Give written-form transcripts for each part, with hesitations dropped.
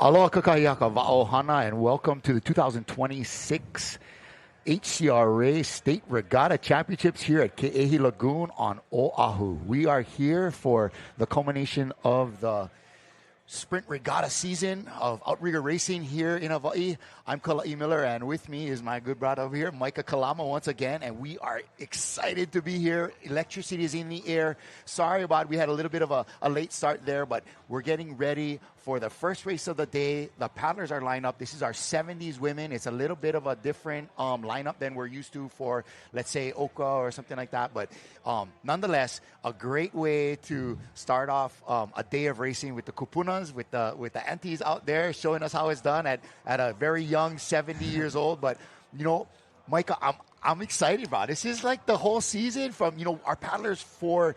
Aloha kakayaka va'ohana, and welcome to the 2026 Hcra State Regatta Championships here at Ke'ehi Lagoon on Oahu. We are here for the culmination of the Sprint Regatta season of outrigger racing here in Hawaii. I'm Kala'i Miller, and with me is my good brother over here, Micah Kalama, once again, and we are excited to be here. Electricity is in the air. Sorry about we had a little bit of a late start there, but we're getting ready for the first race of the day. The paddlers are lined up. This is our 70s women. It's a little bit of a different lineup than we're used to for, let's say, Oka or something like that. But nonetheless, a great way to start off a day of racing with the kupunas, with the aunties out there showing us how it's done at a very young 70 years old. But, you know, Micah, I'm excited about it. This is like the whole season from, you know, our paddlers for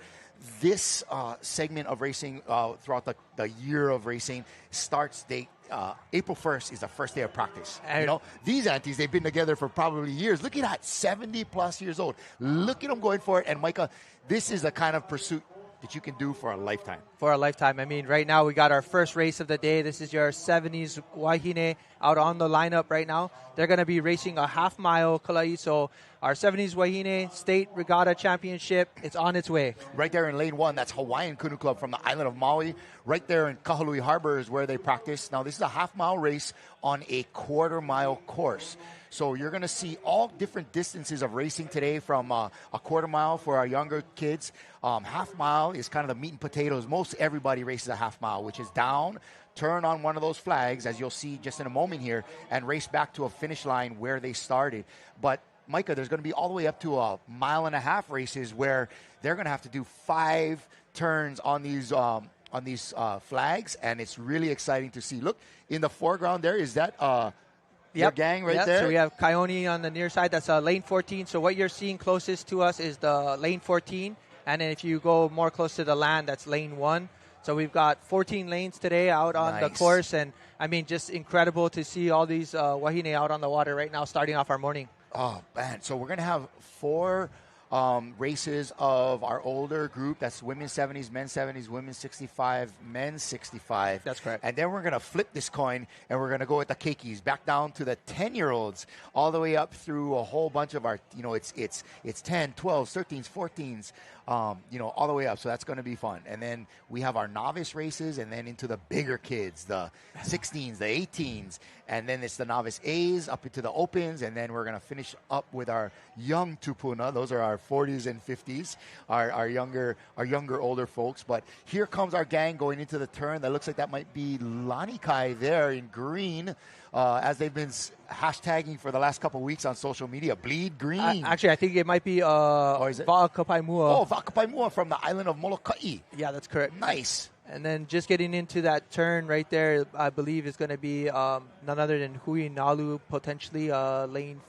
this segment of racing throughout the year of racing starts April 1st is the first day of practice. And you know, these aunties, they've been together for probably years. Look at that, 70 plus years old. Look at them going for it. And Micah, this is the kind of pursuit that you can do for a lifetime. For a lifetime. I mean, right now we got our first race of the day. This is your 70s Wahine out on the lineup right now. They're going to be racing a half mile, Kalai. So our 70s Wahine State Regatta Championship, it's on its way. Right there in lane 1, that's Hawaiian Canoe Club from the island of Maui. Right there in Kahului Harbor is where they practice. Now, this is a half mile race on a quarter mile course. So you're going to see all different distances of racing today, from a quarter mile for our younger kids. Half mile is kind of the meat and potatoes. Most everybody races a half mile, which is down, turn on one of those flags, as you'll see just in a moment here, and race back to a finish line where they started. But Micah, there's going to be all the way up to a mile and a half races where they're going to have to do 5 turns on these flags, and it's really exciting to see. Look, in the foreground there, is that your gang right there? So we have Coyote on the near side. That's lane 14. So what you're seeing closest to us is the lane 14. And then if you go more close to the land, that's lane 1. So we've got 14 lanes today out on the course. And, I mean, just incredible to see all these wahine out on the water right now starting off our morning. Oh, man. So we're going to have 4 races of our older group. That's women's 70s, men's 70s, women's 65, men's 65. That's correct. And then we're going to flip this coin, and we're going to go with the keikis back down to the 10-year-olds, all the way up through a whole bunch of our, you know, it's 10, 12, 13s, 14s, you know, all the way up. So that's going to be fun. And then we have our novice races, and then into the bigger kids, the 16s, the 18s, and then it's the novice A's up into the opens, and then we're going to finish up with our young tupuna. Those are our 40s and 50s, our younger older folks. But here comes our gang going into the turn. That looks like that might be Lanikai there in green, as they've been hashtagging for the last couple of weeks on social media. Bleed green. Actually, I think it might be Va'akapaimua. Oh, Va'akapaimua from the island of Molokai. Yeah, that's correct. Nice. And then just getting into that turn right there, I believe is going to be none other than Hui Nalu, potentially lane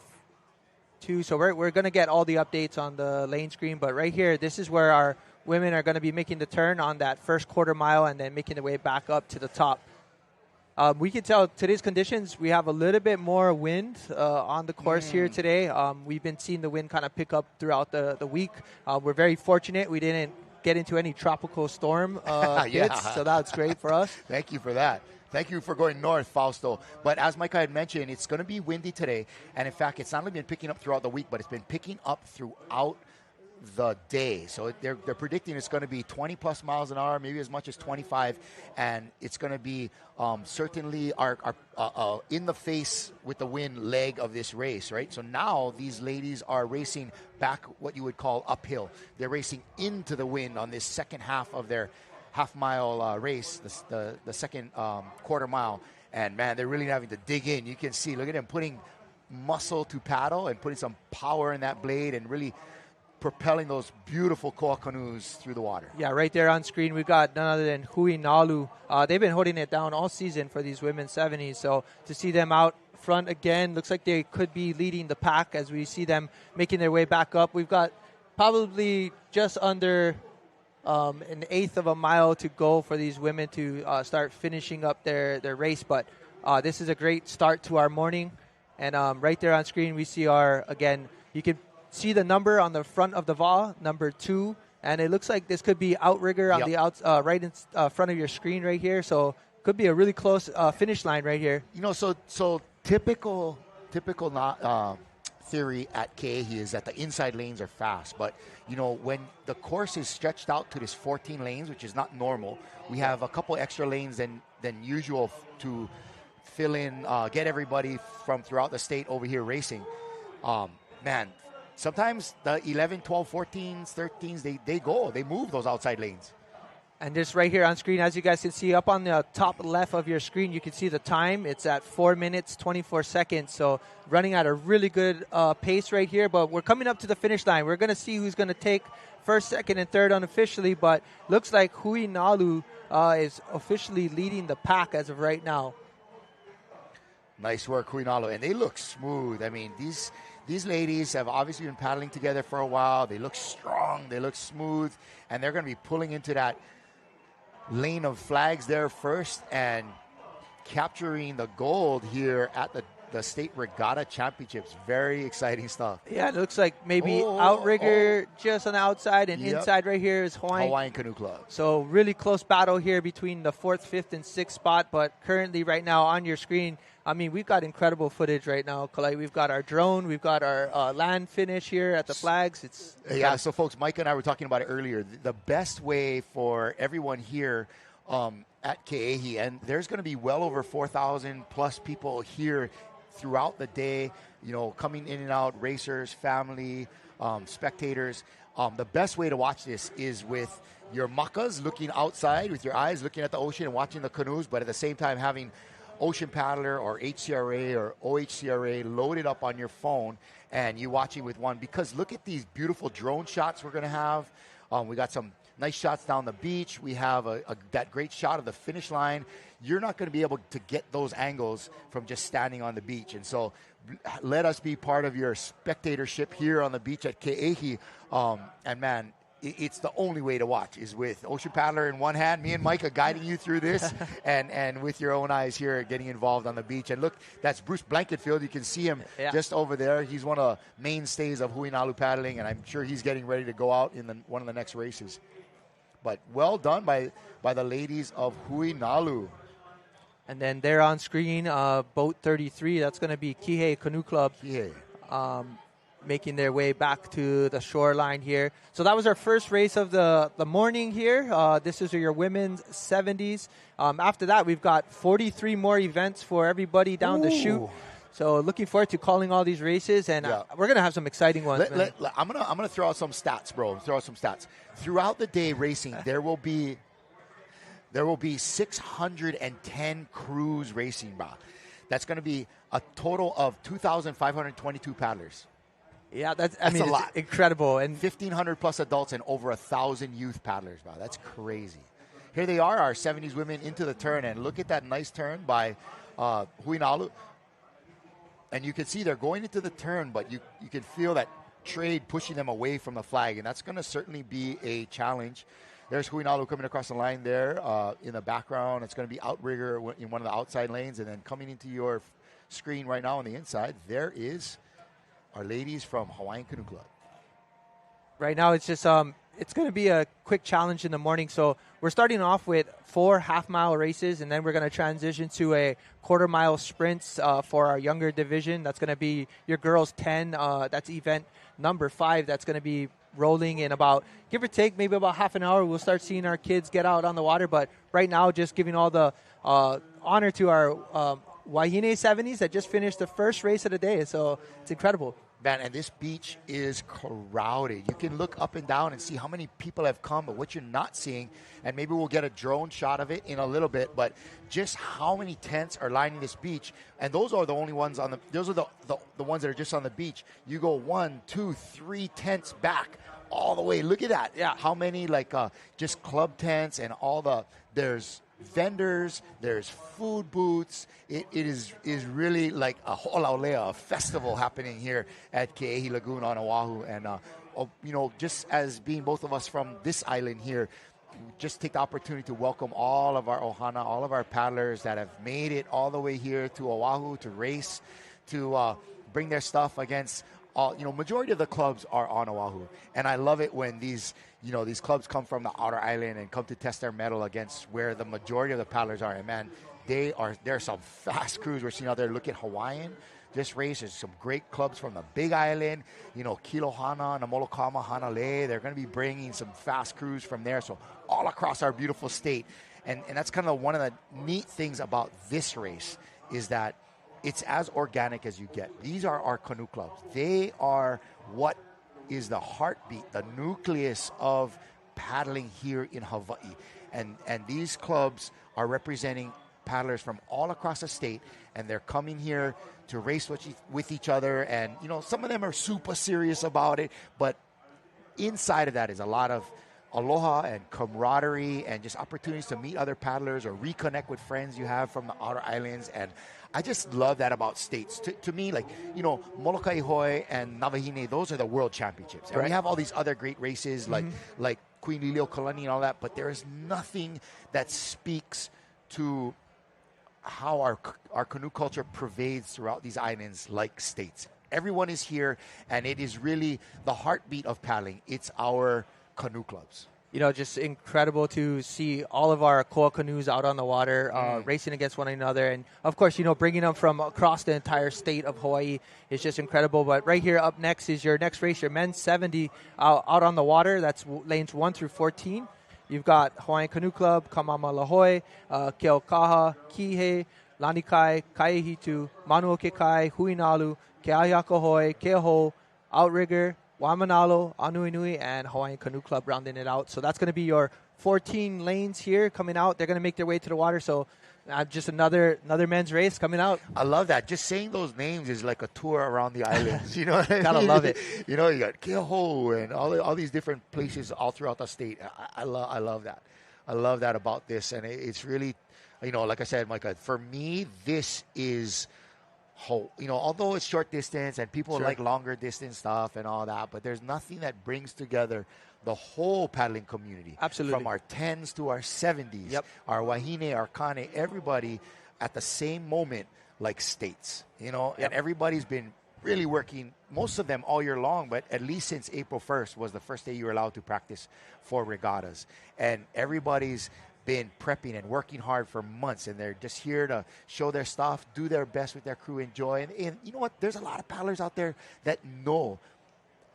2. So we're going to get all the updates on the lane screen. But right here, this is where our women are going to be making the turn on that first quarter mile and then making their way back up to the top. We can tell today's conditions, we have a little bit more wind on the course here today. We've been seeing the wind kind of pick up throughout the week. We're very fortunate we didn't get into any tropical storm hits, so that's great for us. Thank you for that. Thank you for going north, Fausto. But as Micah had mentioned, it's going to be windy today. And in fact, it's not only been picking up throughout the week, but it's been picking up throughout the day. So they're predicting it's going to be 20 plus miles an hour, maybe as much as 25, and it's going to be certainly our in the face with the wind leg of this race, right? So now these ladies are racing back what you would call uphill. They're racing into the wind on this second half of their half mile race, the second quarter mile, and man, they're really having to dig in. You can see, look at them putting muscle to paddle and putting some power in that blade and really propelling those beautiful koa canoes through the water. Yeah, right there on screen, we've got none other than Hui Nalu. They've been holding it down all season for these women's 70s. So to see them out front again, looks like they could be leading the pack as we see them making their way back up. We've got probably just under an eighth of a mile to go for these women to start finishing up their race. But this is a great start to our morning. And right there on screen, we see again, you can see the number on the front of the VA, number 2, and it looks like this could be outrigger on the right in front of your screen right here. So could be a really close finish line right here. You know, so typical theory at Ke'ehi is that the inside lanes are fast, but you know, when the course is stretched out to this 14 lanes, which is not normal, we have a couple extra lanes than usual to fill in, get everybody from throughout the state over here racing. Man, sometimes the 11, 12, 14s, 13s, they move those outside lanes. And just right here on screen, as you guys can see, up on the top left of your screen, you can see the time. It's at 4 minutes, 24 seconds. So running at a really good pace right here. But we're coming up to the finish line. We're going to see who's going to take first, second, and third unofficially. But looks like Hui Nalu is officially leading the pack as of right now. Nice work, Hui Nalu. And they look smooth. I mean, these ladies have obviously been paddling together for a while. They look strong. They look smooth. And they're going to be pulling into that lane of flags there first and capturing the gold here at the State Regatta Championships. Very exciting stuff. Yeah, it looks like maybe outrigger just on the outside, and inside right here is Hawaiian Canoe Club. So really close battle here between the 4th, 5th, and 6th spot, but currently right now on your screen, I mean, we've got incredible footage right now, Kalai. We've got our drone. We've got our land finish here at the flags. It's so folks, Mike and I were talking about it earlier. The best way for everyone here at Ke'ehi, and there's going to be well over 4,000 plus people here throughout the day, you know, coming in and out, racers, family, spectators. The best way to watch this is with your makas looking outside, with your eyes looking at the ocean and watching the canoes, but at the same time having Ocean Paddler or Hcra or OHCRA loaded up on your phone and you watching with one, because look at these beautiful drone shots we're going to have. We got some nice shots down the beach. We have that great shot of the finish line. You're not going to be able to get those angles from just standing on the beach. And so let us be part of your spectatorship here on the beach at Ke'ehi. And man, it's the only way to watch is with Ocean Paddler in one hand, me and Mike are guiding you through this, and with your own eyes here getting involved on the beach. And look, that's Bruce Blankenfield. You can see him just over there. He's one of the mainstays of Hui Nalu paddling, and I'm sure he's getting ready to go out in one of the next races. But well done by the ladies of Hui Nalu. And then there on screen, boat 33, that's going to be Kihei Canoe Club. Kihei. Making their way back to the shoreline here. So that was our first race of the morning here. This is your women's 70s. After that, we've got 43 more events for everybody down the chute. So looking forward to calling all these races, and we're going to have some exciting ones. I'm gonna throw out some stats, bro. Throw out some stats. Throughout the day racing, there will be 610 crews racing, bro. That's going to be a total of 2,522 paddlers. Yeah, that's a lot. Incredible. And 1,500 plus adults and over 1,000 youth paddlers. Wow, that's crazy. Here they are, our 70s women into the turn, and look at that nice turn by Hui Nalu. And you can see they're going into the turn, but you can feel that trade pushing them away from the flag, and that's going to certainly be a challenge. There's Hui Nalu coming across the line there in the background. It's going to be outrigger in one of the outside lanes, and then coming into your screen right now on the inside, there is our ladies from Hawaiian Canoe Club. Right now, it's just it's going to be a quick challenge in the morning. So we're starting off with 4 half-mile races, and then we're going to transition to a quarter-mile sprints for our younger division. That's going to be your girls 10. That's event number 5. That's going to be rolling in about, give or take, maybe about half an hour. We'll start seeing our kids get out on the water. But right now, just giving all the honor to our Wahine 70s that just finished the first race of the day. So it's incredible. Man, and this beach is crowded. You can look up and down and see how many people have come, but what you're not seeing, and maybe we'll get a drone shot of it in a little bit, but just how many tents are lining this beach. And those are the only ones on those are the ones that are just on the beach. You go 1, 2, 3 tents back all the way. Look at that. Yeah. How many just club tents and there's vendors, there's food booths. It is really like a holaolea, a festival happening here at Ke'ehi Lagoon on Oahu. And, just as being both of us from this island here, just take the opportunity to welcome all of our ohana, all of our paddlers that have made it all the way here to Oahu to race, to bring their stuff against all, majority of the clubs are on Oahu. And I love it when these clubs come from the outer island and come to test their mettle against where the majority of the paddlers are. And man, there are some fast crews we're seeing out there. Look at Hawaiian. This race is some great clubs from the Big Island, Kilohana, Namolokama, Hanalei. They're going to be bringing some fast crews from there. So all across our beautiful state. And that's kind of one of the neat things about this race is that it's as organic as you get. These are our canoe clubs. They are what is the heartbeat, the nucleus of paddling here in Hawaii. And these clubs are representing paddlers from all across the state, and they're coming here to race with each other. And, some of them are super serious about it, but inside of that is a lot of aloha and camaraderie and just opportunities to meet other paddlers or reconnect with friends you have from the outer islands. And I just love that about states. To me, Molokai Hoi and Navahine, those are the world championships. And we have all these other great races like Queen Lilio Kalani and all that, but there is nothing that speaks to how our canoe culture pervades throughout these islands like states. Everyone is here, and it is really the heartbeat of paddling. It's our canoe clubs. Just incredible to see all of our koa canoes out on the water, racing against one another. And, of course, bringing them from across the entire state of Hawaii is just incredible. But right here up next is your next race, your men's 70 out on the water. That's lanes 1 through 14. You've got Hawaiian Canoe Club, Kamama Lahoi, Keokaha, Kihei, Lanikai, Kaihitu, Manuokekai, Huinalu, Keahiakahoi, Keaho, Outrigger, Waimanalo, Anuenui, and Hawaiian Canoe Club rounding it out. So that's going to be your 14 lanes here coming out. They're going to make their way to the water. So just another men's race coming out. I love that. Just saying those names is like a tour around the islands. You know what I mean? Gotta love it. You got Keoho and all these different places all throughout the state. I love that. I love that about this. And it's really, like I said, Micah, for me, this is although it's short distance and people like longer distance stuff and all that, but there's nothing that brings together the whole paddling community. Absolutely. From our 10s to our 70s, our wahine, our kane, everybody at the same moment like states, and everybody's been really working, most of them all year long, but at least since April 1st was the first day you were allowed to practice for regattas. And everybody's been prepping and working hard for months, and they're just here to show their stuff, do their best with their crew, enjoy. And you know what? There's a lot of paddlers out there that know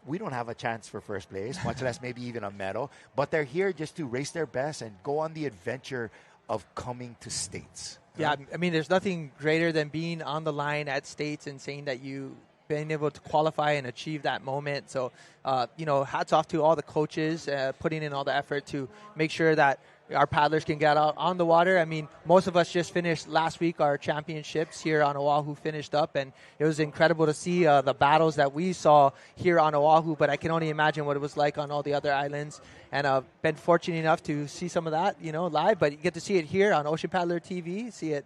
we don't have a chance for first place, much less maybe even a medal, but they're here just to race their best and go on the adventure of coming to states. Yeah, I mean, there's nothing greater than being on the line at states and saying that you been able to qualify and achieve that moment. So, hats off to all the coaches putting in all the effort to make sure that our paddlers can get out on the water. I mean, most of us just finished last week our championships here on Oahu finished up, and it was incredible to see the battles that we saw here on Oahu, but I can only imagine what it was like on all the other islands. And been fortunate enough to see some of that, live, but you get to see it here on Ocean Paddler TV, see it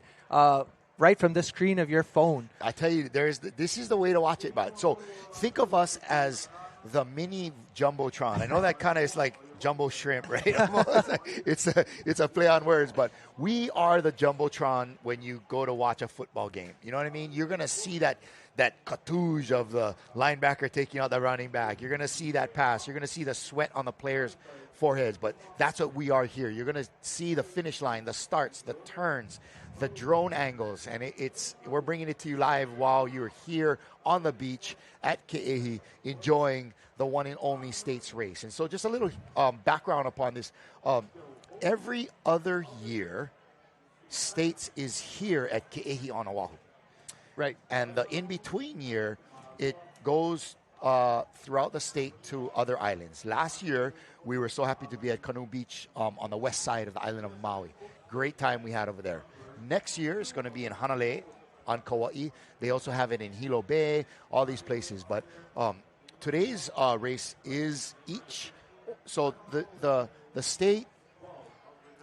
right from the screen of your phone. I tell you, this is the way to watch it, bud. So think of us as the mini Jumbotron. I know that kind of is like jumbo shrimp, right? it's a play on words, but we are the Jumbotron when you go to watch a football game. You know what I mean? You're going to see that cartouche of the linebacker taking out the running back. You're going to see that pass. You're going to see the sweat on the players' foreheads, but that's what we are here. You're going to see the finish line, the starts, the turns, the drone angles, and we're bringing it to you live while you're here on the beach at Ke'ehi enjoying the one and only States race. And so just a little background upon this. Every other year, States is here at Ke'ehi on Oahu. Right. And the in-between year, it goes throughout the state to other islands. Last year, we were so happy to be at Canoe Beach on the west side of the island of Maui. Great time we had over there. Next year, it's going to be in Hanalei on Kauai. They also have it in Hilo Bay, all these places. But today's race is each. So the state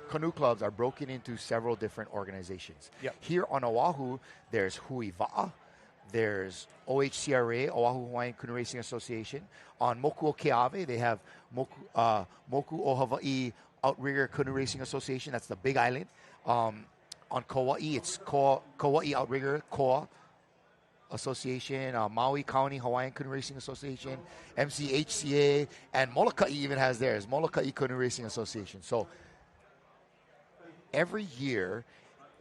canoe clubs are broken into several different organizations. Yep. Here on Oahu, there's Hui Va'a, there's OHCRA, Oahu Hawaiian Canoe Racing Association. On Moku Keawe, they have Moku o Hawaii Outrigger Canoe Racing Association. That's the Big Island. On Kauai, it's Kauai Outrigger, Koa Association, Maui County Hawaiian Canoe Racing Association, MCHCA, and Molokai even has theirs, Molokai Canoe Racing Association. So every year,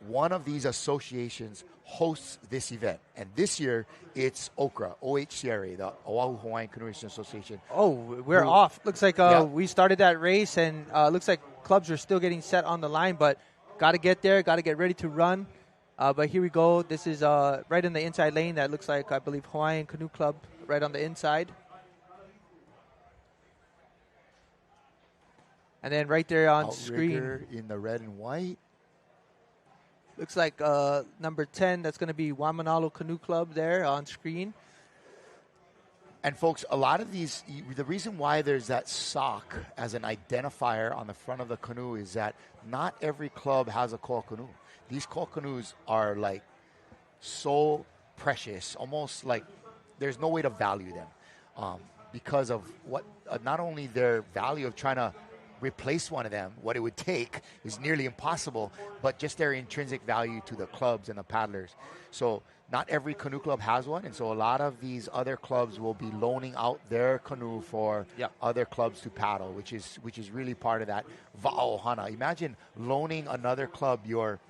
one of these associations hosts this event. And this year, it's Hcra, OHCRA, the Oahu Hawaiian Canoe Racing Association. Oh, we're off. Looks like we started that race, and looks like clubs are still getting set on the line, but got to get there, got to get ready to run. But here we go. This is right in the inside lane. That looks like, I believe, Hawaiian Canoe Club right on the inside. And then right there on screen, in the red and white. Looks like number 10, that's going to be Waimanalo Canoe Club there on screen. And folks, a lot of these, the reason why there's that sock as an identifier on the front of the canoe is that not every club has a koa canoe. These koa canoes are like so precious, almost like there's no way to value them because of what, not only their value of trying to replace one of them, what it would take is nearly impossible, but just their intrinsic value to the clubs and the paddlers. So not every canoe club has one, and so a lot of these other clubs will be loaning out their canoe for other clubs to paddle, which is really part of that va'aohana. Imagine loaning another club your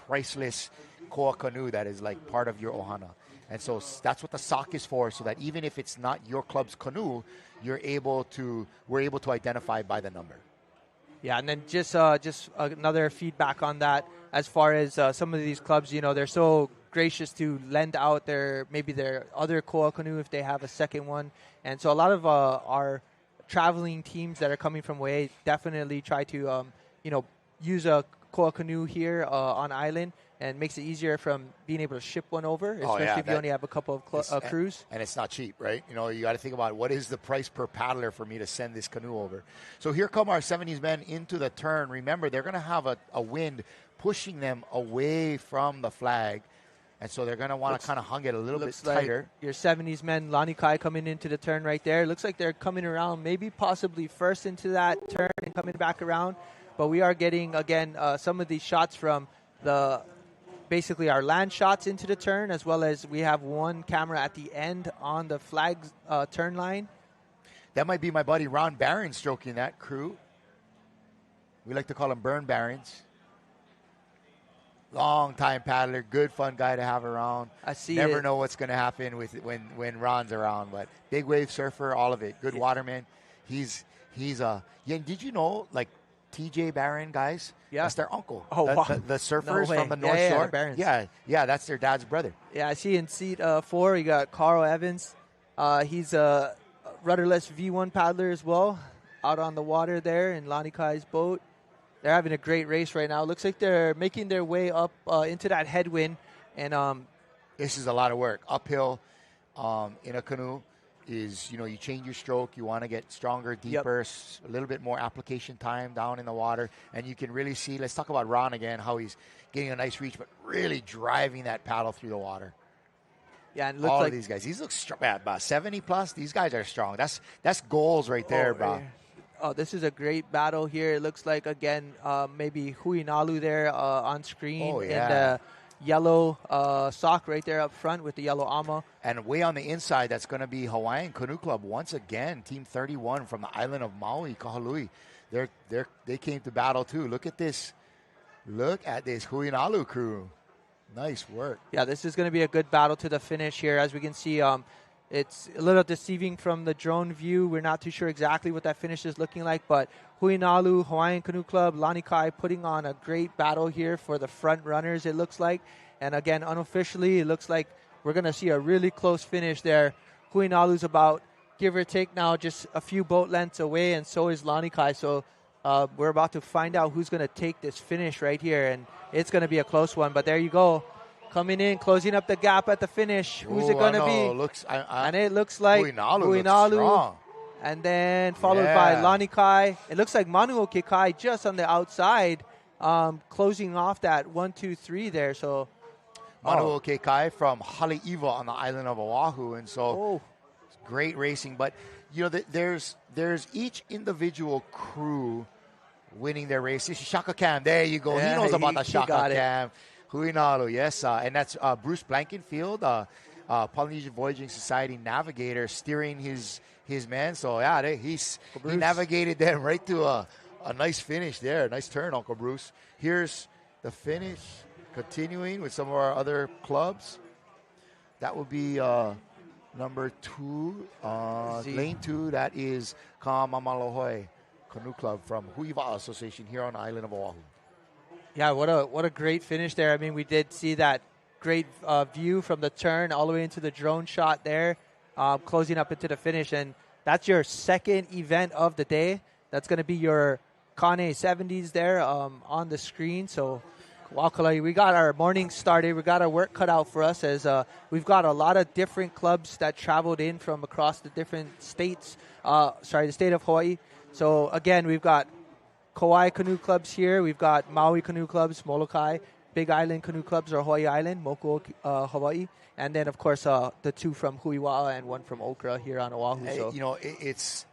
priceless koa canoe that is like part of your ohana. And so that's what the sock is for, so that even if it's not your club's canoe, we're able to identify by the number. Yeah, and then just another feedback on that, as far as some of these clubs, they're so gracious to lend out their other koa canoe if they have a second one. And so a lot of our traveling teams that are coming from away definitely try to use a koa canoe here on island, and makes it easier from being able to ship one over, especially if you only have a couple of crews. And it's not cheap, right? You got to think about what is the price per paddler for me to send this canoe over. So here come our 70s men into the turn. Remember, they're going to have a wind pushing them away from the flag, and so they're going to want to kind of hung it a little bit tighter. Like your 70s men, Lanikai, coming into the turn right there. Looks like they're coming around, maybe possibly first into that turn and coming back around. But we are getting, again, some of these shots from basically our land shots into the turn, as well as we have one camera at the end on the flag turn line. That might be my buddy Ron Barron stroking that crew. We like to call him Burn Barons. Long time paddler, good fun guy to have around. I see. Never know what's going to happen with when Ron's around, but big wave surfer, all of it. Good waterman. He's did you know, like, TJ Barron guys? Yeah. That's their uncle. Oh, wow. The surfers from the North Shore. Yeah, that's their dad's brother. Yeah, I see in seat 4, you got Carl Evans. He's a rudderless V1 paddler as well, out on the water there in Lanikai's boat. They're having a great race right now. Looks like they're making their way up into that headwind. And this is a lot of work. Uphill in a canoe is, you change your stroke. You want to get stronger, deeper, a little bit more application time down in the water. And you can really see, let's talk about Ron again, how he's getting a nice reach, but really driving that paddle through the water. Yeah, and it looks all like of these guys. These look strong. About 70 plus. These guys are strong. That's goals right there, bro. Oh, this is a great battle here. It looks like, again, maybe Huinalu there on screen. Oh, yeah. And yellow sock right there up front with the yellow ama. And way on the inside, that's going to be Hawaiian Canoe Club once again. Team 31 from the island of Maui, Kahului. They came to battle too. Look at this. Look at this Huinalu crew. Nice work. Yeah, this is going to be a good battle to the finish here. As we can see, it's a little deceiving from the drone view. We're not too sure exactly what that finish is looking like, but Huinalu, Hawaiian Canoe Club, Lanikai putting on a great battle here for the front runners, it looks like. And again, unofficially, it looks like we're going to see a really close finish there. Huinalu's about, give or take now, just a few boat lengths away, and so is Lanikai. So we're about to find out who's going to take this finish right here, and it's going to be a close one. But there you go. Coming in, closing up the gap at the finish. Who's it going to be? And it looks like Huinalu. And then followed by Lanikai. It looks like Manuoke Kai just on the outside, closing off that 1, 2, 3 there. So Manuoke Kai from Haleiwa on the island of Oahu. And so great racing. But, there's each individual crew winning their race. This is Shaka Cam. There you go. He knows about the Shaka Cam. Huinalu, yes. And that's Bruce Blankenfield, Polynesian Voyaging Society navigator steering his men. So, yeah, he navigated them right to a nice finish there. Nice turn, Uncle Bruce. Here's the finish, continuing with some of our other clubs. That would be number 2, lane 2. That is Ka'amamalohoe Canoe Club from Huiva'a Association here on the island of Oahu. Yeah, what a great finish there. I mean, we did see that great view from the turn all the way into the drone shot there, closing up into the finish. And that's your second event of the day. That's going to be your Kane 70s there on the screen. So, Wakalai, we got our morning started. We got our work cut out for us as we've got a lot of different clubs that traveled in from across the different states. The state of Hawaii. So, again, we've got Kauai Canoe Clubs here. We've got Maui Canoe Clubs, Molokai. Big Island Canoe Clubs are Hawaii Island, Moku, Hawaii. And then, of course, the 2 from Huiwa'a and 1 from Hcra here on Oahu. So. You know, it's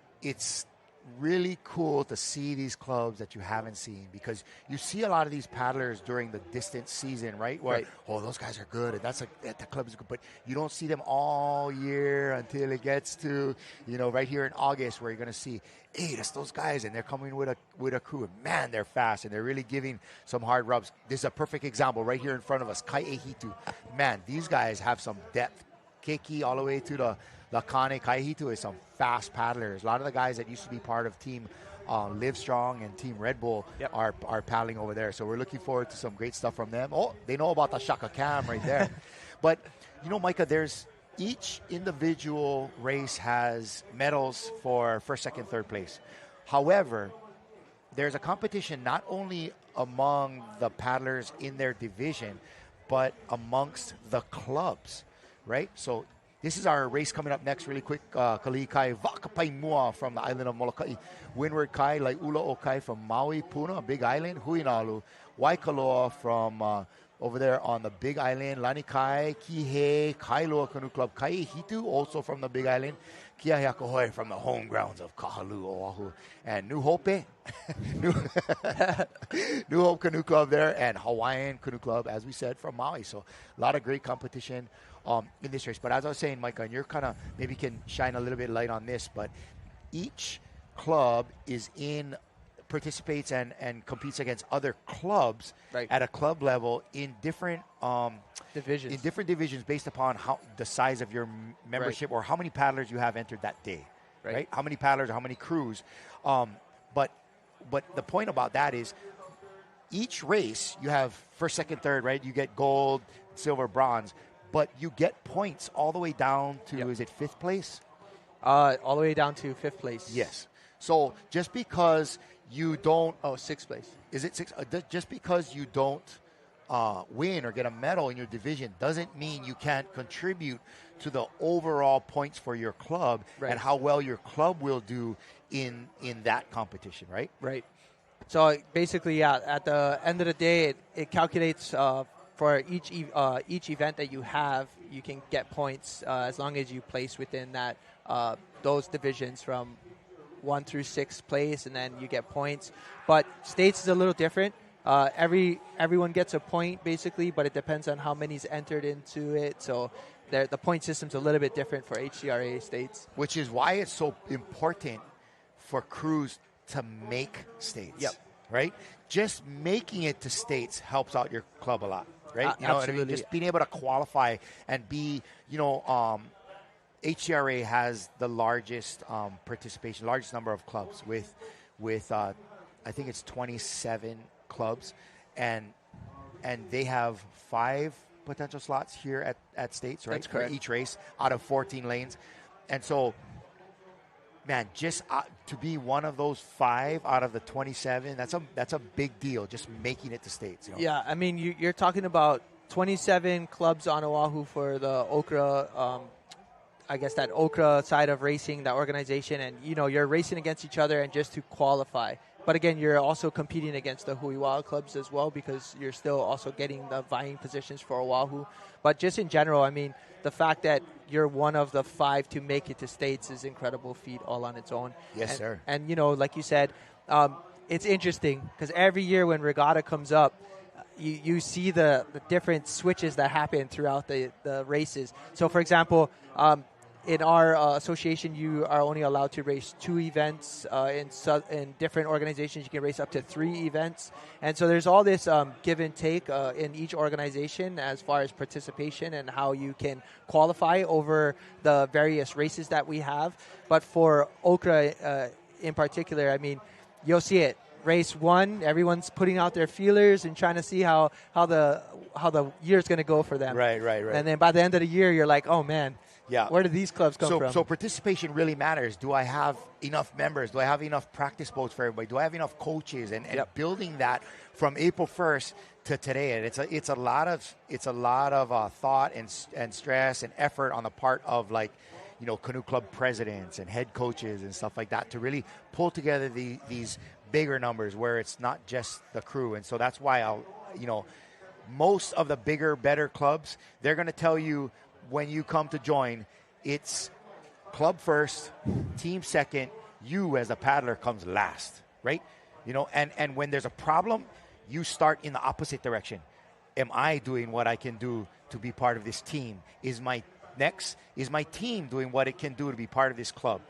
really cool to see these clubs that you haven't seen, because you see a lot of these paddlers during the distance season, right? Where, those guys are good, and that club is good, but you don't see them all year until it gets to, right here in August, where you're going to see, hey, that's those guys, and they're coming with a crew, and man, they're fast, and they're really giving some hard rubs. This is a perfect example right here in front of us, Kai Ehitu. Man, these guys have some depth. Keiki all the way to the Lakane. Kaihitu is some fast paddlers. A lot of the guys that used to be part of Team Livestrong and Team Red Bull are paddling over there. So we're looking forward to some great stuff from them. Oh, they know about the Shaka Cam right there. But, Micah, each individual race has medals for first, second, third place. However, there's a competition not only among the paddlers in their division, but amongst the clubs, right? So this is our race coming up next really quick. Kalihi Kai Wakapaimua from the island of Molokai. Windward Kai Lai'ula o Kai from Maui, Puna, Big Island. Huinalu. Waikoloa from over there on the Big Island. Lanikai, Kihei, Kailua Canoe Club. Kaihitu, also from the Big Island. Kiahiakohoi from the home grounds of Kahalu, Oahu. And New Hope, New Hope Canoe Club there. And Hawaiian Canoe Club, as we said, from Maui. So a lot of great competition in this race. But as I was saying, Micah, and you're kind of maybe can shine a little bit light on this, but each club participates and competes against other clubs at a club level in different divisions. In different divisions based upon the size of your membership or how many paddlers you have entered that day. Right? How many paddlers or how many crews. But the point about that is each race you have first, second, third, right? You get gold, silver, bronze. But you get points all the way down to, is it fifth place? All the way down to fifth place. Yes. So just because you don't... Oh, sixth place. Is it sixth? Just because you don't win or get a medal in your division doesn't mean you can't contribute to the overall points for your club and how well your club will do in that competition, right? Right. So basically, at the end of the day, it calculates... for each event that you have, you can get points as long as you place within that those divisions from 1 through 6th place, and then you get points. But states is a little different. Everyone gets a point basically, but it depends on how many's entered into it. So the point system's a little bit different for Hcra states. Which is why it's so important for crews to make states. Yep. Right? Just making it to states helps out your club a lot. Right? Absolutely. Just being able to qualify and be, Hcra has the largest participation, largest number of clubs with I think it's 27 clubs, and they have 5 potential slots here at states, right? That's correct. For each race out of 14 lanes, and so. Man, just to be one of those 5 out of the 27, that's a big deal, just making it to states. Yeah, I mean, you're talking about 27 clubs on Oahu for the Hcra, I guess that Hcra side of racing, that organization, and, you're racing against each other and just to qualify. But again, you're also competing against the Huiwa'a clubs as well because you're still also getting the vying positions for Oahu. But just in general, I mean, the fact that you're one of the 5 to make it to states is incredible feat all on its own. Yes, sir. And, like you said, it's interesting because every year when Regatta comes up, you see the different switches that happen throughout the races. So, for example, in our association, you are only allowed to race 2 events. In different organizations, you can race up to 3 events. And so there's all this give and take in each organization as far as participation and how you can qualify over the various races that we have. But for Hcra in particular, I mean, you'll see it. Race 1, everyone's putting out their feelers and trying to see how the year's going to go for them. Right. And then by the end of the year, you're like, oh man, yeah. Where do these clubs come from? So participation really matters. Do I have enough members? Do I have enough practice boats for everybody? Do I have enough coaches? And building that from April 1st to today, and it's a lot of thought and stress and effort on the part of canoe club presidents and head coaches and stuff like that to really pull together these bigger numbers where it's not just the crew. And so that's why most of the bigger, better clubs, they're going to tell you when you come to join, it's club first, team second, you as a paddler comes last, right? And when there's a problem, you start in the opposite direction. Am I doing what I can do to be part of this team? Is my team doing what it can do to be part of this club,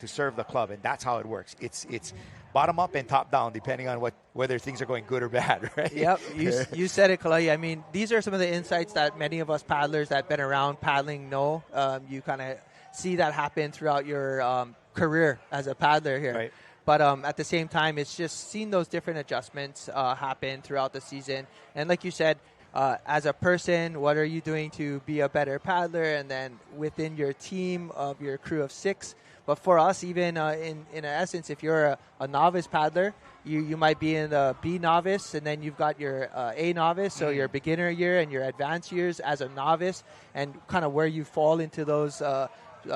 to serve the club? And that's how it works. It's bottom up and top down, depending on whether things are going good or bad, right? Yep, you said it, Kalai. I mean, these are some of the insights that many of us paddlers that have been around paddling know. You kind of see that happen throughout your career as a paddler here. Right. But at the same time, it's just seeing those different adjustments happen throughout the season. And like you said, as a person, what are you doing to be a better paddler? And then within your team of your crew of 6. But for us, even in essence, if you're a novice paddler, you might be in the B novice, and then you've got your A novice, so your beginner year and your advanced years as a novice, and kind of where you fall into those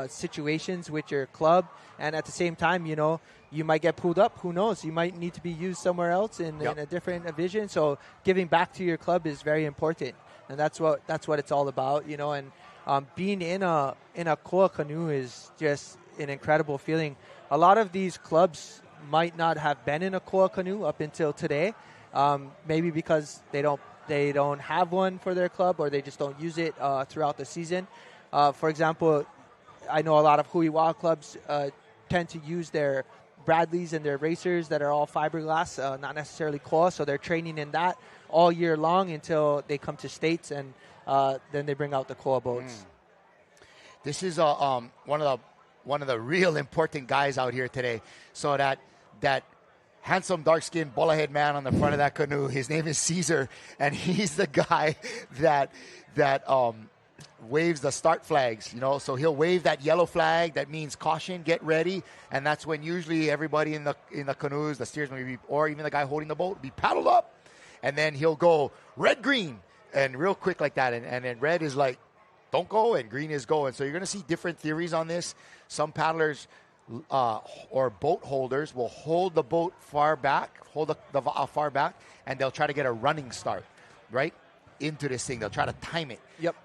situations with your club. And at the same time, you might get pulled up. Who knows? You might need to be used somewhere else in a different division. So giving back to your club is very important, and that's what it's all about. And being in a koa canoe is just an incredible feeling. A lot of these clubs might not have been in a koa canoe up until today, maybe because they don't have one for their club, or they just don't use it throughout the season. For example, I know a lot of Huiwa clubs tend to use their Bradleys and their racers that are all fiberglass, not necessarily koa, so they're training in that all year long until they come to States, and then they bring out the koa boats. This is one of the real important guys out here today. So that handsome, dark-skinned, bola-head man on the front of that canoe, his name is Caesar, and he's the guy that waves the start flags. So he'll wave that yellow flag that means caution, get ready, and that's when usually everybody in the canoes, the steersman, or even the guy holding the boat, will be paddled up, and then he'll go red, green, and real quick like that, and then red is like don't go, and green is go. And so you're going to see different theories on this. Some paddlers or boat holders will hold the boat far back, far back, and they'll try to get a running start, right, into this thing. They'll try to time it. Yep.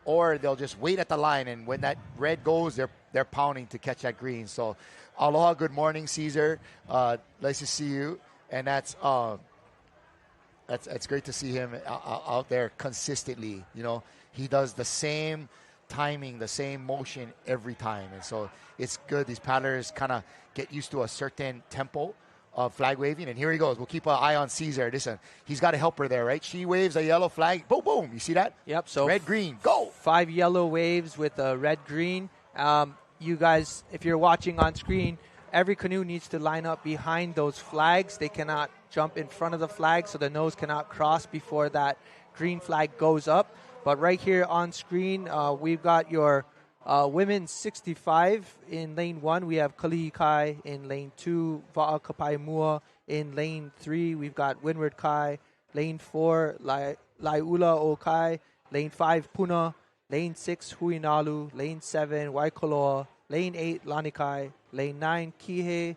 Or they'll just wait at the line, and when that red goes, they're pounding to catch that green. So, aloha, good morning, Caesar. Nice to see you. And that's great to see him out there consistently. He does the same timing, the same motion every time. And so it's good. These paddlers kind of get used to a certain tempo of flag waving. And here he goes. We'll keep an eye on Caesar. Listen, he's got a helper there, right? She waves a yellow flag. Boom, boom. You see that? Yep. So red, green, go. 5 yellow waves with a red, green. You guys, if you're watching on screen, every canoe needs to line up behind those flags. They cannot jump in front of the flag, so the nose cannot cross before that green flag goes up. But right here on screen, we've got your women's 65 in lane 1. We have Kalihi Kai in lane 2, Va'a Kapai Mua in lane 3. We've got Windward Kai, lane 4, Laiula O Kai, lane 5, Puna, lane 6, Huinalu, lane 7, Waikoloa, lane 8, Lanikai, lane 9, Kihei,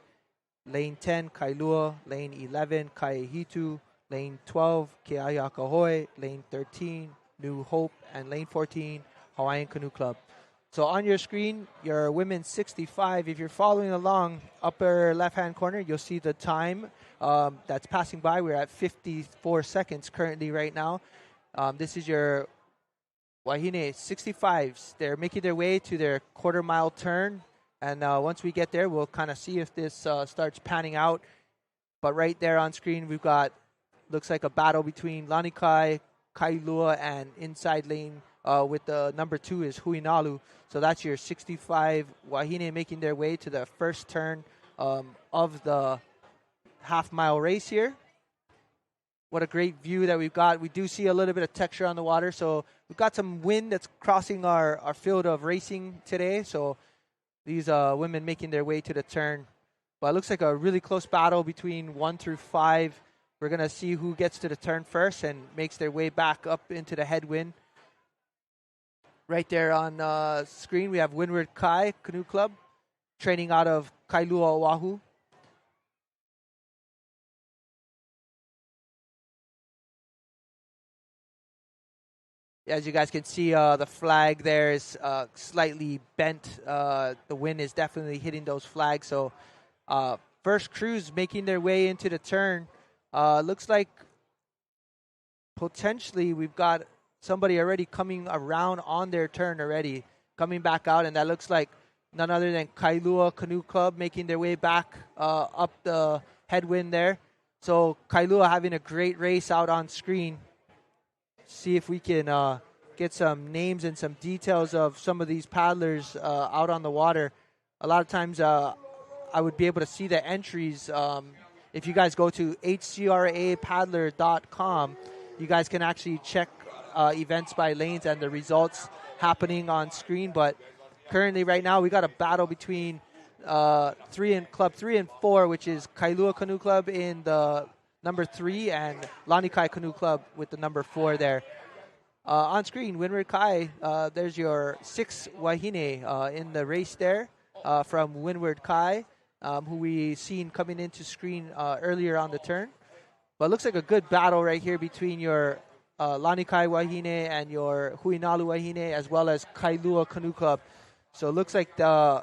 lane 10, Kailua, lane 11, Kaihitu, lane 12, Ke'ayakahoi, lane 13, New Hope, and lane 14, Hawaiian Canoe Club. So on your screen, your women's 65. If you're following along, upper left-hand corner, you'll see the time that's passing by. We're at 54 seconds currently right now. This is your Wahine 65s. They're making their way to their quarter-mile turn. And once we get there, we'll kind of see if this starts panning out. But right there on screen, we've got, looks like a battle between Lanikai, Kailua, and inside lane with the number 2 is Huinalu. So that's your 65 Wahine making their way to the first turn of the half-mile race here. What a great view that we've got. We do see a little bit of texture on the water. So we've got some wind that's crossing our field of racing today. So these women making their way to the turn. But it looks like a really close battle between 1 through 5. We're going to see who gets to the turn first and makes their way back up into the headwind. Right there on screen, we have Windward Kai Canoe Club, training out of Kailua, Oahu. As you guys can see, the flag there is slightly bent. The wind is definitely hitting those flags. So first crews making their way into the turn. Looks like potentially we've got somebody already coming around on their turn already, coming back out. And that looks like none other than Kailua Canoe Club making their way back up the headwind there. So Kailua having a great race out on screen. See if we can get some names and some details of some of these paddlers out on the water. A lot of times I would be able to see the entries. If you guys go to hcrapaddler.com, you guys can actually check events by lanes and the results happening on screen. But currently right now we got a battle between Club 3 and 4, which is Kailua Canoe Club in the number 3 and Lanikai Canoe Club with the number 4 there. On screen, Windward Kai, there's your 6 Wahine in the race there from Windward Kai, who we seen coming into screen earlier on the turn. But it looks like a good battle right here between your Lanikai Wahine and your Huinalu Wahine, as well as Kailua Canoe Club. So it looks like the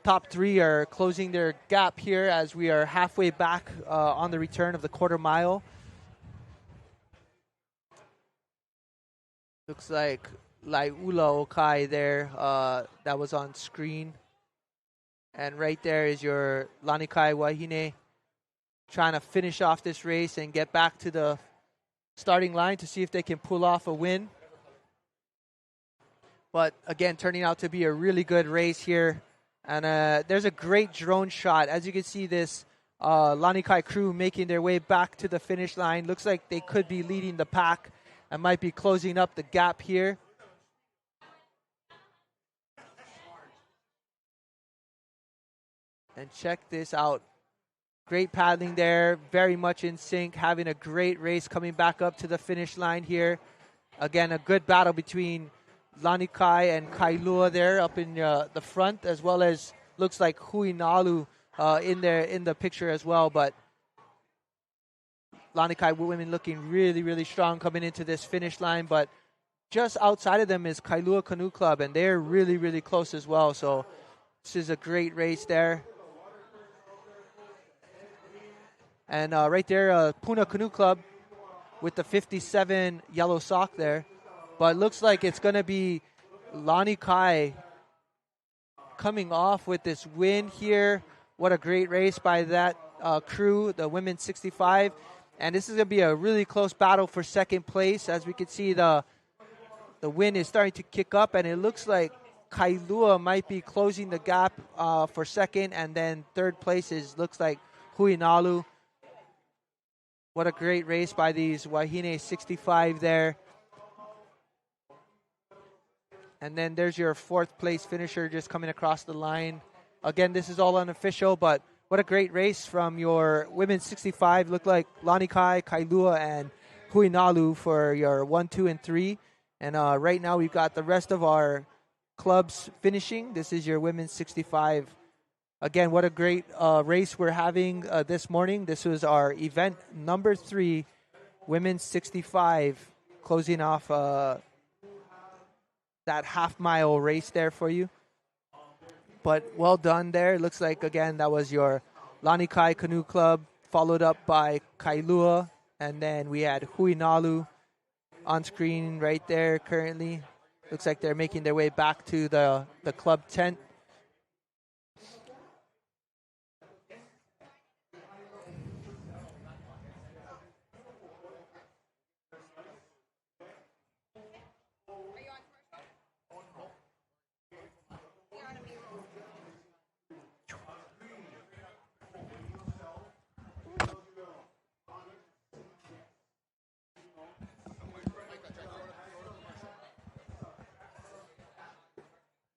top 3 are closing their gap here as we are halfway back on the return of the quarter mile. Looks like Laiula Okai there that was on screen. And right there is your Lanikai Wahine trying to finish off this race and get back to the starting line to see if they can pull off a win. But again, turning out to be a really good race here. And there's a great drone shot. As you can see, this Lanikai crew making their way back to the finish line. Looks like they could be leading the pack and might be closing up the gap here. And check this out. Great paddling there. Very much in sync. Having a great race coming back up to the finish line here. Again, a good battle between Lanikai and Kailua there up in the front, as well as looks like Huinalu in the picture as well. But Lanikai women looking really, really strong coming into this finish line. But just outside of them is Kailua Canoe Club, and they're really, really close as well. So this is a great race there. And right there, Puna Canoe Club with the 57 yellow sock there. But it looks like it's going to be Lanikai coming off with this win here. What a great race by that crew, the women's 65. And this is going to be a really close battle for second place. As we can see, the wind is starting to kick up, and it looks like Kailua might be closing the gap for second, and then third place looks like Huinalu. What a great race by these Wahine 65 there. And then there's your fourth place finisher just coming across the line. Again, this is all unofficial, but what a great race from your women's 65. Looked like Lanikai, Kailua, and Huinalu for your 1, 2, and 3. And right now we've got the rest of our clubs finishing. This is your women's 65. Again, what a great race we're having this morning. This was our event number 3, women's 65, closing off that half-mile race there for you. But well done there. Looks like, again, that was your Lanikai Canoe Club, followed up by Kailua. And then we had Huinalu on screen right there currently. Looks like they're making their way back to the club tent.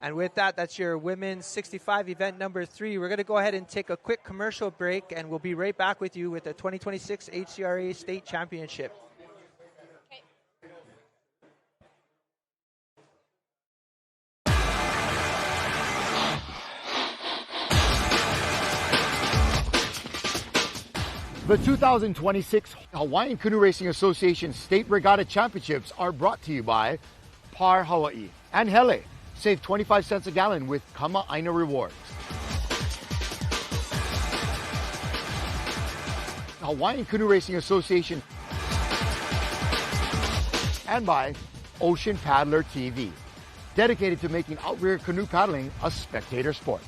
And with that, that's your women's 65 event number 3. We're going to go ahead and take a quick commercial break, and we'll be right back with you with the 2026 HCRA State Championship. The 2026 Hawaiian Canoe Racing Association State Regatta Championships are brought to you by Par Hawaii and Hele. Save 25 cents a gallon with Kama Aina Rewards. Hawaiian Canoe Racing Association. And by Ocean Paddler TV, dedicated to making outrigger canoe paddling a spectator sport.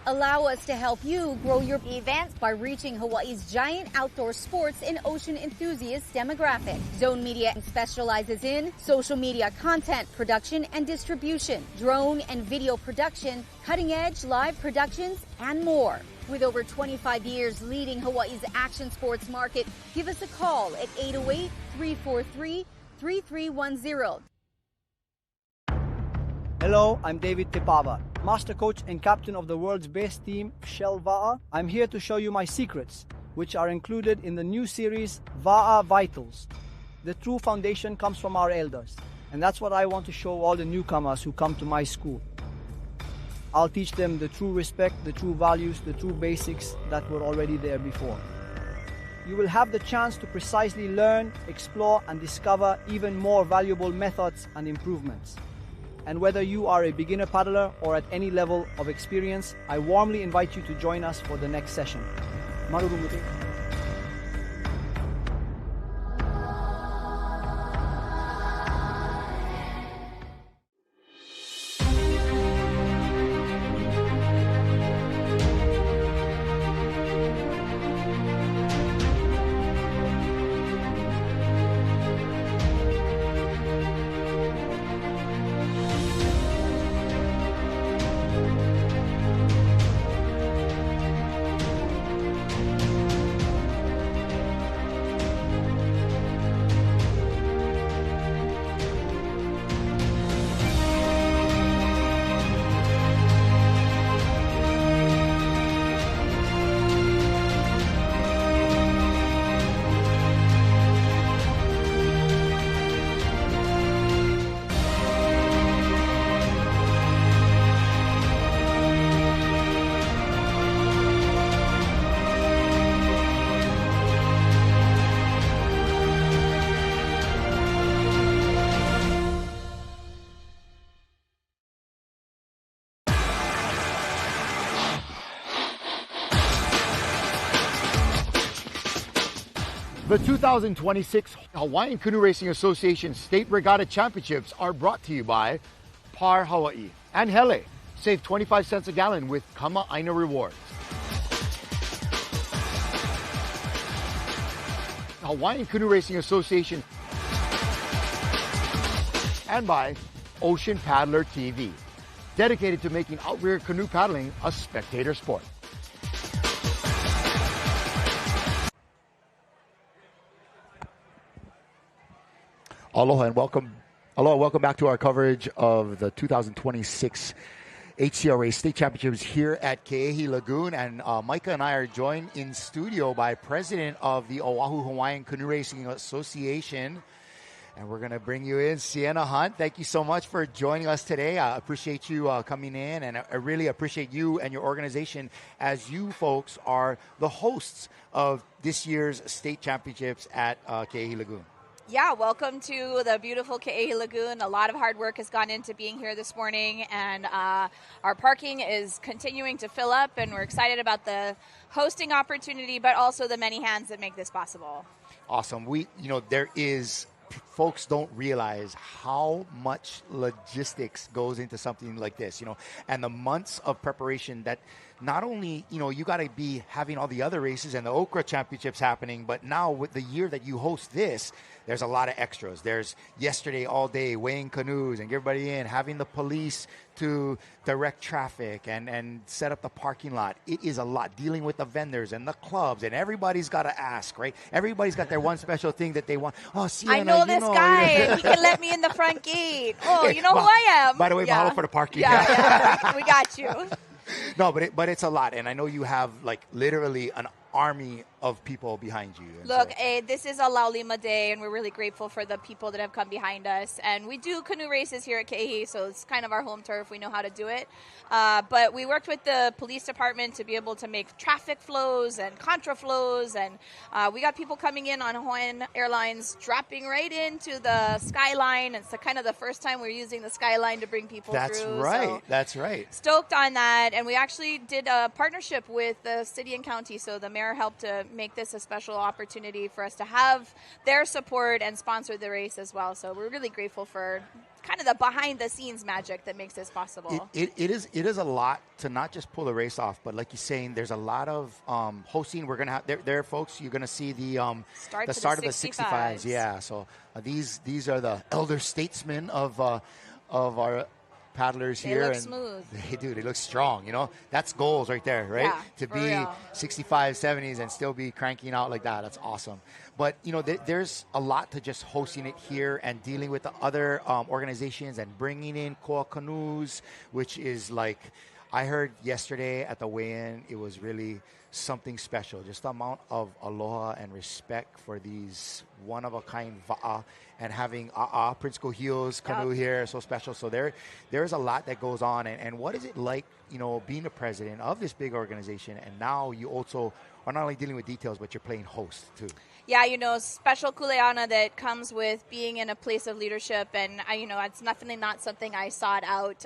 Allow us to help you grow your events by reaching Hawaii's giant outdoor sports and ocean enthusiast demographic. Zone Media specializes in social media content production and distribution, drone and video production, cutting-edge live productions, and more. With over 25 years leading Hawaii's action sports market, give us a call at 808-343-3310. Hello, I'm David Tipava, master coach and captain of the world's best team, Shell Va'a. I'm here to show you my secrets, which are included in the new series, Va'a Vitals. The true foundation comes from our elders, and that's what I want to show all the newcomers who come to my school. I'll teach them the true respect, the true values, the true basics that were already there before. You will have the chance to precisely learn, explore, and discover even more valuable methods and improvements. And whether you are a beginner paddler or at any level of experience, I warmly invite you to join us for the next session. Marurumuti. The 2026 Hawaiian Canoe Racing Association State Regatta Championships are brought to you by Par Hawaii and Hele. Save 25 cents a gallon with Kama'aina Rewards. Hawaiian Canoe Racing Association and by Ocean Paddler TV, dedicated to making outrigger canoe paddling a spectator sport. Aloha and welcome. Aloha, welcome back to our coverage of the 2026 Hcra State Championships here at Ke'ehi Lagoon. And Micah and I are joined in studio by President of the Oahu Hawaiian Canoe Racing Association. And we're going to bring you in, Sienna Hunt. Thank you so much for joining us today. I appreciate you coming in, and I really appreciate you and your organization as you folks are the hosts of this year's state championships at Ke'ehi Lagoon. Yeah, welcome to the beautiful Ke'ehi Lagoon. A lot of hard work has gone into being here this morning, and our parking is continuing to fill up, and we're excited about the hosting opportunity, but also the many hands that make this possible. Awesome. Folks don't realize how much logistics goes into something like this, and the months of preparation that not only, you got to be having all the other races and the Hcra championships happening, but now with the year that you host this, there's a lot of extras. There's yesterday all day weighing canoes and get everybody in, having the police to direct traffic and set up the parking lot. It is a lot, dealing with the vendors and the clubs, and everybody's got to ask, right? Everybody's got their one special thing that they want. Oh, Sienna, I know this guy. He can let me in the front gate. Oh, you know who I am. By the way, mahalo for the parking. Yeah. We got you. No, but it's a lot, and I know you have literally an army of people behind you. Look, this is a Laulima Day, and we're really grateful for the people that have come behind us. And we do canoe races here at Ke'ehi, so it's kind of our home turf. We know how to do it. But we worked with the police department to be able to make traffic flows and contra flows, and we got people coming in on Hawaiian Airlines, dropping right into the skyline. It's kind of the first time we're using the skyline to bring people through. That's right. Stoked on that, and we actually did a partnership with the city and county, so the mayor helped to make this a special opportunity for us to have their support and sponsor the race as well. So we're really grateful for kind of the behind-the-scenes magic that makes this possible. It is a lot to not just pull the race off, but like you're saying, there's a lot of hosting. We're gonna have there, folks. You're gonna see the start of the 65s. Yeah. So these are the elder statesmen of our paddlers here. They look smooth. They look strong. That's goals right there, right? Yeah, to be real. 65, 70s and still be cranking out like that. That's awesome. But there's a lot to just hosting it here and dealing with the other organizations and bringing in koa canoes, which is I heard yesterday at the weigh-in, it was really something special. Just the amount of aloha and respect for these one-of-a-kind va'a, and having Prince Kohio's canoe here, so special. So there's a lot that goes on. And what is it like, being the president of this big organization, and now you also are not only dealing with details, but you're playing host too? Yeah, special kuleana that comes with being in a place of leadership, and it's definitely not something I sought out.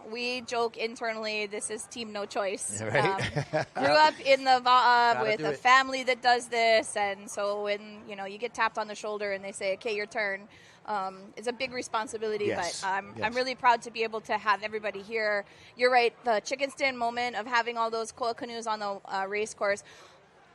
We joke internally, this is team no choice. Right? Grew up in the va'a with a family that does this, and so when you get tapped on the shoulder and they say, "Okay, your turn," it's a big responsibility. Yes. But I'm really proud to be able to have everybody here. You're right, the chicken stand moment of having all those koa canoes on the race course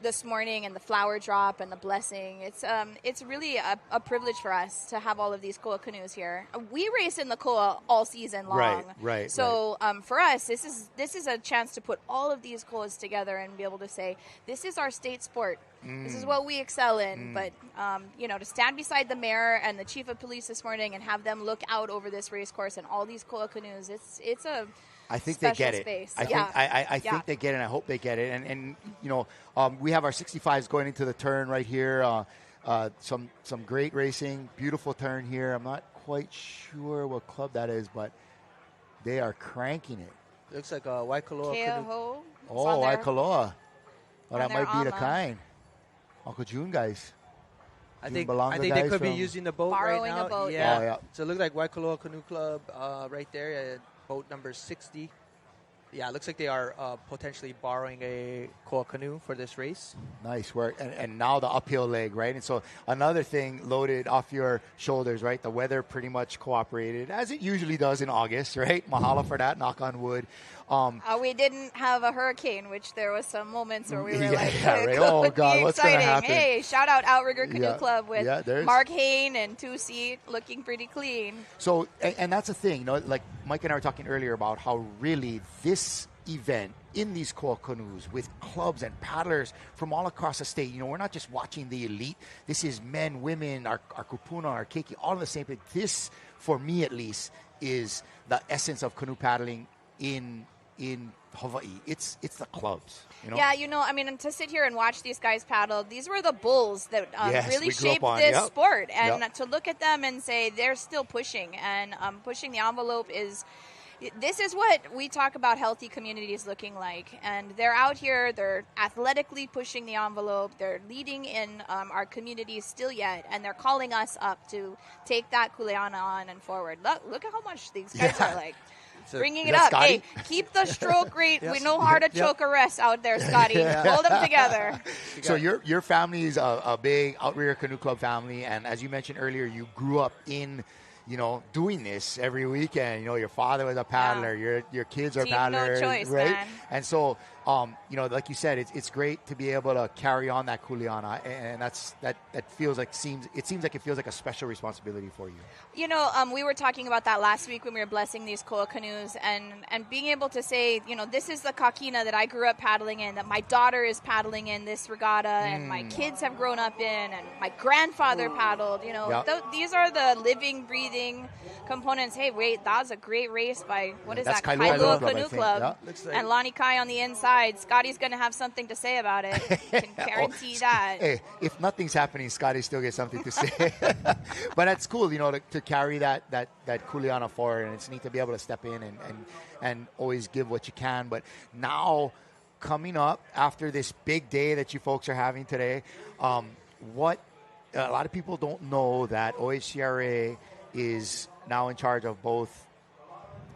this morning, and the flower drop and the blessing. It's really a privilege for us to have all of these koa canoes here. We race in the koa all season long. Right. So for us, this is a chance to put all of these koas together and be able to say, this is our state sport. This is what we excel in. But to stand beside the mayor and the chief of police this morning and have them look out over this race course and all these koa canoes, it's a I think they get it. Space. I think they get it, and I hope they get it. And we have our 65s going into the turn right here. Some great racing, beautiful turn here. I'm not quite sure what club that is, but they are cranking it. Looks like a Waikoloa. Keoho. Oh, Waikoloa. Well, that might be the ama. kind. Uncle June guys. I think they could be using the boat borrowing right now. a boat. Yeah. Oh, yeah. So it looks like Waikoloa Canoe Club right there at boat number 60. Yeah, it looks like they are potentially borrowing a koa canoe for this race. Nice work. And now the uphill leg, right? And so another thing loaded off your shoulders, right? The weather pretty much cooperated, as it usually does in August, right? Mahalo for that, knock on wood. We didn't have a hurricane, which there was some moments where we were Yeah, like, yeah, it right. could Oh, be God, what's gonna exciting. happen? Hey, shout out Outrigger Canoe Yeah. Club with Yeah, there's- Mark Hain and 2-seat looking pretty clean. So, and that's the thing, like Mike and I were talking earlier about how really this event in these koa canoes with clubs and paddlers from all across the state, we're not just watching the elite. This is men, women, our kupuna, our keiki, all in the same page. This, for me at least, is the essence of canoe paddling in Hawaii. It's the clubs. Yeah, to sit here and watch these guys paddle, these were the bulls that Yes, really we grew up shaped on. this Yep. sport. And Yep. to look at them and say they're still pushing and pushing the envelope this is what we talk about healthy communities looking like. And they're out here, they're athletically pushing the envelope, they're leading in our communities still yet, and they're calling us up to take that kuleana on and forward. Look at how much these guys are like. Bringing Is it that up. Scotty? Hey, keep the stroke rate. Yes. We know how to choke a rest out there, Scotty. Hold them together. So your family is a big Outrigger Canoe Club family, and as you mentioned earlier, you grew up in, doing this every weekend. Your father was a paddler, your kids are Team, no paddlers, choice, right? man. And so, like you said, it's great to be able to carry on that kuleana, and that feels like it seems like it feels like a special responsibility for you. We were talking about that last week when we were blessing these koa canoes, and being able to say, this is the kakina that I grew up paddling in, that my daughter is paddling in this regatta, and my kids have grown up in, and my grandfather paddled. These are the living, breathing components. Hey, wait, that was a great race by That's that? Kailua Kailua Canoe Canoe Club, Club, I think. Yeah. and Lonnie Kai on the inside. Scotty's going to have something to say about it. Can guarantee that. Hey, if nothing's happening, Scotty still gets something to say. But that's cool, to carry that kuleana forward, and it's neat to be able to step in and always give what you can. But now, coming up after this big day that you folks are having today, what a lot of people don't know that Hcra is now in charge of both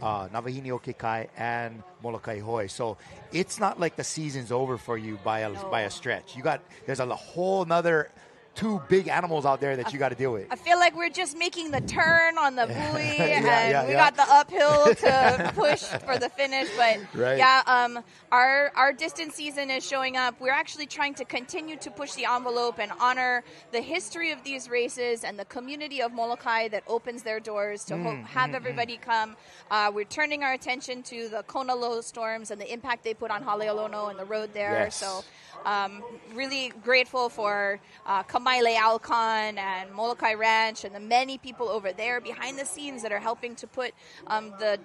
Navahini Okekai and Molokai Hoi. So it's not like the season's over for you by a stretch. There's a whole nother 2 big animals out there that you got to deal with. I feel like we're just making the turn on the buoy, and we yeah. got the uphill to push for the finish. But Right. our distance season is showing up. We're actually trying to continue to push the envelope and honor the history of these races and the community of Molokai that opens their doors to have everybody come. We're turning our attention to the Kona low storms and the impact they put on Haleolono and the road there. Yes. So really grateful for Kamaile Alcon and Molokai Ranch and the many people over there behind the scenes that are helping to put the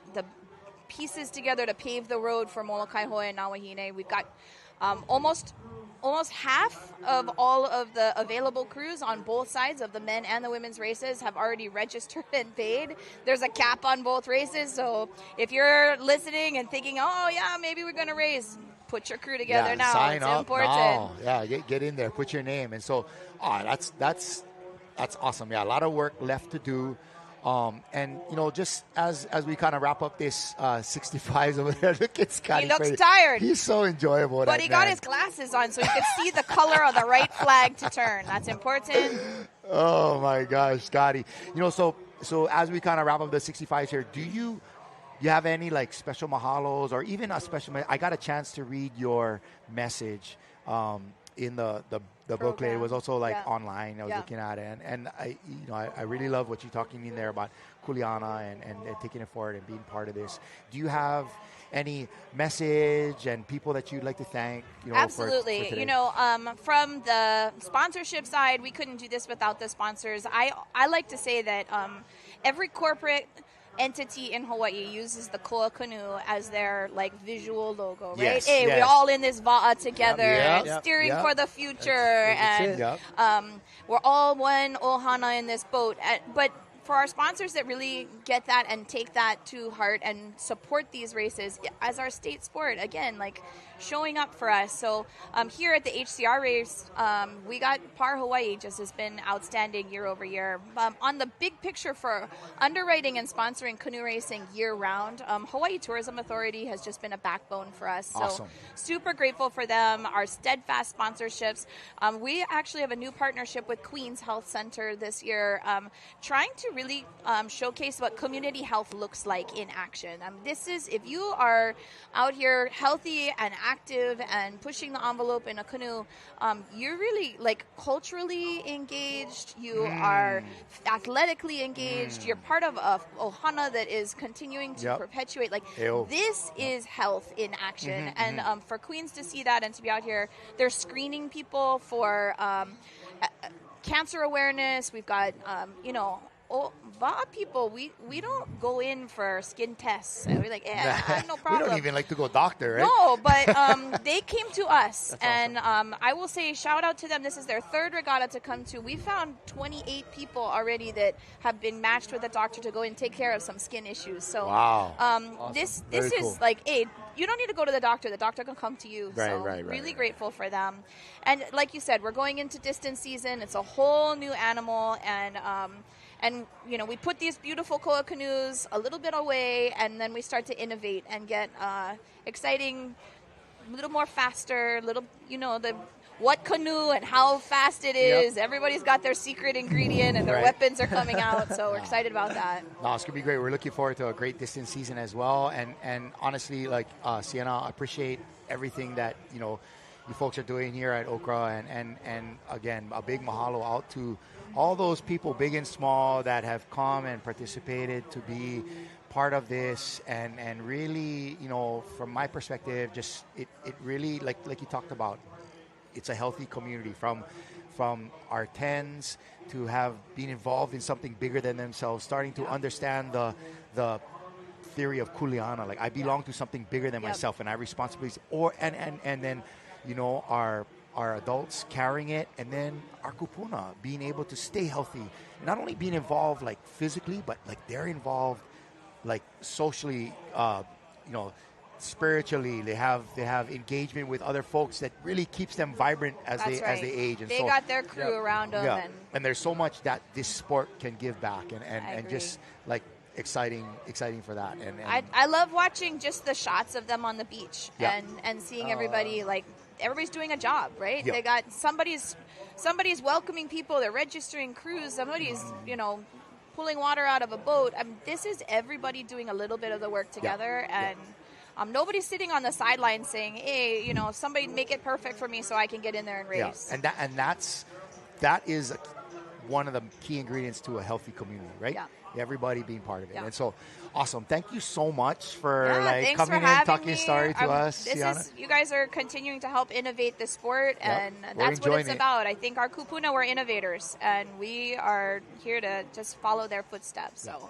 pieces together to pave the road for Molokai Hoi and Nawahine. We've got almost half of all of the available crews on both sides of the men and the women's races have already registered and paid. There's a cap on both races, so if you're listening and thinking, oh yeah, maybe we're going to race, put your crew together now. Sign it's up important. now. Yeah, get in there, put your name. And so, that's awesome. Yeah, a lot of work left to do. And just as we kind of wrap up this 65s over there, look at Scotty. He looks tired. He's so enjoyable. But he got his glasses on so you could see the color of the right flag to turn. That's important. Oh my gosh, Scotty. So as we kind of wrap up the 65s here, do you have any like special mahalos or even a special? I got a chance to read your message in the booklet. It was also like online. I was looking at it, and I really love what you're talking in there about kuleana and taking it forward and being part of this. Do you have any message and people that you'd like to thank? Absolutely. For today? From the sponsorship side, we couldn't do this without the sponsors. I like to say that every corporate entity in Hawaii uses the koa canoe as their visual logo, right? Yes, Hey, yes. we're all in this va'a together, Yep, steering yep. for the future, That's and it. we're all one ohana in this boat. But for our sponsors that really get that and take that to heart and support these races as our state sport, again, showing up for us. So here at the HCR race, we got Par Hawaii just has been outstanding year over year. On the big picture for underwriting and sponsoring canoe racing year round, Hawaii Tourism Authority has just been a backbone for us. So Awesome. super grateful for them, our steadfast sponsorships. We actually have a new partnership with Queens Health Center this year, trying to really showcase what community health looks like in action. This is, if you are out here healthy and active and pushing the envelope in a canoe, you're really like culturally engaged, you are athletically engaged, you're part of a ohana that is continuing to perpetuate. Like, this is health in action. And for Queens to see that and to be out here, they're screening people for cancer awareness. We've got, VA people, we don't go in for skin tests. We're like, I have no problem. We don't even like to go doctor, right? No, but they came to us. That's and awesome. I will say, shout out to them. This is their third regatta to come to. We found 28 people already that have been matched with a doctor to go and take care of some skin issues. So wow. Awesome. This Very is cool. like, hey, you don't need to go to the doctor. The doctor can come to you. Right. Really grateful for them. And like you said, we're going into distance season. It's a whole new animal. And we put these beautiful koa canoes a little bit away, and then we start to innovate and get exciting, a little more faster, the what canoe and how fast it is. Everybody's got their secret ingredient, and their weapons are coming out, so we're excited about that. No, it's going to be great. We're looking forward to a great distance season as well. And honestly, like, Sienna, I appreciate everything that, you folks are doing here at Hcra. And again, a big mahalo out to all those people, big and small, that have come and participated to be part of this. And really, from my perspective, just it really, like you talked about, it's a healthy community from our tens to have been involved in something bigger than themselves, starting to understand the theory of kuleana. Like, I belong to something bigger than myself, and I have responsibilities. And then, our adults carrying it, and then our kupuna being able to stay healthy, not only being involved like physically, but like they're involved like socially, spiritually. They have engagement with other folks that really keeps them vibrant as they age. And they got their crew around them, and there's so much that this sport can give back, and just like exciting for that. And I love watching just the shots of them on the beach and seeing everybody like. Everybody's doing a job, right? They got somebody's welcoming people. They're registering crews. Somebody's, pulling water out of a boat. This is everybody doing a little bit of the work together, and nobody's sitting on the sidelines saying, "Hey, somebody make it perfect for me so I can get in there and race." Yeah. That is one of the key ingredients to a healthy community, right? Yeah. Everybody being part of it. Yeah. And so, awesome. Thank you so much for thanks coming for in, talking me. story to us, Sienna. You guys are continuing to help innovate the sport, and that's what it's about. I think our kupuna, we're innovators, and we are here to just follow their footsteps. So.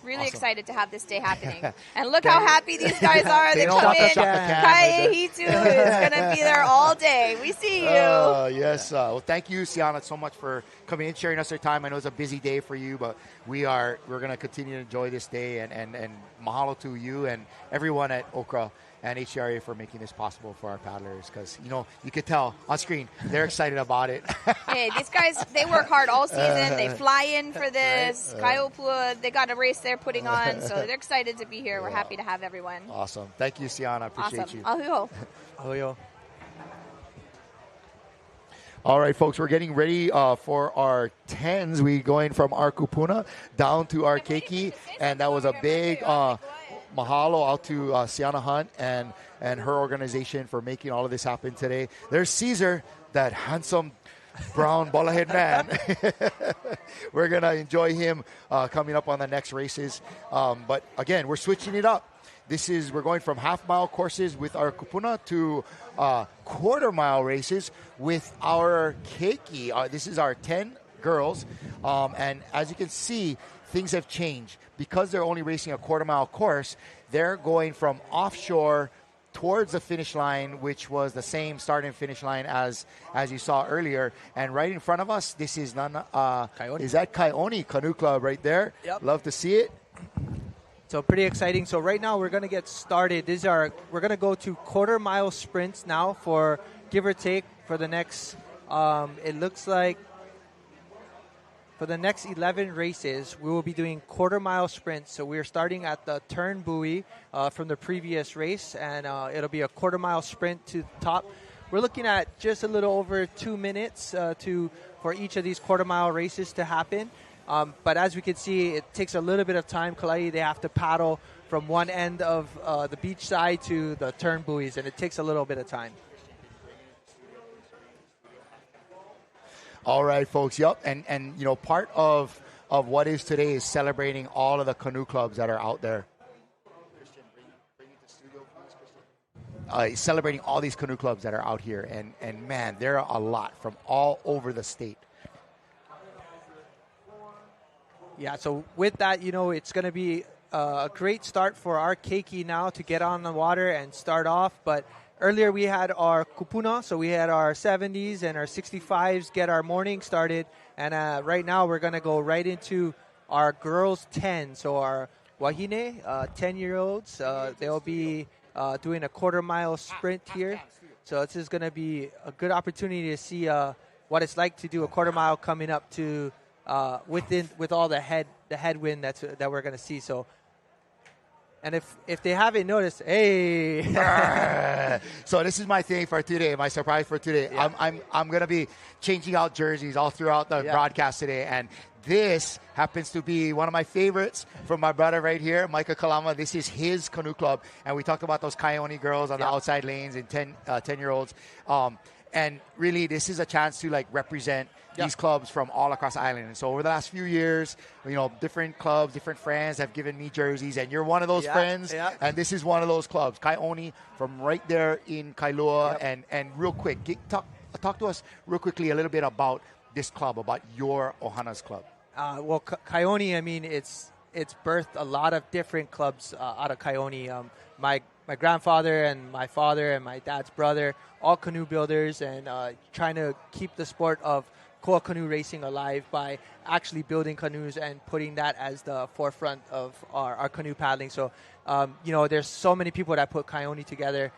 Really awesome. Excited to have this day happening. And look how happy these guys are. They don't come want to in. shut the can. Kaehitu is going to be there all day. We see you. Yes. Well, thank you, Sienna, so much for coming in, sharing us your time. I know it's a busy day for you, but we're going to continue to enjoy this day. And mahalo to you and everyone at Hcra and Hcra for making this possible for our paddlers, because you could tell on screen they're excited about it. Hey, these guys, they work hard all season. They fly in for this. Kaiopua, they got a race they're putting on, so they're excited to be here. We're happy to have everyone. Awesome. Thank you, Sienna. Appreciate you. Ahuho. Ahuyo. All right, folks, we're getting ready for our 10s. We're going from our kupuna down to our keiki, and that was a big mahalo out to Sienna Hunt and her organization for making all of this happen today. There's Caesar, that handsome brown bollahead man. We're going to enjoy him coming up on the next races. But again, we're switching it up. We're going from half-mile courses with our kupuna to quarter-mile races with our keiki. This is our 10 girls. And as you can see, things have changed. Because they're only racing a quarter-mile course, they're going from offshore towards the finish line, which was the same start and finish line as you saw earlier. And right in front of us, this is is that Kaioni Canoe Club right there? Yep. Love to see it. So pretty exciting. So right now we're going to get started. We're going to go to quarter-mile sprints now for give or take for the next, it looks like for the next 11 races, we will be doing quarter-mile sprints. So we're starting at the turn buoy from the previous race, and it'll be a quarter-mile sprint to the top. We're looking at just a little over 2 minutes for each of these quarter-mile races to happen. But as we can see, it takes a little bit of time. Kalai, they have to paddle from one end of the beach side to the turn buoys, and it takes a little bit of time. All right, folks. Yep, and you know, part of what is today is celebrating all of the canoe clubs that are out there. Christian, bring it to studio, please, Christian. Celebrating all these canoe clubs that are out here, and man, there are a lot from all over the state. Yeah, so with that, you know, it's going to be a great start for our keiki now to get on the water and start off, but earlier we had our kupuna, so we had our 70s and our 65s get our morning started, and right now we're going to go right into our girls 10, so our wahine, 10-year-olds, they'll be doing a quarter-mile sprint here, so this is going to be a good opportunity to see what it's like to do a quarter-mile coming up to with all the headwind that we're going to see, so. And if they haven't noticed, hey. So this is my thing for today, my surprise for today. Yeah. I'm going to be changing out jerseys all throughout the broadcast today. And this happens to be one of my favorites from my brother right here, Micah Kalama. This is his canoe club. And we talked about those Kione girls on the outside lanes and 10-year-olds. And really, this is a chance to like represent these clubs from all across the island. And so over the last few years, you know, different clubs, different friends have given me jerseys, and you're one of those friends. Yeah. And this is one of those clubs, Kione, from right there in Kailua. Yep. And real quick, talk to us real quickly a little bit about this club, about your Ohana's club. Well, Kione, I mean, it's birthed a lot of different clubs out of Kione. My grandfather and my father and my dad's brother, all canoe builders, and trying to keep the sport of koa canoe racing alive by actually building canoes and putting that as the forefront of our canoe paddling. So, you know, there's so many people that put Kione together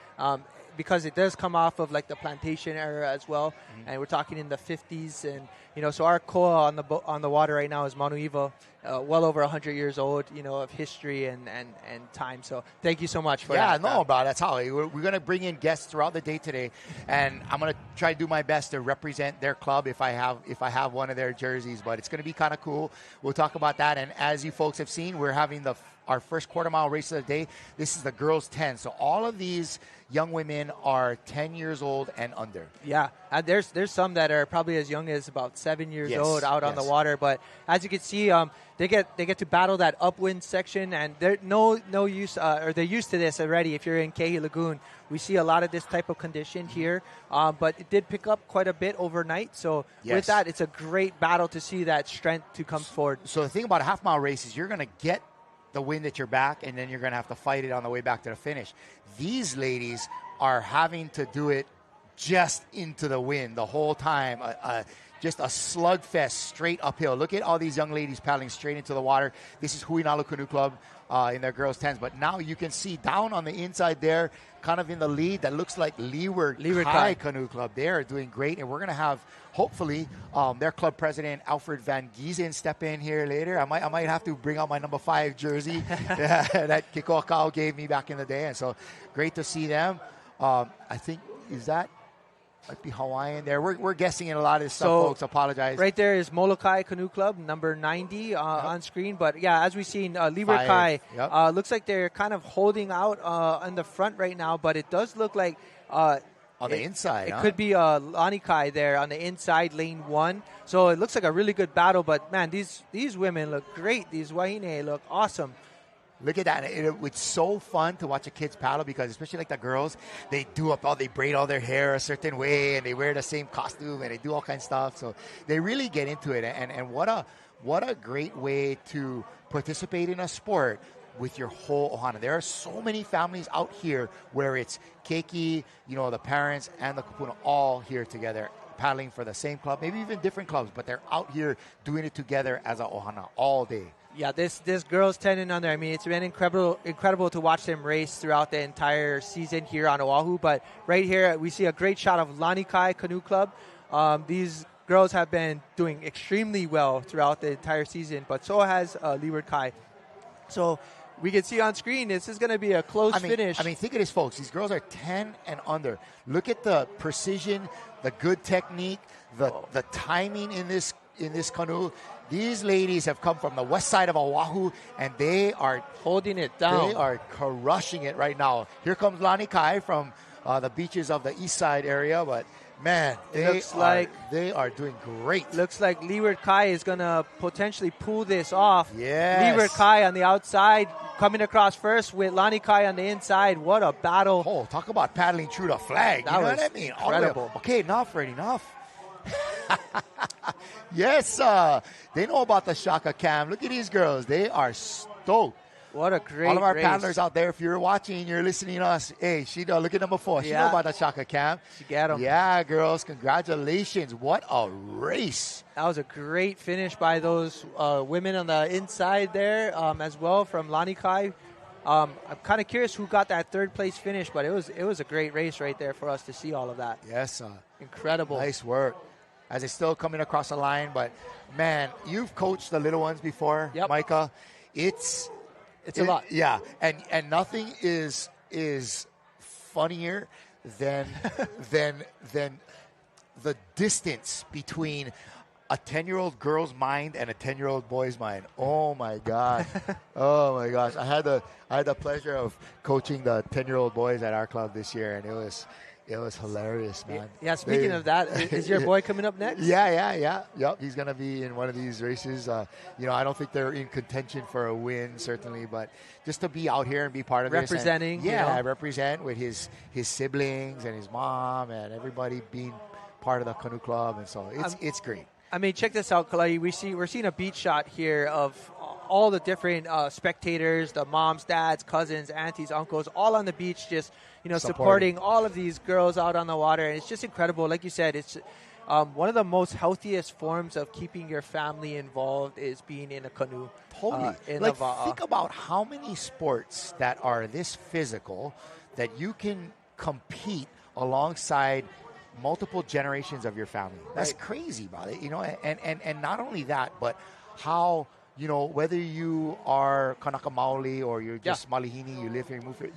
because it does come off of like the plantation era as well. Mm-hmm. And we're talking in the 50s. And, you know, so our koa on the water right now is Manuiva, well over 100 years old, you know, of history and time. So thank you so much for that. Yeah, no, bro, that's how we're going to bring in guests throughout the day today, and I'm going to try to do my best to represent their club if I have one of their jerseys. But it's going to be kind of cool. We'll talk about that. And as you folks have seen, we're having our first quarter-mile race of the day. This is the girls 10. So all of these young women are 10 years old and under. Yeah, and there's some that are probably as young as about 7 years old out on the water. But as you can see, they get to battle that upwind section, and they're no use or they're used to this already. If you're in Kehi Lagoon, we see a lot of this type of condition here, but it did pick up quite a bit overnight. So with that, it's a great battle to see that strength to come forward. So the thing about a half-mile race is you're going to get the wind at your back, and then you're going to have to fight it on the way back to the finish. These ladies are having to do it just into the wind the whole time, just a slugfest straight uphill. Look at all these young ladies paddling straight into the water. This is Huinalu Canoe Club in their girls' 10s. But now you can see down on the inside there, kind of in the lead, that looks like Leeward Kai Canoe Club. They are doing great, and we're going to have, hopefully, their club president, Alfred Van Giesen, step in here later. I might have to bring out my number 5 jersey that Kiko Akao gave me back in the day. And so great to see them. I think, might be Hawaiian there. We're guessing in a lot of this stuff, folks. Apologize. Right there is Molokai Canoe Club, number 90 on screen. But, yeah, as we've seen, Leeward Kai looks like they're kind of holding out on the front right now. But it does look like on the inside. It could be Lani Kai there on the inside, lane 1. So it looks like a really good battle. But, man, these women look great. These wahine look awesome. Look at that. It's so fun to watch the kids paddle because especially like the girls, they braid all their hair a certain way and they wear the same costume and they do all kinds of stuff. So they really get into it. And what a great way to participate in a sport with your whole ohana. There are so many families out here where it's keiki, you know, the parents and the kupuna all here together paddling for the same club, maybe even different clubs, but they're out here doing it together as a ohana all day. Yeah, this girls 10 and under. I mean, it's been incredible to watch them race throughout the entire season here on Oahu. But right here, we see a great shot of Lanikai Canoe Club. These girls have been doing extremely well throughout the entire season, but so has Leeward Kai. So we can see on screen this is going to be a close finish. I mean, think of this, folks. These girls are 10 and under. Look at the precision, the good technique, the timing in this canoe. These ladies have come from the west side of Oahu, and they are holding it down. They are crushing it right now. Here comes Lani Kai from the beaches of the east side area, but man, they are doing great. Looks like Leeward Kai is going to potentially pull this off. Yes. Leeward Kai on the outside, coming across first with Lani Kai on the inside. What a battle. Oh, talk about paddling through the flag. You know what I mean? Incredible. Okay, enough, Fred, enough. Yes, they know about the Shaka Cam. Look at these girls. They are stoked. What a great All of our race. paddlers out there, if you're watching, you're listening to us. Hey, look at number 4. She know about the Shaka Cam. She got them. Yeah, girls, congratulations. What a race. That was a great finish by those women on the inside there as well from Lani Kai. I'm kind of curious who got that third place finish, but it was a great race right there for us to see all of that. Yes. Incredible. Nice work. As it's still coming across the line, but man, you've coached the little ones before, Micah. It's a lot. Yeah, and nothing is funnier than the distance between a 10-year-old girl's mind and a 10-year-old boy's mind. Oh my God. Oh my gosh. I had the pleasure of coaching the 10-year-old boys at our club this year, and it was hilarious, man. Yeah, speaking of that, is your boy coming up next? Yeah. Yep, he's going to be in one of these races. I don't think they're in contention for a win, certainly, but just to be out here and be part of representing. This. And, represent with his siblings and his mom and everybody being part of the canoe club, and so it's great. I mean, check this out, Kalai. We're seeing a beach shot here of all the different spectators, the moms, dads, cousins, aunties, uncles, all on the beach, just supporting all of these girls out on the water, and it's just incredible. Like you said, it's one of the most healthiest forms of keeping your family involved is being in a canoe. Totally. Think about how many sports that are this physical that you can compete alongside multiple generations of your family. That's crazy about it, and not only that, but how, whether you are Kanaka Maoli or you're just Malihini, you live here, you move here,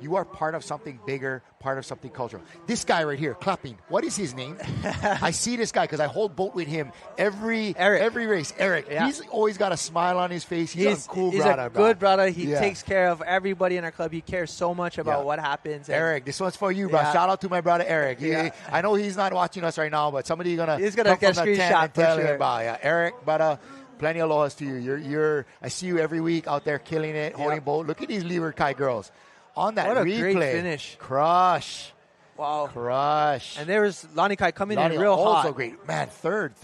you are part of something bigger, part of something cultural. This guy right here, clapping, what is his name? I see this guy because I hold boat with him every race. Eric, he's always got a smile on his face. He's a cool brother. He's a good brother. He takes care of everybody in our club. He cares so much about what happens. Eric, this one's for you, bro. Shout out to my brother Eric. I know he's not watching us right now, but somebody's gonna get a screenshot and tell him about Eric, but plenty of aloha to you. I see you every week out there killing it, holding boat. Look at these Leeward Kai girls. On that what a replay. Great finish. Crush. Wow. Crush. And there was Lani Kai coming in real hot. Also great. Man, third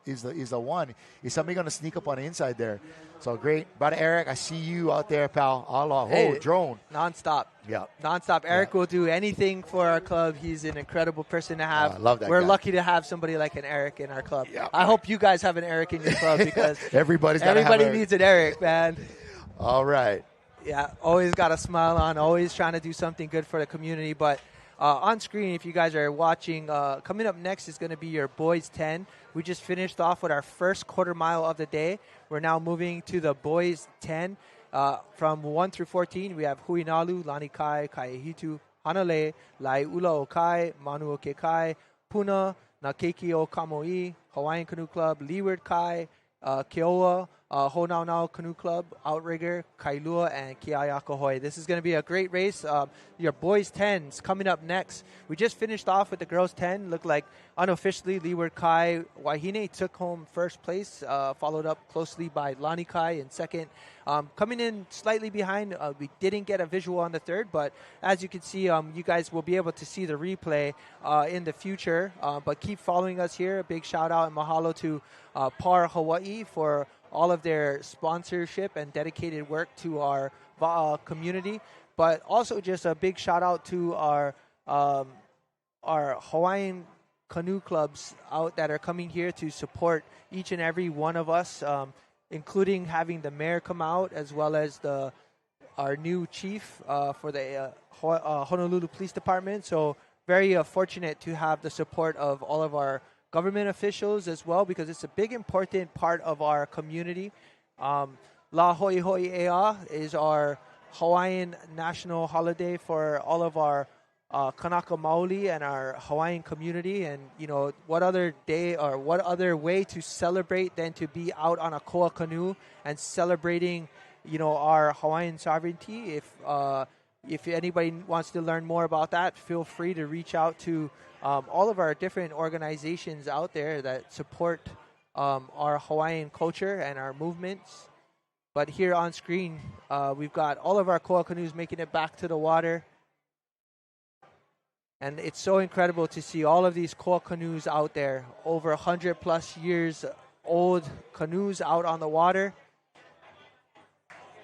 is the one. Is somebody going to sneak up on the inside there? So great. Brother Eric, I see you out there, pal. Allah. Drone. Non-stop. Yeah. Non-stop. Eric will do anything for our club. He's an incredible person to have. I love that We're guy. lucky to have somebody like an Eric in our club. Yeah, I hope you guys have an Eric in your club because everybody needs an Eric, man. All right. Yeah, always got a smile on, always trying to do something good for the community. But on screen, if you guys are watching, coming up next is going to be your boys 10. We just finished off with our first quarter mile of the day. We're now moving to the boys 10. From 1 through 14, we have Huinalu, Lani Kai, Kaiehitu, Hanale, Laiula Okai, Manu Okekai, Puna, Nakeki o Kamoi, Hawaiian Canoe Club, Leeward Kai, Keoa, Honaunau Canoe Club, Outrigger, Kailua, and Kiayakahoi. This is going to be a great race. Your boys 10s coming up next. We just finished off with the girls 10. Looked like unofficially Leeward Kai Wahine took home first place, followed up closely by Lani Kai in second. Coming in slightly behind, we didn't get a visual on the third, but as you can see, you guys will be able to see the replay in the future. But keep following us here. A big shout out and mahalo to PAR Hawaii for all of their sponsorship and dedicated work to our Va'a community. But also just a big shout out to our Hawaiian canoe clubs out that are coming here to support each and every one of us. including having the mayor come out as well as our new chief for the Honolulu Police Department. So very fortunate to have the support of all of our government officials as well, because it's a big important part of our community. La Hoi Hoi Ea is our Hawaiian national holiday for all of our Kanaka Maoli and our Hawaiian community. And, what other day or what other way to celebrate than to be out on a koa canoe and celebrating, our Hawaiian sovereignty. If anybody wants to learn more about that, feel free to reach out to all of our different organizations out there that support our Hawaiian culture and our movements. But here on screen, we've got all of our koa canoes making it back to the water. And it's so incredible to see all of these koa canoes out there, over 100 plus years old canoes out on the water.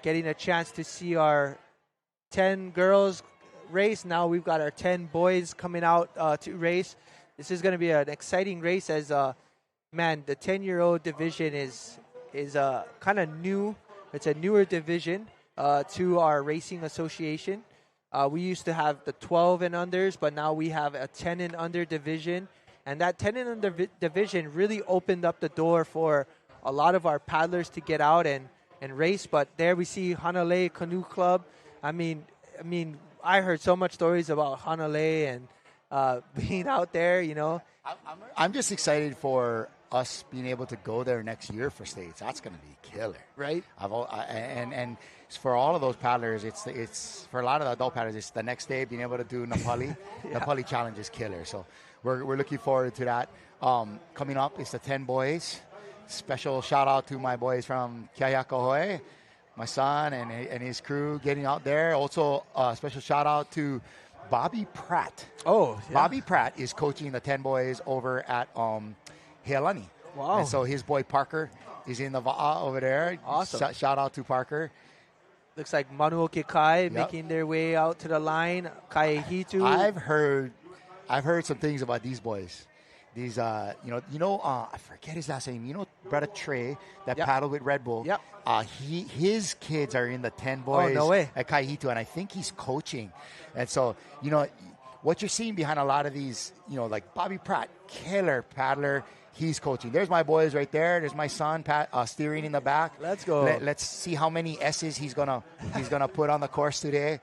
Getting a chance to see our 10 girls race. Now we've got our 10 boys coming out to race. This is going to be an exciting race as, the 10-year-old division is kind of new. It's a newer division to our racing association. We used to have the 12 and unders, but now we have a 10 and under division. And that 10 and under division really opened up the door for a lot of our paddlers to get out and race. But there we see Hanalei Canoe Club. I mean, I heard so much stories about Hanalei and being out there, I'm just excited for us being able to go there next year for states. That's going to be killer, right? And for all of those paddlers, it's for a lot of the adult paddlers, it's the next day being able to do Napali. Yeah. Napali challenge is killer, so we're looking forward to that. Coming up is the 10 boys. Special shout out to my boys from Keahiakahoe, my son and his crew getting out there. Also, special shout out to Bobby Pratt. Oh, yeah. Bobby Pratt is coaching the 10 boys over at Healani. Wow. And so his boy Parker is in the Va'a over there. Awesome. Shout out to Parker. Looks like Manuoke Kai making their way out to the line. Kai Hitu. I've heard some things about these boys. These, I forget his last name. Brother Trey that paddled with Red Bull. Yep. His kids are in the 10 boys no way. at Kaihito, and I think he's coaching. And so, what you're seeing behind a lot of these, like Bobby Pratt, killer paddler, he's coaching. There's my boys right there. There's my son, Pat, steering in the back. Let's go. Let's see how many S's he's gonna put on the course today.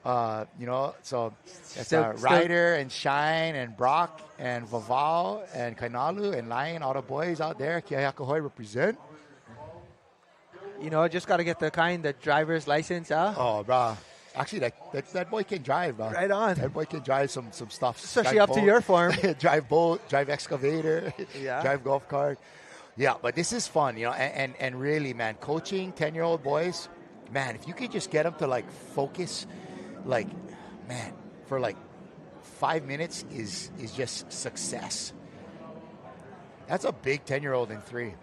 So it's Ryder and Shine and Brock and Vavao and Kainalu and Lion, all the boys out there. Keahiakahoe represent. Just got to get the driver's license, huh? Oh, bro. Actually, that boy can drive, bro. Right on. That boy can drive some stuff. Especially up to your farm. Drive boat, drive excavator, Yeah. drive golf cart. Yeah, but this is fun, and really, man, coaching 10-year-old boys, man, if you could just get them to, focus, for 5 minutes is just success. That's a big 10-year-old in 3.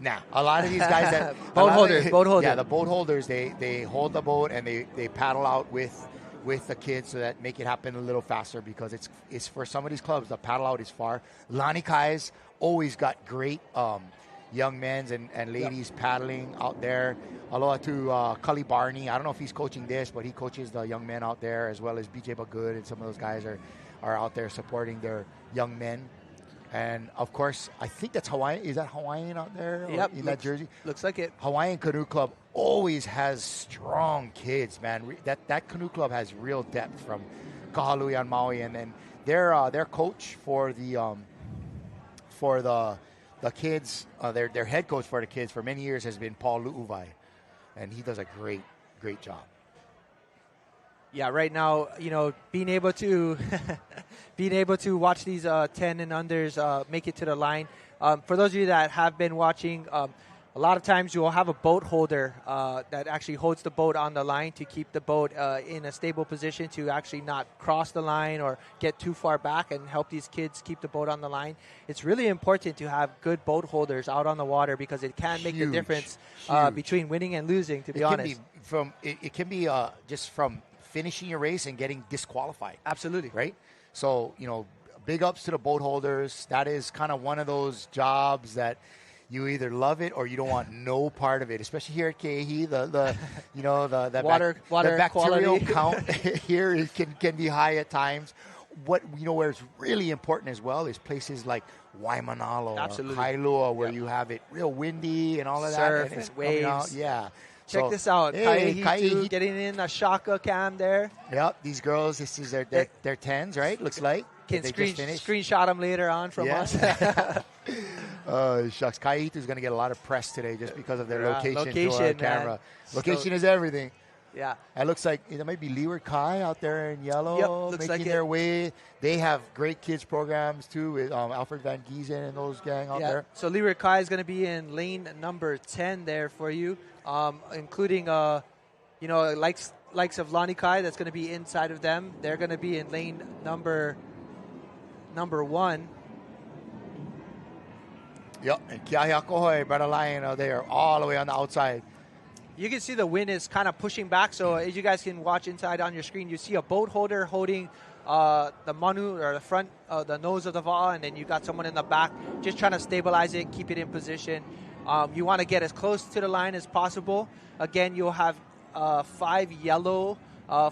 Now, a lot of these guys that boat holders. Yeah, the boat holders, they hold the boat and they paddle out with the kids so that make it happen a little faster, because it's for some of these clubs the paddle out is far. Lanikai's always got great young men's and ladies paddling out there. Aloha to Cully Barney. I don't know if he's coaching this, but he coaches the young men out there, as well as BJ Bagood, and some of those guys are out there supporting their young men. And, of course, I think that's Hawaiian. Is that Hawaiian out there in that jersey? Looks like it. Hawaiian Canoe Club always has strong kids, man. That canoe club has real depth from Kahalui on Maui. And then their coach for the kids, their head coach for the kids for many years has been Paul Lu'uvai. And he does a great, great job. Yeah, right now, being able to watch these 10 and unders make it to the line. For those of you that have been watching, a lot of times you will have a boat holder that actually holds the boat on the line to keep the boat in a stable position to actually not cross the line or get too far back, and help these kids keep the boat on the line. It's really important to have good boat holders out on the water, because it can make the difference between winning and losing, to be honest. It can be just from finishing your race and getting disqualified. Absolutely. Right? So, big ups to the boat holders. That is kind of one of those jobs that, You either love it or you don't want no part of it. Especially here at Ke'ehi, the water bacterial quality. count here can be high at times. What where it's really important as well is places like Waimanalo, Absolutely. or Kailua, where you have it real windy and all of Surf that, and it's and coming out. waves. Yeah. Check So, this out. Hey, Kaiehitu getting in a shaka cam there. Yep, these girls, this is their 10s, right? Looks like. Can They just finished. screenshot them later on from us. Shucks. Kaiehitu is going to get a lot of press today just because of their location to our location, camera. man. Location is everything. Yeah. It looks like there might be Leeward Kai out there in yellow Yep, looks making like their way. They have great kids programs too with Alfred Van Giesen and those gang out there. So Leeward Kai is going to be in lane number 10 there for you, including likes of Lonnie Kai that's going to be inside of them. They're going to be in lane number 1. Yep, and Kiahiakohoi, Brother Lion, they are all the way on the outside. You can see the wind is kind of pushing back, so as you guys can watch inside on your screen, you see a boat holder holding the manu or the front, the nose of the va'a, and then you got someone in the back just trying to stabilize it, keep it in position. You want to get as close to the line as possible. Again, you'll have 5 yellow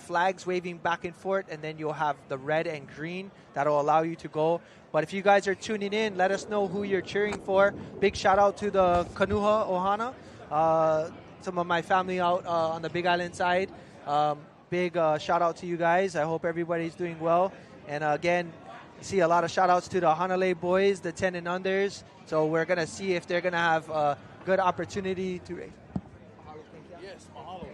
flags waving back and forth, and then you'll have the red and green that'll allow you to go. But if you guys are tuning in, let us know who you're cheering for. Big shout out to the Kanuha Ohana. Some of my family out on the Big Island side. Big shout out to you guys. I hope everybody's doing well. And again, see a lot of shout outs to the Hanalei boys, the 10 and unders. So we're going to see if they're going to have a good opportunity to race. Yes, mahalo.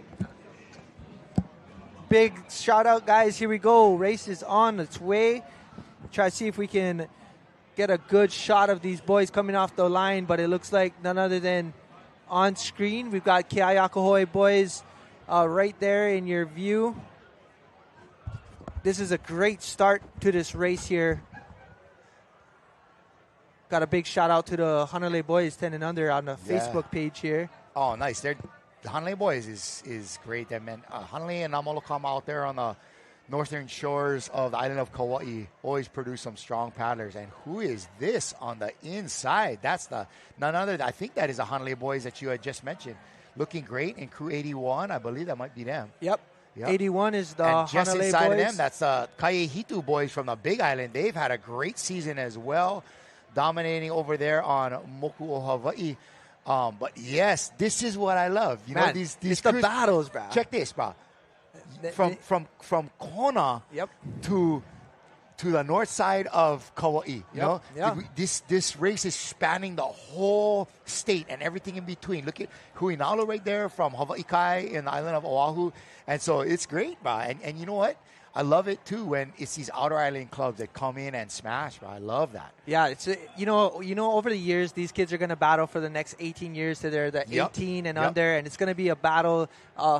Big shout out, guys. Here we go. Race is on its way. Try to see if we can get a good shot of these boys coming off the line, but it looks like none other than on screen. We've got Ke'aiakahoe boys right there in your view. This is a great start to this race here. Got a big shout out to the Hanalei boys 10 and under on the Facebook page here. Oh, nice. The Hanalei boys is great. That man, Hanalei and Namolokama out there on the northern shores of the island of Kauai always produce some strong paddlers. And who is this on the inside? That's none other. I think that is the Hanalei boys that you had just mentioned. Looking great in crew 81. I believe that might be them. Yep. 81 is the and just Hanalei inside boys. of them, that's the Kaiehitu boys from the Big Island. They've had a great season as well, dominating over there on Moku'o, Hawaii. But yes, this is what I love. You know, these it's the battles, bro. Check this, bro. From Kona to the north side of Kauai. You know, this race is spanning the whole state and everything in between. Look at Huinalo right there from Hawaii Kai in the island of Oahu, and so it's great, bro. And you know what? I love it too when it's these outer island clubs that come in and smash. Bro. I love that. Yeah, it's over the years these kids are going to battle for the next 18 years to they're the 18 and under, and it's going to be a battle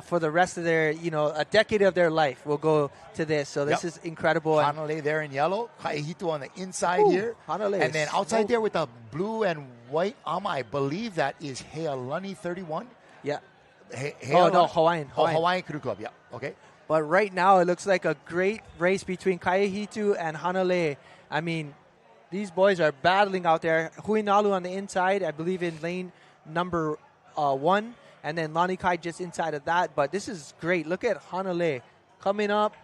for the rest of their a decade of their life will go to this. So this is incredible. Hanalei there in yellow, Kaiehitu on the inside here, Hanalei, and then outside there with the blue and white ama, I believe that is Healani 31. Yeah. Hawaiian Canoe Club. Yeah. Okay. But right now, it looks like a great race between Kaiehitu and Hanalei. I mean, these boys are battling out there. Huinalu on the inside, I believe in lane number 1, and then Lani Kai just inside of that. But this is great. Look at Hanalei coming up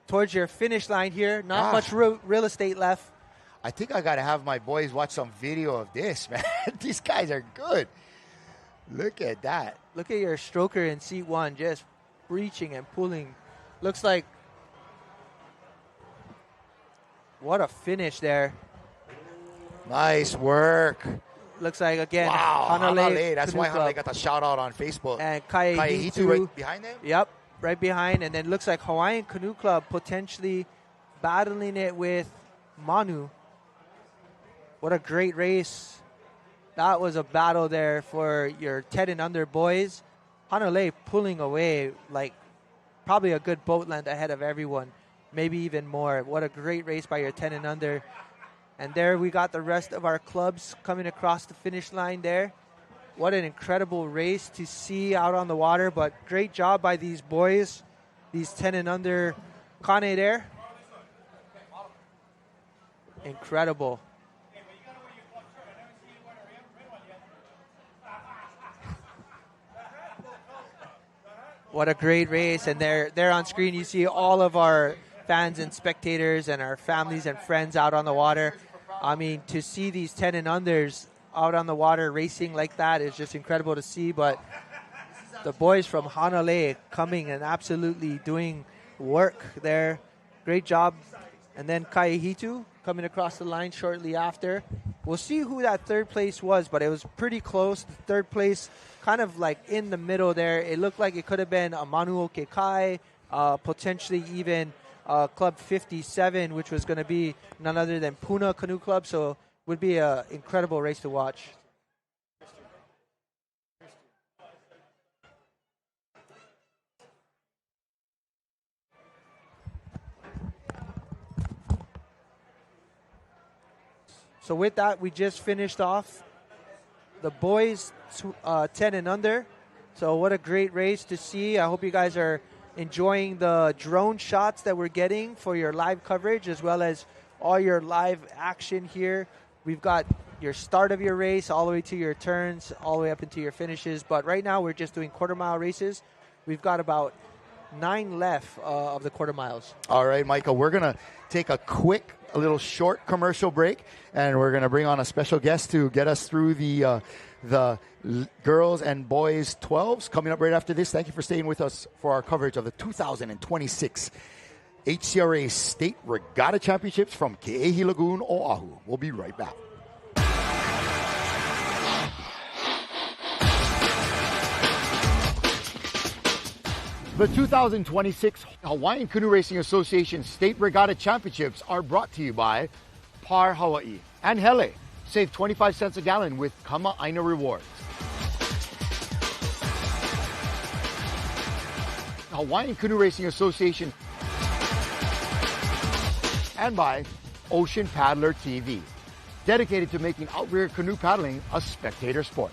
towards your finish line here. Not much real estate left. I think I got to have my boys watch some video of this, man. These guys are good. Look at that. Look at your stroker in seat 1 just reaching and pulling. Looks like what a finish there. Nice work. Looks like again Hanalei. That's why Hanalei got the shout out on Facebook. And Kaiehitu right behind them. Yep, right behind. And then looks like Hawaiian Canoe Club potentially battling it with Manu. What a great race. That was a battle there for your 10 and under boys. Hanalei pulling away like probably a good boat length ahead of everyone, maybe even more. What a great race by your 10 and under. And there we got the rest of our clubs coming across the finish line there. What an incredible race to see out on the water, but great job by these boys, these 10 and under Kane there. Incredible. What a great race. And there on screen, you see all of our fans and spectators and our families and friends out on the water. I mean, to see these 10 and unders out on the water racing like that is just incredible to see. But the boys from Hanalei coming and absolutely doing work there. Great job. And then Kaihitu coming across the line shortly after. We'll see who that third place was, but it was pretty close. The third place kind of like in the middle there. It looked like it could have been Manuo Kekai, potentially even Club 57, which was going to be none other than Puna Canoe Club. So would be an incredible race to watch. So with that, we just finished off the boys 10 and under. So what a great race to see. I hope you guys are enjoying the drone shots that we're getting for your live coverage, as well as all your live action here. We've got your start of your race all the way to your turns, all the way up into your finishes. But right now, we're just doing quarter-mile races. We've got about 9 left of the quarter miles. All right, Michael, we're going to take a little short commercial break, and we're going to bring on a special guest to get us through the girls and boys 12s coming up right after this. Thank you for staying with us for our coverage of the 2026 Hcra State Regatta Championships from Ke'ehi Lagoon, Oahu. We'll be right back. The 2026 Hawaiian Canoe Racing Association State Regatta Championships are brought to you by Par Hawaii and Hele. Save 25 cents a gallon with Kama Aina Rewards. Hawaiian Canoe Racing Association and by Ocean Paddler TV, dedicated to making outrigger canoe paddling a spectator sport.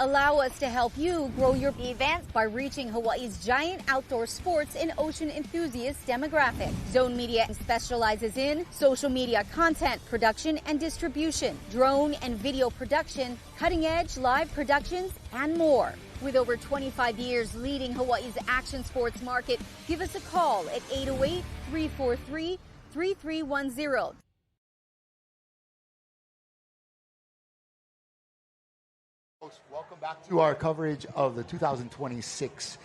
Allow us to help you grow your events by reaching Hawaii's giant outdoor sports and ocean enthusiast demographic. Zone Media specializes in social media content production and distribution, drone and video production, cutting-edge live productions, and more. With over 25 years leading Hawaii's action sports market, give us a call at 808-343-3310. Welcome back to our coverage of the 2026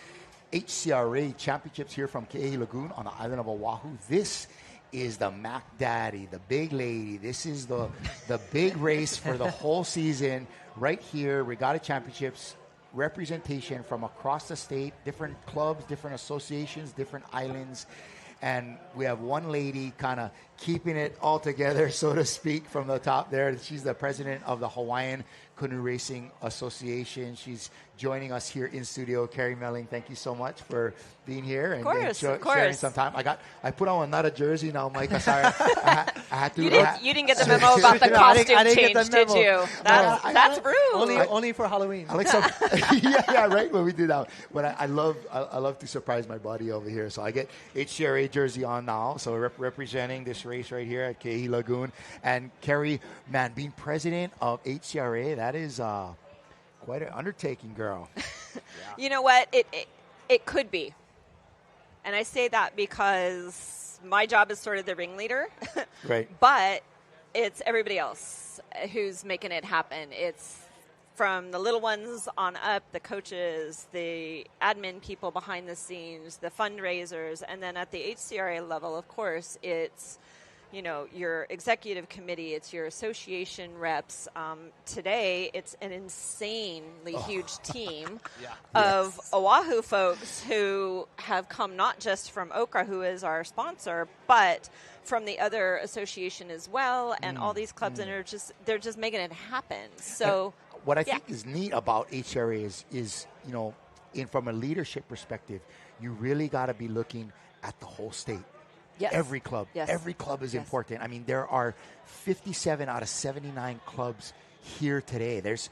Hcra Championships here from Ke'ehi Lagoon on the island of Oahu. This is the Mac Daddy, the big lady. This is the big race for the whole season right here. Regatta Championships, representation from across the state, different clubs, different associations, different islands. And we have one lady kind of keeping it all together, so to speak, from the top there. She's the president of the Hawaiian Canoe Racing Association. She's joining us here in studio. Carrie Melling, thank you so much for being here and sharing some time. I put on another jersey now, Mike. I'm sorry. I had to. You didn't get the memo about the costume change, did you? That's rude. Only for Halloween. I like some, yeah, right. When we do that, but I love to surprise my body over here. So I get Hcra jersey on now. So representing this race right here at Ke'ehi Lagoon. And Carrie, man, being president of Hcra, that is quite an undertaking, girl. You know what? It could be. And I say that because my job is sort of the ringleader. Right. But it's everybody else who's making it happen. It's from the little ones on up, the coaches, the admin people behind the scenes, the fundraisers, and then at the HCRA level, of course, it's your executive committee, it's your association reps. Today, it's an insanely huge team of Oahu folks who have come not just from Hcra, who is our sponsor, but from the other association as well, and all these clubs, and they're just making it happen. So, what I think is neat about HRA is from a leadership perspective, you really got to be looking at the whole state. Yes. Every club. Yes. Every club is important. I mean, there are 57 out of 79 clubs here today. There's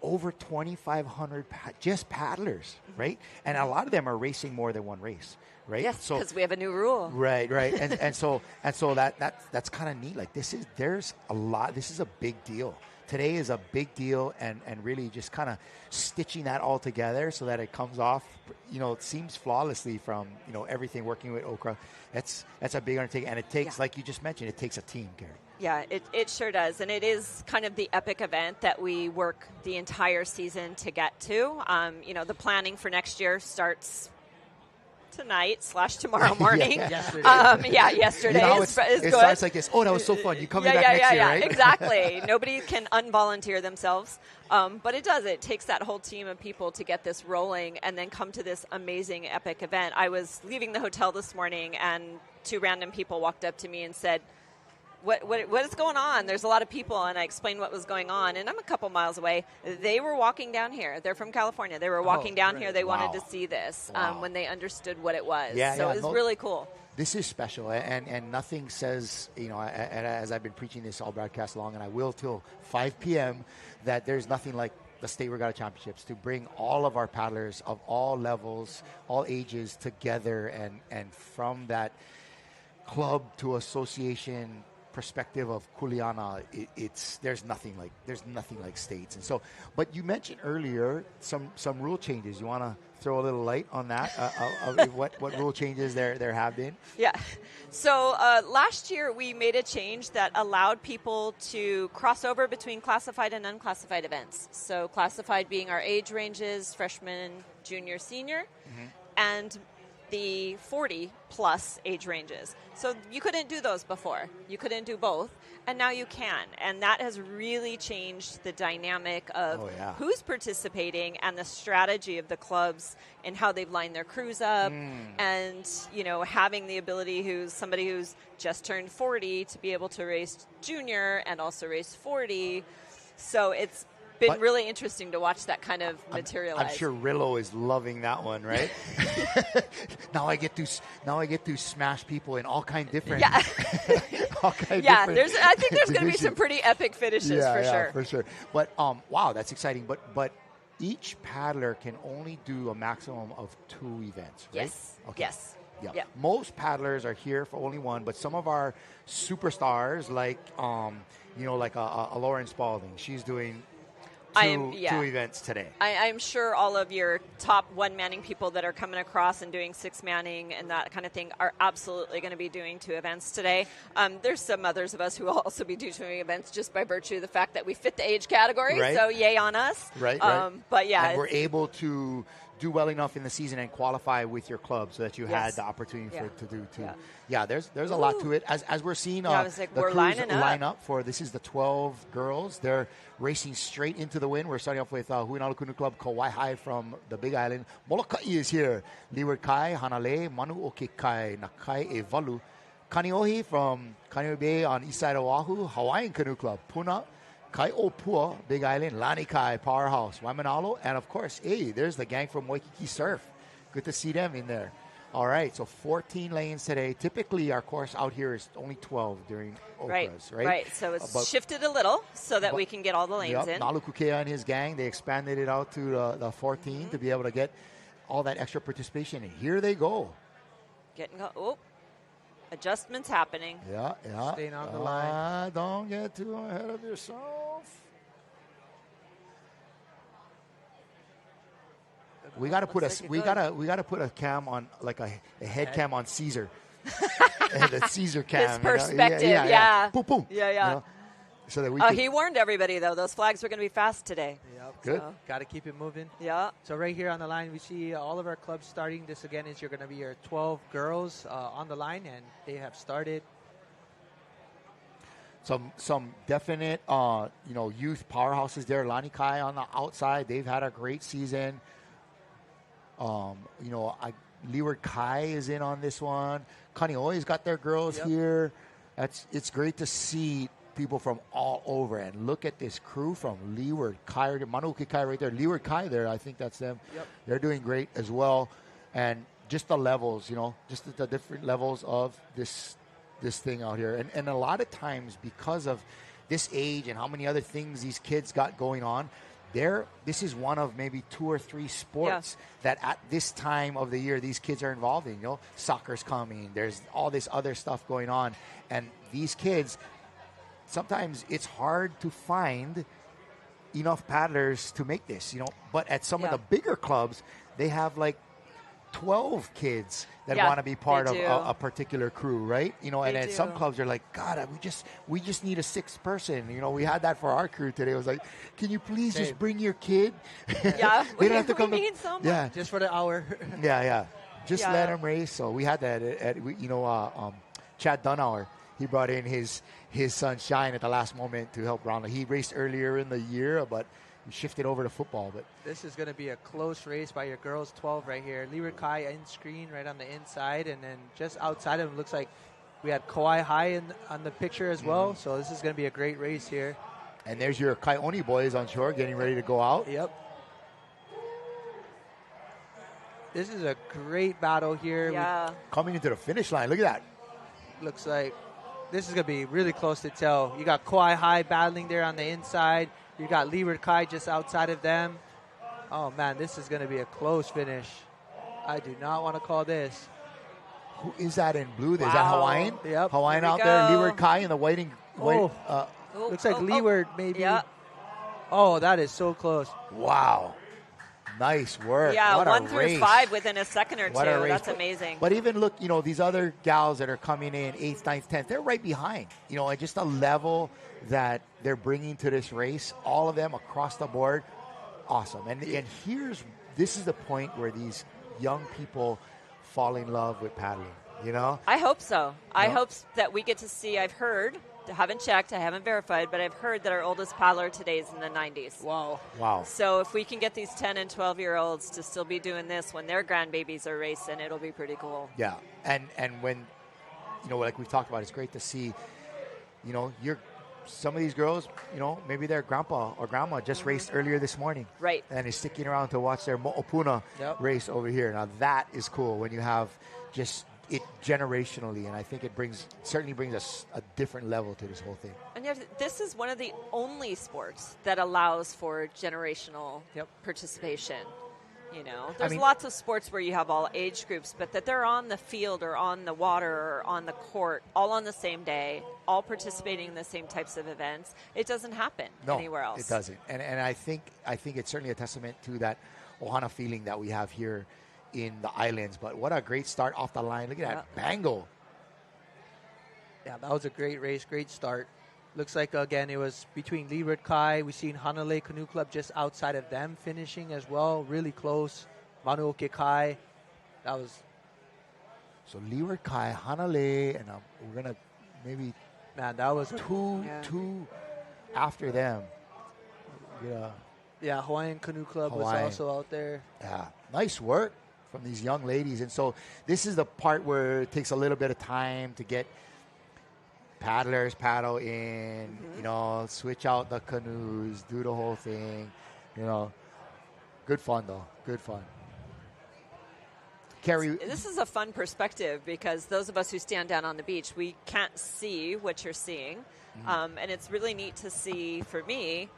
over 2,500 just paddlers, right? And a lot of them are racing more than one race, right? Yes, because we have a new rule. Right. and so that's kind of neat. Like this is a big deal. Today is a big deal, and really just kind of stitching that all together so that it comes off, it seems flawlessly from, everything working with Hcra. That's a big undertaking, and it takes, like you just mentioned, it takes a team, Gary. Yeah, it sure does, and it is kind of the epic event that we work the entire season to get to. The planning for next year starts tonight/tomorrow morning. Yesterday. Yesterday is it good. starts like this. Oh, that was so fun. You coming back next year, right? Exactly. Nobody can unvolunteer themselves. But it does. It takes that whole team of people to get this rolling and then come to this amazing, epic event. I was leaving the hotel this morning, and 2 random people walked up to me and said, what is going on? There's a lot of people, and I explained what was going on, and I'm a couple miles away. They were walking down here. They're from California. They were walking down here. They wanted to see this when they understood what it was. It was really cool. This is special, and nothing says, as I've been preaching this all broadcast long, and I will till 5 p.m., that there's nothing like the State Regatta Championships to bring all of our paddlers of all levels, all ages together, and from that club to association perspective of Kuleana, there's nothing like states. And so, but you mentioned earlier some rule changes. You want to throw a little light on that? What rule changes there have been? Yeah. So last year we made a change that allowed people to cross over between classified and unclassified events. So classified being our age ranges, freshman, junior, senior, and the 40-plus age ranges. So you couldn't do those before. You couldn't do both, and now you can. And that has really changed the dynamic of who's participating and the strategy of the clubs and how they've lined their crews up. And, having the ability somebody who's just turned 40 to be able to race junior and also race 40. So it's been really interesting to watch that kind of materialize. I'm sure Rillo is loving that one, right? Now I get to smash people in all kind different. Yeah, different I think there's going to be some pretty epic finishes for sure. But wow, that's exciting. But each paddler can only do a maximum of 2 events, right? Yes. Okay. Yes. Yeah. Most paddlers are here for only one, but some of our superstars, like like a Lauren Spalding, she's doing two events today. I'm sure all of your top 1-manning people that are coming across and doing 6-manning and that kind of thing are absolutely going to be doing 2 events today. There's some others of us who will also be doing 2 events just by virtue of the fact that we fit the age category. Right. So yay on us. Right. But yeah, and we're able to do well enough in the season and qualify with your club so that you had the opportunity to do too. Yeah, there's a lot to it. As we're seeing the we're crews line up for, this is the 12 girls. They're racing straight into the win. We're starting off with Huinala Kunu Club, Kauai High from the Big Island. Molokai is here. Leeward Kai, Hanale, Manu Oke Kai, Nakai e Valu. Kaneohe from Kaneohe Bay on east side of Oahu, Hawaiian Canoe Club. Puna, Kai Opua, Big Island, Lani Kai, Powerhouse, Waimanalo, and of course, there's the gang from Waikiki Surf. Good to see them in there. All right, so 14 lanes today. Typically, our course out here is only 12 during Hcra's, right? Right, so it's shifted a little so that we can get all the lanes in. Nalu Kukea and his gang, they expanded it out to the 14 to be able to get all that extra participation. And here they go. Adjustments happening. Yeah. Staying on the line. Don't get too ahead of yourself. We got to put a cam on, like a head cam on Caesar. The Caesar cam. His perspective, yeah. Boom, boom. Yeah. so that we He warned everybody, though. Those flags were going to be fast today. Yep. Good. So, got to keep it moving. Yeah. So right here on the line, we see all of our clubs starting. This, again, is you're going to be your 12 girls on the line, and they have started. Some definite, youth powerhouses there. Lani Kai on the outside. They've had a great season. Leeward Kai is in on this one. Kaneohe's got their girls here. It's great to see people from all over. And look at this crew from Leeward Kai, Manuki Kai right there. Leeward Kai there, I think that's them. Yep. They're doing great as well. And just the levels, just the different levels of this thing out here. And a lot of times because of this age and how many other things these kids got going on, this is one of maybe 2 or 3 sports that at this time of the year these kids are involved in. Soccer's coming. There's all this other stuff going on. And these kids, sometimes it's hard to find enough paddlers to make this, But at some of the bigger clubs, they have like 12 kids that want to be part of a particular crew, right? And at some clubs, they're like, God, we just need a 6th person. We had that for our crew today. It was like, can you please just bring your kid? Yeah, they don't have to come. We need someone. Yeah, Just for the hour. yeah. Just let them race. So we had that at Chad Dunauer. He brought in his son Shine at the last moment to help round. He raced earlier in the year, but he shifted over to football. But this is going to be a close race by your girls 12 right here. Leeward Kai in screen right on the inside, and then just outside of him looks like we had Kauai High on the picture as well. So this is going to be a great race here. And there's your Kaioni boys on shore getting ready to go out. Yep. This is a great battle here. Yeah. Coming into the finish line. Look at that. Looks like this is going to be really close to tell. You got Kauai High battling there on the inside. You got Leeward Kai just outside of them. Oh, man, this is going to be a close finish. I do not want to call this. Who is that in blue? Is that Hawaiian? Yep. Hawaiian Here we out there. go. Leeward Kai in the white. Looks like Leeward maybe. Yeah. Oh, that is so close. Wow. Nice work. Yeah, what 1 a through race. 5 within a second or two. What a race. That's amazing. But even look, these other gals that are coming in 8th, 9th, 10th, they're right behind. And just a level that they're bringing to this race, all of them across the board, awesome. And this is the point where these young people fall in love with paddling. I hope so. I hope that we get to see. I've heard, I haven't checked, I haven't verified, but I've heard that our oldest paddler today is in the 90s. Wow. So if we can get these 10 and 12-year-olds to still be doing this when their grandbabies are racing, it'll be pretty cool. Yeah. And when, like we've talked about, it's great to see, some of these girls, maybe their grandpa or grandma just raced earlier this morning. Right. And is sticking around to watch their Mo'opuna race over here. Now, that is cool when you have just it generationally, and I think it certainly brings us a different level to this whole thing. And yet, this is one of the only sports that allows for generational participation. There's lots of sports where you have all age groups, but that they're on the field or on the water or on the court all on the same day, all participating in the same types of events. It doesn't happen anywhere else. It doesn't. And I think it's certainly a testament to that Ohana feeling that we have here in the islands. But what a great start off the line. Look at that bangle. Yeah, that was a great race, great start. Looks like, again, it was between Leeward Kai. We've seen Hanalei Canoe Club just outside of them finishing as well. Really close. Manuoke Kai. That was... So Leeward Kai, Hanalei, and we're going to maybe... Man, that was... Two after them. Yeah, Hawaiian Canoe Club was also out there. Yeah, nice work from these young ladies. And so this is the part where it takes a little bit of time to get paddlers paddle in, switch out the canoes, do the whole thing. Good fun, though. Good fun. Carrie, this is a fun perspective because those of us who stand down on the beach, we can't see what you're seeing. And it's really neat to see, for me,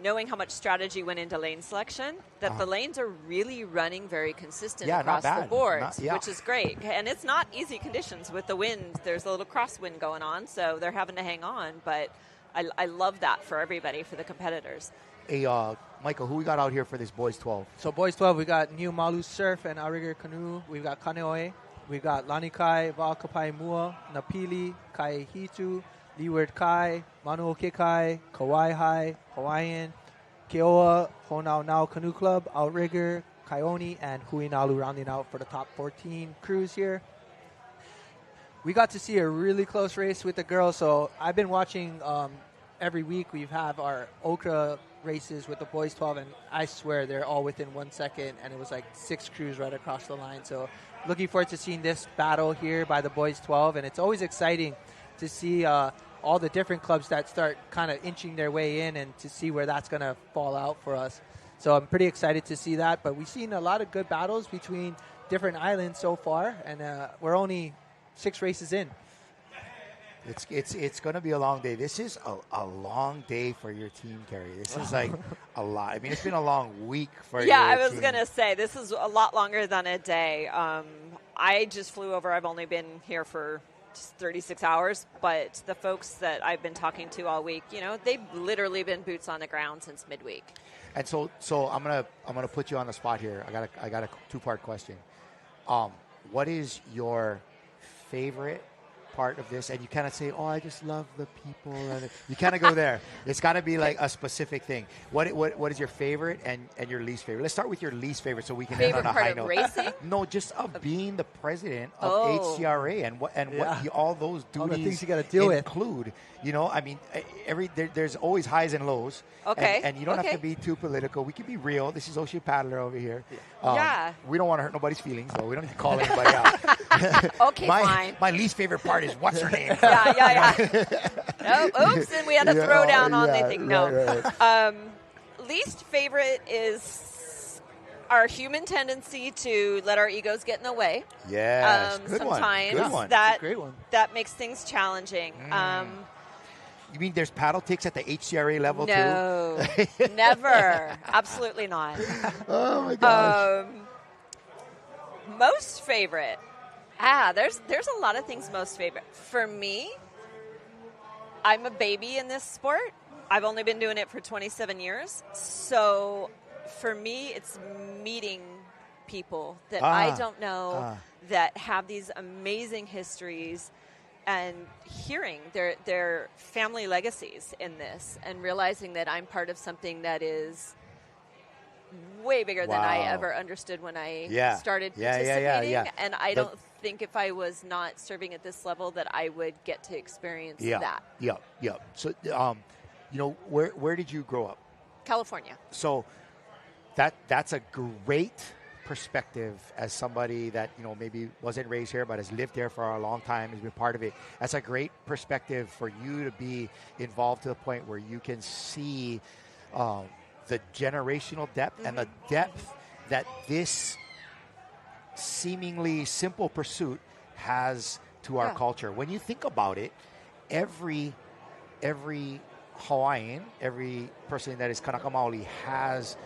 knowing how much strategy went into lane selection, that the lanes are really running very consistent across the board, which is great. And it's not easy conditions with the wind. There's a little crosswind going on, so they're having to hang on. But I love that for everybody, for the competitors. Hey, Michael, who we got out here for this Boys 12? So Boys 12, we got New Malu Surf and Arigar Canoe. We've got Kaneohe. We've got Lani Kai, Va'akapai Mua, Napili, Kai Hitu, Leeward Kai, Manuoke Kai, Kauai High, Hawaiian, Keoa, Honau Nau Canoe Club, Outrigger, Kaioni, and Huinalu rounding out for the top 14 crews here. We got to see a really close race with the girls, so I've been watching every week. We have our Hcra races with the boys 12, and I swear they're all within 1 second, and it was like 6 crews right across the line. So looking forward to seeing this battle here by the boys 12, and it's always exciting to see all the different clubs that start kind of inching their way in and to see where that's going to fall out for us. So I'm pretty excited to see that, but we've seen a lot of good battles between different islands so far, and we're only 6 races in. It's going to be a long day. This is a long day for your team, Carrie. This is like a lot. I mean, it's been a long week for your team. Yeah, I was going to say, this is a lot longer than a day. I just flew over. I've only been here for just 36 hours, but the folks that I've been talking to all week, they've literally been boots on the ground since midweek. And so I'm gonna put you on the spot here. I got a 2-part question. What is your favorite part of this? And you kind of say, I just love the people. And you kind of go there. It's got to be like a specific thing. What is your favorite and your least favorite? Let's start with your least favorite so we can end on a high note. Favorite part of racing? No, just of being the president of Hcra and what all those duties all the things you got to deal include. I mean, there's always highs and lows. Okay. And you don't have to be too political. We can be real. This is Ocean Paddler over here. We don't want to hurt nobody's feelings, though. We don't need to call anybody out. Okay, fine. My least favorite part is what's her name? Oops, and we had to throw down on the thing. No. Right. Least favorite is our human tendency to let our egos get in the way. Yes, good sometimes one. Good one. Great one. That makes things challenging. You mean there's paddle ticks at the Hcra level too? No, never. Absolutely not. Oh my gosh. Most favorite. There's a lot of things most favorite. For me, I'm a baby in this sport. I've only been doing it for 27 years. So for me, it's meeting people that I don't know that have these amazing histories and hearing their family legacies in this and realizing that I'm part of something that is way bigger than I ever understood when I started participating. And I don't think if I was not serving at this level that I would get to experience that. Yeah. So, where did you grow up? California. So that's a great perspective as somebody that maybe wasn't raised here but has lived there for a long time, has been part of it. That's a great perspective for you to be involved to the point where you can see the generational depth and the depth that this seemingly simple pursuit has to our culture. When you think about it, every Hawaiian, every person that is Kanaka Maoli has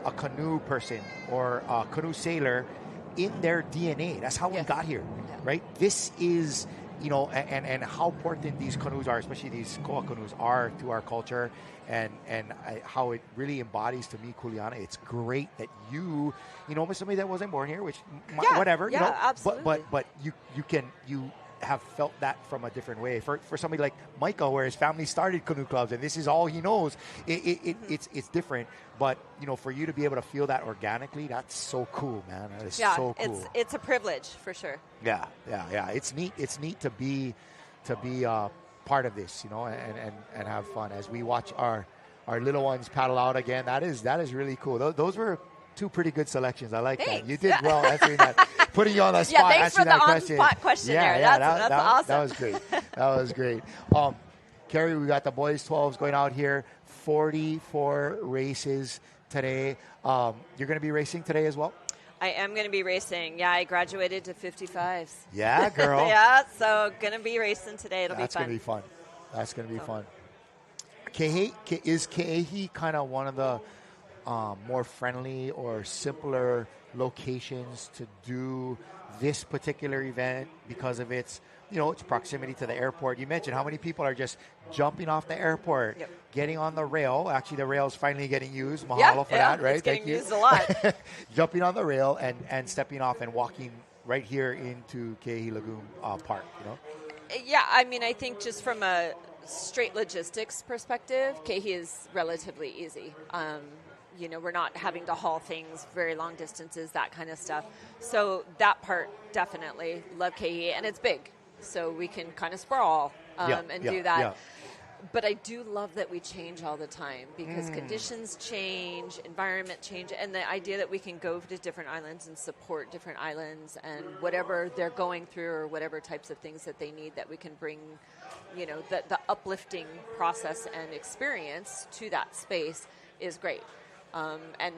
a canoe person or a canoe sailor in their DNA. That's how we got here, right? This is, and how important these canoes are, especially these koa canoes, are to our culture, and how it really embodies to me kuleana. It's great that you somebody that wasn't born here, which whatever, absolutely. but you have felt that from a different way. For somebody like Michael, where his family started canoe clubs and this is all he knows, it's different. But for you to be able to feel that organically, that's so cool, man. That is so cool. It's a privilege for sure. Yeah. It's neat. It's neat to be part of this, and have fun as we watch our little ones paddle out again. That is really cool. Those were 2 pretty good selections. I like that. You did well answering that. Putting you on the spot. Yeah, thanks for the on-spot question there. That's awesome. That was great. That was great. Carrie, we got the boys 12s going out here. 44 races today. You're going to be racing today as well? I am going to be racing. Yeah, I graduated to 55s. Yeah, girl. So going to be racing today. It'll be fun. That's going to be fun. Is Ke'ehi kind of one of the more friendly or simpler locations to do this particular event because of its proximity to the airport? You mentioned how many people are just jumping off the airport, getting on the rail. Actually, the rail's finally getting used. Mahalo for that, right? It's getting used a lot. Jumping on the rail and stepping off and walking right here into Ke'ehi Lagoon Park, Yeah, I mean, I think just from a straight logistics perspective, Kehi is relatively easy. We're not having to haul things very long distances, that kind of stuff. So that part, definitely love Kehi, and it's big, so we can kind of sprawl do that. Yeah. But I do love that we change all the time because conditions change, environment change, and the idea that we can go to different islands and support different islands and whatever they're going through or whatever types of things that they need, that we can bring, the uplifting process and experience to that space is great. And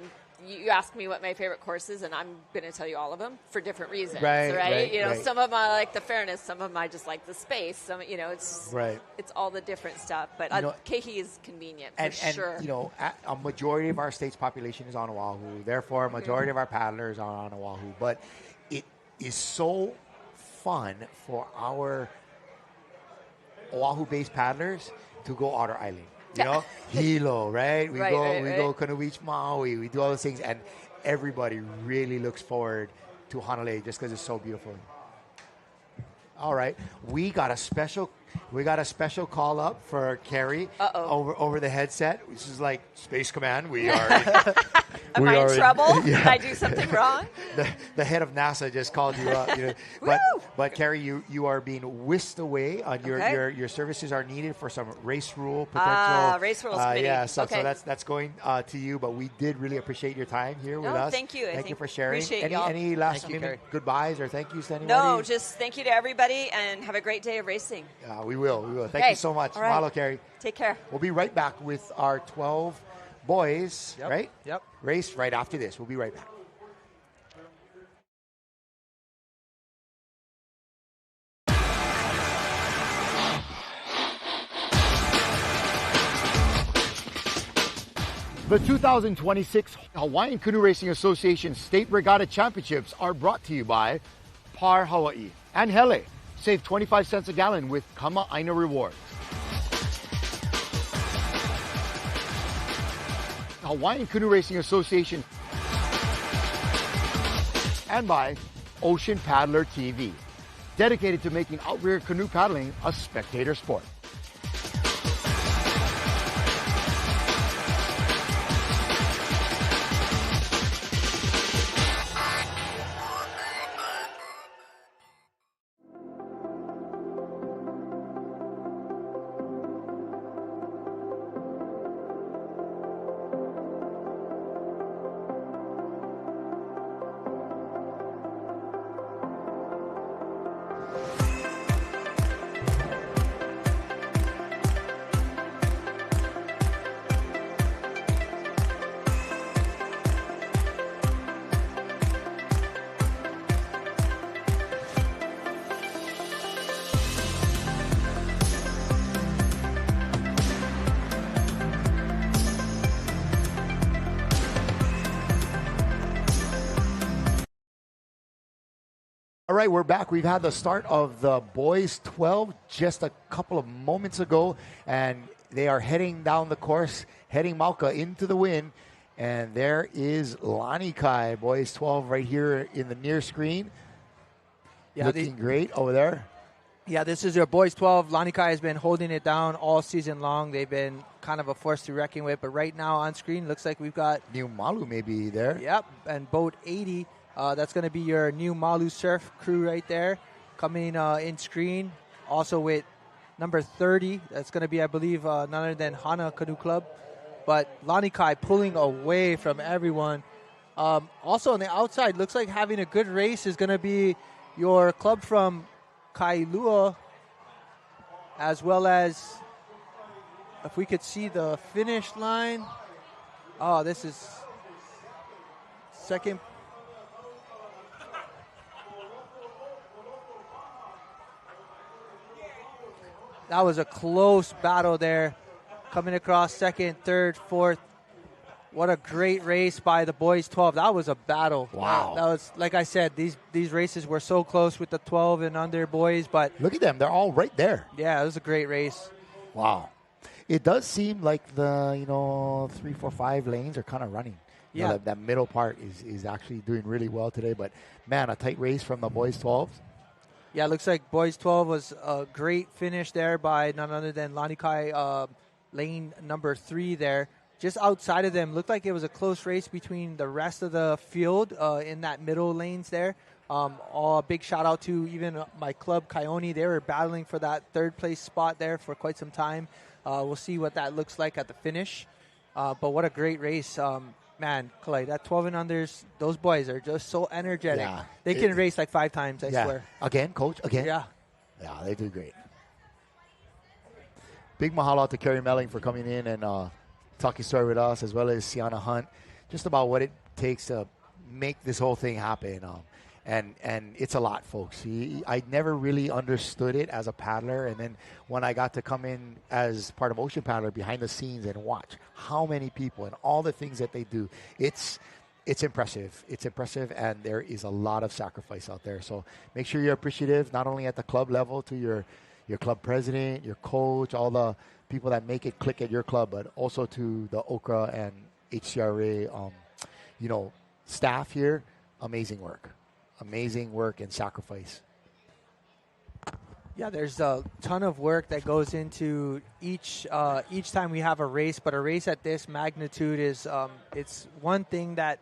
you asked me what my favorite course is, and I'm going to tell you all of them for different reasons, right? Right. Some of them I like the fairness, some of them I just like the space. Some, it's Right. It's all the different stuff. But Kehi is convenient for sure. And a majority of our state's population is on Oahu. Therefore, a majority of our paddlers are on Oahu. But it is so fun for our Oahu-based paddlers to go outer island. Hilo, right? We go Kanu Beach, Maui. We do all those things, and everybody really looks forward to Honolulu just because it's so beautiful. All right, we got a special call up for Carrie over the headset. This is like Space Command. We are. Am I in trouble? Did I do something wrong? The head of NASA just called you up. But Carrie, you are being whisked away. Your services are needed for some race rule potential. Race rules committee. So that's going to you. But we did really appreciate your time here with us. Thank you. Thank you for sharing. Appreciate y'all. Any last minute goodbyes or thank yous to anybody? No, just thank you to everybody and have a great day of racing. We will. Thank you so much. All right. Mahalo, Carrie. Take care. We'll be right back with our 12 boys, right? Yep. Race right after this. We'll be right back. The 2026 Hawaiian Canoe Racing Association State Regatta Championships are brought to you by Par Hawaii and Hele. Save 25 cents a gallon with Kama'aina Rewards. Hawaiian Canoe Racing Association and by Ocean Paddler TV, dedicated to making outrigger canoe paddling a spectator sport. All right, we're back. We've had the start of the boys 12 just a couple of moments ago, and they are heading down the course, heading Mauka into the wind. And there is Lanikai, boys 12 right here in the near screen. Yeah, looking great over there. Yeah, this is your boys 12. Lanikai has been holding it down all season long. They've been kind of a force to reckon with, but right now on screen looks like we've got New Malu maybe there. Yep, and boat 80. That's going to be your new Malu Surf crew right there, coming in screen. Also with number 30, that's going to be, I believe, none other than Hana Canoe Club. But Lanikai pulling away from everyone. Also on the outside, looks like having a good race is going to be your club from Kailua, as well as, if we could see the finish line. Oh, this is second. That was a close battle there. Coming across second, third, fourth. What a great race by the boys 12. That was a battle. Wow. That was, like I said, these races were so close with the 12 and under boys, but look at them. They're all right there. Yeah, it was a great race. Wow. It does seem like the, 3, 4, 5 lanes are kind of running. Yeah. That middle part is actually doing really well today. But, man, a tight race from the boys 12s. Yeah, it looks like boys 12 was a great finish there by none other than Lanikai, lane number 3 there. Just outside of them, looked like it was a close race between the rest of the field in that middle lanes there. A big shout out to even my club, Coyote. They were battling for that third place spot there for quite some time. We'll see what that looks like at the finish. But what a great race. Man, Clay, that 12 and unders, those boys are just so energetic. Yeah. They can race like 5 times, I swear. Again, coach, again. Yeah. Yeah, they do great. Big mahalo out to Kerry Melling for coming in and talking story with us, as well as Sienna Hunt, just about what it takes to make this whole thing happen. And it's a lot, folks. I never really understood it as a paddler, and then when I got to come in as part of Ocean Paddler behind the scenes and watch how many people and all the things that they do, it's impressive. It's impressive, and there is a lot of sacrifice out there. So make sure you're appreciative, not only at the club level to your club president, your coach, all the people that make it click at your club, but also to the Hcra and Hcra, staff here. Amazing work and sacrifice. Yeah, there's a ton of work that goes into each time we have a race, but a race at this magnitude is it's one thing that,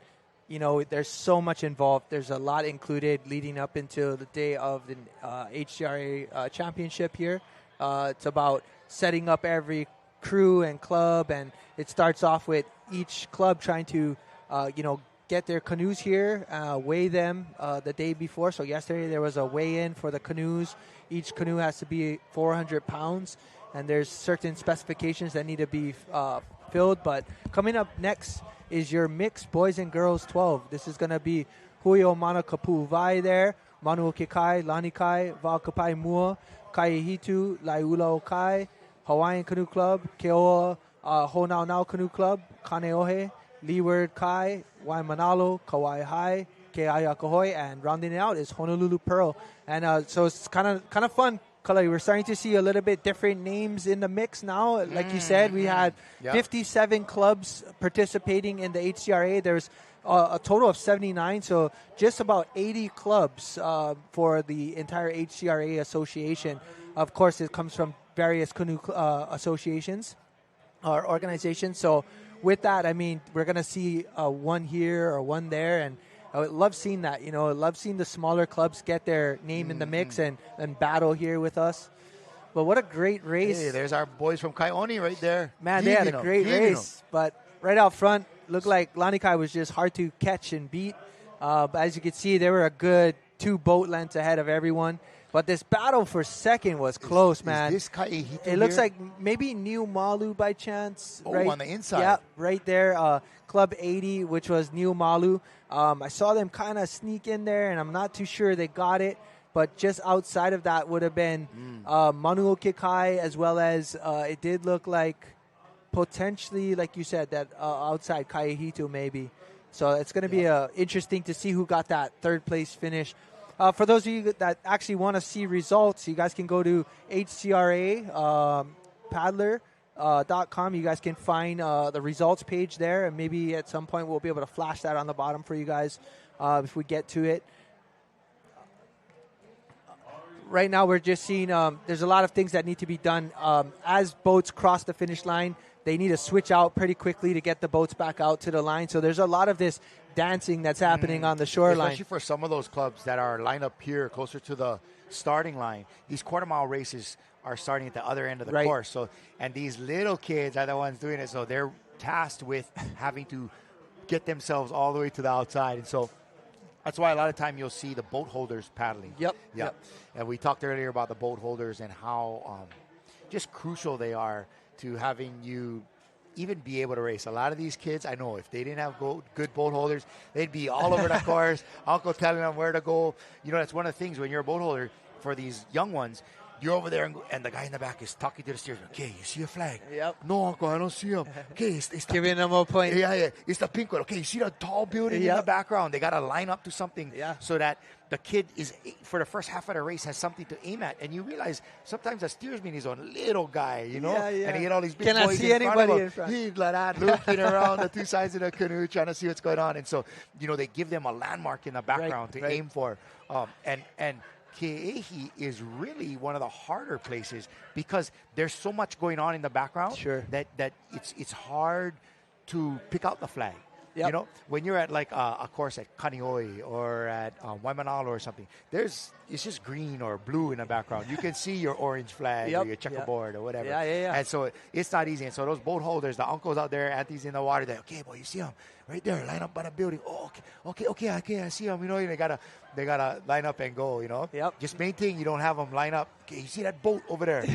there's so much involved. There's a lot included leading up into the day of the Hcra championship here. It's about setting up every crew and club, and it starts off with each club trying to, get their canoes here, weigh them the day before. So yesterday there was a weigh-in for the canoes. Each canoe has to be 400 pounds, and there's certain specifications that need to be filled. But coming up next is your mixed boys and girls 12. This is going to be Huyo Mana Kapu Vai there, Manu Kekai, Lanikai, Valkapai Mua, Kaihitu, Laiula Okai, Hawaiian Canoe Club, Keoa, Honau Nau Canoe Club, Kaneohe, Leeward Kai, Waimanalo, Kauai High, Ke'ayakahoe, and rounding it out is Honolulu Pearl. And so it's kind of fun. Kalai, we're starting to see a little bit different names in the mix now. Like you said, we had 57 clubs participating in the HCRA. There's a total of 79, so just about 80 clubs for the entire HCRA association. Of course, it comes from various canoe associations or organizations. So with that, I mean, we're going to see one here or one there, and I would love seeing that. I love seeing the smaller clubs get their name in the mix and battle here with us. But what a great race. Hey, there's our boys from Coyote right there. Man, they had a great race. But right out front, looked like Lanikai was just hard to catch and beat. But as you can see, they were a good 2 boat lengths ahead of everyone. But this battle for second was close, man. Is this Kaihito It looks here? like maybe New Malu by chance. Oh, right? on the inside. Yeah, right there. Club 80, which was New Malu. I saw them kind of sneak in there, and I'm not too sure they got it. But just outside of that would have been Manu Kikai, as well as it did look like potentially, like you said, that outside Kaihito maybe. So it's going to be interesting to see who got that third place finish. For those of you that actually want to see results, you guys can go to HCRA paddler.com. You guys can find the results page there, and maybe at some point we'll be able to flash that on the bottom for you guys if we get to it. Right now we're just seeing there's a lot of things that need to be done. As boats cross the finish line, they need to switch out pretty quickly to get the boats back out to the line. So there's a lot of this dancing that's happening on the shoreline. Especially for some of those clubs that are lined up here closer to the starting line. These quarter-mile races are starting at the other end of the course. So, and these little kids are the ones doing it. So they're tasked with having to get themselves all the way to the outside. And so that's why a lot of time you'll see the boat holders paddling. Yep. And we talked earlier about the boat holders and how just crucial they are to having you even be able to race. A lot of these kids, I know if they didn't have good boat holders, they'd be all over the course, uncle telling them where to go. That's one of the things when you're a boat holder for these young ones. You're over there, and the guy in the back is talking to the steersman. Okay, you see a flag? Yep. No, uncle, I don't see him. Okay, it's giving them a point. Yeah. It's the pink one. Okay, you see the tall building in the background? They got to line up to something so that the kid is, for the first half of the race, has something to aim at. And you realize sometimes a steersman is a little guy, and he get all these big Cannot boys see anybody in front. He's like that, looking around the two sides of the canoe, trying to see what's going on. And so, they give them a landmark in the background to aim for. And Ke'ehi is really one of the harder places because there's so much going on in the background that it's hard to pick out the flag. Yep. You know, when you're at like a course at Kanioi or at Waimanalo or something, it's just green or blue in the background. You can see your orange flag or your checkerboard or whatever. And so it's not easy. And so those boat holders, the uncles out there, aunties in the water, they're okay, boy, you see them right there, line up by the building. Oh, okay, I see them. You know, they gotta line up and go. You know, just main thing, you don't have them line up. Okay, you see that boat over there?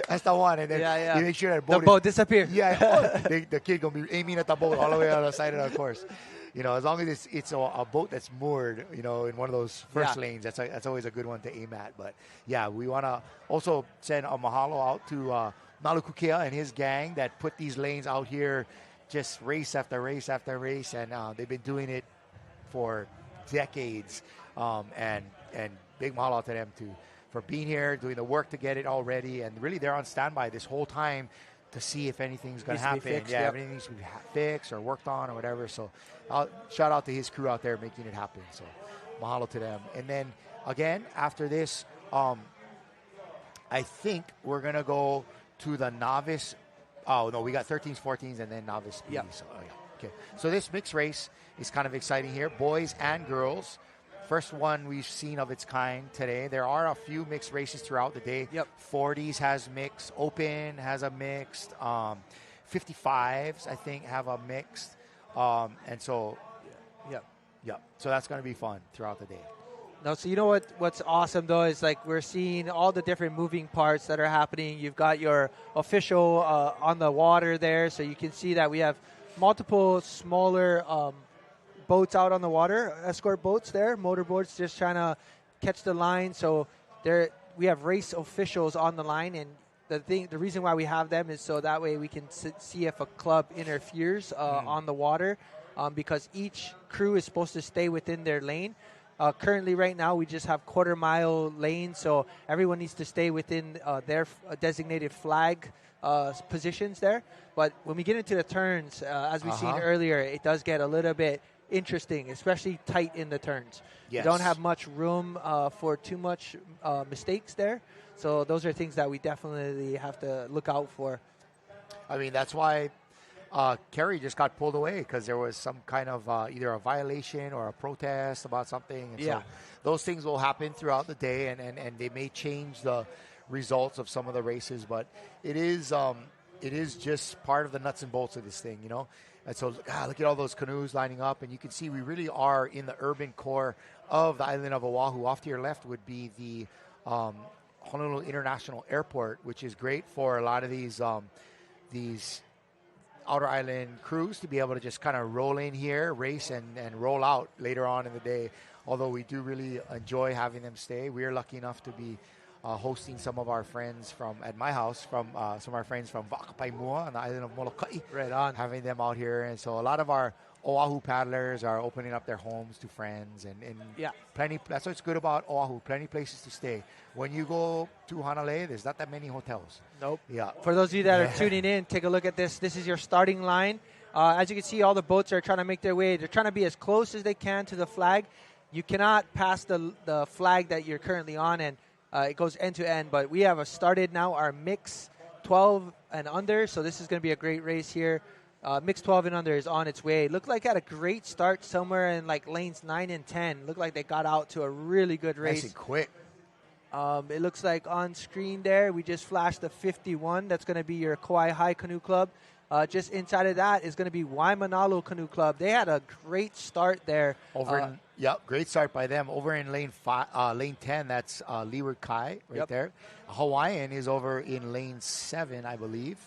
That's the one. And then you make sure that boat disappears. The kid gonna be aiming at the boat all the way on the side of the course. You know, as long as it's a boat that's moored, you know, in one of those first lanes, that's always a good one to aim at. But yeah, we want to also send a mahalo out to Nalukukea and his gang that put these lanes out here, just race after race after race, and they've been doing it for decades. And big mahalo out to them for being here, doing the work to get it all ready, and really they're on standby this whole time to see if anything's going to happen. Fixed, if anything needs to be fixed or worked on or whatever. So shout out to his crew out there making it happen. So mahalo to them. And then again, after this, I think we're going to go to the novice. Oh, no, we got 13s, 14s, and then novice speed. So, okay. So this mixed race is kind of exciting here. Boys and girls. First one we've seen of its kind today. There are a few mixed races throughout the day. 40s has mixed. Open has a mixed. 55s, I think, have a mixed. And so, so that's going to be fun throughout the day. No, so you know what's awesome, though, is like we're seeing all the different moving parts that are happening. You've got your official on the water there, so you can see that we have multiple smaller boats out on the water, escort boats there, motorboats just trying to catch the line. So we have race officials on the line, and the reason why we have them is so that way we can see if a club interferes on the water, because each crew is supposed to stay within their lane. Currently, right now, we just have quarter-mile lanes, so everyone needs to stay within their designated flag positions there. But when we get into the turns, as we've seen earlier, it does get a little bit interesting, especially tight in the turns. You don't have much room for too much mistakes there. So those are things that we definitely have to look out for. I mean, that's why Kerry just got pulled away because there was some kind of either a violation or a protest about something. And so those things will happen throughout the day, and they may change the results of some of the races. But it is just part of the nuts and bolts of this thing, you know. And so look at all those canoes lining up, and you can see we really are in the urban core of the island of Oahu. Off to your left would be the Honolulu International Airport, which is great for a lot of these outer island crews to be able to just kind of roll in here, race, and roll out later on in the day. Although we do really enjoy having them stay. We are lucky enough to be hosting some of our friends at my house, some of our friends from Wakapaimua on the island of Molokai. Right on. Having them out here. And so a lot of our Oahu paddlers are opening up their homes to friends. And plenty. That's what's good about Oahu. Plenty places to stay. When you go to Hanalei, there's not that many hotels. Nope. Yeah. For those of you that are tuning in, take a look at this. This is your starting line. As you can see, all the boats are trying to make their way. They're trying to be as close as they can to the flag. You cannot pass the flag that you're currently on, and it goes end to end. But we have started now our mix 12 and under, so this is going to be a great race here. Mix 12 and under is on its way. Looked like it had a great start somewhere in like lanes 9 and 10. Looked like they got out to a really good race. Nice and quick. It looks like on screen there, we just flashed the 51. That's going to be your Kauai High Canoe Club. Just inside of that is going to be Waimanalo Canoe Club. They had a great start there. Great start by them. Over in lane 10, that's Leeward Kai there. Hawaiian is over in lane 7, I believe.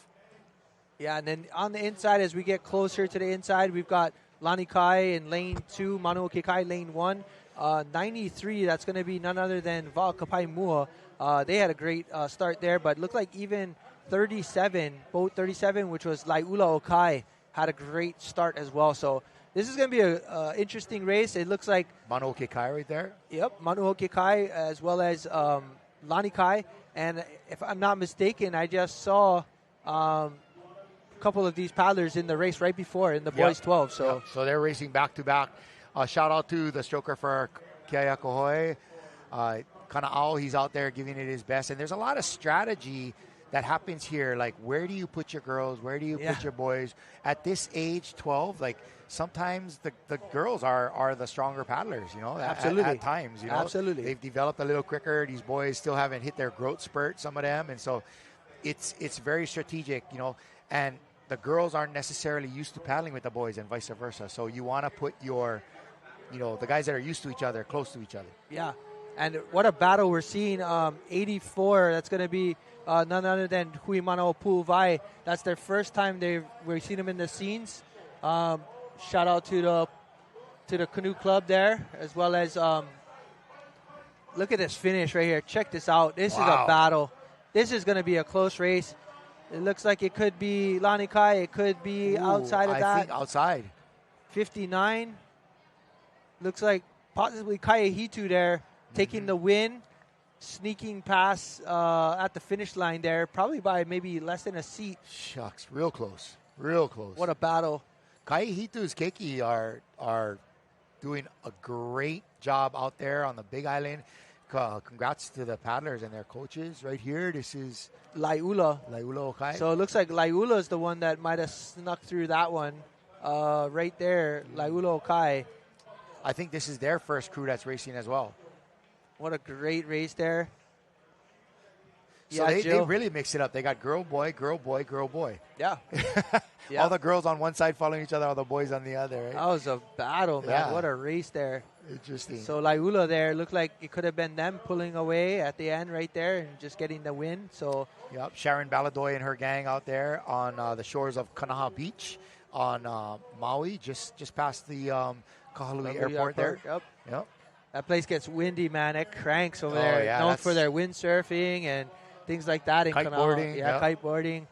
Yeah, and then on the inside, as we get closer to the inside, we've got Lani Kai in lane 2, Manuoke Kai lane 1. 93, that's going to be none other than Wakapaimua. They had a great start there, but looked like even 37, boat 37, which was Laiula Okai, had a great start as well. So this is going to be an interesting race. It looks like Manuoke Kai right there. Yep, Manuoke Kai as well as Lani Kai. And if I'm not mistaken, I just saw a couple of these paddlers in the race right before in the boys 12. So they're racing back to back. Shout out to the stroker for Keia Kohoi. Kana'ao, he's out there giving it his best. And there's a lot of strategy that happens here. Like, where do you put your girls? Where do you put your boys? At this age, 12, like, sometimes the girls are the stronger paddlers, you know, Absolutely. at times, you know. Absolutely. They've developed a little quicker. These boys still haven't hit their growth spurt, some of them. And so it's very strategic, you know, and the girls aren't necessarily used to paddling with the boys and vice versa. So you want to put your, you know, the guys that are used to each other close to each other. Yeah. And what a battle we're seeing. 84, that's going to be none other than Hui Manao Pu'uvai. That's their first time we've seen them in the scenes. Shout out to the canoe club there, as well as look at this finish right here. Check this out. This is a battle. This is going to be a close race. It looks like it could be Lanikai. It could be outside of that. I think outside. 59. Looks like possibly Kaiehitu there taking the win, sneaking past at the finish line there, probably by maybe less than a seat. Shucks, real close. Real close. What a battle. Kaihitu's Keiki are doing a great job out there on the Big Island. Congrats to the paddlers and their coaches right here. This is Laiula Okai. So it looks like Laiula is the one that might have snuck through that one right there. Laiula Okai. I think this is their first crew that's racing as well. What a great race there. So they really mix it up. They got girl, boy, girl, boy, girl, boy. Yeah. All the girls on one side following each other, all the boys on the other. Right? That was a battle, man. Yeah. What a race there. Interesting. So Laiula there looked like it could have been them pulling away at the end right there and just getting the win. So yep, Sharon Baladoy and her gang out there on the shores of Kanaha Beach on Maui, just past the Kahalui Airport there. Yep. That place gets windy, man. It cranks over there. Yeah, known for their windsurfing and things like that in kiteboarding. Yeah, kiteboarding.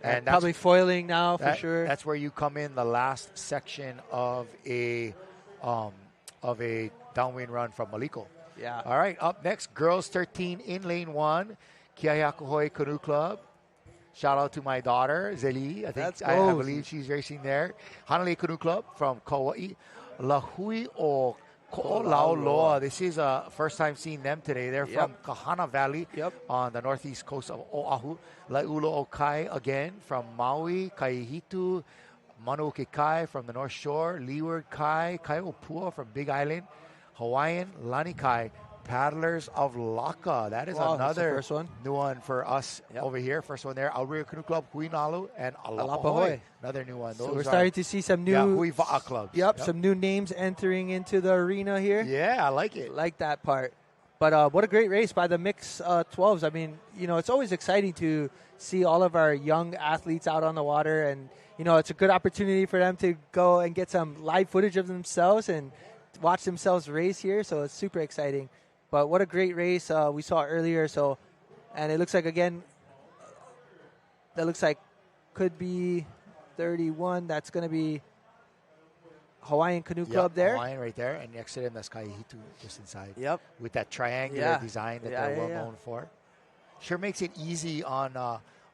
And probably foiling now for sure. That's where you come in the last section of a downwind run from Maliko. Yeah. All right, up next, girls 13 in lane 1, Kiahiakuhoi Canoe Club. Shout out to my daughter, Zeli. I believe she's racing there. Hanalei Canoe Club from Kauai. Lahui o Ko'olauloa. This is first time seeing them today. They're from Kahana Valley on the northeast coast of Oahu. Laiula Okai again from Maui. Kaihitu. Manuke Kai from the North Shore. Leeward Kai. Kaiopua from Big Island. Hawaiian Lanikai. Paddlers of Laka. That is another first one. new one for us over here. First one there. Auriga Canoe Club, Huinalu, and Alapahoi. Another new one. So we're starting to see some new Hui Va'a clubs. Yep, some new names entering into the arena here. Yeah, I like it. Like that part. But what a great race by the mix 12s. I mean, you know, it's always exciting to see all of our young athletes out on the water. And, you know, it's a good opportunity for them to go and get some live footage of themselves and watch themselves race here. So it's super exciting. But what a great race we saw earlier. So, and it looks like, again, that looks like could be 31. That's going to be Hawaiian Canoe Club there. Hawaiian right there. And next to them, that's Kaihitu just inside. Yep. With that triangular design that they're well known for. Sure makes it easy on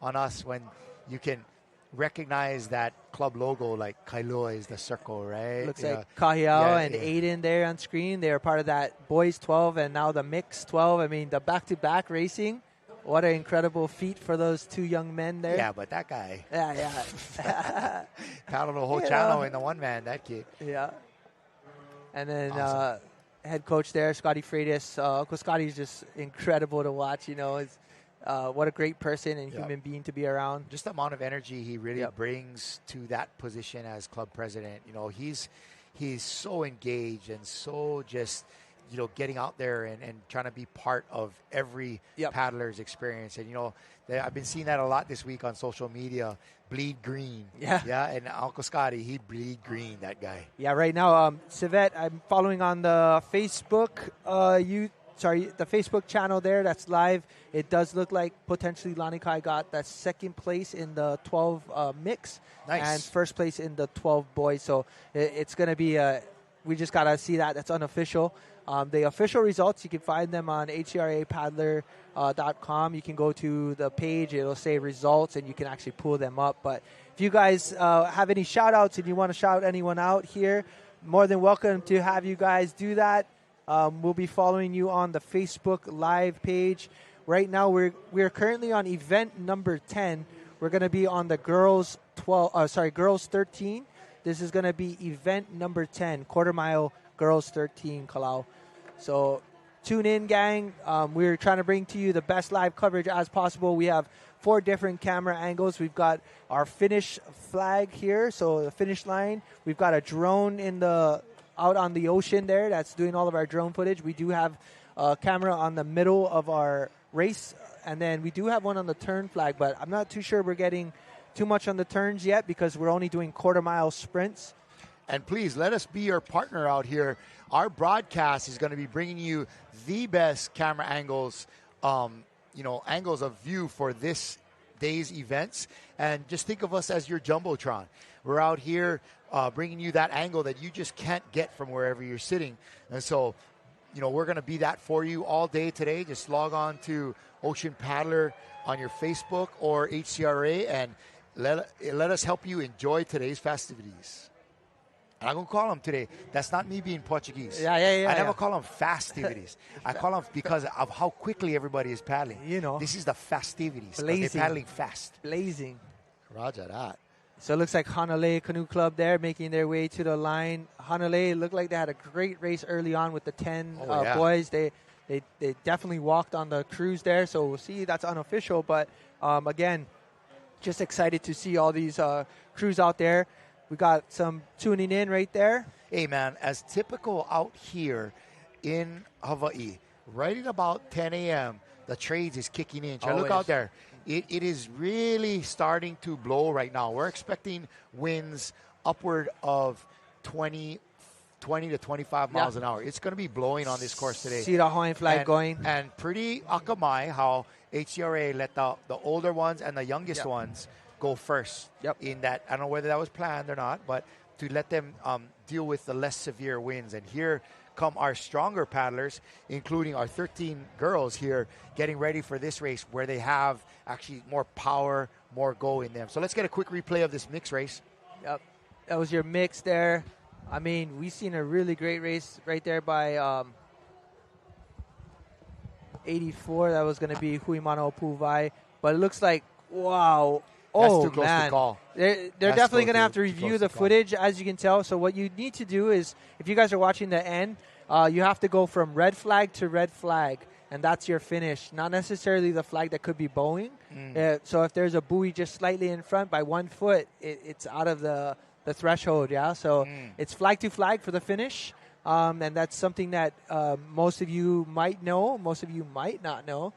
us when you can recognize that club logo, like Kailua is the circle, right? Looks like Kahiao and Aiden there on screen. They are part of that boys 12 and now the mix 12. I mean, the back-to-back racing. What an incredible feat for those two young men there. Yeah, but that guy. Yeah. Paddled the whole channel in the one man, that kid. Yeah. And then head coach there, Scotty Freitas. Uncle Scotty's just incredible to watch. You know, what a great person and human being to be around. Just the amount of energy he really brings to that position as club president. You know, he's so engaged and so just, you know, getting out there and trying to be part of every paddler's experience. And, you know, I've been seeing that a lot this week on social media. Bleed green. Yeah, and Uncle Scotty, he bleed green, that guy. Yeah, right now, Civet, I'm following on the Facebook the Facebook channel there that's live. It does look like potentially Lanikai got that second place in the 12 mix and first place in the 12 boys. So it's going to be we just got to see that. That's unofficial. The official results, you can find them on hcrapaddler.com. You can go to the page. It'll say results, and you can actually pull them up. But if you guys have any shout-outs and you want to shout anyone out here, more than welcome to have you guys do that. We'll be following you on the Facebook Live page. Right now, we're currently on event number 10. We're going to be on the girls 13. This is going to be event number 10, quarter mile girls 13, Kalau. So tune in, gang. We're trying to bring to you the best live coverage as possible. We have 4 different camera angles. We've got our finish flag here, so the finish line. We've got a drone out on the ocean there that's doing all of our drone footage. We do have a camera on the middle of our race, and then we do have one on the turn flag, but I'm not too sure we're getting too much on the turns yet because we're only doing quarter mile sprints. And please let us be your partner out here. Our broadcast is going to be bringing you the best camera angles, angles of view for this day's events. And just think of us as your Jumbotron. We're out here bringing you that angle that you just can't get from wherever you're sitting. And so, we're going to be that for you all day today. Just log on to Ocean Paddler on your Facebook or Hcra and let us help you enjoy today's festivities. And I'm going to call them today. That's not me being Portuguese. I never call them festivities. I call them because of how quickly everybody is paddling. This is the festivities. They're paddling fast. Blazing. Roger that. So it looks like Hanalei Canoe Club there making their way to the line. Hanalei looked like they had a great race early on with the 10 boys. They definitely walked on the cruise there. So we'll see. That's unofficial. But, again, just excited to see all these crews out there. We got some tuning in right there. Hey, man, as typical out here in Hawaii, right at about 10 a.m., the trades is kicking in. Look out there. It is really starting to blow right now. We're expecting winds upward of 20 to 25 miles an hour. It's going to be blowing on this course today. See the Hawaiian flag going. And pretty akamai how Hcra let the older ones and the youngest ones go first in that. I don't know whether that was planned or not, but to let them deal with the less severe winds. And here come our stronger paddlers, including our 13 girls here, getting ready for this race where they have actually more power, more go in them. So let's get a quick replay of this mixed race. Yep, that was your mix there. I mean, we've seen a really great race right there by 84. That was going to be Huimana Opuvai. But it looks like, wow. That's too close to call. They're definitely going to have to review the footage, as you can tell. So what you need to do is, if you guys are watching the end, you have to go from red flag to red flag, and that's your finish. Not necessarily the flag that could be bowing. So if there's a buoy just slightly in front by 1 foot, it's out of the threshold, So it's flag to flag for the finish. And that's something that most of you might know, most of you might not know.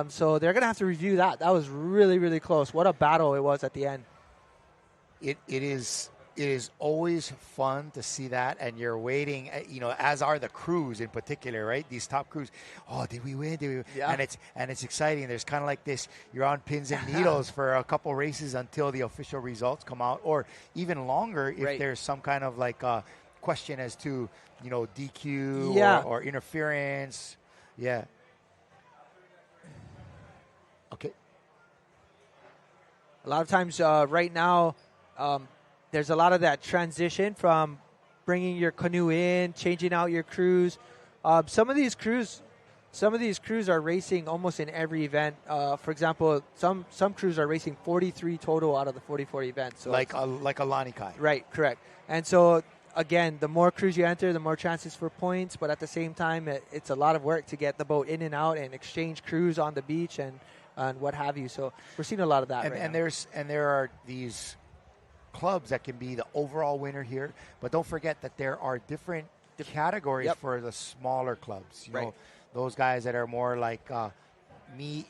So they're going to have to review that. That was really, really close. What a battle it was at the end. It is always fun to see that, and you're waiting, as are the crews in particular, right? These top crews. Oh, did we win? Did we win? Yeah. And it's exciting. There's kind of like this. You're on pins and needles for a couple races until the official results come out, or even longer if there's some kind of like question as to DQ or interference. Yeah. Okay. A lot of times right now, there's a lot of that transition from bringing your canoe in, changing out your crews. Some of these crews are racing almost in every event. For example, some crews are racing 43 total out of the 44 events. So like a Lanikai. Right, correct. And so again, the more crews you enter, the more chances for points. But at the same time, it's a lot of work to get the boat in and out and exchange crews on the beach and what have you. So we're seeing a lot of that. There are these clubs that can be the overall winner here, but don't forget that there are different categories for the smaller clubs. You know, those guys that are more like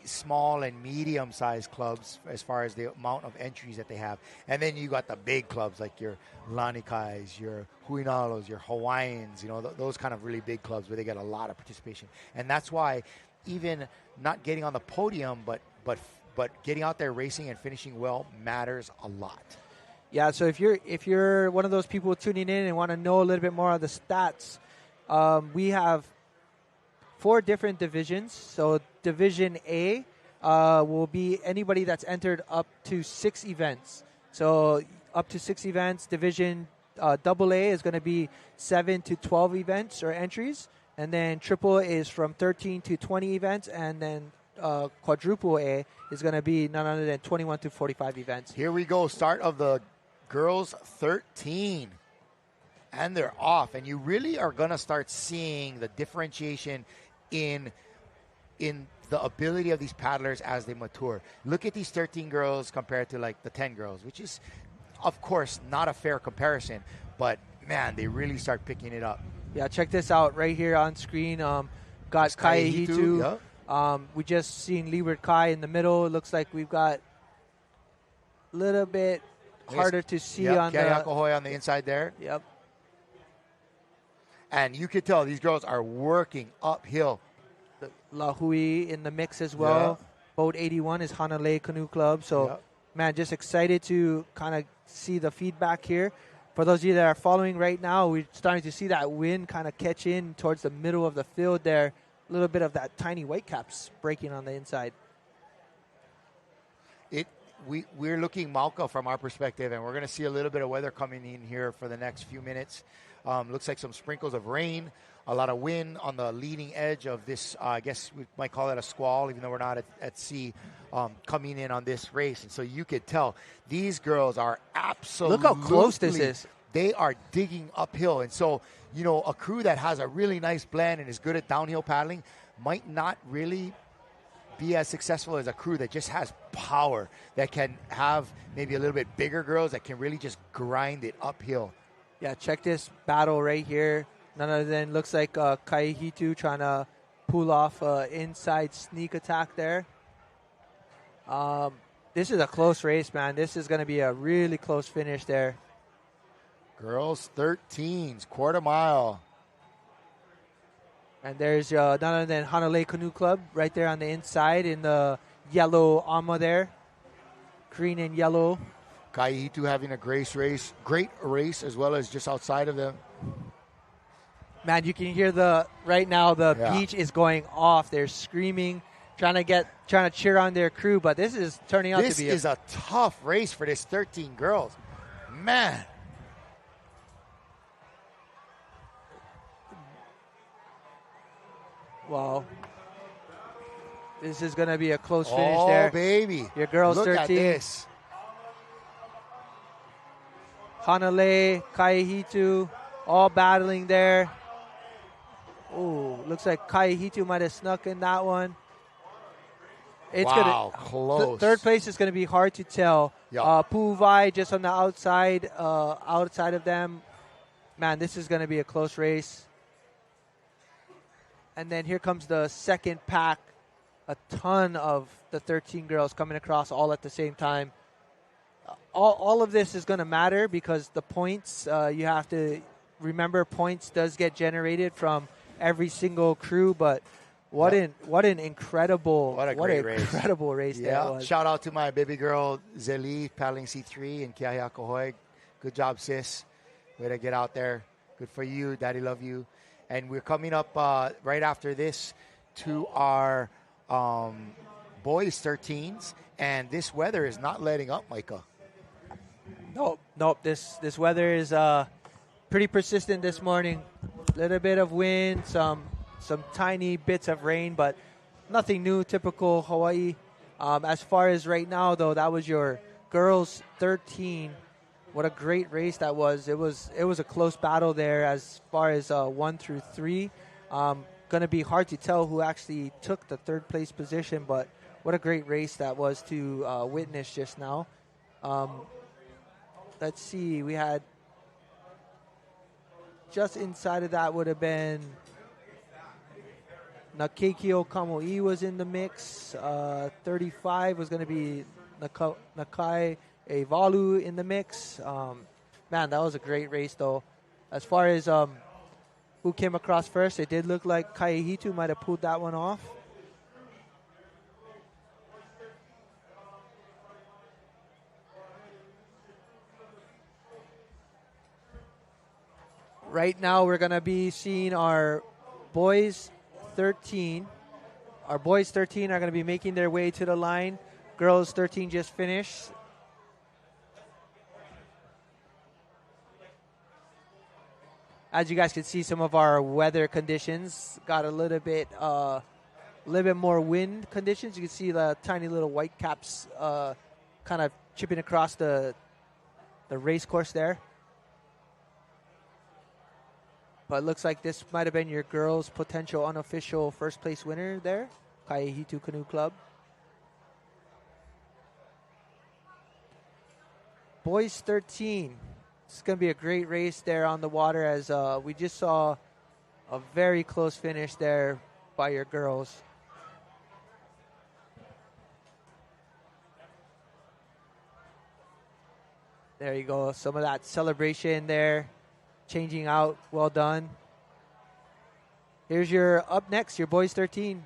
small and medium-sized clubs as far as the amount of entries that they have. And then you got the big clubs like your Lanikais, your Huinalos, your Hawaiians, those kind of really big clubs where they get a lot of participation. And that's why even not getting on the podium, but getting out there racing and finishing well matters a lot. Yeah, so if you're one of those people tuning in and want to know a little bit more of the stats, we have 4 different divisions. So Division A will be anybody that's entered up to 6 events. So up to 6 events. Division AA is going to be 7 to 12 events or entries. And then triple A is from 13 to 20 events, and then quadruple A is going to be none other than 21 to 45 events. Here we go, start of the girls 13. And they're off. And you really are going to start seeing the differentiation in the ability of these paddlers as they mature. Look at these 13 girls compared to like the 10 girls, which is, of course, not a fair comparison. But, man, they really start picking it up. Yeah, check this out right here on screen. Got Kai Hitu. Yep. We just seen Leeward Kai in the middle. It looks like we've got a little bit harder to see on the... Keahiakohoi on the inside there. Yep. And you could tell these girls are working uphill. La Hui in the mix as well. Yeah. Boat 81 is Hanalei Canoe Club. So, man, just excited to kind of see the feedback here. For those of you that are following right now, we're starting to see that wind kind of catch in towards the middle of the field there. A little bit of that tiny whitecaps breaking on the inside. We're looking Malka from our perspective, and we're going to see a little bit of weather coming in here for the next few minutes. Looks like some sprinkles of rain, a lot of wind on the leading edge of this, I guess we might call it a squall, even though we're not at sea, coming in on this race. And so you could tell these girls are absolutely... Look how close this is. They are digging uphill. And so, a crew that has a really nice blend and is good at downhill paddling might not really be as successful as a crew that just has power, that can have maybe a little bit bigger girls that can really just grind it uphill. Yeah, check this battle right here. None other than looks like Kai Hitu trying to pull off an inside sneak attack there. This is a close race, man. This is going to be a really close finish there. Girls 13s, quarter mile. And there's none other than Hanalei Canoe Club right there on the inside in the yellow armor there. Green and yellow. Kaihitu having a great race as well as just outside of them. Man, you can hear right now the beach is going off. They're screaming, trying to cheer on their crew, but this is turning out to be This is a tough race for this 13 girls. Man. Wow. This is going to be a close finish there. Oh, baby. Your girls Look 13. At this. Hanalei, Kaihitu, all battling there. Ooh, looks like Kaihitu might have snuck in that one. It's close. Third place is going to be hard to tell. Yep. Pu'uvai just on the outside of them. Man, this is going to be a close race. And then here comes the second pack. A ton of the 13 girls coming across all at the same time. All of this is going to matter because the points, you have to remember points does get generated from every single crew, but what an incredible race that was. Shout out to my baby girl Zeli paddling C3 in Keahiakohoi. Good job, sis. Way to get out there. Good for you. Daddy love you. And we're coming up right after this to our boys 13s, and this weather is not letting up, Micah. Nope. This weather is pretty persistent this morning. A little bit of wind, some tiny bits of rain, but nothing new, typical Hawaii. As far as right now, though, that was your girls 13. What a great race that was. It was a close battle there as far as 1 through 3. Going to be hard to tell who actually took the third place position, but what a great race that was to witness just now. Let's see. We had just inside of that would have been Nakekio Kamoi was in the mix. 35 was going to be Nakai Evalu in the mix. Man, that was a great race, though. As far as who came across first, it did look like Kaihitu might have pulled that one off. Right now, we're going to be seeing our boys 13. Our boys 13 are going to be making their way to the line. Girls 13 just finished. as you guys can see, some of our weather conditions got a little bit more wind conditions. You can see the tiny little white caps kind of chipping across the race course there. But it looks like this might have been your girls' potential unofficial first place winner there, Kaihitu Canoe Club. Boys 13. It's going to be a great race there on the water, as we just saw a very close finish there by your girls. There you go. Some of that celebration there. Changing out. Well done. Here's your up next, your Boys 13.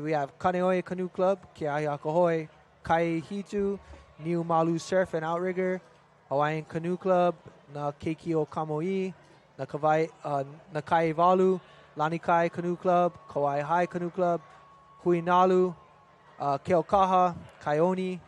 We have Kaneohe Canoe Club, Keahiakahoe, Kaihitu, Niu Malu Surf and Outrigger, Hawaiian Canoe Club, Na Keikio Kamoi, Nakai Valu, Lanikai Canoe Club, Kauai High Canoe Club, Huinalu, Keokaha, Kaioni,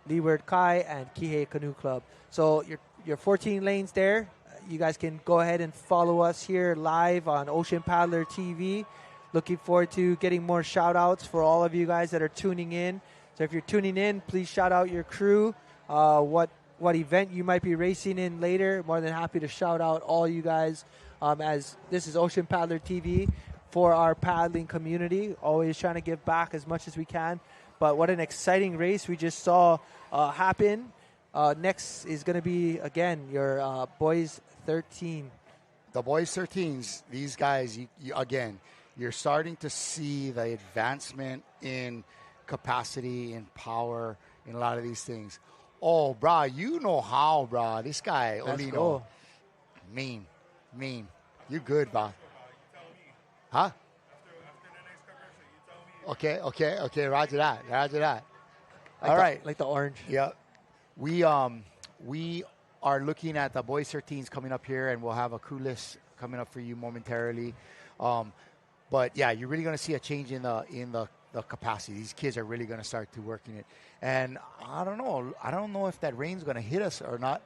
Leeward Kai, and Kihei Canoe Club. So your 14 lanes there. You guys can go ahead and follow us here live on Ocean Paddler TV. Looking forward to getting more shout outs for all of you guys that are tuning in. So if you're tuning in, please shout out your crew, what event you might be racing in later. More than happy to shout out all you guys, as this is Ocean Paddler TV for our paddling community. Always trying to give back as much as we can. But what an exciting race we just saw happen. Next is going to be, again, your Boys 13. The Boys 13s, these guys, again, you're starting to see the advancement in capacity, in power, in a lot of these things. Oh, brah, you know how, brah. This guy, Let's Olino, go. mean. You good, brah. Huh? Okay, roger that. All right. Like the orange. Yeah. We are looking at the Boys 13s coming up here, and we'll have a crew list coming up for you momentarily. But yeah, you're really going to see a change in the capacity. These kids are really going to start to working it. And I don't know if that rain's going to hit us or not.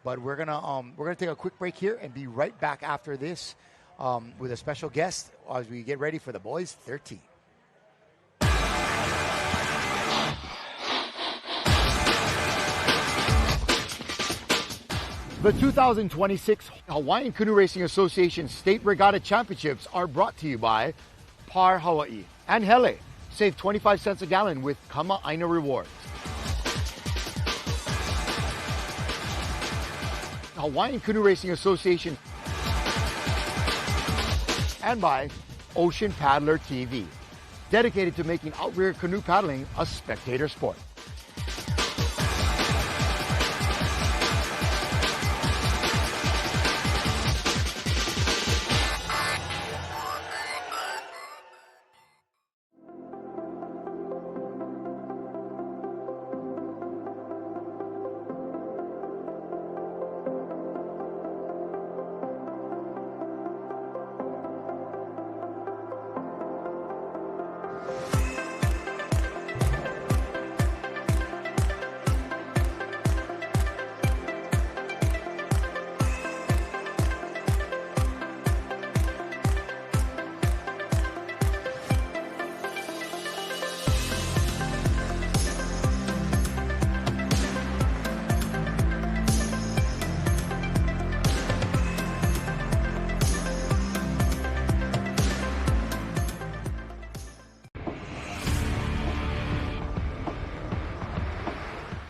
But we're gonna take a quick break here and be right back after this with a special guest as we get ready for the Boys 13. The 2026 Hawaiian Canoe Racing Association State Regatta Championships are brought to you by Par Hawaii and Hele. Save 25 cents a gallon with Kama Aina rewards. Hawaiian Canoe Racing Association and by Ocean Paddler TV, dedicated to making outrigger canoe paddling a spectator sport.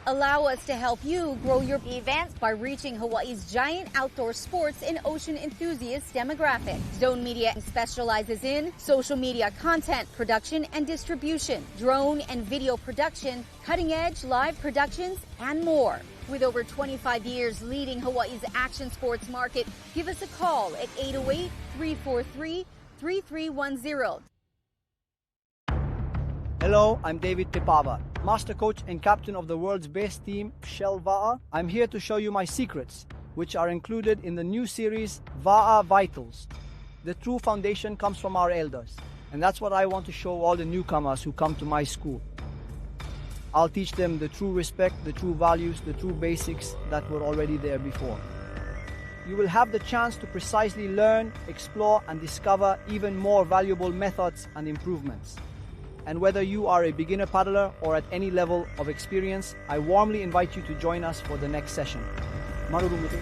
Allow us to help you grow your events by reaching Hawaii's giant outdoor sports and ocean enthusiast demographic. Zone Media specializes in social media content production and distribution, drone and video production, cutting-edge live productions, and more. With over 25 years leading Hawaii's action sports market, give us a call at 808-343-3310. Hello, I'm David Tepava, master coach and captain of the world's best team, Shell Va'a. I'm here to show you my secrets, which are included in the new series, Va'a Vitals. The true foundation comes from our elders, and that's what I want to show all the newcomers who come to my school. I'll teach them the true respect, the true values, the true basics that were already there before. You will have the chance to precisely learn, explore, and discover even more valuable methods and improvements. And whether you are a beginner paddler or at any level of experience, I warmly invite you to join us for the next session. Marurumute.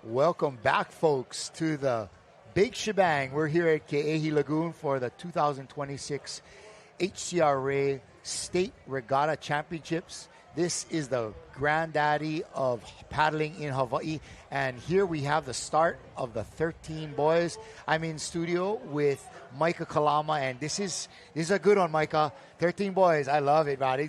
Welcome back, folks, to the big shebang. We're here at Ke'ehi Lagoon for the 2026 Hcra State Regatta Championships. This is the granddaddy of paddling in Hawaii. And here we have the start of the 13 boys. I'm in studio with Micah Kalama, and this is a good one, Micah. 13 boys, I love it, man.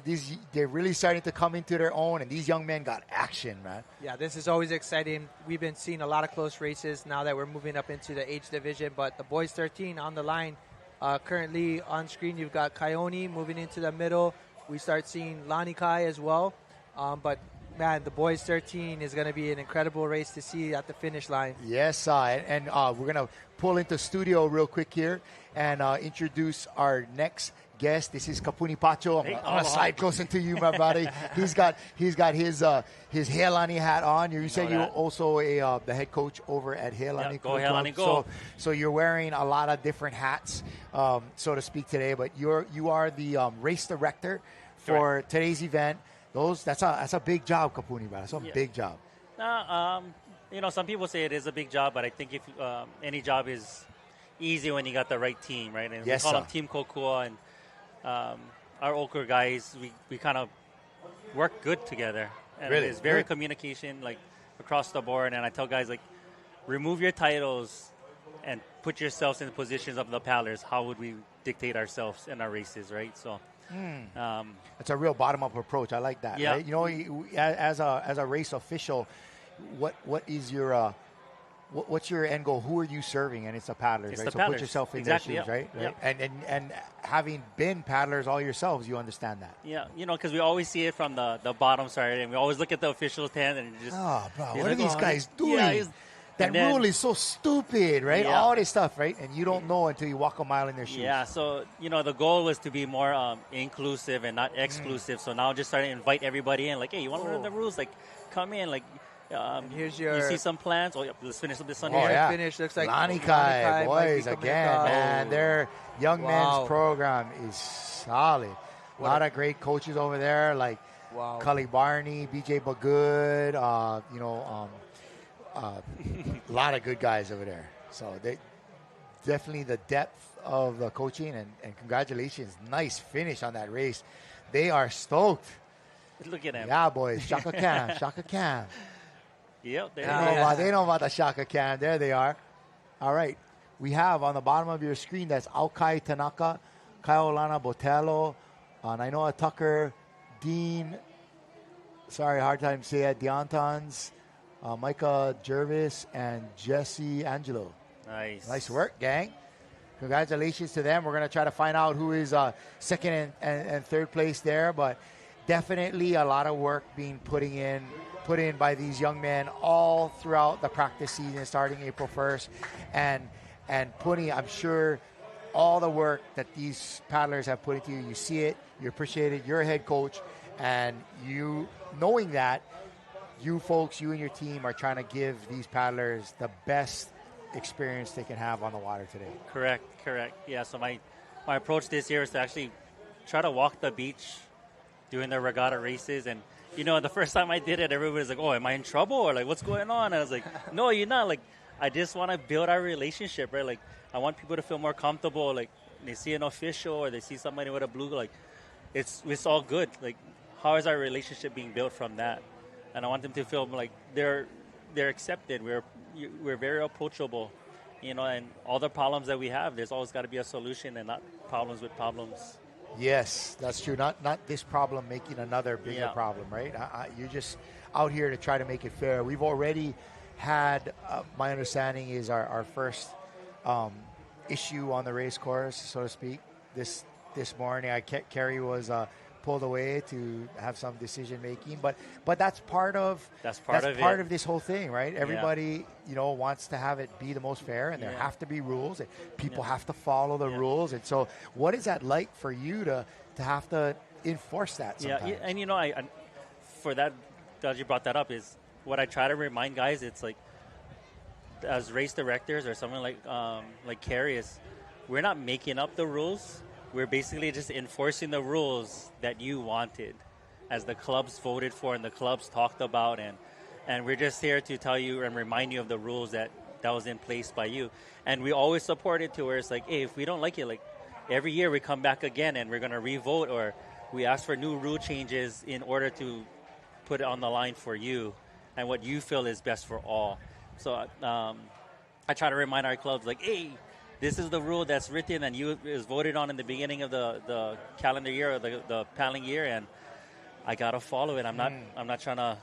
They're really starting to come into their own, and these young men got action, man. Yeah, this is always exciting. We've been seeing a lot of close races now that we're moving up into the age division, but the boys 13 on the line. Currently on screen, you've got Kaioni moving into the middle. We start seeing Lani Kai as well. But, man, the boys 13 is going to be an incredible race to see at the finish line. Yes, and we're going to pull into studio real quick here and introduce our next guest. This is Kapuni Pacho. I'm going to slide close into you, my buddy. He's got his Heilani hat on. You said you're also the head coach over at Heilani. Yeah, go Heilani, go. So you're wearing a lot of different hats, so to speak, today. But you are the race director for today's event. That's a big job, Kapuni, man. That's a big job. Some people say it is a big job, but I think if any job is easy when you got the right team, right? And we call them Team Kokua, and our Hcra guys, we kind of work good together. And really? It's very communication, like, across the board. And I tell guys, like, remove your titles and put yourselves in the positions of the paddlers. How would we dictate ourselves in our races, right? So it's a real bottom-up approach. I like that. Yeah. Right? You know, as a race official, what is your what's your end goal? Who are you serving? And it's the paddlers, it's right? The so paddlers. Put yourself in exactly, their shoes, right? Yeah. And having been paddlers all yourselves, you understand that. Yeah, because we always see it from the bottom side, and we always look at the official tent and just. Oh, bro, what like, are these guys doing? Yeah, that rule is so stupid, right? Yeah. All this stuff, right? And you don't know until you walk a mile in their shoes. Yeah, so, the goal was to be more inclusive and not exclusive. So now just starting to invite everybody in. Like, hey, you want to learn the rules? Like, come in. Like, here's your... You see some plans? Oh, yeah, let's finish this one here. here. Yeah. Finish looks like... Lani Kai, boys, again, man. Their young men's program is solid. A lot of great coaches over there, like Cully Barney, BJ Bagood, a lot of good guys over there. So they definitely the depth of the coaching, and congratulations. Nice finish on that race. They are stoked. Look at them. Yeah, boys. Shaka Cam. Shaka Cam. Yep. They know about the Shaka Cam. There they are. All right. We have on the bottom of your screen, that's Aokai Tanaka, Kaiolana Botello, Nainoa Tucker, Dean, sorry, hard time to say that, Deontons, Micah Jervis, and Jesse Angelo. Nice work, gang. Congratulations to them. We're going to try to find out who is second and third place there, but definitely a lot of work being put in by these young men all throughout the practice season starting April 1st. And putting, I'm sure, all the work that these paddlers have put into you. You see it, you appreciate it, you're a head coach, and you, knowing that, you folks, you and your team are trying to give these paddlers the best experience they can have on the water today. Correct. Yeah, so my my approach this year is to actually try to walk the beach during the regatta races. And, the first time I did it, everybody was like, oh, am I in trouble? Or like, what's going on? And I was like, no, you're not. Like, I just want to build our relationship, right? Like, I want people to feel more comfortable. Like, they see an official or they see somebody with a blue, like, it's all good. Like, how is our relationship being built from that? And I want them to feel like they're accepted. We're very approachable, and all the problems that we have, there's always got to be a solution and not problems with problems. Yes, that's true. Not this problem making another bigger problem, right? You're just out here to try to make it fair. We've already had, my understanding is our first issue on the race course, so to speak, this morning. Kerry was pulled away to have some decision making, but that's part of this whole thing, right? Everybody wants to have it be the most fair, and there have to be rules, and people have to follow the rules. And so what is that like for you to have to enforce that sometimes? And I for that you brought that up, is what I try to remind guys. It's like, as race directors or someone like Kerry, is we're not making up the rules. We're basically just enforcing the rules that you wanted, as the clubs voted for and the clubs talked about, and we're just here to tell you and remind you of the rules that was in place by you. And we always support it to where it's like, hey, if we don't like it, like, every year we come back again and we're going to re-vote, or we ask for new rule changes in order to put it on the line for you and what you feel is best for all. So I try to remind our clubs, like, hey, this is the rule that's written and is voted on in the beginning of the calendar year, or the paddling year, and I gotta follow it. I'm not trying to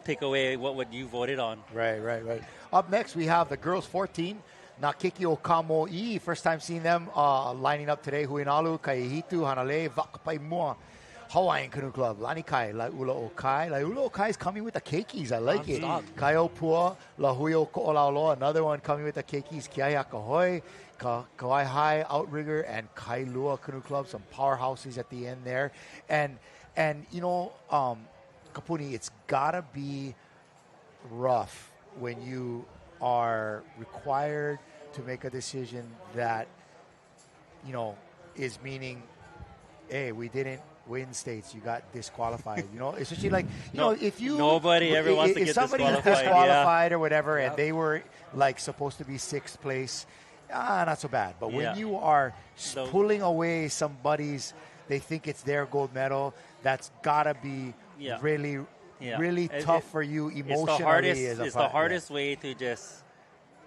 take away what you voted on. Right. Up next, we have the girls 14, Nakiki Okamo'i. First time seeing them lining up today. Huinalu, Kaihitu, Hanale, Vakapaimua. Hawaiian Canoe Club, Lanikai, Laula Okai. Laula Okai is coming with the keikis. I like it. Kaiopua, Lahuio Ko'olauloa, another one coming with the keikis. Kiaia Kahoi, Kauai High, Outrigger, and Kailua Canoe Club. Some powerhouses at the end there. And Kapuni, it's got to be rough when you are required to make a decision that, is meaning, hey, we didn't win states, you got disqualified. Especially like, if you... Nobody ever wants to get disqualified. If somebody's disqualified or whatever, and they were, like, supposed to be 6th place, not so bad. But when you are pulling away somebody's, they think it's their gold medal, that's got to be really tough for you emotionally. It's the hardest way to just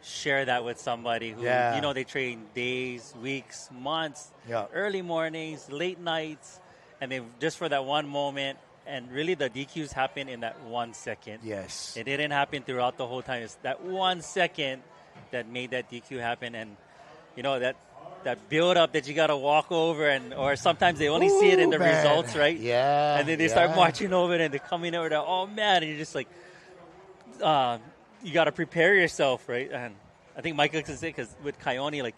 share that with somebody who, they train days, weeks, months, early mornings, late nights, and they just for that one moment. And really, the DQs happen in that 1 second. Yes. It didn't happen throughout the whole time. It's that 1 second that made that DQ happen. And, that build-up that you got to walk over, or sometimes they only see it in the results, right? Yeah. And then they start marching over it, and they're coming over there, oh, man. And you're just like, you got to prepare yourself, right? And I think Michael can say, because with Kaioni, like,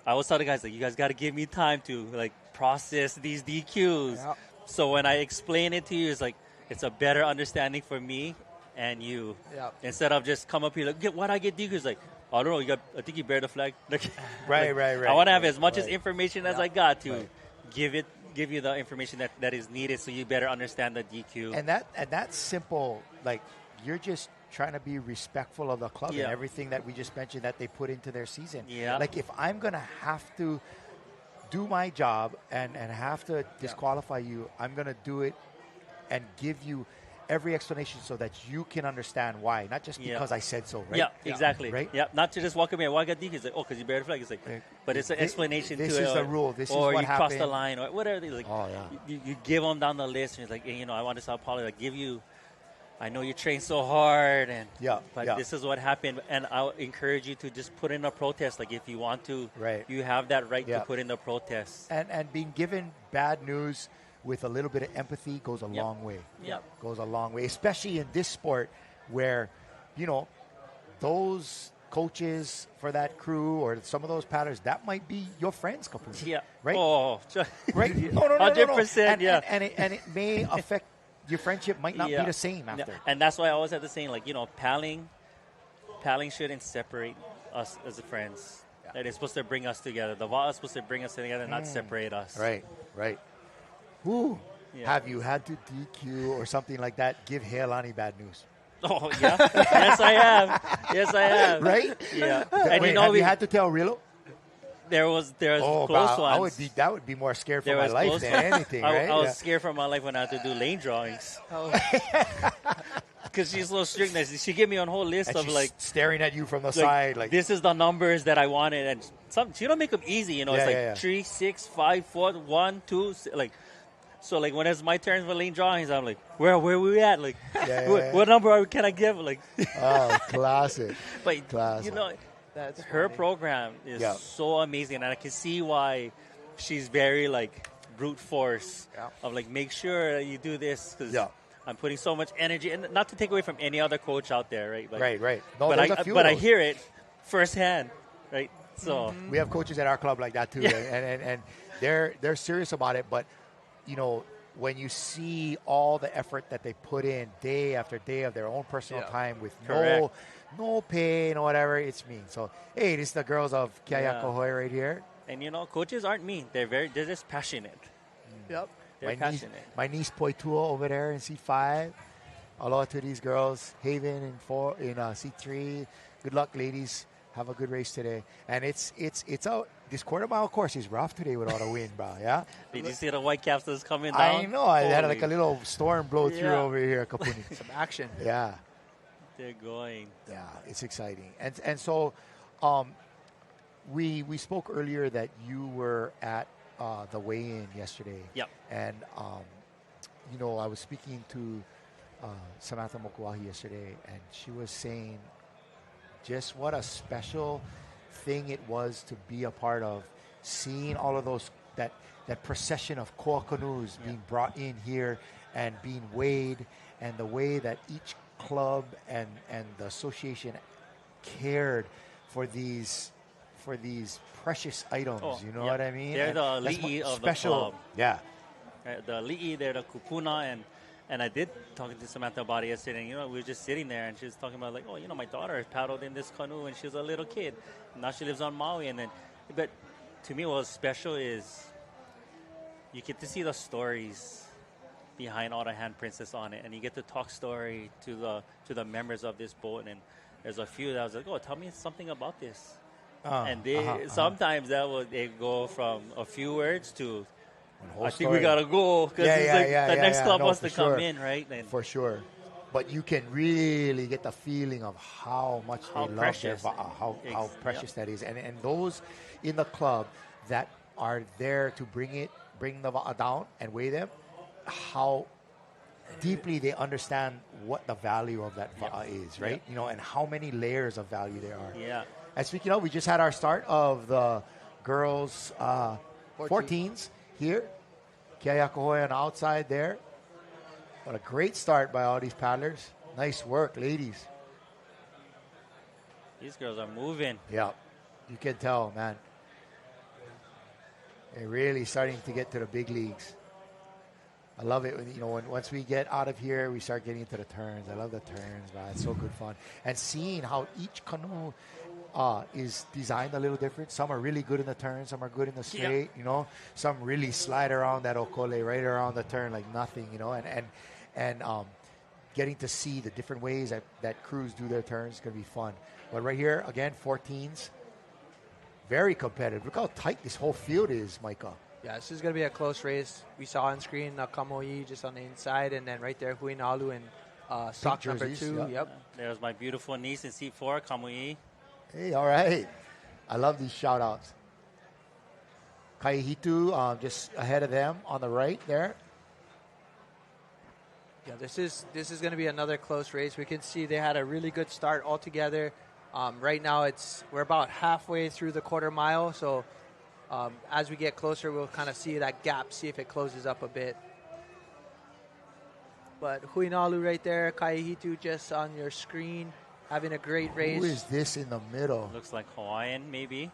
I always tell the guys, like, you guys got to give me time to, like, process these DQs. Yep. So when I explain it to you, it's like, it's a better understanding for me and you. Yep. Instead of just come up here, like, why'd I get DQs? Like, I don't know, I think you bear the flag. Right. I want to have as much as information as I got to give you the information that is needed, so you better understand the DQ. And that's simple. Like, you're just trying to be respectful of the club and everything that we just mentioned that they put into their season. Yeah. Like, if I'm going to have to do my job and have to disqualify you, I'm going to do it and give you every explanation so that you can understand why, not just because I said so, right? Yeah, exactly. Right? Yeah, not to just walk away, why got DQ? It's like, oh, because you bear the flag. It's like, but it's an explanation to it. This is the rule. This is what happened. Or you cross the line, or whatever. Like, you give them down the list, and it's like, hey, I want to apologize. I know you train so hard, but this is what happened, and I'll encourage you to just put in a protest. Like, if you want to, you have that right to put in the protest. And being given bad news with a little bit of empathy goes a long way. Goes a long way, especially in this sport where, those coaches for that crew or some of those paddlers, that might be your friends, completely. Yeah. Right? Oh, right? No. 100%, And it may affect your friendship might not be the same after. And that's why I always have to say, like, paddling shouldn't separate us as friends. that is supposed to bring us together. The va'a is supposed to bring us together, not separate us. Right. Woo. Yeah. Have you had to DQ or something like that? Give Heilani bad news. Oh, yeah. Yes, I have. Right? Yeah. And And have you had to tell Rilo? there was Oh, close wow. ones. That would be more scared for There my was life close than ones. anything, I right? was scared for my life when I had to do lane drawings. Because she's so strict. She gave me a whole list And of she's staring at you from the side, like this is the numbers that I wanted, and she don't make them easy. You know, Yeah, it's like yeah, yeah. 3, 6, 5, 4, 1, 2, like. So like when it's my turn for lane drawings, I'm like, where we at? Like, what number can I give? Like, oh, classic. But Classic. you know, That's her funny. program is so amazing, and I can see why she's very like brute force of like make sure you do this because I'm putting so much energy, and not to take away from any other coach out there, right? But, Right. No, but there's a few but of I those. hear it firsthand, right? So We have coaches at our club like that too, and they're serious about it. But you know, when you see all the effort that they put in day after day of their own personal time with no pay and whatever, it's mean. So hey, this is the girls of Kiaya Kohoe right here. And you know, coaches aren't mean; they're just passionate. Yep. They're passionate. My niece Poitua over there in C5. Aloha to these girls. Haven in C3. Good luck, ladies. Have a good race today. And it's out. This quarter mile course is rough today with all the wind, bro. Yeah. Did you see the white caps that's coming down? I know. I had like a little storm blow through over here, Kapuni. Some action. Yeah. They're going. Yeah, it's exciting. And so we spoke earlier that you were at the weigh-in yesterday. Yep. And you know, I was speaking to Samantha Mokuahi yesterday, and she was saying just what a special thing it was to be a part of, seeing all of those that procession of koa canoes being brought in here and being weighed, and the way that each club and the association cared for these precious items. You know what I mean? They're the And that's li'i what of special. the club. Yeah. The li'i, they're the kupuna, and I did talk to Samantha about it yesterday. And, you know, we were just sitting there, and she was talking about like, oh, you know, my daughter paddled in this canoe when she was a little kid. Now she lives on Maui, but to me, what was special is you get to see the stories behind all the handprints that's on it, and you get to talk story to the members of this boat. And there's a few that I was like, oh, tell me something about this. And they sometimes they go from a few words to I think we gotta go because the next club wants to come in, right? And for sure. But you can really get the feeling of how much they love precious. their how precious that is, and those in the club that are there to bring the va'a down and weigh them, how deeply they understand what the value of that va'a is, right? You know, and how many layers of value there are. Yeah. And speaking of, we just had our start of the girls 14s here. Kiaya Kohoe on the outside there. What a great start by all these paddlers. Nice work, ladies. These girls are moving. Yeah, you can tell, man. They're really starting to get to the big leagues. I love it when, once we get out of here, we start getting into the turns. I love the turns, man. It's so good fun. And seeing how each canoe is designed a little different. Some are really good in the turn. Some are good in the straight, Some really slide around that okole right around the turn like nothing, And getting to see the different ways that crews do their turns is going to be fun. But right here, again, 14s. Very competitive. Look how tight this whole field is, Micah. Yeah, this is going to be a close race. We saw on screen Kamoi just on the inside, and then right there, Huinalu and stock number 2. Yep. There's my beautiful niece in seat 4, Kamui. Hey, all right. I love these shout-outs. Kaihitu just ahead of them on the right there. Yeah, this is going to be another close race. We can see they had a really good start altogether. Right now, we're about halfway through the quarter mile, so as we get closer, we'll kind of see that gap, see if it closes up a bit. But Huinalu right there, Kaihitu just on your screen, having a great race. Who is this in the middle? Looks like Hawaiian, maybe.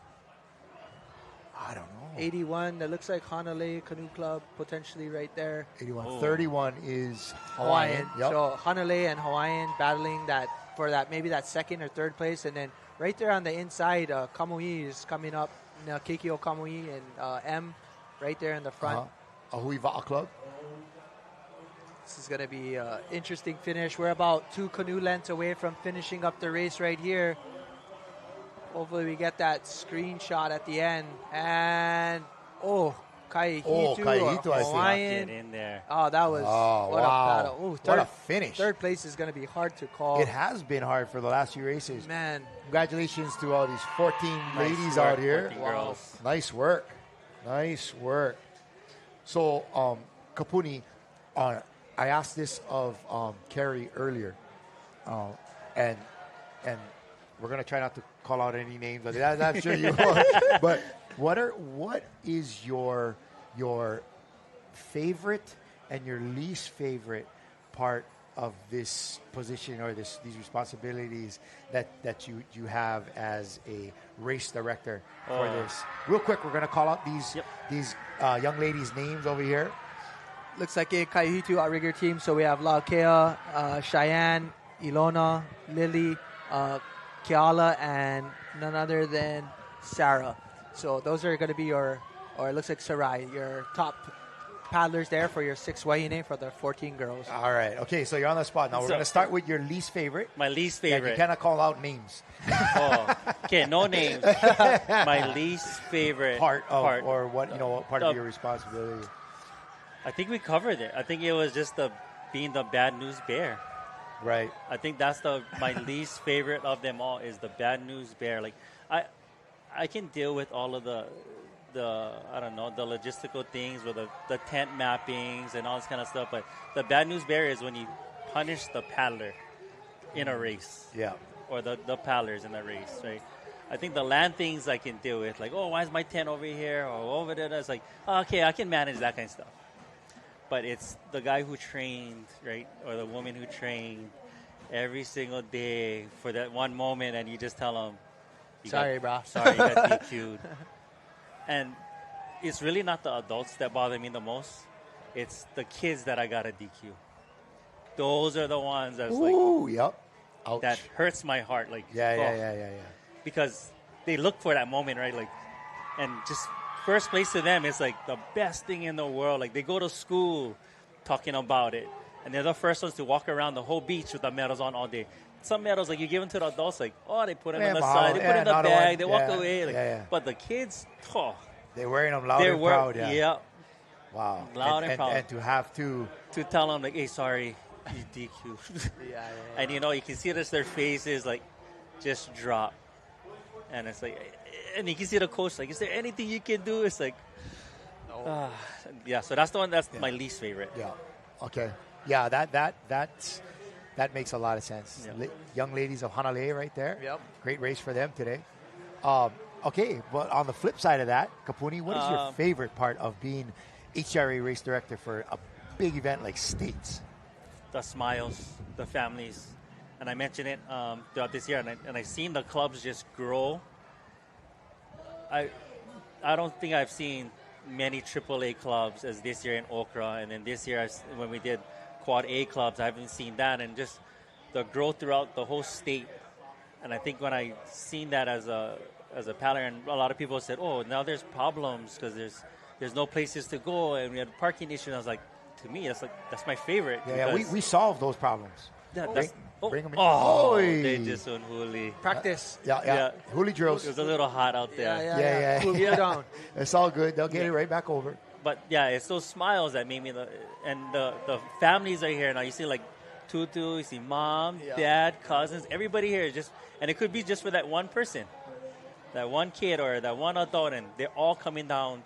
I don't know. 81, that looks like Hanalei Canoe Club, potentially right there. 81. Oh. 31 is Hawaiian. Yep. So Hanalei and Hawaiian battling maybe that second or third place, and then right there on the inside, Kamui is coming up. Keikyo Kamui and M right there in the front. Ahui Va'a Club. This is going to be an interesting finish. We're about 2 canoe lengths away from finishing up the race right here. Hopefully we get that screenshot at the end. And, Kaihitu, Hawaiian. Get in there. Oh, that was what a battle. Ooh, what a finish. Third place is going to be hard to call. It has been hard for the last few races. Man. Congratulations to all these 14 ladies out here. 14 girls. Nice work. Nice work. So, Kapuni, I asked this of Carrie earlier, and we're going to try not to call out any names, but I'm sure you will. But what is your favorite and your least favorite part of this position or these responsibilities that you have as a race director for this? Real quick, we're going to call out these young ladies' names over here. Looks like a Kaihitu outrigger team. So we have Laokea, Cheyenne, Ilona, Lily, Keala, and none other than Sarah. So those are going to be or it looks like Sarai, your top paddlers there for your 6 wahine for the 14 girls. All right. Okay, so you're on the spot. Now we're going to start with your least favorite. My least favorite. You cannot call out names. Okay, no names. My least favorite part of your responsibility. I think we covered it. I think it was just being the bad news bear. Right. I think that's my least favorite of them all is the bad news bear. Like I can deal with all of the I don't know, the logistical things with the tent mappings and all this kind of stuff, but the bad news bear is when you punish the paddler in a race. Yeah. Or the paddlers in a race, right? I think the land things I can deal with, like, why is my tent over here or over there? It's like, okay, I can manage that kind of stuff. But it's the guy who trained, right, or the woman who trained every single day for that one moment, and you just tell them, sorry, bro. Sorry, you got DQ'd. And it's really not the adults that bother me the most. It's the kids that I got to DQ. Those are the ones that's yep. Ouch. That hurts my heart. Like, yeah. Because they look for that moment, right? Like, and just first place to them is like the best thing in the world. Like, they go to school talking about it, and they're the first ones to walk around the whole beach with the medals on all day. Some medals, like, you give them to the adults, like, they put them on the side, they put it in the bag, they walk away. Like, but the kids, they're wearing them loud and proud. Yeah. Wow. Loud and proud. And to have to tell them, like, hey, sorry, you DQ. And, you can see their faces, like, just drop. And it's like, and you can see the coach, like, is there anything you can do? It's like, so that's the one that's my least favorite. Yeah. Okay. Yeah, that makes a lot of sense. Yeah. Young ladies of Hanalei right there. Yep. Great race for them today. Okay, but on the flip side of that, Kapuni, what is your favorite part of being Hcra race director for a big event like States? The smiles, the families. And I mentioned it throughout this year, and I've seen the clubs just grow. I don't think I've seen many AAA clubs as this year in Hcra, and then this year when we did Quad A clubs, I haven't seen that, and just the growth throughout the whole state. And I think when I seen that as a paddler, and a lot of people said, now there's problems because there's no places to go, and we had parking issues. I was like, to me, that's my favorite. Yeah, we solved those problems. Yeah, bring them in. They just on Huli. Practice. Yeah. Huli drills. It was a little hot out there. Yeah. Cool down. It's all good. They'll get it right back over. But yeah, it's those smiles that made me. And the families are here now. You see like Tutu, you see mom, dad, cousins, everybody here is and it could be just for that one person, that one kid or that one adult, and they're all coming down.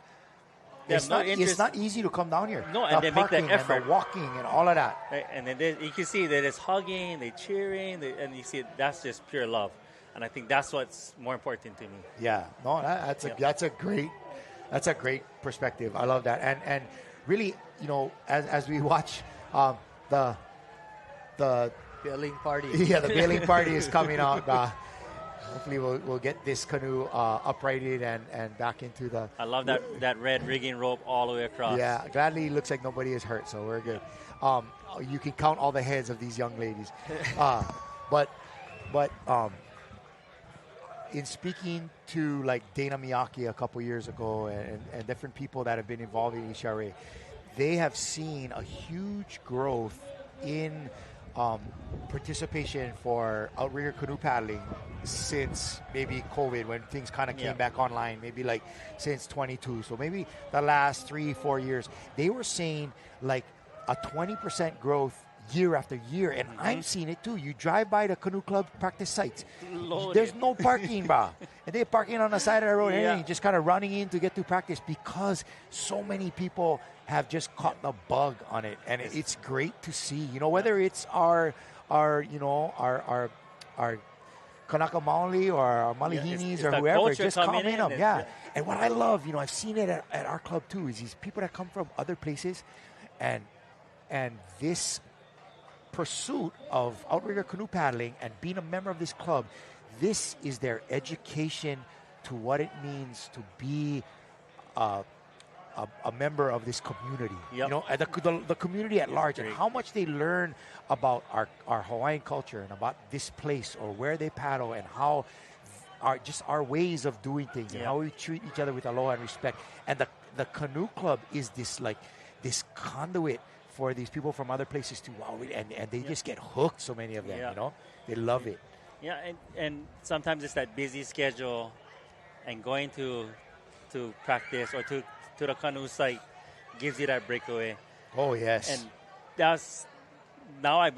It's not easy to come down here. No, and they make that effort. And the walking and all of that. Right? And then you can see they're just hugging, they're cheering, and you see that's just pure love. And I think that's what's more important to me. Yeah, no, that's a great perspective. I love that. And really, as we watch the bailing party. Yeah, the bailing party is coming out. Hopefully we'll get this canoe uprighted and back into the... I love that red rigging rope all the way across. Yeah, gladly it looks like nobody is hurt, so we're good. You can count all the heads of these young ladies. But in speaking to like Dana Miyake a couple years ago and different people that have been involved in Hcra, they have seen a huge growth in participation for outrigger canoe paddling since maybe COVID, when things kind of came back online, maybe like since 22. So maybe the last 3-4 years, they were saying like a 20% growth year after year, and I'm seeing it too. You drive by the canoe club practice sites, there's no parking, bro. And they're parking on the side of the road, and just kind of running in to get to practice because so many people have just caught the bug on it, and it's great to see. You know, whether it's our Kanaka Maoli or our Malihinis or whoever, just comment them. And what I love, you know, I've seen it at our club too, is these people that come from other places, and this pursuit of outrigger canoe paddling and being a member of this club, this is their education to what it means to be a member of this community. You know, the community at large, and how much they learn about our Hawaiian culture and about this place or where they paddle, and how our ways of doing things and how we treat each other with aloha and respect. And the canoe club is this conduit for these people from other places to and they just get hooked. So many of them, you know, they love it. Yeah, and sometimes it's that busy schedule, and going to practice or to the canoe site gives you that breakaway. Oh yes. And that's now I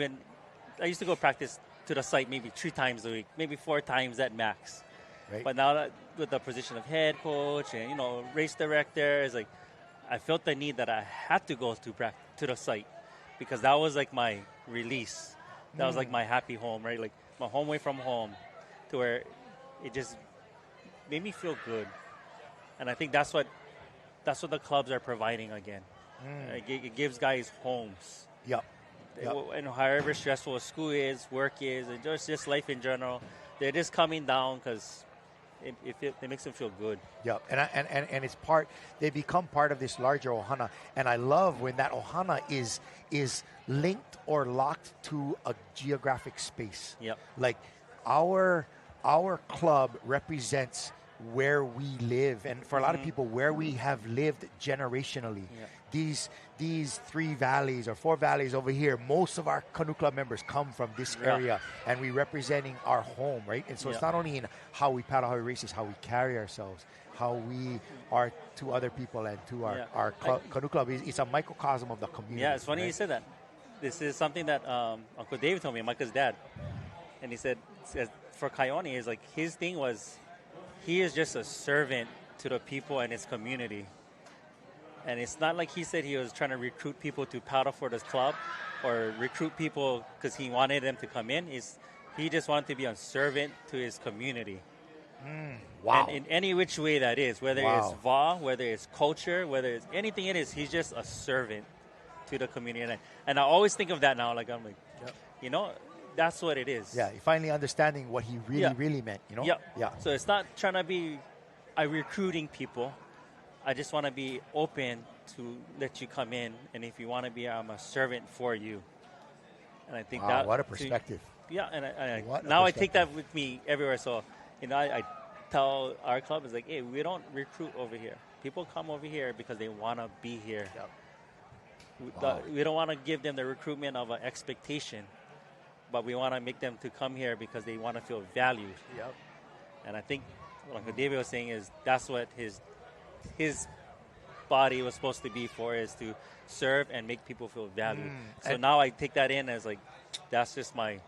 used to go practice to the site maybe 3 times a week, maybe 4 times at max. Right. But now that with the position of head coach and, you know, race director, it's like I felt the need that I had to go to the site, because that was like my release. That was like my happy home, right? Like my home away from home, to where it just made me feel good. And I think that's what the clubs are providing again. It gives guys homes. Yep. And however stressful school is, work is, and just life in general, they're just coming down because it makes them feel good. Yeah, and it's they become part of this larger ohana. And I love when that ohana is linked or locked to a geographic space. Yep. Like our club represents where we live, and for a lot of people, where we have lived generationally. These 3 valleys or 4 valleys over here, most of our canoe club members come from this area, and we're representing our home, right? And so it's not only in how we paddle, how we race, it's how we carry ourselves, how we are to other people and to our canoe club. It's a microcosm of the community. Yeah, it's funny you said that. This is something that Uncle David told me, Micah's dad. And he said for Kaioni, is like his thing was, he is just a servant to the people and his community. And it's not like he said he was trying to recruit people to paddle for this club or recruit people because he wanted them to come in. He just wanted to be a servant to his community. Wow. And in any which way that is, whether it's VA, whether it's culture, whether it's anything it is, he's just a servant to the community. And I always think of that now. Like, I'm like, you know, that's what it is. Yeah, you're finally understanding what he really meant, you know? Yeah. So it's not trying to be recruiting people. I just want to be open to let you come in, and if you want to be, I'm a servant for you. And I think that. What a perspective. I take that with me everywhere. So, you know, I tell our club, is like, hey, we don't recruit over here. People come over here because they want to be here. We don't want to give them the recruitment of an expectation, but we want to make them to come here because they want to feel valued. And I think what David was saying is that's what his body was supposed to be for, is to serve and make people feel valued. So now I take that in as like, that's just my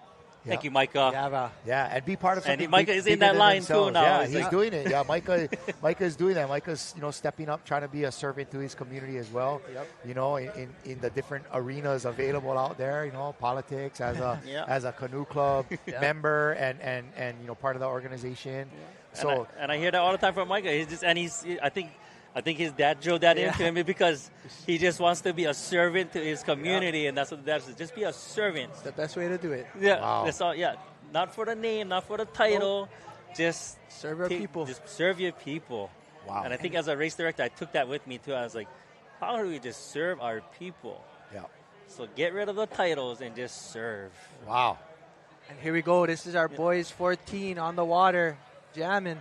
thank you, Micah. And be part of something. And Micah is in that line too now. Yeah, he's doing it. Yeah, Micah is doing that. Micah's, you know, stepping up, trying to be a servant to his community as well. You know, in the different arenas available out there. You know, politics as a canoe club member and you know, part of the organization. So and I hear that all the time from Micah. I think his dad drilled that into him because he just wants to be a servant to his community, and that's what that is. Just be a servant. It's the best way to do it. Yeah, that's all. Yeah, not for the name, not for the title. Just serve your people. Just serve your people. Wow. And I think as a race director, I took that with me too. I was like, how do we just serve our people? Yeah. So get rid of the titles and just serve. Wow. And here we go. This is our boys 14 on the water. jamming.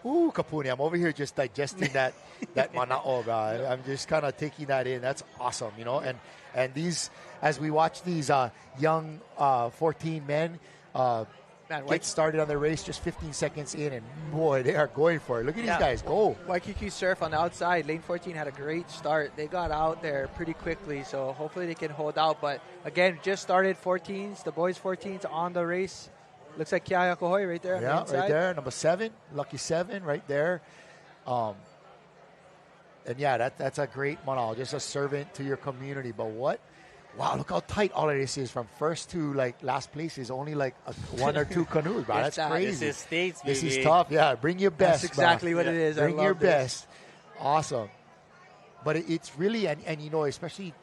Ooh, Kapuni, I'm over here just digesting that manao, bro. I'm just kind of taking that in. That's awesome, you know. And these, as we watch these young 14 men get started on the race just 15 seconds in, and boy, they are going for it. Look at these guys go. Waikiki Surf on the outside, lane 14 had a great start. They got out there pretty quickly, so hopefully they can hold out. But again, just started 14s, the boys 14s on the race. Looks like Kiaya Kohoy right there. Yeah, right there, number 7, lucky 7 right there. And yeah, that's a great manao, just a servant to your community. But what? Wow, look how tight all of this is. From first to like last place is only like 1 or 2 canoes, bro. That's crazy. This is States, baby. This is tough. Yeah, bring your best. That's exactly what it is. Bring your best. Awesome. But it's really, and you know, especially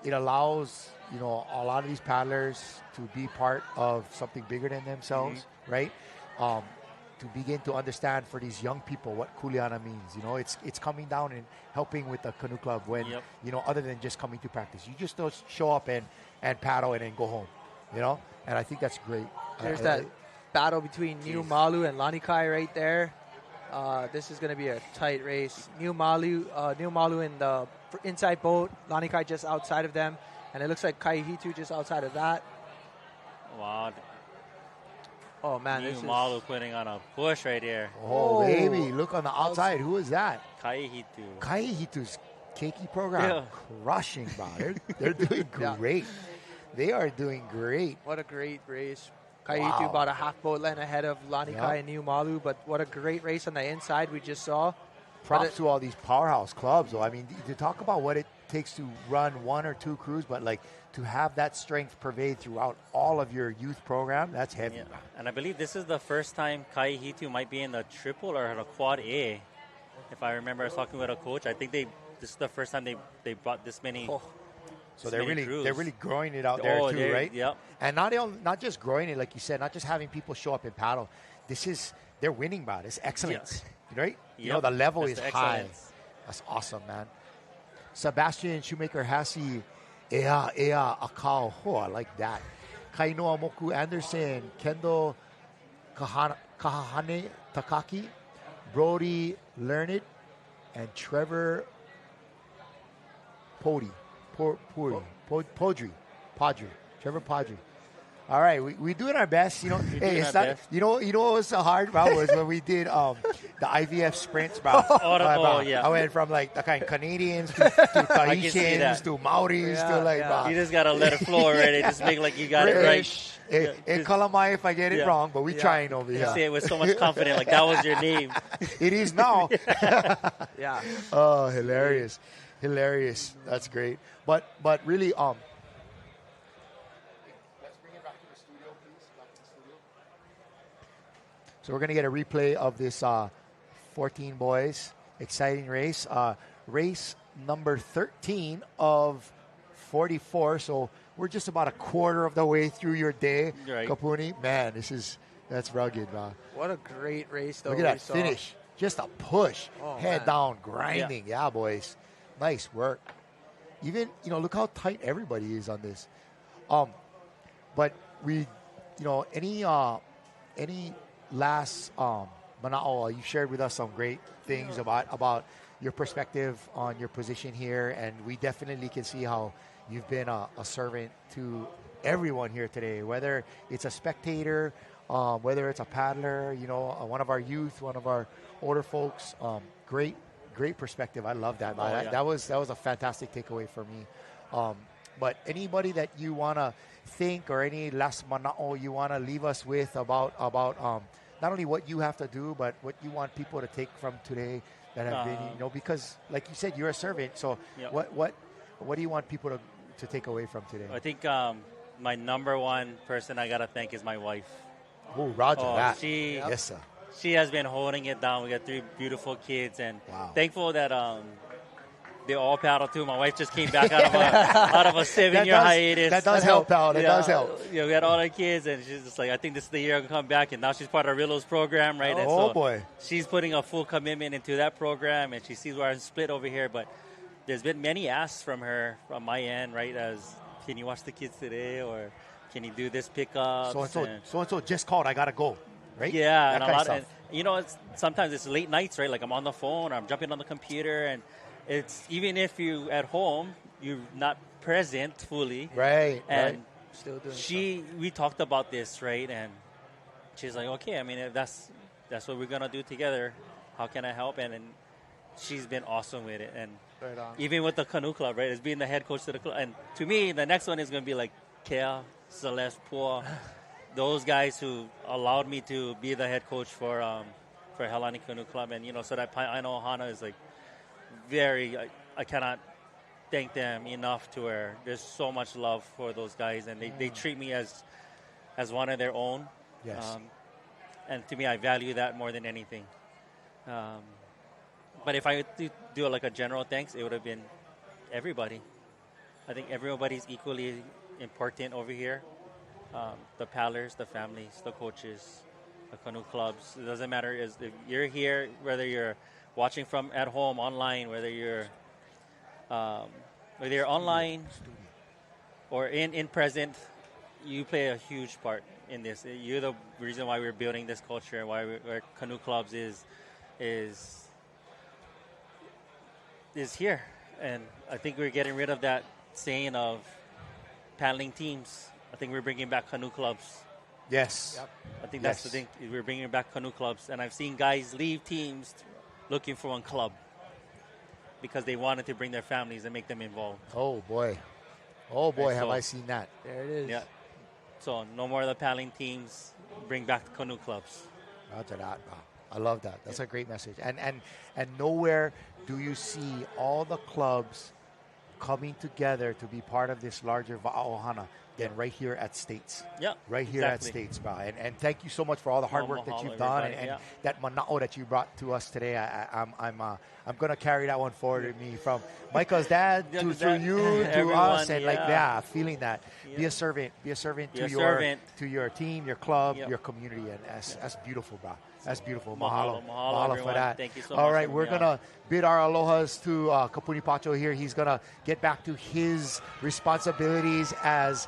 it allows, you know, a lot of these paddlers to be part of something bigger than themselves, right? To begin to understand for these young people what kuleana means. You know, it's coming down and helping with the canoe club when, you know, other than just coming to practice. You just don't show up and paddle and then go home, you know? And I think that's great. There's that battle between New Malu and Lanikai right there. This is going to be a tight race. New Malu in the inside boat, Lanikai just outside of them, and it looks like Kaihitu just outside of that. Wow. Oh, man. New Malu putting on a push right here. Oh, baby. Look on the outside. Who is that? Kaihitu. Kaihitu's keiki program. Crushing, bro. They're doing great. They are doing great. What a great race. Kaihitu about a half boat length ahead of Lanikai and New Malu, but what a great race on the inside we just saw. Props to all these powerhouse clubs, though. I mean, to talk about what it takes to run 1 or 2 crews, but like to have that strength pervade throughout all of your youth program, that's heavy. Yeah. And I believe this is the first time Kaihitu might be in the triple or the quad A. If I remember, I was talking with a coach. I think this is the first time they brought this many. So they're really growing it out there too, right? Yep. And not just growing it, like you said, not just having people show up and paddle. They're winning, bro. It's excellence, right? Yep. You know, the level is high. Excellence. That's awesome, man. Sebastian Shoemaker Hassie, Ea Akao. Oh, I like that. Kainoa Moku Anderson, Kendo Kahahane Takaki, Brody Learned, and Trevor Podry. Trevor Podry. All right, we doing our best, you know. Hey, it's not, you know what was so hard, bro, was when we did the IVF sprints, bro. I went from like the kind of Canadians to Tahitians to Maoris to like, bro. You just gotta let it flow already. Just make like you got it right. Hey, Kalamai if I get it wrong, but we trying over here. You say it with so much confidence, like that was your name. It is now. Yeah. Oh, hilarious. That's great. But really, let's bring it back to the studio, please. So we're gonna get a replay of this 14 boys exciting race. Race number 13 of 44. So we're just about a quarter of the way through your day, right. Kapuni. Man, that's rugged, man. What a great race, though. Look at that finish. Just a push. Head down, grinding. Yeah, boys. Nice work. Even, you know, look how tight everybody is on this. But we, you know, any last manao, you shared with us some great things about your perspective on your position here, and we definitely can see how you've been a servant to everyone here today, whether it's a spectator, whether it's a paddler, you know, one of our youth, one of our older folks. Great perspective. I love that. That was a fantastic takeaway for me. But anybody that you want to think, or any last manao you want to leave us with about not only what you have to do, but what you want people to take from today that have been, you know, because like you said, you're a servant. So what do you want people to take away from today? I think my number one person I got to thank is my wife. Oh, Roger that. Yes, sir. She has been holding it down. We got 3 beautiful kids, and thankful that they all paddle too. My wife just came back out of a 7-year hiatus. That does help out. It does help. Yeah, we had all our kids, and she's just like, I think this is the year I can come back. And now she's part of Rillo's program, right? Boy. She's putting a full commitment into that program, and she sees where I'm split over here. But there's been many asks from her, from my end, right? As, can you watch the kids today, or can you do this pickup? So just called. I gotta go. right? Yeah, that and a kind of lot. stuff. And sometimes it's late nights, right? Like I'm on the phone, or I'm jumping on the computer, and it's even if you at home, you're not present fully. Right. And right. Still doing we talked about this, right? And she's like, okay, I mean, if that's what we're gonna do together. How can I help? And she's been awesome with it. And Right on. even with the canoe club, right? As being the head coach to the club. And to me, the next one is gonna be like Kea, Celeste, Pua, those guys who allowed me to be the head coach for Helani Canoe Club. And so that I know Hana is like very. I cannot thank them enough to where there's so much love for those guys, and they treat me as one of their own. Yes. And to me, I value that more than anything. But if I do like a general thanks, it would have been everybody. I think everybody's equally important over here. The paddlers, the families, the coaches, the canoe clubs. It doesn't matter if you're here, whether you're watching from at home, online, whether you're online or in present, you play a huge part in this. You're the reason why we're building this culture, why canoe clubs is here. And I think we're getting rid of that saying of paddling teams. I think we're bringing back canoe clubs. Yes. Yep. I think that's the thing. We're bringing back canoe clubs. And I've seen guys leave teams looking for one club because they wanted to bring their families and make them involved. Oh, boy. Oh, boy, Right, have so- I seen that. There it is. Yeah. So no more of the paddling teams. Bring back the canoe clubs. Roger that. Wow. I love that. That's a great message. And nowhere do you see all the clubs coming together to be part of this larger Va'aohana than right here at States. Yeah, Right here at exactly. States, bro. And thank you so much for all the hard work that Mahalo, you've done and everybody. Yeah. that mana'o that you brought to us today. I'm gonna carry that one forward with me from Micah's dad Yeah, to that- you to everyone, us, and yeah. feeling that. Be a servant. Be a servant Be to a your servant. to your team, your club, Yep. your community, and that's beautiful, bro. That's beautiful. Mahalo, Mahalo, mahalo, for everyone. that. Thank you so All much right, for we're having me gonna bid our alohas to Kapuni Pacho here. He's gonna get back to his responsibilities as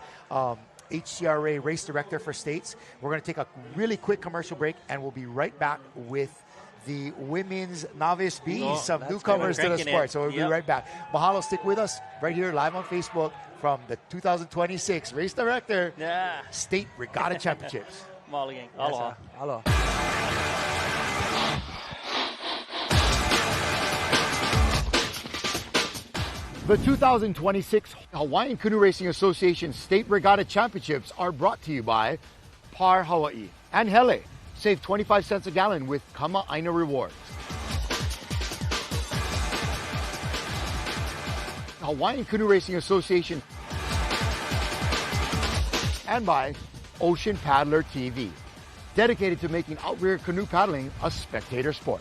HCRA race director for States. We're gonna take a really quick commercial break, and we'll be right back with the women's novice Bs, Oh, some that's newcomers to the cranking sport. it. So we'll be Yep. right back. Mahalo, stick with us right here live on Facebook from the 2026 race director Yeah. State Regatta Championships. Mahalo, gang. Yes, Aloha. Aloha. The 2026 Hawaiian Canoe Racing Association State Regatta Championships are brought to you by Par Hawaii and Hele. Save 25 cents a gallon with Kama Aina Rewards. Hawaiian Canoe Racing Association and by Ocean Paddler TV, dedicated to making outrigger canoe paddling a spectator sport.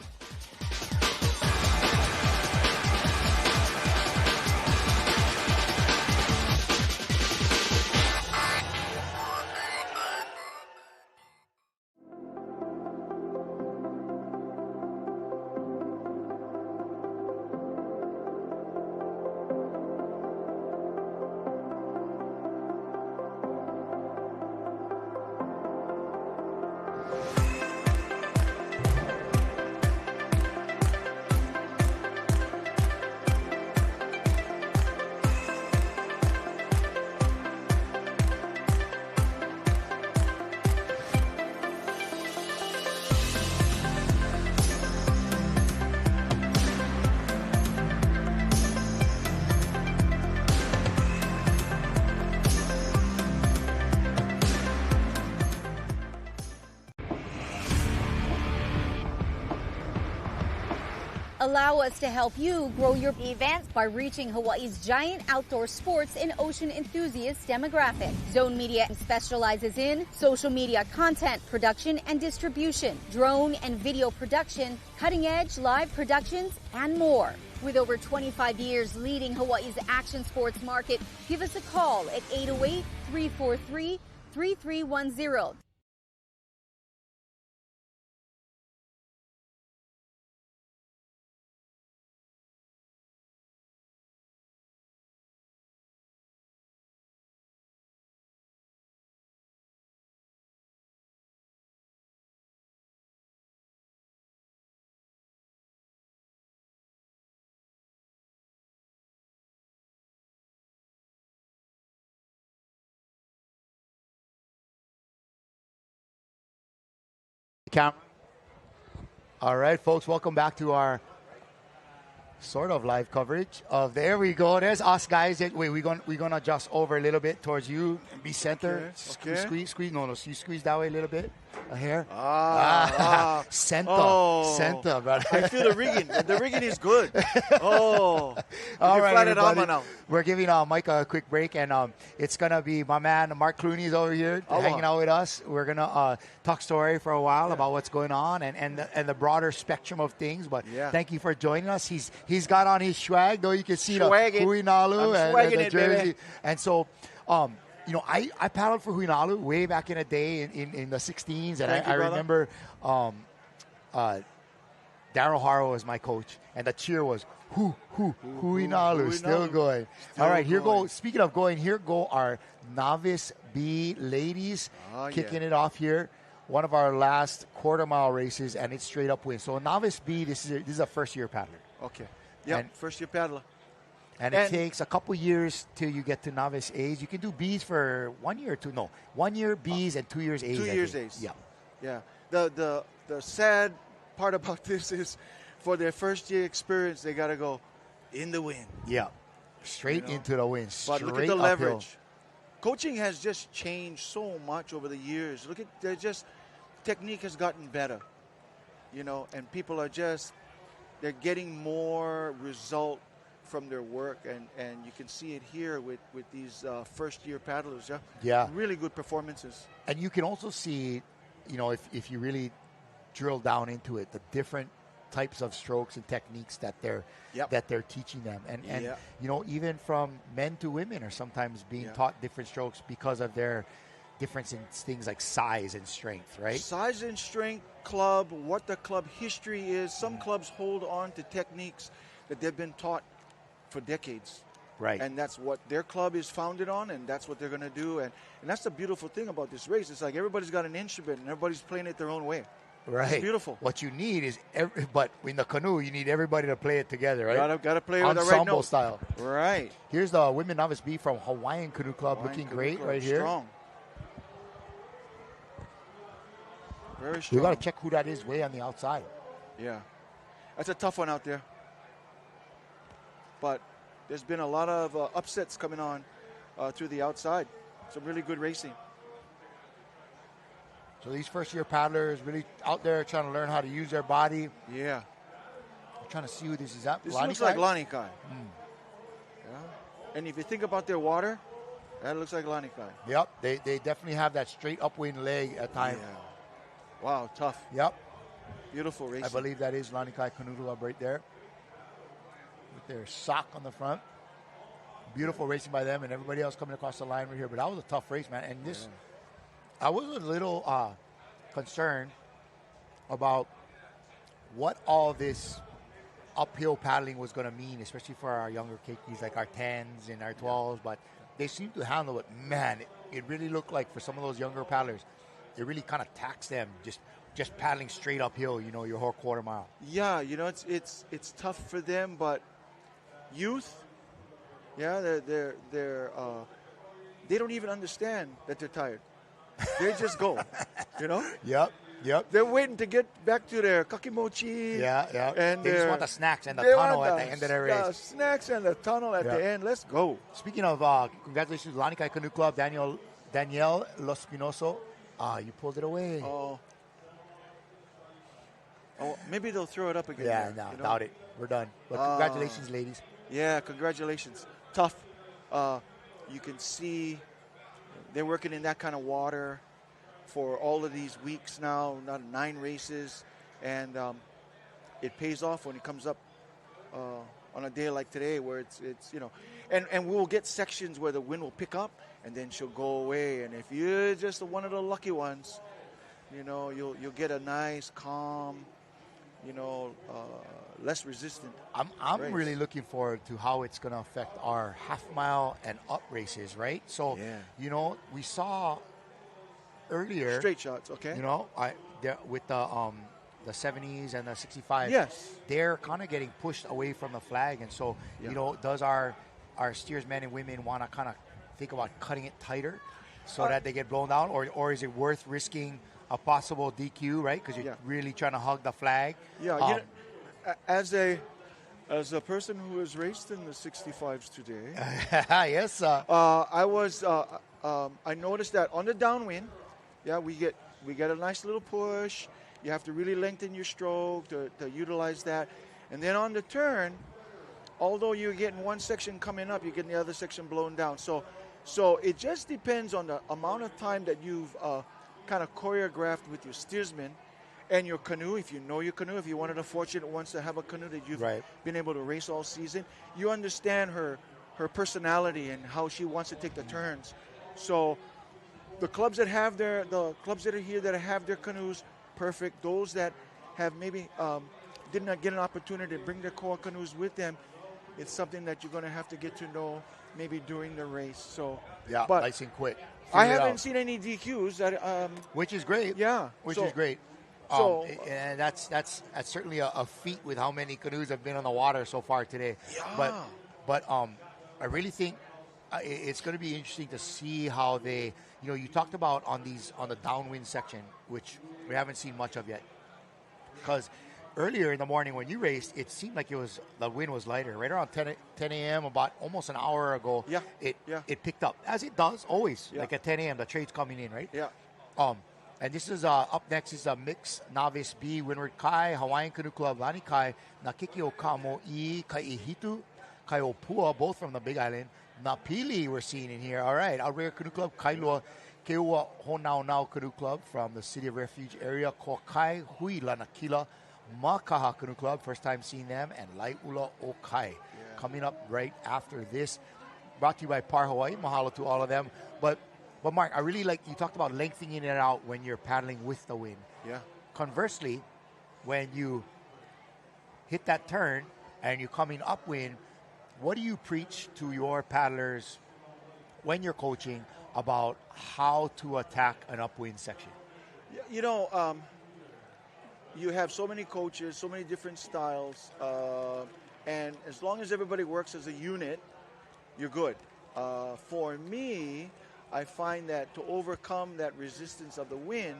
Allow us to help you grow your events by reaching Hawaii's giant outdoor sports and ocean enthusiast demographic. Zone Media specializes in social media content production and distribution, drone and video production, cutting-edge live productions, and more. With over 25 years leading Hawaii's action sports market, give us a call at 808-343-3310. Camera. All right, folks, welcome back to our sort of live coverage of. There we go. There's us guys. Wait, we're gonna adjust over a little bit towards you. Be center. Okay. Squeeze. No, you squeeze that way a little bit. Here. Oh. Center, brother. I feel the rigging. The rigging is good. Oh. All right, flat it everybody. on now. We're giving Mike a quick break, and it's gonna be my man Mark Clooney's over here hanging out with us. We're gonna talk story for a while about what's going on and the broader spectrum of things. But thank you for joining us. He's got on his swag, though. You can see the Huinalu and the jersey, baby. and so. I paddled for Huinalu way back in the day in the 16s, and I remember Daryl Haro was my coach, and the cheer was Huinalu, still going. All right, here go. Speaking of going, here go our novice B ladies kicking it off here. One of our last quarter mile races, and it's straight up win. So novice B, this is a first year paddler. Okay. Yeah, first year paddler. And it takes a couple years till you get to novice A's. You can do B's for 1 year or two. No, 1 year B's and 2 years A's. 2 years A's. Yeah. Yeah. The sad part about this is for their first year experience, they got to go in the wind. Yeah. Straight into the wind. But Straight look at the uphill. leverage. Coaching has just changed so much over the years. Look at technique has gotten better. And people are they're getting more result from their work, and you can see it here with these first-year paddlers. Yeah. Really good performances. And you can also see, if you really drill down into it, the different types of strokes and techniques that they're teaching them. And even from men to women are sometimes being taught different strokes because of their difference in things like size and strength, right? Size and strength, club, what the club history is. Some clubs hold on to techniques that they've been taught for decades. Right. And that's what their club is founded on, and that's what they're going to do. And that's the beautiful thing about this race. It's like everybody's got an instrument, and everybody's playing it their own way. Right. It's beautiful. What you need is, but in the canoe, you need everybody to play it together, right? Got to play with the right note. Ensemble style. Right. Here's the Women Novice B from Hawaiian Canoe Club, looking great right here. Strong. Very strong. We got to check who that is way on the outside. Yeah. That's a tough one out there. But there's been a lot of upsets coming on through the outside. Some really good racing. So these first-year paddlers really out there trying to learn how to use their body. Yeah. I'm trying to see who this is. That This Lani looks Kai? like Lani Kai. Yeah. And if you think about their water, that looks like Lani Kai. Yep. They definitely have that straight upwind leg at times. Yeah. Wow, tough. Yep. Beautiful racing. I believe that is Lani Kai Canoe Club right there. With their sock on the front. Beautiful racing by them, and everybody else coming across the line right here. But that was a tough race, man. And this, I was a little concerned about what all this uphill paddling was going to mean, especially for our younger keikis, like our 10s and our 12s. But they seem to handle it. Man, it really looked like for some of those younger paddlers, it really kind of taxed them just paddling straight uphill, your whole quarter mile. Yeah, it's tough for them, but youth, they don't even understand that they're tired. They just go, Yep. They're waiting to get back to their kakimochi. Yeah. And they just want the snacks and the tunnel at the end of the race. The snacks and the tunnel at the end. Let's go. Speaking of, congratulations to Lani Kai Canoe Club, Danielle Lospinoso. You pulled it away. Oh, maybe they'll throw it up again. Yeah, no, doubt it. We're done. But congratulations, ladies. Yeah, congratulations. Tough. You can see they're working in that kind of water for all of these weeks now, not 9 races, and it pays off when it comes up on a day like today, where it's and we'll get sections where the wind will pick up and then she'll go away, and if you're just one of the lucky ones, you'll get a nice, calm, less resistant. I'm race. really looking forward to how it's going to affect our half mile and up races, right? So, we saw earlier straight shots, okay? With the 70s and the 65s, yes, they're kind of getting pushed away from the flag, and so does our steersmen and women want to kind of think about cutting it tighter so that they get blown down, or is it worth risking a possible DQ, right? Because you're really trying to hug the flag. Yeah, as a person who has raced in the 65s today, yes, I noticed that on the downwind, we get a nice little push. You have to really lengthen your stroke to utilize that, and then on the turn, although you're getting one section coming up, you're getting the other section blown down. So it just depends on the amount of time that you've kind of choreographed with your steersman and your canoe. If you know your canoe, if you're one of the fortunate ones to have a canoe that you've been able to race all season, you understand her personality and how she wants to take the turns. So the clubs that are here that have their canoes, perfect. Those that have maybe did not get an opportunity to bring their core canoes with them, it's something that you're going to have to get to know maybe during the race. So but nice and quick. I haven't seen any DQs that which is great. Yeah, which is great. So and that's certainly a feat with how many canoes have been on the water so far today. Yeah. But I really think it's going to be interesting to see how they. You talked about on the downwind section, which we haven't seen much of yet, because earlier in the morning when you raced, it seemed like the wind was lighter. Right around 10 a.m., about almost an hour ago, it picked up, as it does always. Like at 10 a.m., the trade's coming in, right? Yeah. And this is up next is a mixed novice B, Windward Kai, Hawaiian Canoe Club, Lani Kai, Nakikio Kamo I, Kaihitu, Kaiopua, both from the Big Island. Napili we're seeing in here. All right, Outrigger Canoe Club, Kailua, Keua Honau Canoe Club from the City of Refuge area, Kokai, Hui Lanakila, Makaha Canoe Club, first time seeing them, and Laiula Okai coming up right after this. Brought to you by Par Hawaii. Mahalo to all of them. But Mark, I really like, you talked about lengthening it out when you're paddling with the wind. Yeah. Conversely, when you hit that turn and you're coming upwind, what do you preach to your paddlers when you're coaching about how to attack an upwind section? You have so many coaches, so many different styles, and as long as everybody works as a unit, you're good. For me, I find that to overcome that resistance of the wind,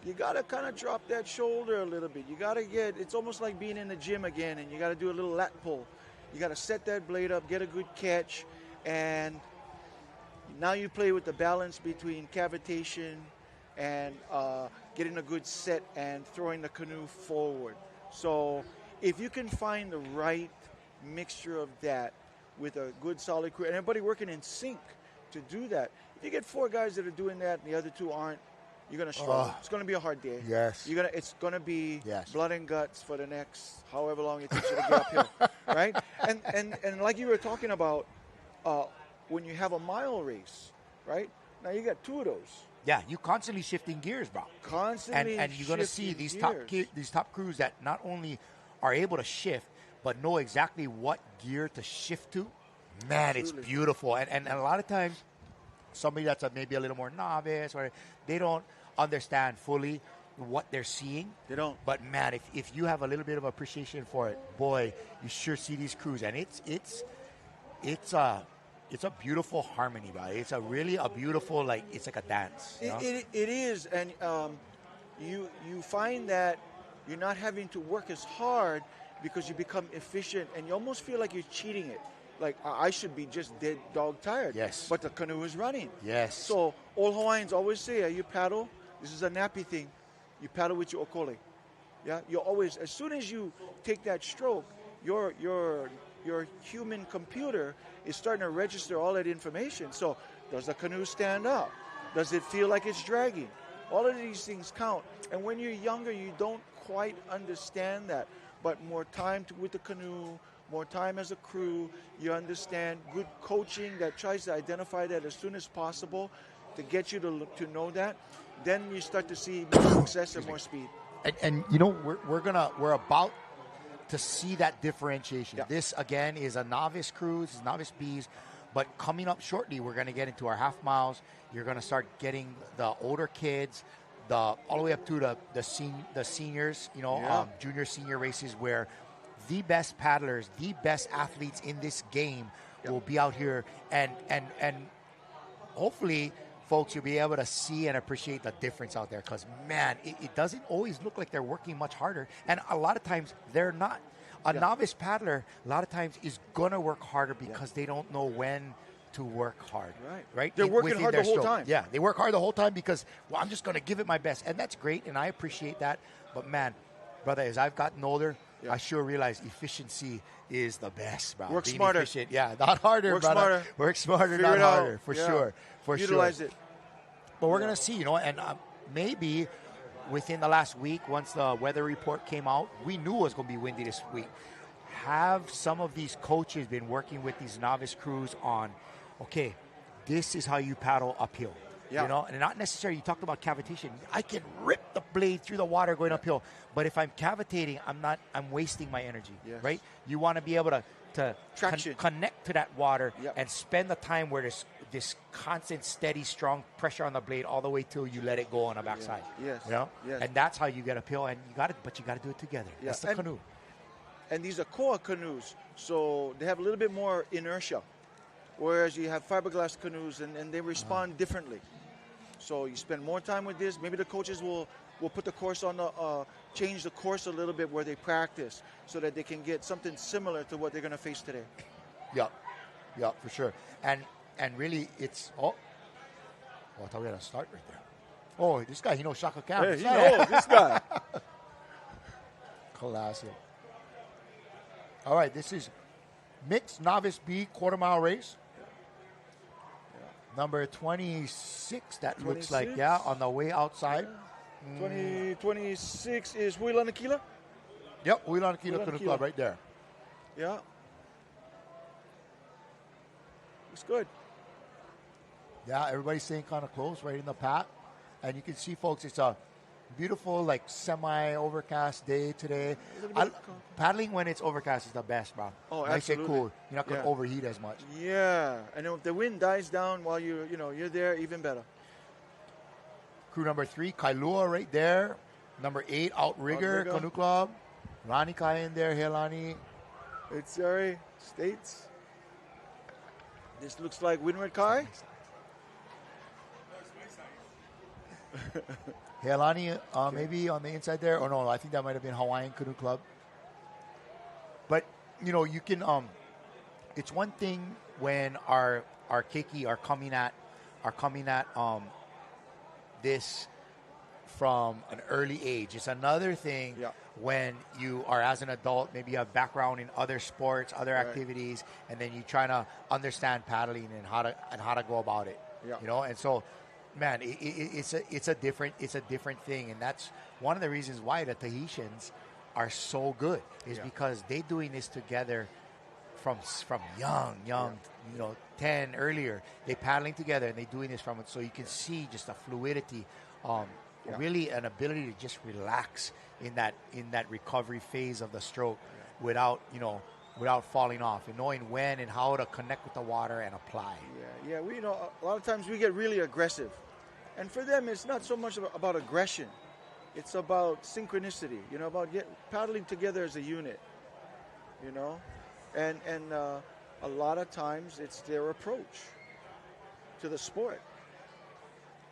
you got to kind of drop that shoulder a little bit. You got to it's almost like being in the gym again, and you got to do a little lat pull. You got to set that blade up, get a good catch, and now you play with the balance between cavitation and getting a good set and throwing the canoe forward. So if you can find the right mixture of that with a good solid crew, and everybody working in sync to do that, if you get 4 guys that are doing that and the other 2 aren't, you're going to struggle. It's going to be a hard day. Yes. It's going to be blood and guts for the next however long it takes you to get uphill, right? And like you were talking about, when you have a mile race, right? Now you got 2 of those. Yeah, you constantly shifting gears, bro. Constantly, and you're going to see these top crews that not only are able to shift, but know exactly what gear to shift to. Man, Absolutely. It's beautiful. And a lot of times, somebody that's maybe a little more novice, or they don't understand fully what they're seeing. They don't. But man, if you have a little bit of appreciation for it, boy, you sure see these crews, and it's a beautiful harmony, bro. It's a beautiful, it's like a dance. It is, and you find that you're not having to work as hard because you become efficient, and you almost feel like you're cheating it. Like, I should be just dead dog tired. Yes. But the canoe is running. Yes. So old Hawaiians always say, you paddle, this is a nappy thing, you paddle with your okole. Yeah. You always, as soon as you take that stroke, your human computer is starting to register all that information. So does the canoe stand up? Does it feel like it's dragging? All of these things count. And when you're younger, you don't quite understand that. But more time with the canoe, more time as a crew, you understand good coaching that tries to identify that as soon as possible to get you to know that. Then you start to see more success and more speed. And we're about to see that differentiation. Yeah. This again is a novice crew, this is novice Bs, but coming up shortly, we're going to get into our half miles. You're going to start getting the older kids, all the way up to the seniors, junior, senior races, where the best paddlers, the best athletes in this game will be out here, and hopefully folks, you'll be able to see and appreciate the difference out there. Because, man, it doesn't always look like they're working much harder. And a lot of times, they're not. A novice paddler, a lot of times, is going to work harder because they don't know when to work hard. Right? They're working hard the whole time. Yeah, they work hard the whole time because, well, I'm just going to give it my best. And that's great, and I appreciate that. But, man, brother, as I've gotten older, I sure realize efficiency is the best, bro. Work Being smarter. Efficient. Yeah, not harder, Work brother. smarter. Work smarter, Figure not it out. harder, for sure. For Utilize sure. it. But we're going to see, and maybe within the last week, once the weather report came out, we knew it was going to be windy this week. Have some of these coaches been working with these novice crews on, okay, this is how you paddle uphill. And not necessarily, you talked about cavitation. I can rip the blade through the water going uphill. But if I'm cavitating, I'm wasting my energy, right? You want to be able to connect to that water and spend the time where there's this constant, steady, strong pressure on the blade all the way till you let it go on the backside. And that's how you get uphill. And you got to do it together. That's the canoe. And these are koa canoes, so they have a little bit more inertia, whereas you have fiberglass canoes and they respond differently. So you spend more time with this. Maybe the coaches will put the course on change the course a little bit where they practice so that they can get something similar to what they're going to face today. Yeah, for sure. And really, it's I thought we were going to start right there. Oh, this guy, he knows Shaka Cam. Hey, he knows this guy. Classic. All right, this is mixed novice B quarter-mile race. Number 26, that 26? Looks like, on the way outside. 26 is Huilanakila? Yep, Huilanakila Canoe Club right there. Yeah. Looks good. Yeah, everybody's staying kind of close, right in the pack. And you can see, folks, it's a beautiful, like, semi-overcast day today. Paddling when it's overcast is the best, bro. Oh, nice absolutely. and cool. You're not going to overheat as much. Yeah, and if the wind dies down while you're there, even better. Crew number 3, Kailua right there. Number 8, Outrigger Canoe Club. Lani Kai in there. Hey, Lani. It's Surrey States. This looks like Windward Kai. Heilani, maybe on the inside there. Or no, I think that might have been Hawaiian Canoe Club. But, you can, it's one thing when our keiki are coming at this from an early age. It's another thing when you are, as an adult, maybe you have background in other sports, other activities, and then you try to understand paddling and how to go about it. And so, man, it's a different thing, and that's one of the reasons why the Tahitians are so good is because they're doing this together from young, 10 earlier. They're paddling together and they're doing this from it, so you can see just the fluidity, really an ability to just relax in that recovery phase of the stroke without falling off, and knowing when and how to connect with the water and apply. Yeah. We a lot of times we get really aggressive. And for them, it's not so much about aggression. It's about synchronicity, about paddling together as a unit, And a lot of times it's their approach to the sport.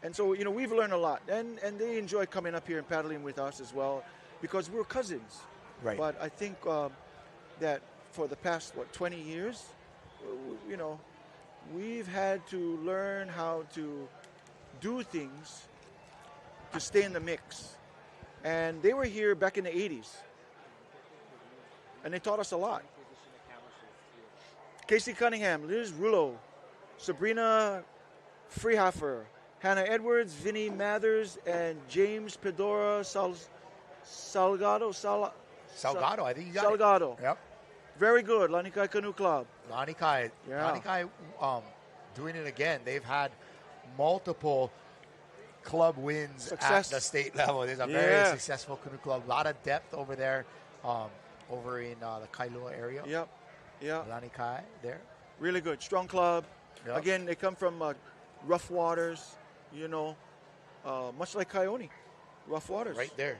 And so, we've learned a lot. And they enjoy coming up here and paddling with us as well because we're cousins. Right. But I think that for the past, 20 years, we've had to learn how to do things to stay in the mix. And they were here back in the 80s. And they taught us a lot. Casey Cunningham, Liz Rullo, Sabrina Freehofer, Hannah Edwards, Vinnie Mathers, and James Pedora Salgado, I think you got Salgado. it. Yep. Very good. Lani Kai Canoe Club. Lani Kai. Yeah. Lani Kai doing it again. They've had multiple club wins at the state level. There's a very successful canoe club. A lot of depth over there, over in the Kailua area. Yep. Lani Kai there. Really good. Strong club. Yep. Again, they come from rough waters, much like Kione. Rough waters. Right there.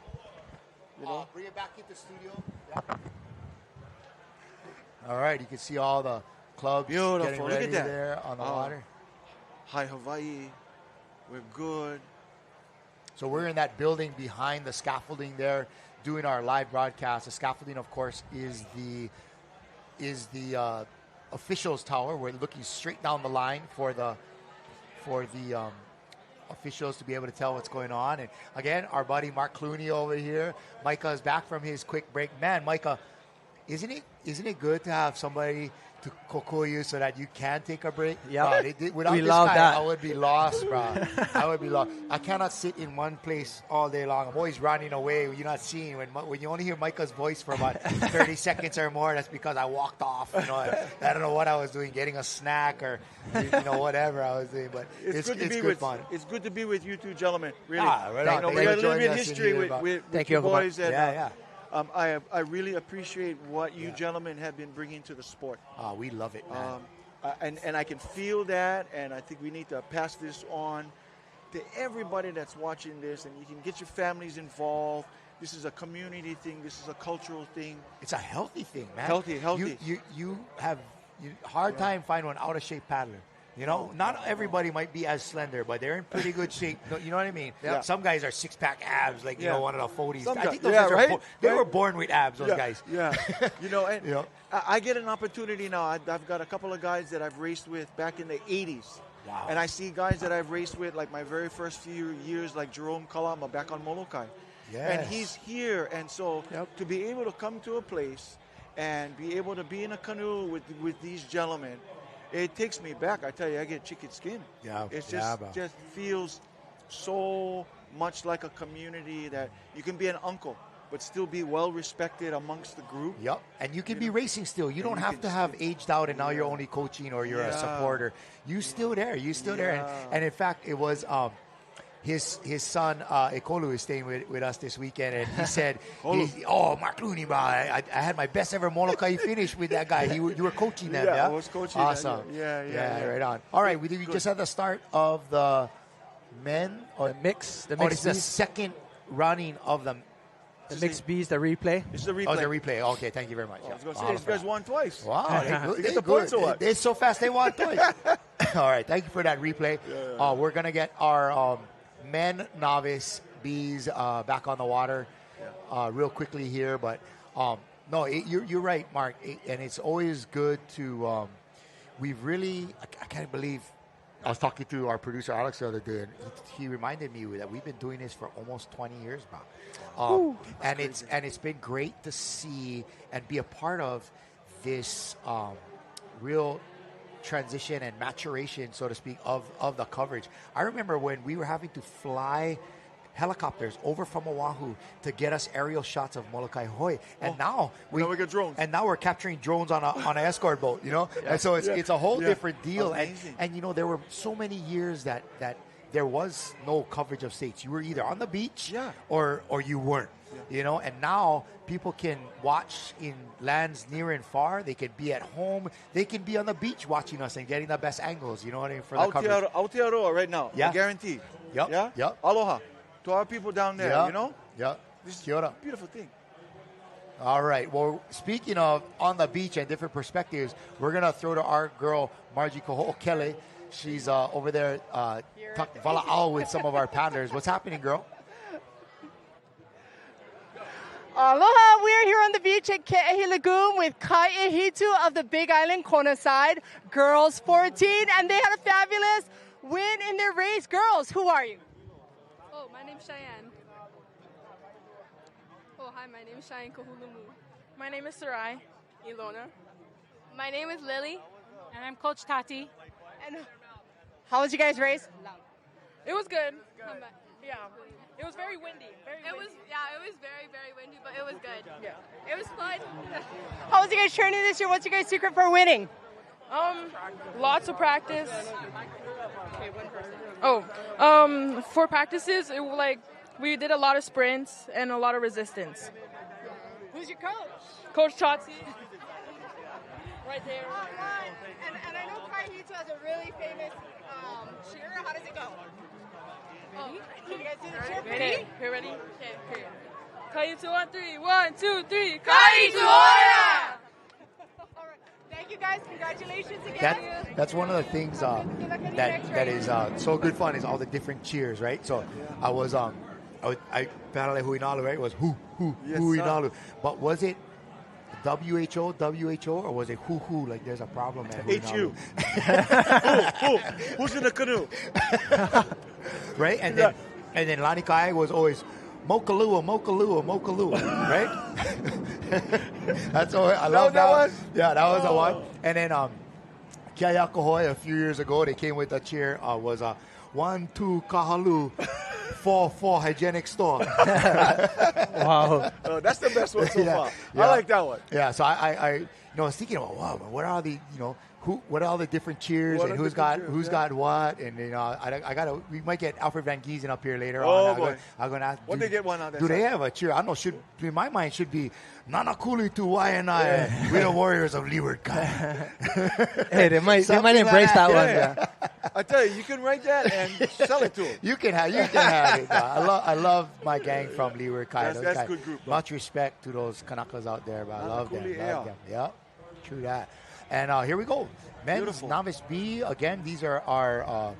Bring it back into studio. Yeah. All right, you can see all the clubs getting ready there on the water. Hi Hawaii. We're good. So we're in that building behind the scaffolding there, doing our live broadcast. The scaffolding, of course, is the officials' tower. We're looking straight down the line for the officials to be able to tell what's going on. And again, our buddy Mark Clooney over here. Micah is back from his quick break. Man, Micah, isn't it good to have somebody to cocoa you so that you can take a break? Yeah, without we this love guy, that. I would be lost, bro. I would be lost. I cannot sit in one place all day long. I'm always running away. You're not seeing when you only hear Micah's voice for about 30 seconds or more. That's because I walked off. You know, I don't know what I was doing, getting a snack or whatever I was doing. But it's good fun. It's good to be with you two gentlemen. Really, right on. we got a little bit of history with you boys. And, I really appreciate what you gentlemen have been bringing to the sport. We love it, man. And I can feel that, and I think we need to pass this on to everybody that's watching this, and you can get your families involved. This is a community thing. This is a cultural thing. It's a healthy thing, man. Healthy. You have hard time finding one out-of-shape paddler. You know, not everybody might be as slender, but they're in pretty good shape. You know what I mean? Yeah. Some guys are six-pack abs, like, one of the 40s. Some I think guys, those guys right? they were born with abs, those guys. Yeah. I get an opportunity now. I've got a couple of guys that I've raced with back in the 80s. Wow. And I see guys that I've raced with, like my very first few years, like Jerome Kalama back on Molokai. Yes. And he's here. And so to be able to come to a place and be able to be in a canoe with these gentlemen, it takes me back. I tell you, I get chicken skin. Yeah. It just feels so much like a community that you can be an uncle, but still be well respected amongst the group. Yep. And you can be racing still. You don't have to have aged out and now you're only coaching or you're a supporter. You still there. there. And in fact, it was his son, Ekolu, is staying with us this weekend, and he said, Mark Clooney, bro, I had my best ever Molokai finish with that guy. You were coaching them, yeah? I was coaching awesome. them. Yeah, right on. All right, we just had the start of the men. The mix. It's the second running of the mixed B's, the replay. It's the replay. Oh, the replay. Okay, thank you very much. I was going to say, these guys won twice. Wow. They get the points or what? They're so fast, they won twice. All right, thank you for that replay. We're going to get our men novice bees back on the water real quickly here. But you're right, Mark. And it's always good to we've really, I can't believe, I was talking to our producer Alex the other day, and he reminded me that we've been doing this for almost 20 years now. And it's been great to see and be a part of this real transition and maturation, so to speak, of the coverage. I remember when we were having to fly helicopters over from Oahu to get us aerial shots of Molokai Hoi, and now we get drones. And now we're capturing drones on an escort boat, And so it's a whole different deal. And there were so many years that there was no coverage of states. You were either on the beach or you weren't. And now people can watch in lands near and far. They can be at home. They can be on the beach watching us and getting the best angles. You know what I mean? For the coverage. Aotearoa right now. Yeah. I guarantee. Yep. Yeah. Yep. Aloha to our people down there. Yeah. This is Kia ora. a beautiful thing. All right. Well, speaking of on the beach and different perspectives, we're gonna throw to our girl Margie Koho'okele. She's over there vala'au with some of our paddlers. What's happening, girl? Aloha, we are here on the beach at Ke'ehi Lagoon with Kai'ehitu of the Big Island Kona side, girls 14, and they had a fabulous win in their race. Girls, who are you? Oh, my name's Cheyenne. Oh, hi, my name is Cheyenne Kahulumu. My name is Sarai. Ilona. My name is Lily. And I'm Coach Tati. And how was you guys' race? It was good. Yeah. It was very windy. It was very, very windy, but it was good. Yeah. It was fun. How was you guys training this year? What's your guys' secret for winning? Lots of practice. For practices, we did a lot of sprints and a lot of resistance. Who's your coach? Coach Tati. Right there. All right. And I know Kai'ehitu has a really famous cheer. How does it go? Can you guys do the cheer? Ready? Okay, ready? Okay. Kai'ehitu on 3. 1, 2, 3. Kai'ehitu Oya! All right. Thank you guys. Congratulations again. that's one of the things that is so good fun is all the different cheers, right? So I paddle at Huinalu, right? It was Huinalu. But was it WHO, or was it who? Like there's a problem at Huinalu. Who's in the canoe? Right? And then Lani Kai was always Mokalua, right? That's all. I love that one. Yeah, that was the one. And then Kiayakahoe a few years ago, they came with a cheer. Was 1, 2 Kahalu, 4 hygienic store. Wow, that's the best one so far. I like that one. Yeah, so I was thinking about wow, what are the what are all the different cheers and who's got what, and we might get Alfred Van Giesen up here later on. Boy. I'm gonna ask. What they get one on that Do side? they have a cheer? I don't know. In my mind should be Nanakuli to Waianae. We're the warriors of Leeward Kai. Hey, they might embrace that one. Yeah. I tell you, you can write that and sell it to them. You can have it. I love my gang from Leeward Kai. That's a good group. Much respect to those Kanakas out there, but I love them. Yeah, true that. And here we go. Men's Beautiful. Novice B. Again, these are our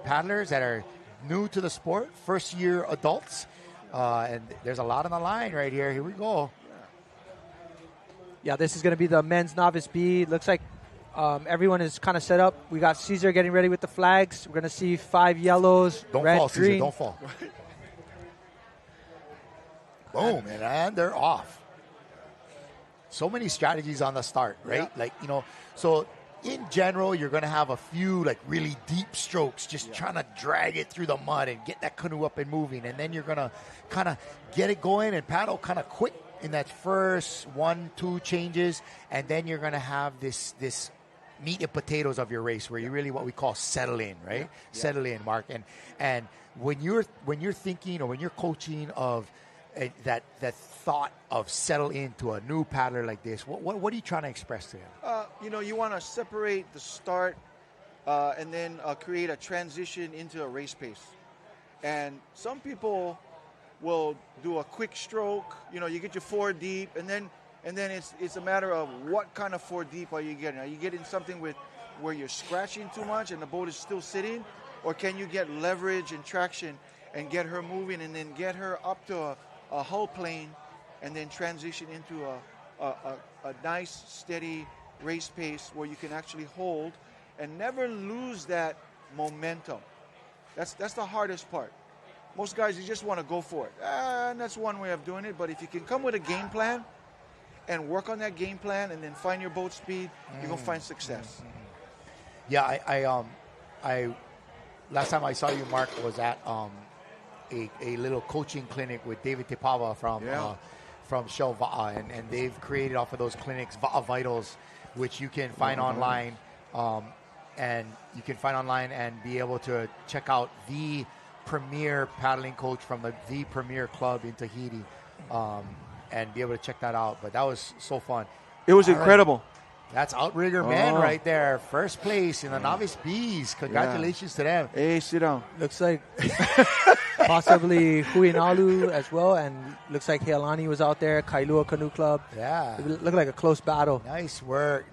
paddlers that are new to the sport, first-year adults. And there's a lot on the line right here. Here we go. Yeah, this is going to be the men's Novice B. Looks like everyone is kind of set up. We got Caesar getting ready with the flags. We're going to see 5 yellows, red, fall, green. Caesar, don't fall. Boom, and they're off. So many strategies on the start, right? Yeah. So in general, you're going to have a few really deep strokes, just trying to drag it through the mud and get that canoe up and moving. And then you're going to kind of get it going and paddle kind of quick in that first 1-2 changes. And then you're going to have this meat and potatoes of your race where you really what we call settle in, right? Yeah. Settle in, Mark. And when you're thinking or when you're coaching of that thought of settle into a new paddler like this, what are you trying to express to him? You want to separate the start and then create a transition into a race pace. And some people will do a quick stroke. You get your 4 deep, and then it's a matter of what kind of 4 deep are you getting? Are you getting something where you're scratching too much and the boat is still sitting, or can you get leverage and traction and get her moving and then get her up to a hull plane and then transition into a nice, steady race pace where you can actually hold and never lose that momentum. That's the hardest part. Most guys, you just want to go for it. And that's one way of doing it. But if you can come with a game plan and work on that game plan and then find your boat speed, you're going to find success. Yeah, I last time I saw you, Mark, was at a little coaching clinic with David Tepava from Shell Va'a, and they've created off of those clinics Va'a Vitals, which you can find online, and you can find online and be able to check out the premier paddling coach from the premier club in Tahiti, and be able to check that out. But that was so fun. It was incredible. That's Outrigger men right there. First place in the Novice Bs. Congratulations to them. Hey, sit down. Looks like possibly Huinalu as well, and looks like Healani was out there. Kailua Canoe Club. Yeah. It looked like a close battle. Nice work,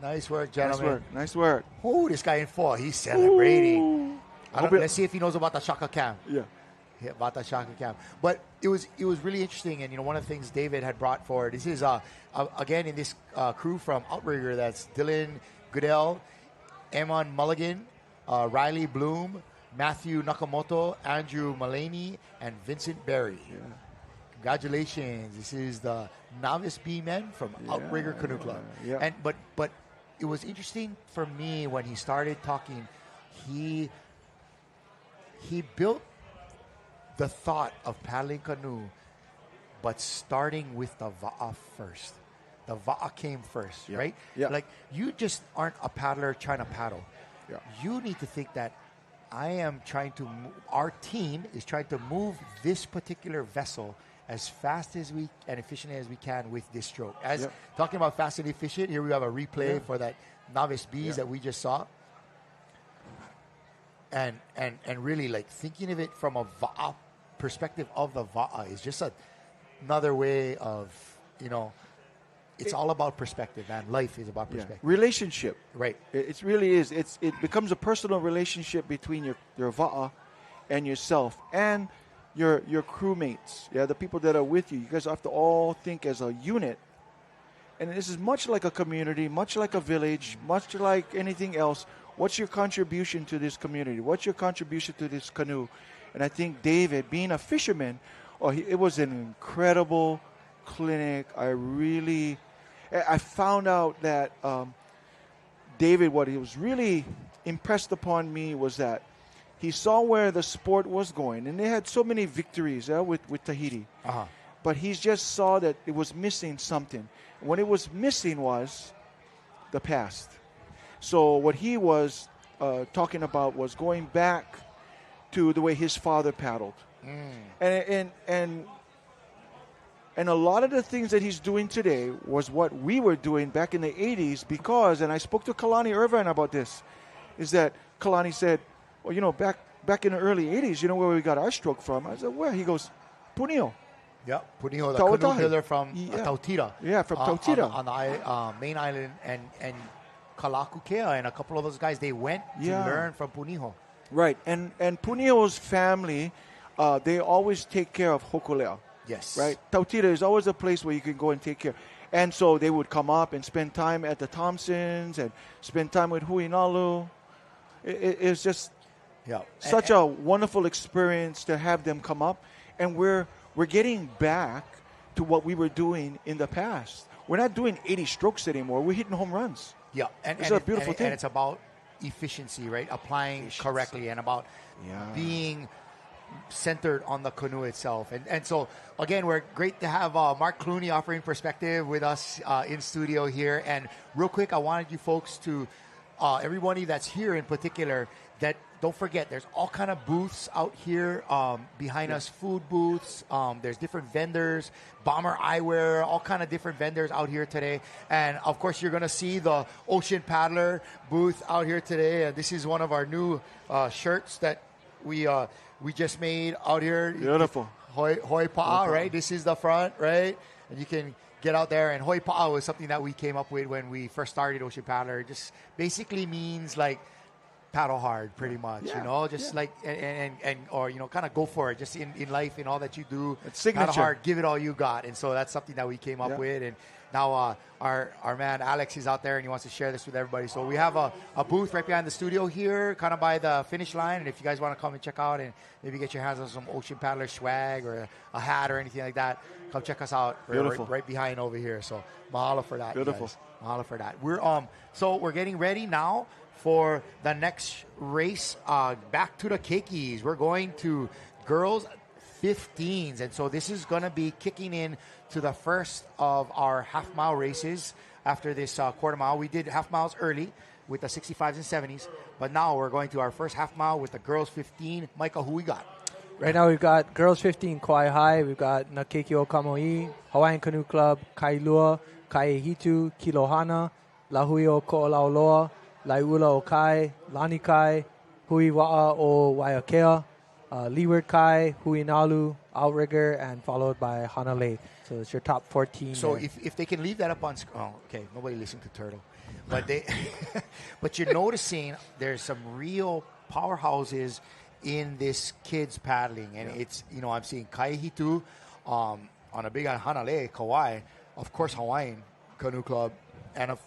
gentlemen. Nice work. Oh, this guy in 4. He's celebrating. Let's see if he knows about the Shaka Cam. Yeah. About the Shaka Cam. But it was really interesting, and one of the things David had brought forward. This is again in this crew from Outrigger. That's Dylan Goodell, Eamon Mulligan, Riley Bloom, Matthew Nakamoto, Andrew Mullaney, and Vincent Berry. Yeah. Congratulations! This is the Novice B men from Outrigger Canoe Club. Yeah. And but it was interesting for me when he started talking. He built the thought of paddling canoe, but starting with the Va'a first. The Va'a came first, right? Yeah. Like, you just aren't a paddler trying to paddle. Yeah. You need to think that our team is trying to move this particular vessel as fast as we and efficiently as we can with this stroke. Talking about fast and efficient, here we have a replay for that Novice Bs that we just saw. And really, like, thinking of it from a Va'a perspective of the Va'a is just another way of, It's all about perspective, man. Life is about perspective. Relationship. Right. It really is. It becomes a personal relationship between your va'a and yourself and your crewmates. Yeah, the people that are with you. You guys have to all think as a unit. And this is much like a community, much like a village, much like anything else. What's your contribution to this community? What's your contribution to this canoe? And I think David, being a fisherman, it was an incredible clinic. I found out that David, what he was really impressed upon me was that he saw where the sport was going. And they had so many victories with Tahiti. Uh-huh. But he just saw that it was missing something. What it was missing was the past. So what he was talking about was going back to the way his father paddled. And a lot of the things that he's doing today was what we were doing back in the 80s because, and I spoke to Kalani Irvine about this, is that Kalani said, well, back in the early 80s, where we got our stroke from? I said, where? He goes, Punio. Yeah, Punio, the canoe builder from Tautira. Yeah, from Tautira. On the main island, and Kalakukea and a couple of those guys, they went to learn from Puniho. Right, and Punio's family, they always take care of Hokulea. Yes. Right? Tautira is always a place where you can go and take care. And so they would come up and spend time at the Thompsons and spend time with Huinalu. It's just such a wonderful experience to have them come up. And we're getting back to what we were doing in the past. We're not doing 80 strokes anymore. We're hitting home runs. Yeah. It's a beautiful thing. And it's about efficiency, right? Applying correctly and about being centered on the canoe itself. And so, again, we're great to have Mark Clooney offering perspective with us in studio here. And real quick, I wanted you folks to, everybody that's here in particular, that don't forget, there's all kind of booths out here behind us, food booths. There's different vendors, Bomber Eyewear, all kind of different vendors out here today. And, of course, you're going to see the Ocean Paddler booth out here today. And this is one of our new shirts that we just made out here. Beautiful. Hoi Pa'a, right? This is the front, right? And you can get out there. And Hoi Pa'a was something that we came up with when we first started Ocean Paddler. It just basically means like paddle hard, pretty much, just like, or kind of go for it, just in life, in all that you do. It's signature. Paddle hard, give it all you got. And so that's something that we came up with. And now our man Alex is out there and he wants to share this with everybody. So we have a booth right behind the studio here, kind of by the finish line. And if you guys want to come and check out and maybe get your hands on some Ocean Paddler swag or a hat or anything like that, come check us out. Beautiful. Right behind over here. So mahalo for that. Beautiful. Guys. Mahalo for that. We're getting ready now for the next race. Back to the keikis. We're going to girls 15s. And so this is going to be kicking in to the first of our half-mile races after this quarter mile. We did half miles early with the 65s and 70s, but now we're going to our first half mile with the girls 15. Michael, who we got? Right now we've got girls 15 Kauai High. We've got Nakekio Kamoi, Hawaiian Canoe Club, Kailua, Kaiehitu, Kilohana, Lahuio Ko'olauloa, Laiula o Kai, Lanikai, Hui Wa'a o Waiakea, Leeward Kai, Huinalu, Outrigger, and followed by Hanalei. So it's your top 14. So if they can leave that up on screen. Oh, okay. Nobody listened to Turtle. But but you're noticing there's some real powerhouses in this kids paddling. And it's, I'm seeing Kaihitu on a big Hanalei, Kauai. Of course, Hawaiian Canoe Club. And,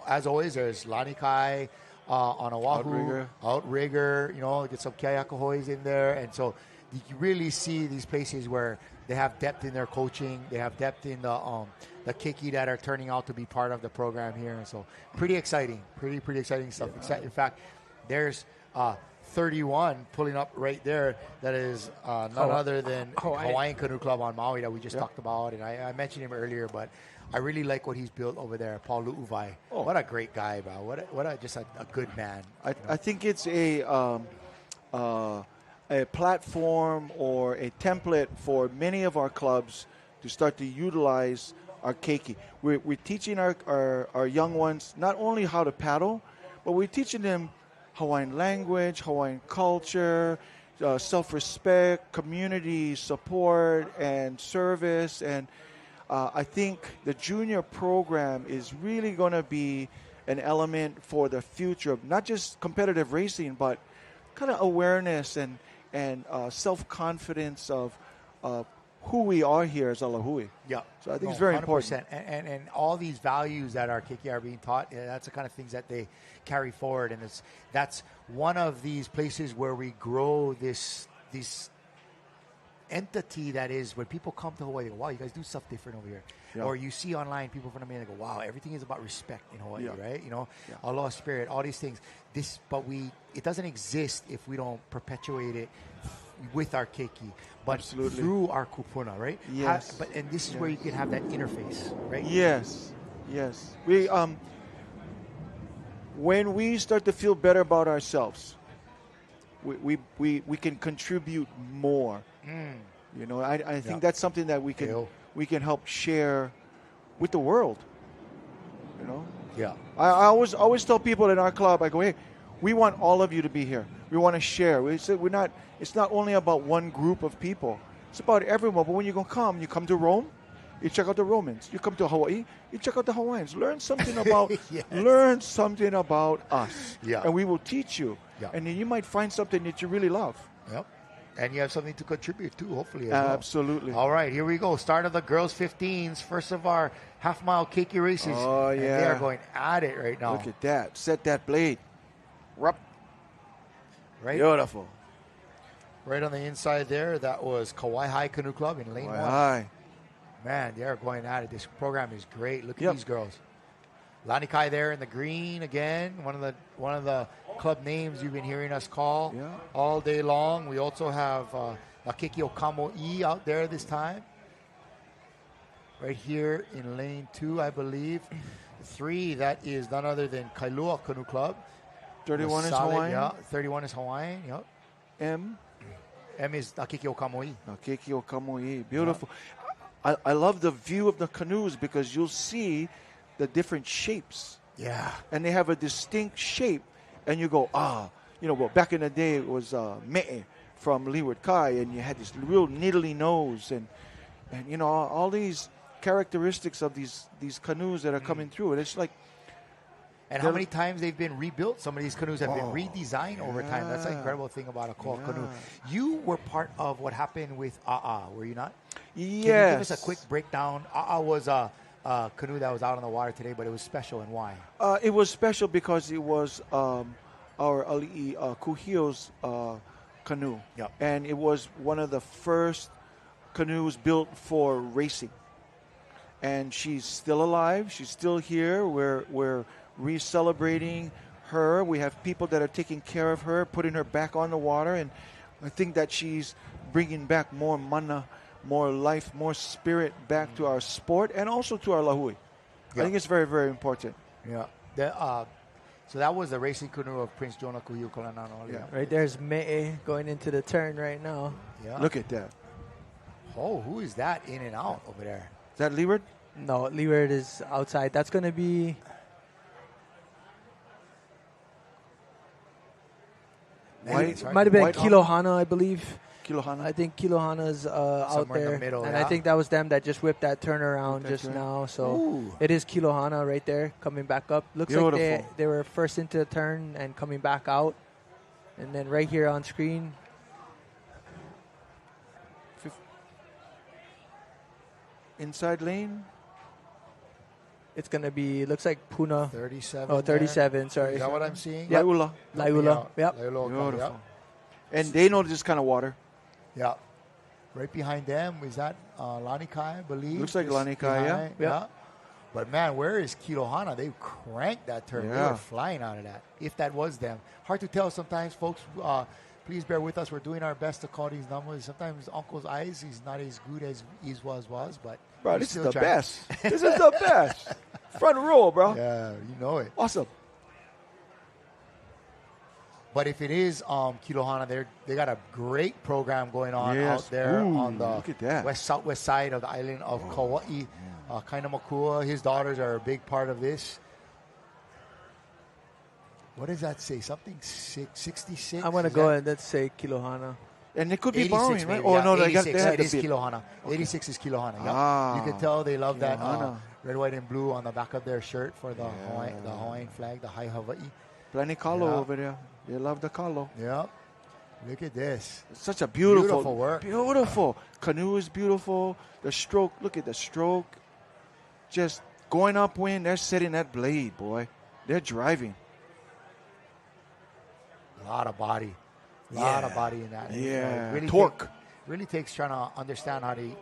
as always, there's Lanikai on Oahu. Outrigger. Get some Kayakahois in there. And so you really see these places where they have depth in their coaching. They have depth in the keiki that are turning out to be part of the program here. And so pretty exciting. Pretty exciting stuff. Yeah. In fact, there's 31 pulling up right there. That is none other than Hawaiian Canoe Club on Maui that we just talked about. And I mentioned him earlier, but I really like what he's built over there, Paul Lu'uvai. Oh. What a great guy, bro. What a good man. I think it's a platform or a template for many of our clubs to start to utilize our keiki. We're teaching our young ones not only how to paddle, but we're teaching them Hawaiian language, Hawaiian culture, self-respect, community support, and service. And I think the junior program is really going to be an element for the future of not just competitive racing, but kind of awareness and self-confidence of who we are here as a Lahui. Yeah. So I think it's very 100%. important. And all these values that our Kiki are being taught, that's the kind of things that they carry forward. And that's one of these places where we grow this entity that is when people come to Hawaii, they go, wow, you guys do stuff different over here. Yeah. Or you see online people from America go, wow, everything is about respect in Hawaii, Yeah. right? You know, Yeah. aloha spirit, all these things. It doesn't exist if we don't perpetuate it with our keiki, but Absolutely. through our kupuna, right? Yes. And this is where you can have that interface, right? Yes. We when we start to feel better about ourselves, we can contribute more. You know, I think that's something that we can help share with the world. You know. Yeah. I always tell people in our club, I go, hey, we want all of you to be here. We want to share. We say it's not only about one group of people. It's about everyone. But when you come to Rome, you check out the Romans. You come to Hawaii, you check out the Hawaiians. Learn something about learn something about us. Yeah. And we will teach you. Yeah. And then you might find something that you really love. Yep. And you have something to contribute to, hopefully. As Absolutely. Well. All right, here we go. Start of the girls' 15s. First of our half-mile keiki races. Oh, And yeah. they are going at it right now. Look at that. Set that blade. Rup. Right? Beautiful. Right on the inside there, that was Kauai High Canoe Club in lane Kauai 1. High. Man, they are going at it. This program is great. Look at Yep. these girls. Lanikai there in the green again. One of the club names you've been hearing us call all day long. We also have Akiki Okamo'i out there this time. Right here in lane 2, I believe. 3, that is none other than Kailua Canoe Club. 31 is Solid, Hawaiian. Yeah, 31 is Hawaiian. Yep. M is Akiki Okamo'i. Akiki Okamo'i. Beautiful. I love the view of the canoes because you'll see the different shapes. Yeah. And they have a distinct shape. And you go, well, back in the day it was me'e from Leeward Kai, and you had this real needly nose and all these characteristics of these canoes that are coming through. And it's like, and how many times they've been rebuilt? Some of these canoes have been redesigned over time. That's the incredible thing about a koa canoe. You were part of what happened with A'a, were you not? Yes. Can you give us a quick breakdown? A'a was a canoe that was out on the water today, but it was special, and why? It was special because it was our Ali'i Kuhio's canoe. Yep. And it was one of the first canoes built for racing. And she's still alive. She's still here. We're re-celebrating her. We have people that are taking care of her, putting her back on the water. And I think that she's bringing back more mana, more life, more spirit back to our sport and also to our lahui. I think it's very, very important. Yeah. So that was the racing canoe of Prince Jonah Kuhiu Kalanano. Yeah. Right there's Me'e going into the turn right now. Yeah. Look at that. Oh, who is that in and out over there? Is that Leeward? No, Leeward is outside. That's going to be... White, might have been White Kilohana, I believe. Kilohana? I think Kilohana's out Somewhere in there. the middle, and yeah. I think that was them that just whipped that turnaround just now. So it is Kilohana right there coming back up. Looks Beautiful. like they were first into the turn and coming back out. And then right here on screen, inside lane. it's going to be, looks like Puna. 37. Oh, 37, there. sorry. Is that what I'm seeing? Yep. Laiula. Laiula. Yep. Laiula, Beautiful. yep. And they know this kind of water. Yeah. Right behind them, is that Lanikai, I believe? Looks like Just Lanikai, behind, yeah. But man, where is Kilohana? They cranked that turn. They Yeah. were flying out of that, if that was them. Hard to tell sometimes, folks. Please bear with us. We're doing our best to call these numbers. Sometimes Uncle's eyes, he's not as good as his was, but Bro, he's this is still the trying. best. This is the best. Front row, bro. Yeah, you know it. Awesome. But if it is Kilohana, they got a great program going on Yes. out there Ooh, on the look at that. southwest side of the island of Kauai. Kainamakua, his daughters are a big part of this. What does that say? Something 66? I'm going to go and let's say Kilohana. And it could be borrowing, right? Oh, no, they 86. had It the is bid. Kilohana. 86 is Kilohana. Yep. Ah, You can tell they love that Kilohana. red, white, and blue on the back of their shirt for the Hawaiian flag, the High Hawaii. Plenty kalo over there. They love the kalo. Yep. Look at this. It's such a beautiful work. Beautiful. Canoe is beautiful. The stroke, look at the stroke. Just going upwind, they're setting that blade, boy. They're driving. A lot of body. A lot of body in that. Yeah. Really Torque. Really takes trying to understand how to,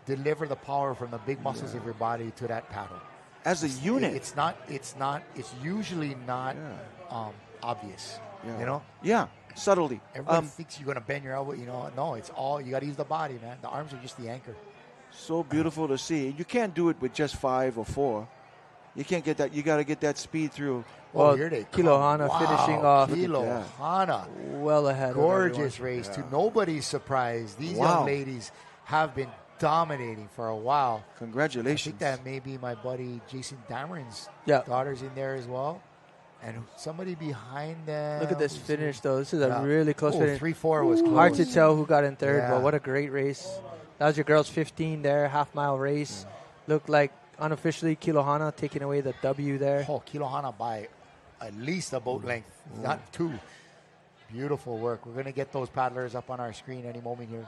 deliver the power from the big muscles of your body to that paddle. As a unit. It's usually not obvious. Yeah. Yeah. Subtly. Everyone thinks you're going to bend your elbow. No, it's all, you got to use the body, man. The arms are just the anchor. So beautiful to see. You can't do it with just 5 or 4. You can't get that. You got to get that speed through. Well, here they Kilohana come. finishing off. Kilohana. Well ahead. Gorgeous race, to nobody's surprise. These young ladies have been dominating for a while. Congratulations. I think that may be my buddy Jason Dameron's daughter's in there as well. And somebody behind them. Look at this finish, though. This is a really close finish. 3-4 was close. Hard to tell who got in third, but what a great race. That was your girls' 15 there, half-mile race. Looked like unofficially Kilohana taking away the W there. Oh, Kilohana by at least a boat length, not 2. Beautiful work. We're going to get those paddlers up on our screen any moment here.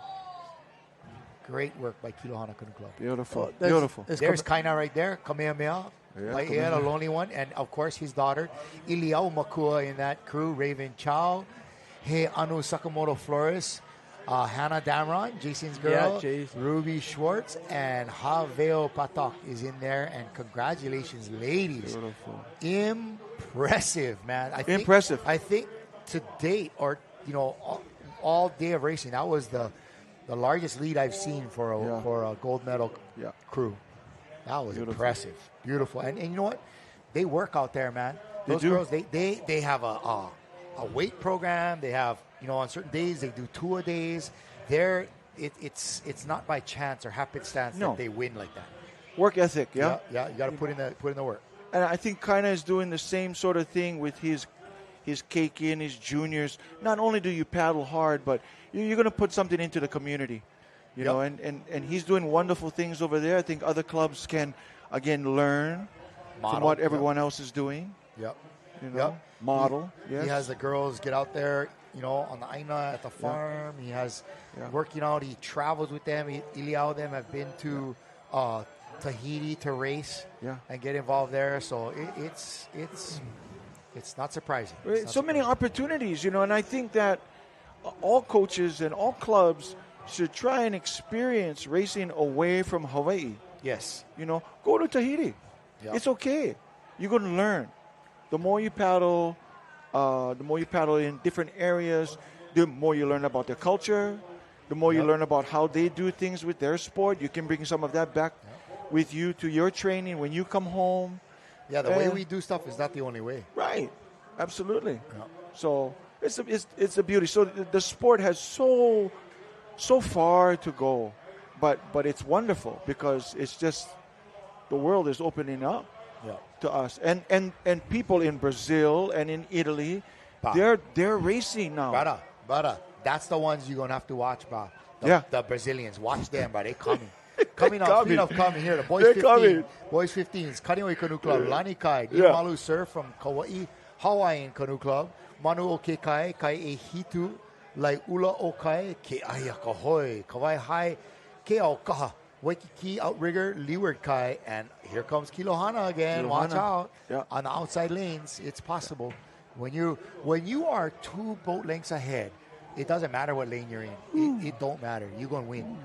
Great work by Kilohana Canoe Club. Beautiful. Beautiful. There's Kaina right there. Kamehameha. By a lonely one. And, of course, his daughter, Iliao Makua in that crew. Raven Chow. He Anu Sakamoto Flores. Hannah Dameron, Jason's girl. Ruby Schwartz. And Haveo Patok is in there. And congratulations, ladies. Beautiful. Impressive, man. I think to date, or, all day of racing, that was the largest lead I've seen for a gold medal crew. That was impressive. Beautiful. And you know what? They work out there, man. Those girls, they have a weight program. They have, on certain days, they do 2-a-days. It's not by chance or happenstance that they win like that. Work ethic, Yeah, you got to put in the work. And I think Kaina is doing the same sort of thing with his keiki and his juniors. Not only do you paddle hard, but you're going to put something into the community. You know, and he's doing wonderful things over there. I think other clubs can, again, learn from what everyone else is doing. Model. He has the girls get out there, on the Aina at the farm. He has working out. He travels with them. Iliao them have been to Tahiti to race and get involved there. So it's not surprising. Many opportunities, and I think that all coaches and all clubs should try and experience racing away from Hawaii. Yes. Go to Tahiti. It's okay. You're going to learn. The more you paddle in different areas, the more you learn about their culture, the more you learn about how they do things with their sport. You can bring some of that back with you to your training when you come home. Yeah, the way we do stuff is not the only way. Right. Absolutely. Yeah. So it's a beauty. So the sport has so far to go, but it's wonderful because it's just the world is opening up to us, and people in Brazil and in Italy, they're racing now. Brother, that's the ones you're gonna have to watch, bro. The Brazilians, watch them, bro. They coming out. Speaking of coming here, the boys 15s, Kaneohe Canoe Club, Lani Kai, Nimalu Surf from Kauai, Hawaiian Canoe Club, Manu o ke kai e hitu. Like Ula Okai, Ke Aya Kahoi, Kawai Hai, Ke Aokaha, Waikiki Outrigger, Leeward Kai, and here comes Kilohana again. Watch out on the outside lanes. It's possible. When you are 2 boat lengths ahead, it doesn't matter what lane you're in. It don't matter. You're gonna win.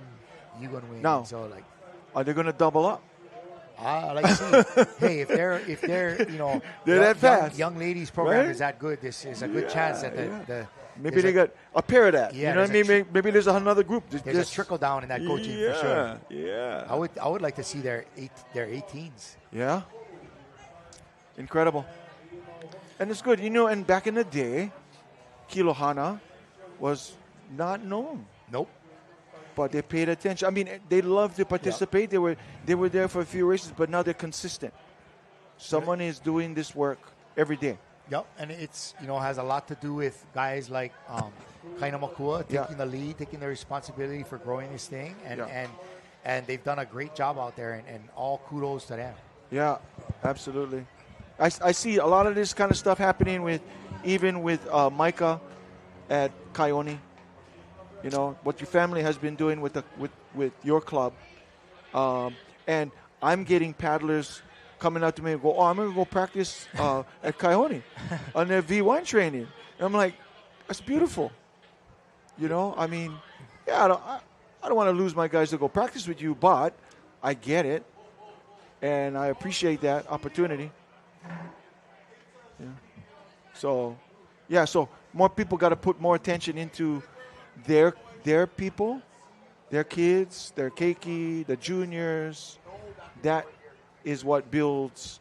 Now, so are they gonna double up? I like to see. Hey, if they're they're that fast. Young ladies program is that good. This is a good chance that the maybe they got a pair of that. You know what I mean? Maybe there's another group. There's a trickle down in that coaching for sure. Yeah. I would like to see their 18s. Yeah. Incredible. And it's good. And back in the day, Kilohana was not known. Nope. But they paid attention. I mean, they loved to participate. They were there for a few races, but now they're consistent. Someone is doing this work every day. Yep, and it's has a lot to do with guys like Kaina Makua taking the lead, taking the responsibility for growing this thing, and they've done a great job out there, and all kudos to them. Yeah, absolutely. I see a lot of this kind of stuff happening with Micah at Kaioni. What your family has been doing with your club, and I'm getting paddlers coming up to me and go, I'm going to go practice at Kaioni on their V1 training. And I'm like, that's beautiful. I don't want to lose my guys to go practice with you, but I get it, and I appreciate that opportunity. So more people got to put more attention into their people, their kids, their keiki, the juniors. That is what builds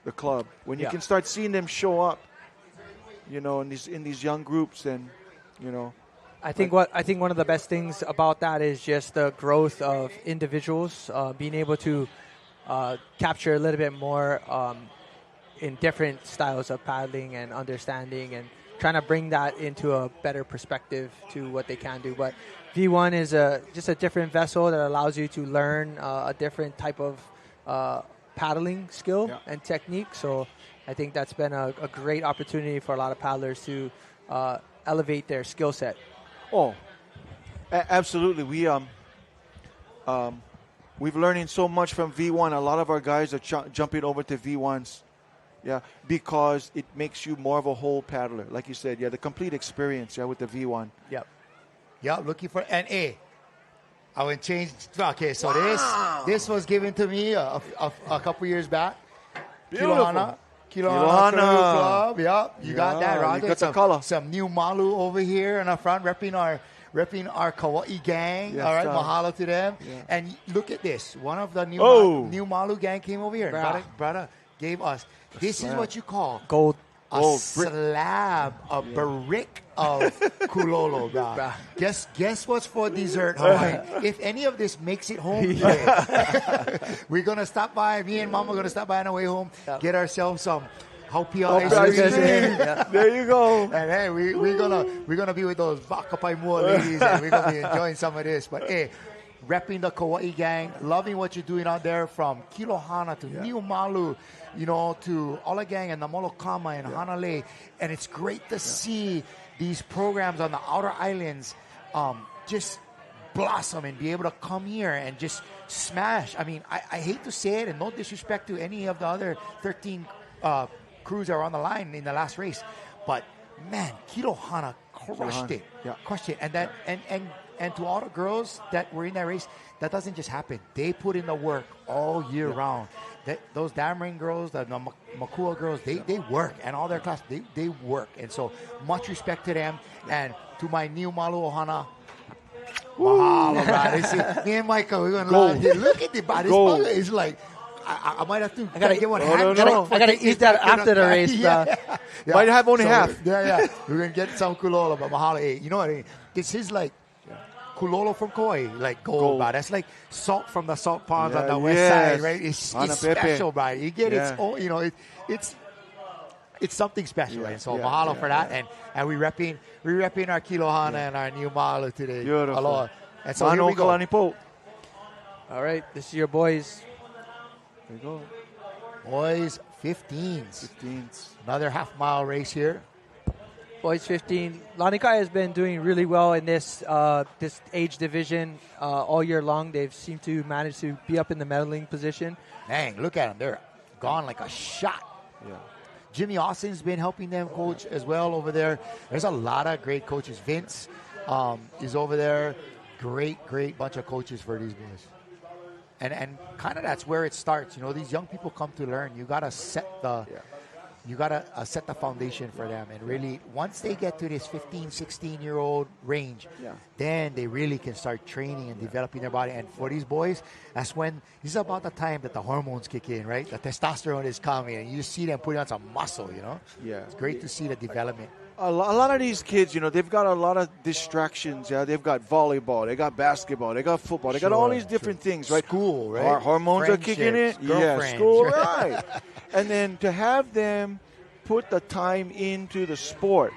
the club. When you can start seeing them show up, in these young groups, and I think one of the best things about that is just the growth of individuals, being able to capture a little bit more in different styles of paddling and understanding, and trying to bring that into a better perspective to what they can do. But V1 is just a different vessel that allows you to learn a different type of paddling skill and technique. So I think that's been a great opportunity for a lot of paddlers to elevate their skill set. Oh, absolutely. We've learning so much from V1. A lot of our guys are jumping over to V1s. Yeah, because it makes you more of a whole paddler. Like you said, the complete experience, with the V1. Yep. Yep, looking for NA. I would change. Okay, so this was given to me a couple years back. Kilohana Club. Yep, you got that, right? You got the color. Some new Malu over here in the front, repping our Kauai gang. Yes, all right, mahalo to them. Yeah. And look at this. One of the new Malu gang came over here. Brother gave us. This is what you call gold. A slab, a brick of kulolo, bro. Guess what's for dessert, Hawaii? If any of this makes it home today, we're gonna stop by. Me and Mama are gonna stop by on the way home. Get ourselves some haupia ice cream. There you go. And hey, we're gonna be with those Vakapai Mua ladies, and we're gonna be enjoying some of this. But hey, repping the Kauai gang, loving what you're doing out there, from Kilohana to Niu Malu, to Olagang and Namolokama and Hanalei. And it's great to see these programs on the outer islands just blossom and be able to come here and just smash. I mean, I hate to say it, and no disrespect to any of the other 13 crews that are on the line in the last race, but man, Kilohana crushed it. Yeah. Crushed it. And that and to all the girls that were in that race, that doesn't just happen. They put in the work all year round. Those Dameron girls, the Makua girls, they work. And all their class, they work. And so much respect to them. And to my new Malu Ohana, mahalo, man. Me and Michael, we're going to love it. Look at the body. It's like, I might have to. I gotta get one. I gotta eat that after the race, bro. Might have only half. Yeah. We're gonna get some kulolo, but mahalo. Hey, you know what I mean? This is like kulolo from Kauai, like gold, bro. That's like salt from the salt ponds on the west side, right? It's special, bro. You get its own. It's something special, right? So mahalo for that, and we repping our Kilohana and our new Malu today. Beautiful. Aloha. And so here we go. All right, this is your boys. There you go. Boys 15s. Another half-mile race here. Boys 15. Lanikai has been doing really well in this age division all year long. They've seemed to manage to be up in the medaling position. Dang, look at them. They're gone like a shot. Yeah. Jimmy Austin's been helping them coach as well over there. There's a lot of great coaches. Vince is over there. Great bunch of coaches for these boys. And kind of that's where it starts. These young people come to learn. You gotta set the foundation for them. And really, once they get to this 15, 16-year-old range, then they really can start training and developing their body. And for these boys, this is about the time that the hormones kick in, right? The testosterone is coming, and you see them putting on some muscle. Yeah, it's great to see the development. A lot of these kids, they've got a lot of distractions. Yeah, they've got volleyball, they got basketball, they got football, they got all these different things, right? School, right? Our hormones are kicking in. Yeah, school, right? And then to have them put the time into the sport,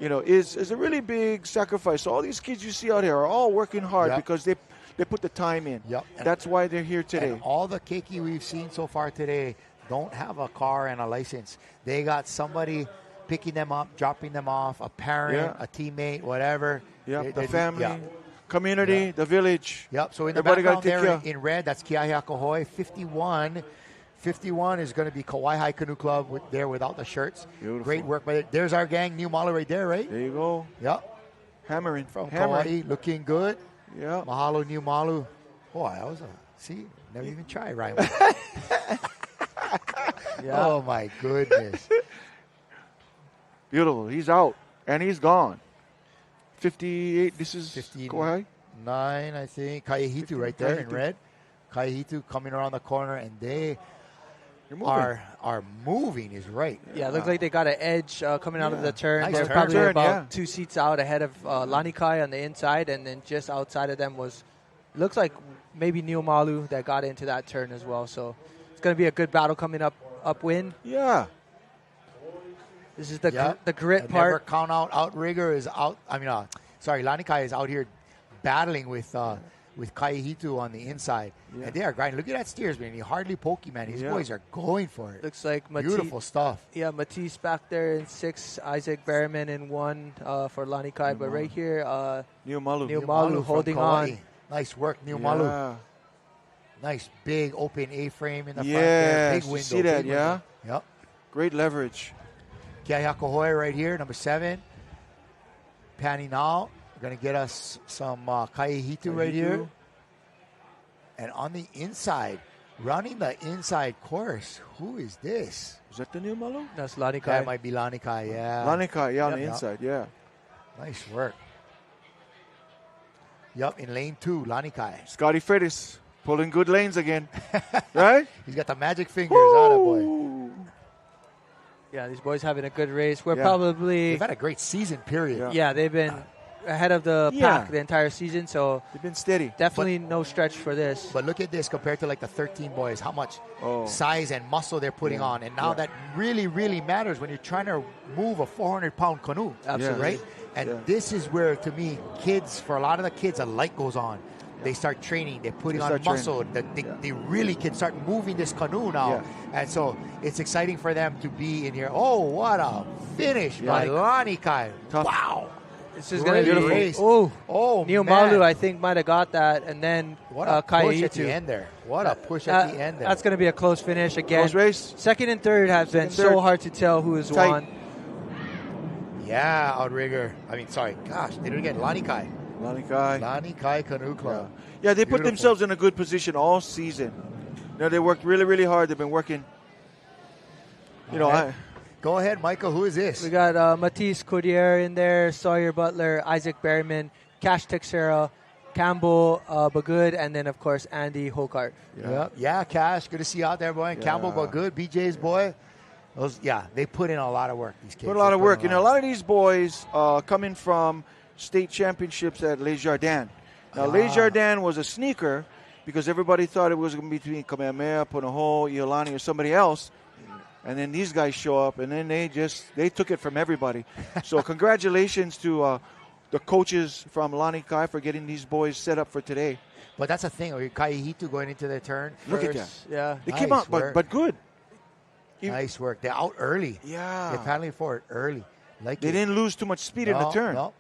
is a really big sacrifice. So all these kids you see out here are all working hard because they put the time in. Yep. That's why they're here today. And all the keiki we've seen so far today don't have a car and a license. They got somebody picking them up, dropping them off, a parent, a teammate, whatever. Yeah, the family, community, the village. Yep, so in the Everybody background gotta there take care. in red, that's Kiahiakahoe. 51 is going to be Kauai High Canoe Club there without the shirts. Beautiful. Great work by it. There's our gang, New Malo right there, right? There you go. Yep. Hammering. From Kauai, looking good. Yeah. Mahalo, New Malu. Boy, that was never even tried rhyming. Oh, my goodness. Beautiful. He's out, and he's gone. 58, this is 59, Kauai? I think. Kaihitu right there in red. Kaihitu coming around the corner, and they are moving is right. Yeah, it looks like they got an edge coming out of the turn. Nice They're turn. probably about 2 seats out ahead of Lanikai on the inside, and then just outside of them looks like maybe Niumalu that got into that turn as well. So it's going to be a good battle coming up upwind. Yeah. This is the grit part. Never count out. Outrigger is out. Lanikai is out here battling with Kaihitu on the inside. Yeah. And they are grinding. Look at that steersman. He hardly pokey, man. These boys are going for it. Looks like beautiful stuff. Yeah, Matisse back there in 6, Isaac Berriman in 1 for Lanikai. But right here, Niumalu holding on. Nice work, Niumalu. Yeah. Nice big open A-frame in the front there. there. Big You window. see that, big window. Yep. Great leverage. Kiahiakahoe right here, number 7. Panning out. We're going to get us some Kaihitu right here. And on the inside, running the inside course, who is this? Is that the Niumalu? That's Lanikai. That might be Lanikai, yeah. Lanikai, on the inside, yeah. Nice work. Yup, in lane 2, Lanikai. Scotty Freitas pulling good lanes again, right? He's got the magic fingers, boy. Yeah, these boys having a good race. We're probably... They've had a great season, period. Yeah, they've been ahead of the pack the entire season, so... They've been steady. Definitely no stretch for this. But look at this compared to like the 13 boys, how much size and muscle they're putting on. And now that really, really matters when you're trying to move a 400-pound canoe. Absolutely. Right? And this is where, to me, for a lot of the kids, a light goes on. They start training. They're putting on muscle. They really can start moving this canoe now. Yeah. And so it's exciting for them to be in here. Oh, what a finish by Lanikai. Wow. This is going to be a race. Oh, Niumalu, I think, might have got that. And then what a push at the end there. What a push at the end there. That's going to be a close finish again. Close race. Second and third have been so hard to tell who has won. Yeah, Outrigger. Gosh, they did it again. Lanikai Canoe Club. Yeah, they put themselves in a good position all season. They worked really, really hard. They've been working. Go ahead, Michael. Who is this? We got Matisse Coudier in there, Sawyer Butler, Isaac Berriman, Cash Texera, Campbell Bagood, and then, of course, Andy Hokart. Yeah, Cash. Good to see you out there, boy. Campbell Bagood, BJ's boy. They put in a lot of work, these kids. Put a lot of work. A lot of these boys coming from state championships at Les Jardins. Now, Les Jardins was a sneaker because everybody thought it was going to be between Kamehameha, Punahou, Iolani, or somebody else. And then these guys show up, and then they took it from everybody. So congratulations to the coaches from Lanikai for getting these boys set up for today. But that's the thing. Kaihitu going into their turn. Look at that. Yeah. They came out, but good. Nice work. They're out early. Yeah. They're paddling forward early. They didn't lose too much speed in the turn. No.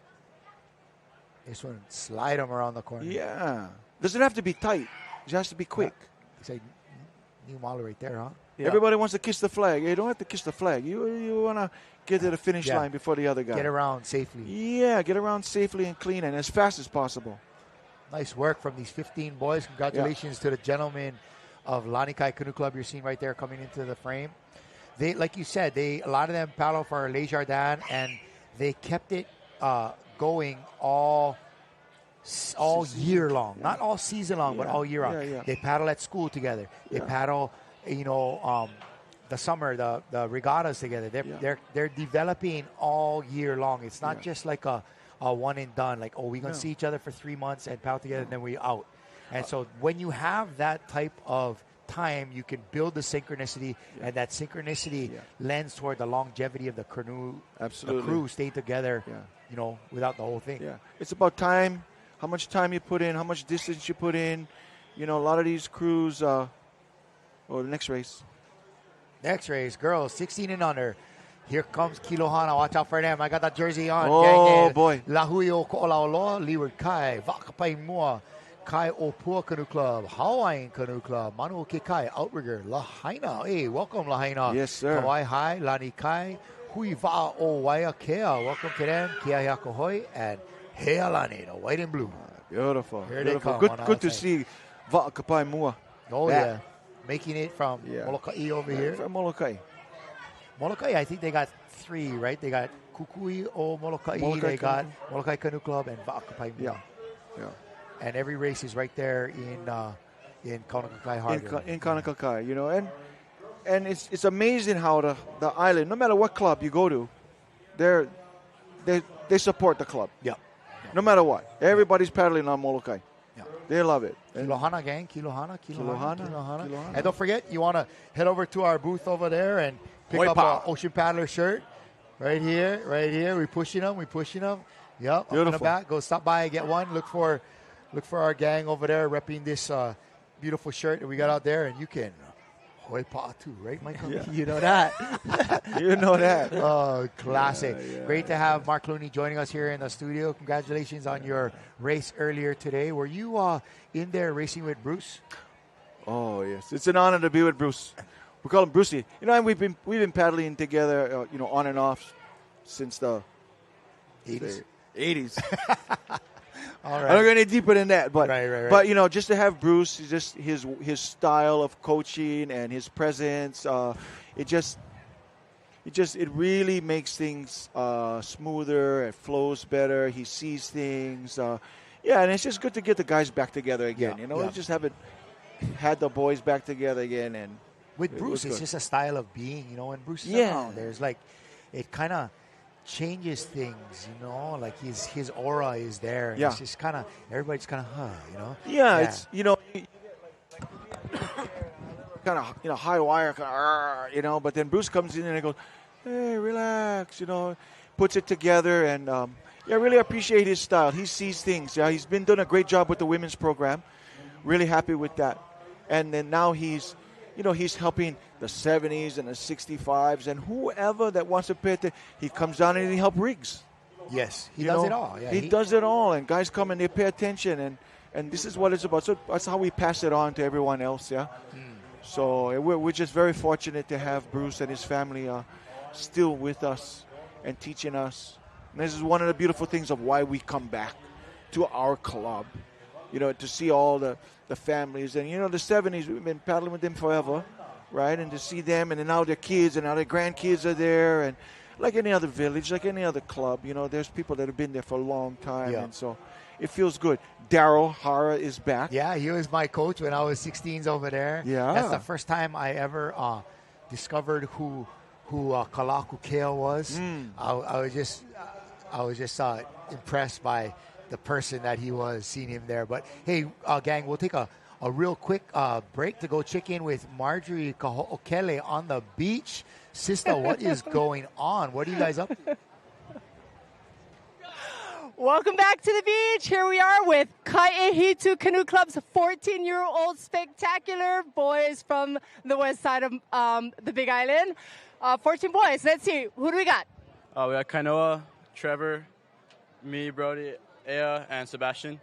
This one, slide them around the corner. Yeah. Doesn't have to be tight. It just has to be quick. It's like Niumalu right there, huh? Yeah. Everybody wants to kiss the flag. You don't have to kiss the flag. You want to get to the finish line before the other guy. Get around safely. Yeah, get around safely and clean and as fast as possible. Nice work from these 15 boys. Congratulations to the gentlemen of Lanikai Canoe Club you're seeing right there coming into the frame. They, like you said, a lot of them paddle for Les Jardins, and they kept it going all year long. Not all season long, but all year long. They paddle at school together. They paddle, the summer, the regattas together. They're developing all year long. It's not just like a one and done. Like, we're going to see each other for 3 months and paddle together, and then we're out. And so when you have that type of time you can build the synchronicity, and that synchronicity lends toward the longevity of the canoe. Absolutely. The crew stay together, without the whole thing. Yeah, it's about time, how much time you put in, how much distance you put in. A lot of these crews, the next race. Next race, girls, 16 and under. Here comes Kilohana. Watch out for them. I got that jersey on. Oh, boy. Lahui o Ko'olaoloa, Leeward Kai, Vakapai Mua, Kai Opua Canoe Club, Hawaiian Canoe Club, Manu o Kekai, Outrigger, Lahaina. Hey, welcome, Lahaina. Yes, sir. Hawaii High, Lani Kai, Hui Va'a o Waia Kea. Welcome to them, Kia Hiakohoi, and Healani, the white and blue. Beautiful. Here Beautiful. they come. Good to see Va'akapai Mua. Oh, yeah. Making it from Molokai over here. From Molokai. Molokai, I think they got 3, right? They got Kukui o Molokai. They got Molokai Canoe Club and Va'akapai Mua. Yeah. And every race is right there in Kaunakakai Harbor. In Kaunakakai, and it's amazing how the island, no matter what club you go to, they support the club. Yeah. No matter what. Everybody's paddling on Molokai. Yeah. They love it. Kilohana, gang. Kilohana. And don't forget, you want to head over to our booth over there and pick up an Ocean Paddler shirt. Right here. We're pushing them. Yep. Beautiful. Up in the back. Go stop by and get one. Look for our gang over there repping this beautiful shirt that we got out there, and you can hoi pa too, right, Michael? Yeah. You know that. Oh, classic. Yeah. Great to have Mark Clooney joining us here in the studio. Congratulations on your race earlier today. Were you in there racing with Bruce? Oh, yes. It's an honor to be with Bruce. We call him Brucey. And we've been paddling together, on and off since the 80s. All right. I don't go any deeper than that, but right. But just to have Bruce, just his style of coaching and his presence, it really makes things smoother. It flows better. He sees things. And it's just good to get the guys back together again. We just haven't had the boys back together again. And with Bruce, it's just a style of being. When Bruce is around, there's it kind of changes things, like his aura is there. And it's just kind of, everybody's kind of, it's, kind of, high wire, but then Bruce comes in and he goes, hey, relax, puts it together. And, I really appreciate his style. He sees things. Yeah, he's been doing a great job with the women's program. Really happy with that. And then now he's helping the 70s and the 65s and whoever that wants to pay attention. He comes down and he helps rigs. Yes, he does it all. Yeah, he does it all, and guys come and they pay attention, and this is what it's about. So that's how we pass it on to everyone else, yeah? So we're just very fortunate to have Bruce and his family still with us and teaching us. And this is one of the beautiful things of why we come back to our club, to see all the families. And, the 70s, we've been paddling with them forever, right? And to see them, and then now their kids and now their grandkids are there. And like any other village, like any other club, there's people that have been there for a long time. Yeah. And so it feels good. Daryl Hara is back. Yeah, he was my coach when I was 16s over there. Yeah. That's the first time I ever discovered who Kalaku Kale was. I was just impressed by the person that he was, seeing him there. But hey, gang, we'll take a real quick break to go check in with Marjorie Kaho'okele on the beach. Sister, what is going on? What are you guys up to? Welcome back to the beach. Here we are with Kai'ehitu Canoe Club's 14-year-old spectacular boys from the west side of the Big Island. 14 boys. Let's see. Who do we got? We got Kainoa, Trevor, me, Brody, Ea, and Sebastian.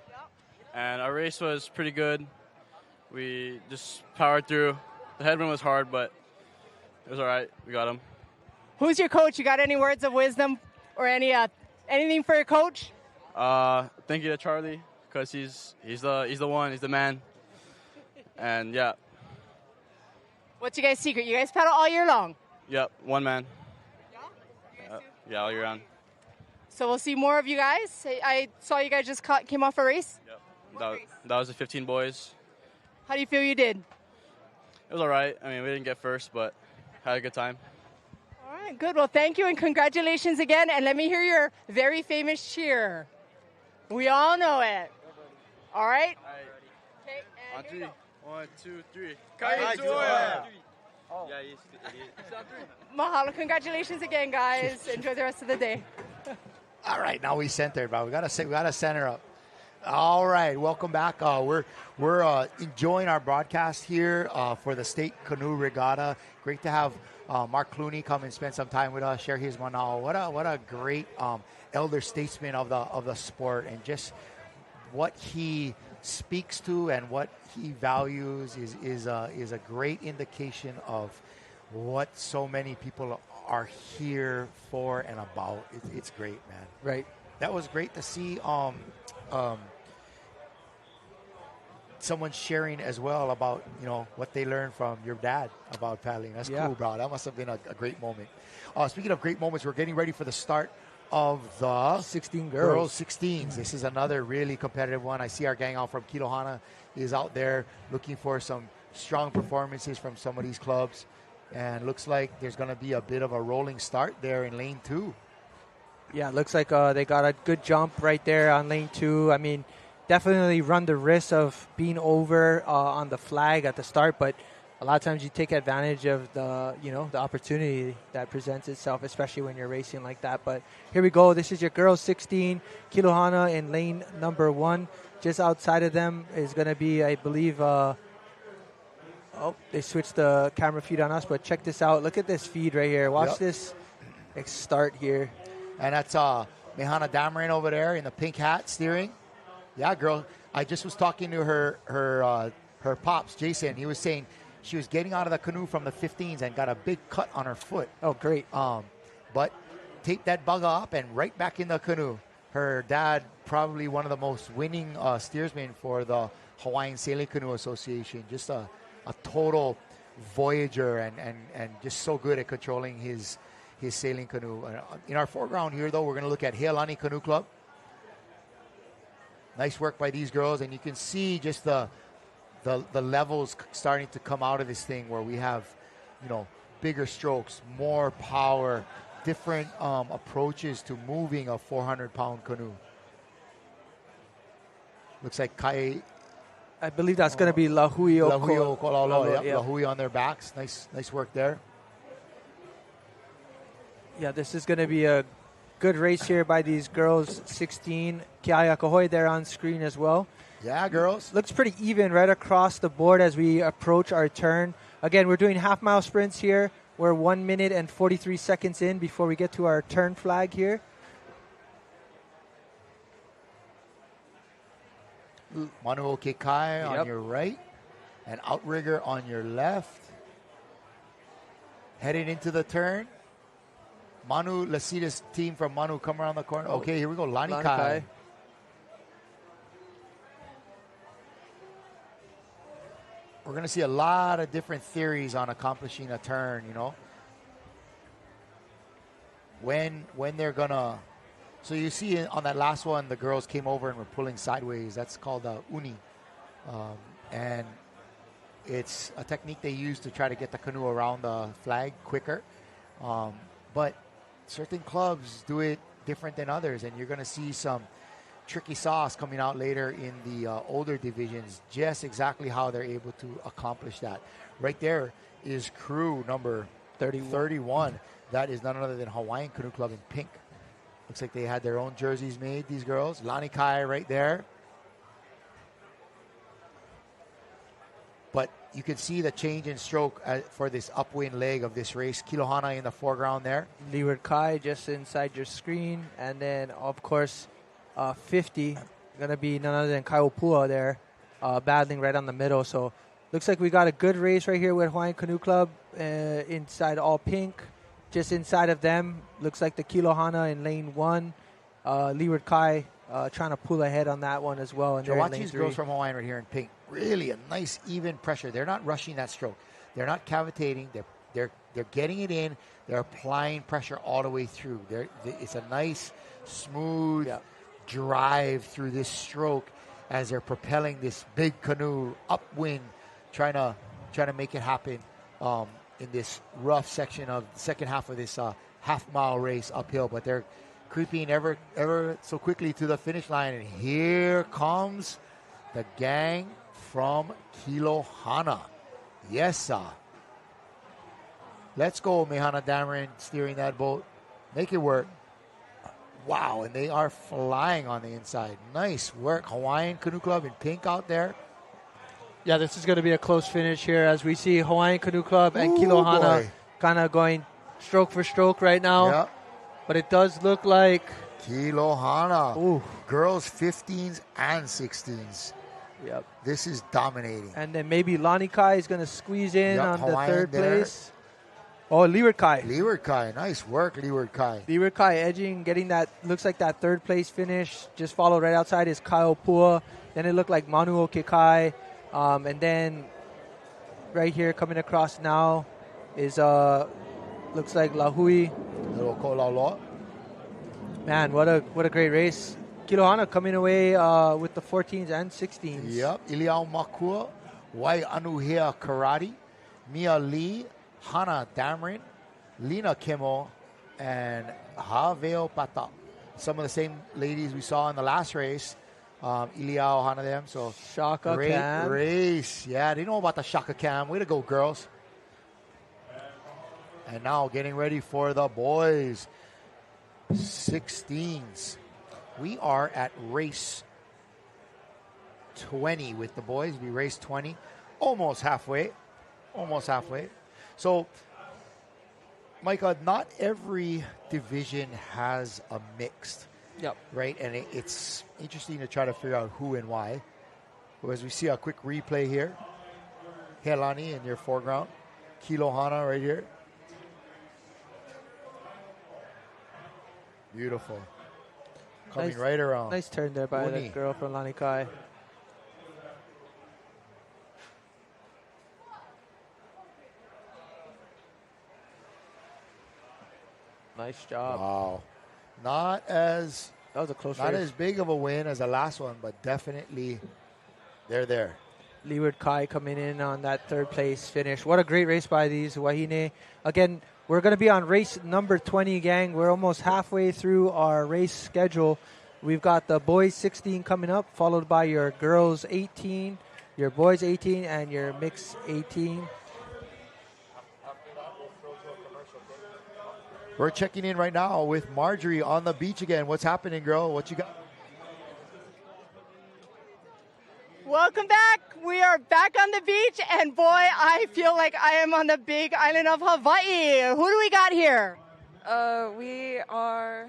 Yep. And our race was pretty good. We just powered through. The headwind was hard, but it was all right. We got him. Who's your coach? You got any words of wisdom or anything for your coach? Thank you to Charlie, because he's the one. He's the man. And yeah. What's your guys' secret? You guys paddle all year long? Yep, one man. Yeah, all year round. So we'll see more of you guys. I saw you guys just came off a race. Yep. That was the 15 boys. How do you feel you did? It was all right. I mean, we didn't get first, but had a good time. All right, good. Well, thank you and congratulations again. And let me hear your very famous cheer. We all know it. All right? On three. 1, 2, 3. Oh. Yeah, he's the idiot. Mahalo. Congratulations again, guys. Enjoy the rest of the day. All right, now we center, but we gotta center up. All right, welcome back. We're enjoying our broadcast here for the State Canoe Regatta. Great to have Mark Clooney come and spend some time with us, share his manao. What a great elder statesman of the sport, and just what he speaks to and what he values is a great indication of what so many people are here for and about. It's great, man. Right. That was great to see. Someone sharing as well about what they learned from your dad about paddling. That's cool, bro. That must have been a great moment. Speaking of great moments, we're getting ready for the start of the 16 girls 16s. This is another really competitive one. I see our gang out from Kilohana is out there looking for some strong performances from some of these clubs, and looks like there's going to be a bit of a rolling start there in lane 2. Yeah, it looks like they got a good jump right there on lane 2. I mean, definitely run the risk of being over on the flag at the start, but a lot of times you take advantage of the opportunity that presents itself, especially when you're racing like that. But here we go. This is your girls 16, Kilohana in lane number 1. Just outside of them is going to be, I believe, they switched the camera feed on us, but check this out. Look at this feed right here. Watch this start here. And that's Mehana Dameron over there in the pink hat steering. Yeah, girl. I just was talking to her pops, Jason. He was saying she was getting out of the canoe from the 15s and got a big cut on her foot. Oh, great. But taped that bugger up and right back in the canoe. Her dad, probably one of the most winning steersmen for the Hawaiian Sailing Canoe Association. Just a total voyager and just so good at controlling his sailing canoe. In our foreground here, though, we're going to look at Heilani Canoe Club. Nice work by these girls, and you can see just the levels starting to come out of this thing where we have, bigger strokes, more power, different approaches to moving a 400-pound canoe. Looks like Kai. I believe that's going to be Lahui Okololo. Lahui on their backs. Nice work there. Yeah, this is going to be a good race here by these girls 16. Kiaya Kahoy there on screen as well. Yeah, girls. Looks pretty even right across the board as we approach our turn. Again, we're doing half-mile sprints here. We're 1 minute and 43 seconds in before we get to our turn flag here. Manu Okekai on your right and Outrigger on your left. Headed into the turn. Manu Lasida's team from Manu come around the corner. Okay, here we go. Lani Kai. We're going to see a lot of different theories on accomplishing a turn, When they're going to... So you see on that last one, the girls came over and were pulling sideways. That's called uni. And it's a technique they use to try to get the canoe around the flag quicker. But certain clubs do it different than others, and you're going to see some tricky sauce coming out later in the older divisions, just exactly how they're able to accomplish that. Right there is crew number 31. That is none other than Hawaiian Canoe Club in pink. Looks like they had their own jerseys made, these girls. Lani Kai right there. But you can see the change in stroke for this upwind leg of this race. Kilohana in the foreground there. Leeward Kai just inside your screen. And then, of course, 50, going to be none other than Kaiopua there, battling right on the middle. So looks like we got a good race right here with Hawaiian Canoe Club inside all pink. Just inside of them, looks like the Kilohana in lane 1. Leeward Kai trying to pull ahead on that one as well. And so watch these girls from Hawaiian right here in pink. Really a nice even pressure. They're not rushing that stroke. They're not cavitating. They're getting it in. They're applying pressure all the way through. It's a nice, smooth drive through this stroke as they're propelling this big canoe upwind, trying to make it happen in this rough section of the second half of this half-mile race uphill. But they're creeping ever so quickly to the finish line, and here comes the gang from Kilohana. Yes, sir. Let's go, Mehana Dameron, steering that boat. Make it work. Wow, and they are flying on the inside. Nice work. Hawaiian Canoe Club in pink out there. Yeah, this is going to be a close finish here as we see Hawaiian Canoe Club and Kilohana kind of going stroke for stroke right now. Yep. But it does look like Kilohana. Girls 15s and 16s. Yep. This is dominating. And then maybe Lanikai is going to squeeze in on Hawaiian the third there. place. Oh, Leeward Kai. Leeward Kai. Nice work, Leeward Kai. Leeward Kai edging, getting that, looks like that third place finish. Just followed right outside is Kaiopua. Then it looked like Manu Okekai. And then right here coming across now is, looks like Lahui. Little Kolauloa. Man, what a great race. Kilohana coming away with the 14s and 16s. Yep. Iliao Makua, Wai Anuhea Karate, Mia Lee, Hana Dameron, Lena Kimmel, and Haveo Pata. Some of the same ladies we saw in the last race. Iliao, Hana them. So Shaka great Cam. race. Yeah, they know about the Shaka Cam. Way to go, girls. And now getting ready for the boys. 16s. We are at race 20 with the boys. We race 20. Almost halfway. Almost halfway. So, Micah, not every division has a mixed. Yep. Right? And it's interesting to try to figure out who and why. But as we see a quick replay here. Helani in your foreground. Kilohana right here. Beautiful. Coming Nice, right around. Nice turn there by Uni. the girl from Lanikai. Nice job. Wow. Not as That was a close not race. as big of a win as the last one, but definitely they're there. Leeward Kai coming in on that third place finish. What a great race by these Wahine. Again, we're going to be on race number 20, gang. We're almost halfway through our race schedule. We've got the boys 16 coming up, followed by your girls 18, your boys 18, and your mix 18. We're checking in right now with Marjorie on the beach again. What's happening, girl? What you got? Welcome back. We are back on the beach, and boy, I feel like I am on the big island of Hawaii. Who do we got here? We are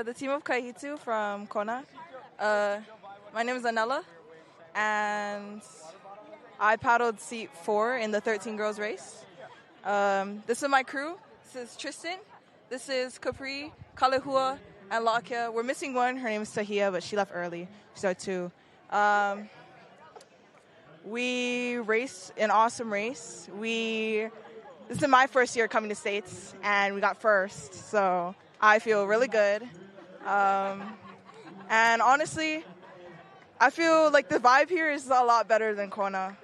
the team of Kaihitu from Kona. My name is Anella, and I paddled seat 4 in the 13 girls race. This is my crew. This is Tristan. This is Capri, Kalehua, and Lakia. We're missing one. Her name is Tahia, but she left early. She's our 2. We raced an awesome race. This is my first year coming to States, and we got first, so I feel really good. And honestly, I feel like the vibe here is a lot better than Kona.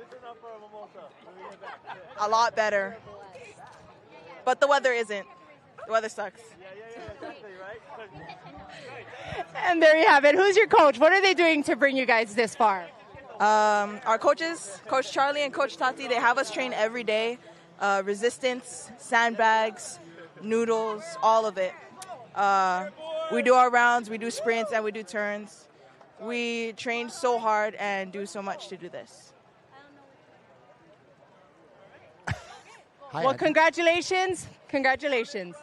A lot better. But the weather isn't. The weather sucks. And there you have it. Who's your coach? What are they doing to bring you guys this far? Our coaches, Coach Charlie and Coach Tati, they have us train every day. Resistance, sandbags, noodles, all of it. We do our rounds, we do sprints, and we do turns. We train so hard and do so much to do this. Well, congratulations. Congratulations.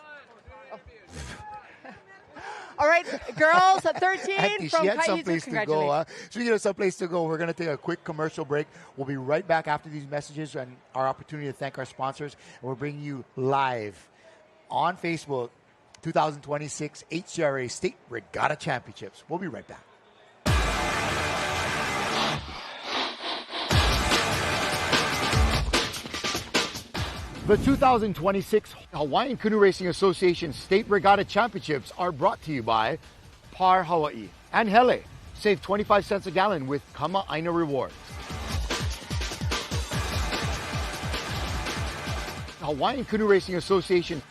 All right, girls, 13 Auntie, from she had Kaihitu. someplace to go. Huh? Speaking of someplace to go, we're going to take a quick commercial break. We'll be right back after these messages and our opportunity to thank our sponsors. And we're bringing you live on Facebook 2026 Hcra State Regatta Championships. We'll be right back. The 2026 Hawaiian Canoe Racing Association State Regatta Championships are brought to you by Par Hawaii and Hele. Save 25 cents a gallon with Kama Aina Rewards. Hawaiian Canoe Racing Association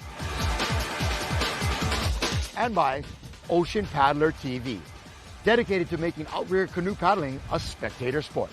and by Ocean Paddler TV. dedicated to making outrigger canoe paddling a spectator sport.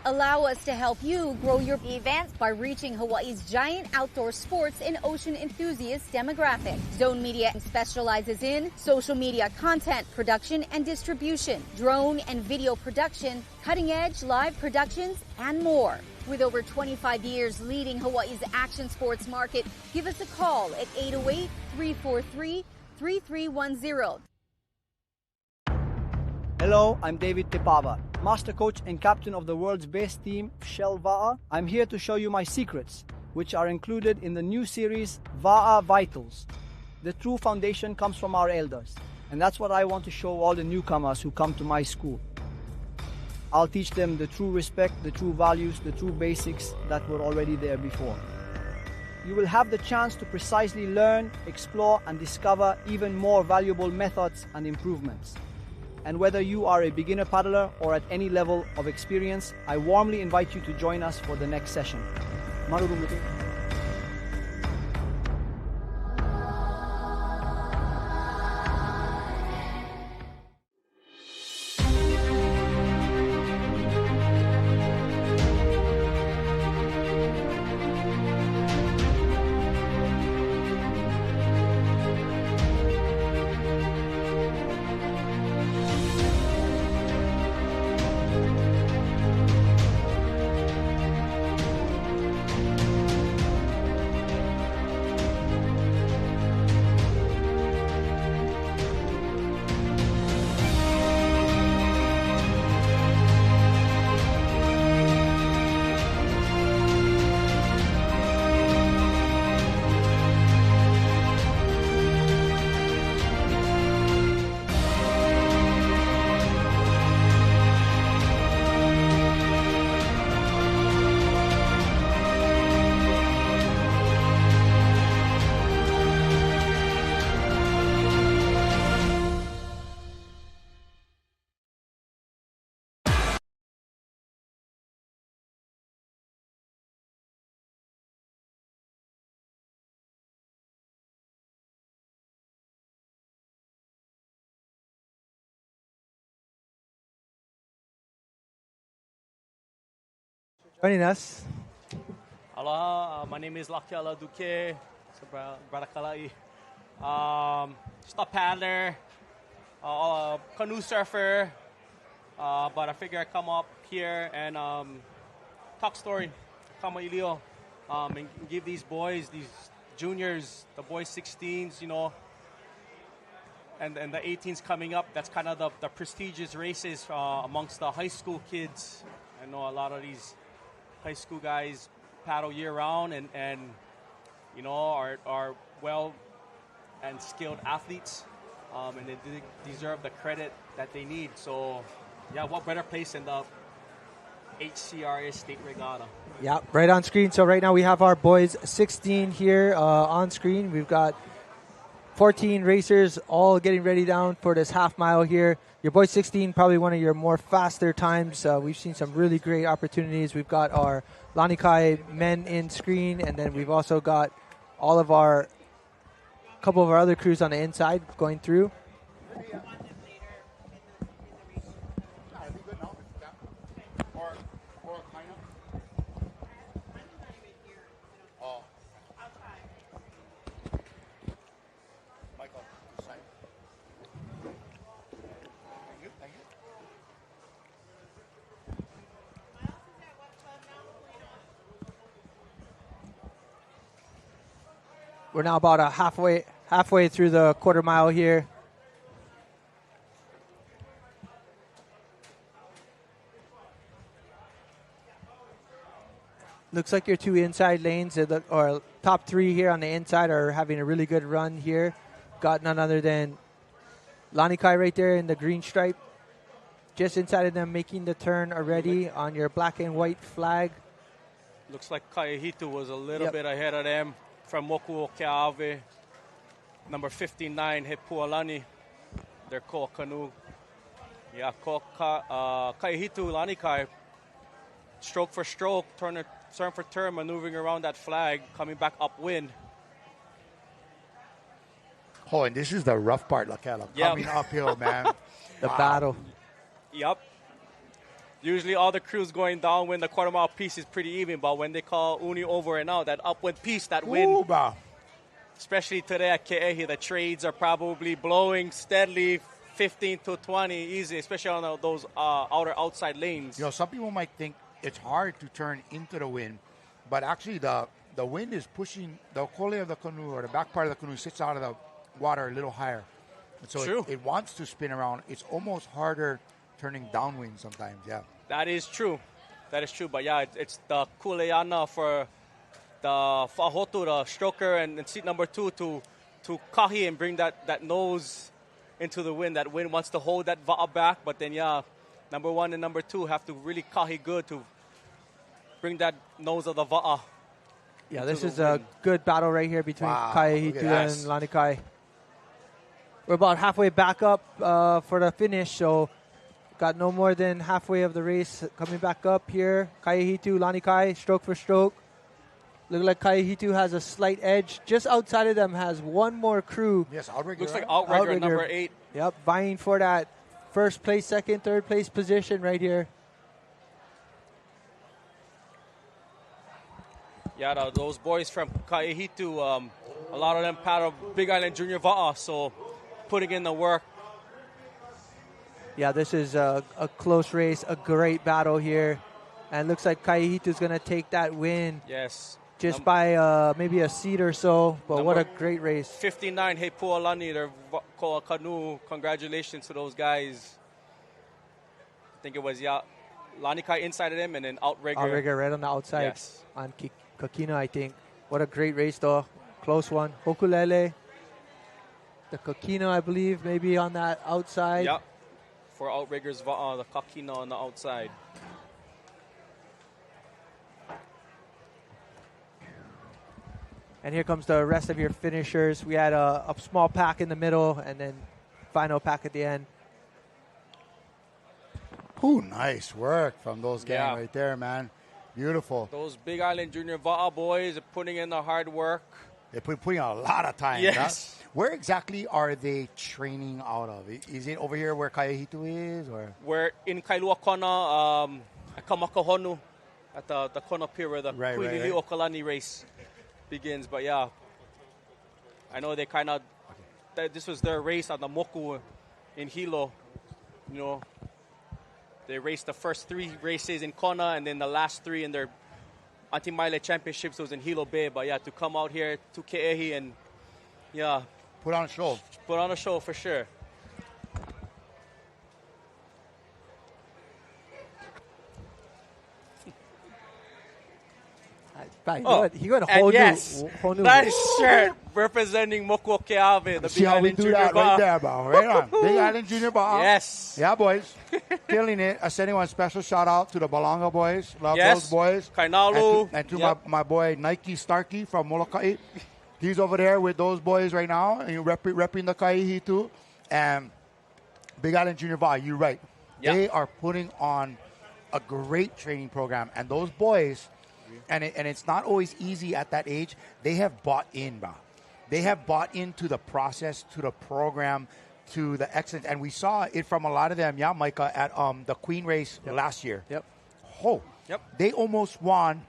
Allow us to help you grow your events by reaching Hawaii's giant outdoor sports and ocean enthusiast demographic. Zone Media specializes in social media content production and distribution, drone and video production, cutting-edge live productions, and more. With over 25 years leading Hawaii's action sports market, give us a call at 808-343-3310. Hello, I'm David Tepava, Master Coach and Captain of the world's best team, Va'a. I'm here to show you my secrets, which are included in the new series, Va'a Vitals. The true foundation comes from our elders, and that's what I want to show all the newcomers who come to my school. I'll teach them the true respect, the true values, the true basics that were already there before. You will have the chance to precisely learn, explore, and discover even more valuable methods and improvements. And whether you are a beginner paddler or at any level of experience, I warmly invite you to join us for the next session. Marurumuti. Joining us. Aloha, my name is Lakiala Duque, Barakalai. Just a paddler, canoe surfer, but I figure I come up here and talk story, Kamailio, and give these boys, these juniors, the boys 16s, you know, and the 18s coming up. That's kind of the prestigious races amongst the high school kids. I know a lot of these high school guys paddle year round and you know are well and skilled athletes, and they deserve the credit that they need. So yeah, what better place than the Hcra State Regatta? Yeah, right on screen. So right now we have our boys 16 here on screen. We've got 14 racers all getting ready down for this half mile here. Your boy 16, probably one of your more faster times. We've seen some really great opportunities. We've got our Lanikai men in screen, and then we've also got all of our couple of our other crews on the inside going through. We're now about halfway through the quarter mile here. Looks like your two inside lanes, or top three here on the inside, are having a really good run here. Got none other than Lanikai right there in the green stripe. Just inside of them, making the turn already on your black and white flag. Looks like Kaihitu was a little bit ahead of them from Moku Keawe. Number 59, Hepualani, their ko canoe. Yeah, Kaihitu Lanikai, stroke for stroke, turn for turn, maneuvering around that flag, coming back upwind. Oh, and this is the rough part, Lakela. Coming uphill, man. The battle. Yep. Usually all the crews going downwind, the quarter mile piece is pretty even, but when they call Uni over and out, that upwind piece, that wind, especially today at Ke'ehi, the trades are probably blowing steadily 15 to 20 easy, especially on those outside lanes. You know, some people might think it's hard to turn into the wind, but actually the wind is pushing the kole of the canoe, or the back part of the canoe sits out of the water a little higher. And so it wants to spin around. It's almost harder turning downwind sometimes, yeah. That is true. But yeah, it's the kuleana for the Fahotu, the stroker, and seat number 2 to kahi and bring that nose into the wind. That wind wants to hold that va'a back, but then, number 1 and number 2 have to really kahi good to bring that nose of the va'a. Yeah, this is a good battle right here between Kaihitu and Lanikai. We're about halfway back up for the finish, so got no more than halfway of the race coming back up here. Kaihitu, Lanikai, stroke for stroke. Look like Kaihitu has a slight edge. Just outside of them has one more crew. Yes, Outrigger. Looks like Outrigger number 8. Yep, vying for that first place, second, third place position right here. Yeah, those boys from Kaihitu, a lot of them paddle Big Island Junior Va'a, so putting in the work. Yeah, this is a close race, a great battle here. And looks like Kaihitu's going to take that win. Yes. Just by maybe a seat or so, but what a great race. 59, Hepualani, their canoe. Congratulations to those guys. I think it was, Lanikai inside of them and then Outrigger. Outrigger right on the outside on Kakina, I think. What a great race, though. Close one. Hokulele. The Kakina, I believe, maybe on that outside. Yep. For Outriggers, the Kakina on the outside. And here comes the rest of your finishers. We had a small pack in the middle and then final pack at the end. Ooh, nice work from those guys right there, man. Beautiful. Those Big Island Junior Va'a boys are putting in the hard work. They're putting a lot of time. Yes. Huh? Where exactly are they training out of? Is it over here where Kaihitu is? Or? We're in Kailua Kona, at Kamakahonu, at the Kona Pier where the Kuilili Okalani race begins. But yeah, I know they kind of, this was their race on the Moku in Hilo. You know, they raced the first 3 races in Kona and then the last 3 in their Anti-Maile Championships was in Hilo Bay. But yeah, to come out here to Ke'ehi and put on a show. Put on a show for sure. He got a whole new that shirt representing Moku Keawe, the See Big how we Island do Junior that Bar. right there, bro. Right on. Big Island Junior Bar. Yes. Yeah, boys. Killing it. I sending one special shout out to the Balanga boys. Love Yes. those boys. Kainalu. And to my boy Nike Starkey from Molokai. He's over there with those boys right now, and repping the Kaihitu. And Big Island Junior Bar, you're right. Yeah. They are putting on a great training program. And those boys, and it's not always easy at that age, they have bought in, bro. They have bought into the process, to the program, to the excellence. And we saw it from a lot of them, Micah, at the Queen race last year. Yep. Oh, they almost won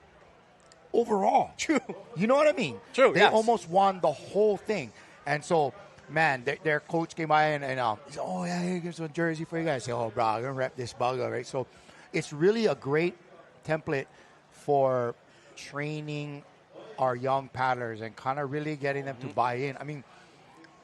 overall. True. You know what I mean? True, They almost won the whole thing. And so, man, their coach came by and he said, oh, yeah, here's some jersey for you guys. I said, oh, bro, I'm going to rep this bugger, right? So it's really a great template for training our young paddlers and kind of really getting them to buy in. I mean,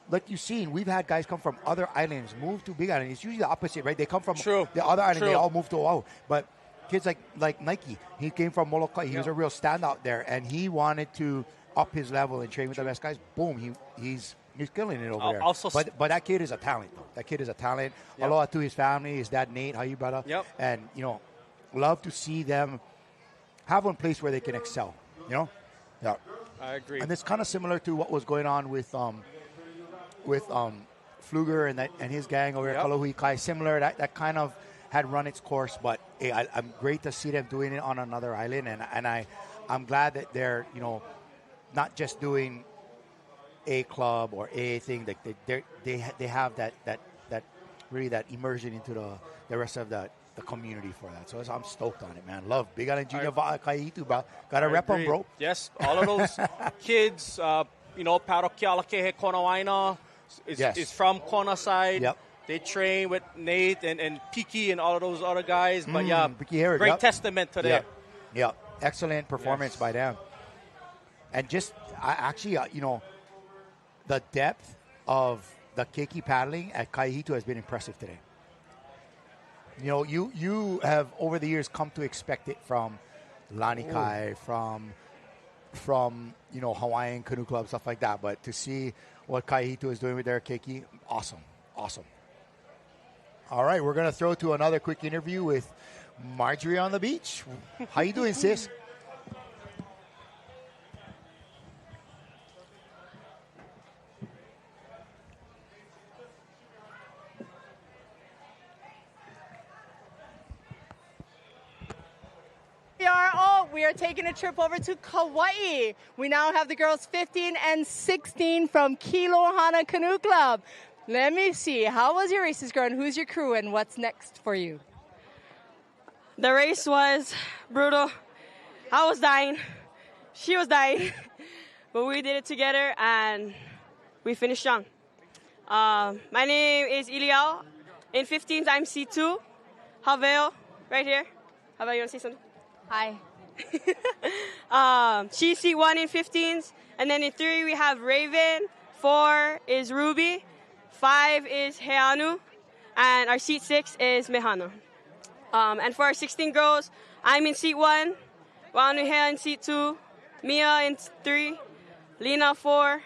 like you've seen, we've had guys come from other islands, move to Big Island. It's usually the opposite, right? They come from the other island, they all move to Oahu. But kids like Nike, he came from Molokai. He was a real standout there, and he wanted to up his level and train with the best guys. Boom, he's killing it over there. Also, but that kid is a talent, though. That kid is a talent. Yep. Aloha to his family, his dad Nate, how you brother. Yep. And love to see them have one place where they can excel. Yeah. I agree. And it's kind of similar to what was going on with Pfluger and his gang over at Kalohui Kai. Similar, that kind of had run its course. But hey, I'm great to see them doing it on another island, and I'm glad that they're not just doing a club or a thing. Like they have that really that immersion into the rest of the community for that. So I'm stoked on it, man. Love Big Island Junior Kaihitu, bro. Gotta rep them, bro. Yes, all of those kids, Paro Kialakehe Konawaina is from Kona side. Yep. They train with Nate and Piki and all of those other guys. But Piki Herod, great testament to them. Yeah, excellent performance by them. And just the depth of the keiki paddling at Kaihitu has been impressive today. You have over the years come to expect it from Lanikai, from Hawaiian Canoe Club, stuff like that. But to see what Kaihitu is doing with their keiki, awesome. All right, we're going to throw to another quick interview with Marjorie on the beach. How you doing, sis? We are taking a trip over to Kauai. We now have the girls 15 and 16 from Kilohana Canoe Club. Let me see. How was your races, girl? And who's your crew? And what's next for you? The race was brutal. I was dying. She was dying. But we did it together, and we finished strong. My name is Iliao. In 15s, I'm C2. Haveo, right here. Haveo, you want to say something? Hi. She's C1 in 15s. And then in 3, we have Raven. 4 is Ruby. 5 is Heanu. And our seat 6 is Mehana. And for our 16 girls, I'm in seat 1. Wanuhea in seat 2. Mia in 3. Lena 4.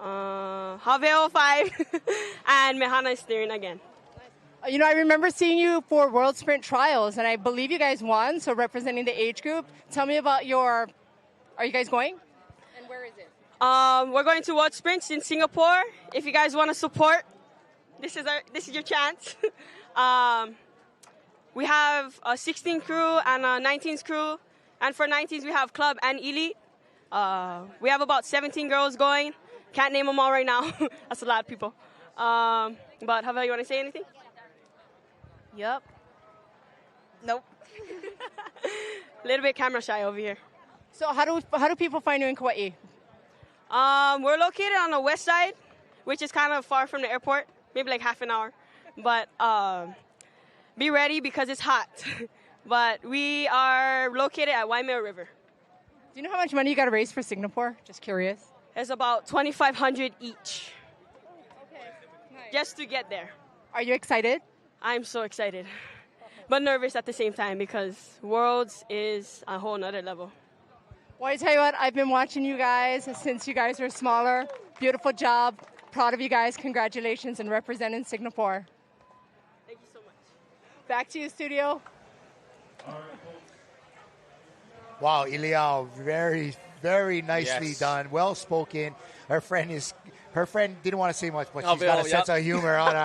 Haveo 5. And Mehana is steering again. I remember seeing you for World Sprint Trials, and I believe you guys won, so representing the age group. Tell me about are you guys going? And where is it? We're going to World Sprints in Singapore. If you guys want to support, this is your chance. We have a 16 crew and a 19s crew, and for 19s we have club and elite. We have about 17 girls going. Can't name them all right now. That's a lot of people. But Havel, you want to say anything? Yep. Nope. A little bit camera shy over here. So how do people find you in Kauai? We're located on the west side, which is kind of far from the airport, maybe like half an hour. But be ready because it's hot. But we are located at Waimea River. Do you know how much money you got to raise for Singapore? Just curious. It's about $2,500 each. Okay. Nice. Just to get there. Are you excited? I'm so excited, but nervous at the same time because Worlds is a whole nother level. Well, I tell you what, I've been watching you guys since you guys were smaller. Beautiful job. Proud of you guys. Congratulations and representing Singapore. Thank you so much. Back to you, studio. Wow, Iliao, very, very nicely done. Well spoken. Her friend didn't want to say much, but she's got a sense of humor on her.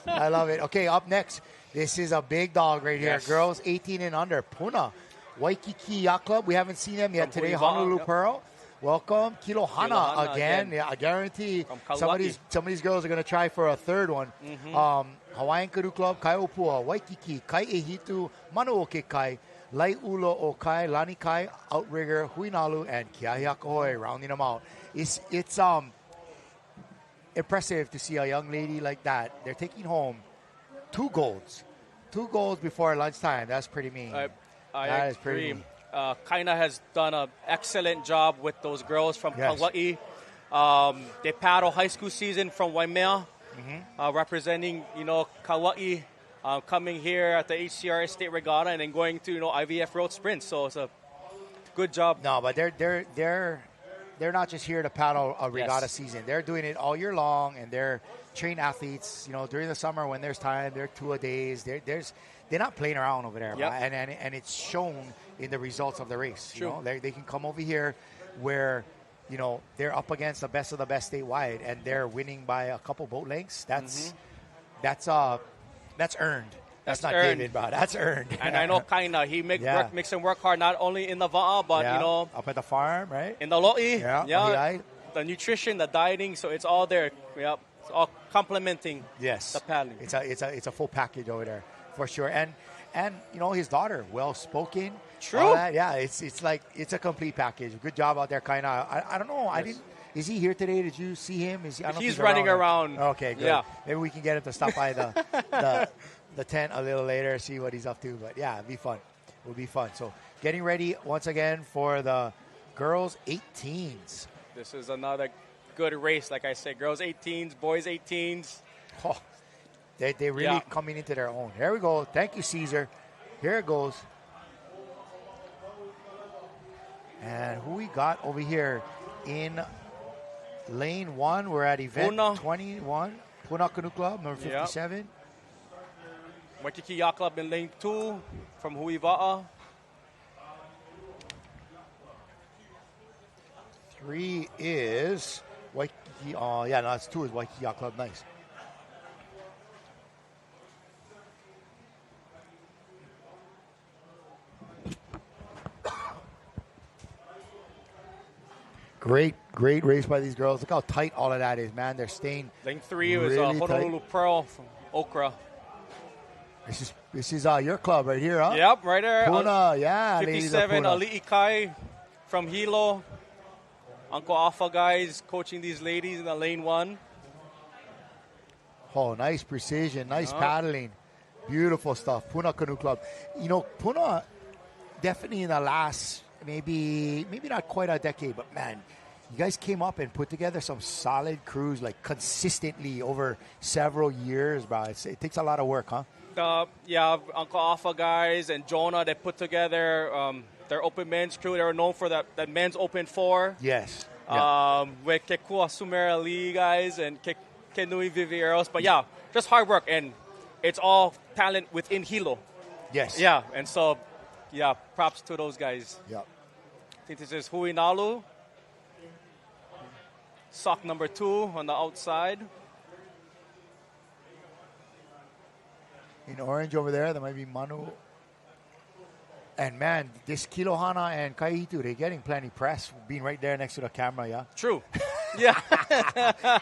I love it. Okay, up next, this is a big dog right here. Girls 18 and under. Puna, Waikiki Yacht Club. We haven't seen them yet today. Honolulu Pearl. Welcome. Kilohana again. Yeah, I guarantee some of these girls are going to try for a third one. Mm-hmm. Hawaiian Canoe Club, Kaiopua, Waikiki, Kai'ehitu, Manuoke Kai, Lai'ulo o Kai, Lani Kai, Outrigger, Huinalu, and Kiahiakahoi, rounding them out. It's impressive to see a young lady like that. They're taking home 2 golds. 2 golds before lunchtime. That's pretty mean. I agree. Kaina has done an excellent job with those girls from Yes. Kauai. They paddle high school season from Waimea, representing, Kauai, coming here at the Hcra State Regatta and then going to, IVF Road Sprint. So it's a good job. No, but they're not just here to paddle a regatta Yes. season. They're doing it all year long, and they're trained athletes. During the summer when there's time, they're 2-a-days. They're not playing around over there, Yep. and it's shown in the results of the race. True. They can come over here where they're up against the best of the best statewide, and they're winning by a couple boat lengths. That's earned. That's not earned. David, bro. That's earned. And I know Kaina, he makes him work hard not only in the va'a, but, up at the farm, right? in the lo'i. Mahi'ai. The nutrition, the dieting, so it's all there. Yep. It's all complementing Yes, the paddling. It's a full package over there for sure. And his daughter, well spoken. True. All that. Yeah, it's like it's a complete package. Good job out there, Kaina. I don't know. Yes. I didn't. Is he here today? Did you see him? I don't know if He's running around. Okay, good. Yeah. Maybe we can get him to stop by the tent a little later, see what he's up to. But yeah, it'll be fun. It will be fun. So getting ready once again for the girls 18s. This is another good race, like I said. Girls 18s, boys 18s. Oh, they really coming into their own. Here we go. Thank you, Caesar. Here it goes. And who we got over here in lane 1? We're at event Puna. 21. Puna Canoe Club, number 57. Waikiki Yacht Club in lane 2 from Huiva'a. 3 is Waikiki. Oh, yeah, no, it's 2 is Waikiki Yacht Club. Nice. Great race by these girls. Look how tight all of that is, man. They're staying. Lane 3 was really Honolulu tight. Pearl from Hcra. This is your club right here, huh? Yep, right there. Puna, yeah. ladies of 57, Puna. Ali'i Kai from Hilo. Uncle Alpha guys coaching these ladies in the lane 1. Oh, nice precision, nice paddling. Beautiful stuff. Puna Canoe Club. Puna definitely in the last maybe not quite a decade, but man, you guys came up and put together some solid crews like consistently over several years, bro. It takes a lot of work, huh? Uncle Alpha guys and Jonah, they put together their open men's crew. They were known for that men's open 4. Yes. With Kekua Sumera Lee guys and Kenui Vivieros. But yeah, just hard work. And it's all talent within Hilo. Yes. Yeah, and so, props to those guys. Yeah. I think this is Huinalu. Sock number 2 on the outside. In orange over there, that might be Manu. And man, this Kilohana and Kaihitu, they're getting plenty press, being right there next to the camera, yeah? True. Yeah.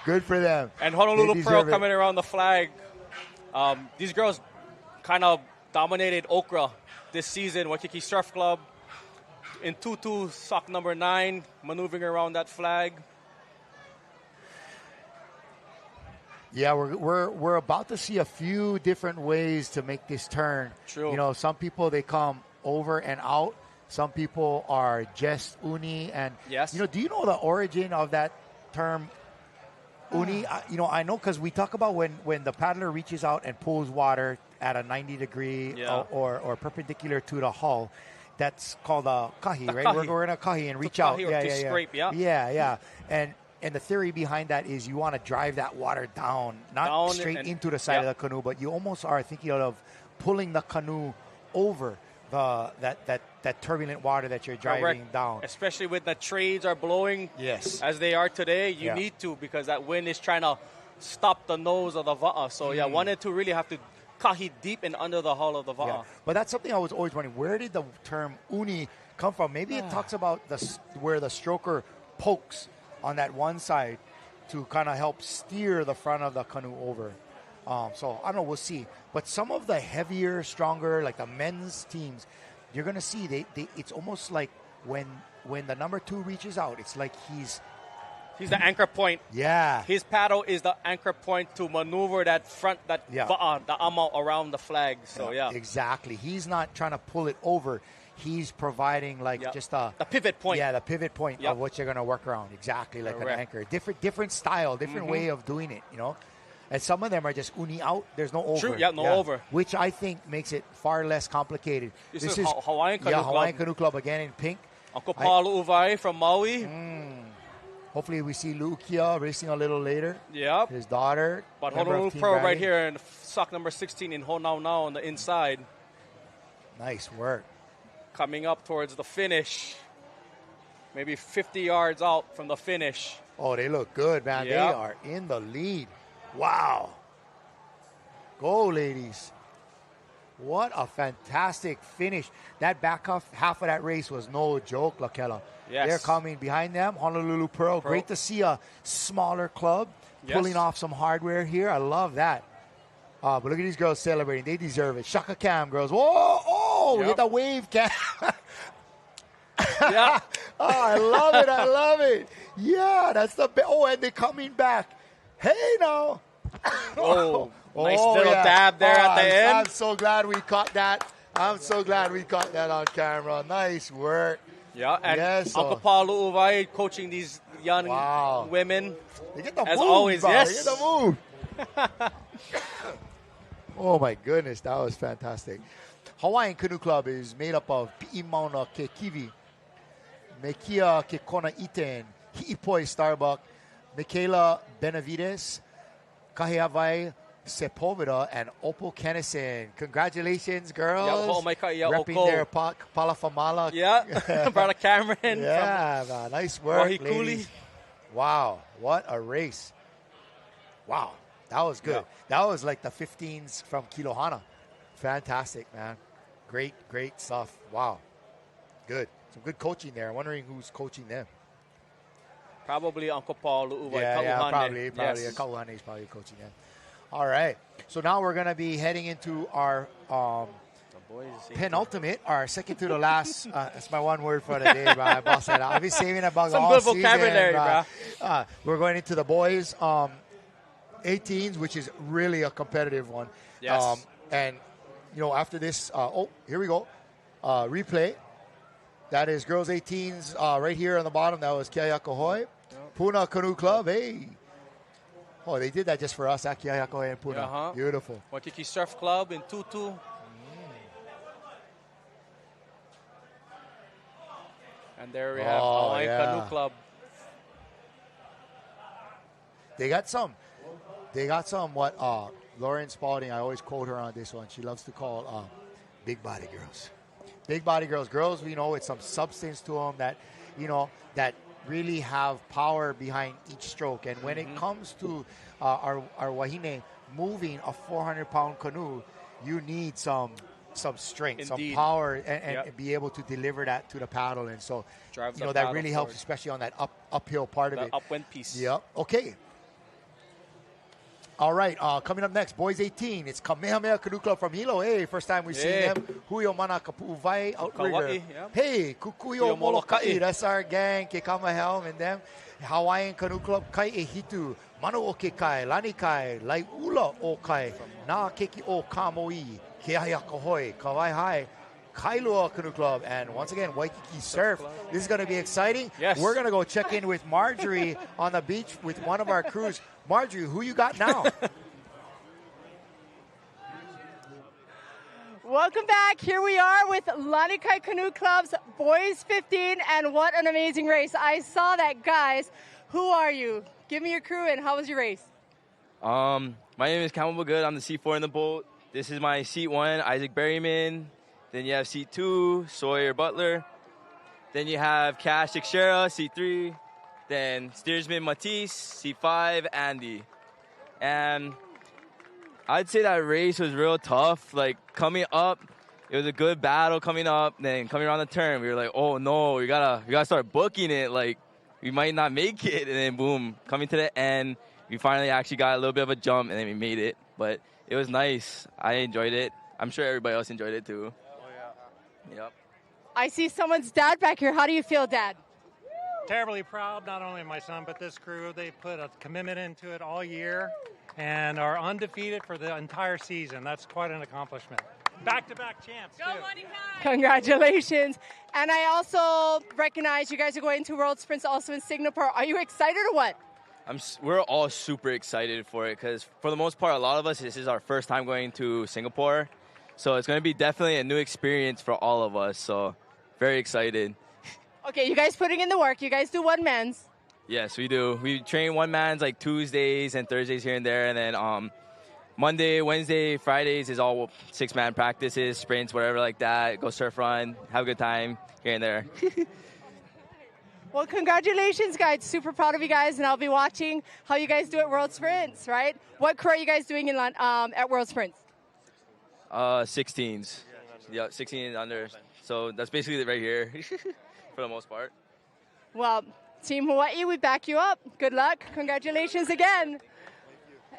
Good for them. And Honolulu Pearl deserve it. coming around the flag. These girls kind of dominated Hcra this season. Waikiki Surf Club in 2-2, sock number 9, maneuvering around that flag. Yeah, we're about to see a few different ways to make this turn. True. Some people, they come over and out. Some people are just uni. And, yes. Do you know the origin of that term uni? I know because we talk about when the paddler reaches out and pulls water at a 90-degree or perpendicular to the hull. That's called a kahi, right? Kahi. We're in a kahi and reach To out. kahi or to scrape, yeah. Yeah. And the theory behind that is you want to drive that water down, not straight into the side of the canoe, but you almost are thinking of pulling the canoe over that turbulent water that you're driving down. Especially when the trades are blowing as they are today, you need to, because that wind is trying to stop the nose of the va'a. So, wanted to really have to kahi deep and under the hull of the va'a. Yeah. But that's something I was always wondering. Where did the term uni come from? Maybe it talks about where the stroker pokes on that one side to kind of help steer the front of the canoe over. So, I don't know, we'll see. But some of the heavier, stronger, like the men's teams, you're going to see, they it's almost like when the number 2 reaches out, it's like he's the anchor point. Yeah. His paddle is the anchor point to maneuver that front, va'a, the ama around the flag. So, Exactly. He's not trying to pull it over. he's providing just the pivot point. Yeah, the pivot point of what you're going to work around. Exactly, like an anchor. Different style, different way of doing it, And some of them are just uni out. There's no over. True, no over. Which I think makes it far less complicated. This is Hawaiian Canoe Club. Hawaiian Canoe Club again in pink. Uncle Paul Uvai from Maui. Hopefully we see Lukia racing a little later. Yep. His daughter. But Honolulu Pro right here in sock number 16 in Honau now on the inside. Nice work. Coming up towards the finish. Maybe 50 yards out from the finish. Oh, they look good, man. Yep. They are in the lead. Wow. Go, ladies. What a fantastic finish. That back half of that race was no joke, Lakela. Yes. They're coming behind them. Honolulu Pearl. Great to see a smaller club pulling off some hardware here. I love that. But look at these girls celebrating. They deserve it. Shaka Cam, girls. Whoa! Oh, get the wave cam. Yeah. Oh, I love it. I love it. Yeah, that's the best. Oh, and they're coming back. Hey, now. Oh, nice little dab there at the end. I'm so glad we caught that. I'm so glad we caught that on camera. Nice work. Yeah, and Uncle Paolo Uvai coaching these young women. They get the as move, always, bro. yes. They get the move. Oh, my goodness. That was fantastic. Hawaiian Canoe Club is made up of Pi'imauna Ke Kiwi, Mekia Ke Kona Iten, Hi'ipoi Starbuck, Michaela Benavides, Kahiawai Sepulveda, and Opal Kennison. Congratulations, girls. Repping their Palafamala. Yeah, Brother Cameron. Yeah, man. Nice work, Rohi ladies. Wow, what a race. Wow, that was good. Yeah. That was like the 15s from Kilohana. Fantastic, man. Great stuff. Wow. Good. Some good coaching there. I'm wondering who's coaching them. Probably Uncle Paul Uwai. Yeah, probably. Yes. Kauhane is probably coaching them. All right. So now we're going to be heading into our penultimate, our second to the last. That's my one word for the day, bro. I'll be saving about some all good season, vocabulary, bro. We're going into the boys 18s, which is really a competitive one. Yes. And, after this, here we go. Replay. That is girls 18s right here on the bottom. That was Keahiakahoe. Puna Canoe Club. Hey. Oh, they did that just for us, Keahiakahoe and Puna. Beautiful. Waikiki Surf Club in Tutu. And there we have Hawaiian Canoe Club. They got some what Lauren Spalding, I always quote her on this one. She loves to call big body girls. Big body girls. Girls, with some substance to them that, that really have power behind each stroke. And when it comes to our wahine moving a 400-pound canoe, you need some strength, Indeed. some power, and be able to deliver that to the paddle. And so, that really helps, especially on that uphill part of it. The upwind piece. Yep. Okay. All right, coming up next, boys 18. It's Kamehameha Canoe Club from Hilo. Hey, first time we've seen them. Huio Mana Kapu'uvai Outrigger. Hey, Kukuyo Molokai. That's our gang. Kekama Helm and them. Hawaiian Canoe Club, Kai Ehitu. Mano o ke kai, Lani kai, Lai Ula o kai. Na Keki o Kamoi. Keahiakahoe, Kawai Hai. Kailua Canoe Club, and once again, Waikiki Surf. This is going to be exciting. Yes. We're going to go check in with Marjorie on the beach with one of our crews. Marjorie, who you got now? Welcome back. Here we are with Lanikai Canoe Club's Boys 15, and what an amazing race. I saw that, guys. Who are you? Give me your crew, and how was your race? My name is Kamal Good. I'm the C4 in the boat. This is my seat 1, Isaac Berryman. Then you have seat 2, Sawyer Butler. Then you have Cash Hcra, seat 3. Then steersman Matisse, seat 5, Andy. And I'd say that race was real tough. Like, coming up, it was a good battle coming up. Then coming around the turn, we were like, oh no, we gotta start booking it. Like, we might not make it. And then boom, coming to the end, we finally actually got a little bit of a jump, and then we made it. But it was nice. I enjoyed it. I'm sure everybody else enjoyed it too. Yep. I see someone's dad back here. How do you feel, Dad? Terribly proud, not only my son, but this crew. They put a commitment into it all year and are undefeated for the entire season. That's quite an accomplishment. Back-to-back champs, too. Congratulations. And I also recognize you guys are going to World Sprints also in Singapore. Are you excited or what? We're all super excited for it because, for the most part, a lot of us, this is our first time going to Singapore. So it's going to be definitely a new experience for all of us. So very excited. Okay, you guys putting in the work. You guys do one man's. Yes, we do. We train one man's like Tuesdays and Thursdays here and there. And then Monday, Wednesday, Fridays is all 6-man practices, sprints, whatever like that. Go surf run, have a good time here and there. Well, congratulations, guys. Super proud of you guys, and I'll be watching how you guys do at World Sprints, right? What crew are you guys doing at World Sprints? 16s. Yeah, 16 and under. So that's basically right here for the most part. Well, Team Hawaii, we back you up. Good luck. Congratulations again.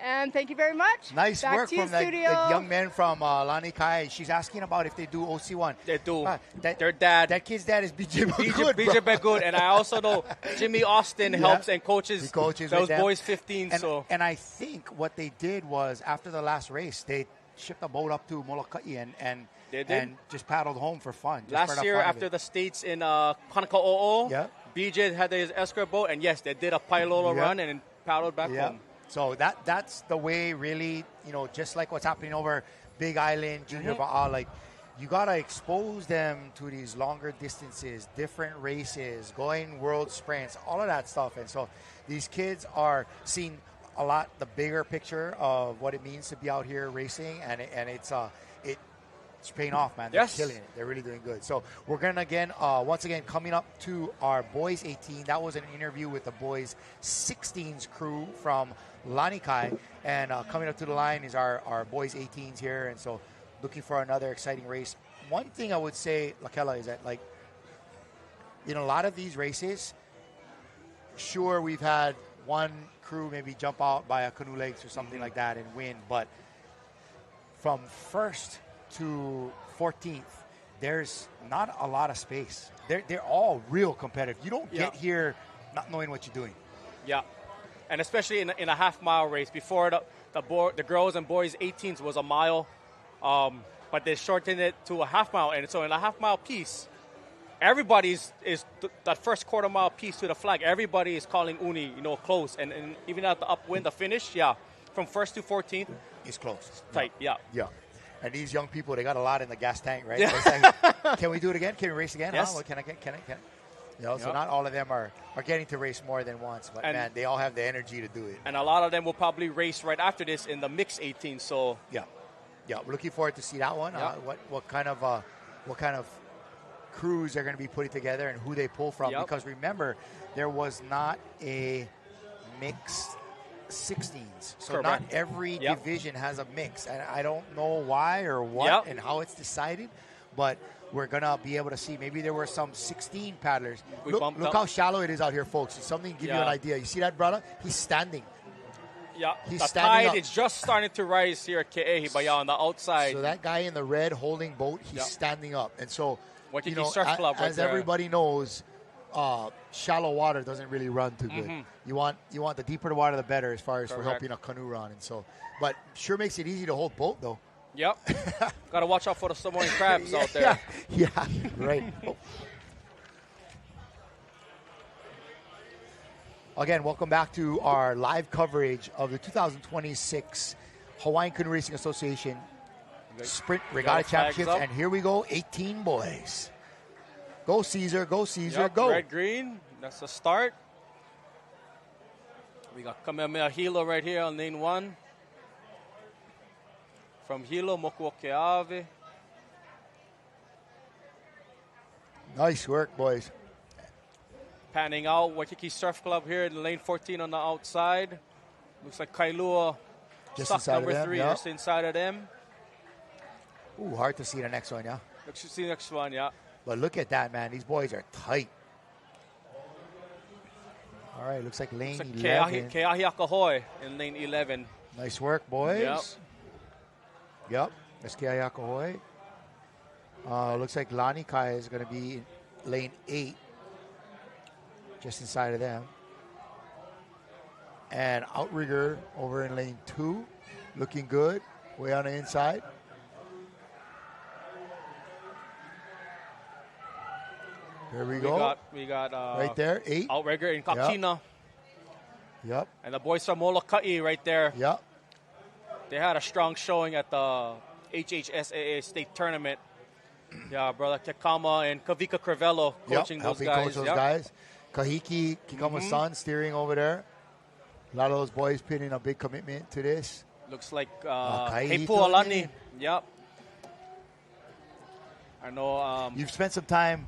And thank you very much. Nice Back work to you, from the studio. young man from Lanikai. She's asking about if they do OC1. They do. Their dad. That kid's dad is BJ Bagood. BJ Bagood. And I also know Jimmy Austin helps and coaches. He coaches those with them. boys 15. And I think what they did was, after the last race, they shipped a boat up to Molokai and just paddled home for fun. Last year, after the States in Hanakao'o, BJ had his escort boat, and yes, they did a Pailolo run and paddled back home. So that's the way, really, just like what's happening over Big Island, Junior Ba'a, like, you got to expose them to these longer distances, different races, going world sprints, all of that stuff. And so these kids are seeing a lot the bigger picture of what it means to be out here racing, and it's paying off, man. They're killing it. They're really doing good. So we're going to, once again, coming up to our boys 18. That was an interview with the boys 16s crew from Lanikai. And coming up to the line is our boys 18s here. And so looking for another exciting race. One thing I would say, Lakela, is that, like, in a lot of these races, sure, we've had one crew maybe jump out by a canoe legs or something like that and win. But from first to 14th, there's not a lot of space. They're all real competitive. You don't get here not knowing what you're doing. Yeah, and especially in a half-mile race. Before the girls and boys 18s was a mile, but they shortened it to a half-mile. And so in a half-mile piece, everybody's that first quarter-mile piece to the flag. Everybody is calling uni, close. And even at the upwind, the finish, from first to 14th, it's close. Tight, yeah. And these young people, they got a lot in the gas tank, right? Can we do it again? Can we race again? Yes. Huh? Can I? So not all of them are getting to race more than once, but man, they all have the energy to do it. And a lot of them will probably race right after this in the mixed 18. So we're looking forward to see that one. What kind of crews they're going to be putting together and who they pull from? Because remember, there was not a mixed 16s. So Correct. Not every division has a mix. And I don't know why or what and how it's decided, but we're going to be able to see. Maybe there were some 16 paddlers. Look how shallow it is out here, folks. It's something to give you an idea. You see that, brother? He's standing. Yeah, he's the standing tide is just starting to rise here at Ke'ehi on the outside. So that guy in the red holding boat, he's standing up. And so, Surf Club as everybody knows, shallow water doesn't really run too good. You want the deeper the water, the better, as far as for helping a canoe run. And so, but sure makes it easy to hold boat, though. Yep. Got to watch out for the Samoan crabs out there. Yeah, right. Again, welcome back to our live coverage of the 2026 Hawaiian Canoe Racing Association Sprint Regatta Championships. And here we go, 18 boys. Go, Caesar. Go, Caesar. Go. Red, green. That's the start. We got Kamehameha Hilo right here on lane 1. From Hilo, Mokuo Keawe. Nice work, boys. Panning out, Waikiki Surf Club here in lane 14 on the outside. Looks like Kailua, just stock number 3, just inside of them. Ooh, hard to see the next one, Let's see the next one, But look at that, man. These boys are tight. All right, looks like lane 11. Keahi Akahoe in lane 11. Nice work, boys. Yep. That's Keahi Akahoe. Looks like Lanikai is going to be in lane 8. Just inside of them. And Outrigger over in lane 2. Looking good. Way on the inside. Here we go. We got right there, 8. Outrigger in Kakina. Yep. And the boys from Molokai right there. Yep. They had a strong showing at the HHSAA state tournament. Yeah, brother Kekama and Kavika Crivello coaching those helping guys. coach those guys. Kahiki Kikama's son steering over there. A lot of those boys putting a big commitment to this. Looks like Heipu Heipu Alani. Yep. I know. You've spent some time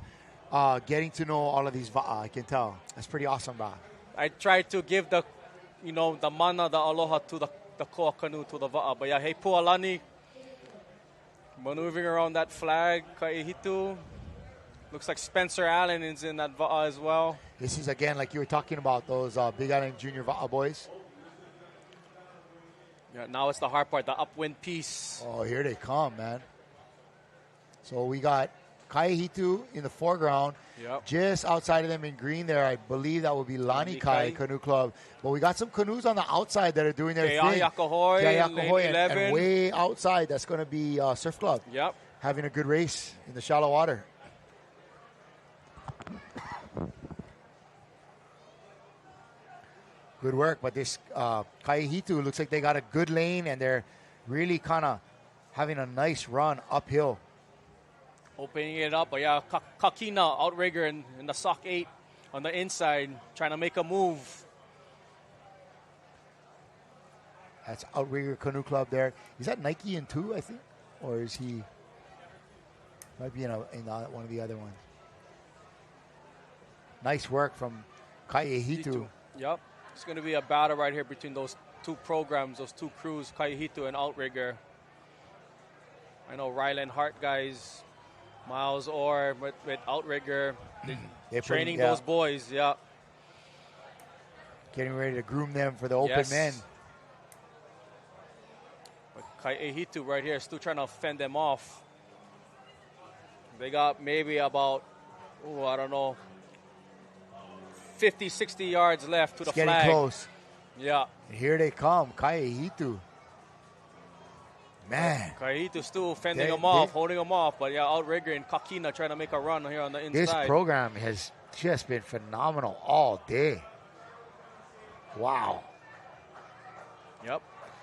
getting to know all of these va'a, I can tell. That's pretty awesome, bro. I tried to give the mana, the aloha to the koa canoe, to the va'a. But yeah, Heipu Alani maneuvering around that flag, Kaihitu. Looks like Spencer Allen is in that va'a as well. This is, again, like you were talking about, those Big Island Junior va'a boys. Yeah, now it's the hard part, the upwind piece. Oh, here they come, man. So we got Kaihitu in the foreground. Yep. Just outside of them in green there, I believe that would be Lani Kai Canoe Club. But we got some canoes on the outside that are doing their thing. Keahiakahoe, Lane 11. And way outside, that's going to be Surf Club. Yep. Having a good race in the shallow water. Good work, but this Kaihitu looks like they got a good lane, and they're really kind of having a nice run uphill. Opening it up, but yeah, Kakina, outrigger in the sock 8 on the inside, trying to make a move. That's Outrigger Canoe Club there. Is that Nike in 2, I think? Or is he... Might be in one of the other ones. Nice work from Kaihitu. Yep. It's going to be a battle right here between those two programs, those two crews, Kaihitu and Outrigger. I know Ryland Hart guys, Miles Orr with Outrigger, they're training those boys, yeah. Getting ready to groom them for the open men. But Kaihitu right here still trying to fend them off. They got maybe about, I don't know, 50, 60 yards left to the flag. Getting close. Yeah. And here they come, Kaihitu. Man. Kaihitu still fending them off, holding them off. But yeah, Outrigger and Kakina trying to make a run here on the inside. This program has just been phenomenal all day. Wow. Yep.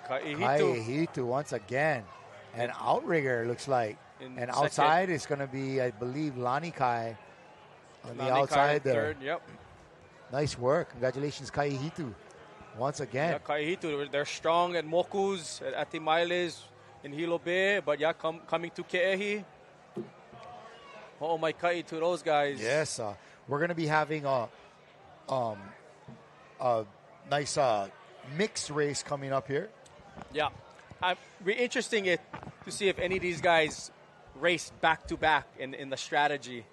Kaihitu once again. And Outrigger looks like. And outside is going to be, I believe, Lani Kai on the outside there. Third, yep. Nice work. Congratulations, Kaihitu. Once again. Yeah, Kaihitu, they're strong at Mokus, at Atimailes, in Hilo Bay, but yeah, coming to Ke'ehi. Oh, my kai to those guys. Yes, we're going to be having a nice mixed race coming up here. Yeah. It'd be interesting to see if any of these guys race back-to-back in the strategy.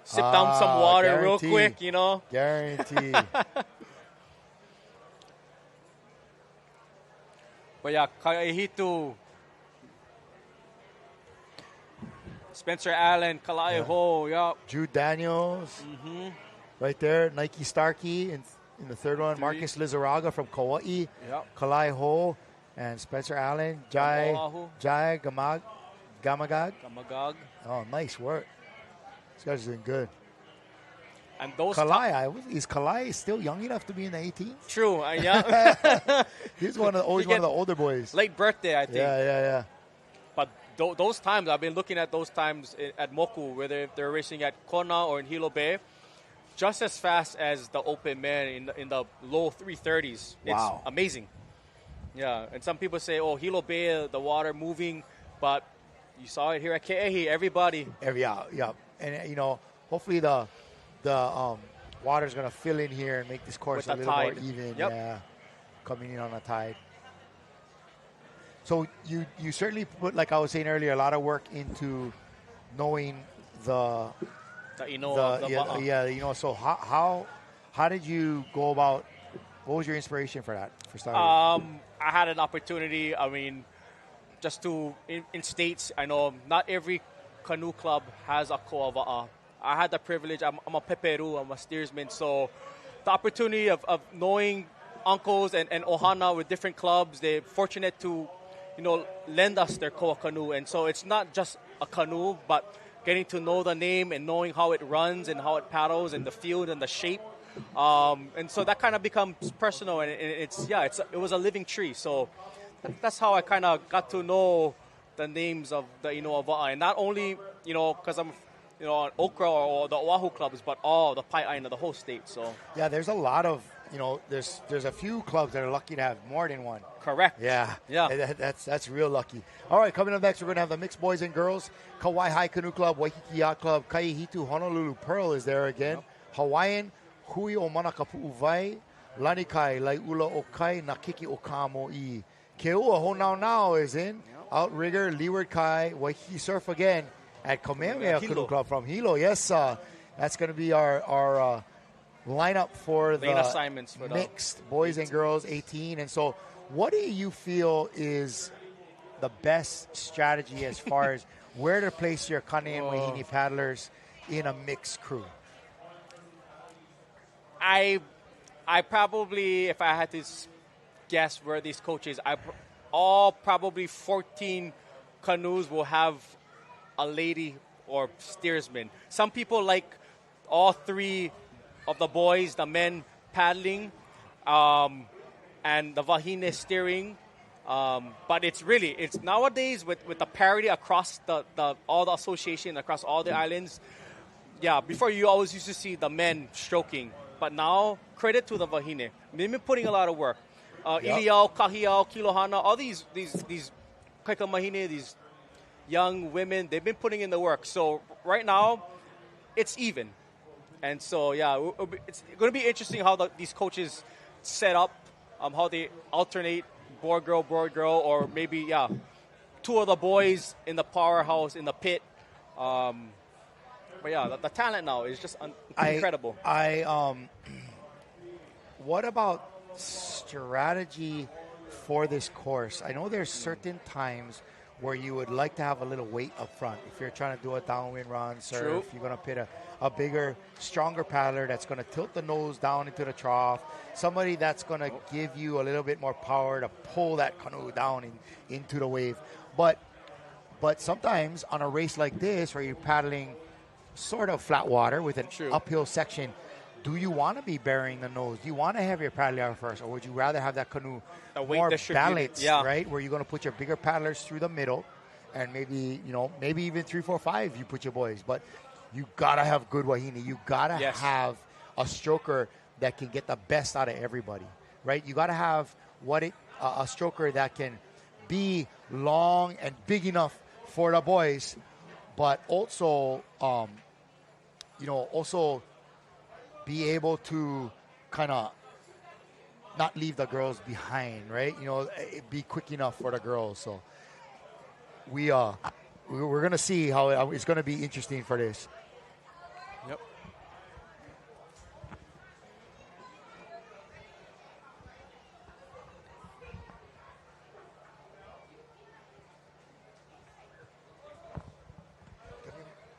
Sip down some water real quick, you know. Guarantee. But yeah, Kaihitu, Spencer Allen, Kalaiho, Jude Daniels, right there. Nike Starkey in the third one. Marcus Lizaraga from Kauai, Kalaiho, and Spencer Allen, Jai Gamagag. Oh, nice work. These guys are doing good. And those is Kalai still young enough to be in the 18s? True, yeah. He's always one of the older boys. Late birthday, I think. Yeah. But those times, I've been looking at those times at Moku, whether they're racing at Kona or in Hilo Bay, just as fast as the open man in the low 330s. Wow. It's amazing. Yeah, and some people say, oh, Hilo Bay, the water moving, but you saw it here at Ke'ehi, everybody. Yeah. And, you know, hopefully the water's going to fill in here and make this course a little more even. Yep. Yeah, coming in on a tide. So you certainly put, like I was saying earlier, a lot of work into knowing the So how did you go about? What was your inspiration for that? For starting? I had an opportunity. I mean, just to in states. I know not every canoe club has a koa. I had the privilege. I'm a peperu. I'm a steersman. So the opportunity of knowing uncles and ohana with different clubs, they're fortunate to, lend us their koa canoe. And so it's not just a canoe, but getting to know the name and knowing how it runs and how it paddles and the field and the shape. And so that kind of becomes personal, and it was a living tree. So that's how I kind of got to know the names of the Inoa Va'a, and not only because I'm on Hcra or the Oahu clubs, but all the Pai Aina, the whole state. So yeah, there's a lot of there's a few clubs that are lucky to have more than one. Correct. Yeah. That's real lucky. All right, coming up next, we're going to have the mixed boys and girls. Kauai High Canoe Club, Waikiki Yacht Club, Kaihitu Honolulu Pearl is there again. Yep. Hawaiian, Hui o Manakapu'u Vai, Lanikai, Laiula o Kai, Nakiki o Kamo'i. Keua Honau is in. Yep. Outrigger, Leeward Kai, Waikiki Surf again at Kamehameha Canoe Club from Hilo. Yes, that's going to be our lineup for the assignments for mixed boys and girls 18. And so what do you feel is the best strategy as far as where to place your Kane and Wahine paddlers in a mixed crew? I probably, if I had to guess where these coaches, all probably 14 canoes will have a lady or steersman. Some people like all three of the boys, the men paddling, and the Wahine steering. But it's nowadays with the parity across all the association across all the islands. Yeah, before you always used to see the men stroking, but now credit to the Wahine. They've been putting a lot of work. Iliao, Kahiao, Kilohana, all these Kaikamahine, these young women, they've been putting in the work. So right now, it's even. And so, yeah, it's going to be interesting how these coaches set up, how they alternate boy, girl, or maybe, two of the boys in the powerhouse, in the pit. But, yeah, the talent now is just incredible. What about strategy for this course? I know there's certain times where you would like to have a little weight up front. If you're trying to do a downwind run, surf, True. You're going to pit a bigger, stronger paddler that's going to tilt the nose down into the trough, somebody that's going to give you a little bit more power to pull that canoe down into the wave. But sometimes on a race like this where you're paddling sort of flat water with an uphill section, do you want to be burying the nose? Do you want to have your paddler out first, or would you rather have that canoe more balanced, right? Where you're going to put your bigger paddlers through the middle, and maybe even 3, 4, 5 you put your boys, but you got to have good wahine. You got to have a stroker that can get the best out of everybody, right? You got to have a stroker that can be long and big enough for the boys, but also be able to kind of not leave the girls behind, right? Be quick enough for the girls. So we're going to see how it's going to be interesting for this. Yep.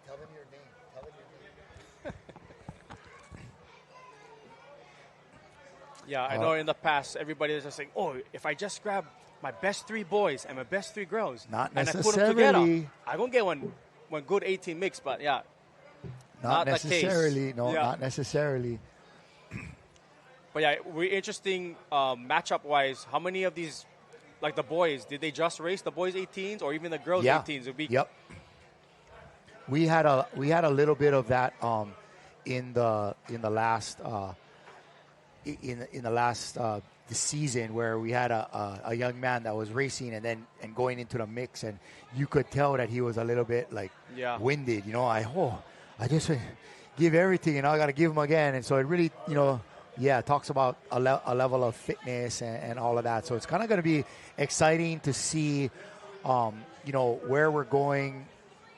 Tell them your name. Yeah, I know in the past, everybody was just saying, if I just grab my best 3 boys and my best 3 girls, not and necessarily. I put them together, I'm going to get one good 18 mix, but not necessarily. the case. No, not necessarily. But yeah, we're interesting matchup-wise. How many of these, like the boys, did they just race the boys 18s or even the girls 18s? Yep. We had a little bit of that in the last the season, where we had a young man that was racing and going into the mix, and you could tell that he was a little bit winded. I just give everything, and I got to give him again. And so it really, talks about a level of fitness and all of that. So it's kind of going to be exciting to see, where we're going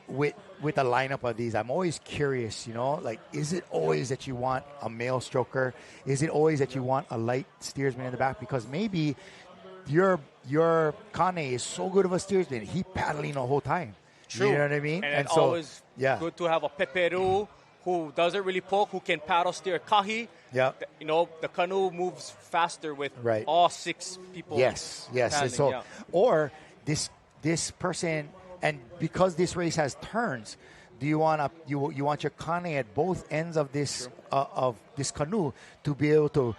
with the lineup of these. I'm always curious, is it always that you want a male stroker? Is it always that you want a light steersman in the back? Because maybe your Kane is so good of a steersman, he paddling the whole time. True. You know what I mean? And so, always good to have a peperu who doesn't really poke, who can paddle steer kahi. Yeah. The canoe moves faster with all 6 people. Yes. Paddling, and so, or this person, and because this race has turns, you want your kane at both ends of this canoe to be able to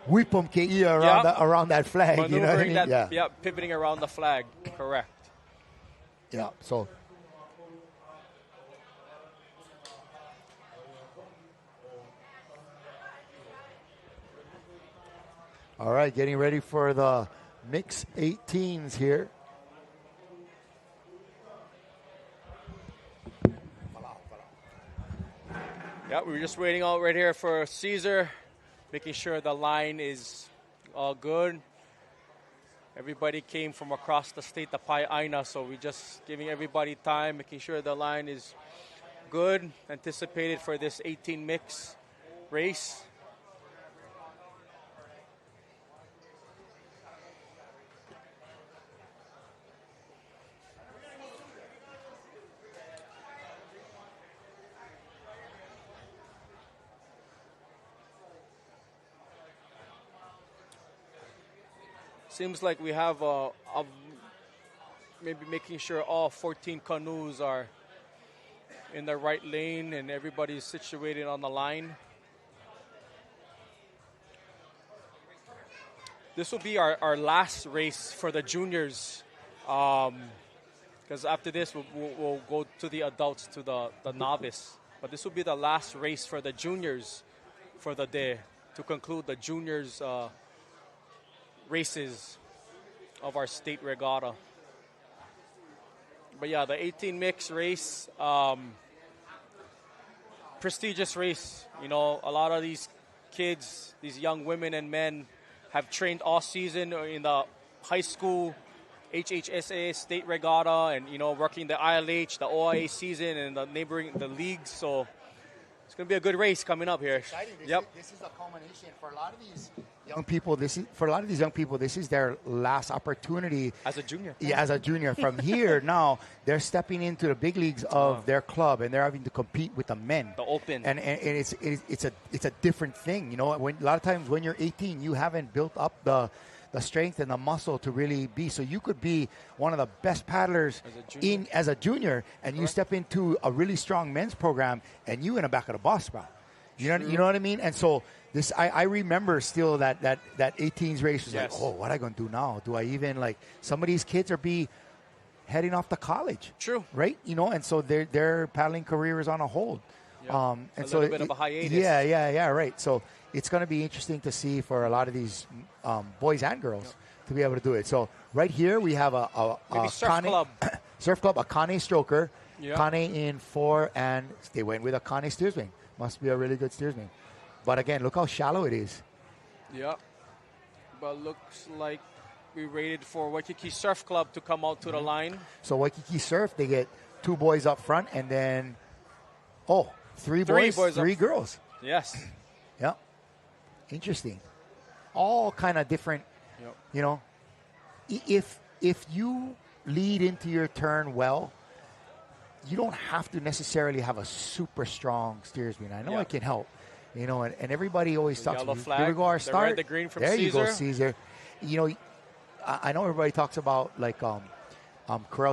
whip them around that flag. You know what I mean? Pivoting around the flag. Correct. Yeah. So. All right, getting ready for the mixed 18s here. Yeah, we were just waiting out right here for Caesar, making sure the line is all good. Everybody came from across the state, the Pai Aina, so we're just giving everybody time, making sure the line is good, anticipated for this 18 mix race. Seems like we have maybe making sure all 14 canoes are in the right lane and everybody's situated on the line. This will be our last race for the juniors, because after this we'll go to the adults, to the novice. But this will be the last race for the juniors for the day to conclude the juniors races of our state regatta. But yeah, the 18 mix race, prestigious race. You know, a lot of these kids, these young women and men have trained all season in the high school HHSA state regatta and, you know, working the ILH, the OIA season and the leagues. So it's going to be a good race coming up here. This is a culmination for a lot of these young people. This is their last opportunity as a junior. Yeah, as a junior. From here now, they're stepping into the big leagues of their club, and they're having to compete with the men. The open. And it's a different thing. You know, a lot of times when you're 18, you haven't built up the strength and the muscle to really be. So you could be one of the best paddlers as a junior, and you step into a really strong men's program, and you in the back of the bus, bro. You know what I mean? And so this, I remember still that 18s race was like, oh, what am I going to do now? Do I even, like, some of these kids are heading off to college. True. Right? You know, and so their paddling career is on a hold. Yeah. And a so little bit of a hiatus. Yeah, right. So it's going to be interesting to see for a lot of these boys and girls to be able to do it. So right here we have a surf club. Surf club, a Kane stroker, Yeah. Kane in 4, and they went with a Kane steersman. Must be a really good steersman. But again, look how shallow it is. Yeah. But looks like we waited for Waikiki Surf Club to come out to the line. So Waikiki Surf, they get 2 boys up front, and then, 3 boys, 3 girls. Yes. Yeah. Interesting. All kind of different, you know. If you lead into your turn well, you don't have to necessarily have a super strong steersman. I know it can help, you know, and everybody always talks about, here we go, our start. The red, the green from there Caesar. You go, Caesar. You know, I know everybody talks about, like, Karel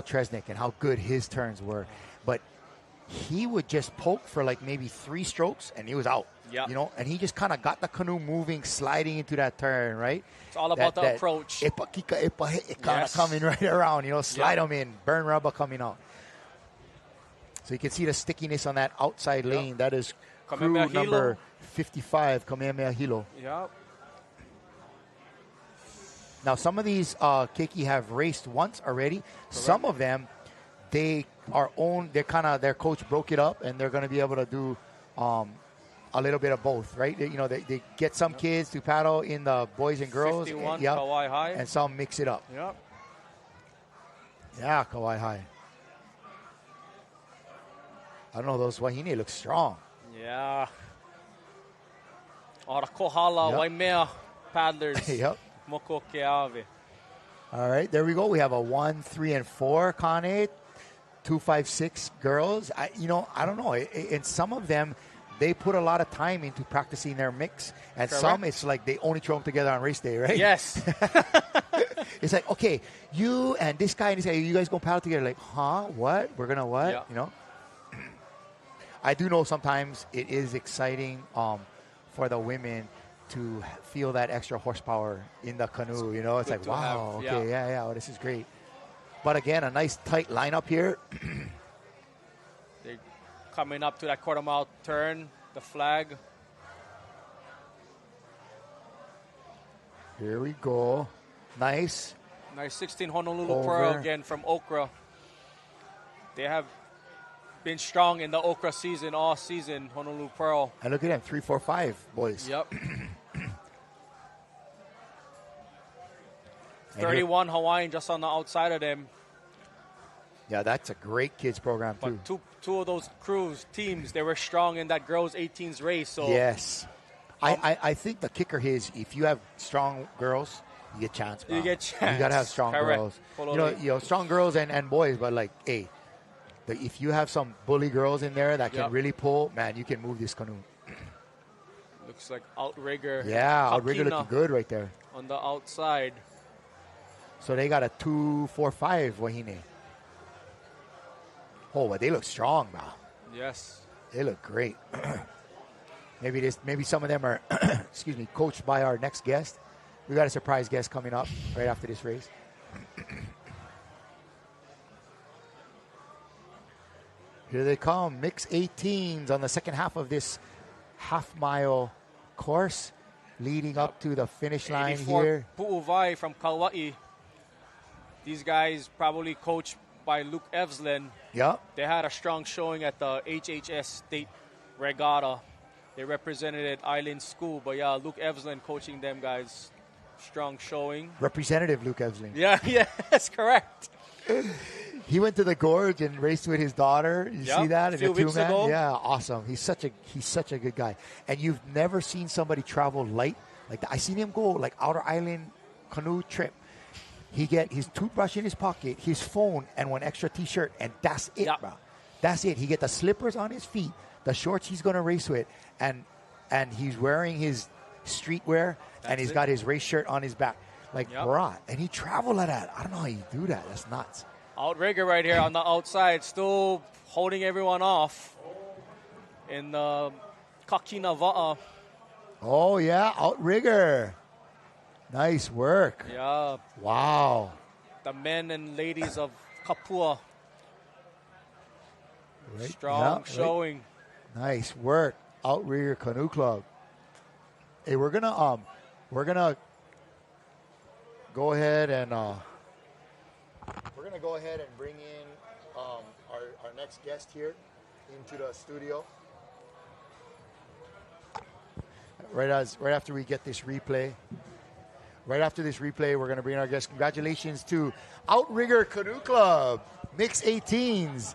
Tresnick and how good his turns were, but he would just poke for like maybe 3 strokes and he was out. Yeah. You know, and he just kind of got the canoe moving, sliding into that turn, right? It's all about the approach. Kind of coming right around, you know, slide them in, burn rubber coming out. So you can see the stickiness on that outside lane. That is crew number 55, Kamehameha Hilo. Yep. Now, some of these keiki have raced once already. Correct. Some of them, they are owned. Their coach broke it up, and they're going to be able to do a little bit of both, right? They get some kids to paddle in the boys and girls, 51, Kauai High, and some mix it up. Yep. Yeah, Kauai High. I don't know, those wahine look strong. Yeah. Ora kohala, Waimea paddlers. Yep. Moko Keawe. All right, there we go. We have a 1, 3, and 4 Kane, 2, 5, 6 girls. I don't know. In some of them, they put a lot of time into practicing their mix. And Correct. Some, it's like they only throw them together on race day, right? Yes. It's like, okay, you and this guy, you guys go paddle together. Like, huh? What? We're going to what? Yeah. You know? I do know sometimes it is exciting for the women to feel that extra horsepower in the canoe. You know, it's like, wow, okay, yeah, well, this is great. But again, a nice tight lineup here. They're coming up to that quarter mile turn, the flag. Here we go. Nice. Nice 16 Honolulu Pearl again from Hcra. They have been strong in the Hcra season, all season, Honolulu Pearl. And look at them, 3, 4, 5, boys. Yep. 31 Hawaiian just on the outside of them. Yeah, that's a great kids program, too. But two of those teams, they were strong in that girls 18s race. So yes. I think the kicker is if you have strong girls, you get chance. Bro. You get chance. You got to have strong girls. Totally. You know, strong girls and boys, but like, hey, if you have some bully girls in there that can really pull, man, you can move this canoe. Looks like outrigger. Yeah, outrigger looking good right there. On the outside. So they got a 2.45 Wahine. Oh, but they look strong, bro. Yes. They look great. Maybe some of them are, excuse me, coached by our next guest. We got a surprise guest coming up right after this race. Here they come, mix 18s on the second half of this half-mile course, leading up to the finish line here. Pu'uvai from Kauai. These guys probably coached by Luke Evslin. Yep. They had a strong showing at the HHS State Regatta. They represented Island School, but yeah, Luke Evslin coaching them guys. Strong showing. Representative Luke Evslin. Yeah, that's correct. He went to the gorge and raced with his daughter. You see that? A few weeks ago. Yeah, awesome. He's such a good guy. And you've never seen somebody travel light like that. I seen him go like outer island canoe trip. He get his toothbrush in his pocket, his phone, and one extra T-shirt, and that's it, bro. That's it. He get the slippers on his feet, the shorts he's gonna race with, and he's wearing his streetwear, and he's got his race shirt on his back, like bro. And he traveled like that. I don't know how you do that. That's nuts. Outrigger right here on the outside, still holding everyone off in the Kakina Va'a. Oh yeah, outrigger. Nice work. Yeah. Wow. The men and ladies of Kapua. Right. Strong showing. Right. Nice work, Outrigger Canoe Club. Hey, we're gonna go ahead and bring in our next guest here into the studio. Right after we get this replay. Right after this replay, we're going to bring our guest. Congratulations to Outrigger Canoe Club, Mix 18s.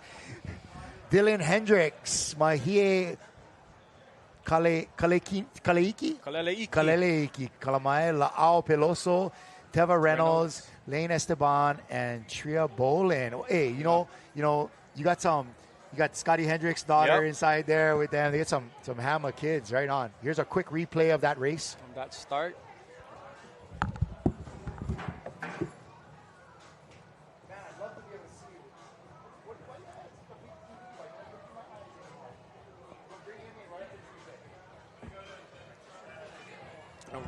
Dylan Hendricks, Mahie Kaleleiki, Kalamae, La'ao Peloso, Teva Reynolds, Lane Esteban, and Tria Bolin. Hey, you know, you got Scotty Hendricks' daughter inside there with them. They get some Hammer kids right on. Here's a quick replay of that race. From that start.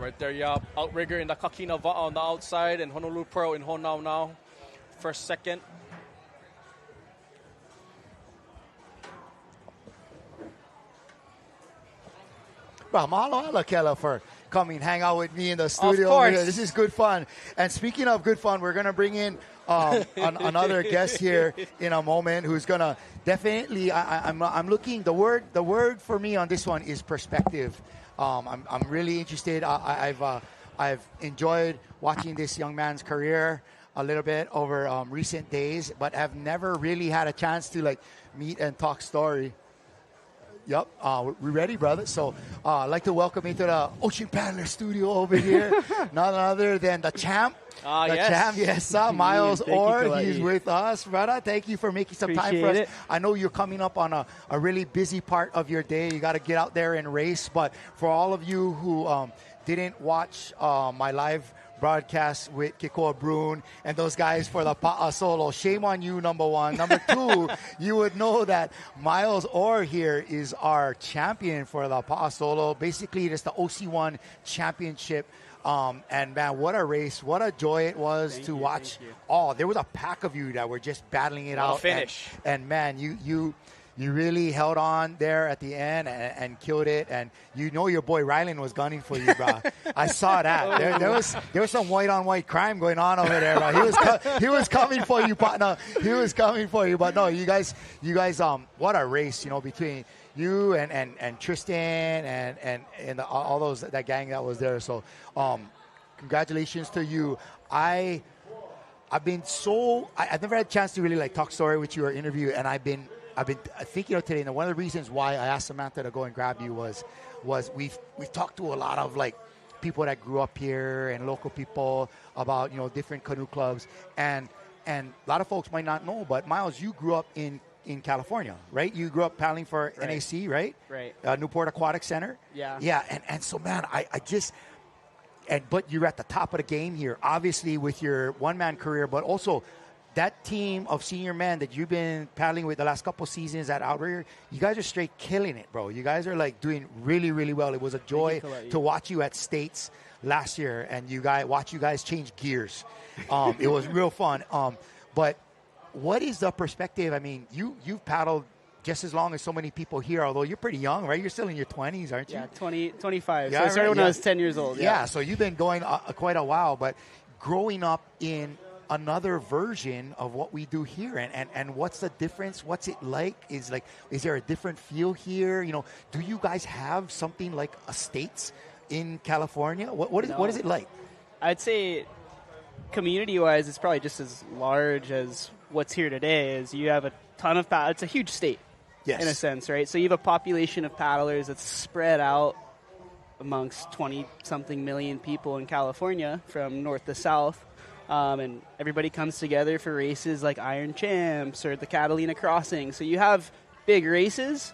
Right there, Outrigger in the Kakina Va'a on the outside and Honolulu Pearl in Honau now. First, second. Well, mahalo Kela for coming, hang out with me in the studio. Of course. This is good fun. And speaking of good fun, we're going to bring in another guest here in a moment who's going to definitely, I'm looking, the word for me on this one is perspective. I'm really interested. I've enjoyed watching this young man's career a little bit over recent days, but have never really had a chance to meet and talk story. Yep, we're ready, brother. So I'd like to welcome into the Ocean Paddler studio over here. None other than the champ. Champ, yes, Miles Orr. He's with us, brother. Thank you for making some time for us. I know you're coming up on a really busy part of your day. You got to get out there and race. But for all of you who didn't watch my live broadcast with Kikoa Bruin and those guys for the Pa'a Solo. Shame on you, number one. Number two, you would know that Miles Orr here is our champion for the Pa'a Solo. Basically, it's the OC1 championship. And man, what a race. What a joy it was to watch. Oh, there was a pack of you that were just battling it out. Finish. And man, you really held on there at the end and killed it. And you know your boy Rylan was gunning for you, bro. I saw that. There was some white-on-white crime going on over there, bro. He was coming for you, partner. He was coming for you. But no, you guys, what a race, between you and Tristan and all those, that gang that was there. So congratulations to you. I've never had a chance to really talk story with you or interview, and I've been thinking of today, and one of the reasons why I asked Samantha to go and grab you was we've talked to a lot of people that grew up here and local people about different canoe clubs, and a lot of folks might not know, but Miles, you grew up in California, right? You grew up paddling for NAC, right? Right. Newport Aquatic Center. Yeah. Yeah, and so man, but you're at the top of the game here, obviously with your one-man career, but also that team of senior men that you've been paddling with the last couple seasons at Outrigger, you guys are straight killing it, bro. You guys are doing really, really well. It was a joy to watch you at States last year, and watch you guys change gears. It was real fun. But what is the perspective? I mean, you've paddled just as long as so many people here, although you're pretty young, right? You're still in your 20s, aren't you? Yeah, 25. Yeah, so I started when I was 10 years old. Yeah, so you've been going quite a while, but growing up in another version of what we do here, and what's the difference? What's it like? Is there a different feel here? Do you guys have something like a States in California? What is it like? I'd say community-wise, it's probably just as large as what's here today. Is you have a ton of it's a huge state, in a sense, right? So you have a population of paddlers that's spread out amongst 20-something million people in California from north to south. And everybody comes together for races like Iron Champs or the Catalina Crossing. So you have big races,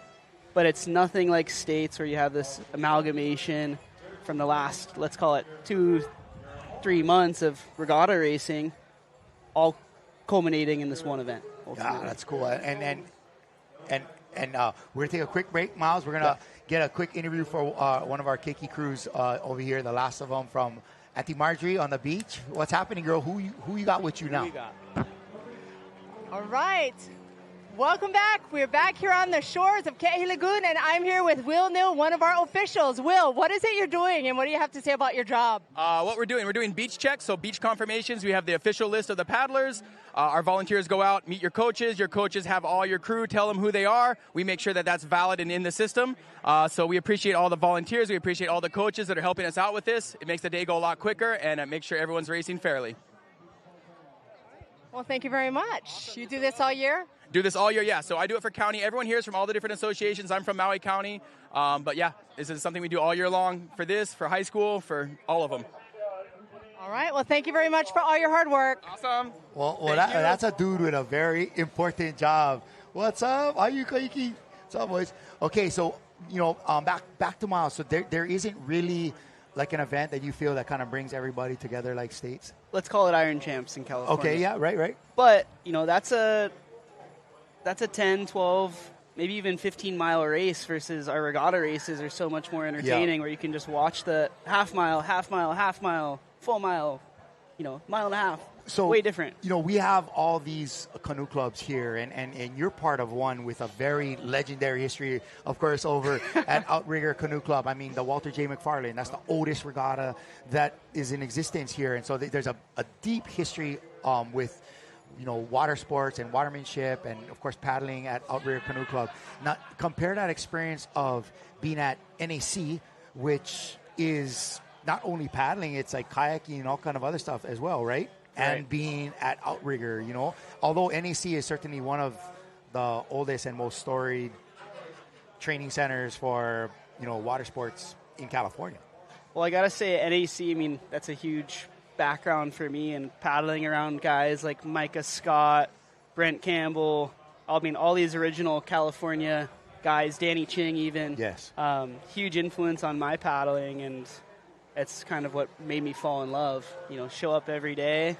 but it's nothing like States where you have this amalgamation from the last, let's call it 2-3 months of regatta racing, all culminating in this one event. Yeah, that's cool. And we're going to take a quick break, Miles. We're going to get a quick interview for one of our keiki crews over here, the last of them from Auntie Marjorie on the beach. What's happening, girl? Who you got with you now? All right. Welcome back. We're back here on the shores of Ke'ehi Lagoon, and I'm here with Will Nill, one of our officials. Will, what is it you're doing, and what do you have to say about your job? What we're doing beach checks, so beach confirmations. We have the official list of the paddlers. Our volunteers go out, meet your coaches. Your coaches have all your crew, tell them who they are. We make sure that that's valid and in the system. So we appreciate all the volunteers. We appreciate all the coaches that are helping us out with this. It makes the day go a lot quicker, and it makes sure everyone's racing fairly. Well, thank you very much. You do this all year? Do this all year, yeah. So I do it for county. Everyone here is from all the different associations. I'm from Maui County. But yeah, this is something we do all year long for this, for high school, for all of them. All right. Well, thank you very much for all your hard work. Awesome. Well, that's a dude with a very important job. What's up? Are you Kaiki? What's up, boys? Okay, so, back to Miles. So there isn't really like an event that you feel that kind of brings everybody together like States? Let's call it Iron Champs in California. Okay, yeah, right. But, that's a 10, 12, maybe even 15-mile race versus our regatta races are so much more entertaining, where you can just watch the half mile, full mile, mile and a half. So way different. We have all these canoe clubs here, and you're part of one with a very legendary history, of course, over at Outrigger Canoe Club. I mean, the Walter J. McFarlane, that's the oldest regatta that is in existence here. And so there's a deep history with water sports and watermanship and, of course, paddling at Outrigger Canoe Club. Now, compare that experience of being at NAC, which is not only paddling, it's like kayaking and all kind of other stuff as well, right? And being at Outrigger, although NAC is certainly one of the oldest and most storied training centers for, water sports in California. Well, I got to say, NAC, that's a huge background for me, and paddling around guys like Micah Scott, Brent Campbell, all these original California guys, Danny Ching even. Yes. Huge influence on my paddling, and it's kind of what made me fall in love. Show up every day,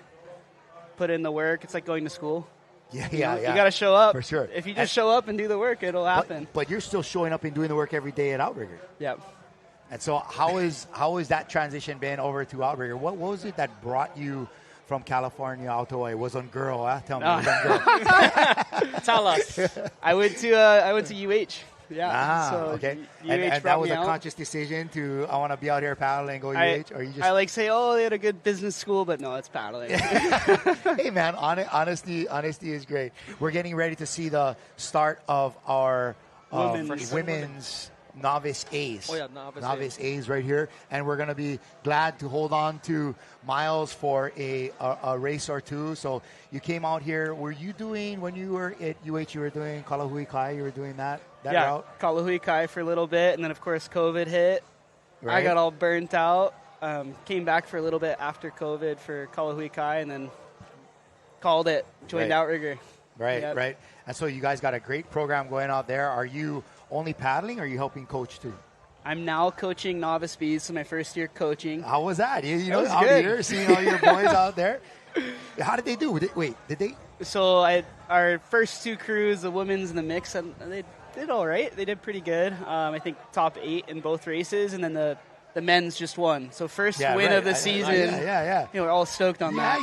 put in the work. It's like going to school. Yeah. You got to show up. For sure. If you just show up and do the work, it'll happen. But you're still showing up and doing the work every day at Outrigger. Yep. And so how is that transition been over to Outrigger? What was it that brought you from California out to Hawaii? It was on girl, huh? Tell me. It was on girl. Tell us. I went to UH. Yeah. Okay. UH And that was a out. conscious decision to, I want to be out here paddling and go UH? Or you just... I say, they had a good business school, but no, it's paddling. Hey, man, honesty is great. We're getting ready to see the start of our women's novice A's. Oh, yeah, novice A's right here. And we're going to be glad to hold on to Miles for a race or two. So you came out here. Were you doing, when you were at UH, you were doing Kalahui Kai? You were doing that route? Kalahui Kai for a little bit, and then, of course, COVID hit. Right. I got all burnt out. Came back for a little bit after COVID for Kalahui Kai, and then called it. Joined Outrigger. Right, Yep. right. And so you guys got a great program going out there. Are you only paddling, or are you helping coach too? I'm now coaching novice bees, so my first year coaching. How was that? You know, was out good. here, seeing all your boys out there. How did they do? Did they? So our first two crews, the women's and the mix, and they did all right. They did pretty good. I think top 8 in both races, and then the men's just won. So first win of the season. Yeah. We're all stoked on that.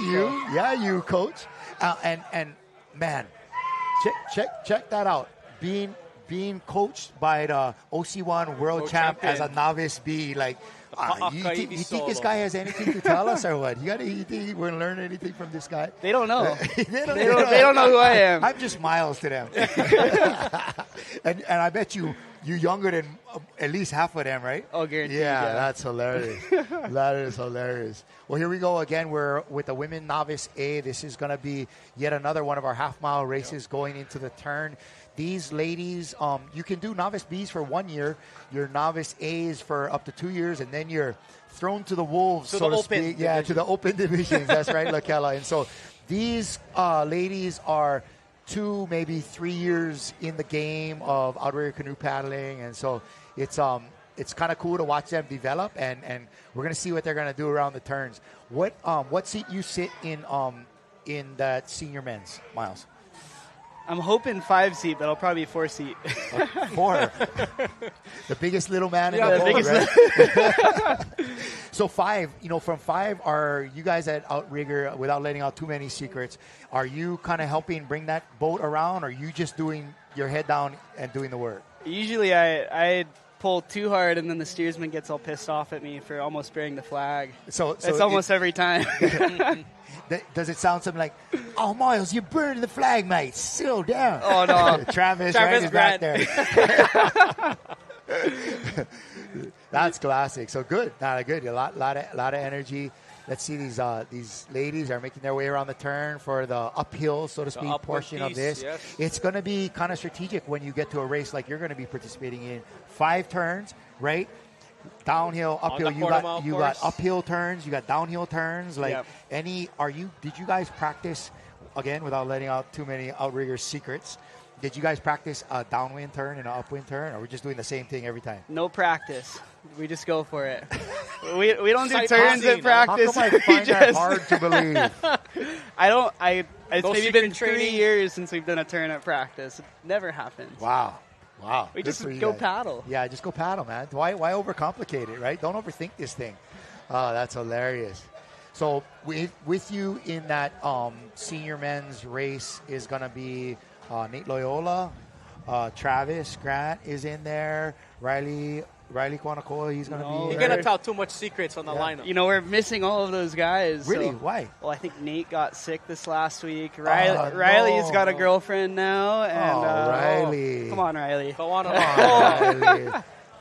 You, coach. And man, check that out. Being coached by the OC1 world champ as a novice bee, like, you think this guy has anything to tell us or what? You think we're going to learn anything from this guy? They don't know. they don't know who I am. I'm just Miles to them. and I bet you're younger than at least half of them, right? Oh, guaranteed. Yeah, that's hilarious. That is hilarious. Well, here we go again. We're with the Women Novice A. This is going to be yet another one of our half-mile races going into the turn. These ladies, you can do novice Bs for 1 year, your novice As for up to 2 years, and then you're thrown to the wolves, so to speak. Yeah, to the open divisions. That's right, Lakela. And so these ladies are 2, maybe 3 years in the game of outrigger canoe paddling, and so it's kind of cool to watch them develop, and we're going to see what they're going to do around the turns. What seat you sit in that senior men's, Miles? I'm hoping 5 seat, but I'll probably be 4 seat. 4. The biggest little man in the boat, right? So 5, from 5, are you guys at Outrigger, without letting out too many secrets, are you kind of helping bring that boat around, or are you just doing your head down and doing the work? Usually I pull too hard, and then the steersman gets all pissed off at me for almost bearing the flag. So it's almost every time. Does it sound something like, "Oh, Miles, you burned the flag, mate. Settle down." Oh no, Travis right, is back there. That's classic. So good, good. A lot of energy. Let's see, these ladies are making their way around the turn for the uphill, so to speak, portion of this. Yes. It's going to be kind of strategic when you get to a race like you're going to be participating in. 5 turns, right? Downhill, uphill. You got uphill turns. You got downhill turns. Like did you guys practice again without letting out too many outrigger secrets? Did you guys practice a downwind turn and an upwind turn, or we're just doing the same thing every time? No practice. We just go for it. we don't do turns at practice. How come I find that hard to believe? It's maybe been 3 years since we've done a turn at practice. It never happens. Wow. We just go paddle. Yeah, just go paddle, man. Why overcomplicate it, right? Don't overthink this thing. Oh, that's hilarious. So with you in that senior men's race is going to be Nate Loyola, Travis Grant is in there, Riley Kwanakoa, he's going to be You're going to tell too much secrets on the lineup. We're missing all of those guys. Really? So, why? Well, I think Nate got sick this last week. Riley's got a girlfriend now. And, Riley. Come on, Riley. Go on, Riley.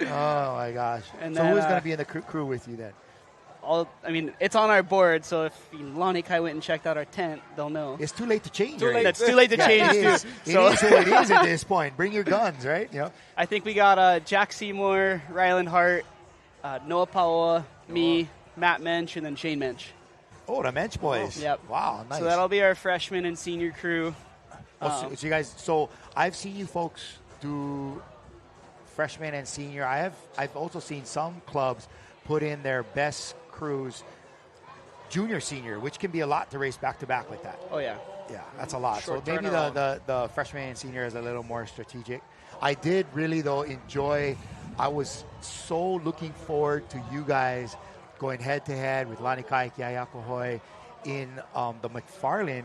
Oh, my gosh. And so then, who's going to be in the crew with you then? It's on our board, so if Lonnie Kai went and checked out our tent, they'll know. It's too late to change. It's too late to change, too. It is who it is at this point. Bring your guns, right? I think we got Jack Seymour, Ryland Hart, Noah Paoa, me, Matt Mensch, and then Shane Mensch. Oh, the Mensch boys. Yep. Wow, nice. So that'll be our freshman and senior crew. So you guys, I've seen you folks do freshman and senior. I've also seen some clubs put in their best crews, junior, senior, which can be a lot to race back-to-back like that. Oh, yeah. Yeah, that's a lot. Short So maybe the freshman and senior is a little more strategic. I did really, though, enjoy. I was so looking forward to you guys going head-to-head with Lanikai Kiayakohoi in the McFarlane.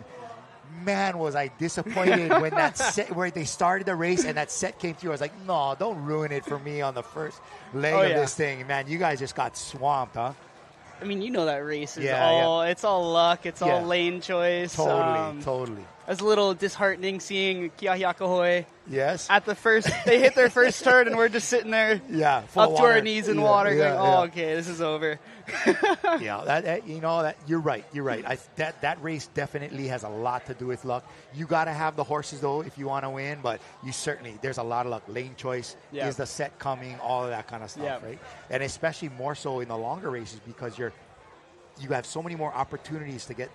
Man, was I disappointed when that set, where they started the race and that set came through. I was like, no, don't ruin it for me on the first leg of this thing. Man, you guys just got swamped, huh? I mean, you know that race is it's all luck. It's all lane choice. Totally. It was a little disheartening seeing Kiahiakahoe. Yes. At the first, they hit their first turn, and we're just sitting there up to our knees in water going, okay, this is over. You're right. That race definitely has a lot to do with luck. You got to have the horses, though, if you want to win, but there's a lot of luck. Lane choice, is the set coming, all of that kind of stuff, right? And especially more so in the longer races because you have so many more opportunities to get,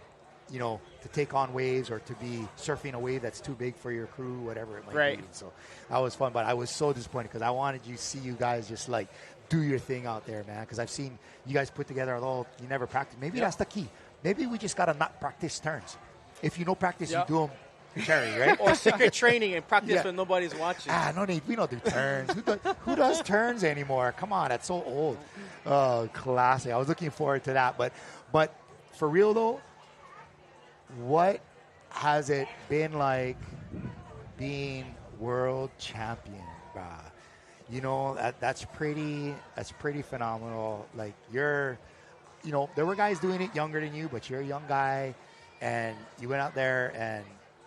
to take on waves or to be surfing a wave that's too big for your crew, whatever it might be. So that was fun, but I was so disappointed because I wanted to see you guys just like do your thing out there, man, because I've seen you guys put together, although you never practice. Maybe that's the key. Maybe we just got to not practice turns. If you know practice, you do them carry, right? Or secret training and practice when nobody's watching. No need. We don't do turns. Who does turns anymore? Come on, that's so old. Oh, classic. I was looking forward to that. But for real, though, what has it been like being world champion, bruh? That's pretty phenomenal. Like there were guys doing it younger than you, but you're a young guy, and you went out there and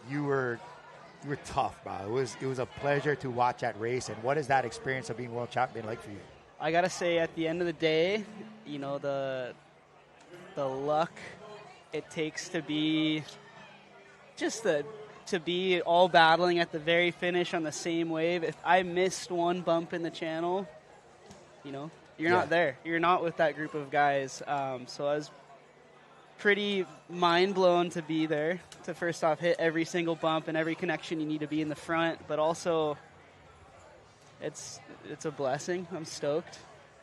you were tough, bro. It was a pleasure to watch that race. And what is that experience of being world champion like for you? I gotta say, at the end of the day, the luck it takes to be to be all battling at the very finish on the same wave. If I missed one bump in the channel, you're not there. You're not with that group of guys. So I was pretty mind blown to be there, to first off hit every single bump and every connection you need to be in the front, but also it's a blessing. I'm stoked.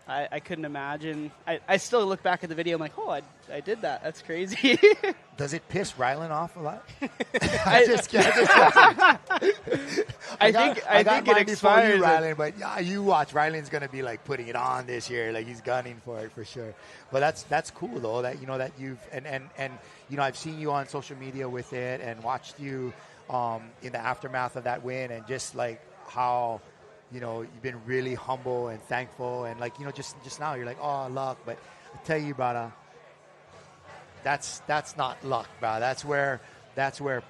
I couldn't imagine. I still look back at the video. I'm like, oh, I did that. That's crazy. Does it piss Rylan off a lot? I think it expires. Rylan, but you watch. Rylan's going to be like putting it on this year. Like he's gunning for it for sure. But that's cool though. That that you've and I've seen you on social media with it and watched you in the aftermath of that win and just like how. You've been really humble and thankful, and just now you're like, oh, luck. But I tell you, brother, that's not luck, bro. That's where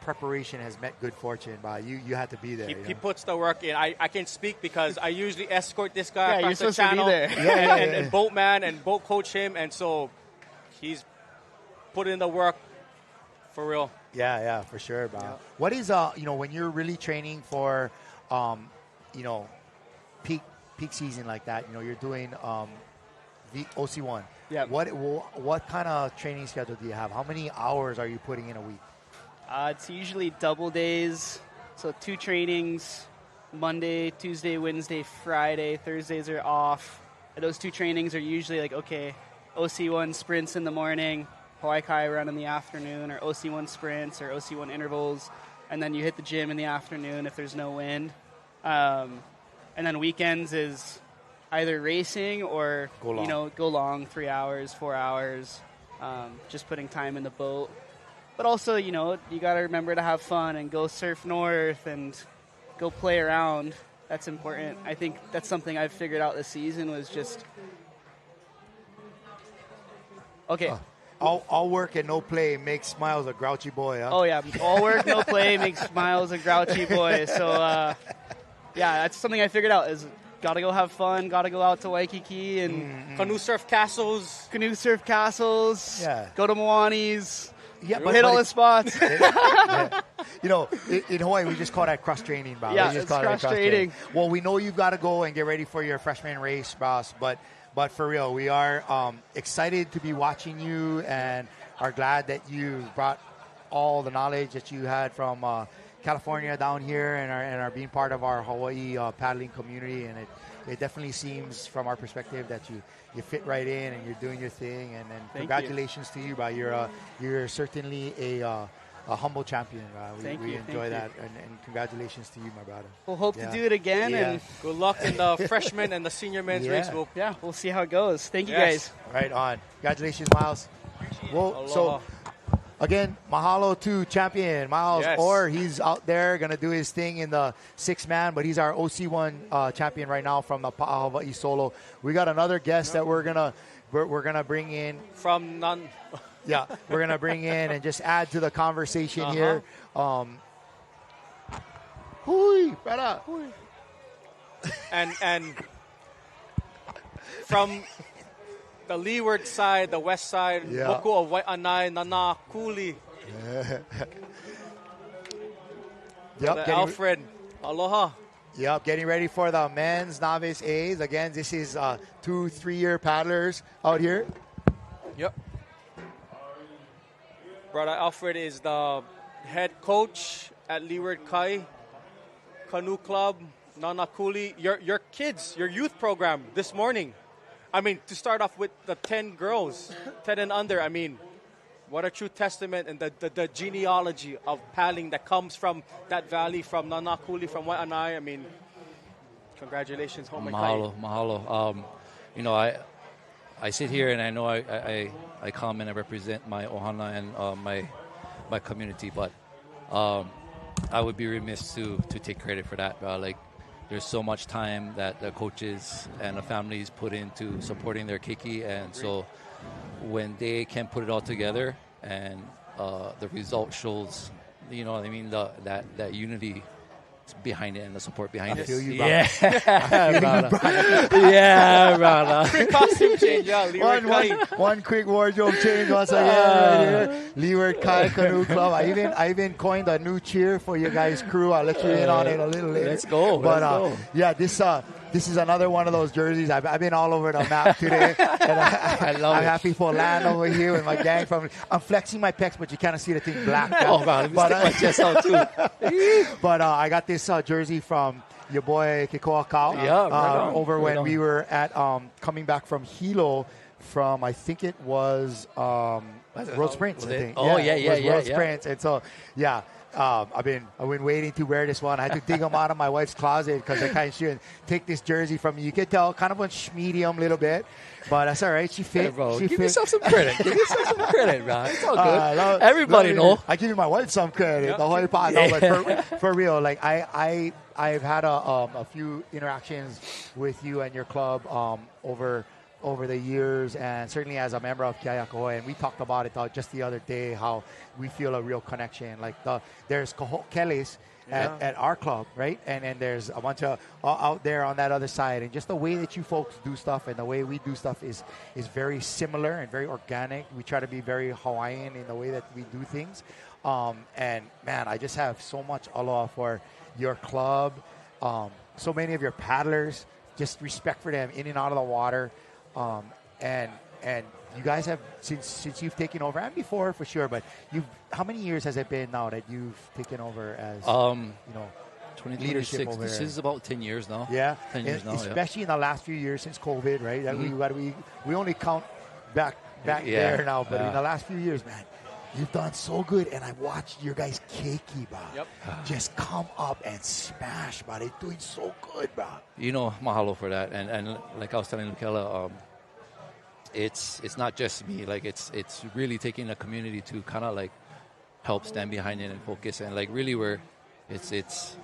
preparation has met good fortune, bro. You had to be there. He puts the work in. I can speak because I usually escort this guy across the channel, and boatman and boat coach him, and so he's put in the work for real. Yeah, for sure, bro. Yeah. What is when you're really training for peak season like that, you're doing the OC1. Yeah. What kind of training schedule do you have? How many hours are you putting in a week? It's usually double days, so 2 trainings, Monday, Tuesday, Wednesday, Friday. Thursdays are off. And those 2 trainings are usually like, okay, OC1 sprints in the morning, Hawaii Kai run in the afternoon, or OC1 sprints or OC1 intervals, and then you hit the gym in the afternoon if there's no wind. And then weekends is either racing or, go long 3 hours, 4 hours, just putting time in the boat. But also, you got to remember to have fun and go surf north and go play around. That's important. I think that's something I've figured out this season was just, okay. All work and no play makes Miles a grouchy boy, huh? Oh, yeah. All work, no play makes Miles a grouchy boy. So, yeah, that's something I figured out is got to go have fun, got to go out to Waikiki and canoe surf castles. Yeah. Go to Moani's. Yeah, hit all the spots. In Hawaii, we just call that cross training, boss. Yeah, it's cross training. Well, we know you've got to go and get ready for your freshman race, boss. But for real, we are excited to be watching you and are glad that you brought all the knowledge that you had from California down here and are being part of our Hawaii paddling community, and it definitely seems from our perspective that you fit right in and you're doing your thing, and congratulations to you, bro. You're certainly a humble champion. We enjoy that, and congratulations to you, my brother. We'll hope to do it again, and good luck in the freshman and the senior men's race. We'll see how it goes. Thank you guys. Right on. Congratulations, Miles. Well, so again, mahalo to champion Miles Orr. He's out there going to do his thing in the 6-man, but he's our OC1 champion right now from the Hawaii Solo. We got another guest that we're gonna bring in from none. Yeah, we're gonna bring in and just add to the conversation here. Hui, brother. And from the leeward side, the west side, Boku of Wai'anae, Nana Kuli. Alfred, aloha. Yep, getting ready for the men's novice A's. Again, this is 2 3-year paddlers out here. Yep. Brother Alfred is the head coach at Leeward Kai Canoe Club, Nanakuli. Your kids, your youth program this morning. I mean, to start off with the 10 girls, 10 and under, I mean, what a true testament and the genealogy of paddling that comes from that valley, from Nanakuli, from Wai'anae. I mean, congratulations, home Mahalo. You know, I sit here and I know I come and I represent my ohana and my community, but I would be remiss to take credit for that. Like, there's so much time that the coaches and the families put into supporting their keiki, and so when they can put it all together and the result shows, you know what I mean, that unity behind it and the support behind it. I feel you, brother. Quick costume change, one quick wardrobe change once again right here. Leeward Kai Canoe Club. I even coined a new cheer for you guys' crew. I'll let you in on it a little later. Let's go. But yeah, this is another one of those jerseys. I've been all over the map today. And I'm happy for land over here with my gang. I'm flexing my pecs, but you can't see the thing black. Oh, man. Let me stick my chest out, too. But I got this jersey from your boy Kekoa Kau over when we were at coming back from Hilo from, I think it was Road Sprints, I think. Oh, Road Sprints. And so, yeah. I've been waiting to wear this one. I had to dig them out of my wife's closet because I kind of shouldn't take this jersey from you. You can tell, kind of a medium little bit, but that's all right. She fit. Hey, bro, give yourself some credit. Give yourself some credit, man. It's all good. Everybody know. I give you my wife some credit. Yep. The whole part. No, but for real, like I've had a few interactions with you and your club over the years, and certainly as a member of Kiayakahoe, and we talked about it just the other day, how we feel a real connection. Like there's Kelis at our club, right? And there's a bunch of out there on that other side, and just the way that you folks do stuff and the way we do stuff is very similar and very organic. We try to be very Hawaiian in the way that we do things. And man, I just have so much aloha for your club, so many of your paddlers, just respect for them in and out of the water. And you guys have since you've taken over, and before for sure, but how many years has it been now that you've taken over as 2026? This is about 10 years now. Yeah, 10 years now. Especially in the last few years since COVID, right? Mm-hmm. We only count back there now, but in the last few years, man, you've done so good, and I watched your guys' keiki, bro. Just come up and smash, bro. They're doing so good, bro. You know, mahalo for that. And like I was telling Michaela, it's not just me. Like, it's really taking the community to kind of like help stand behind it and focus. And like really it's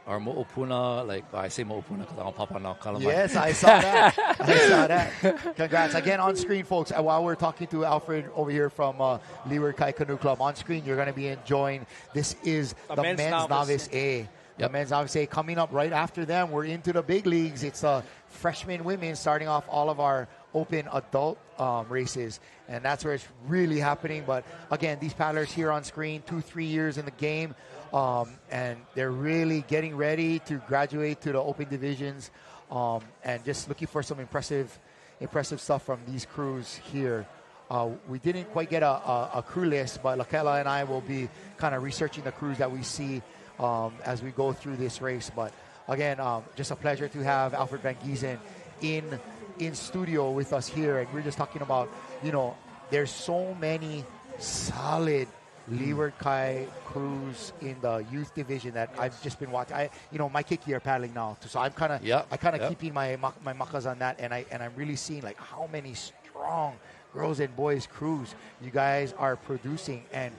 our mo'opuna, like I say mo'opuna because I'm papa now. Yes, I saw that. Congrats. Again, on screen, folks, while we're talking to Alfred over here from Leeward Kai Canoe Club, on screen, you're going to be enjoying, this is the men's novice A. The men's novice A coming up right after them. We're into the big leagues. It's freshman women starting off all of our open adult races, and that's where it's really happening. But again, these paddlers here on screen, 2-3 years in the game, and they're really getting ready to graduate to the open divisions, and just looking for some impressive stuff from these crews here. We didn't quite get a crew list, but Lakela and I will be kind of researching the crews that we see as we go through this race. But again, just a pleasure to have Alfred Van Giesen in studio with us here. And we're just talking about, there's so many solid Leeward Kai crews in the youth division that I've just been watching. My Kiki are paddling now, too, so I'm kind of keeping my makas on that, and I'm really seeing like how many strong girls and boys crews you guys are producing, and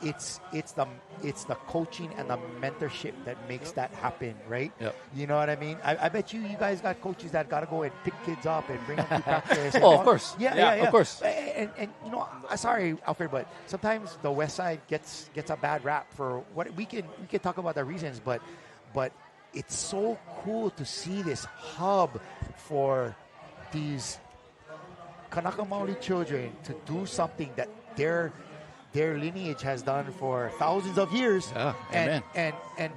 it's the coaching and the mentorship that makes that happen, right? Yep. You know what I mean? I bet you guys got coaches that got to go and pick kids up and bring them to practice. Of course. Yeah, of course. And sorry, Alfred, but sometimes the West Side gets a bad rap for what we can talk about the reasons, but it's so cool to see this hub for these Kanaka Maoli children to do something that their lineage has done for thousands of years, and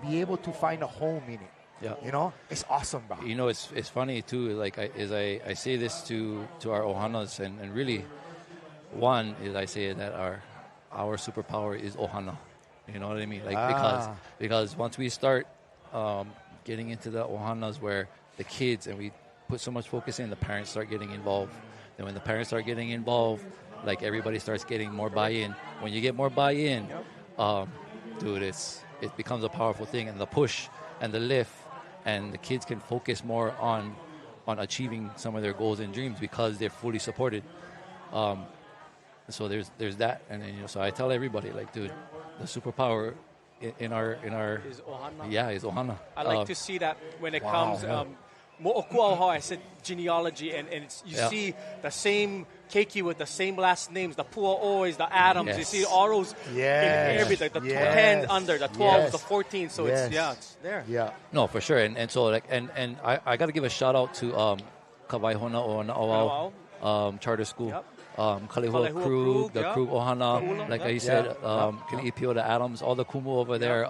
be able to find a home in it. Yeah. It's awesome, bro. It's funny too. Like I say this to our Ohanas, and really, one is I say that our superpower is Ohana. You know what I mean? Like because once we start getting into the Ohanas where the kids, and we put so much focus in, the parents start getting involved. And when the parents start getting involved, like everybody starts getting more buy-in. When you get more buy-in, dude, it becomes a powerful thing. And the push and the lift, and the kids can focus more on achieving some of their goals and dreams because they're fully supported. So there's that, and then, so I tell everybody, like, dude, the superpower in our is Ohana. Yeah, is Ohana. I like to see that when it comes. Mo'okuauha, I said genealogy, and you see the same keiki with the same last names, the Pua'ois, the Adams. Yes. You see all those in everything, the 10 under, the 12, the 14. So it's there. Yeah. No, for sure. And so and I got to give a shout out to Kawaihona o Na'awau Charter School. Yep. Kalehua crew, the crew Ohana, like I said, Kini'ipio, the Adams, all the kumu over there.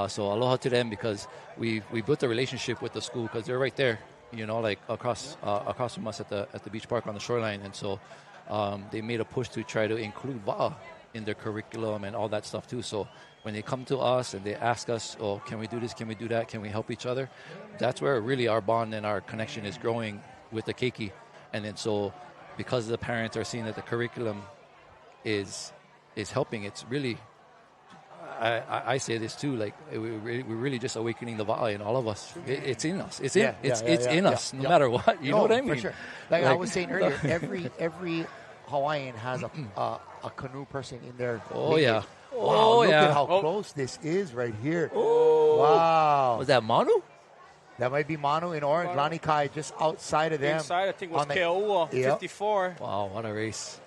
So aloha to them, because we built a relationship with the school, because they're right there, like across from us at the beach park on the shoreline. And so they made a push to try to include wa'a in their curriculum and all that stuff too. So when they come to us and they ask us, oh, can we do this, can we do that, can we help each other, that's where really our bond and our connection is growing with the keiki. And then so because the parents are seeing that the curriculum is helping, it's really, I say this too, like we're really just awakening the wa'a in all of us. It's in us. It's in us, no matter what. You know what I mean? For sure. Like I was saying earlier, every Hawaiian has a canoe person in their lineage. Yeah. Wow, look at how close this is right here. Oh. Wow. Was that Manu? That might be Manu in orange. Lani Kai just outside of them. Inside, I think, was Keoua, 54. Wow, what a race.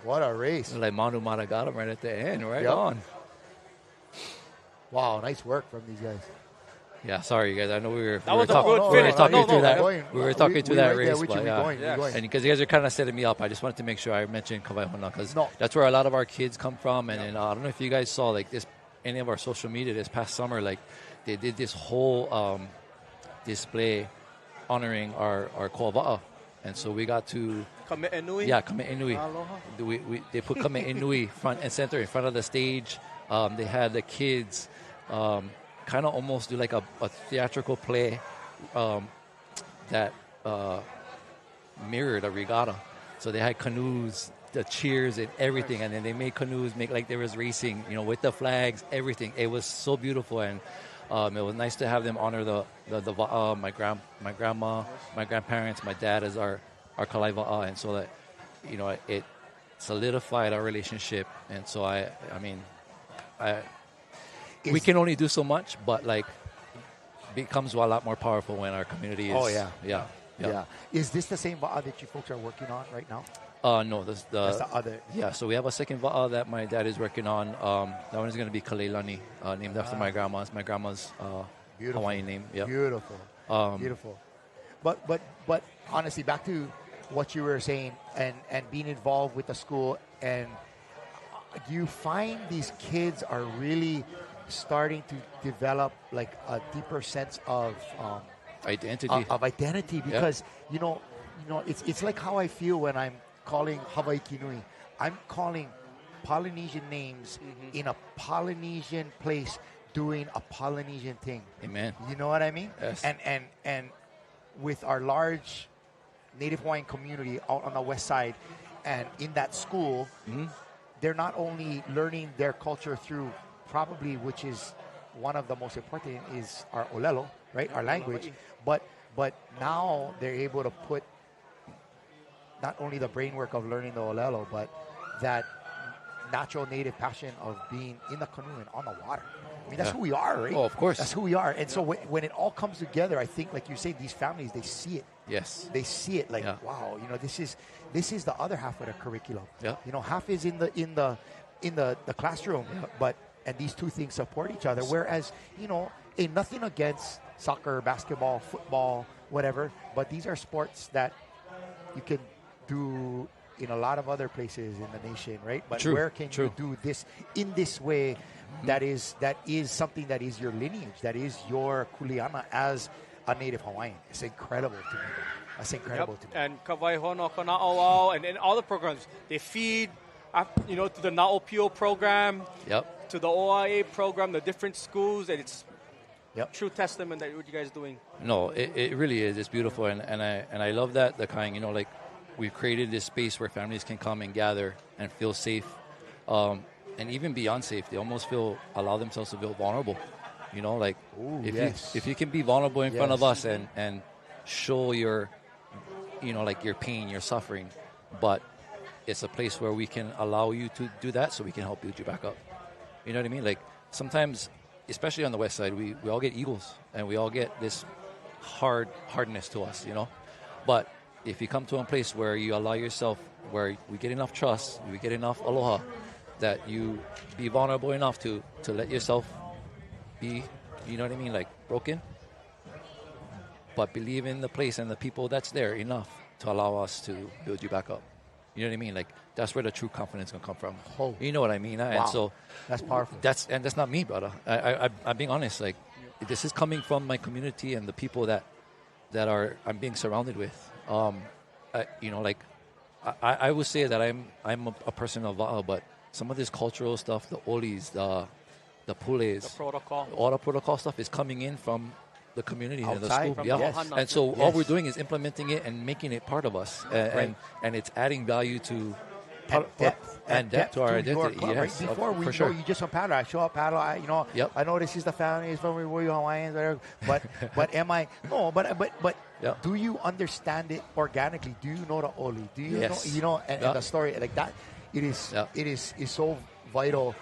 What a race. Like Manu Mara got him right at the end, right on. Wow, nice work from these guys. Yeah, sorry, guys. I know we were talking through that race. Going. And because you guys are kind of setting me up, I just wanted to make sure I mentioned Kawaihona, because that's where a lot of our kids come from. And then, I don't know if you guys saw like this, any of our social media this past summer, like they did this whole display honoring our Koawa'a. And so we got to Kame Enui. Yeah, Kame Enui. They put Kame Enui front and center in front of the stage. They had the kids kind of almost do like a theatrical play that mirrored a regatta. So they had canoes, the cheers and everything, and then they made canoes make like there was racing, with the flags, everything. It was so beautiful, and it was nice to have them honor the my grandma, my grandparents, my dad as our kalai wa'a, and so that it solidified our relationship. And so we can only do so much, but like becomes a lot more powerful when our community is. Oh yeah. Is this the same wa'a that you folks are working on right now? No, that's the other. Yeah, so we have a second wa'a that my dad is working on. That one is going to be Kaleilani, named after my grandma. It's my grandma's Hawaiian name. Yep. Beautiful. Beautiful. But honestly, back to what you were saying and being involved with the school, and do you find these kids are really starting to develop like a deeper sense of identity? Because it's like how I feel when I'm calling Hawaii Kinui. I'm calling Polynesian names in a Polynesian place doing a Polynesian thing. Amen. You know what I mean? Yes. And with our large Native Hawaiian community out on the west side, and in that school, they're not only learning their culture through probably, which is one of the most important, is our olelo, right? Our language, but now they're able to put not only the brain work of learning the olelo, but that natural native passion of being in the canoe and on the water. I mean, that's who we are, right? Oh, of course. That's who we are. And so when it all comes together, I think, like you say, these families, they see it. Yes. They see it like, wow, you know, this is the other half of the curriculum. Yeah. You know, half is in the classroom, and these two things support each other. Whereas, you know, ain't nothing against soccer, basketball, football, whatever, but these are sports that you can do in a lot of other places in the nation, right? But where can you do this in this way? That is something that is your lineage, that is your kuleana as a Native Hawaiian. It's incredible to me. That's incredible to me. And Kawai Hono Kana'auau and all the programs, they feed, you know, to the Na'opio program, to the OIA program, the different schools, and it's true testament that what you guys are doing. No, it really is. It's beautiful, and I love that, the kind, you know, like, we've created this space where families can come and gather and feel safe. And even beyond safe, they almost allow themselves to feel vulnerable. You know, like, if you can be vulnerable in front of us and show your, you know, like, your pain, your suffering, but it's a place where we can allow you to do that so we can help build you back up. You know what I mean? Like, sometimes, especially on the west side, we all get egos and we all get this hardness to us, you know? But if you come to a place where you allow yourself, where we get enough trust, we get enough aloha, that you be vulnerable enough to let yourself be, you know what I mean, like, broken, but believe in the place and the people that's there enough to allow us to build you back up. You know what I mean? Like, that's where the true confidence can come from. You know what I mean? Wow. And so that's powerful. That's not me, brother. I'm being honest. Like, this is coming from my community and the people that I'm being surrounded with. You know, like, I would say that I'm a person of va'a, but some of this cultural stuff, the olis, the pules, the protocol, all the protocol stuff is coming in from the community and the Outside, school. from the ohana. And so all we're doing is implementing it and making it part of us, and it's adding value to and depth to our identity. Club, yes, right? Before we go, sure. you just on paddle. I show up paddle. I know this is the family. It's from Royal Hawaiians, whatever. But am I? No. But do you understand it organically? Do you know the oli? Do you know? You know, and the story like that. It is so vital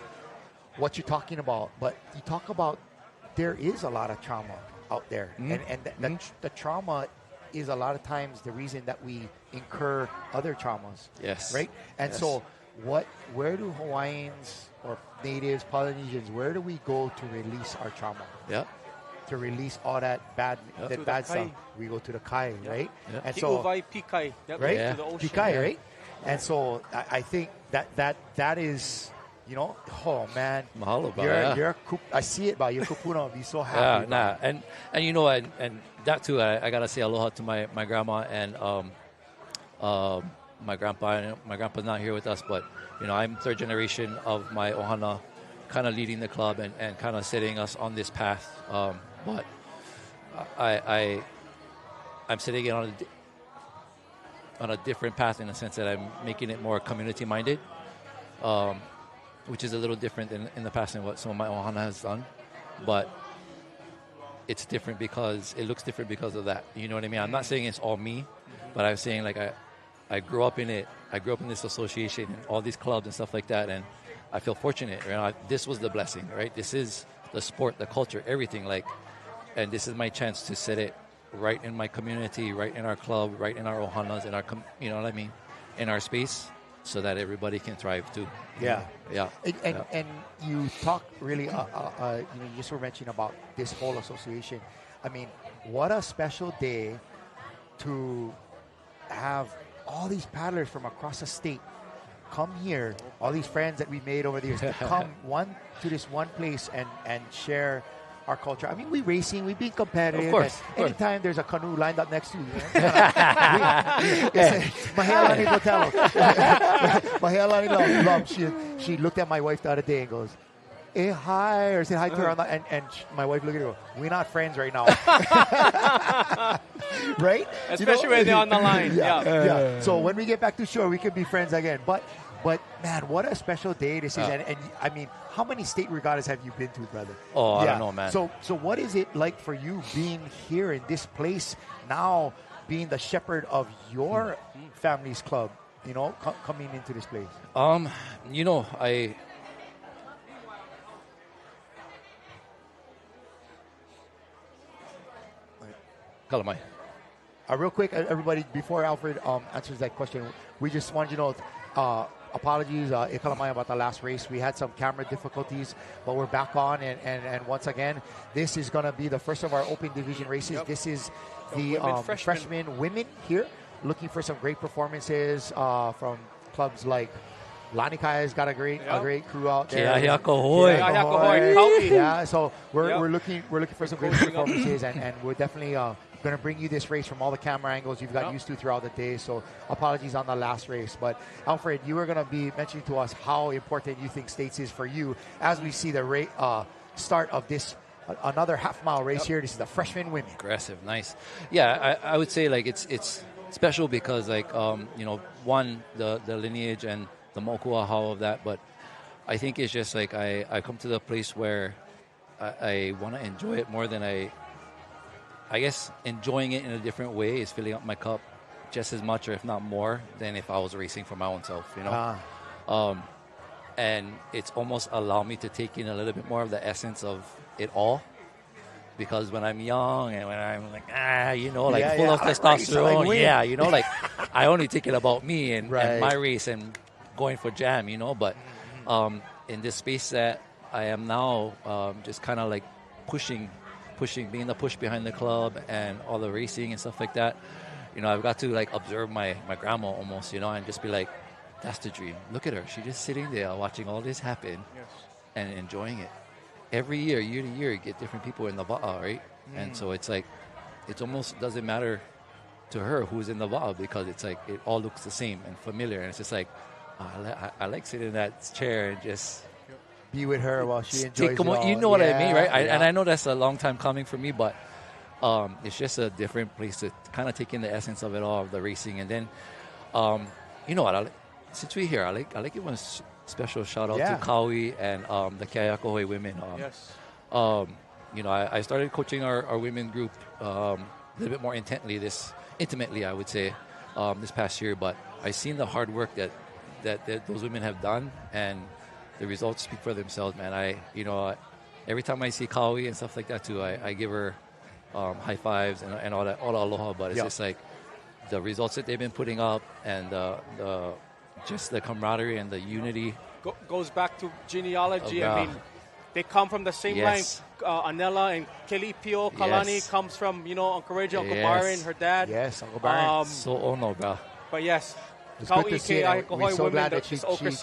what you're talking about. But you talk about there is a lot of trauma out there, and the trauma is a lot of times the reason that we incur other traumas. Yes. Right? And so where do Hawaiians or natives, Polynesians, where do we go to release our trauma? Yeah. To release all that bad stuff. We go to the kai, right? Yeah. And so Pikai, right? To the ocean. Pikai, right? And so I think that is, you know, oh man, mahalo, you're I see it, but you're kupuna. I'll be so happy. And you know, and that too, I gotta say aloha to my grandma and my grandpa. My grandpa's not here with us, but you know, I'm third generation of my ohana, kind of leading the club and kind of setting us on this path. But I'm setting it on a different path in the sense that I'm making it more community minded. Which is a little different in the past than what some of my ohana has done. But it's different because it looks different because of that. You know what I mean? I'm not saying it's all me, but I'm saying like I grew up in it. I grew up in this association and all these clubs and stuff like that. And I feel fortunate. You know, this was the blessing, right? This is the sport, the culture, everything. Like, and this is my chance to set it right in my community, right in our club, right in our ohanas, in our, you know what I mean? In our space. So that everybody can thrive too. Yeah. And and you talk really, you know, you just were mentioning about this whole association. I mean, what a special day to have all these paddlers from across the state come here, all these friends that we made over the years, to come to this one place and share our culture. I mean, we racing, we be competitive. Of course. Anytime there's a canoe lined up next to you, Mahealani Botello. Mahealani Love. She looked at my wife the other day and goes, "Hey, hi," or say hi to her on the, and my wife looked at her and goes, "We're not friends right now." Right? Especially when they're on the line. Yeah. So when we get back to shore, we can be friends again. But man, what a special day this is. And I mean, how many state regattas have you been to, brother? Oh, I don't know, man. So what is it like for you being here in this place now, being the shepherd of your family's club, coming into this place? Kalamai. Real quick, everybody, before Alfred answers that question, we just wanted you to know, apologies, Ikalamai, about the last race. We had some camera difficulties, but we're back on. And once again, this is going to be the first of our open division races. Yep. This is the freshman women here, looking for some great performances from clubs like Lanikai has got a great crew out there. Yeah, so we're looking for some great performances, and we're definitely going to bring you this race from all the camera angles you've got used to throughout the day. So apologies on the last race, but Alfred, you were going to be mentioning to us how important you think States is for you as we see the start of this another half-mile race here. This is the freshman women. Aggressive, nice. Yeah, I would say like it's special because like one the lineage and the moku'a how of that, but I think it's just like I come to the place where I want to enjoy it more than I guess enjoying it in a different way is filling up my cup just as much or if not more than if I was racing for my own self, and it's almost allowed me to take in a little bit more of the essence of it all, because when I'm young and when I'm like full of testosterone, like I only think it about me and my race and going for jam, but in this space that I am now, just kind of like pushing, being the push behind the club and all the racing and stuff like that. I've got to like observe my grandma almost, and just be like, that's the dream. Look at her. She's just sitting there watching all this happen and enjoying it. Every year to year, you get different people in the va'a, right? And so it's like, it almost doesn't matter to her who's in the va'a because it's like, it all looks the same and familiar. And it's just like, I like sitting in that chair and just be with her while she enjoys it all. You know what I mean, right? And I know that's a long time coming for me, but it's just a different place to kind of take in the essence of it all, of the racing. And then, you know what? Since we're here, I like giving a special shout out to Kaui and the Keayakohoi women. I started coaching our women group a little bit more intimately, I would say, this past year. But I've seen the hard work that those women have done, and the results speak for themselves, man. Every time I see Kaui and stuff like that too, I give her high fives and all that, all the aloha. But it's just like the results that they've been putting up and just the camaraderie and the unity. Goes back to genealogy. I mean, they come from the same line. Anela and Kelipio Kalani comes from, Uncle Reggie, Uncle Byron, her dad. Yes, Uncle Byron. So ono, bro. But yes. It's good to see it. We're so glad that she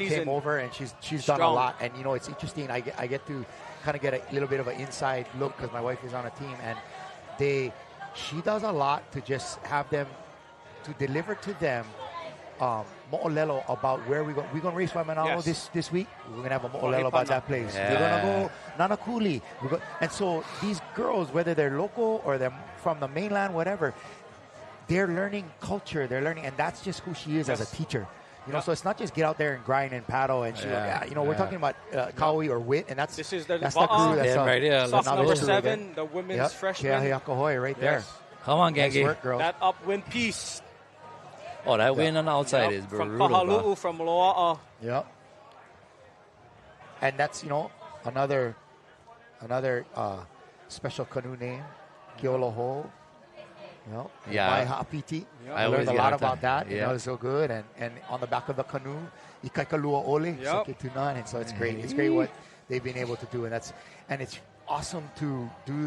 came over and she's done a lot. And, it's interesting. I get to kind of get a little bit of an inside look because my wife is on a team. And she does a lot to just have them, to deliver to them mo'olelo about where we're going to race Waimanalo this week. We're going to have a mo'olelo about that place. We're going to go Nanakuli. And so these girls, whether they're local or they're from the mainland, whatever, they're learning culture. They're learning, and that's just who she is as a teacher. So it's not just get out there and grind and paddle. And we're talking about Kaui or Wit, and that's the crew. That's right there. Number 7, the women's freshman. Keahiakohoi right there. Come on, Gangi. Nice work, girls. That upwind piece. Oh, that win on the outside is brutal. From Kahalu'u, from Loa'a. Yep. And that's, another special canoe name, Keoloho. My Ha'apiti. I learned a lot about that. It's so good. And on the back of the canoe, Ikaikalua Ole, Seketunan. And so it's great. It's great what they've been able to do. And it's awesome to do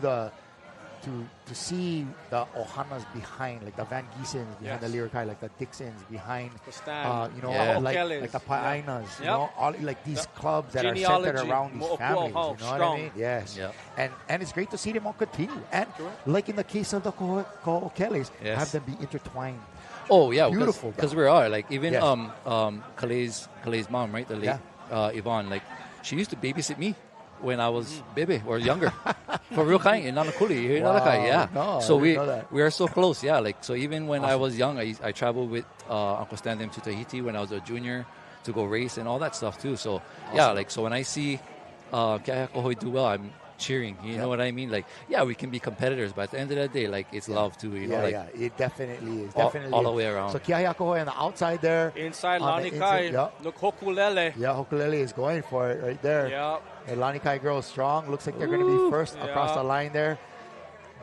to see the Ohanas behind, like the Van Giesens behind the Lyrikai, like the Dixons behind, like the Paainas, you know, all like these clubs that are centered around these families. You know what I mean? Yes. Yep. And it's great to see them all continue. And like in the case of the Ko'okeles, have them be intertwined. Oh yeah, beautiful. Because we are like even Kale's mom, right? The late Yvonne, like she used to babysit me when I was baby or younger. For real kind in Nanakuli, you know that guy, yeah. No, so we are so close, yeah. Like so even when I was young, I traveled with Uncle Stan them to Tahiti when I was a junior to go race and all that stuff too. So yeah, like so when I see Ke'ahiakohoi do well, I'm cheering. You know what I mean? Like we can be competitors, but at the end of the day, like it's love too. You know, like it definitely is. All the way around. So Ke'ahiakohoi on the outside there. Inside Lanikai. Look, Hokulele. Yeah, Hokulele is going for it right there. Yeah. And Lanikai girls strong. Looks like they're going to be first across the line there.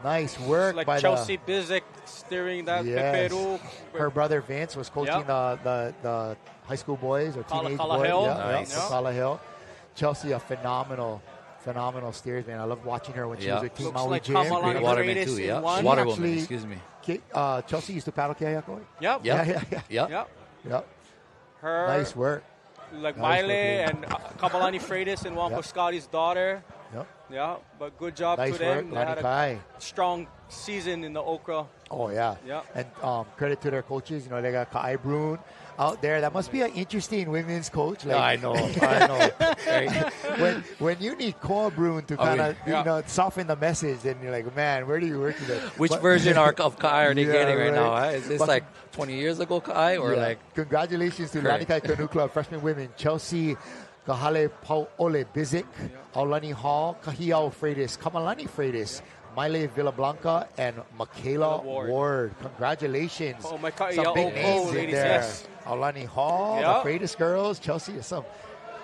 Nice work like by Chelsea Bizik steering that Peperu. Her brother Vince was coaching the high school boys or teenage boys. Nice. Kalaheo. Chelsea, a phenomenal steersman. I love watching her when she was with Team Maui like Gym. Great waterman too, Waterwoman, excuse me. Chelsea used to paddle Ke'ahiakohoi? Yep. Yep. Her, nice work. Like Maile and Kamalani Freitas and Juan Pascali's daughter. Yep. Yeah, but good job nice to them. Work, they had a strong season in the Okra. Oh, yeah. And credit to their coaches. You know, they got Kai Bruin out there. That must be an interesting women's coach. Like, I know. when you need Koa Bruin to kind of soften the message, then you're like, man, where do you work today? Which version of Kai are they getting right now? Huh? Is this like 20 years ago Kai or like? Congratulations to Lanikai Canoe Club freshman women Chelsea Kahale Pauole Bizik, Aulani Hall, Kahiao Freitas, Kamalani Freitas, Maile Villablanca, and Michaela Ward. Congratulations. Some big names in there. Yes. Aulani Hall, the Freitas girls, Chelsea.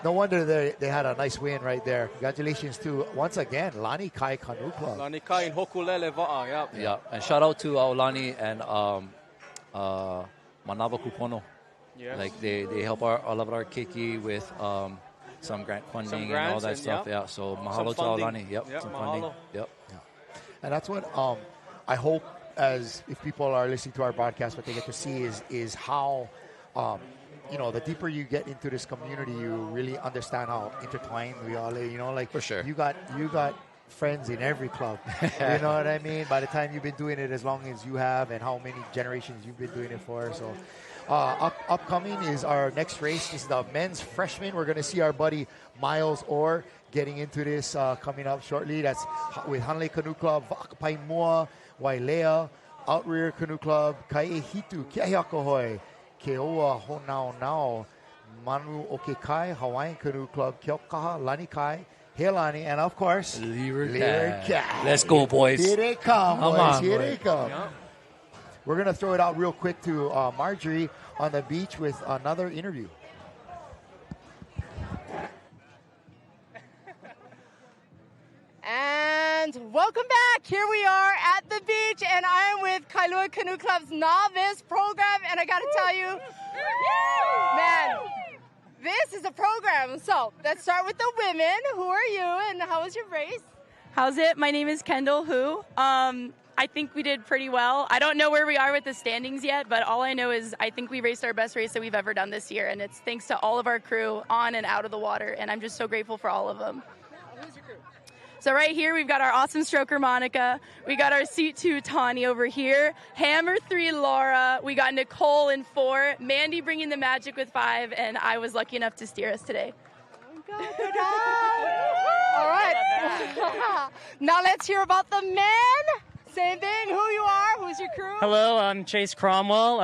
No wonder they had a nice win right there. Congratulations to, once again, Lani Kai Canoe Club. Lani Kai in Hokulele Va'a, Yeah, and shout out to Aulani and Manava Kupono. Yes. Like they help all of our keiki with some grant funding and all that stuff. Yeah, so mahalo to Aulani. Yep, some funding. Yep. And that's what I hope, as if people are listening to our broadcast, what they get to see is how, the deeper you get into this community, you really understand how intertwined we all are. You know, like for sure, you got friends in every club. You know what I mean? By the time you've been doing it as long as you have, and how many generations you've been doing it for, so. Upcoming is our next race. This is the men's freshman. We're going to see our buddy Miles Orr getting into this coming up shortly. That's with Hanalei Canoe Club, Wakapaimua, Wailea, Outrear Canoe Club, Kaehitu, Ke'ahiakohoi, Keoa Honaonao, Manu Okekai, Hawaiian Canoe Club, Keokaha, Lanikai, Heilani, and of course, Lyrikai. Let's go, boys. Here they come, boys. Here they come. Yeah. We're going to throw it out real quick to Marjorie on the beach with another interview. And welcome back. Here we are at the beach, and I am with Kailua Canoe Club's novice program. And I got to tell you, man, this is a program. So let's start with the women. Who are you, and how was your race? How's it? My name is Kendall Hu. I think we did pretty well. I don't know where we are with the standings yet, but all I know is I think we raced our best race that we've ever done this year, and it's thanks to all of our crew on and out of the water, and I'm just so grateful for all of them. Who's your crew? So right here, we've got our awesome stroker, Monica. We got our seat 2, Tawny, over here. Hammer 3, Laura. We got Nicole in 4. Mandy bringing the magic with 5, and I was lucky enough to steer us today. Good job. All right. Now let's hear about the men. Same thing, who you are, who's your crew? Hello, I'm Chase Cromwell.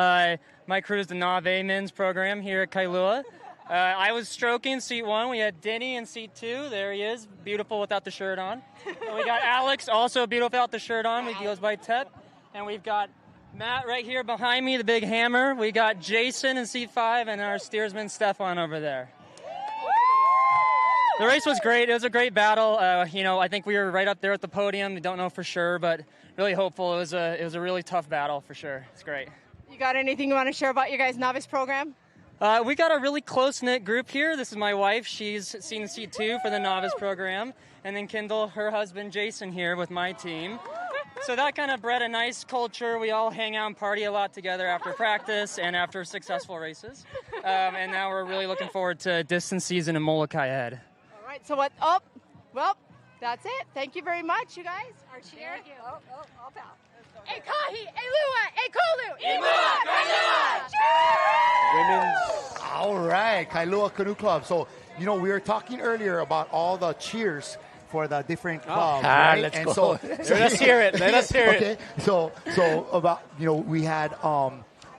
My crew is the Nave Men's program here at Kailua. I was stroking seat 1. We had Denny in seat 2. There he is, beautiful without the shirt on. And we got Alex, also beautiful without the shirt on. He goes by Tep. And we've got Matt right here behind me, the big hammer. We got Jason in seat 5 and our steersman Stefan over there. The race was great. It was a great battle. I think we were right up there at the podium. We don't know for sure, but really hopeful. It was a really tough battle for sure. It's great. You got anything you want to share about your guys' novice program? We got a really close-knit group here. This is my wife. She's seen seat 2 for the novice program. And then Kendall, her husband, Jason, here with my team. So that kind of bred a nice culture. We all hang out and party a lot together after practice and after successful races. And now we're really looking forward to distance season in Molokai ahead. All right, so what? Oh, well, that's it. Thank you very much, you guys. Our cheer. Oh, all out. E kahi, e lua, e kolu, e mua, kailua. Women's. All right, Kailua Canoe Club. So, you know, we were talking earlier about all the cheers for the different clubs, right? Let's and go. so Let us hear it. Let us hear it. So about, you know, we had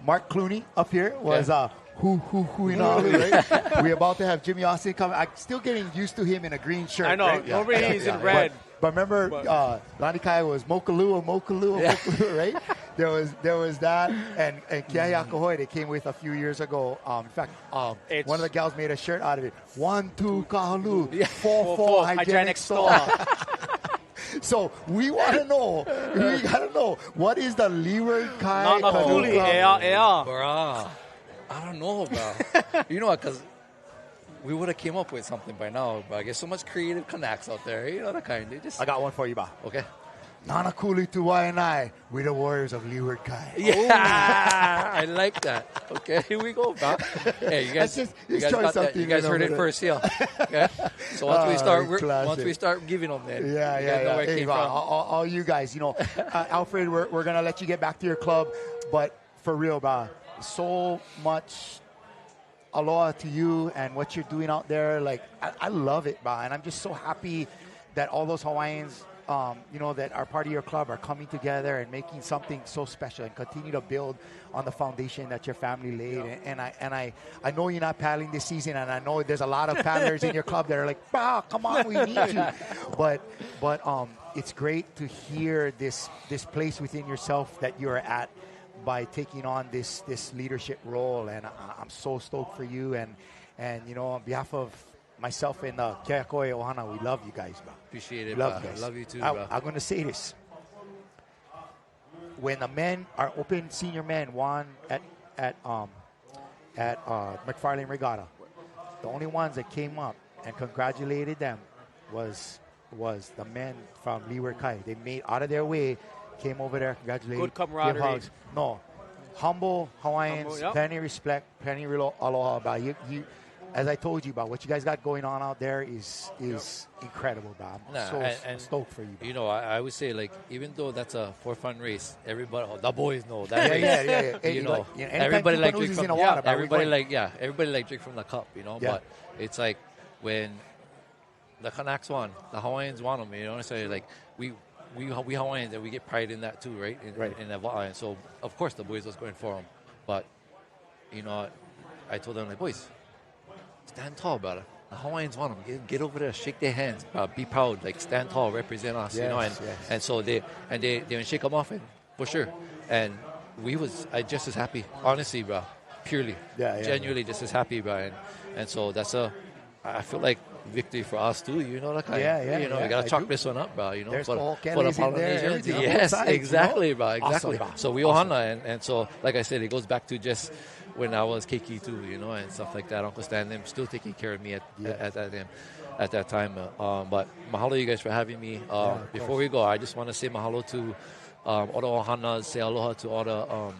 Mark Clooney up here was right? We're about to have Jimmy Austin come. I'm still getting used to him in a green shirt. I know. Right? Nobody's in red. But remember, Lani Kai was Mokalua, right? There was that, and Kiahi Akahoe, they came with a few years ago. In fact, one of the gals made a shirt out of it. 1, 2, Kahalu, 4, hygienic store. So we want to know, we got to know, what is the Leeward Kai Canoe Club? Bruh, I don't know, bro. You know what, because we would have came up with something by now, but I guess so much creative Kanaks out there, you know, that kind of just. I got one for you, ba. Okay. Nanakuli Tuwai and I, we're the warriors of Leeward Kai. Yeah, I like that. Okay, here we go, bro. Hey, you guys, you guys got that. You guys heard it first here. Okay. So once we start giving them, man. Yeah. Hey, all you guys, you know, Alfred, we're gonna let you get back to your club, but for real, bro, so much aloha to you and what you're doing out there. Like, I love it, bro, and I'm just so happy that all those Hawaiians, you know, that are part of your club are coming together and making something so special and continue to build on the foundation that your family laid. And I know you're not paddling this season, and I know there's a lot of paddlers in your club that are like, bah, come on, we need you. But it's great to hear this place within yourself that you're at by taking on this leadership role, and I'm so stoked for you. And you know, on behalf of myself and Keakoe Ohana, we love you guys, bro. Appreciate it, love bro. you guys. Love you too, bro. I'm going to say this. When the men, our open senior men, won at McFarlane Regatta, the only ones that came up and congratulated them was the men from Leeward Kai. They made out of their way, came over there, congratulated. Good camaraderie. Give hugs. No, humble Hawaiians, plenty of respect, plenty of aloha about you. As I told you about what you guys got going on out there is incredible, Bob. I'm stoked for you. You know, I would say, like, even though that's a for-fun race, everybody, the boys know that race. Yeah. You know, everybody like drink from the water. Everybody like drink from the cup. You know, but it's like when the Kanaks won, the Hawaiians won them. You know, so like we Hawaiians, and we get pride in that too, right? In that, and so of course the boys was going for them, but you know, I told them, like, boys, stand tall, brother. The Hawaiians want them. Get over there, shake their hands, be proud, like stand tall, represent us, you know. And so they didn't shake them off, and for sure. And I just as happy, honestly, bro, purely, genuinely just as happy, bro. And so I feel like victory for us too, you know, like you know, we gotta chalk this one up, bro. You know, there's for all the Polynesians. Yes, sides, exactly, you know? bro, exactly. Awesome, bro. So we ohana, and so like I said, it goes back to just when I was keiki too, you know, and stuff like that. Uncle Stan them still taking care of me at that time. But mahalo you guys for having me. Before we go, I just want to say mahalo to all the ohanas, say aloha to all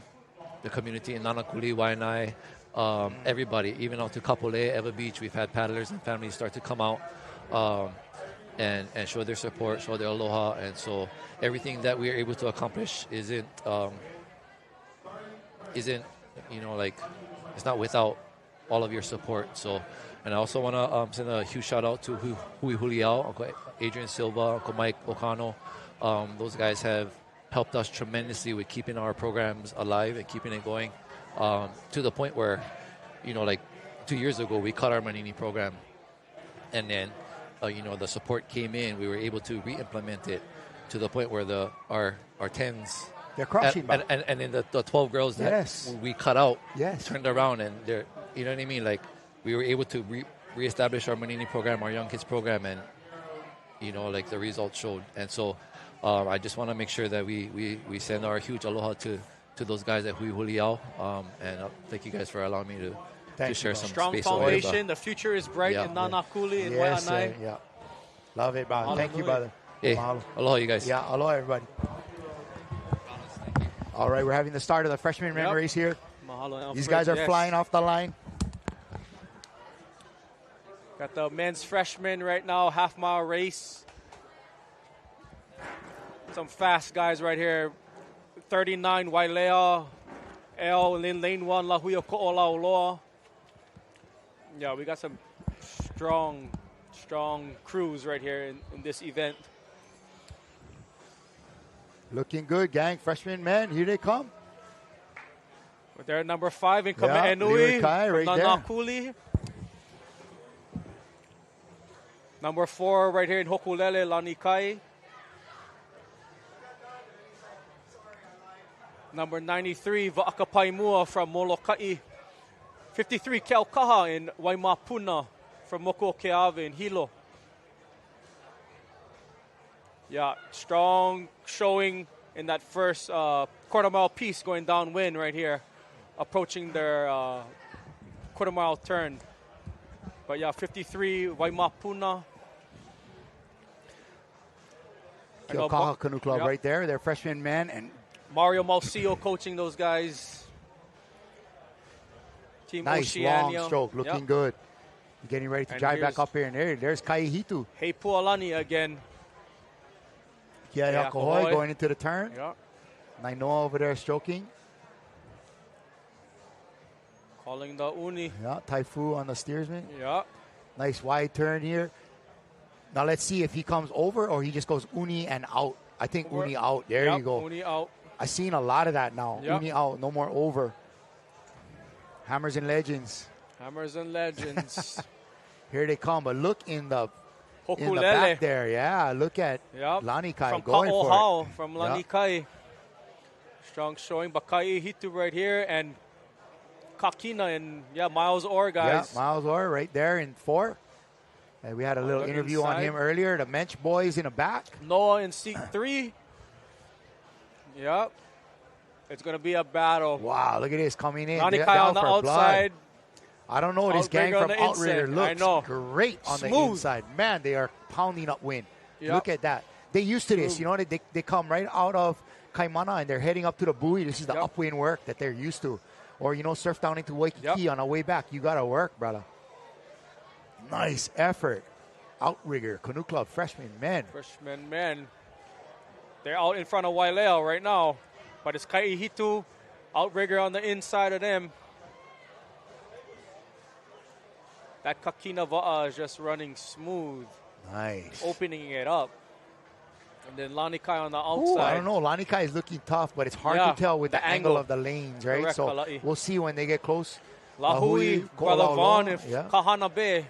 the community in Nanakuli, Waianae. Everybody, even out to Kapolei, Ewa Beach, we've had paddlers and families start to come out and show their support, show their aloha, and so everything that we are able to accomplish isn't you know, like, it's not without all of your support. So, and I also want to send a huge shout out to Hui Huliao, Uncle Adrian Silva, Uncle Mike Okano. Those guys have helped us tremendously with keeping our programs alive and keeping it going. To the point where, you know, like 2 years ago, we cut our Manini program, and then, you know, the support came in. We were able to re-implement it to the point where our 10s, they're crushing, and then the 12 girls that we cut out turned around, and they're, you know what I mean? Like, we were able to reestablish our Manini program, our young kids program, and, you know, like, the results showed. And so I just want to make sure that we send our huge aloha to those guys at Hui Huliao, and thank you guys for allowing me to share some strong space. Foundation. The future is bright in Nanakuli and Waianae. Love it, brother. Thank you, brother. Hey, aloha, you guys. Yeah, aloha, everybody. All right, we're having the start of the freshman men race here. Mahalo, These guys are flying off the line. Got the men's freshman right now, half-mile race. Some fast guys right here. 39, Wailea, L, in lane 1, La Huia Ko'olauloa. Yeah, we got some strong crews right here in this event. Looking good, gang. Freshman men, here they come. With their number 5 in Yeah, Kame'enui Kai from right there. Nanakuli. Number 4 right here in Hokulele, Lanikai. Number 93, Va'akapaimua from Molokai. 53, Keaukaha in Waimapuna from Moko Keave in Hilo. Yeah, strong showing in that first quarter-mile piece going downwind right here, approaching their quarter-mile turn. But yeah, 53, Waimapuna. Keaukaha Canoe Club right there. They're freshman men. And Mario Malcio coaching those guys. Team nice Oceania. long stroke, looking good. Getting ready to drive back up here. And there's Kaihitu. Hey Pualani again. Yeah, Yakohoi going into the turn. Yeah. Nainoa over there stroking. Calling the uni. Yeah, Taifu on the steersman. Yeah. Nice wide turn here. Now let's see if he comes over or he just goes uni and out. I think Over. uni out. There Yep, you go. Uni out. I've seen a lot of that now. Yep. Uni out, no more over. Hammers and Legends. Hammers and Legends. Here they come, but look in the Hokulele. back there. Yeah, look at Lanikai From going for Ka'ohao, it. from Yep. Lanikai. Strong showing. Bakai Hitu right here and Kakina and Miles Orr guys. Yeah, Miles Orr right there in 4. And we had a little look interview on inside. him earlier. The Mensch boys in the back. Noah in seat 3. Yep. It's going to be a battle. Wow, look at this coming in. Lanikai down on the for outside. blood. I don't know. This gang Outrigger on from the Outrigger inside. I looks know. great on the Smooth. inside. Man, they are pounding up wind. Yep. Look at that. They used to this. You know, they come right out of Kaimana and they're heading up to the buoy. This is the upwind work that they're used to. Or, surf down into Waikiki on the way back. You got to work, brother. Nice effort. Outrigger, Canoe Club, freshman men. Freshman men. They're out in front of Wailea right now. But it's Kaihitu, Outrigger on the inside of them. That Kakina Va'a is just running smooth. Nice. Opening it up. And then Lanikai on the outside. Ooh, I don't know. Lanikai is looking tough, but it's hard to tell with the angle of the lanes, right? Correct, So Kala'i. we'll see when they get close. Lahui, Ko'olauloa, Gualavan, and yeah. Kahana Bay.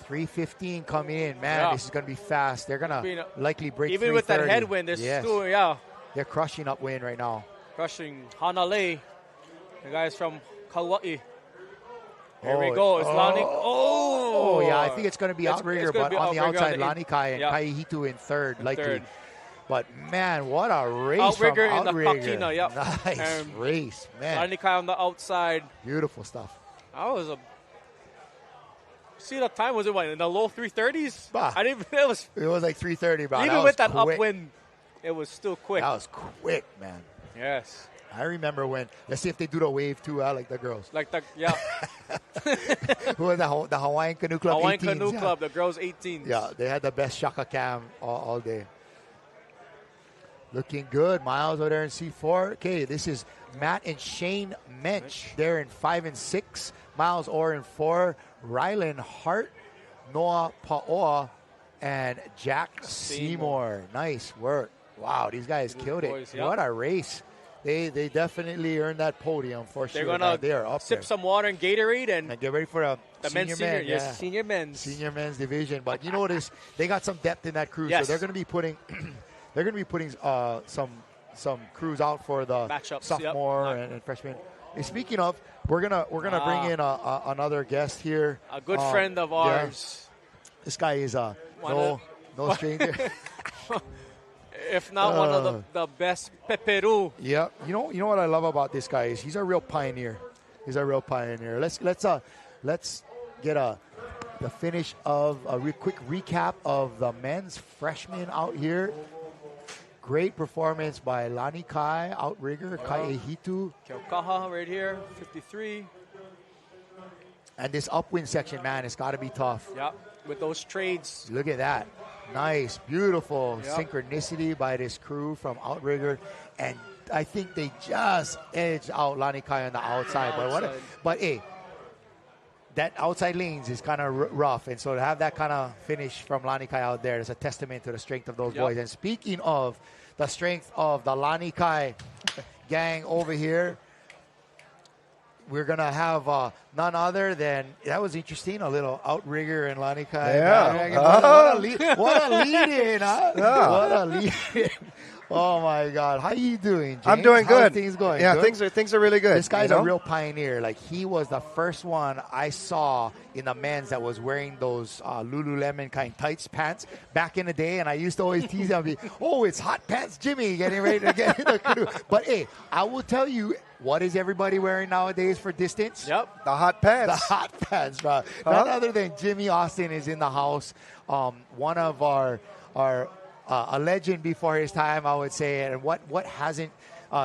3:15 coming in. Man, Yeah. this is going to be fast. They're going to likely break Even with that 3:30. headwind, they're Yes. still, They're crushing upwind right now. crushing Hanalei. The guys from Kauai. Here we Oh, go. It's Lani. Oh, yeah. I think it's going to be It's Outrigger, gonna but be on the Outrigger outside, on the Lanikai and yeah. Kaihitu in third, In likely. third. But, man, what a race Outrigger from in the Outrigger. Kakina, yep. Nice And race, man. Lanikai on the outside. Beautiful stuff. That was a. See, the time was in the low 3:30s. Bah. I didn't. It was It was like 3:30, bro. even That with was that quick. upwind. It was still quick. That was quick, man. Yes. I remember when, let's see if they do the wave too, like the girls. Like the yeah. Who was the Hawaiian Canoe Club? Hawaiian 18s, Canoe yeah. Club, the girls 18s. Yeah, they had the best shaka cam all day. Looking good. Miles over there in C4. Okay, this is Matt and Shane Mensch. They're in 5 and 6. Miles Orr in 4. Rylan Hart, Noah Pa'oa, and Jack Seymour. Nice work. Wow, these guys killed boys, it. yep. What a race. They definitely earned that podium for They're sure. gonna They are up sip there. some water and Gatorade and Get ready for the senior men's men. senior, yes, Yeah. senior men's. Senior men's division. But you know what is? They got some depth in that crew, Yes. so they're going to be putting some crews out for the Matchups, sophomore and freshman. And speaking of, we're gonna bring in another guest here. A good friend of ours. Yeah. This guy is no stranger. If not one of the best Peperu. Yeah, you know what I love about this guy is he's a real pioneer. He's a real pioneer. Let's get the finish of a quick recap of the men's freshmen out here. great performance by Lani Kai, outrigger, Kai Ehitu. Keaukaha right here, 53. And this upwind section, man, it's got to be tough. Yep, with those trades. Look at that. Nice, beautiful Yep. synchronicity by this crew from outrigger. And I think they just edged out Lani Kai on the outside. But hey, that outside lanes is kind of rough. And so to have that kind of finish from Lani Kai out there is a testament to the strength of those boys. And speaking of the strength of the Lani Kai gang over here, we're going to have none other than, that was interesting, a little outrigger and Lani Kai. Yeah. What a lead-in, huh? Yeah. What a lead-in. Oh, my God. How you doing, James? I'm doing good. How are things going? Yeah, good? things are really good. This guy's a real pioneer. Like, he was the first one I saw in the men's that was wearing those Lululemon kind of tights pants back in the day. And I used to always tease him, oh, it's Hot Pants Jimmy getting ready to get in the canoe. But, hey, I will tell you, what is everybody wearing nowadays for distance? Yep, the hot pants. The hot pants, bro. None other than Jimmy Austin is in the house. One of our a legend before his time, I would say. And what hasn't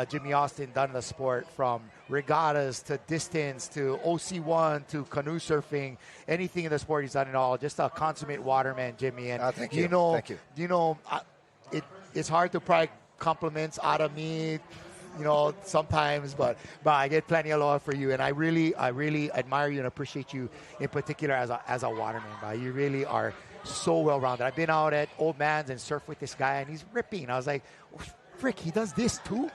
Jimmy Austin done in the sport, from regattas to distance to OC1 to canoe surfing, anything in the sport he's done it all. Just a consummate waterman, Jimmy. And thank you. Thank you. It's hard to pry compliments out of me, sometimes, but I get plenty of love for you, and I really admire you and appreciate you in particular as a waterman. But you really are so well rounded. I've been out at Old Man's and surfed with this guy, and he's ripping. I was like, frick, he does this too.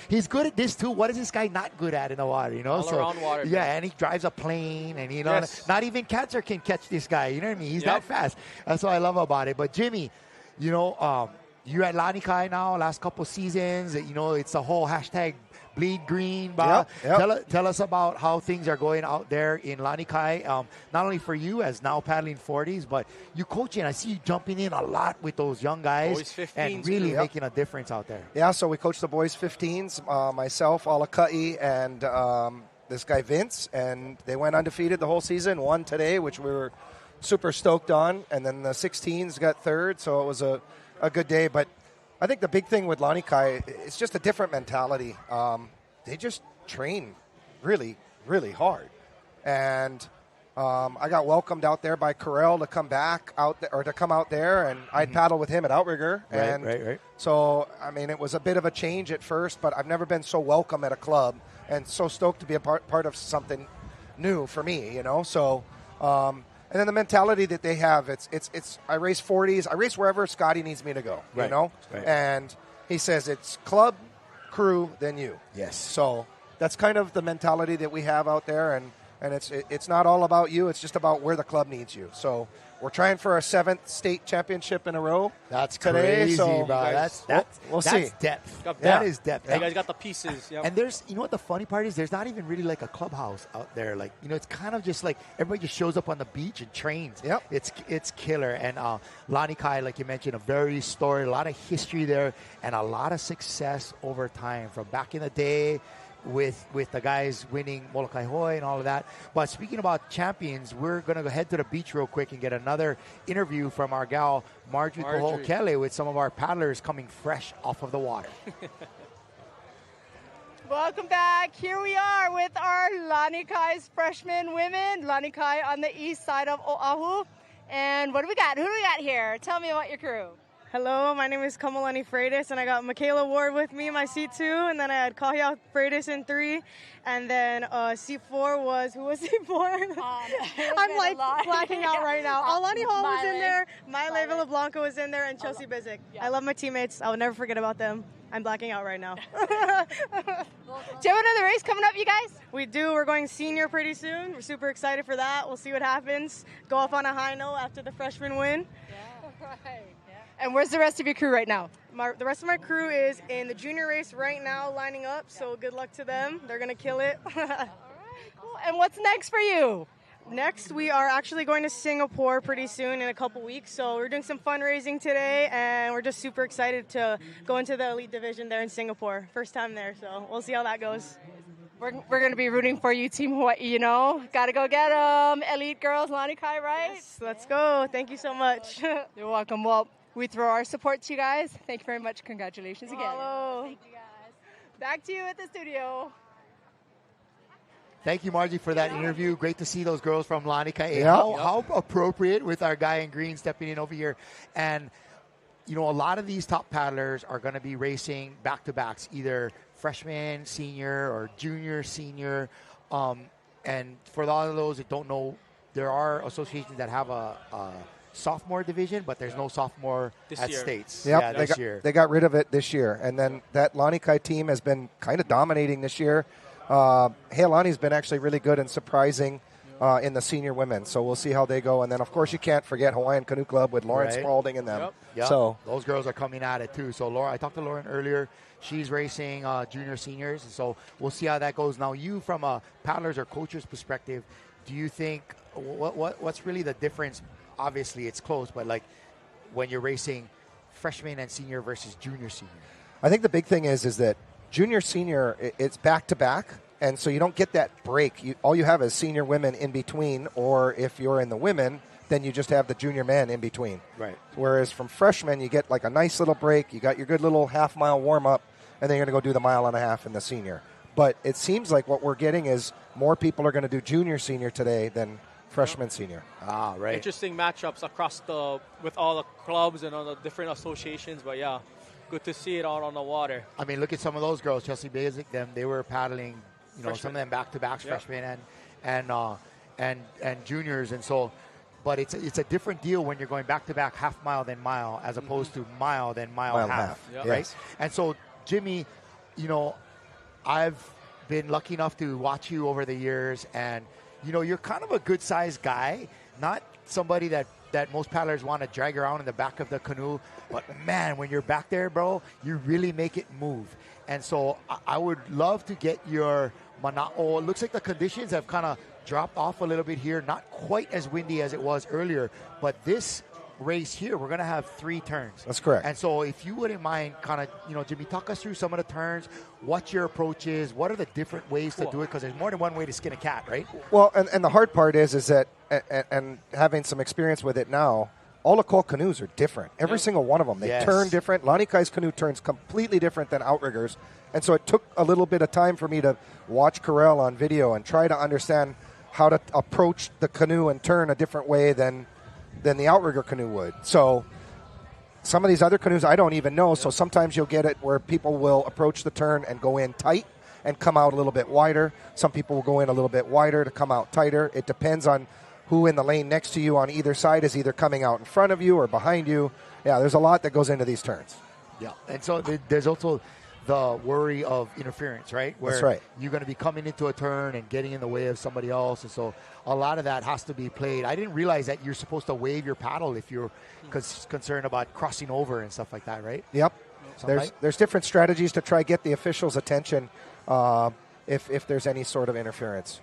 He's good at this too. What is this guy not good at in the water? All around water. Yeah, and he drives a plane, and Yes. not even cancer can catch this guy. You know what I mean? He's that fast. That's what I love about it. But Jimmy, you're at Lani Kai now, last couple seasons. It's the whole hashtag bleed green. Yep. Tell us about how things are going out there in Lani Kai. Not only for you as now paddling 40s, but you coaching. I see you jumping in a lot with those young guys. Boys 15s, and really making a difference out there. Yeah, so we coach the boys 15s, myself, Alakai, and this guy Vince, and they went undefeated the whole season, won today, which we were super stoked on, and then the 16s got third, so it was a good day. But I think the big thing with Lani Kai, it's just a different mentality. They just train really, really hard. And I got welcomed out there by Carell to come back out there, or to come out there, and I'd paddle with him at Outrigger. Right. So, I mean, it was a bit of a change at first, but I've never been so welcome at a club and so stoked to be a part of something new for me, So, and then the mentality that they have, it's I race 40s. I race wherever Scotty needs me to go, Right. Right. And he says it's club, crew, then you. Yes. So that's kind of the mentality that we have out there, and it's not all about you. It's just about where the club needs you. So we're trying for our 7th state championship in a row. That's today, crazy, so bro. we'll that's see. Depth. Got That depth. is depth. You guys got the pieces. Yep. And there's, what the funny part is? There's not even really like a clubhouse out there. Like, it's kind of just like everybody just shows up on the beach and trains. Yep. It's killer. And Lani Kai, like you mentioned, a very story, a lot of history there, and a lot of success over time from back in the day with the guys winning Molokai Hoi and all of that. But speaking about champions, we're going to head to the beach real quick and get another interview from our gal, Marjorie Kohokele, with some of our paddlers coming fresh off of the water. Welcome back. Here we are with our Lani Kai's freshman women. Lani Kai on the east side of Oahu. And what do we got? Who do we got here? Tell me about your crew. Hello, my name is Kamalani Freitas, and I got Michaela Ward with me in my seat 2, and then I had Kahia Freitas in 3, and then seat 4 was, who was seat 4? I'm like blacking out right now. Alani Hall was in there, Miley Villablanca was in there, and Chelsea Bizik. Yeah. I love my teammates. I will never forget about them. I'm blacking out right now. Do you have another race coming up, you guys? We do. We're going senior pretty soon. We're super excited for that. We'll see what happens. Go off on a high note after the freshman win. Yeah, right. And where's the rest of your crew right now? The rest of my crew is in the junior race right now, lining up, so good luck to them. They're going to kill it. All right, cool. And what's next for you? Next, we are actually going to Singapore pretty soon in a couple weeks, so we're doing some fundraising today, and we're just super excited to go into the elite division there in Singapore. First time there, so we'll see how that goes. We're going to be rooting for you, Team Hawaii, Got to go get them. Elite girls, Lani Kai, right? Yes, let's go. Thank you so much. You're welcome. Well, we throw our support to you guys. Thank you very much. Congratulations again. Hello. Thank you, guys. Back to you at the studio. Thank you, Margie, for that interview. Great to see those girls from Lanika. Yep. How appropriate with our guy in green stepping in over here. And, you know, a lot of these top paddlers are going to be racing back-to-backs, either freshman, senior, or junior, senior. And for a lot of those that don't know, there are associations that have a sophomore division, but there's no sophomore at year. States. Yep, Yeah, this year. they got rid of it this year. And then that Lanikai team has been kind of dominating this year. Heilani's been actually really good and surprising in the senior women. So we'll see how they go. And then, of course, you can't forget Hawaiian Canoe Club with Lauren Right. Spalding and them. Yep. So those girls are coming at it too. So Laura, I talked to Lauren earlier. She's racing junior seniors, and so we'll see how that goes. Now, you from a paddlers or coaches perspective, do you think what's really the difference? Obviously, it's close, but like when you're racing freshman and senior versus junior senior. I think the big thing is that junior senior, it's back to back. And so you don't get that break. All you have is senior women in between, or if you're in the women, then you just have the junior men in between. Right. Whereas from freshmen, you get like a nice little break. You got your good little half-mile warm-up, and then you're going to go do the mile and a half in the senior. But it seems like what we're getting is more people are going to do junior senior today than freshman senior. Ah, right. Interesting matchups across with all the clubs and all the different associations. But yeah, good to see it all on the water. I mean, look at some of those girls, Chelsea Basic. They were paddling. You know, Freshmen. some of them back-to-backs, freshmen and juniors, and so. But it's a different deal when you're going back-to-back half mile then mile, as opposed to mile then mile Mile half, half. right? Yes. And so, Jimmy, you know, I've been lucky enough to watch you over the years, and you know, you're kind of a good-sized guy, not somebody that most paddlers want to drag around in the back of the canoe. But man, when you're back there, bro, you really make it move. And so I would love to get your mana'o. It looks like the conditions have kind of dropped off a little bit here. Not quite as windy as it was earlier, but this race here, we're going to have 3 turns. That's correct. And so if you wouldn't mind kind of, you know, Jimmy, talk us through some of the turns, what your approach is, what are the different ways to do it, because there's more than one way to skin a cat, right? Well, and the hard part is that, and having some experience with it now, all the Cole canoes are different. Every single one of them. They turn different. Lanikai's canoe turns completely different than Outrigger's. And so it took a little bit of time for me to watch Corel on video and try to understand how to approach the canoe and turn a different way than the Outrigger canoe would. So some of these other canoes I don't even know. So sometimes you'll get it where people will approach the turn and go in tight and come out a little bit wider. Some people will go in a little bit wider to come out tighter. It depends on who in the lane next to you on either side is either coming out in front of you or behind you. Yeah, there's a lot that goes into these turns. Yeah, and so there's also the worry of interference, right? Where That's right. you're going to be coming into a turn and getting in the way of somebody else. And so a lot of that has to be played. I didn't realize that you're supposed to wave your paddle if you're concerned about crossing over and stuff like that, right? Yep. There's different strategies to try get the officials' attention if there's any sort of interference.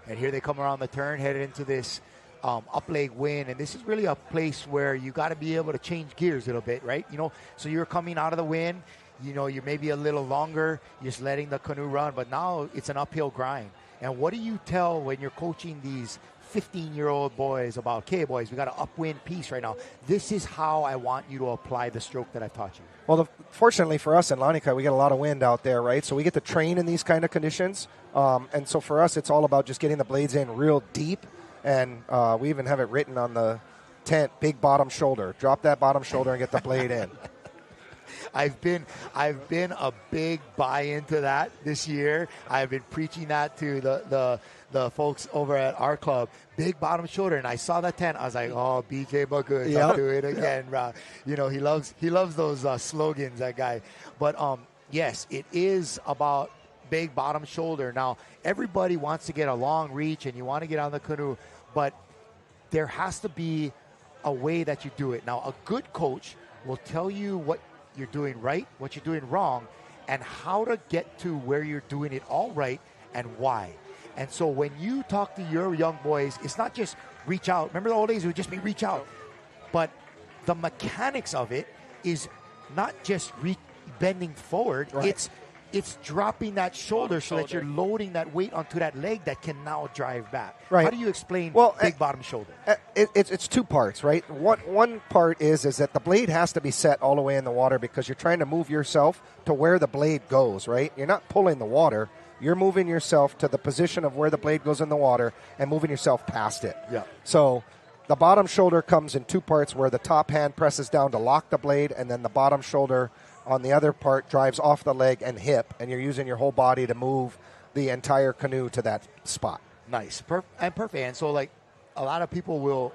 And here they come around the turn, headed into this up leg wind, and this is really a place where you got to be able to change gears a little bit, right? You know, so you're coming out of the wind, you know, you're maybe a little longer, you're just letting the canoe run, but now it's an uphill grind. And what do you tell when you're coaching these 15-year-old boys about, okay, boys, we got an upwind piece right now. This is how I want you to apply the stroke that I've taught you. Well, fortunately for us in Lanikai, we get a lot of wind out there, right? So we get to train in these kind of conditions. And so for us, it's all about just getting the blades in real deep. And we even have it written on the tent, big bottom shoulder. Drop that bottom shoulder and get the blade in. I've been a big buy into that this year. I've been preaching that to the folks over at our club. Big bottom shoulder, and I saw that tent. I was like, "Oh, BJ Bagood, I'll do it again." You know, he loves those slogans, that guy. But yes, it is about big bottom shoulder. Now, everybody wants to get a long reach, and you want to get on the canoe, but there has to be a way that you do it. Now, a good coach will tell you what you're doing right, what you're doing wrong, and how to get to where you're doing it all right and why. And so when you talk to your young boys, it's not just reach out. Remember the old days, it would just be reach out. But the mechanics of it is not just bending forward. Right. It's it's dropping that shoulder so that you're loading that weight onto that leg that can now drive back. Right. How do you explain big bottom shoulder? It's two parts, right? One part is that the blade has to be set all the way in the water because you're trying to move yourself to where the blade goes, right? You're not pulling the water. You're moving yourself to the position of where the blade goes in the water and moving yourself past it. Yeah. So the bottom shoulder comes in two parts where the top hand presses down to lock the blade, and then the bottom shoulder on the other part drives off the leg and hip, and you're using your whole body to move the entire canoe to that spot. Nice. Perfect. And so, like, a lot of people will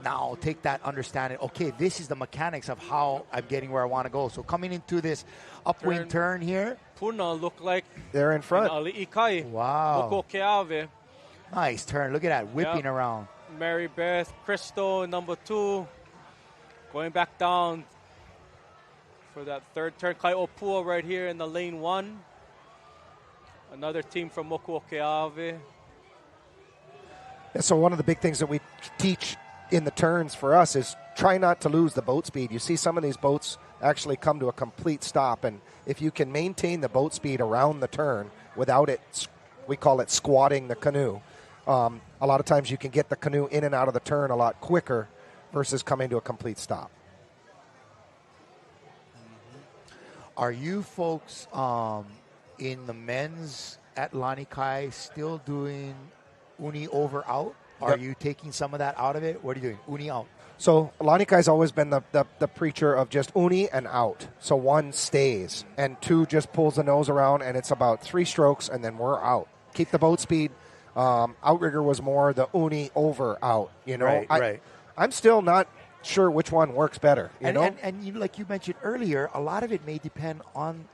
now take that understanding, okay, this is the mechanics of how I'm getting where I want to go. So coming into this upwind turn here. Puna look like they're in front. Wow. Nice turn. Look at that, whipping around. Mary Beth, Crystal, number 2, going back down for that third turn. Kai Opua right here in the lane 1. Another team from Mokuokeave. So one of the big things that we teach in the turns for us is try not to lose the boat speed. You see some of these boats actually come to a complete stop, and if you can maintain the boat speed around the turn without it, we call it squatting the canoe, a lot of times you can get the canoe in and out of the turn a lot quicker versus coming to a complete stop. Are you folks in the men's at Lanikai still doing uni over out? Are you taking some of that out of it? What are you doing? Uni out. So Lanikai's always been the preacher of just uni and out. So 1 stays and 2 just pulls the nose around, and it's about 3 strokes and then we're out. Keep the boat speed. Outrigger was more the uni over out. You know, right. I'm still not sure which one works better. You know, and you, like you mentioned earlier, a lot of it may depend on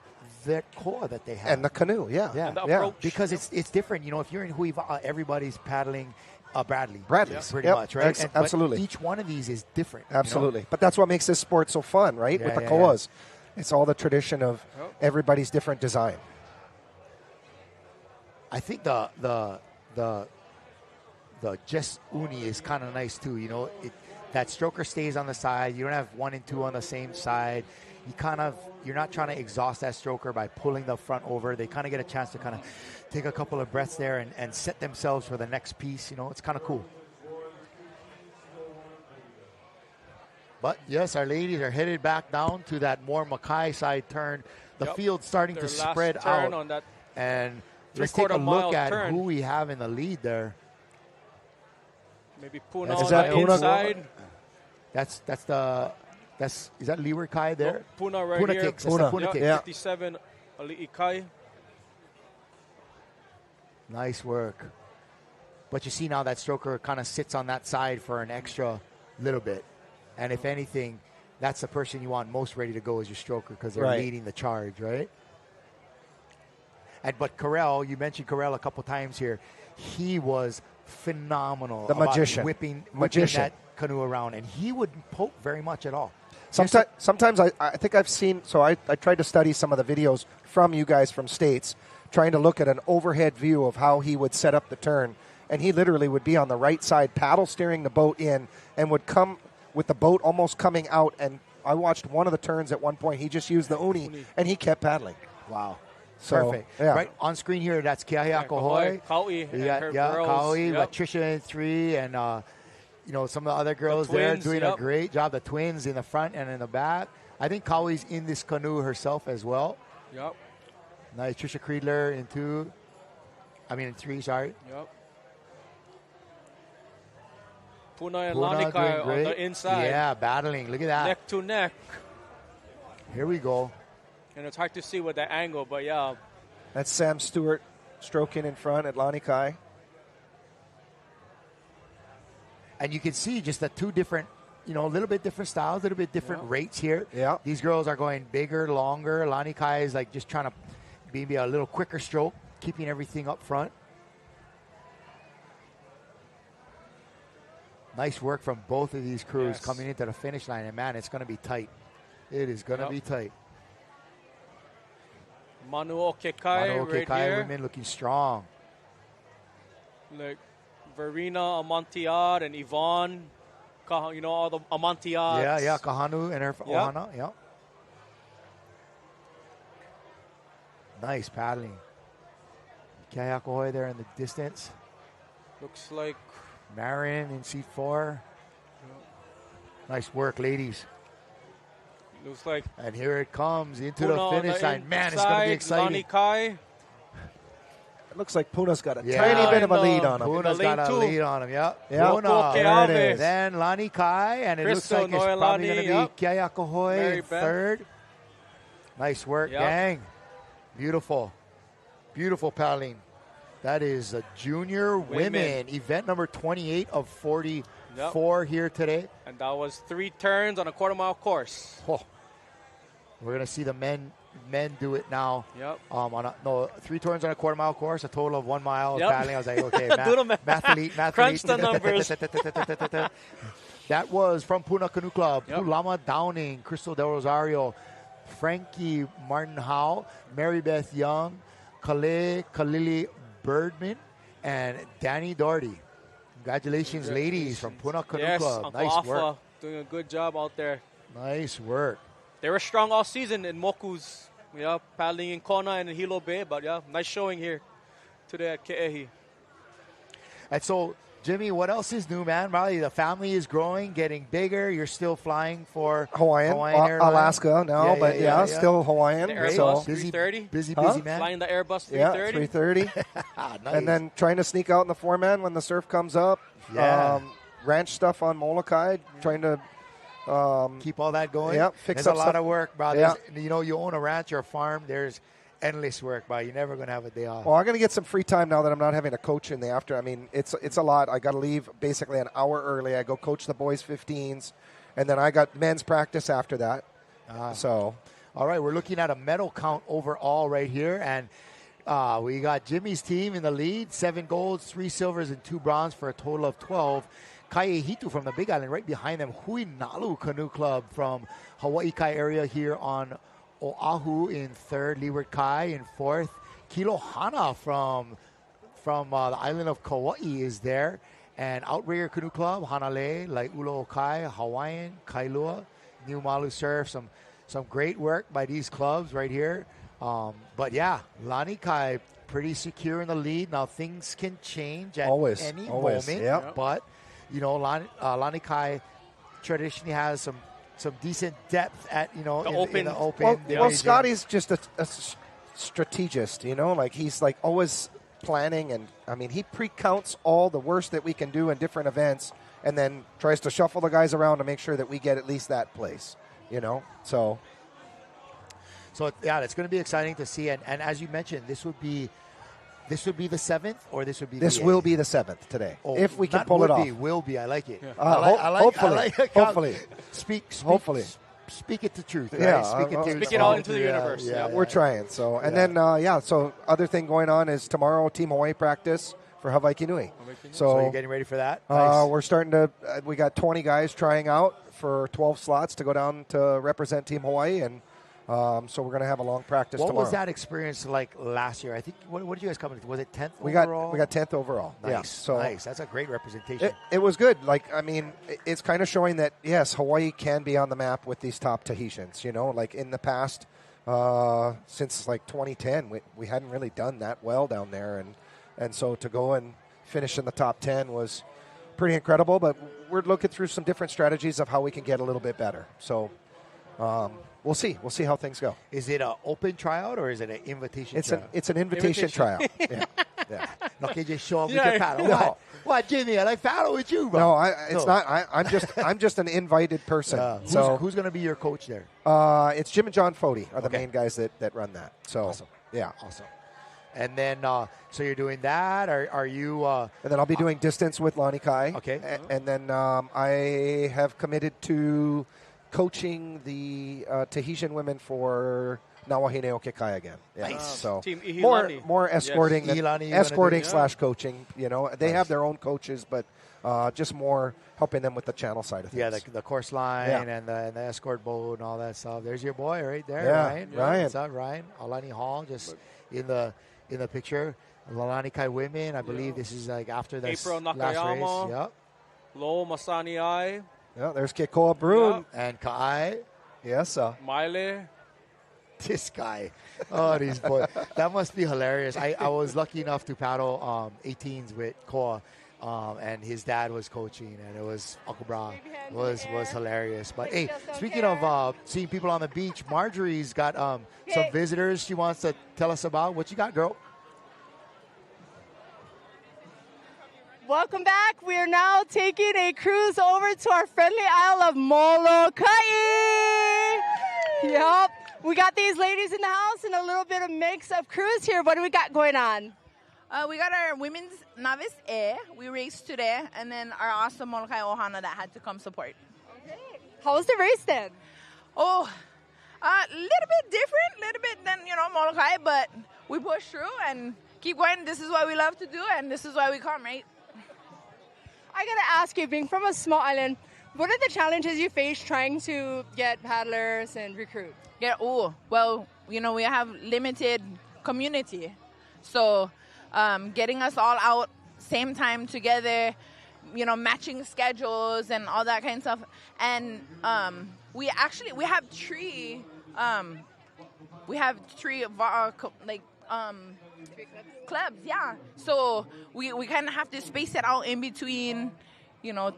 the core that they have and the canoe. Yeah. And the approach. Because it's different. You know, if you're in Huiva, everybody's paddling Bradley's pretty Yep. much, right? Absolutely. But each one of these is different. Absolutely. You know? But that's what makes this sport so fun, right? With the koas. It's all the tradition of everybody's different design. I think the just uni is kind of nice too. You know, that stroker stays on the side. You don't have 1 and 2 on the same side. You're not trying to exhaust that stroker by pulling the front over. They kind of get a chance to kind of take a couple of breaths there and set themselves for the next piece. You know, it's kind of cool. But yes, our ladies are headed back down to that more Mackay side turn. The field's starting to spread out. On that and let's take a look at who we have in the lead there. Maybe Puna on the inside. Is that Leeward Kai there? No, Puna right Puna here. kicks. Puna kicks. 57, Ali Ikai. Nice work. But you see now that stroker kind of sits on that side for an extra little bit. And if anything, that's the person you want most ready to go as your stroker because they're leading the charge, right? But Carell, you mentioned Carell a couple times here. He was phenomenal. The magician. Whipping that canoe around. And he wouldn't poke very much at all. Sometimes I think I've seen, so I tried to study some of the videos from you guys from States, trying to look at an overhead view of how he would set up the turn. And he literally would be on the right side, paddle steering the boat in, and would come with the boat almost coming out. And I watched one of the turns at one point. He just used the uni, and he kept paddling. Wow. So, perfect. Yeah. Right on screen here, that's Kiahi Akohoi. Kau'i and her girls. Kau'i, Tricia in 3, and some of the other girls there doing a great job. The twins in the front and in the back. I think Kau'i's in this canoe herself as well. Yep. Nice. Tricia Creedler in 3, sorry. Yep. Puna and Lanikai on the inside. Yeah, battling. Look at that. Neck to neck. Here we go. And it's hard to see with that angle, but yeah. That's Sam Stewart stroking in front at Lanikai. And you can see just the 2 different, a little bit different styles, a little bit different rates here. Yeah. These girls are going bigger, longer. Lanikai is like just trying to maybe a little quicker stroke, keeping everything up front. Nice work from both of these crews coming into the finish line. And, man, it's going to be tight. It is going to be tight. Manu Okekai right here. Women looking strong. Like Verena Amantiad and Yvonne. All the Amantiads. Yeah, Kahanu and her Ohana. Yeah. Nice paddling. Kayakohoy there in the distance. Looks like Marin in seat 4. Nice work, ladies. Looks like. And here it comes into Puna the finish line. Man, it's going to be exciting. Lani Kai. It looks like Puna's got a tiny bit of a lead on him. Puna's got a lead on him, yep. Yeah. Puna. There it is. Then Lani Kai, and it Crystal looks like it's probably going to Noelani, be Kayakohoy Mary in Beth. 3rd. Nice work, Yep. gang. Beautiful. Beautiful paddling. That is a junior women. Event number 28 of 44 here today. And that was 3 turns on a quarter-mile course. Oh. We're going to see the men do it now. Yep. 3 turns on a quarter-mile course, a total of 1 mile Yep. paddling. I was like, okay, Do the math. mathlete. Crunch the numbers. That was from Puna Canoe Club. Yep. Pulama Downing, Crystal Del Rosario, Frankie Martin Howe, Mary Beth Young, Kalili Birdman, and Danny Doherty. Congratulations, ladies, from Puna Canoe Club. Uncle Nice Alpha work. doing a good job out there. Nice work. They were strong all season in Moku's, paddling in Kona and in Hilo Bay, but nice showing here today at Ke'ehi. And so, Jimmy, what else is new, man? Probably the family is growing, getting bigger. You're still flying for Hawaiian Airlines. Alaska now, but still Hawaiian. The Airbus So 330. Busy, man. Flying the Airbus 330. Yeah, 330. Nice. And then trying to sneak out in the 4-man when the surf comes up. Yeah. Ranch stuff on Molokai, trying to keep all that going. Yeah, fix There's up a lot of work, bro. Yeah. You own a ranch or a farm. There's endless work, bro. You're never going to have a day off. Well, I'm going to get some free time now that I'm not having to coach in the after. I mean, it's a lot. I got to leave basically an hour early. I go coach the boys 15s, and then I got men's practice after that. So, all right, we're looking at a medal count overall right here, and we got Jimmy's team in the lead, 7 golds, 3 silvers, and 2 bronze for a total of 12. Kaihitu from the Big Island right behind them. Huinalu Canoe Club from Hawaii Kai area here on Oahu in 3rd. Leeward Kai in 4th. Kilohana from the island of Kauai is there. And Outrigger Canoe Club, Hanalei, Lai'ulo Kai, Hawaiian, Kailua, New Malu Surf. Some great work by these clubs right here. But yeah, Lani Kai pretty secure in the lead. Now things can change at any moment. Yep. But Lani Kai traditionally has some decent depth at in the open. Well, Scotty's just a strategist, like he's like always planning, and I mean he pre-counts all the worst that we can do in different events, and then tries to shuffle the guys around to make sure that we get at least that place, So yeah, it's going to be exciting to see, and as you mentioned, this would be the 7th, or this would be this the 8th? Will be the 7th today, if we can not pull would it be, off. Will be. I like it. Hopefully. Hopefully. Speak it to truth. Right? Yeah, speak it all into the universe. Yeah, we're trying. So, and then so other thing going on is tomorrow Team Hawaii practice for Hawaii Nui. So you're getting ready for that? Nice. We're starting to. We got 20 guys trying out for 12 slots to go down to represent Team Hawaii, and so we're going to have a long practice tomorrow. What was that experience like last year? I think. What did you guys come into? Was it 10th overall? We got 10th overall. Nice. Yeah. So nice. That's a great representation. It was good. It's kind of showing that yes, Hawaii can be on the map with these top Tahitians. Like in the past, since 2010, we hadn't really done that well down there, and so to go and finish in the top 10 was pretty incredible. But we're looking through some different strategies of how we can get a little bit better. So. We'll see. We'll see how things go. Is it an open tryout or is it an invitation tryout? It's an invitation tryout. Yeah. No, can you just show up with your paddle? No. What, Jimmy? I like paddle with you, bro. No, it's not. I'm just an invited person. Who's going to be your coach there? It's Jim and John Fody are the main guys that run that. So awesome. Yeah, awesome. And then, so you're doing that? Are you? And then I'll be doing distance with Lani Kai. Okay. And then I have committed to coaching the Tahitian women for Nawahine Okekai again. Yeah. Nice. So Team more escorting, yes. / coaching. They have their own coaches, but just more helping them with the channel side of things. Yeah, the course line and the escort boat and all that stuff. There's your boy right there, Ryan. Ryan. What's up, Ryan? Alani Hall, just in the picture. Lani Kai women. I believe this is after the April last Nakayama. race. Yep. Lo Masani Ai. Yeah, there's Kekoa Bruin. And Kai. Yes, Maile. This guy. Oh, these boys. That must be hilarious. I was lucky enough to paddle 18s with Koa, and his dad was coaching, and it was Uncle Bra. Was hilarious. But hey, speaking of seeing people on the beach, Marjorie's got some visitors she wants to tell us about. What you got, girl? Welcome back. We are now taking a cruise over to our friendly isle of Molokai. Yep. We got these ladies in the house and a little bit of mix of crews here. What do we got going on? We got our women's novice A. We raced today, and then our awesome Molokai Ohana that had to come support. Okay. How was the race then? Oh, a little bit different, little bit than, Molokai, but we pushed through and keep going. This is what we love to do, and this is why we come, right? I got to ask you, being from a small island, what are the challenges you face trying to get paddlers and recruit? Yeah, well, we have limited community. So getting us all out same time together, matching schedules and all that kind of stuff. And we have three clubs, yeah. So we kind of have to space it out in between,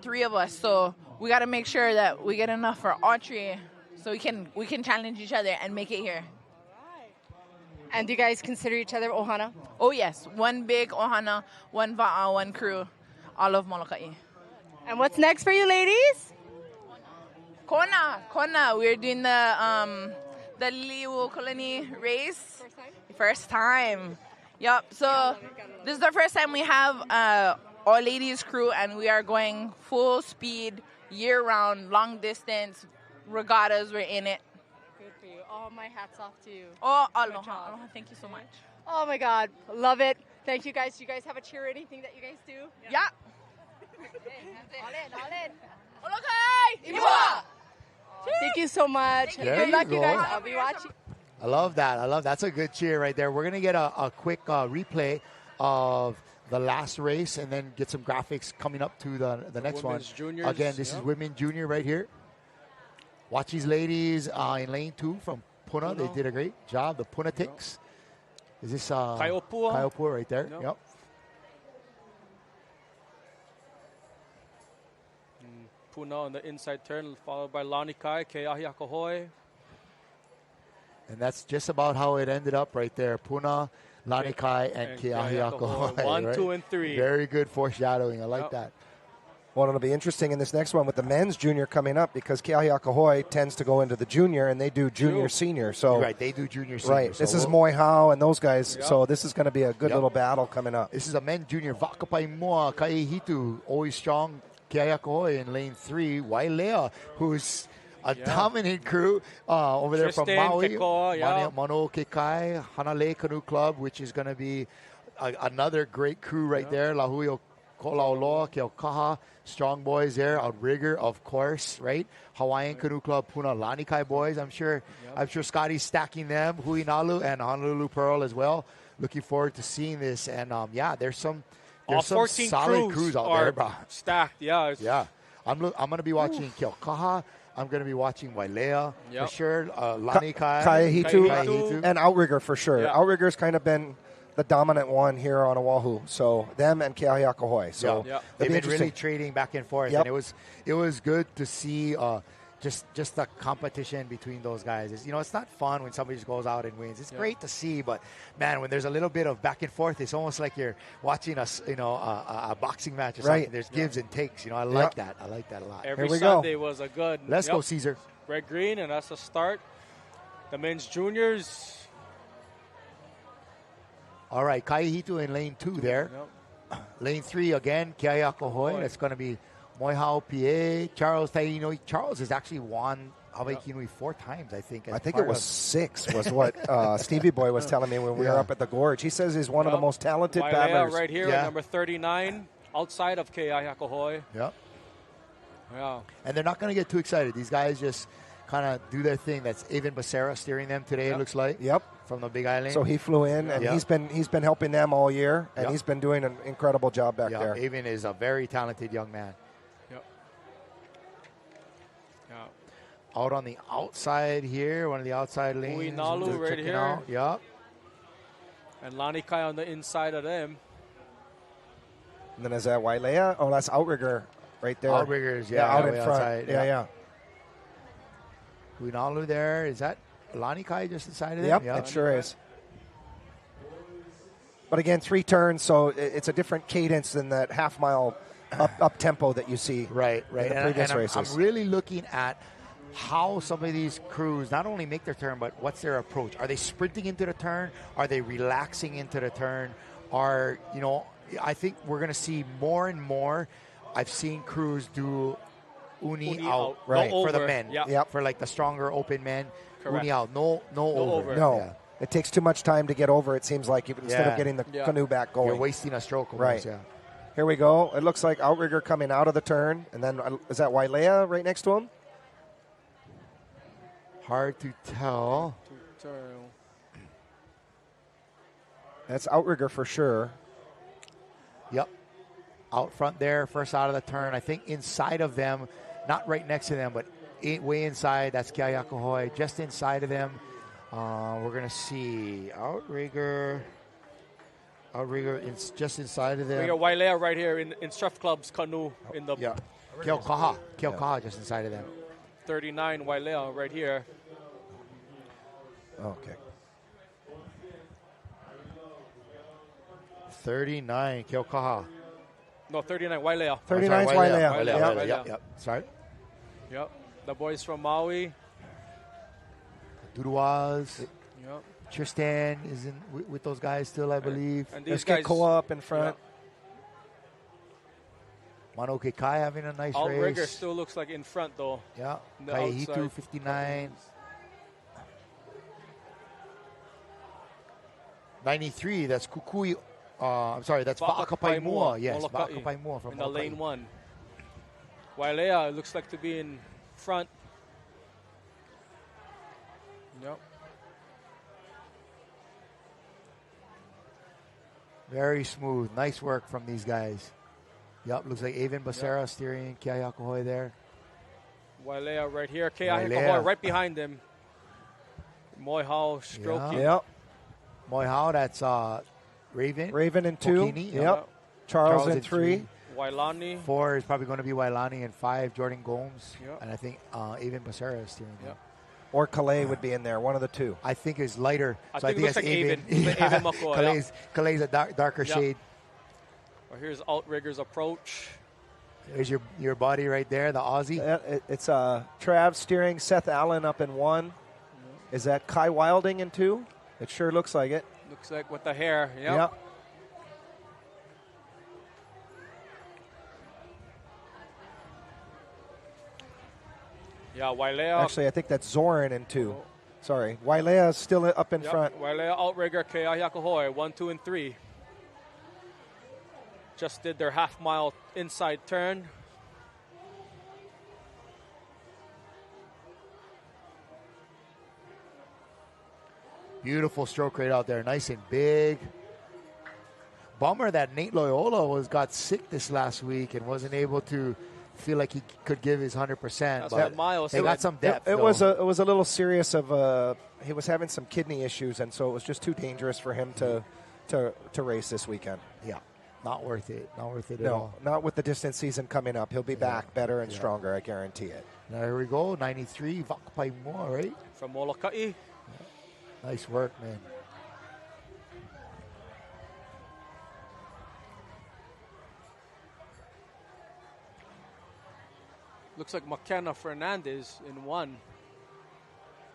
three of us. So we got to make sure that we get enough for all three, so we can challenge each other and make it here. And do you guys consider each other ohana? Oh yes, one big ohana, one va'a, one crew, all of Molokai. And what's next for you ladies? Kona. We're doing the Liu Colony race. First time. Yep. So this is the first time we have all ladies crew, and we are going full speed, year round, long distance regattas. We're in it. Good for you. Oh, my hat's off to you. Oh, aloha. Thank you so much. Oh my God, love it. Thank you guys. Do you guys have a cheer or anything that you guys do? Yeah. All in. Molokai! Iwa! Thank you so much. Good luck, you guys. I'll be watching. I love that. That's a good cheer right there. We're going to get a quick replay of the last race and then get some graphics coming up to the next one. Juniors, Again, this is Women Junior right here. Watch these ladies in lane 2 from Puna. They did a great job. The Puna Ticks. Is this Kaiopua right there? Yep. Puna on the inside turn, followed by Lanikai, Keahiakohoi. And that's just about how it ended up right there. Puna, Lanikai, and Keahiakohoi. 1, right? 2, and 3. Very good foreshadowing. I like that. Well, it'll be interesting in this next one with the men's junior coming up because Keahiakohoi tends to go into the junior and they do junior senior. So right, they do junior senior. Right, this is Moi Hao and those guys. So this is going to be a good little battle coming up. This is a men's junior. Vakapai Moa, Kaihitu, always strong. Keahiakohoi in lane 3. Wailea, who's a dominant crew over there from Maui. Mano Kekai, Hanalei Canoe Club, which is going to be another great crew right there. Lahuio Kolauloa, Keokaha, strong boys there. Outrigger, of course, right? Hawaiian Canoe Club, Puna Lanikai boys. I'm sure Scotty's stacking them. Huinalu and Honolulu Pearl as well. Looking forward to seeing this. And there's some solid crews out there, bro. Stacked, yeah. I'm going to be watching Keokaha. I'm going to be watching Wailea for sure. Lanikai, Kaihitu, and Outrigger for sure. Outrigger's kind of been the dominant one here on Oahu. So them and Keahiakohoi. So they've been really trading back and forth, and it was good to see just the competition between those guys. It's not fun when somebody just goes out and wins. It's great to see, but man, when there's a little bit of back and forth, it's almost like you're watching a boxing match or something. There's gives and takes. I like that. I like that a lot. Every Sunday was a good. Let's go, Caesar. Red green, and that's a start. The men's juniors. All right, Kaihitu in lane 2 there. Lane 3 again, Keahiakohoi. That's going to be Moihao PA. Charles Taino. Charles has actually won Hawaii Kinui 4 times, I think. I think it was 6 was what Stevie Boy was telling me when we were up at the Gorge. He says he's one of the most talented paddlers. Right here at number 39, outside of Keahiakohoi. Yep. Yeah. And they're not going to get too excited. These guys just kind of do their thing. That's Avon Becerra steering them today, it looks like. Yep. From the Big Island. So he flew in, and he's been helping them all year, and he's been doing an incredible job back there. Avon is a very talented young man. Yep. Out on the outside here, one of the outside lanes. Uinalu Just right checking here. out. Yep. And Lanikai on the inside of them. And then is that Wailea? Oh, that's Outrigger right there. Outriggers, yeah, out in way front. outside, yeah, yeah. yeah. Uinalu there. Is that Lanikai just inside of Yep, them? it sure is. But again, 3 turns, so it's a different cadence than that half-mile up tempo that you see Right. in the And previous I'm races. really looking at how some of these crews not only make their turn, but what's their approach? Are they sprinting into the turn? Are they relaxing into the turn? I think we're going to see more and more. I've seen crews do uni out, right, for the over. men. Yep. For like the stronger open men. Correct. Uni out. No over. No. Yeah. It takes too much time to get over, it seems like, instead of getting the canoe back going. You're wasting a stroke almost, Right. yeah. Here we go. It looks like Outrigger coming out of the turn. And then, is that Wailea right next to him? Hard to tell. That's Outrigger for sure. Yep. Out front there, first out of the turn. I think inside of them, not right next to them, but way inside, that's Keayakuhoi. Just inside of them, we're going to see Outrigger. Outrigger just inside of them. We got Wailea right here in Surf Club's canoe in the Keaukaha just inside of them. 39 Wailea right here. Okay. 39, Keaukaha. No, 39 Wailea. 39 is Wailea. Yep. Sorry. Yep. The boys from Maui. Duduaz. Yep. Tristan is in with those guys still, I believe. And these There's Kekoa up in front. Mano Kekai having a nice Outrigger race. still looks like in front, though. Yeah. On the Kaihitu, outside. 59. 93, that's Kukui. I'm sorry, that's Va'akapaimua. Yes, Molokai Va'akapaimua from in the Molokai. lane 1. Wailea looks like to be in front. Yep. Very smooth. Nice work from these guys. Yep, looks like Avon Becerra steering Keayakuhoi there. Wailea right here. Wailea. Keahiakohoi right behind him. Moihao stroking. Yep. Moihao, that's Raven. Raven in 2. Mokini, Yep. Charles in 3. Wailani. 4 is probably going to be Wailani, and 5, Jordan Gomes. Yep. And I think Avon Becerra is steering them. Or Calais would be in there, one of the 2. I think it's lighter. I So think it looks that's like Avon. Yeah. Avon Makoa, Calais a darker Yeah. shade. Well, here's Outrigger's approach. There's your buddy right there, the Aussie. It's Trav steering, Seth Allen up in 1. Is that Kai Wilding in 2? It sure looks like it. Looks like with the hair. Yep. Yep. Yeah, Wailea. Actually, I think that's Zoran in 2. Sorry. Wailea is still up in front. Wailea, Outrigger, Keahiakohoi, 1, 2, and 3. Just did their half-mile inside turn. Beautiful stroke rate out there, nice and big. Bummer that Nate Loyola got sick this last week and wasn't able to feel like he could give his 100%. That's But what Miles they said. got some depth. It though. was a little serious of he was having some kidney issues, and so it was just too dangerous for him to race this weekend. Yeah, not worth it. Not worth it at No, all. not with the distance season coming up. He'll be back better and stronger, I guarantee it. Now here we go, 93, Va'akapaimua, right? From Molokai. Nice work, man. Looks like McKenna Fernandez in 1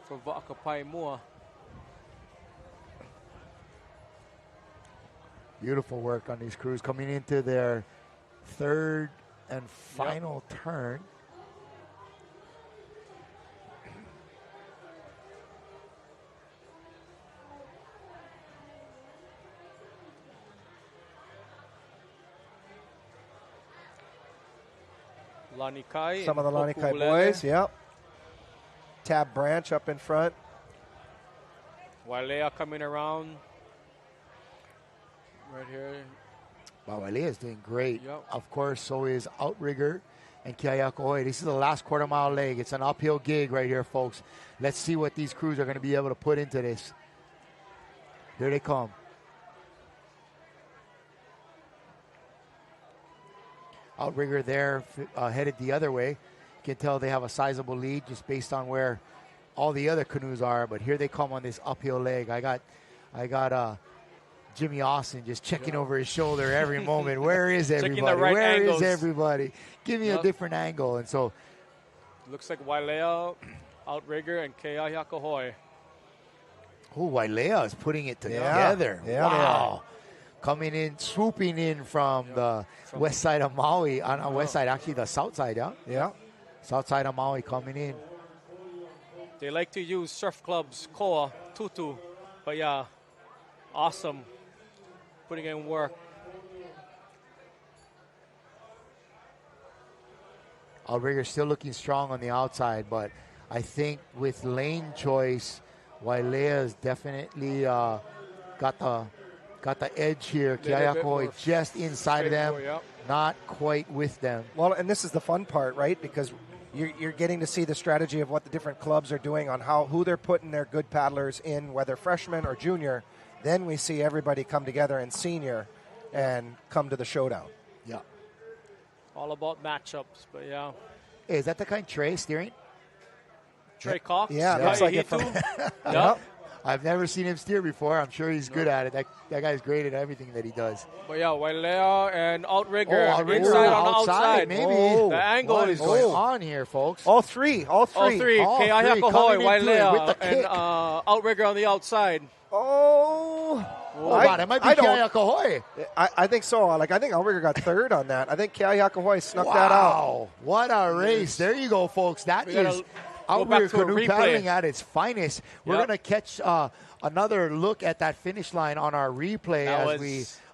for Va'akapaimua. Beautiful work on these crews coming into their third and final turn. Lanikai. Some of the and Lanikai Hokulele. boys, yep. Tab Branch up in front. Wailea coming around. Right here. Wow, Wailea is doing great. Yep. Of course, so is Outrigger. and Keahiakahoe. This is the last quarter-mile leg. It's an uphill gig right here, folks. Let's see what these crews are going to be able to put into this. Here they come. Outrigger there headed the other way. You can tell they have a sizable lead just based on where all the other canoes are. But here they come on this uphill leg. I got Jimmy Austin just checking over his shoulder every moment. Where is everybody? Checking the right Where angles. is everybody? Give me a different angle. And so looks like Wailea, Outrigger, and Keahiakahoe. Oh, Wailea is putting it together. Yeah, wow. Coming in, swooping in from the west side of Maui. West side, actually the south side, yeah? Yeah. South side of Maui coming in. They like to use surf clubs, koa, tutu. But yeah, awesome. Putting in work. Outrigger still looking strong on the outside, but I think with lane choice, Wailea's definitely got the edge here. Keahiakahoe just inside of them, not quite with them. Well, and this is the fun part, right? Because you're getting to see the strategy of what the different clubs are doing on who they're putting their good paddlers in, whether freshman or junior. Then we see everybody come together in senior and come to the showdown. Yeah. All about matchups, but yeah. Hey, is that the kind Trey steering? Trey Cox? Yeah, it looks like it. Yep. I've never seen him steer before. I'm sure he's good at it. That guy's great at everything that he does. But yeah, Wailea and Outrigger. Outrigger inside on the outside, maybe. The angle What is is going on here, folks? All three. Keahiakahoe, Wailea, with the and Outrigger on the outside. Oh, God, it might be Keahiakahoe. I think so. I think Outrigger got third on that. I think Keahiakahoe snuck that out. Wow, what a race. There you go, folks. That is Outrigger canoe paddling at its finest. We're going to catch another look at that finish line on our replay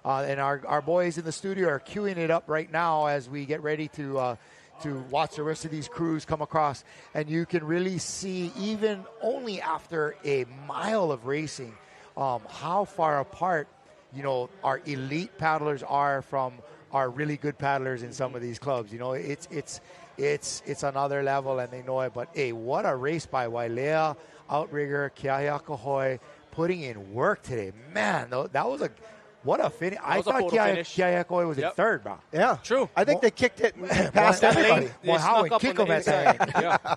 and our boys in the studio are queuing it up right now as we get ready to watch the rest of these crews come across. And you can really see, even only after a mile of racing, how far apart, our elite paddlers are from our really good paddlers in some of these clubs. It's another level, and they know it. But hey, what a race by Wailea, Outrigger, Keahiakahoe, putting in work today. Man, that was what a finish. I thought Keahiakahoe was in third, bro. Yeah, true. I think they kicked it past everybody. How and kick them at that. Yeah.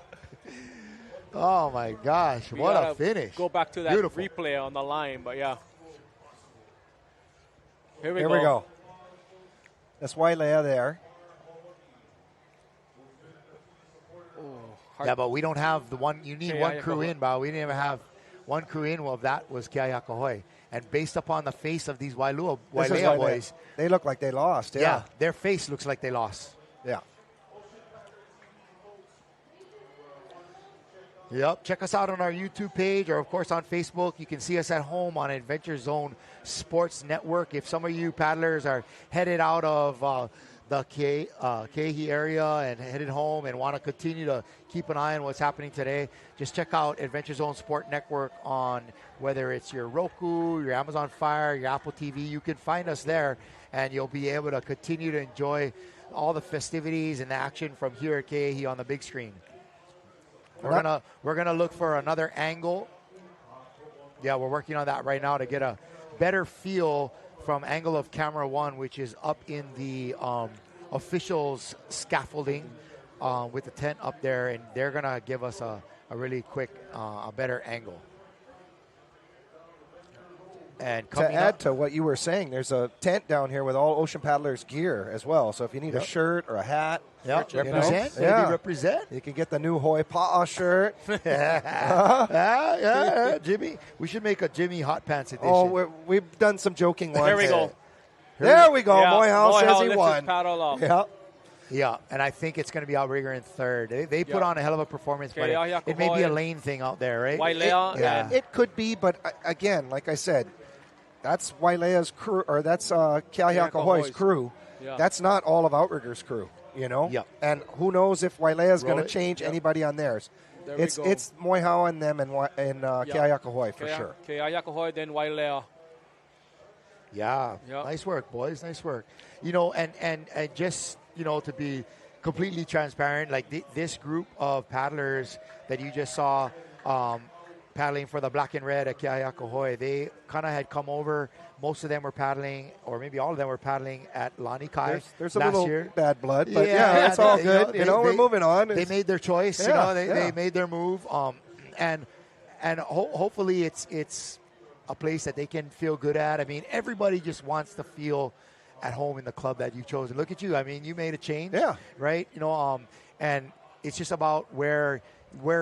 Oh my gosh, what a finish. Go back to that replay on the line, but yeah. Here we go. That's Wailea there. Yeah, but we don't have the one. You need one crew in, Bob. We didn't even have one crew in. Well, that was Keahiakahoe. And based upon the face of these Wailea boys, they look like they lost. Yeah, their face looks like they lost. Yeah. Yep. Check us out on our YouTube page or, of course, on Facebook. You can see us at home on Adventure Zone Sports Network. If some of you paddlers are headed out of the Keehi area and headed home and want to continue to keep an eye on what's happening today, just check out Adventure Zone Sport Network on whether it's your Roku, your Amazon Fire, your Apple TV. You can find us there, and you'll be able to continue to enjoy all the festivities and the action from here at Keehi on the big screen. We're gonna look for another angle. Yeah, we're working on that right now to get a better feel from angle of camera one, which is up in the officials scaffolding with the tent up there, and they're gonna give us a really quick, a better angle. And to add to what you were saying, there's a tent down here with all Ocean Paddlers gear as well. So if you need a shirt or a hat, represent. You can get the new Hoi Pa'a shirt. Yeah, Jimmy. We should make a Jimmy Hot Pants edition. Oh, we've done some joking ones. There we go. There we go. Yeah, Moihao says he lifts won. his paddle off. Yeah. Yeah, and I think it's going to be Outrigger in third. They put on a hell of a performance, but it may be a lane thing out there, right? It could be, but again, like I said, that's Wailea's crew, or that's Keahiakahoe's crew. Yeah. That's not all of Outrigger's crew, Yeah. And who knows if Wailea's going to change anybody on theirs. It's Moihao and them and Keahiakahoe for sure. Keahiakahoe, then Wailea. Yeah. Nice work, boys. Nice work. And just, to be completely transparent. Like this group of paddlers that you just saw paddling for the black and red at Ke'ahiakahoe, they kind of had come over. Most of them were paddling, or maybe all of them were paddling at Lanikai There's a last little year. bad blood, but it's all good. We're moving on. They made their choice. They made their move. And hopefully it's a place that they can feel good at. I mean, everybody just wants to feel at home in the club that you've chosen. Look at you. I mean, you made a change, right? And it's just about where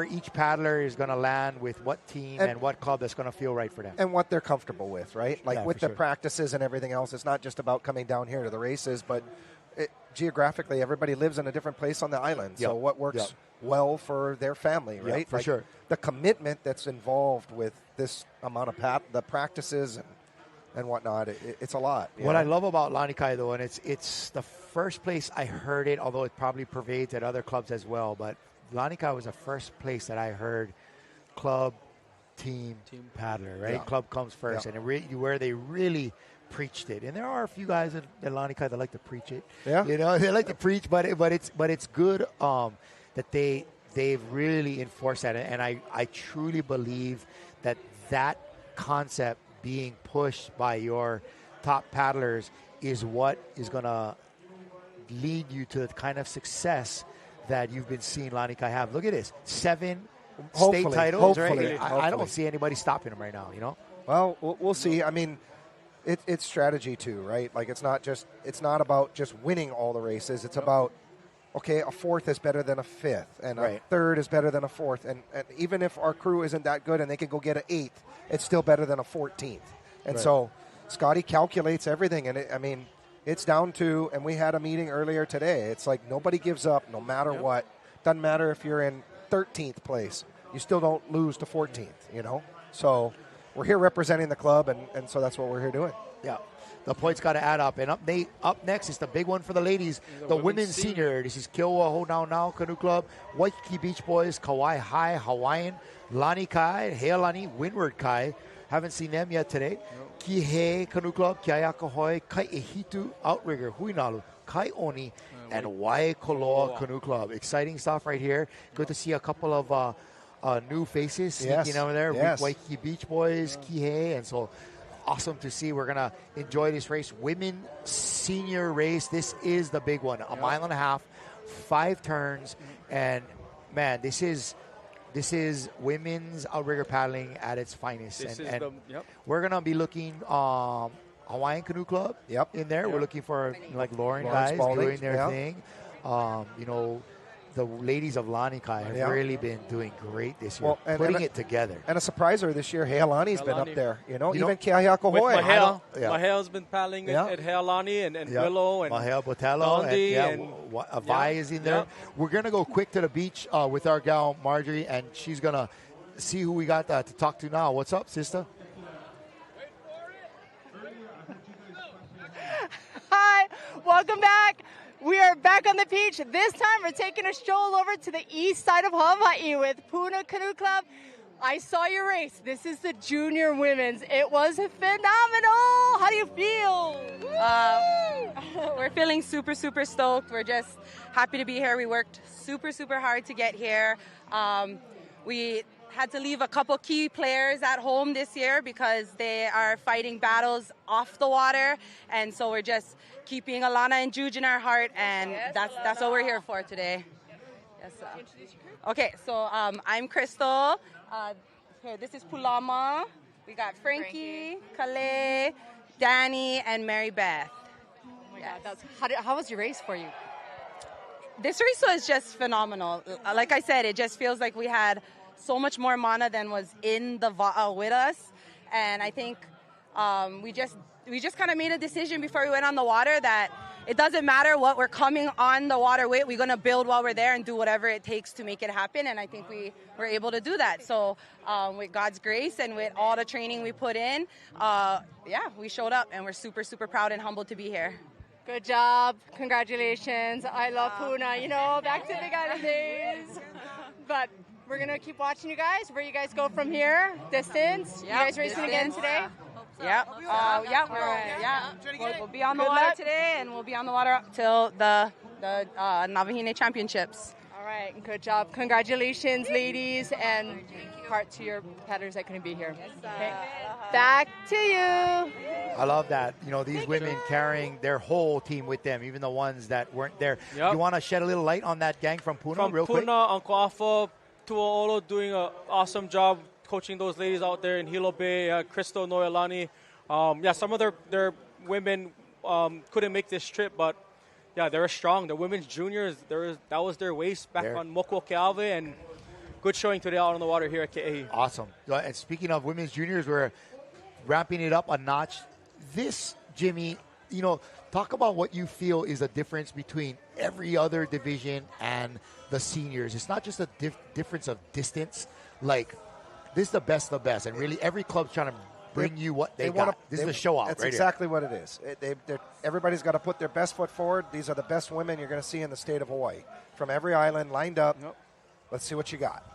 each paddler is going to land with what team and what club that's going to feel right for them. And what they're comfortable with, right? Like with the sure. practices and everything else, it's not just about coming down here to the races, but geographically, everybody lives in a different place on the island. So what works well for their family, right? Yeah, for sure. The commitment that's involved with this amount of the practices and whatnot, it's a lot. What I love about Lanikai, though, and it's the first place I heard it, although it probably pervades at other clubs as well, but Lanikai was the first place that I heard club, team paddler, right? Yeah. Club comes first, and where they really preached it. And there are a few guys at Lanikai that like to preach it. Yeah. They like to preach, but it's good that they've really enforced that. And I truly believe that concept being pushed by your top paddlers is what is going to lead you to the kind of success that you've been seeing Lanikai have. Look at this. 7 state titles, right? I don't see anybody stopping them right now, Well, we'll see. I mean, it's strategy too, right? Like it's not about just winning all the races. It's about, okay, a 4th is better than a 5th, and a 3rd is better than a 4th. And even if our crew isn't that good and they can go get an 8th, it's still better than a 14th. And so Scotty calculates everything. And it's down to, and we had a meeting earlier today, it's like nobody gives up no matter what. Doesn't matter if you're in 13th place. You still don't lose to 14th, So we're here representing the club, and so that's what we're here doing. Yeah. The points got to add up. And up next is the big one for the ladies, the women's senior. This is Kiowa Ho Now Now Canoe Club, Waikiki Beach Boys, Kauai High, Hawaiian, Lani Kai, Healani, Windward Kai. Haven't seen them yet today. Kihei Canoe Club, Ke'ahiakahoe, Kai'ehitu, Outrigger, Huinalu, Kai'oni, and Waikoloa Canoe Club. Exciting stuff right here. Good to see a couple of new faces sneaking over there. Waikiki Beach Boys, Kihei, and so awesome to see. We're going to enjoy this race. Women senior race. This is the big one. A mile and a half, 5 turns, and man, this is women's outrigger paddling at its finest. We're going to be looking Hawaiian Canoe Club in there. We're looking for like Lauren guys doing their thing. The ladies of Lanikai have really been doing great this year, putting it together. And a surpriser this year, Healani's been up there. Even Ke'ahiakahoe. Mahel's been paddling at Healani and Willow and Mahel Botello and Vi is in there. Yeah. We're going to go quick to the beach with our gal Marjorie, and she's going to see who we got to talk to now. What's up, sister? Hi, welcome back. We are back on the beach. This time we're taking a stroll over to the east side of Hawaii with Puna Canoe Club. I saw your race. This is the junior women's. It was phenomenal. How do you feel? We're feeling super, super stoked. We're just happy to be here. We worked super, super hard to get here. We had to leave a couple key players at home this year because they are fighting battles off the water. And so we're just keeping Alana and Juge in our heart, and that's what we're here for today. Yes, okay, so I'm Crystal. Here, this is Pulama. We got Frankie, Kale, Danny, and Mary Beth. Oh my God, how was your race for you? This race was just phenomenal. Like I said, it just feels like we had so much more mana than was in the Va'a with us, and I think we just kind of made a decision before we went on the water that it doesn't matter what we're coming on the water with. We're going to build while we're there and do whatever it takes to make it happen, and I think we were able to do that. So with God's grace and with all the training we put in, we showed up, and we're super, super proud and humbled to be here. Good job. Congratulations. I love Puna. Back to Big Island days. But we're going to keep watching you guys. Where you guys go from here? Distance? You guys racing again today? We'll be on the water today, and we'll be on the water till the the Navahine Championships. All right, good job. Congratulations, ladies, and heart to your paddlers that couldn't be here. Okay. Back to you. I love that. These women carrying their whole team with them, even the ones that weren't there. You want to shed a little light on that gang from Puna real quick? From Puna, Uncle Afa, Tuaolo doing an awesome job coaching those ladies out there in Hilo Bay, Crystal, Noelani. Some of their women couldn't make this trip, but yeah, they're strong. The women's juniors, that was their waist back on Moko Keawe, and good showing today out on the water here at Ke'ehi. Awesome. And speaking of women's juniors, we're ramping it up a notch. This, Jimmy, talk about what you feel is the difference between every other division and the seniors. It's not just a difference of distance. Like, this is the best of the best, and really every club's trying to bring you what they got. This is the show off. That's right exactly what it is. Everybody's got to put their best foot forward. These are the best women you're going to see in the state of Hawaii. From every island, lined up. Yep. Let's see what you got.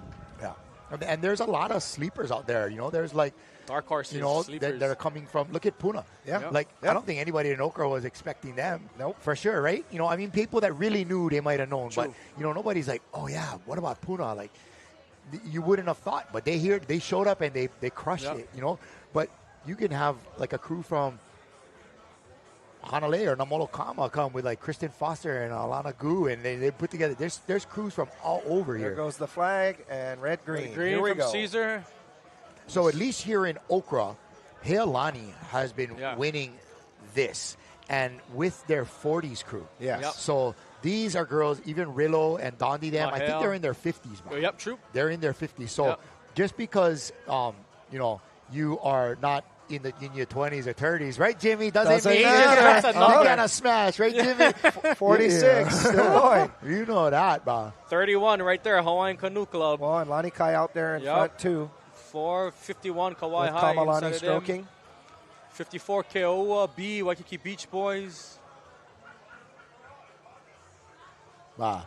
Yeah. And there's a lot of sleepers out there. There's like dark horses, that are coming from. Look at Puna. Yeah. I don't think anybody in Hcra was expecting them. Nope. For sure, right? People that really knew, they might have known. True. But nobody's like, oh yeah, what about Puna? Like, you wouldn't have thought, but they showed up and they crushed it. But you can have like a crew from Hanalei or Namolokama come with like Kristen Foster and Alana Gu, and they put together. There's crews from all over here. There goes the flag and red green. Here we go. Caesar. So at least here in Hcra, Heilani has been winning this, and with their 40s crew. Yes. Yep. So these are girls, even Rillo and Dondi them. I think they're in their 50s. Man. Yep, true. They're in their 50s. So just because you are not in your 20s or 30s, right, Jimmy? Doesn't mean matter. you're gonna smash, right, Jimmy? 46, still going. You know that, man. 31 right there, Hawaiian Canoe Club. Well, and Lani Kai out there in front too. 451 Kauai With High. Kamalani stroking. 54 Keoua B, Waikiki Beach Boys. Wow.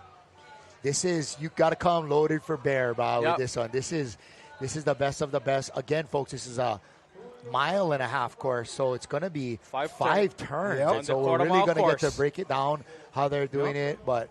This is, you got to come loaded for bear, with this one. This is the best of the best. Again, folks, this is a 1.5 mile course, so it's going to be five turns. Yep. And so we're really going to get to break it down how they're doing it. But,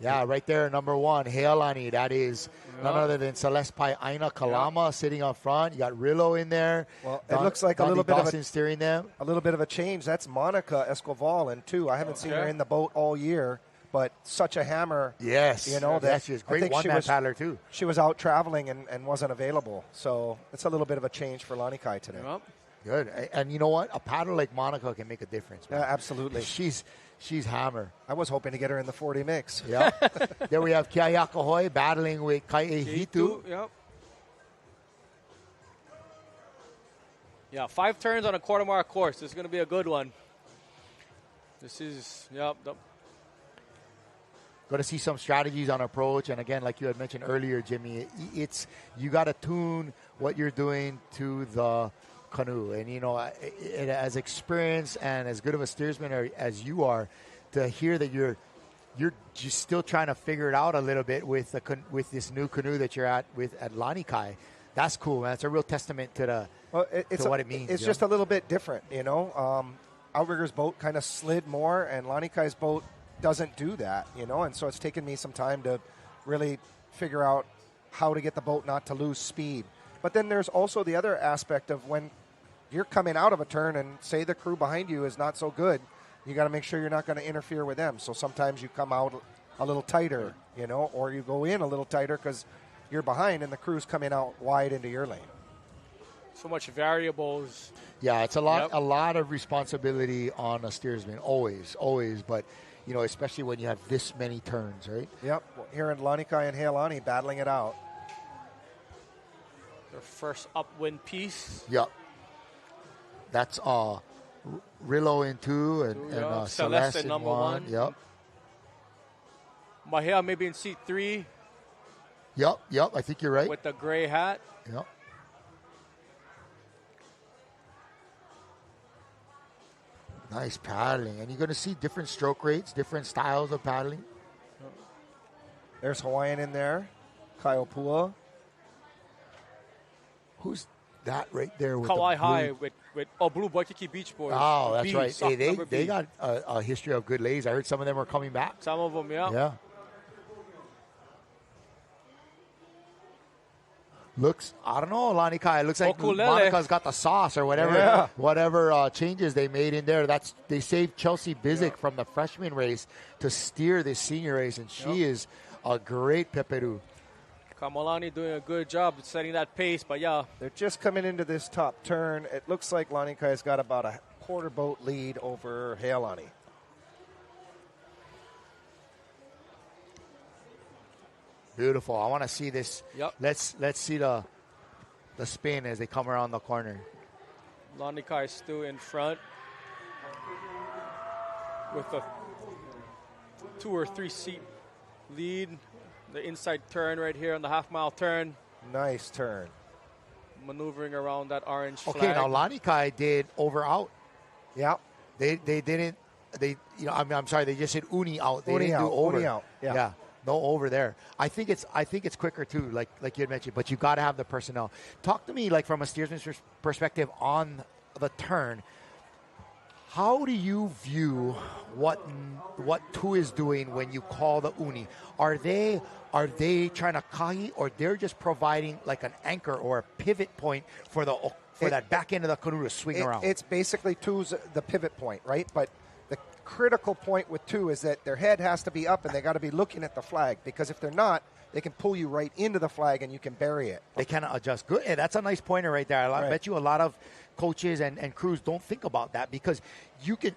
yeah, right there, number one, Heilani. That is none other than Celeste Pai Aina Kalama sitting up front. You got Rillo in there. Well, it looks like a little bit of steering them. A little bit of a change. That's Monica Escoval in two. I haven't seen her in the boat all year. But such a hammer. Yes. That she's a great one-man paddler, too. She was out traveling and wasn't available. So it's a little bit of a change for Lani Kai today. Yep. Good. And you know what? A paddler like Monica can make a difference, man. Yeah, absolutely. She's hammer. I was hoping to get her in the 40 mix. Yeah. There we have Kiayakahoe battling with Kai'ehitu. Yep. Yeah, 5 turns on a quarter mile course. This is going to be a good one. This is, Going to see some strategies on approach, and again, like you had mentioned earlier, Jimmy, it's you got to tune what you're doing to the canoe, and as experienced and as good of a steersman as you are, to hear that you're just still trying to figure it out a little bit with this new canoe that you're at Lani Kai. That's cool, man. It's a real testament to what it means. It's just a little bit different, Outrigger's boat kind of slid more, and Lani Kai's boat doesn't do that, and so it's taken me some time to really figure out how to get the boat not to lose speed. But then there's also the other aspect of when you're coming out of a turn and say the crew behind you is not so good, you got to make sure you're not going to interfere with them. So sometimes you come out a little tighter, or you go in a little tighter because you're behind and the crew's coming out wide into your lane. So much variables. Yeah, it's a lot of responsibility on a steersman, always, but especially when you have this many turns, right? Yep. Here in Lani Kai and Heilani battling it out. Their first upwind piece. Yep. That's Rillo in 2 and Celeste in number 1. Yep. Mahia maybe in seat 3. Yep. I think you're right. With the gray hat. Yep. Nice paddling. And you're going to see different stroke rates, different styles of paddling. There's Hawaiian in there. Kaiopua. Who's that right there with Kauai the High blue. with Blue Waikiki Beach Boys. Oh, that's B, right. sock Hey, number they B. got a history of good ladies. I heard some of them are coming back. Some of them, yeah. Yeah. Looks, I don't know, Lani Kai. It looks like Ukulele. Monica's got the sauce or whatever. Yeah. Whatever changes they made in there. They saved Chelsea Bizik from the freshman race to steer this senior race, and she is a great peperu. Kamalani doing a good job setting that pace, but yeah. They're just coming into this top turn. It looks like Lanikai's got about a quarter boat lead over Heilani. Beautiful. I want to see this. Yep. Let's see the spin as they come around the corner. Lanikai is still in front with a 2 or 3 seat lead. The inside turn right here on the half-mile turn. Nice turn. Maneuvering around that orange flag. Okay, now Lanikai did over out. Yeah. They didn't. I'm sorry. They just said uni out. They Uni didn't out, do over. uni out, yeah. No over there. I think it's quicker too, like you had mentioned. But you got to have the personnel. Talk to me like from a steersman's perspective on the turn. How do you view what two is doing when you call the uni? Are they trying to kahi, or they're just providing like an anchor or a pivot point for that back end of the canoe to swing around? It's basically two's the pivot point, right? But the critical point with two is that their head has to be up and they got to be looking at the flag, because if they're not, they can pull you right into the flag and you can bury it. They cannot adjust. Good. Hey, that's a nice pointer right there. I bet you a lot of coaches and crews don't think about that, because you can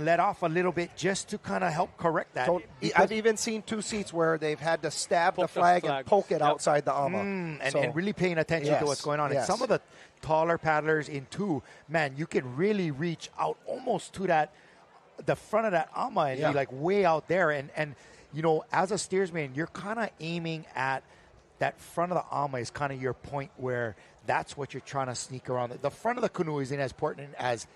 let off a little bit just to kind of help correct that. I've even seen 2 seats where they've had to stab the flag and poke it outside the ama. And really paying attention to what's going on. And some of the taller paddlers in 2, man, you can really reach out almost to the front of that ama and be like way out there. And as a steersman, you're kind of aiming at that front of the ama is kind of your point where that's what you're trying to sneak around. The front of the canoe isn't as important as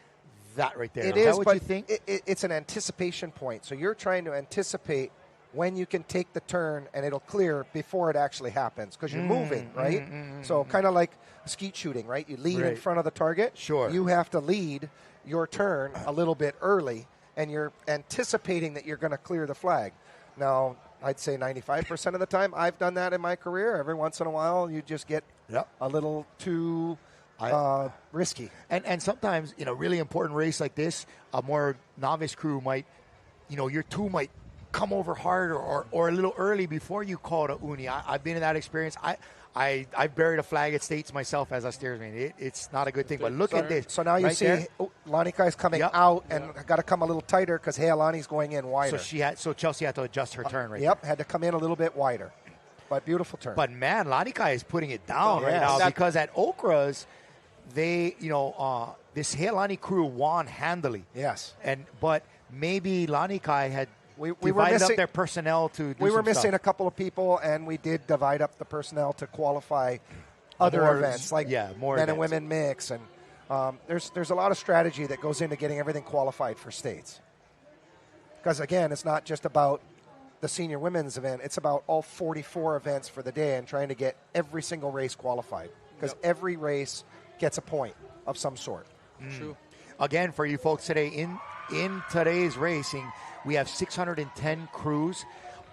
that right there. It is is, that what but you think? It's an anticipation point. So you're trying to anticipate when you can take the turn and it'll clear before it actually happens, because you're moving, right? So kind of like skeet shooting, right? You lead in front of the target. Sure. You have to lead your turn a little bit early, and you're anticipating that you're going to clear the flag. Now, I'd say 95% of the time I've done that in my career. Every once in a while, you just get a little too risky. And sometimes in a really important race like this, a more novice crew might, your 2 might come over hard or a little early before you call it a uni. I've been in that experience. I buried a flag at States myself as a steersman. It's not a good thing. But look at this. So now you right see Lanikai's coming out and got to come a little tighter because Heilani's going in wider. So Chelsea had to adjust her turn right Yep, had to come in a little bit wider. But beautiful turn. But man, Lanikai is putting it down right now, because at Hcra's, they, this Heilani crew won handily. Yes. But maybe Lanikai had we divided were missing, up their personnel to do We were some missing stuff. a couple of people, and we did divide up the personnel to qualify other More events, like more men events. and women mix. And there's a lot of strategy that goes into getting everything qualified for States. Because, again, it's not just about the senior women's event. It's about all 44 events for the day and trying to get every single race qualified. Because every race gets a point of some sort. True. Again, for you folks today, in today's racing, we have 610 crews,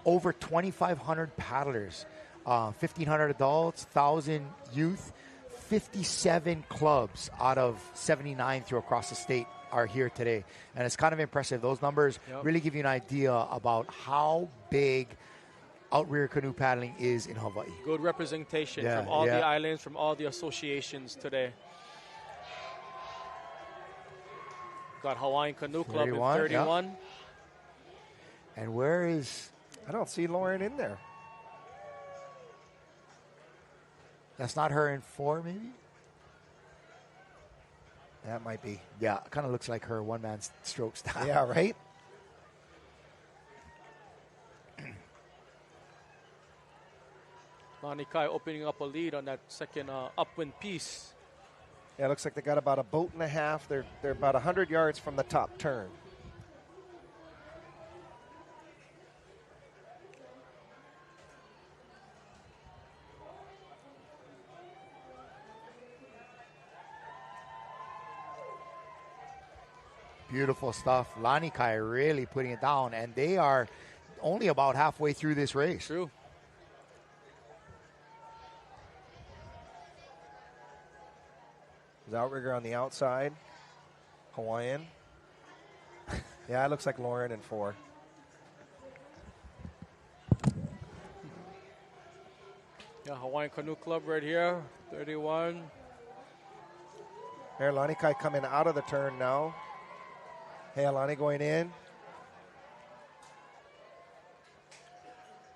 over 2,500 paddlers, 1,500 adults, 1,000 youth, 57 clubs out of 79 through across the state are here today. And it's kind of impressive. Those numbers really give you an idea about how big outrigger canoe paddling is in Hawaii. Good representation from all the islands, from all the associations today. Got Hawaiian Canoe Club in 31. Yeah. And where is... I don't see Lauren in there. That's not her in 4, maybe? That might be. Yeah, it kind of looks like her one-man stroke style. Yeah, right? Lanikai opening up a lead on that second upwind piece. Yeah, it looks like they got about a boat and a half. They're about 100 yards from the top turn. Beautiful stuff. Lani Kai really putting it down, and they are only about halfway through this race. True. There's outrigger on the outside. Hawaiian. Yeah, it looks like Lauren in 4. Yeah, Hawaiian Canoe Club right here, 31. Here, Lani Kai coming out of the turn now. Hey, Alani going in.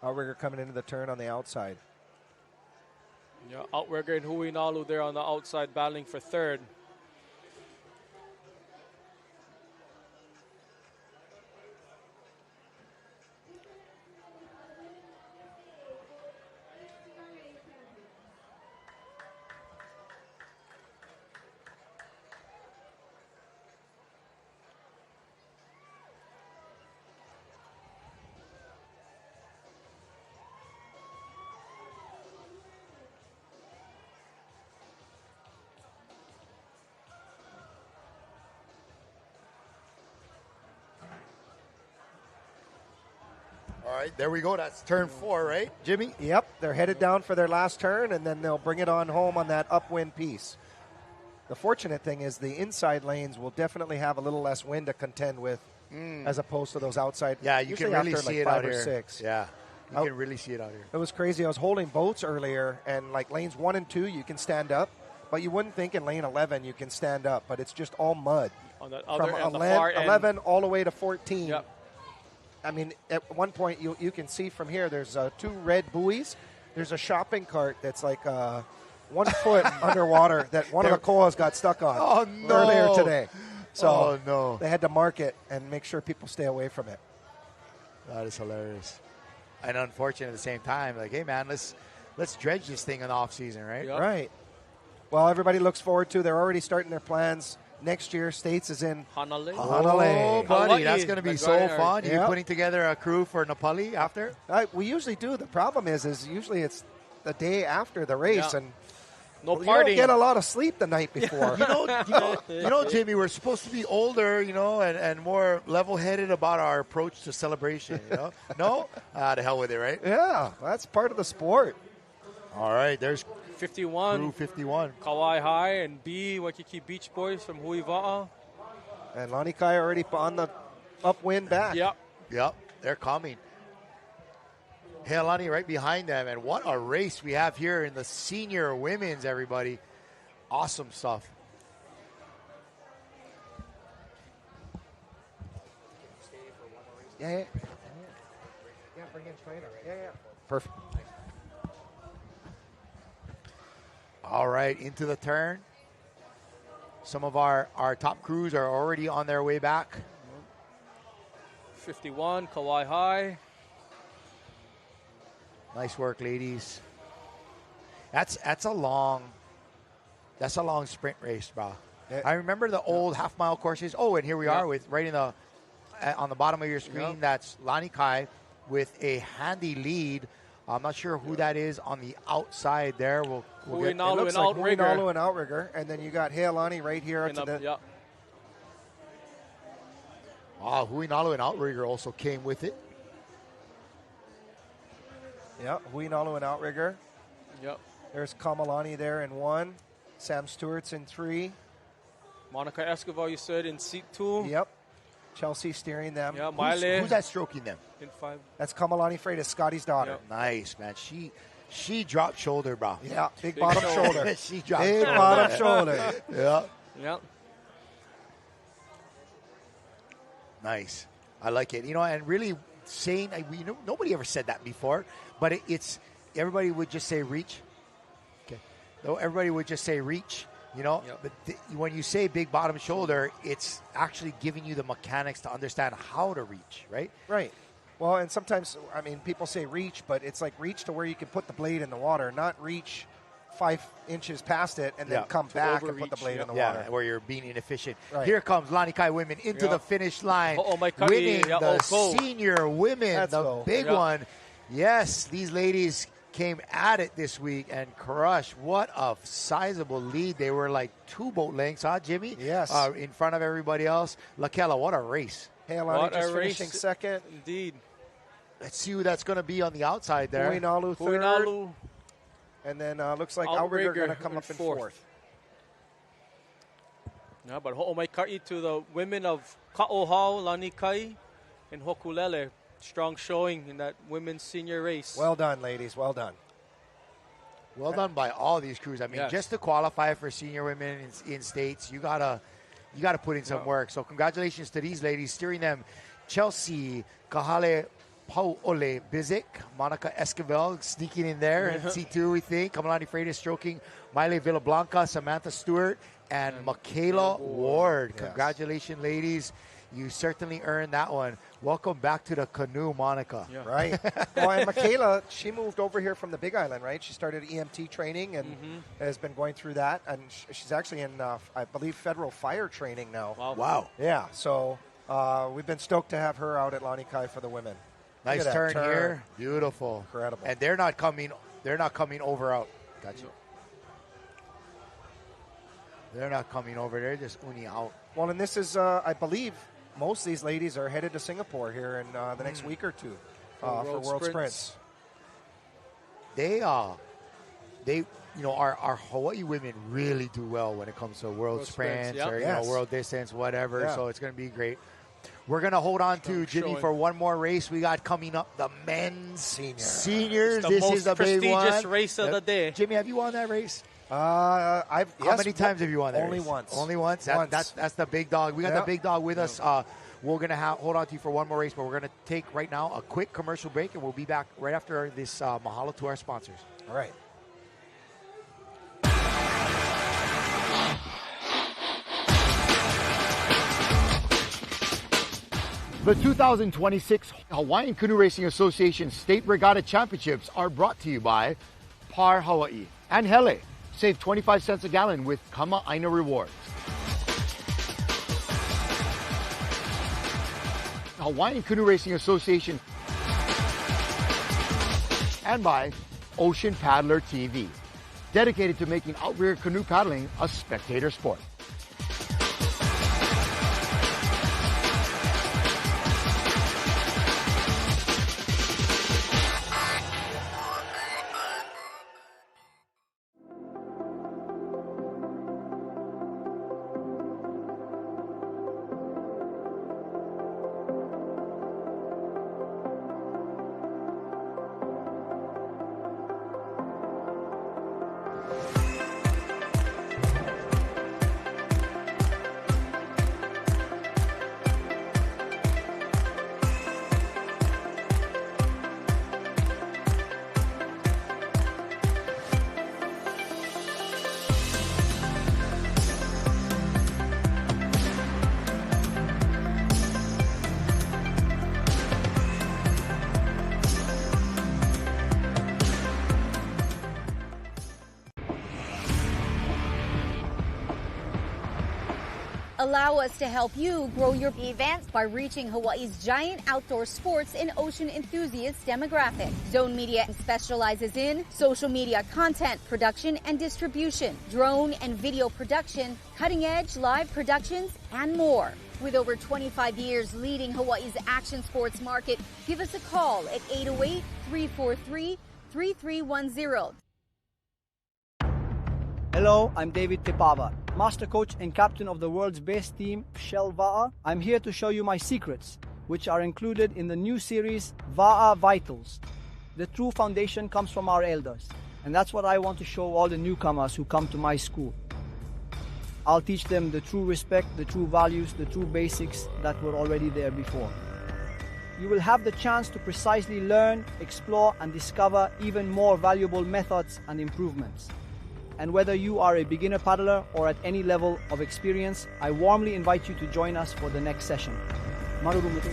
Outrigger coming into the turn on the outside. Yeah, Outrigger and Hui Nalu there on the outside battling for third. All right, there we go. That's turn 4, right, Jimmy? Yep, they're headed down for their last turn, and then they'll bring it on home on that upwind piece. The fortunate thing is the inside lanes will definitely have a little less wind to contend with as opposed to those outside. Yeah, you can really see it out here. 6. Yeah, you can really see it out here. It was crazy. I was holding boats earlier, and like lanes 1 and 2, you can stand up, but you wouldn't think in lane 11 you can stand up, but it's just all mud. On the other From end, the far end. 11 all the way to 14. Yep. I mean, at one point, you can see from here, there's 2 red buoys. There's a shopping cart that's like 1 foot underwater that one of the koas got stuck on earlier today. So they had to mark it and make sure people stay away from it. That is hilarious. And unfortunate at the same time. Like, hey, man, let's dredge this thing in the off season, right? Yep. Right. Well, everybody looks forward to. They're already starting their plans. Next year, States is in Hanalei. Oh, buddy, Hawaii. that's going to be so fun. You're putting together a crew for Nepali after? We usually do. The problem is usually it's the day after the race, and no you partying. don't get a lot of sleep the night before. you know, Jimmy, we're supposed to be older, and more level-headed about our approach to celebration, No? To hell with it, right? Yeah, that's part of the sport. All right, there's 51. Crew 51. Kauai High and B, Waikiki Beach Boys from Huiva'a. And Lani Kai already on the upwind back. Yep, they're coming. Heilani right behind them, and what a race we have here in the senior women's, everybody. Awesome stuff. Yeah, bring in trainer. Yeah. Perfect. All right, into the turn. Some of our top crews are already on their way back. 51, Kauai High. Nice work, ladies. That's a long sprint race, bro. I remember the old half-mile courses. Oh, and here we are with right in the on the bottom of your screen. That's Lani Kai with a handy lead. I'm not sure who that is on the outside there. We'll Hui get Nalu and Outrigger. Nalu and Outrigger, and then you got Heilani right here. Wow, Hui Nalu and Outrigger also came with it. Yeah, Hui Nalu and Outrigger. Yep. There's Kamalani there in 1. Sam Stewart's in 3. Monica Escobar, you said, in seat 2. Yep. Chelsea steering them. Yeah, Miley. Who's that stroking them? In 5. That's Kamalani Freitas, Scotty's daughter. Yep. Nice, man. She dropped shoulder, bro. Yeah, big bottom shoulder. She dropped big shoulder. bottom shoulder. Yeah. Yeah. Nice. I like it. And really saying, nobody ever said that before, but it's everybody would just say reach. Okay. Though everybody would just say reach, but when you say big bottom shoulder, it's actually giving you the mechanics to understand how to reach, right? Right. Well, and sometimes, people say reach, but it's like reach to where you can put the blade in the water, not reach 5 inches past it and then come back and put the blade in the water. Yeah, where you're being inefficient. Right. Here comes Lani Kai women into the finish line, winning the senior women, the big one. Yes, these ladies came at it this week and crushed. What a sizable lead. They were like 2 boat lengths, huh, Jimmy? Yes. In front of everybody else. Lakela, what a race. Hey, Alani just finishing second. Indeed. Let's see who that's going to be on the outside there. Huinalu third. Huinalu. And then looks like Outrigger going to come up in fourth. Yeah, but ho'omaikai to the women of Ka'ohao, Lanikai, and Hokulele. Strong showing in that women's senior race. Well done, ladies. Well done. Well done by all these crews. I mean, Yes. just to qualify for senior women in states, you gotta put in some work. So congratulations to these ladies, steering them. Chelsea Kahale Pauole Bizik, Monica Esquivel sneaking in there in C2, we think. Kamalani Freitas stroking Miley Villablanca, Samantha Stewart, and Michaela Ward. Yes. Congratulations, ladies. You certainly earned that one. Welcome back to the canoe, Monica. Yeah. Right. Oh, and Michaela, she moved over here from the Big Island, right? She started EMT training and has been going through that. And she's actually in, I believe, federal fire training now. Wow. Yeah. So we've been stoked to have her out at Lanikai for the women. Look Nice at that turn here. Beautiful. Incredible. And they're not coming over out. Gotcha. They're not coming over. They're just uni out. Well, and this is, I believe, most of these ladies are headed to Singapore here in the next week or two for World Sprints. Our Hawaii women really do well when it comes to World Sprints yep. or World Distance, whatever. Yeah. So it's going to be great. We're going to hold on to Jimmy showing. for one more race. We got coming up the men's seniors. The This most is a big one. prestigious race of the day. Jimmy, have you won that race? How many times have you won that Only race? once. Only once? Once. That's the big dog. We got Yeah. the big dog with us. We're going to hold on to you for one more race, but we're going to take right now a quick commercial break, and we'll be back right after this. Mahalo to our sponsors. All right. The 2026 Hawaiian Canoe Racing Association State Regatta Championships are brought to you by Par Hawaii and Hele. Save 25 cents a gallon with Kama Aina Rewards. Hawaiian Canoe Racing Association and by Ocean Paddler TV, dedicated to making outrigger canoe paddling a spectator sport. Allow us to help you grow your events by reaching Hawaii's giant outdoor sports and ocean enthusiast demographic. Zone Media specializes in social media content production and distribution, drone and video production, cutting-edge live productions, and more. With over 25 years leading Hawaii's action sports market, give us a call at 808-343-3310. Hello, I'm David Tepava, Master Coach and Captain of the world's best team, Shell Va'a. I'm here to show you my secrets, which are included in the new series, Va'a Vitals. The true foundation comes from our elders, and that's what I want to show all the newcomers who come to my school. I'll teach them the true respect, the true values, the true basics that were already there before. You will have the chance to precisely learn, explore, and discover even more valuable methods and improvements. And whether you are a beginner paddler or at any level of experience, I warmly invite you to join us for the next session. Marurumutu.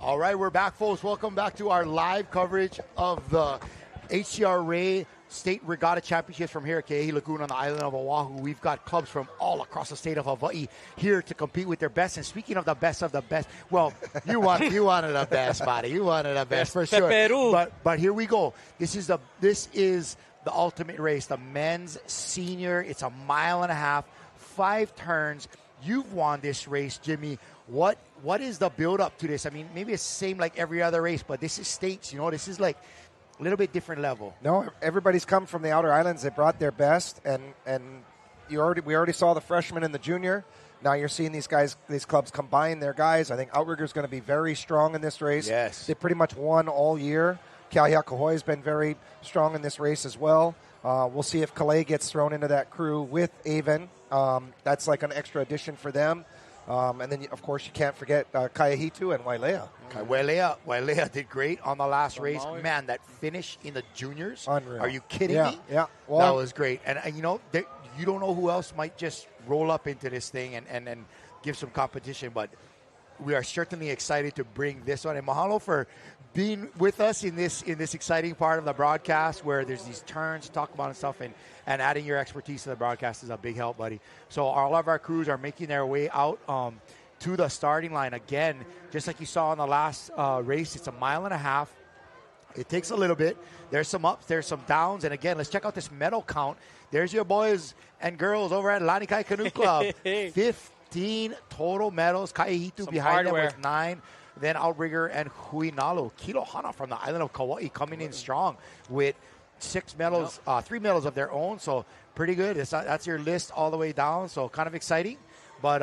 All right, we're back, folks. Welcome back to our live coverage of the Hcra State Regatta Championships from here at Ke'ehi Lagoon on the island of Oahu. We've got clubs from all across the state of Hawaii here to compete with their best. And speaking of the best, well, you wanted the best, buddy. You wanted the best for sure. Peru. But here we go. This is the ultimate race, the men's senior. It's a 1.5 miles, 5 turns. You've won this race, Jimmy. What is the build up to this? I mean, maybe it's the same like every other race, but this is states. This is like a little bit different level. No, everybody's come from the outer islands. They brought their best, and we already saw the freshman and the junior. Now you're seeing these clubs combine their guys. I think Outrigger's going to be very strong in this race. Yes. They pretty much won all year. Keahiakahoe has been very strong in this race as well. We'll see if Calais gets thrown into that crew with Avon. That's like an extra addition for them. And then, of course, you can't forget Kaiahitu and Wailea. Wailea did great on the last race. Man, that finish in the juniors. Unreal. Are you kidding me? Yeah. Well, that was great. And you don't know who else might just roll up into this thing and give some competition. But we are certainly excited to bring this one. And mahalo for being with us in this exciting part of the broadcast where there's these turns to talk about and stuff, and adding your expertise to the broadcast is a big help, buddy. So all of our crews are making their way out to the starting line again, just like you saw in the last race. It's a 1.5 miles. It takes a little bit. There's some ups, there's some downs, and again, let's check out this medal count. There's your boys and girls over at Lanikai Canoe Club. 15 total medals. Kaiahitu behind them with 9. Then Outrigger and Huinalo. Kilohana from the island of Kauai coming in strong with 6 medals, 3 medals of their own. So pretty good. That's your list all the way down. So kind of exciting. But,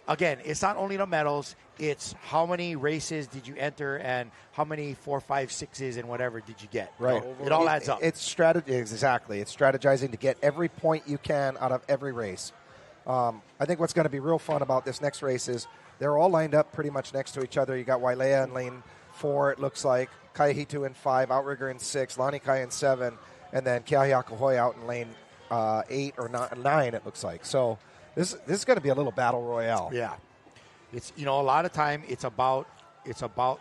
again, it's not only the medals. It's how many races did you enter and how many 4, 5, 6s and whatever did you get. Right. It all adds up. It's strategy. Exactly. It's strategizing to get every point you can out of every race. I think what's going to be real fun about this next race is they're all lined up pretty much next to each other. You got Wailea in lane 4, it looks like. Kaiahitu in 5, Outrigger in 6, Lanikai in 7, and then Keahiakahoe out in lane 8 or 9, it looks like. So this is going to be a little battle royale. Yeah. It's, a lot of time it's about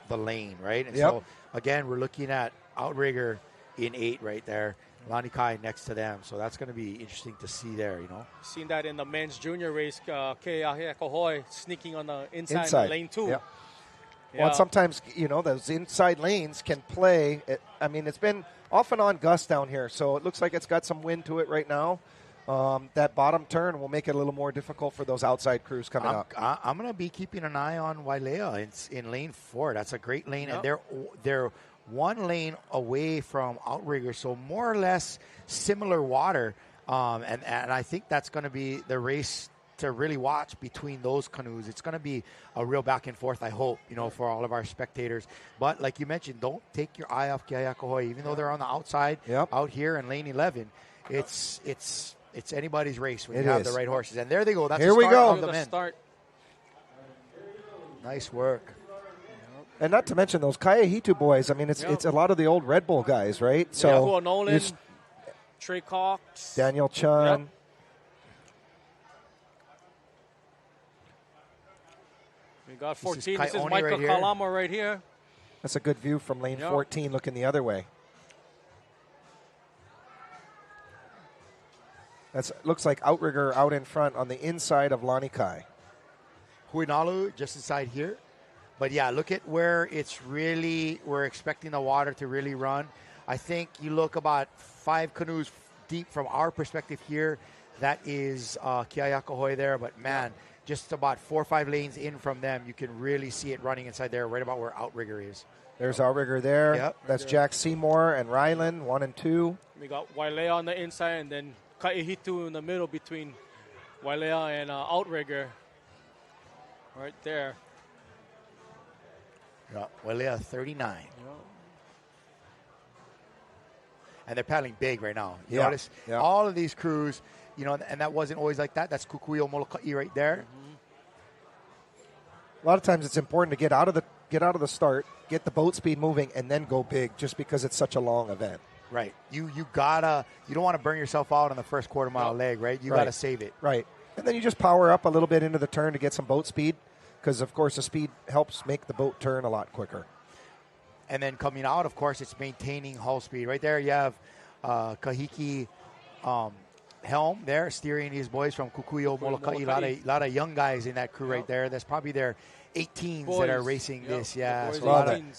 the lane, right? And Yep. so, again, we're looking at Outrigger in 8 right there. Lanikai next to them. So that's going to be interesting to see there, Seen that in the men's junior race, Keahiakahoe sneaking on the inside. Lane 2. Yeah. Well, and sometimes, those inside lanes can play. It's been off and on gust down here, so it looks like it's got some wind to it right now. That bottom turn will make it a little more difficult for those outside crews coming up. I'm going to be keeping an eye on Wailea in lane 4. That's a great lane, and they're one lane away from Outrigger, so more or less similar water. And I think that's going to be the race to really watch between those canoes. It's going to be a real back and forth, I hope, for all of our spectators. But like you mentioned, don't take your eye off Keahiakahoe. Even though they're on the outside out here in lane 11, it's anybody's race when you have the right horses. And there they go. That's here the we start go. of the men. Nice work. And not to mention those Kaiahitu boys. It's a lot of the old Red Bull guys, right? So Nolan, Trey Cox, Daniel Chun. Yep. We got 14. This is Michael Kalama right here. That's a good view from lane 14, looking the other way. Looks like Outrigger out in front on the inside of Lanikai. Huinalu just inside here. But, yeah, look at where we're expecting the water to really run. I think you look about 5 canoes deep from our perspective here. That is Keahiakahoe there. But, man, just about 4 or 5 lanes in from them, you can really see it running inside there right about where Outrigger is. There's Outrigger there. Yep. That's Jack Seymour and Ryland, 1 and 2. We got Wailea on the inside and then Kaiahitu in the middle between Wailea and Outrigger. Right there. Yeah, Wailea 39. And they're paddling big right now. You notice all of these crews, and that wasn't always like that. That's Kukuio Molokai right there. Mm-hmm. A lot of times it's important to get out of the start, get the boat speed moving, and then go big just because it's such a long event. Right. You don't want to burn yourself out on the first quarter mile leg, right? You got to save it. Right. And then you just power up a little bit into the turn to get some boat speed. because, of course, the speed helps make the boat turn a lot quicker. And then coming out, of course, it's maintaining hull speed. Right there, you have Kahiki Helm there steering these boys from Kukuyo Molokai. A lot of young guys in that crew right there. That's probably their 18s that are racing this. Yeah, so a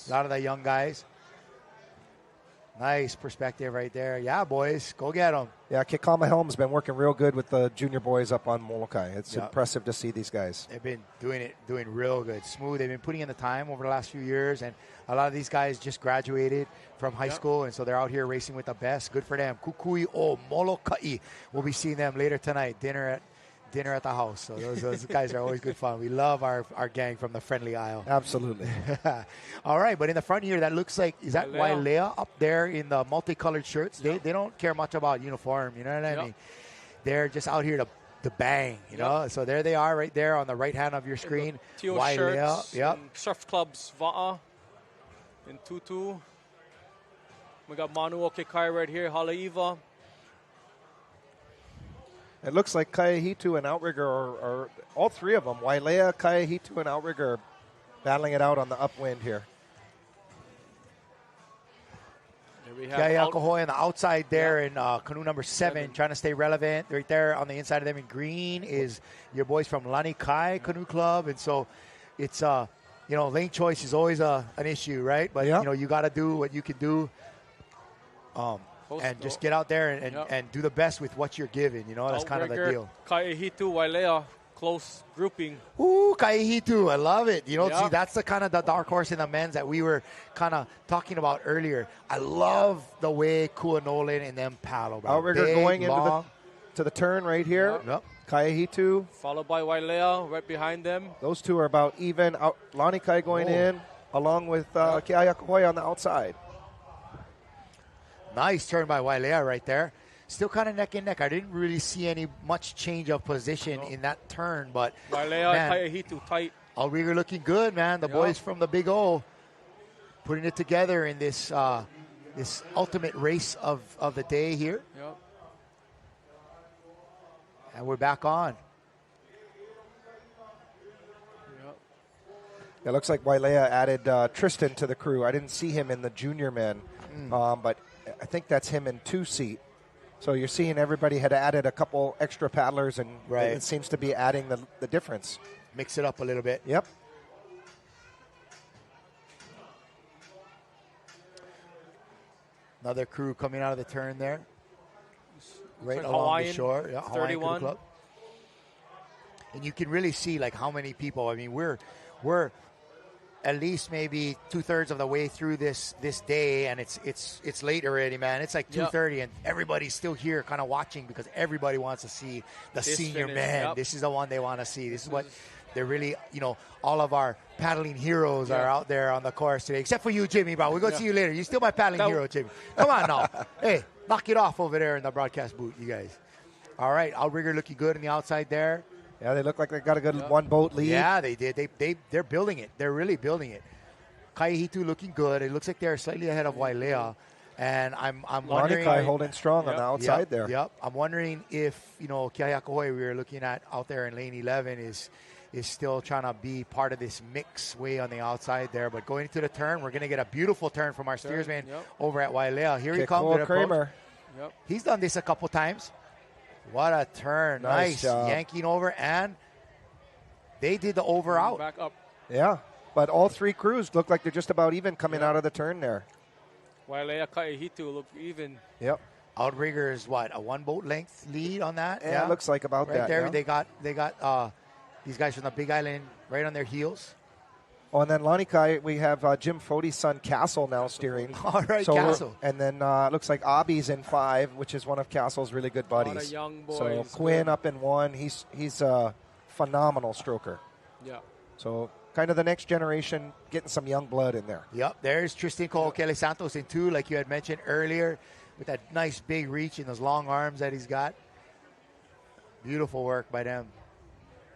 lot of the young guys. Nice perspective right there. Yeah, boys, go get them. Yeah, Kikama Helm's been working real good with the junior boys up on Molokai. It's impressive to see these guys. They've been doing real good, smooth. They've been putting in the time over the last few years, and a lot of these guys just graduated from high school, and so they're out here racing with the best. Good for them. Kukui o Molokai. We'll be seeing them later tonight. Dinner at the house. So those guys are always good fun. We love our gang from the Friendly Isle. Absolutely. All right, but in the front here, that looks like, is that Wailea up there in the multicolored shirts? They don't care much about uniform, you know what I mean? They're just out here to bang, you know? So there they are right there on the right hand of your screen. Tio shirts, surf clubs, Va'a, in Tutu. We got Manu Okekai right here, Haleiwa. It looks like Kaiahitu and Outrigger are all three of them. Wailea, Kaiahitu, and Outrigger are battling it out on the upwind here. Kaiakohoi on the outside there in canoe number 7, trying to stay relevant. Right there on the inside of them in green is your boys from Lani Kai Canoe Club. And so it's, lane choice is always an issue, right? But, you got to do what you can do. And just get out there and do the best with what you're given. That's kind of the deal. Kaiahitu, Wailea, close grouping. Ooh, Kaiahitu, I love it. See, that's the kind of the dark horse in the men's that we were kind of talking about earlier. I love the way Kua Nolan and them paddle. Outrigger going into the turn right here. Yep. Kaiahitu. Followed by Wailea right behind them. Those two are about even. Lanikai going in, along with Ke'aiakahoe on the outside. Nice turn by Wailea right there. Still kind of neck and neck. I didn't really see much change of position in that turn, but Wailea and Kaiahitu tight. Outrigger looking good, man. The boys from the Big O putting it together in this this ultimate race of the day here. Yep. And we're back on. It looks like Wailea added Tristan to the crew. I didn't see him in the junior men, but I think that's him in 2-seat. So you're seeing everybody had added a couple extra paddlers, and it seems to be adding the difference. Mix it up a little bit. Yep. Another crew coming out of the turn there. Right like along Hawaiian, the shore. Yeah, 31. Club. And you can really see how many people. I mean, we're at least maybe 2/3 of the way through this day, and it's late already, man. It's like 2:30, and everybody's still here kind of watching because everybody wants to see the senior man. Yep. This is the one they want to see. This is what they're really, all of our paddling heroes are out there on the course today, except for you, Jimmy, bro. We're going to see you later. You're still my paddling hero, Jimmy. Come on now. Hey, knock it off over there in the broadcast booth, you guys. All right, Outrigger looking good on the outside there. Yeah, they look like they got a good one-boat lead. Yeah, they did. They're building it. They're really building it. Kaiahitu looking good. It looks like they're slightly ahead of Wailea. And I'm wondering. Lanikai holding strong on the outside there. Yep. I'm wondering if, Ke'aiakahoe we were looking at out there in lane 11 is still trying to be part of this mix way on the outside there. But going into the turn, we're going to get a beautiful turn from our steersman over at Wailea. Here he comes. Kramer. Yep. He's done this a couple times. What a turn. Nice. Yanking over, and they did the over out. Back up. Yeah, but all three crews look like they're just about even coming out of the turn there. Wailea Kaiahitu look even. Yep. Outrigger is what, a one-boat length lead on that? Yeah, it looks like about right that. There, yeah. They got these guys from the Big Island right on their heels. Oh, and then Lanikai, we have Jim Fode's son, Castle, now steering. All right, Castle. And then it looks like Abi's in 5, which is one of Castle's really good buddies. A lot of young boys. So Quinn up in 1. He's a phenomenal stroker. Yeah. So kind of the next generation, getting some young blood in there. Yep, there's Tristan Ko'okele Santos in 2, like you had mentioned earlier, with that nice big reach and those long arms that he's got. Beautiful work by them.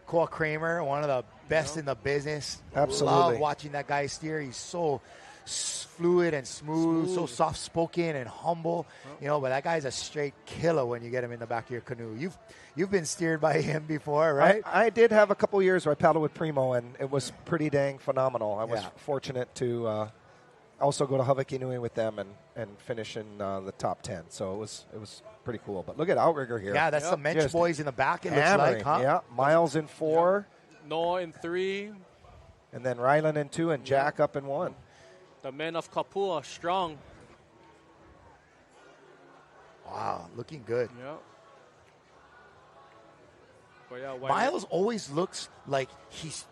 Koa Kramer, one of the best in the business. Absolutely. Love watching that guy steer. He's so fluid and smooth, so soft-spoken and humble. But that guy's a straight killer when you get him in the back of your canoe. You've been steered by him before, right? I did have a couple years where I paddled with Primo, and it was pretty dang phenomenal. I was fortunate to also go to Havaikinui with them and finish in the top 10. So it was pretty cool. But look at Outrigger here. Yeah, that's the Mensch boys in the back, it looks like, huh? Yeah, Miles in 4. Noah in 3. And then Rylan in 2 and Jack up in 1. The men of Kapua, strong. Wow, looking good. Yeah. Miles always looks like he's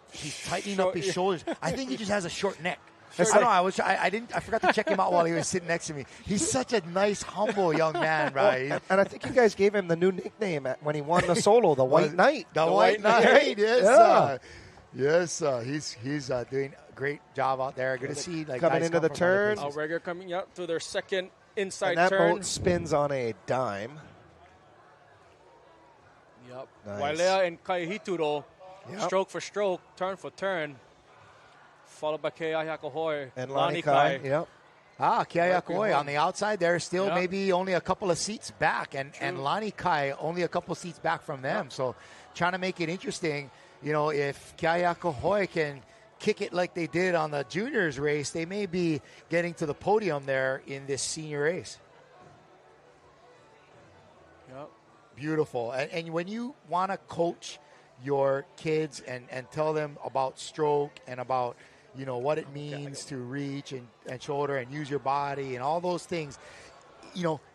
tightening up his shoulders. I think he just has a short neck. I don't know. I forgot to check him out while he was sitting next to me. He's such a nice, humble young man, right? And I think you guys gave him the new nickname when he won the solo, the White Knight. The White Knight, yes. Yes, he's doing a great job out there. Good to see coming into the turn. Outrigger coming up to their second inside and that turn. boat spins on a dime. Yep. Nice. Wailea and Kaihitu, though, stroke for stroke, turn for turn. Followed by Ke'ahiakahoi and Lani Kai. Yep. Ke'ahiakahoi on the outside there, still maybe only a couple of seats back, and Lani Kai only a couple of seats back from them. So trying to make it interesting, if Ke'ahiakahoi can kick it like they did on the juniors race, they may be getting to the podium there in this senior race. Yep. Beautiful. And when you want to coach your kids and tell them about stroke and about what it means to reach and shoulder and use your body and all those things,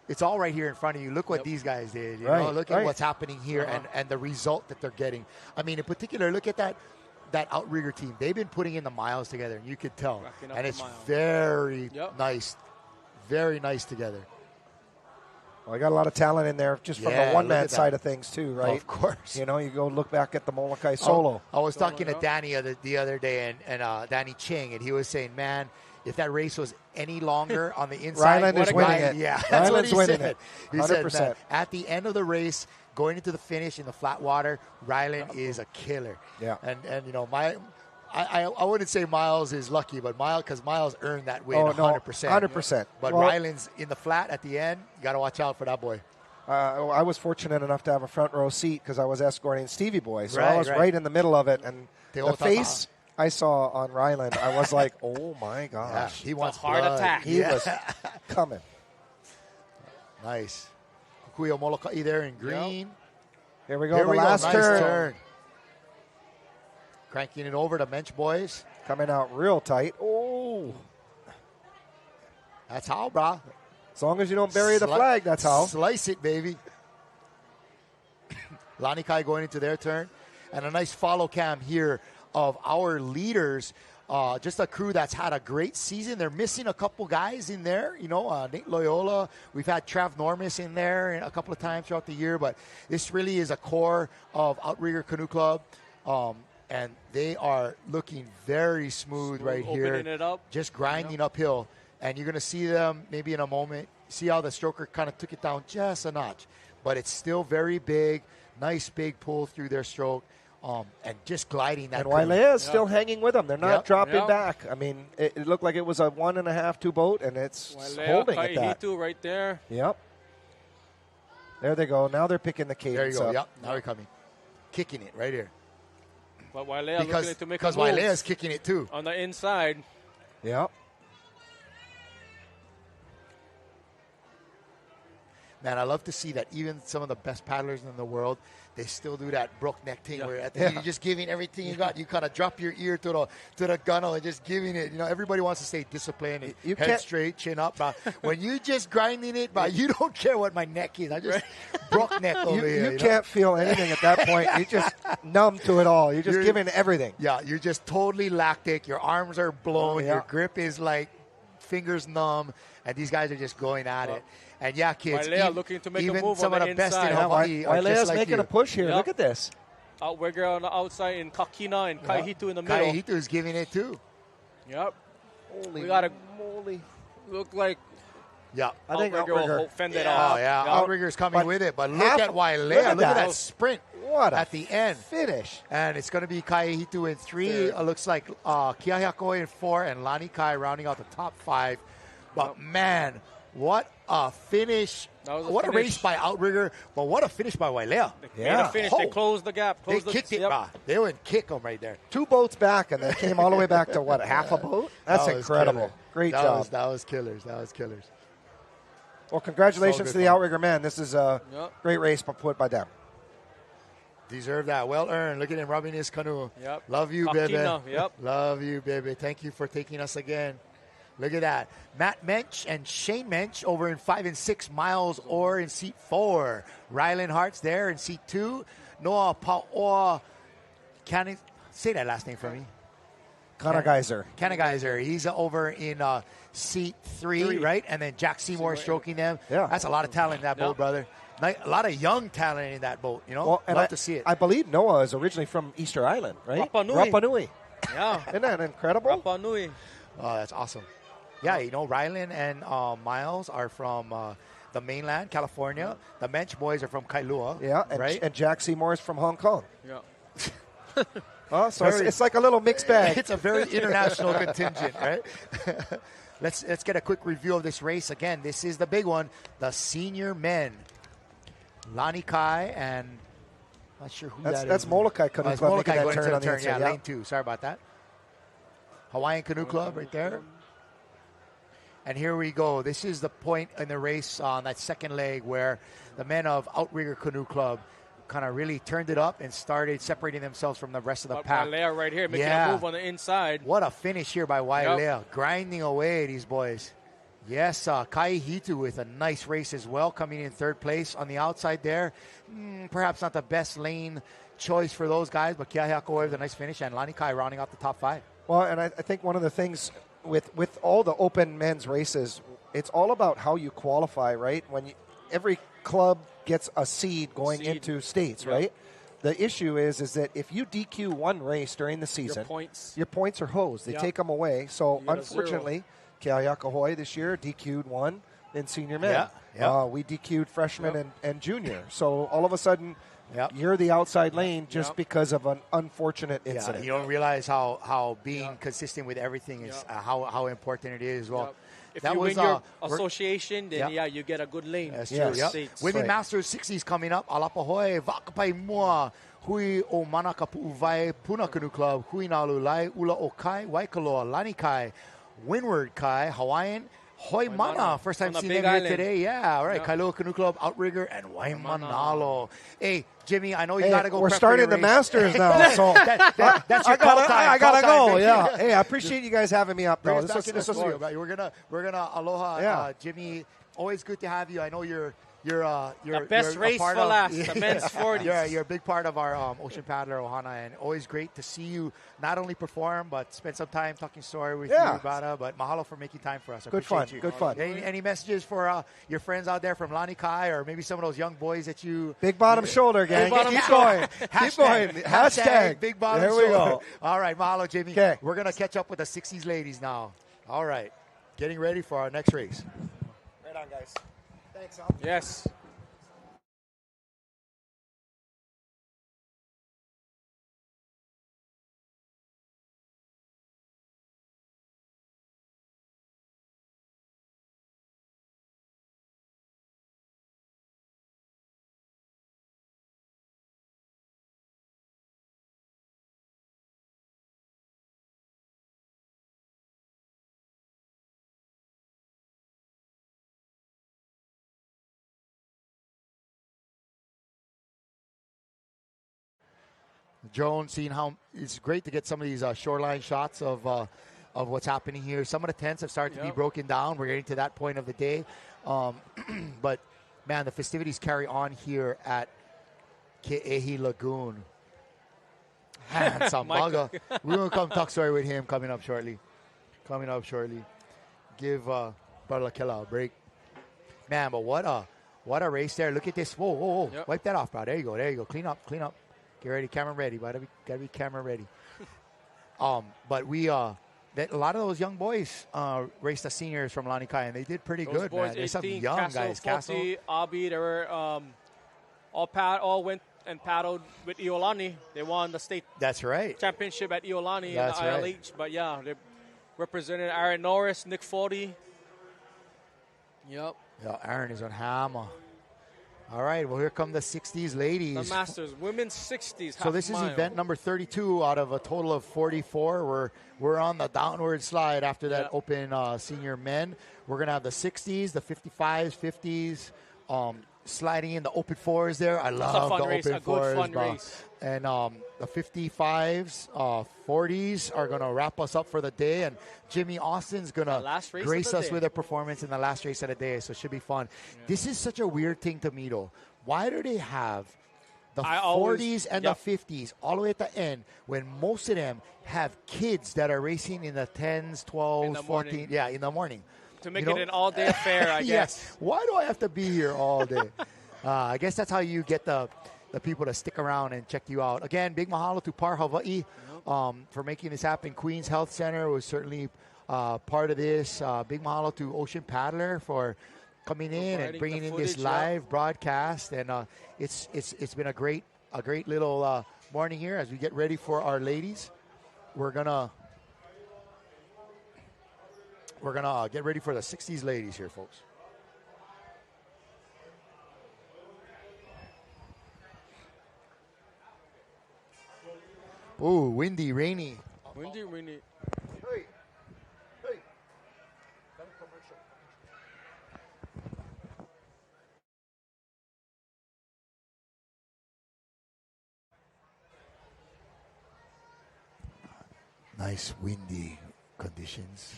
it's all right here in front of you. Look what these guys did. Look at what's happening here and the result that they're getting. I mean, in particular, look at that outrigger team. They've been putting in the miles together, and you could tell. And it's very nice. Very nice together. Well, I got a lot of talent in there just from the one-man side of things, too, right? Of course. You go look back at the Molokai solo. I was talking to Danny the other day, and Danny Ching, and he was saying, man, if that race was any longer on the inside, Ryland is winning it. Yeah, that's what he said. It. 100%. He said, man, at the end of the race, going into the finish in the flat water, Ryland is a killer. Yeah. And I wouldn't say Miles is lucky, but Miles earned that win 100%. 100%. But Ryland's in the flat at the end. You got to watch out for that boy. I was fortunate enough to have a front row seat because I was escorting Stevie Boy. So I was right in the middle of it. And the face I saw on Ryland, I was like, oh, my gosh. Yeah, he wants heart attack. He was coming. Nice. Kukuyo Molokai there in green. Yep. Here we go, last nice turn. Cranking it over to Mensch boys. Coming out real tight. Oh. That's how, brah. As long as you don't bury the flag, that's how. Slice it, baby. Lani Kai going into their turn. And a nice follow cam here of our leaders. Just a crew that's had a great season. They're missing a couple guys in there. Nate Loyola. We've had Trav Normus in there a couple of times throughout the year. But this really is a core of Outrigger Canoe Club. And they are looking very smooth right here. Opening it up. Just grinding uphill. And you're going to see them maybe in a moment. See how the stroker kind of took it down just a notch. But it's still very big. Nice big pull through their stroke. And just gliding that. And Wailea is still hanging with them. They're not dropping back. I mean, it looked like it was a 1.5-2 boat, and it's holding at that. Kaihitu right there. Yep. There they go. Now they're picking the cadence There you go. up. Yep. Now they're coming. Kicking it right here. But Wailea looking to make because Wailea's kicking it too. On the inside. Yep. Man, I love to see that even some of the best paddlers in the world, they still do that brook neck thing where at the end you're just giving everything you got. You kind of drop your ear to the gunnel and just giving it. Everybody wants to stay disciplined and you head straight, chin up. But when you just grinding it, but you don't care what my neck is. I just brook neck over here. You can't feel anything at that point. You're just numb to it all. You're just giving everything. Yeah, you're just totally lactic. Your arms are blown. Your grip is like fingers numb. And these guys are just going at it. And yeah, kids, looking to make even a move some on of the the best in inside. Hawaii are Wailea's just like making you. a push here. Look at this. Outrigger on the outside in Kakina and Kaihitu in the middle. Kaihitu is giving it too. Yep. Holy we got to moly. Look like I think Outrigger will fend it off. Oh, yeah. Outrigger's coming with it. But look at Wailea. Look at that sprint. What at the end. Finish. And it's going to be Kaihitu in 3. It looks like Keahiakohe in 4 and Lani Kai rounding out the top 5. But, man, what a finish. What a race by Outrigger, but what a finish by Wailea. They finish. They closed the gap. They kicked it, They went kick them right there. 2 boats back, and they came all the way back to, what, half a boat? That's incredible. Killer. Great job. That was killers. Well, congratulations to the Outrigger men. This is a great race put by them. Deserve that. Well earned. Look at him rubbing his canoe. Yep. Love you, baby. Yep. Love you, baby. Thank you for taking us again. Look at that. Matt Mensch and Shane Mensch over in 5 and 6 miles or in seat 4. Rylan Hart's there in seat 2. Noah Pa'oa. Say that last name for me. Kanageiser. He's over in seat 3, right? And then Jack Seymour stroking them. Yeah. That's a lot of talent in that boat, brother. A lot of young talent in that boat, Well, and love to see it. I believe Noah is originally from Easter Island, right? Rapa Nui. Yeah. Isn't that incredible? Rapa Nui. Oh, that's awesome. Yeah, Rylan and Miles are from the mainland, California. The Mensch boys are from Kailua. Yeah, right? And Jack Seymour is from Hong Kong. Yeah. So it's like a little mixed bag. It's a very international contingent, right? Let's get a quick review of this race. Again, this is the big one, the senior men. Lani Kai and I'm not sure who that is. That's Molokai Canoe Club. Molokai going turn into on the turn. inside, Yeah, lane 2. Sorry about that. Hawaiian Canoe Club right there. And here we go. This is the point in the race on that second leg where the men of Outrigger Canoe Club kind of really turned it up and started separating themselves from the rest of the pack. Wailea right here making a move on the inside. What a finish here by Wailea. Grinding away, these boys. Yes, Kaihitu with a nice race as well, coming in 3rd place on the outside there. Perhaps not the best lane choice for those guys, but Keahiakohe with a nice finish, and Lani Kai rounding out the top 5. Well, and I think one of the things with all the open men's races, it's all about how you qualify, right? Every club gets a seed going into states, right? The issue is that if you DQ one race during the season, your points are hosed. They take them away. So unfortunately, Keahiakohe this year DQ'd one in senior men. We DQ'd freshman and junior. So all of a sudden, you're the outside lane just because of an unfortunate incident. You don't realize how being consistent with everything is how important it is. Well, if you win your association, then you get a good lane. That's true. Women Masters 60s coming up. Alapahoe, Vakapai Mua, Hui o Manaka Pu'uvai, Puna Canoe Club, Hui Nalulai, Ula Okai, Waikoloa, Lani Kai, Windward Kai, Hawaiian, Hoimana. First time seeing them here today. Yeah, all right. Kailua Canoe Club, Outrigger, and Waimanalo. Hey, Jimmy, I know you got to go. We're starting the Masters now, so that's your call time. I gotta go. Yeah. Hey, I appreciate you guys having me up, though. This was we're gonna aloha, Jimmy. Always good to have you. I know you're the best race for last, the men's 40s. You're a big part of our Ocean Paddler Ohana, and always great to see you not only perform but spend some time talking story with you, Bada. But mahalo for making time for us. Good fun. Any messages for your friends out there from Lani Kai or maybe some of those young boys that you big bottom shoulder gang? Keep going. Hashtag big bottom shoulder. There we go. All right, mahalo, Jimmy. Okay. We're gonna catch up with the 60s ladies now. All right, getting ready for our next race. Right on, guys. Thanks, Al. Yes. Joan, seeing how it's great to get some of these shoreline shots of what's happening here. Some of the tents have started to be broken down. We're getting to that point of the day. But, man, the festivities carry on here at Ke'ehi Lagoon. Handsome Maga. We're going to come talk story with him coming up shortly. Give Brother Lakela a break. Man, but what a race there. Look at this. Whoa. Yep. Wipe that off, bro. There you go. Clean up. Get ready, camera ready. Gotta be camera ready. But we a lot of those young boys raced the seniors from Lani Kai, and they did pretty good, boys, man. There's some 18, young Castle, guys. Castle, Abi, they were all went and paddled with Iolani. They won the state That's right. championship at Iolani That's in the ILH. right. But yeah, they represented Aaron Norris, Nick Forty. Yep. Yeah, Aaron is on hammer. All right, well, here come the 60s ladies. The Masters, women's 60s. So this is event number 32 out of a total of 44. We're on the downward slide after that open senior men. We're going to have the 60s, the 55s, 50s, sliding in the open fours there. I love the race, open a fours. good fun race. And the 55s, 40s are going to wrap us up for the day. And Jimmy Austin's going to grace us with a performance in the last race of the day. So it should be fun. Yeah. This is such a weird thing to me, though. Why do they have the 40s and the 50s all the way at the end when most of them have kids that are racing in the 10s, 12s, 14? Yeah, in the morning. To make it an all-day affair, I guess. Yes. Why do I have to be here all day? I guess that's how you get the people to stick around and check you out. Again, big mahalo to Par Hawaii for making this happen. Queens Health Center was certainly part of this. Big mahalo to Ocean Paddler for coming in and bringing in this live broadcast. And it's been a great little morning here as we get ready for our ladies. We're gonna get ready for the 60s ladies here, folks. Ooh, windy, rainy. Windy, rainy. Hey. Nice windy conditions.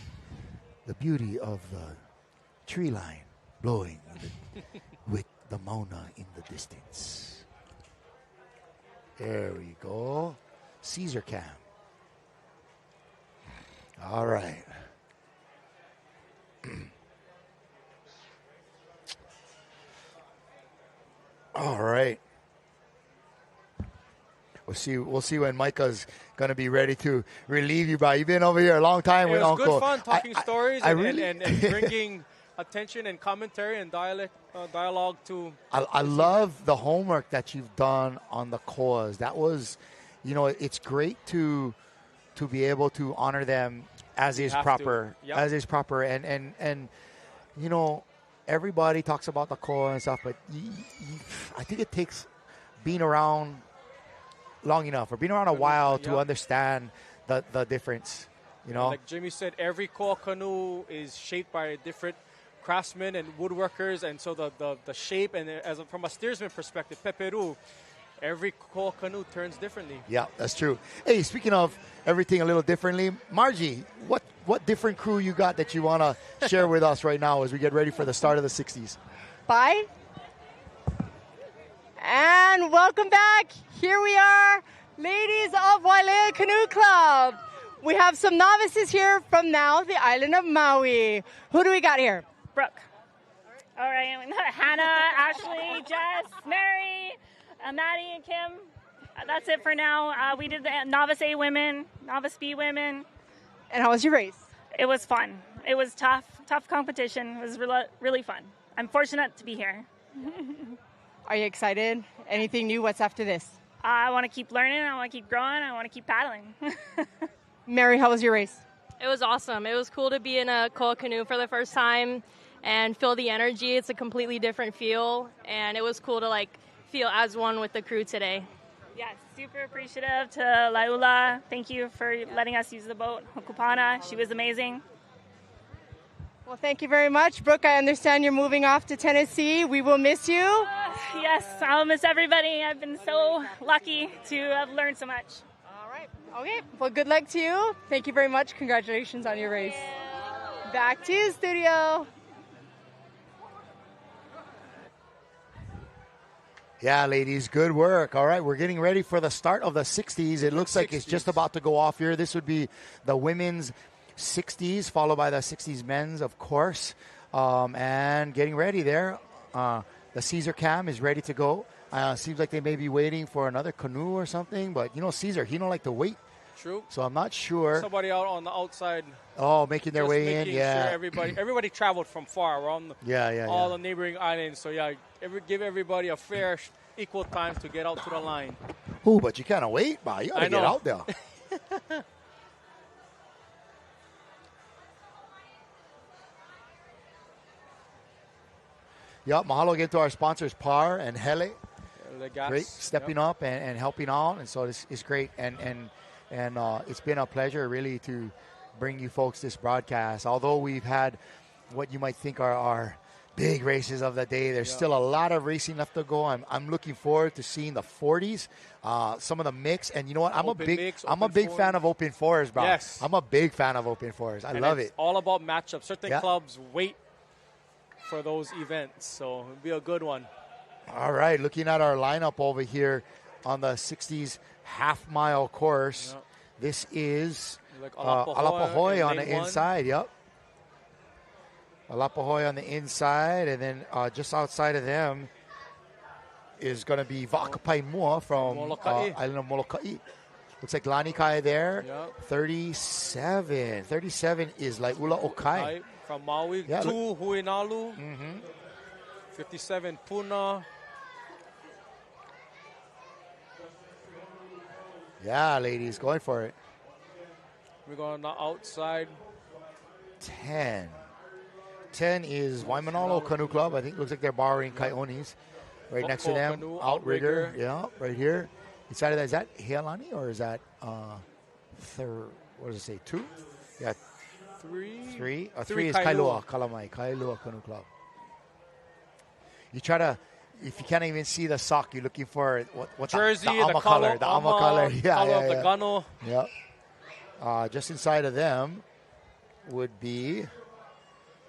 The beauty of the tree line blowing with the Mauna in the distance. There we go. Caesar cam. All right. All right. We'll see when Micah's going to be ready to relieve you, bro. You've been over here a long time with Uncle. It was good fun talking stories and bringing attention and commentary and dialogue to. I love the homework that you've done on the cause. That was, it's great to be able to honor them as is proper, as is proper, and everybody talks about the cause and stuff, but I think it takes being around long enough or being around a while to understand the difference, Like Jimmy said, every core canoe is shaped by different craftsmen and woodworkers, and so the shape and from a steersman perspective, peperu, every core canoe turns differently. Yeah, that's true. Hey, speaking of everything a little differently, Margie, what different crew you got that you want to share with us right now as we get ready for the start of the 60s? Bye. And welcome back. Here we are, ladies of Wailea Canoe Club. We have some novices here from now the island of Maui. Who do we got here? Brooke. All right, Hannah, Ashley, Jess, Mary, Maddie, and Kim. That's it for now. We did the Novice A women, Novice B women. And how was your race? It was fun. It was tough competition. It was really fun. I'm fortunate to be here. Are you excited? Anything new? What's after this? I want to keep learning. I want to keep growing. I want to keep paddling. Mary, how was your race? It was awesome. It was cool to be in a koa canoe for the first time and feel the energy. It's a completely different feel, and it was cool to feel as one with the crew today. Yes, super appreciative to Laula. Thank you for letting us use the boat. Hokupana, she was amazing. Well, thank you very much. Brooke, I understand you're moving off to Tennessee. We will miss you. Yes, I'll miss everybody. I've been so lucky to have learned so much. All right. Okay. Well, good luck to you. Thank you very much. Congratulations on your race. Back to you, studio. Yeah, ladies, good work. All right, we're getting ready for the start of the 60s. It looks like it's just about to go off here. This would be the women's 60s, followed by the 60s men's, of course. And getting ready there. The Caesar cam is ready to go. Seems like they may be waiting for another canoe or something. But, Caesar, he don't like to wait. True. So I'm not sure. Somebody out on the outside. Oh, making their way in. Yeah. Sure everybody traveled from far around the neighboring islands. So, give everybody a fair equal time to get out to the line. Ooh, but you can't wait, man. You got to get out there. Yep, mahalo again to our sponsors, Par and Hele. Great stepping up and helping out, and so it's great. And it's been a pleasure, really, to bring you folks this broadcast. Although we've had what you might think are our big races of the day, there's still a lot of racing left to go. I'm looking forward to seeing the 40s, some of the mix. And you know what? I'm a big fan of open fours, bro. Yes. I'm a big fan of open fours. I love it. All about matchups. Certain clubs wait for those events, so it'll be a good one. All right, looking at our lineup over here on the 60s half-mile course. Yep. This is Alapahoy on the inside. Yep. Alapahoy on the inside, and then just outside of them is going to be Vakapaimua from island of Molokai. Looks like Lanikai there. Yep. 37. 37 is Laula Okai. From Maui. 2, Huinalu. 57, Puna. Yeah, ladies, going for it. We're going on the outside. 10. 10 is Waimanalo Canoe Club. I think it looks like they're borrowing Kaionis. Right next to them, Outrigger. Yeah, right here. Inside of that, is that Healani or is that third? What does it say? 2? Yeah. 3. 3 is Kailua, Kalamai, Kailua Canoe Club. You try to, if you can't even see the sock, you're looking for what jersey, the Ama color. The Ama color. Yeah, color of the Gano. Yep. Just inside of them would be,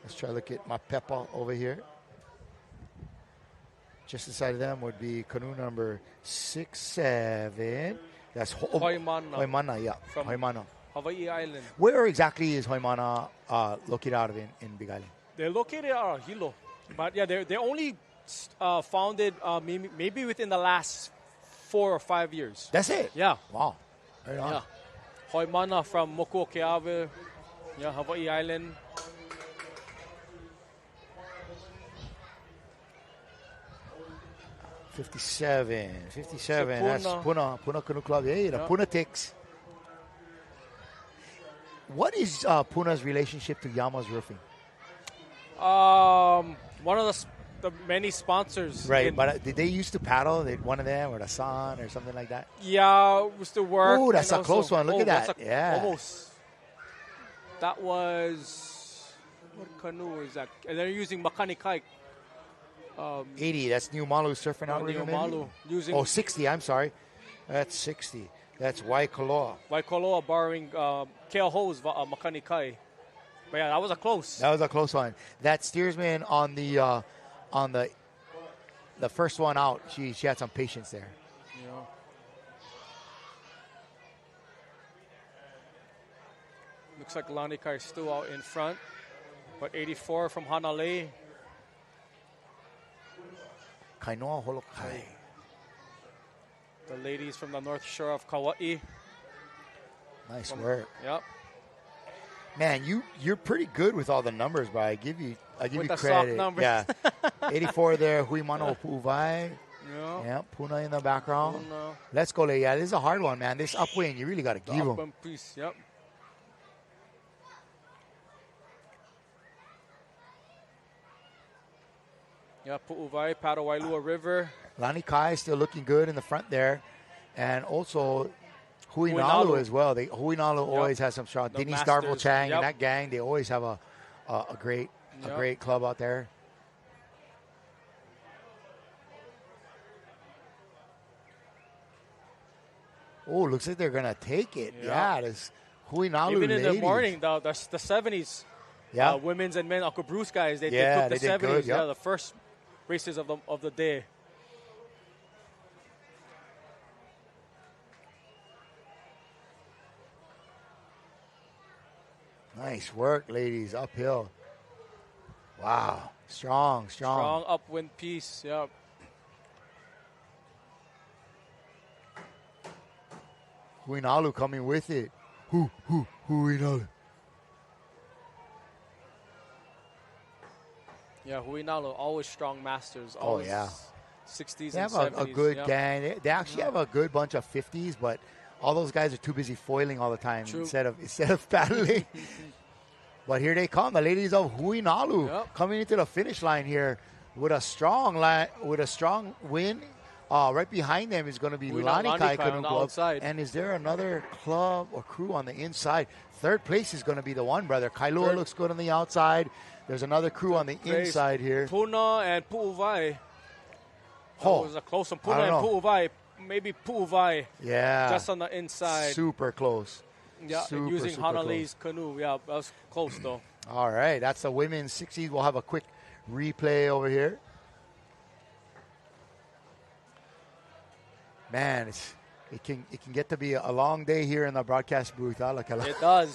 let's try to look at my Peppa over here. Just inside of them would be canoe number 6, 7. That's Hoimana. Hoimana, yeah. From Hoimana. Hawaii Island. Where exactly is Hoimana located out of in Big Island? They're located out of Hilo. But yeah, they're only founded maybe within the last 4 or 5 years. That's it? Yeah. Wow. Right on. Yeah. Hoimana from Mokuokeawe. Yeah, Hawaii Island. '57. That's Puna Canoe Club. Hey, the Puna Ticks. What is Puna's relationship to Yama's Roofing? One of the many sponsors. Right, but did they used to paddle? One of them or the Sun or something like that? Yeah, it was to work. Oh, that's a close one. Look at that. Yeah. Almost. That was, what canoe is that? And they're using Makanikai. 80, that's New Malu surfing outrigger. Malu using 60, I'm sorry. That's 60. That's Waikoloa. Waikoloa borrowing Keaho's Makanikai. But yeah, that was a close. That was a close one. That steersman on the first one out, she had some patience there. Yeah. Looks like Lanikai is still out in front. But 84 from Hanalei. Kainoa Holokai. The ladies from the North Shore of Kauai. Nice work. Yep. Man, you're pretty good with all the numbers, bro. I give you credit. Sock numbers. Yeah. 84 there, Huimano Pu'uvai. Yeah. Puna in the background. Puna. Let's go, Leia. Yeah, this is a hard one, man. This upwind, you really got to give them. Piece. Yep. Yeah, Pu'uvai, Padawailua River. Lani Kai still looking good in the front there. And also Huinalu as well. Huinalu always has some strong. Denise Darvel Chang and that gang, they always have a great club out there. Oh, looks like they're going to take it. Yeah, this Huinalu even in ladies. The morning, the 70s. Yeah. Women's and men Uncle Bruce guys, they took the 70s. Good, Yeah, the first races of the day. Nice work, ladies, uphill. Wow, strong. Strong upwind piece, yep. Huinalu coming with it. Huinalu. Yeah, Huinalu, always strong masters. Always. Oh, yeah. 60s They and have 70s. a good yeah. gang. They actually have a good bunch of 50s, but all those guys are too busy foiling all the time True. instead of paddling. But here they come, the ladies of Huinalu, coming into the finish line here with a strong win. Right behind them is going to be Lanikai Canoe Club. Outside. And is there another club or crew on the inside? Third place is going to be the one, brother. Kailua looks good on the outside. There's another crew on the inside here. Puna and Pu'uvai. Oh, That was a close one. Puna and Pu'uvai. Maybe Pu'uvai. Yeah. Just on the inside. Super close. Yeah, super, using super Hanali's canoe. Yeah, that was close, though. All right, that's the women's 60s. We'll have a quick replay over here. Man, it can get to be a long day here in the broadcast booth. It does.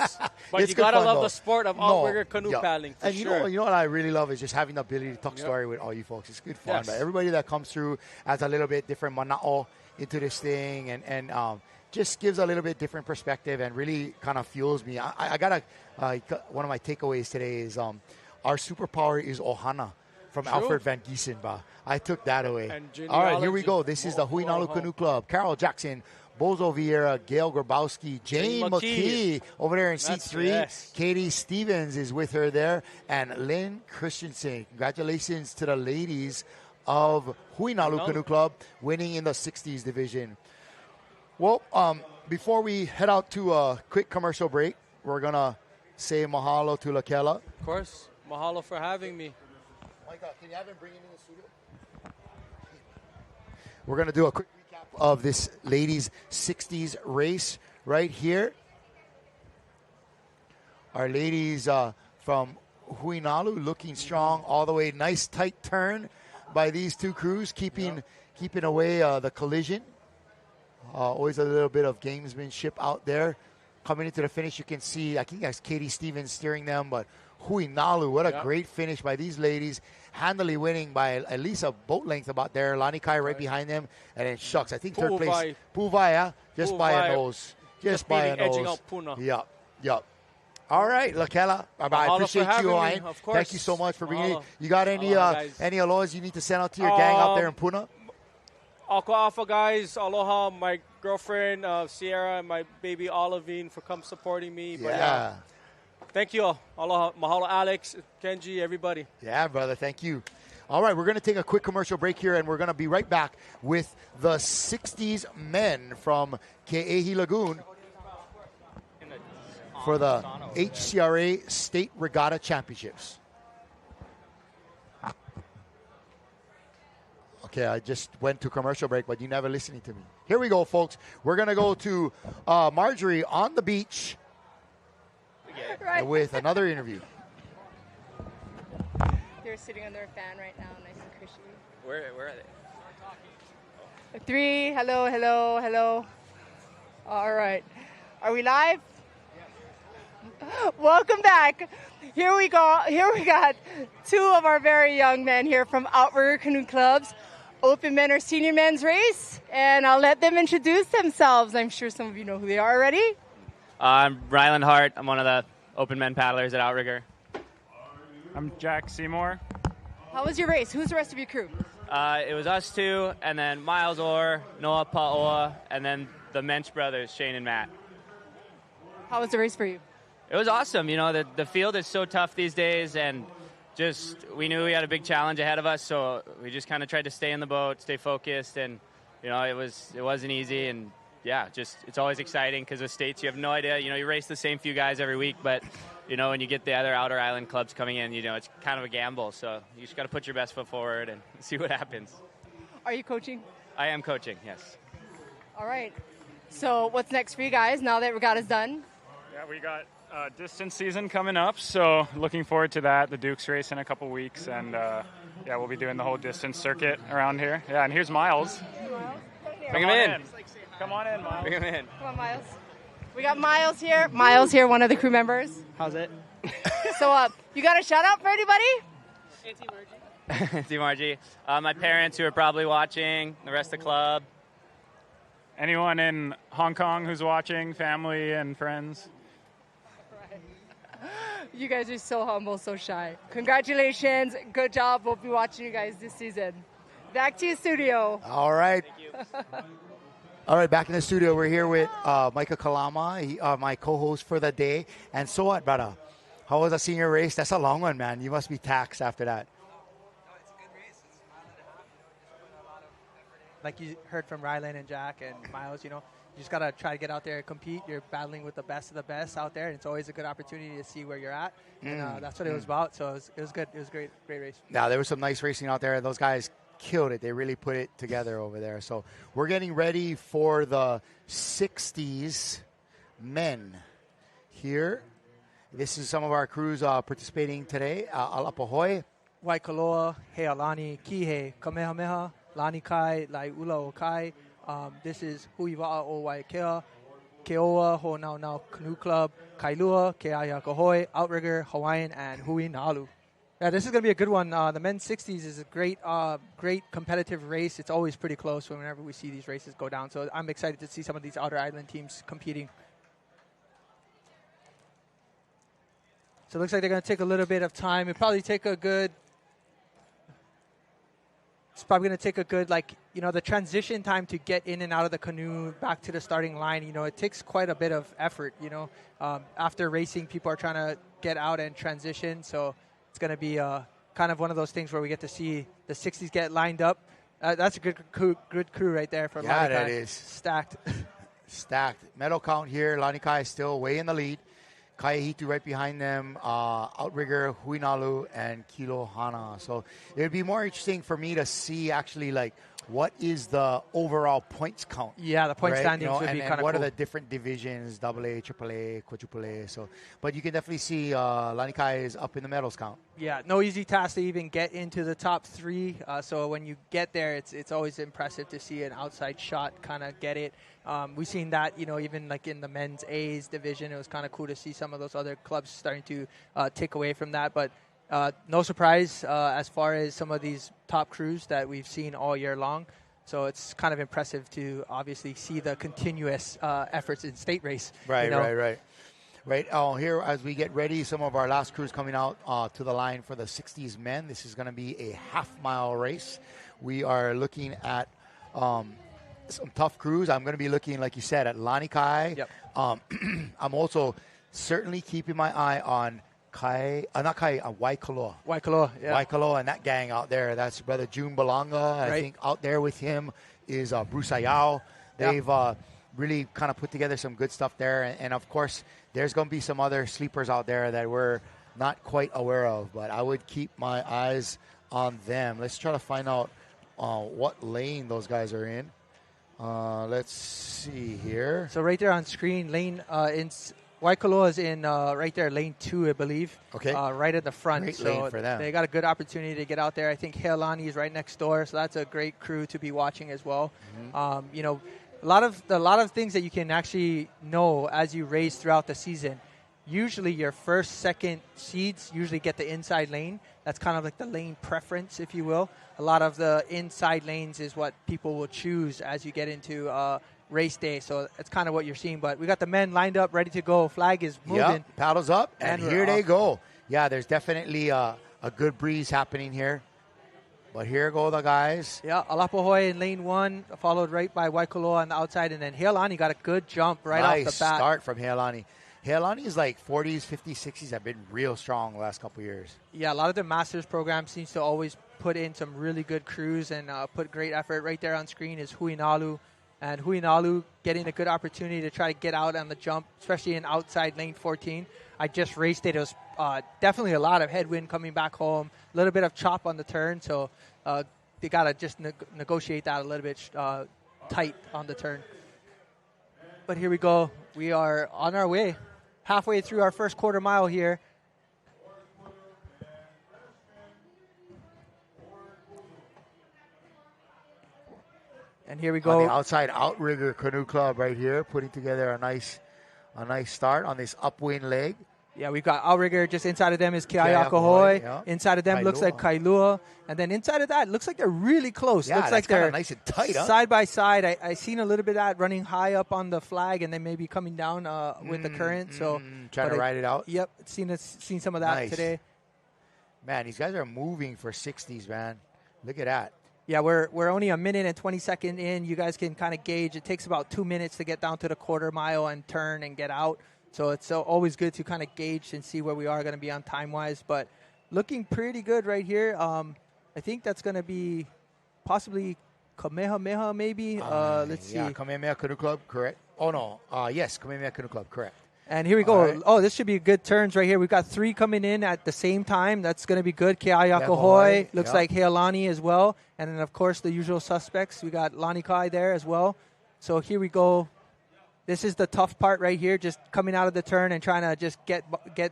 But It's you good got to fun, love though. the sport of outrigger canoe paddling, for and sure. You know what I really love is just having the ability to talk story with all you folks. It's good fun. Yes. But everybody that comes through has a little bit different mana'o into this thing and just gives a little bit different perspective and really kind of fuels me. I got one of my takeaways today is our superpower is ohana from True. Alfred Van Giesenba. I took that away. And All right, here we genealogy. go. This is the Huinalu Canoe Club. Carol Jackson, Bozo Vieira, Gail Grabowski, Jane McKee over there in seat That's 3. yes. Katie Stevens is with her there. And Lynn Christensen. Congratulations to the ladies of Huinalu Canoe Club winning in the 60s division. Well, before we head out to a quick commercial break, we're going to say mahalo to Lakela. Of course. Mahalo for having me. Micah, can you have him bring it in the studio? We're going to do a quick recap of this ladies 60s race right here. Our ladies from Huinalu looking strong all the way. Nice tight turn by these two crews, keeping away the collision. Always a little bit of gamesmanship out there. Coming into the finish, you can see, I think that's Katie Stevens steering them, but Huinalu, what a great finish by these ladies. Handily winning by at least a boat length about there. Lani Kai right behind them. And then Shucks, I think third place. Pu'uvai, just by a nose. Just by a edging nose. out Puna. Yup. All right, Lakela. I appreciate you, Ryan. Of course. Thank you so much for being here. You got any guys. alohas you need to send out to your gang out there in Puna? Ako Alpha guys, aloha, my girlfriend Sierra and my baby Olivine for come supporting me. But yeah. Thank you all. Aloha, mahalo Alex, Kenji, everybody. Yeah, brother, thank you. All right, we're going to take a quick commercial break here, and we're going to be right back with the 60s men from Ke'ehi Lagoon for the HCRA State Regatta Championships. Okay, I just went to commercial break, but you never listening to me. Here we go, folks. We're going to go to Marjorie on the beach with another interview. They're sitting under a fan right now, nice and cushy. Where are they? 3, hello. All right. Are we live? Welcome back. Here we go. Here we got two of our very young men here from Outrigger Canoe Club's Open Men or Senior Men's Race, and I'll let them introduce themselves. I'm sure some of you know who they are already. I'm Ryland Hart. I'm one of the Open Men paddlers at Outrigger. I'm Jack Seymour. How was your race? Who's the rest of your crew? It was us two, and then Miles Orr, Noah Pa'oa, and then the Mensch brothers, Shane and Matt. How was the race for you? It was awesome. You know, the field is so tough these days, and just we knew we had a big challenge ahead of us, so we just kind of tried to stay in the boat, stay focused, and you know, it wasn't easy, and yeah, just it's always exciting because with states you have no idea. You know, you race the same few guys every week, but you know, when you get the other outer island clubs coming in, you know, it's kind of a gamble. So you just got to put your best foot forward and see what happens. Are you coaching? I am coaching, yes. All right. So what's next for you guys now that Regatta's done? Yeah, we got distance season coming up, so looking forward to that. The Duke's race in a couple weeks, and yeah, we'll be doing the whole distance circuit around here. Yeah, and here's Miles. Bring him in. Come on in, Miles. Bring him in. Come on, Miles. We got Miles here. Miles here, one of the crew members. How's it? So you got a shout out for anybody? Auntie Margie. My parents who are probably watching, the rest of the club. Anyone in Hong Kong who's watching, family and friends? You guys are so humble, so shy. Congratulations. Good job. We'll be watching you guys this season. Back to you, studio. All right. All right, back in the studio. We're here with Micah Kalama, my co-host for the day. And so what, brother? How was the senior race? That's a long one, man. You must be taxed after that. Like you heard from Rylan and Jack and Miles, you just got to try to get out there and compete. You're battling with the best of the best out there, and it's always a good opportunity to see where you're at. And that's what it was about. So it was good. It was a great race. Yeah, there was some nice racing out there. Those guys killed it. They really put it together over there. So we're getting ready for the 60s men here. This is some of our crews participating today. Alapahoe, Waikoloa, Healani, Kihe, Kamehameha, Lani Kai, Lai Ula o Kai. This is Huiwa'a o Waikea, Keoa, Ho Nau Nau Canoe Club, Kailua, Keaiakahoe, Outrigger, Hawaiian, and Hui Nalu. Yeah, this is going to be a good one. The men's 60s is a great competitive race. It's always pretty close whenever we see these races go down. So I'm excited to see some of these outer island teams competing. So it looks like they're going to take a little bit of time. It's probably going to take a good, the transition time to get in and out of the canoe back to the starting line. It takes quite a bit of effort, After racing, people are trying to get out and transition. So it's going to be kind of one of those things where we get to see the 60s get lined up. That's a good crew right there for Lanikai. That is. Stacked. Stacked. Medal count here. Lanikai is still way in the lead. Kaihitu right behind them, Outrigger, Huinalu, and Kilo Hana. So it would be more interesting for me to see actually what is the overall points count. Yeah, the point standings would be kind of cool. What are the different divisions, AA, AAA, quadruple A. So, but you can definitely see Lanikai is up in the medals count. Yeah, no easy task to even get into the top three. So when you get there, it's always impressive to see an outside shot kind of get it. We've seen that, even in the men's A's division, it was kind of cool to see some of those other clubs starting to take away from that. But no surprise as far as some of these top crews that we've seen all year long. So it's kind of impressive to obviously see the continuous efforts in state race. Right. Here, as we get ready, some of our last crews coming out to the line for the 60s men. This is going to be a half-mile race. We are looking at some tough crews. I'm going to be looking, like you said, at Lanikai. Yep. I'm also certainly keeping my eye on Waikoloa. Waikoloa, yeah. Waikoloa and that gang out there. That's Brother June Balanga. Right. I think out there with him is Bruce Ayao. They've really kind of put together some good stuff there. And, of course, there's going to be some other sleepers out there that we're not quite aware of. But I would keep my eyes on them. Let's try to find out what lane those guys are in. Let's see here. So right there on screen, lane Waikoloa is in right there, lane 2, I believe. Okay. Right at the front. Great so lane for them. They got a good opportunity to get out there. I think Heilani is right next door, so that's a great crew to be watching as well. Mm-hmm. A lot of things that you can actually know as you race throughout the season. Usually your first, second seeds usually get the inside lane. That's kind of like the lane preference, if you will. A lot of the inside lanes is what people will choose as you get into race day. So it's kind of what you're seeing. But we got the men lined up, ready to go. Flag is moving. Yep, paddles up, and here they go. Yeah, there's definitely a good breeze happening here. But here go the guys. Yeah, Alapahoe in lane 1, followed right by Waikoloa on the outside. And then Heilani got a good jump right off the bat. Nice start from Heilani. Heilani is 40s, 50s, 60s have been real strong the last couple of years. Yeah, a lot of the Masters program seems to always put in some really good crews and put great effort. Right there on screen is Huinalu. And Huinalu getting a good opportunity to try to get out on the jump, especially in outside lane 14. I just raced it. It was definitely a lot of headwind coming back home, a little bit of chop on the turn. So they got to just negotiate that a little bit tight on the turn. But here we go. We are on our way. Halfway through our first quarter mile here. And here we go. On the outside Outrigger Canoe Club right here, putting together a nice start on this upwind leg. Yeah, we've got Outrigger. Just inside of them is Keaiakahoe. Yeah. Inside of them looks like Kailua. And then inside of that, looks like they're really close. Yeah, looks like they're they're nice and tight, side by side. I seen a little bit of that running high up on the flag and then maybe coming down with the current. So trying to ride it out. Yep, seen some of that today. Man, these guys are moving for 60s, man. Look at that. Yeah, we're only a minute and 20 seconds in. You guys can kind of gauge. It takes about 2 minutes to get down to the quarter mile and turn and get out. So it's always good to kind of gauge and see where we are going to be on time-wise. But looking pretty good right here. I think that's going to be possibly Kamehameha maybe. Let's see. Yeah, Kamehameha Canoe Club, correct. Oh, no. Yes, Kamehameha Canoe Club, correct. And here we go. Right. Oh, this should be good turns right here. We've got 3 coming in at the same time. That's going to be good. Ke'ayakohoi. Ke'ayakohoi, Looks yep. like Heilani as well. And then, of course, the usual suspects. We got Lani Kai there as well. So here we go. This is the tough part right here, just coming out of the turn and trying to just get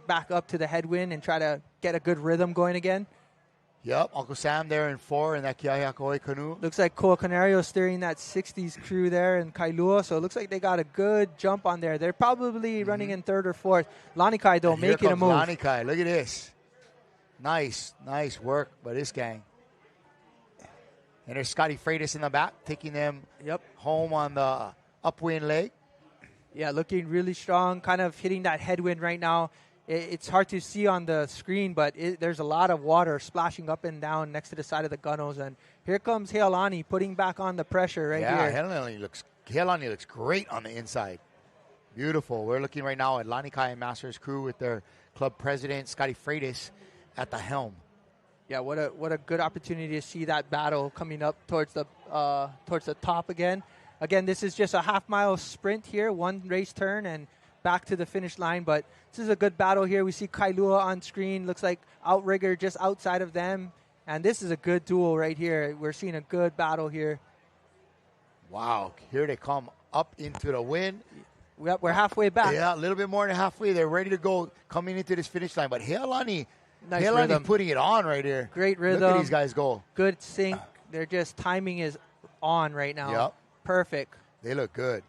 back up to the headwind and try to get a good rhythm going again. Yep, Uncle Sam there in 4 in that Ke'ayakohoi canoe. Looks like Koa Canario steering that 60s crew there in Kailua. So it looks like they got a good jump on there. They're probably running in 3rd or 4th. Lanikai, though, And here making a comes move. Lanikai. Look at this. Nice work by this gang. And there's Scotty Freitas in the back, taking them home on the upwind leg. Yeah, looking really strong, kind of hitting that headwind right now. It's hard to see on the screen, but there's a lot of water splashing up and down next to the side of the gunnels. And here comes Heilani putting back on the pressure right here. Yeah, Heilani looks great on the inside. Beautiful. We're looking right now at Lanikai and Masters crew with their club president, Scotty Freitas, at the helm. Yeah, what a good opportunity to see that battle coming up towards the top again. Again, this is just a half-mile sprint here, 1 race turn, and back to the finish line. But this is a good battle here. We see Kailua on screen. Looks like Outrigger just outside of them. And this is a good duel right here. We're seeing a good battle here. Wow. Here they come up into the wind. We're halfway back. Yeah, a little bit more than halfway. They're ready to go coming into this finish line. But Heilani putting it on right here. Great rhythm. Look at these guys go. Good sync. They're just timing is on right now. Yep. Perfect. They look good.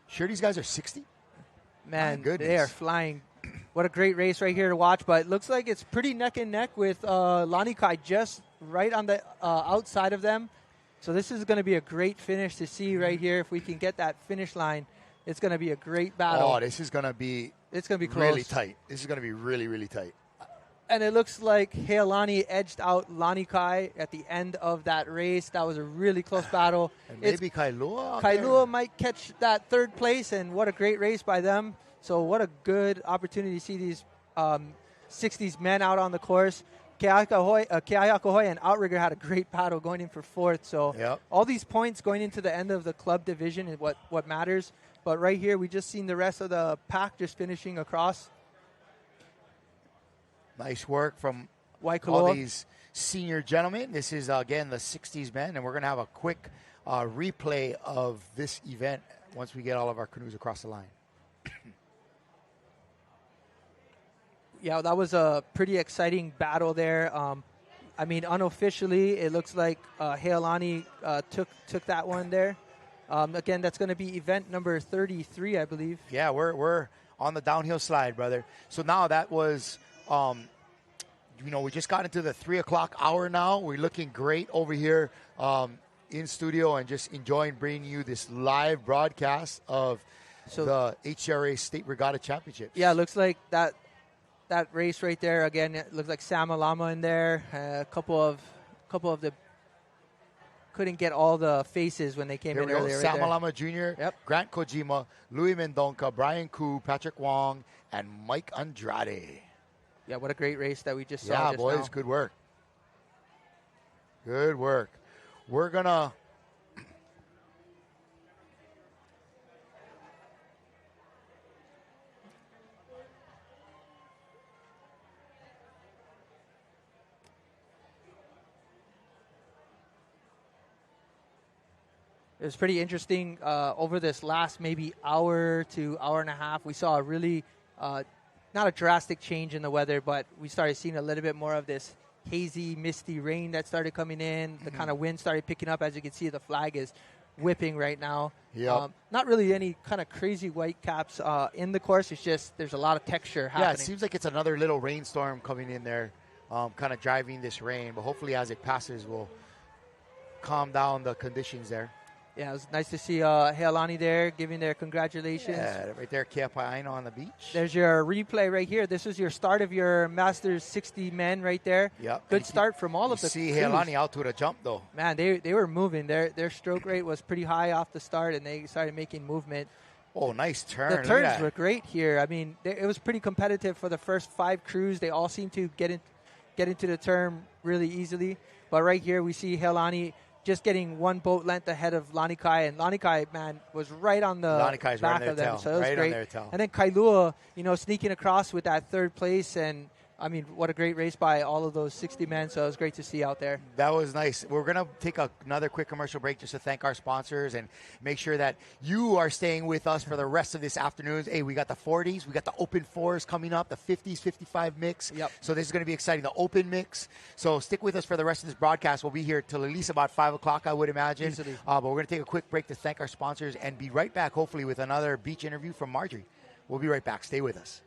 Sure these guys are 60? Man, they are flying. What a great race right here to watch. But it looks like it's pretty neck and neck with Lanikai just right on the outside of them. So this is going to be a great finish to see right here. If we can get that finish line, it's going to be a great battle. Oh, this is going to be close. Really tight. This is going to be really, really tight. And it looks like Heilani edged out Lanikai at the end of that race. That was a really close battle. And maybe Kailua. Kailua might catch that 3rd place, and what a great race by them. So what a good opportunity to see these 60s men out on the course. Ke'ayakohoi and Outrigger had a great battle going in for 4th. So all these points going into the end of the club division is what matters. But right here, we just seen the rest of the pack just finishing across. Nice work from Waikoloa. All these senior gentlemen. This is, again, the 60s men, and we're going to have a quick replay of this event once we get all of our canoes across the line. Yeah, that was a pretty exciting battle there. I mean, unofficially, it looks like Heilani took that one there. Again, that's going to be event number 33, I believe. Yeah, we're on the downhill slide, brother. So now that was... we just got into the 3 o'clock hour now. We're looking great over here in studio and just enjoying bringing you this live broadcast of the Hcra State Regatta Championships. Yeah, it looks like that race right there. Again, it looks like Sam Alama in there. A couple of the couldn't get all the faces when they came in earlier. Sam Alama Jr., Grant Kojima, Louis Mendonca, Brian Koo, Patrick Wong, and Mike Andrade. Yeah, what a great race that we just saw. Yeah, boys, good work. Good work. We're going to... It was pretty interesting over this last maybe hour to hour and a half. We saw a really... not a drastic change in the weather, but we started seeing a little bit more of this hazy, misty rain that started coming in. The kind of wind started picking up. As you can see, the flag is whipping right now. Yep. Not really any kind of crazy white caps in the course. It's just there's a lot of texture happening. Yeah, it seems like it's another little rainstorm coming in there, kind of driving this rain. But hopefully as it passes, we'll calm down the conditions there. Yeah, it was nice to see Heilani there giving their congratulations. Yeah, right there, Keapaina on the beach. There's your replay right here. This is your start of your Masters 60 men right there. Yep. Good start from all of the see crews. Heilani out to the jump, though. Man, they were moving. Their stroke rate was pretty high off the start, and they started making movement. Oh, nice turn. The turns were great here. I mean, it was pretty competitive for the first 5 crews. They all seemed to get into the turn really easily. But right here, we see Heilani just getting 1 boat length ahead of Lanikai, and Lanikai, man, was right on the back of them, so it was great. And then Kailua, sneaking across with that 3rd place, and I mean, what a great race by all of those 60 men, so it was great to see out there. That was nice. We're going to take another quick commercial break just to thank our sponsors and make sure that you are staying with us for the rest of this afternoon. Hey, we got the 40s, we got the open 4s coming up, the 50s, 55 mix. Yep. So this is going to be exciting, the open mix. So stick with us for the rest of this broadcast. We'll be here till at least about 5 o'clock, I would imagine. But we're going to take a quick break to thank our sponsors and be right back, hopefully, with another beach interview from Marjorie. We'll be right back. Stay with us.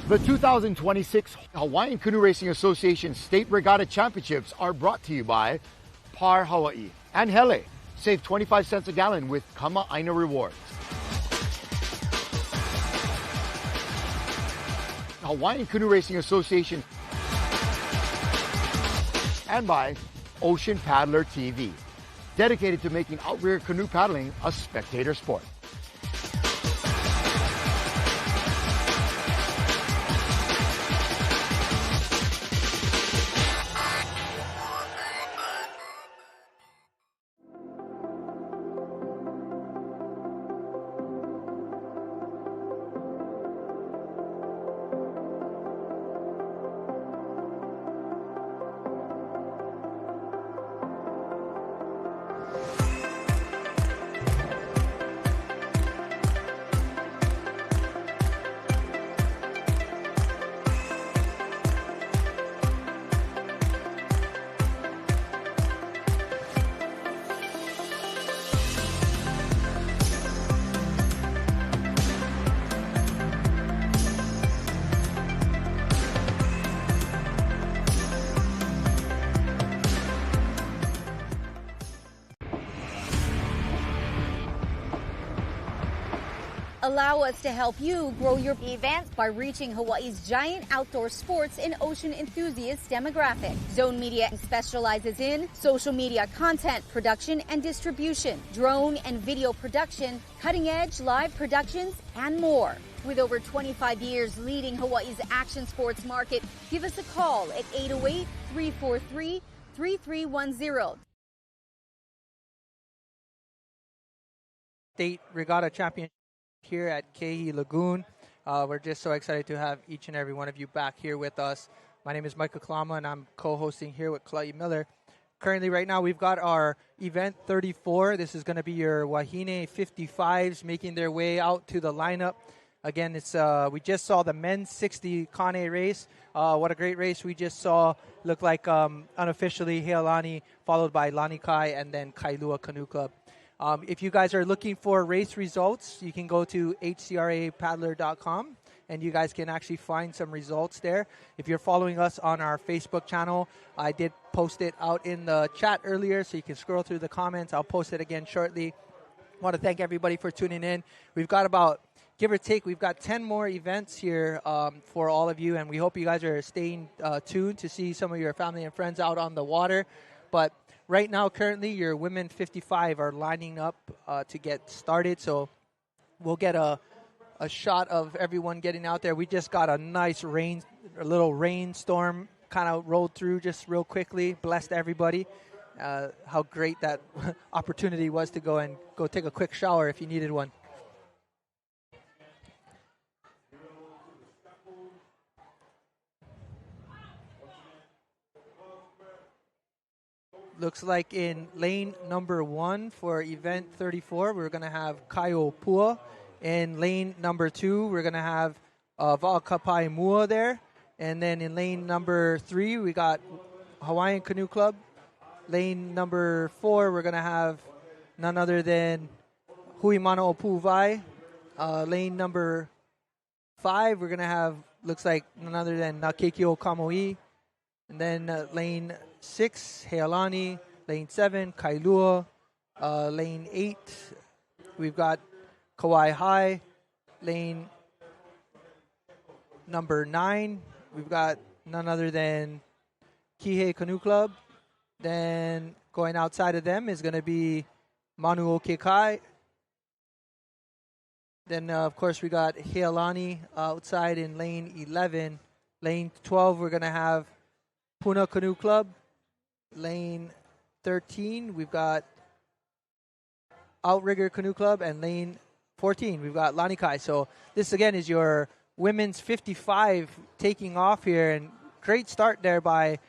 The 2026 Hawaiian Canoe Racing Association State Regatta Championships are brought to you by Par Hawaii and Hele. Save 25 cents a gallon with Kama'aina rewards. Hawaiian Canoe Racing Association and by Ocean Paddler TV, dedicated to making outrigger canoe paddling a spectator sport. Allow us to help you grow your events by reaching Hawaii's giant outdoor sports and ocean enthusiast demographic. Zone Media specializes in social media content production and distribution, drone and video production, cutting-edge live productions, and more. With over 25 years leading Hawaii's action sports market, give us a call at 808-343-3310. State Regatta Championship here at Ke'ehi Lagoon. We're just so excited to have each and every one of you back here with us. My name is Michael Kalama, and I'm co-hosting here with Clay Miller. Currently, right now, we've got our event 34. This is going to be your Wahine 55s making their way out to the lineup. Again, it's we just saw the men's 60 Kane race. What a great race we just saw. Looked like unofficially Heilani, followed by Lanikai, and then Kailua Canoe Club. If you guys are looking for race results, you can go to hcrapaddler.com, and you guys can actually find some results there. If you're following us on our Facebook channel, I did post it out in the chat earlier, so you can scroll through the comments. I'll post it again shortly. I want to thank everybody for tuning in. We've got about, give or take, we've got 10 more events here for all of you, and we hope you guys are staying tuned to see some of your family and friends out on the water. But right now, currently, your women 55 are lining up to get started, so we'll get a shot of everyone getting out there. We just got a nice little rainstorm kind of rolled through just real quickly, blessed everybody. How great that opportunity was to go take a quick shower if you needed one. Looks like in lane number 1 for event 34, we're going to have Kaio Pua. In lane number 2, we're going to have Va'akapai Mua there. And then in lane number 3, we got Hawaiian Canoe Club. Lane number 4, we're going to have none other than Hui Mana o Pu'uvai. Lane number 5, we're going to have looks like none other than Nakekio Kamoi. And then lane 6, Healani. Lane 7, Kailua. Lane 8, we've got Kauai High. Lane number 9, we've got none other than Kihei Canoe Club. Then going outside of them is going to be Manu Okekai. Then, of course, we got Healani outside in lane 11. Lane 12, we're going to have Puna Canoe Club. Lane 13, we've got Outrigger Canoe Club. And lane 14, we've got Lanikai. So this, again, is your women's 55 taking off here. And great start there by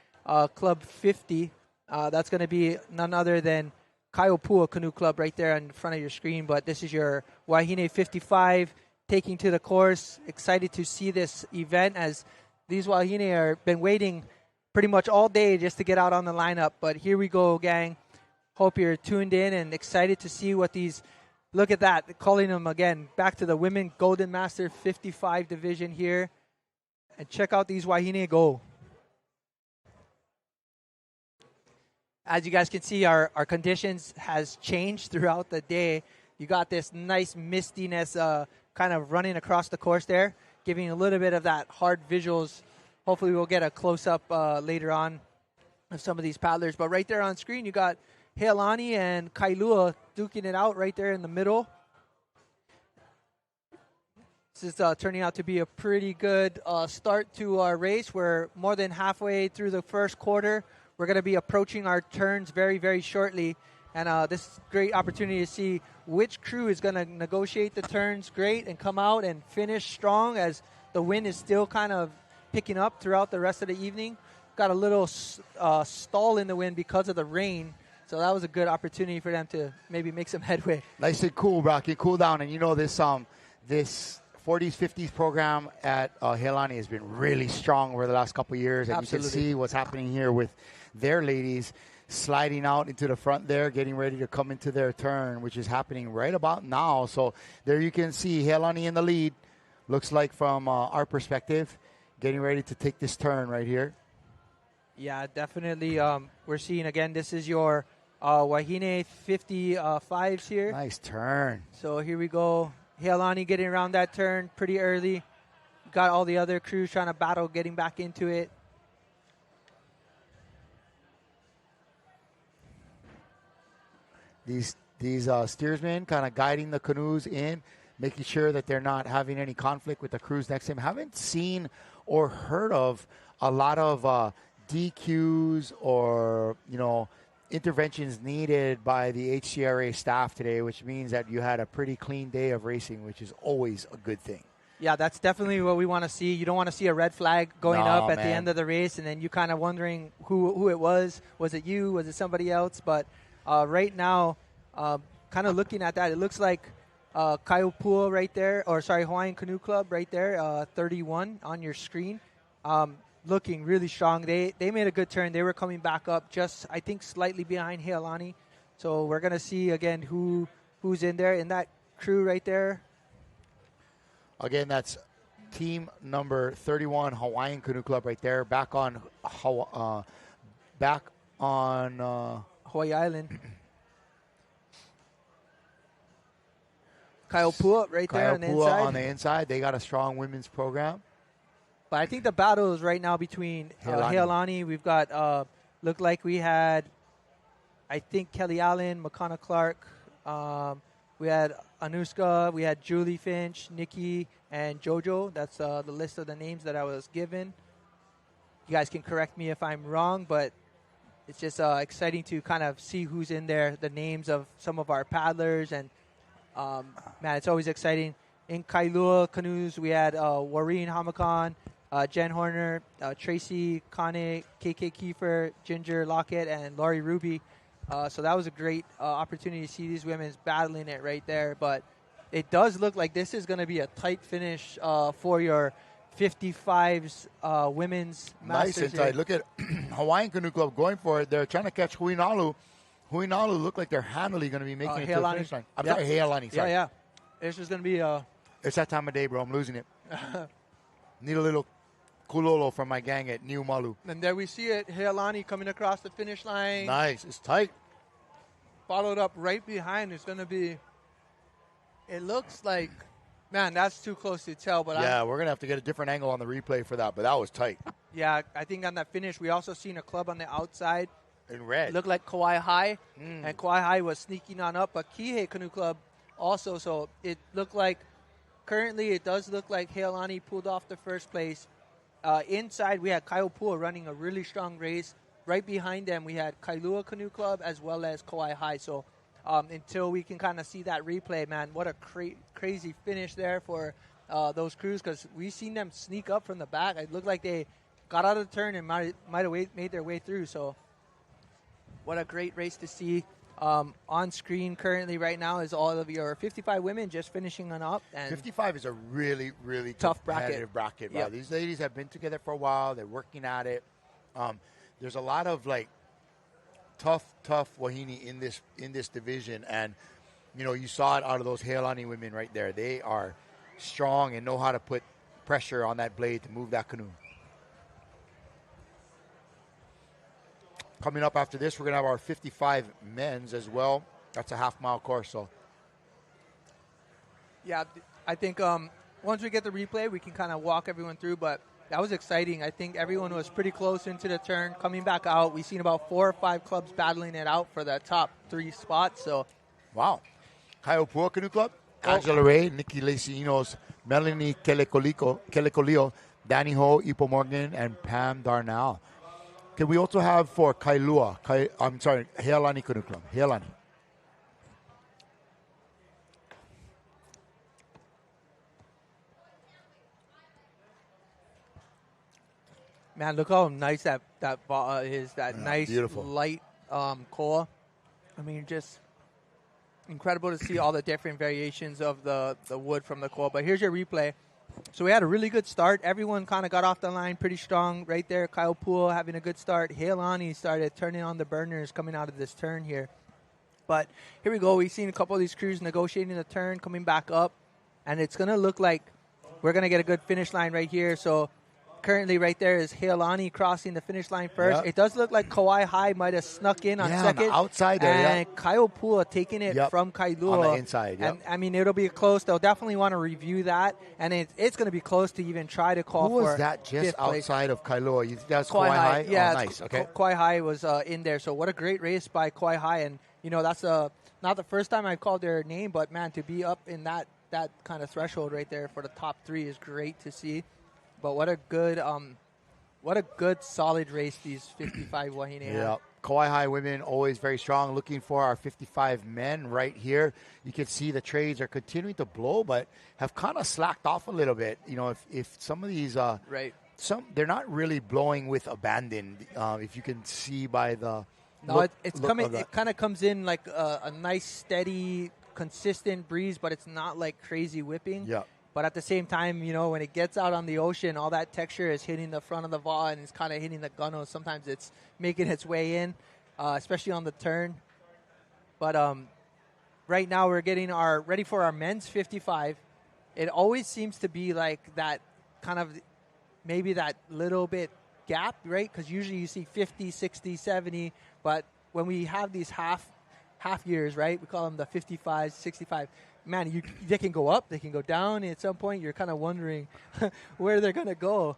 Club 50. That's going to be none other than Kaiopua Canoe Club right there in front of your screen. But this is your Wahine 55 taking to the course. Excited to see this event as these Wahine are been waiting pretty much all day just to get out on the lineup. But here we go, gang. Hope you're tuned in and excited to see what these, look at that, calling them again back to the Women Golden Master 55 division here. And check out these Wahine go. As you guys can see, our conditions has changed throughout the day. You got this nice mistiness kind of running across the course there, giving a little bit of that hard visuals. Hopefully we'll get a close-up later on of some of these paddlers. But right there on screen, you got Healani and Kailua duking it out right there in the middle. This is turning out to be a pretty good start to our race. We're more than halfway through the first quarter. We're going to be approaching our turns very, very shortly. And this is a great opportunity to see which crew is going to negotiate the turns great and come out and finish strong as the wind is still kind of picking up throughout the rest of the evening. Got a little stall in the wind because of the rain. So that was a good opportunity for them to maybe make some headway. Nice and cool, Rocky. Cool down. And you know, this 40s, 50s program at Heilani has been really strong over the last couple of years. And Absolutely. you can see what's happening here with their ladies sliding out into the front there, getting ready to come into their turn, which is happening right about now. So there you can see Heilani in the lead. Looks like from our perspective, getting ready to take this turn right here. Yeah, definitely. We're seeing, again, this is your Wahine 55s here. Nice turn. So here we go. Heilani getting around that turn pretty early. Got all the other crews trying to battle getting back into it. These steersmen kind of guiding the canoes in, making sure that they're not having any conflict with the crews next to them. Haven't seen or heard of a lot of DQs or, interventions needed by the Hcra staff today, which means that you had a pretty clean day of racing, which is always a good thing. Yeah, that's definitely what we want to see. You don't want to see a red flag going up at the man. end of the race, and then you kind of wondering who it was. Was it you? Was it somebody else? But right now, kind of looking at that, it looks like Kaiopua right there, Hawaiian Canoe Club right there, 31 on your screen. Looking really strong. They made a good turn. They were coming back up just, I think, slightly behind Heilani. So we're going to see, again, who's in there. In that crew right there. Again, that's team number 31, Hawaiian Canoe Club right there. Back on Hawaii Island. Kaiopua right there on the inside. On the inside. They got a strong women's program. But I think the battle is right now between Heilani. We've got, looked like we had, I think, Kelly Allen, Makana Clark. We had Anuska. We had Julie Finch, Nikki, and JoJo. That's the list of the names that I was given. You guys can correct me if I'm wrong, but it's just exciting to kind of see who's in there, the names of some of our paddlers. And, man, it's always exciting. In Kailua canoes, we had Wareen Hamakan, Jen Horner, Tracy Kane, KK Kiefer, Ginger Lockett, and Laurie Ruby. So that was a great opportunity to see these women battling it right there. But it does look like this is going to be a tight finish for your 55s women's Masters. Nice inside. Look at Hawaiian Canoe Club going for it. They're trying to catch Huinalu. Huinalu look like they're handily going to be making it to the finish line. I'm sorry, Heilani. Sorry. Yeah. This is going to be It's that time of day, bro. I'm losing it. Need a little kulolo from my gang at New Malu. And there we see it. Heilani coming across the finish line. Nice. It's tight. Followed up right behind. It's going to be, it looks like, man, that's too close to tell. But yeah, we're going to have to get a different angle on the replay for that. But that was tight. Yeah, I think on that finish, we also seen a club on the outside. In red. It looked like Kauai High. And Kauai High was sneaking on up. But Kihei Canoe Club also. So it looked like, currently it does look like Heilani pulled off the first place. Inside, we had Kaiopua running a really strong race. Right behind them, we had Kailua Canoe Club as well as Kauai High. So until we can kind of see that replay, man, what a crazy finish there for those crews, because we seen them sneak up from the back. It looked like they got out of the turn and might have made their way through. So what a great race to see. On screen currently right now is all of your 55 women just finishing on up. And 55 is a really, really tough competitive bracket. Wow. Yep. These ladies have been together for a while. They're working at it. There's a lot of like tough wahine in this division, and you saw it out of those Heilani women right there. They are strong and know how to put pressure on that blade to move that canoe. Coming up after this, we're going to have our 55 men's as well. That's a half-mile course. So, yeah, I think once we get the replay, we can kind of walk everyone through. But that was exciting. I think everyone was pretty close into the turn. Coming back out, we've seen about 4 or 5 clubs battling it out for the top 3 spots. So, wow. Kaiopua Canoe Club, Angela Ray, Nikki Lacinos, Melanie Kelekolio, Danny Ho, Ipo Morgan, and Pam Darnell. Can we also have for Kailua? Heilani Canoe Club. Heilani. Man, look how nice that is. That nice, beautiful. Light koa. I mean, just incredible to see all the different variations of the wood from the koa. But here's your replay. So we had a really good start. Everyone kind of got off the line pretty strong right there. Kaiopua having a good start. Heilani started turning on the burners coming out of this turn here. But here we go. We've seen a couple of these crews negotiating the turn, coming back up. And it's going to look like we're going to get a good finish line right here. So currently right there is Heilani crossing the finish line first. Yep. It does look like Kauai High might have snuck in on second. On the outside there, and Kaiopua taking it from Kailua. On the inside, And, I mean, it'll be close. They'll definitely want to review that. And it's going to be close to even try to call for Who was that just outside of Kailua? You think that's Kauai High? Yeah, nice. Okay. Kauai High was in there. So what a great race by Kauai High. And, that's not the first time I've called their name, but, man, to be up in that kind of threshold right there for the top 3 is great to see. But what a good solid race these 55 wahine had. Yeah, Kauai High women always very strong. Looking for our 55 men right here. You can see the trades are continuing to blow, but have kind of slacked off a little bit. If some of these they're not really blowing with abandon. If you can see by the it's coming. It kind of comes in like a nice, steady, consistent breeze, but it's not like crazy whipping. Yeah. But at the same time, when it gets out on the ocean, all that texture is hitting the front of the vaw and it's kind of hitting the gunnel. Sometimes it's making its way in, especially on the turn. But right now we're getting ready for our men's 55. It always seems to be like that kind of maybe that little bit gap, right? Because usually you see 50, 60, 70. But when we have these half years, right, we call them the 55, 65. Man, they can go up, they can go down. At some point, you're kind of wondering where they're going to go.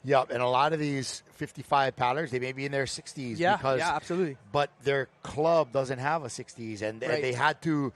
Yeah, and a lot of these 55 paddlers, they may be in their 60s. Yeah, absolutely. But their club doesn't have a 60s, and they had to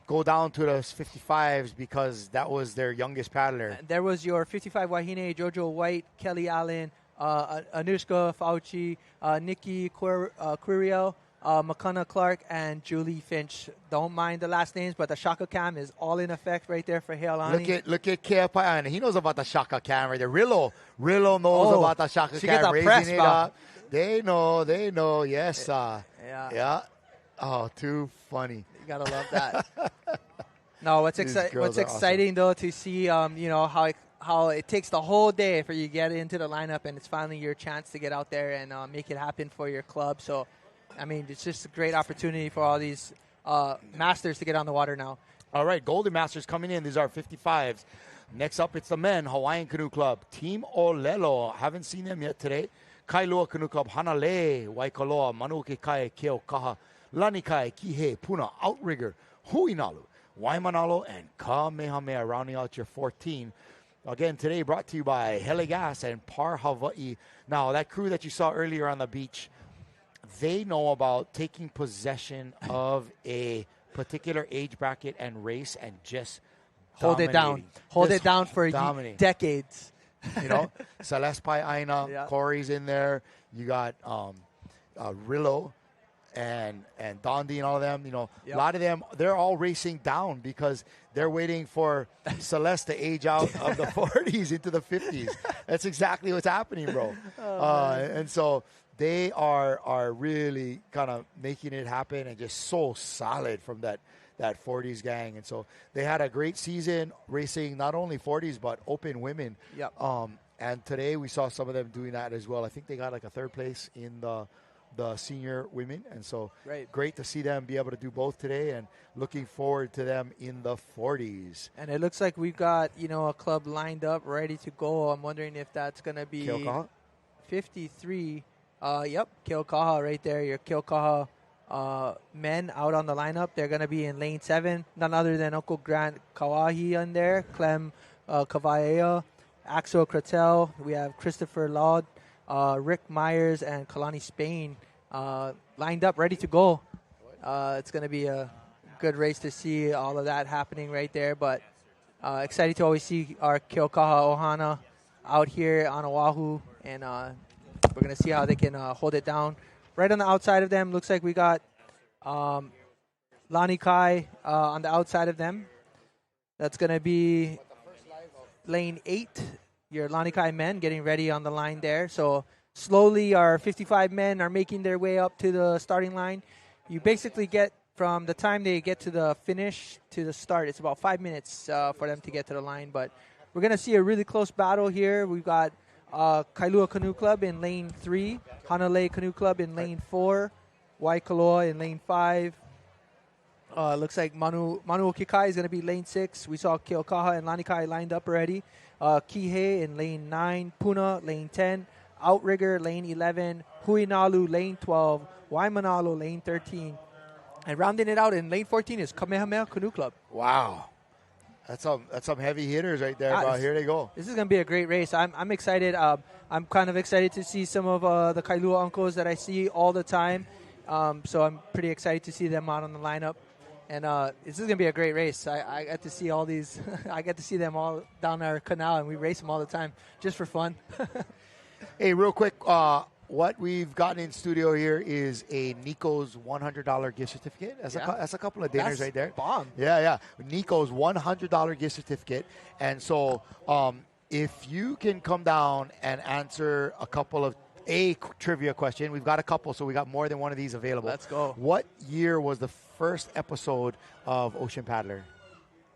go down to the 55s because that was their youngest paddler. There was your 55 wahine, Jojo White, Kelly Allen, Anushka Fauci, Nikki Quiriel, McConaughey Clark, and Julie Finch. Don't mind the last names, but the Shaka Cam is all in effect right there for Heilani. Look at Keapai. He knows about the Shaka Cam right there. Rillo knows about the Shaka Cam, raising it up. They know. Yes. Yeah. Oh, too funny. You gotta love that. No, what's exciting though to see, how it takes the whole day for you to get into the lineup, and it's finally your chance to get out there and make it happen for your club. So, I mean, it's just a great opportunity for all these masters to get on the water now. All right, Golden Masters coming in. These are 55s. Next up, it's the men, Hawaiian Canoe Club. Team Olelo. Haven't seen them yet today. Kailua Canoe Club, Hanalei, Waikoloa, Manuke Kai, Keo Kaha, Lanikai, Kihe, Puna, Outrigger, Huinalu, Waimanalo, and Kamehameha, rounding out your 14. Again, today brought to you by Hele Gas and Par Hawaii. Now, that crew that you saw earlier on the beach, they know about taking possession of a particular age bracket and race and just hold it down. Hold it down for decades. You know, Celeste Pai Aina, Corey's in there. You got Rillo and Dondi and all of them. You know, a lot of them, they're all racing down because they're waiting for Celeste to age out of the 40s into the 50s. That's exactly what's happening, bro. And so they are really kind of making it happen and just so solid from that 40s gang. And so they had a great season racing not only 40s but open women. And today we saw some of them doing that as well. I think they got like a third place in the senior women. And so great to see them be able to do both today, and looking forward to them in the 40s. And it looks like we've got, a club lined up ready to go. I'm wondering if that's going to be Keaukaha? 53. Keaukaha right there. Your Keaukaha men out on the lineup. They're going to be in lane 7. None other than Uncle Grant Kawahi on there, Clem Kavaea, Axel Kratel. We have Christopher Laud, Rick Myers, and Kalani Spain lined up, ready to go. It's going to be a good race to see all of that happening right there. But excited to always see our Keaukaha Ohana out here on Oahu, and we're going to see how they can hold it down. Right on the outside of them, looks like we got Lani Kai on the outside of them. That's going to be lane 8. Your Lani Kai men getting ready on the line there. So slowly our 55 men are making their way up to the starting line. You basically get from the time they get to the finish to the start, it's about 5 minutes for them to get to the line. But we're going to see a really close battle here. We've got Kailua Canoe Club in lane 3, Hanalei Canoe Club in lane 4, Waikoloa in lane 5. Looks like Manu Okikai is going to be lane 6. We saw Keaukaha and Lanikai lined up already. Kihei in lane 9, Puna lane 10, Outrigger lane 11, Huinalu lane 12, Waimanalo lane 13. And rounding it out in lane 14 is Kamehameha Canoe Club. Wow. That's some heavy hitters right there, bro. Here they go. This is going to be a great race. I'm excited. I'm kind of excited to see some of the Kailua uncles that I see all the time. So I'm pretty excited to see them out on the lineup. And this is going to be a great race. I get to see all these. I get to see them all down our canal, and we race them all the time just for fun. Hey, real quick, what we've gotten in studio here is a Nico's $100 gift certificate. That's a couple of dinners right there. Bomb. Yeah. Nico's $100 gift certificate. And so if you can come down and answer a couple of trivia question. We've got a couple, so we got more than one of these available. Let's go. What year was the first episode of Ocean Paddler?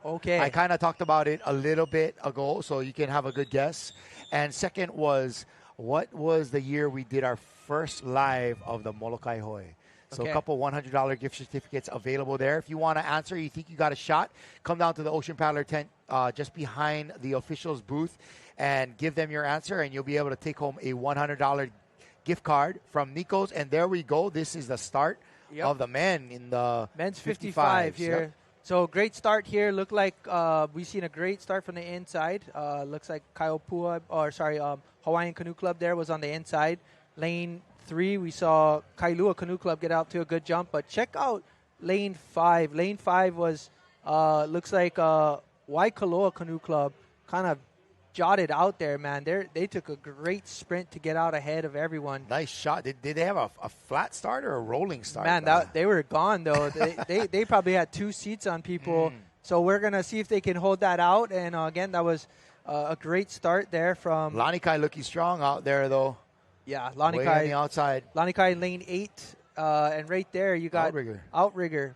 Okay. I kind of talked about it a little bit ago, so you can have a good guess. And second was, what was the year we did our first live of the Molokai Hoi? So a couple $100 gift certificates available there. If you want to answer, you think you got a shot, come down to the Ocean Paddler tent just behind the officials booth and give them your answer, and you'll be able to take home a $100 gift card from Nico's. And there we go. This is the start of the men in the men's 55 here. Yep. So great start here. Look like we've seen a great start from the inside. Looks like Hawaiian Canoe Club there was on the inside. Lane 3, we saw Kailua Canoe Club get out to a good jump. But check out lane 5. Lane 5 was, looks like Waikoloa Canoe Club kind of jotted out there, man. They took a great sprint to get out ahead of everyone. Nice shot. Did they have a flat start or a rolling start? Man, they were gone, though. they probably had 2 seats on people. So we're going to see if they can hold that out. And, again, that was a great start there from... Lanikai looking strong out there, though. Yeah, Lanikai. Way on the outside. Lanikai lane 8. And right there you got Outrigger.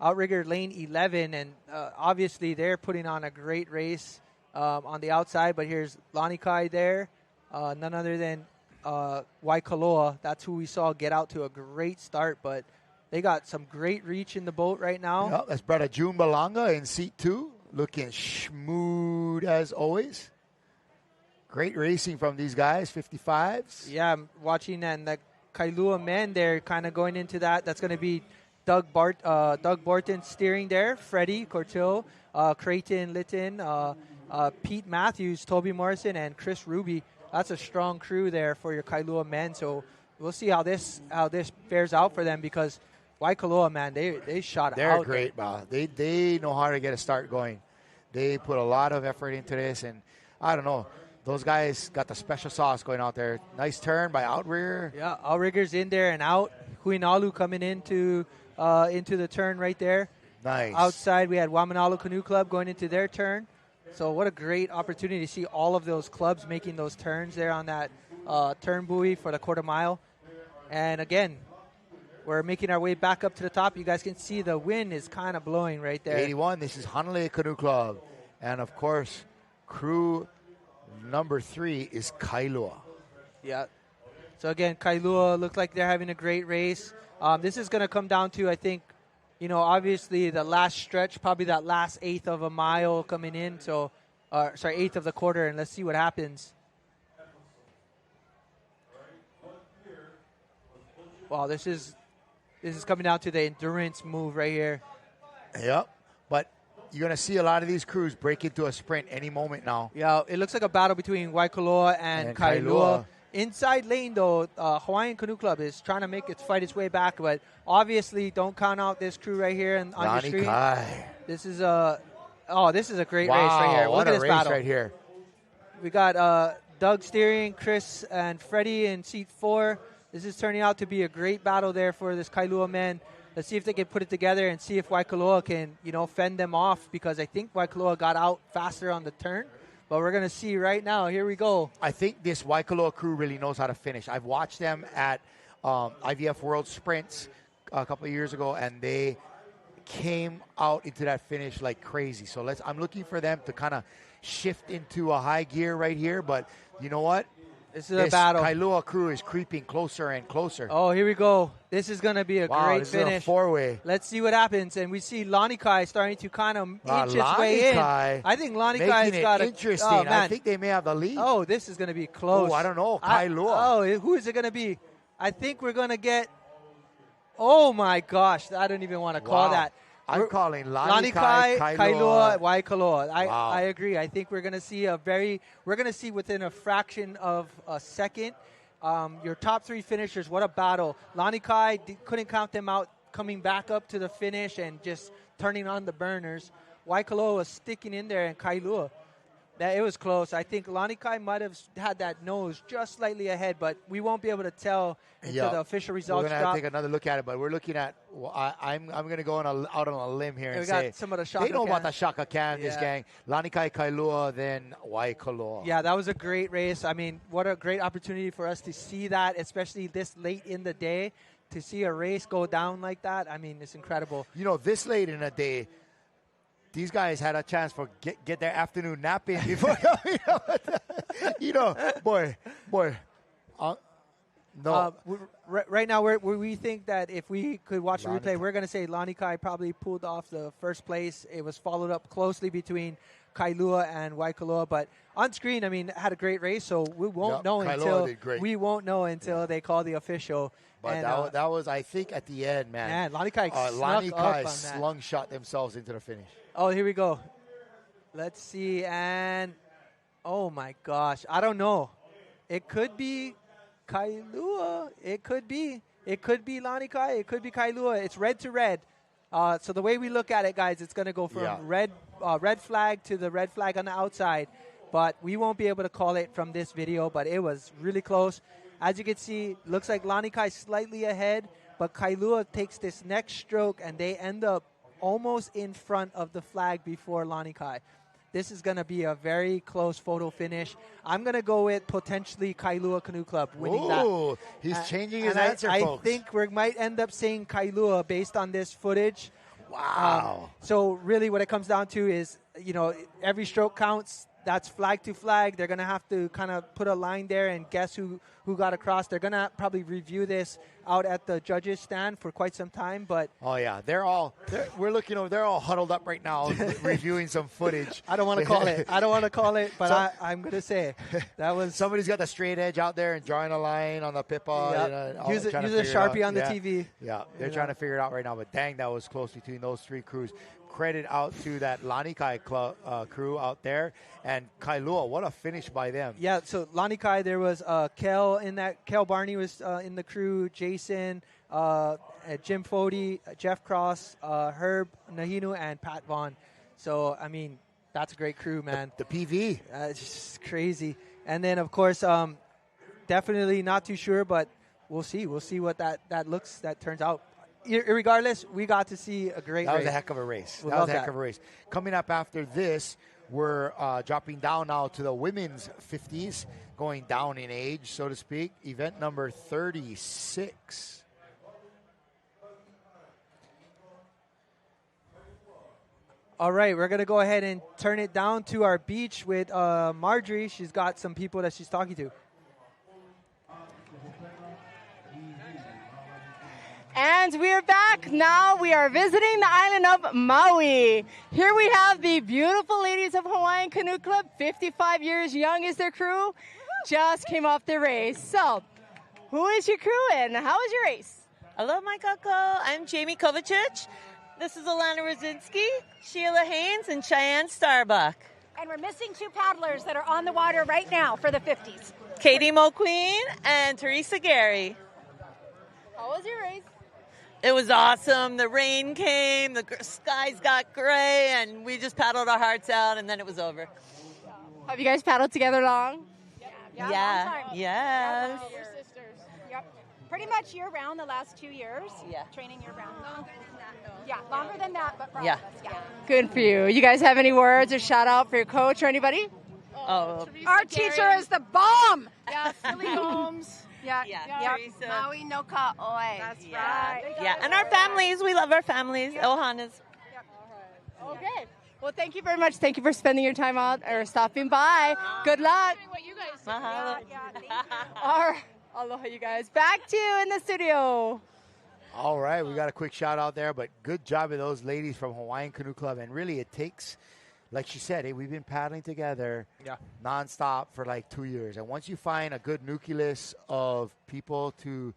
Outrigger lane 11. And obviously they're putting on a great race on the outside. But here's Lanikai there. None other than Waikoloa. That's who we saw get out to a great start. But they got some great reach in the boat right now. Yep, that's brother June Balanga in seat 2. looking smooth as always. Great racing from these guys, 55s. Yeah, I'm watching, and the Kailua men, they're kind of going into that. That's going to be Doug Borton steering there, Freddie Cortil, Creighton Litton, Pete Matthews, Toby Morrison, and Chris Ruby. That's a strong crew there for your Kailua men. So we'll see how this fares out for them, because Waikoloa, man, they shot They're out. great, man. They know how to get a start going. They put a lot of effort into this, and I don't know. Those guys got the special sauce going out there. Nice turn by Outrigger. Yeah, Outrigger's in there and out. Huinalu coming into the turn right there. Nice. Outside, we had Wamanalu Canoe Club going into their turn. So what a great opportunity to see all of those clubs making those turns there on that turn buoy for the quarter mile. And again, we're making our way back up to the top. You guys can see the wind is kind of blowing right there. 81, this is Hanalei Canoe Club. And, of course, crew number 3 is Kailua. Yeah. So, again, Kailua look like they're having a great race. This is going to come down to, I think, obviously the last stretch, probably that last eighth of a mile coming in. So, eighth of the quarter, and let's see what happens. Wow, this is coming down to the endurance move right here. Yep. But you're going to see a lot of these crews break into a sprint any moment now. Yeah, it looks like a battle between Waikoloa and Kailua. Inside lane, though, Hawaiian Canoe Club is trying to fight its way back, but obviously don't count out this crew right here on your screen. Kai. This is a great race right here. Look at this battle right here. We got Doug steering, Chris and Freddie in seat 4. This is turning out to be a great battle there for this Kailua men. Let's see if they can put it together and see if Waikoloa can, fend them off, because I think Waikoloa got out faster on the turn. But we're going to see right now. Here we go. I think this Waikoloa crew really knows how to finish. I've watched them at IVF World Sprints a couple of years ago, and they came out into that finish like crazy. So I'm looking for them to kind of shift into a high gear right here. But you know what? This is a battle. Kailua crew is creeping closer and closer. Oh, here we go. This is going to be a great this finish. Is a four-way. Let's see what happens. And we see Lanikai starting to kind of inch its way in. I think Lanikai's got interesting. Oh, man. I think they may have the lead. Oh, this is going to be close. Oh, I don't know. Kailua. Who is it going to be? I think we're going to get. Oh my gosh! I don't even want to call that. I'm calling Lanikai, Kailua, Waikoloa. Wow. I agree. I think we're going to see within a fraction of a second, your top 3 finishers. What a battle. Lanikai couldn't count them out, coming back up to the finish and just turning on the burners. Waikoloa was sticking in there, and Kailua. It was close. I think Lanikai might have had that nose just slightly ahead, but we won't be able to tell until the official results drop. We're going drop. to take another look at it, but we're looking at. I'm going to go out on a limb here and got say some of the Shaka they know Can. about the Shaka Can. This gang, Lanikai, Kailua, then Waikoloa. Yeah, that was a great race. I mean, what a great opportunity for us to see that, especially this late in the day, to see a race go down like that. I mean, it's incredible. This late in the day. These guys had a chance for get their afternoon nap in before coming out. Boy. No. Right now, we think that if we could watch the replay, we're going to say Lanikai probably pulled off the first place. It was followed up closely between Kailua and Waikoloa, but on screen, I mean, had a great race, so we won't know until they call the official. But and, that was, I think, at the end, man. Lanikai slung shot themselves into the finish. Oh, here we go. Let's see, and oh my gosh, I don't know. It could be Kailua. It could be Lanikai. It could be Kailua. It's red to red. So the way we look at it, guys, it's going to go from red flag to the red flag on the outside. But we won't be able to call it from this video, but it was really close. As you can see, looks like Lanikai slightly ahead, but Kailua takes this next stroke, and they end up almost in front of the flag before Lanikai. This is going to be a very close photo finish. I'm going to go with potentially Kailua Canoe Club winning that. He's changing his answer, folks. I think we might end up saying Kailua based on this footage. Wow. So really what it comes down to is, every stroke counts. That's flag to flag. They're going to have to kind of put a line there and guess who got across. They're going to probably review this out at the judges stand for quite some time, but oh yeah, we're looking over. They're all huddled up right now, reviewing some footage. I don't want to call it. But I'm going to say that was somebody's got the straight edge out there and drawing a line on the pipa. Yep. Use a Sharpie on the TV. Yeah, they're trying to figure it out right now. But dang, that was close between those three crews. Credit out to that Lanikai crew out there and Kailua. What a finish by them. Yeah, so Lanikai, there was Kel in that. Kel Barney was in the crew. Jason, Jim Fody, Jeff Cross, Herb Nahinu, and Pat Vaughn. So, I mean, that's a great crew, man. The PV. It's just crazy. And then, of course, definitely not too sure, but we'll see. We'll see what that turns out. Regardless, we got to see a great race. That was a heck of a race. That was a heck of a race. Coming up after this, we're dropping down now to the women's 50s, going down in age, so to speak. Event number 36. All right, we're going to go ahead and turn it down to our beach with Marjorie. She's got some people that she's talking to. And we're back. Now we are visiting the island of Maui. Here we have the beautiful ladies of Hawaiian Canoe Club, 55 years young is their crew, just came off their race. So, who is your crew and how was your race? Hello, my kako. I'm Jamie Kovacic. This is Alana Rosinski, Sheila Haynes, and Cheyenne Starbuck. And we're missing two paddlers that are on the water right now for the 50s. Katie Mulqueen and Teresa Gary. How was your race? It was awesome. The rain came, the skies got gray, and we just paddled our hearts out, and then it was over. Have you guys paddled together long? Yeah. Yes. Yeah, we're sisters. Yep. Pretty much year-round the last 2 years. Yeah. Training year-round. Longer than that, though. Yeah, longer than that, but for all Yeah. of us, yeah. Good for you. You guys have any words or shout out for your coach or anybody? Oh, Our teacher is the bomb. Yeah, Philly Holmes. Yeah, Teresa. Maui no ka oi. That's right. Yeah, and our families. We love our families. Ohana's. Okay. Well, thank you very much. Thank you for spending your time out or stopping by. Good luck. What you guys do. Mahalo. All right. Aloha, you guys. Back to you in the studio. All right, we got a quick shout out there, but good job of those ladies from Hawaiian Canoe Club. And really, it takes, like she said, hey, we've been paddling together nonstop for like 2 years. And once you find a good nucleus of people to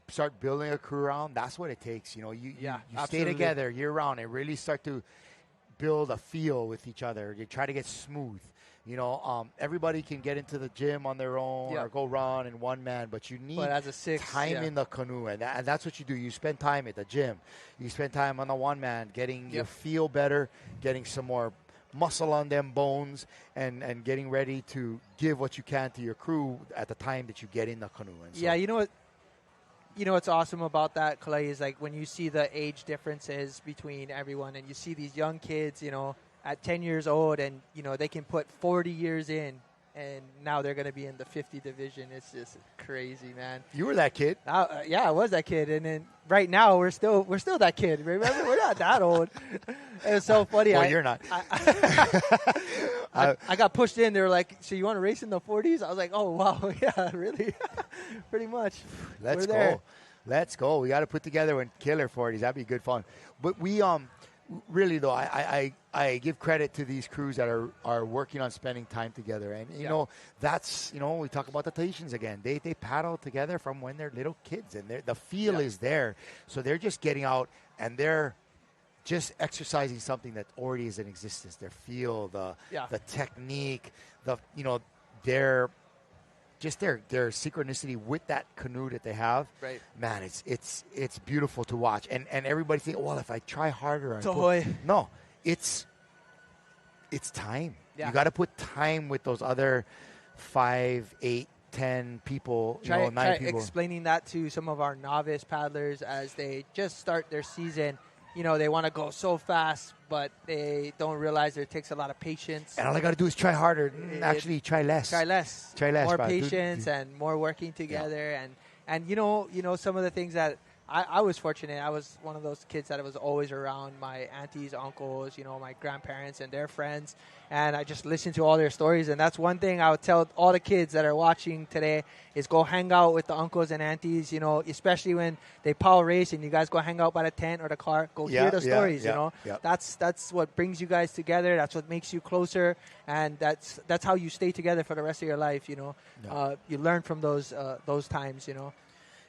start building a crew around, that's what it takes. You know, you stay together year round and really start to build a feel with each other. You try to get smooth. You know, everybody can get into the gym on their own or go run in one man, but you need as a six, time in the canoe, and that's what you do. You spend time at the gym. You spend time on the one man, getting your feel better, getting some more muscle on them bones, and getting ready to give what you can to your crew at the time that you get in the canoe. And so you know what? You know what's awesome about that, Clay, is like when you see the age differences between everyone, and you see these young kids, you know, at 10 years old, and you know they can put 40 years in, and now they're going to be in the 50 division. It's just crazy, man. You were that kid. Yeah, I was that kid, and then right now we're still that kid. Remember, we're not that old. It was so funny. Well, you're not. I got pushed in. They were like, "So you want to race in the 40s?" I was like, "Oh wow, yeah, really, pretty much." Let's go. Let's go. We got to put together and killer 40s. That'd be good fun. But we really though, I give credit to these crews that are working on spending time together, and you know that's we talk about the Tahitians again. They paddle together from when they're little kids, and the feel is there. So they're just getting out and they're just exercising something that already is in existence. Their feel, the technique, their synchronicity with that canoe that they have. Right. Man, it's beautiful to watch. And everybody think, well, if I try harder, no, it's time. Yeah. You got to put time with those other 5, 8, 10 people, 9 people. Explaining that to some of our novice paddlers as they just start their season. You know, they want to go so fast, but they don't realize it takes a lot of patience. And all I got to do is try harder. Actually, try less. Try less. More patience and more working together. And you know, some of the things that I was fortunate. I was one of those kids that was always around my aunties, uncles, my grandparents and their friends. And I just listened to all their stories. And that's one thing I would tell all the kids that are watching today is go hang out with the uncles and aunties, especially when they power race and you guys go hang out by the tent or the car. Go hear the stories, That's what brings you guys together. That's what makes you closer. And that's how you stay together for the rest of your life, You learn from those times,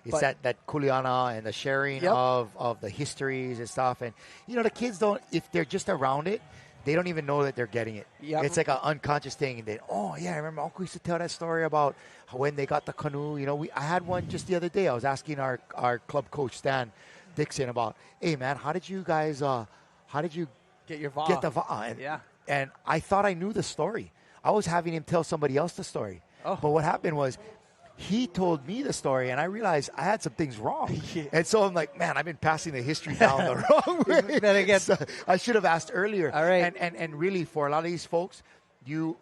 It's that kuleana and the sharing of the histories and stuff. And, the kids don't, if they're just around it, they don't even know that they're getting it. Yep. It's like an unconscious thing. And then, I remember Uncle used to tell that story about when they got the canoe. I had one just the other day. I was asking our club coach, Stan Dixon, about, hey, man, how did you guys, get your va? Get the va? And I thought I knew the story. I was having him tell somebody else the story. Oh. But what happened was, he told me the story, and I realized I had some things wrong. And so I'm like, man, I've been passing the history down the wrong way. So I should have asked earlier. All right. And really, for a lot of these folks, you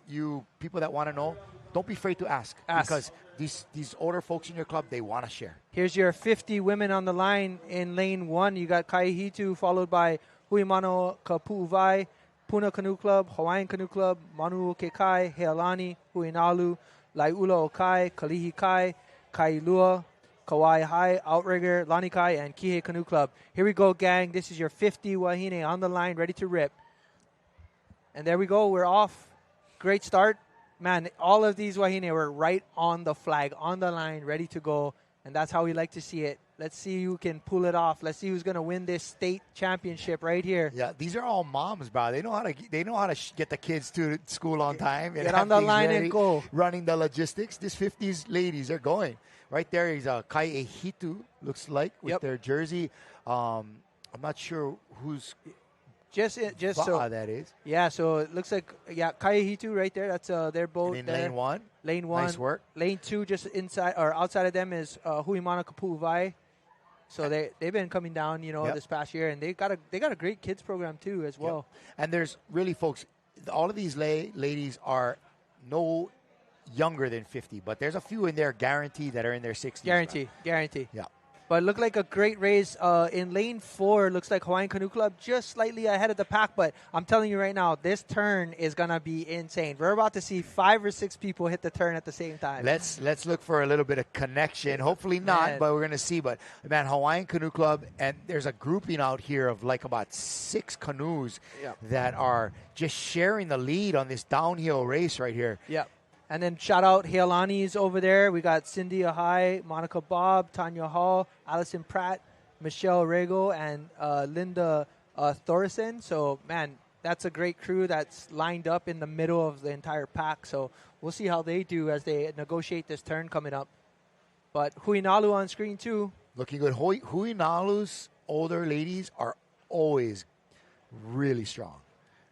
people that want to know, don't be afraid to ask. Because these older folks in your club, they want to share. Here's your 50 women on the line. In lane 1, you got Kaihitu, followed by Huimano Kapu'uvai, Puna Canoe Club, Hawaiian Canoe Club, Manu Kekai, Healani, Huinalu, Laiula Okai, Kalihi Kai, Kailua, Kauai High, Outrigger, Lanikai, and Kihei Canoe Club. Here we go, gang. This is your 50 wahine on the line, ready to rip. And there we go. We're off. Great start. Man, all of these wahine were right on the flag, on the line, ready to go. And that's how we like to see it. Let's see who can pull it off. Let's see who's going to win this state championship right here. Yeah, these are all moms, bro. They know how to get the kids to school on time. Get on the line and go. Running the logistics. These 50s ladies, they're going. Right there is Kai Ehitu, looks like, with their jersey. I'm not sure who's just so that is. Yeah, so it looks like Kai Ehitu right there. That's their boat. And in lane 1. Lane 1. Nice work. Lane 2, just inside or outside of them is Huimana Kapu'uvai. So they've been coming down, this past year, and they got a great kids program too as well. Yep. And there's really, folks, all of these ladies are no younger than 50, but there's a few in there guaranteed that are in their 60s. Guarantee. Yeah. But looked like a great race. In lane 4, looks like Hawaiian Canoe Club just slightly ahead of the pack. But I'm telling you right now, this turn is going to be insane. We're about to see 5 or 6 people hit the turn at the same time. Let's look for a little bit of connection. Hopefully not, but we're going to see. But, man, Hawaiian Canoe Club, and there's a grouping out here of like about 6 canoes that are just sharing the lead on this downhill race right here. Yeah. And then shout out Healani's over there. We got Cindy Ahai, Monica Bob, Tanya Hall, Allison Pratt, Michelle Rego, and Linda Thorson. So, man, that's a great crew that's lined up in the middle of the entire pack. So we'll see how they do as they negotiate this turn coming up. But Huinalu on screen, too. Looking good. Huinalu's older ladies are always really strong.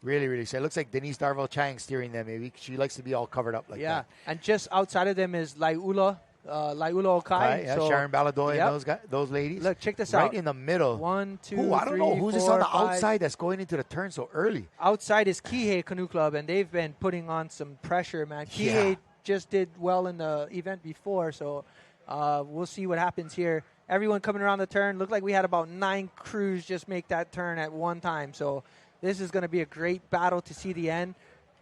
Really, really sad. It looks like Denise Darville Chang steering them. Maybe she likes to be all covered up like that. Yeah, and just outside of them is Laiula Okai. So Sharon Baladoy and those ladies. Look, check this out. Right in the middle. 1, 2, I don't 3, know who's 4, this on the 5. outside that's going into the turn so early. Outside is Kihei Canoe Club, and they've been putting on some pressure, man. Kihei just did well in the event before, so we'll see what happens here. Everyone coming around the turn. Looked like we had about 9 crews just make that turn at one time, so this is going to be a great battle to see the end.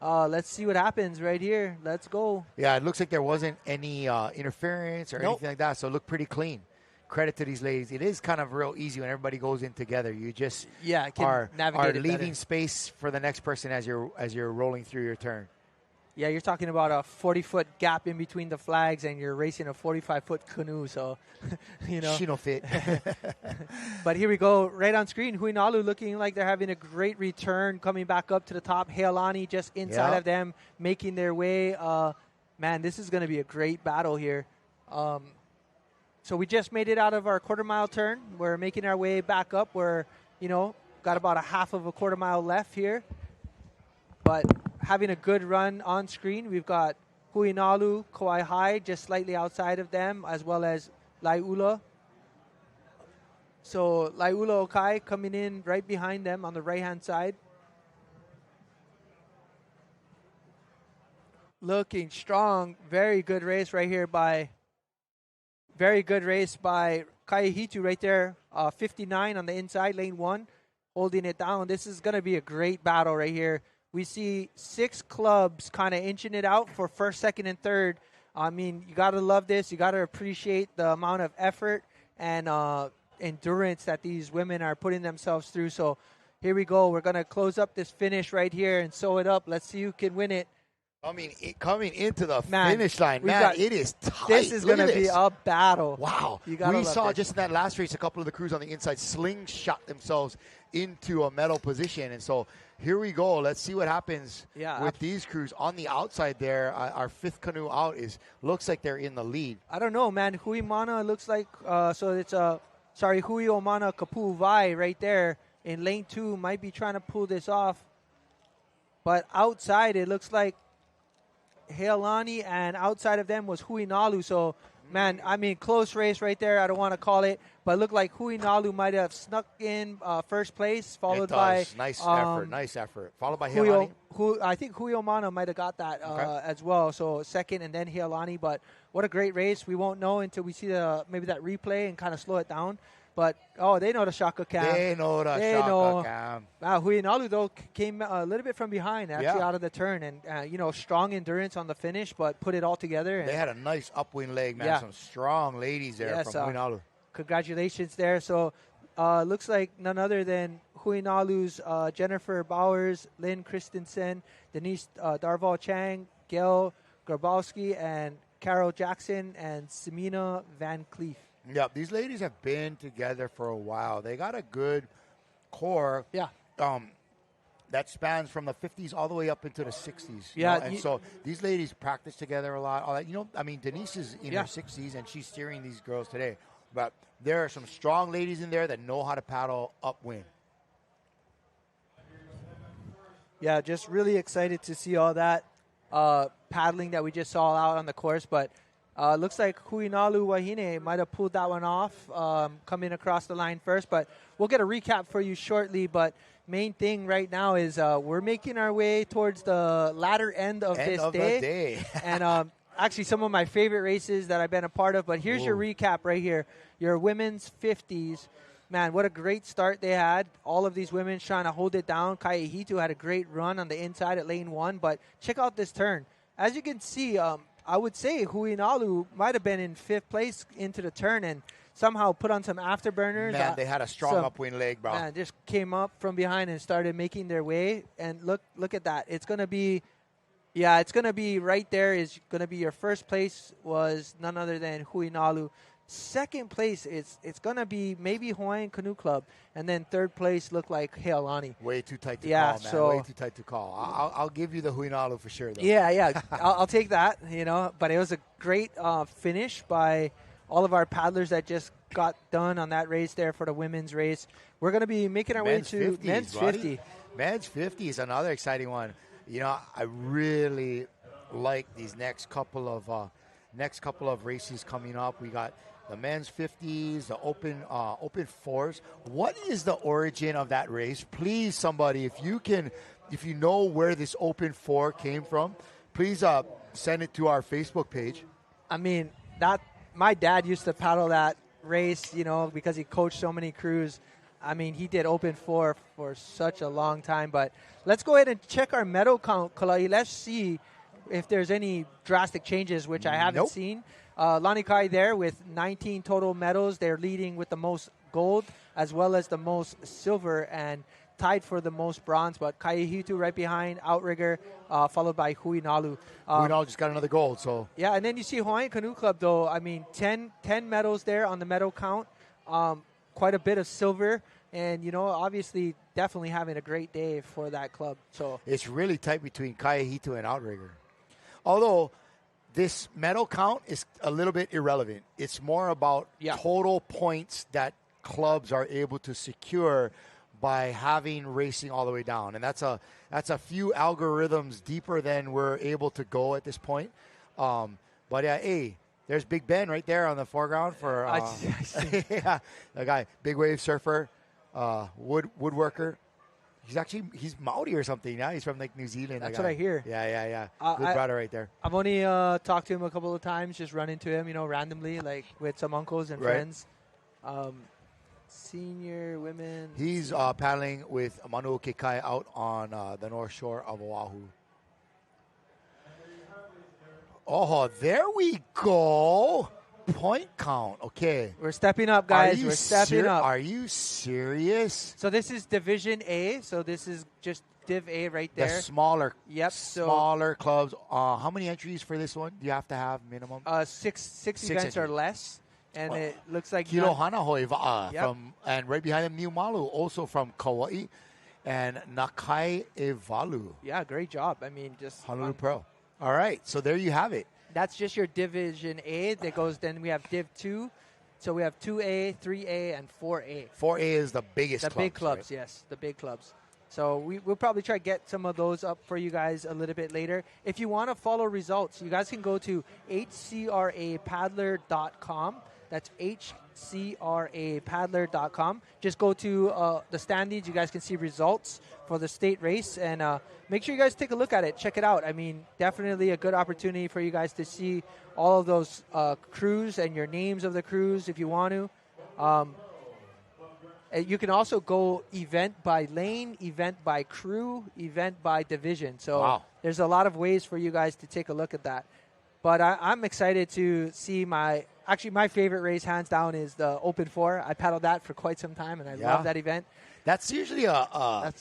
Let's see what happens right here. Let's go. Yeah, it looks like there wasn't any interference or anything like that, so it looked pretty clean. Credit to these ladies. It is kind of real easy when everybody goes in together. You just are leaving space for the next person as you're rolling through your turn. Yeah, you're talking about a 40-foot gap in between the flags, and you're racing a 45-foot canoe. So, She no fit. But here we go, right on screen. Huinalu looking like they're having a great return, coming back up to the top. Healani just inside of them, making their way. Man, this is going to be a great battle here. So we just made it out of our quarter-mile turn. We're making our way back up. We're, got about a half of a quarter mile left here. But having a good run on screen. We've got Huinalu, Kauai High, just slightly outside of them, as well as Laiula. So Laiula Okai coming in right behind them on the right-hand side. Looking strong. Very good race right here by Kaihitu right there, 59 on the inside, lane 1, holding it down. This is going to be a great battle right here. We see 6 clubs kind of inching it out for first, second, and third. I mean, you got to love this. You got to appreciate the amount of effort and endurance that these women are putting themselves through. So here we go. We're going to close up this finish right here and sew it up. Let's see who can win it. Coming into the finish line, it is tight. This is going to be a battle. Wow. We saw just in that last race a couple of the crews on the inside slingshot themselves into a medal position. And so here we go. Let's see what happens with these crews. On the outside there, our 5th canoe out looks like they're in the lead. I don't know, man. Hui Mana looks like, Hui Omana Kapu Vai right there in lane 2 might be trying to pull this off. But outside, it looks like Heilani, and outside of them was Hui Nalu. So, man, I mean, close race right there. I don't want to call it, but it looked like Hui Nalu might have snuck in first place, followed by nice effort. Followed by Heilani. I think Hui Omana might have got that as well. So second, and then Heilani. But what a great race! We won't know until we see maybe that replay and kind of slow it down. But, they know the Shaka Cam. They know the Shaka Cam. Wow, Huinalu, though, came a little bit from behind, actually, out of the turn. And, strong endurance on the finish, but put it all together. They had a nice upwind leg, man. Some strong ladies there from Huinalu. Congratulations there. So, looks like none other than Huinalu's Jennifer Bowers, Lynn Christensen, Denise Darval Chang, Gail Grabowski, and Carol Jackson, and Semina Van Cleef. Yeah, these ladies have been together for a while. They got a good core. Yeah. That spans from the 50s all the way up into the 60s. Yeah. And so these ladies practice together a lot. All that. Denise is in her 60s, and she's steering these girls today. But there are some strong ladies in there that know how to paddle upwind. Yeah, just really excited to see all that paddling that we just saw out on the course. But looks like Huinalu Wahine might have pulled that one off, coming across the line first. But we'll get a recap for you shortly. But main thing right now is we're making our way towards the latter end of this day. And actually some of my favorite races that I've been a part of. But here's your recap right here. Your women's 50s. Man, what a great start they had. All of these women trying to hold it down. Kaihitu had a great run on the inside at lane 1. But check out this turn. As you can see, I would say Huinalu might have been in 5th place into the turn and somehow put on some afterburners. Man, they had a strong upwind leg, bro. Man, just came up from behind and started making their way. And look at that. It's going to be, it's going to be right there is going to be your first place was none other than Huinalu. Second place, it's going to be maybe Hawaiian Canoe Club. And then third place looked like Heilani. Way too tight to call, man. So, way too tight to call. I'll give you the Huinalu for sure, though. Yeah. I'll take that, But it was a great finish by all of our paddlers that just got done on that race there for the women's race. We're going to be making our way to men's 50. Men's 50 is another exciting one. I really like these next couple of races coming up. We got the men's 50s, the open 4s. What is the origin of that race? Please, somebody, if you know where this open 4 came from, please send it to our Facebook page. I mean, my dad used to paddle that race, because he coached so many crews. I mean, he did open 4 for such a long time. But let's go ahead and check our medal count, Kalai. Let's see if there's any drastic changes, which I haven't seen. Lanikai there with 19 total medals. They're leading with the most gold as well as the most silver and tied for the most bronze. But Kaihitu right behind, outrigger, followed by Huinalu. Huinalu just got another gold. So yeah, and then you see Hawaiian Canoe Club, though. I mean, 10 medals there on the medal count. Quite a bit of silver. And, obviously definitely having a great day for that club. So it's really tight between Kaihitu and outrigger. Although this medal count is a little bit irrelevant. It's more about total points that clubs are able to secure by having racing all the way down. And that's a few algorithms deeper than we're able to go at this point. But there's Big Ben right there on the foreground for the guy, big wave surfer, woodworker. He's Maori or something. Yeah, he's from New Zealand. That's what I hear. Yeah. Good brother right there. I've only talked to him a couple of times, just run into him, randomly, like with some uncles and friends. Senior women. He's paddling with Manu Kekai out on the north shore of Oahu. Oh, there we go. Point count. Okay. We're stepping up, guys. We're stepping up. Are you serious? So this is Division A. So this is just Div A right there. The smaller. Yep. Smaller clubs. How many entries for this one do you have to have minimum? Six events or less. And it looks like Kilohana Hoiva'a Yep. and right behind him, Niumalu, also from Kauai, and Nakai Evalu. Yeah, great job. I mean, just Honolulu Pro. All right, so there you have it. That's just your Division A. That goes. Then we have Div 2. So we have 2A, 3A, and 4A. 4A is the biggest The clubs, big clubs, right? yes. The big clubs. So we'll probably try to get some of those up for you guys a little bit later. If you want to follow results, you guys can go to hcrapaddler.com. That's hcrapaddler.com. Just go to the standings. You guys can see results for the state race. And make sure you guys take a look at it. Check it out. I mean, definitely a good opportunity for you guys to see all of those crews and your names of the crews if you want to. You can also go event by lane, event by crew, event by division. So there's a lot of ways for you guys to take a look at that. But I'm excited to see my favorite race, hands down, is the Open 4. I paddled that for quite some time, and I love that event. That's usually a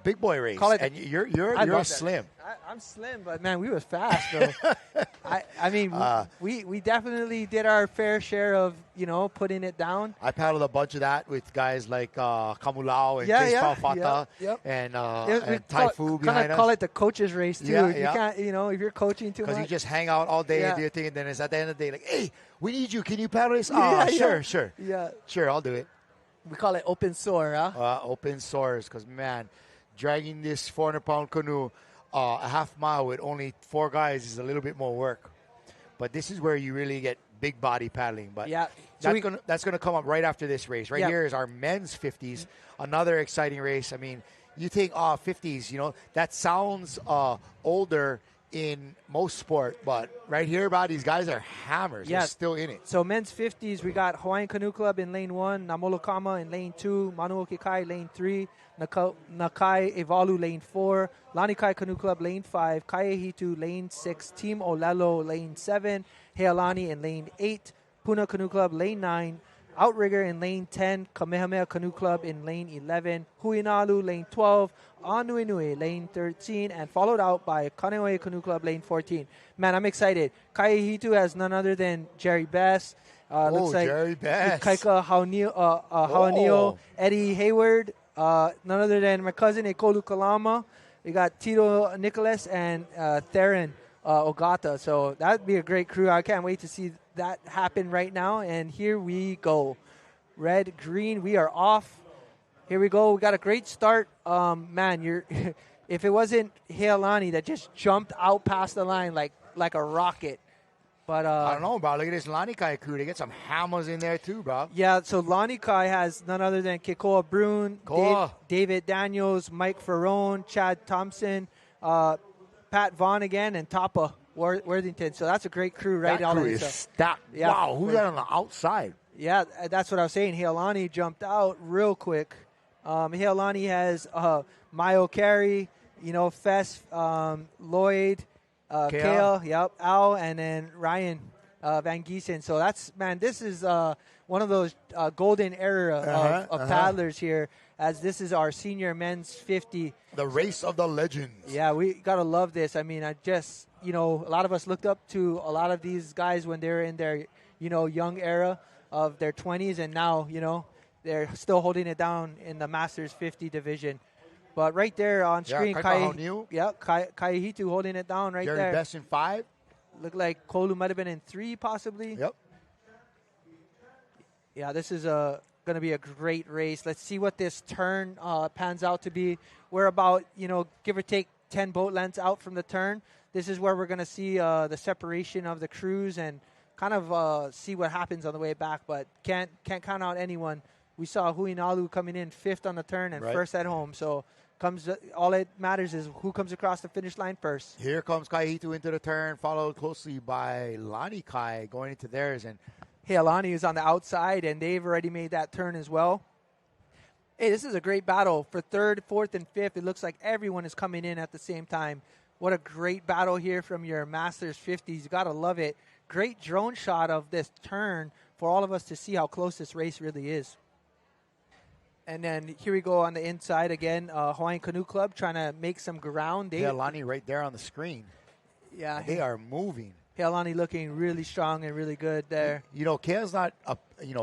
big boy race, and you're slim. I'm slim, but man, we was fast, bro. I mean, we definitely did our fair share of putting it down. I paddled a bunch of that with guys like Kamulao and Chase Taufata and Taifu behind us. Kind of call it the coach's race too. Yeah, you can't, if you're coaching too much, because you just hang out all day and do your thing, and then it's at the end of the day like, hey, we need you. Can you paddle this? Sure. Yeah, sure, I'll do it. We call it open soar, huh? Open soars, because, man, dragging this 400-pound canoe a half mile with only 4 guys is a little bit more work. But this is where you really get big body paddling. But that's going to come up right after this race. Right here is our men's 50s, another exciting race. I mean, you think, 50s, that sounds older in most sport, but right here, these guys are hammers. They're still in it. So men's 50s, we got Hawaiian Canoe Club in lane 1, Namolokama in lane 2, Manuokekai lane 3, Nakai Evalu lane 4, Lanikai Canoe Club lane 5, Kaiahitu lane 6, Team Olelo lane 7, Healani in lane 8, Puna Canoe Club lane 9, Outrigger in lane 10, Kamehameha Canoe Club in lane 11, Huinalu lane 12, Anuenue lane 13, and followed out by Kaneohe Canoe Club lane 14. Man, I'm excited. Kaiahitu has none other than Jerry Bess. Looks like Jerry Bess. Kaika Hawanio, Eddie Hayward, none other than my cousin Ekolu Kalama. We got Tito Nicholas and Theron Ogata. So that would be a great crew. I can't wait to see that happen right now. And here we go. Red, green, we are off. Here we go. We got a great start. Man, if it wasn't Healani that just jumped out past the line like a rocket. But I don't know, bro. Look at this Lanikai crew. They get some hammers in there too, bro. Yeah, so Lanikai has none other than Kekoa Brune, David Daniels, Mike Ferrone, Chad Thompson, Pat Vaughn again, and Tapa Worthington. So that's a great crew right now. That crew is stacked. Yeah. Wow, who's that on the outside? Yeah, that's what I was saying. Healani jumped out real quick. Healani has Mayo Carey, Fess, Lloyd, Kale, Al, and then Ryan Van Giesen. So this is one of those golden era of paddlers here, as this is our senior men's 50. The race of the legends. Yeah, we got to love this. I mean, a lot of us looked up to a lot of these guys when they were in their, young era of their 20s, and now, they're still holding it down in the Masters 50 division. But right there on screen, Kaiahitu holding it down right there. Jerry Best in 5. Looked like Kolu might have been in 3 possibly. Yep. Yeah, this is going to be a great race. Let's see what this turn pans out to be. We're about, give or take 10 boat lengths out from the turn. This is where we're going to see the separation of the crews and kind of see what happens on the way back. But can't count out anyone. We saw Huinalu coming in 5th on the turn and 1st at home. So all it matters is who comes across the finish line first. Here comes Kaiahitu into the turn, followed closely by Lanikai going into theirs. And Heilani is on the outside, and they've already made that turn as well. Hey, this is a great battle for third, fourth, and fifth. It looks like everyone is coming in at the same time. What a great battle here from your Masters 50s. You got to love it. Great drone shot of this turn for all of us to see how close this race really is. And then here we go on the inside again. Hawaiian Canoe Club trying to make some ground. Heilani right there on the screen. Yeah. They are moving. Heilani looking really strong and really good there. You know, Kea's not,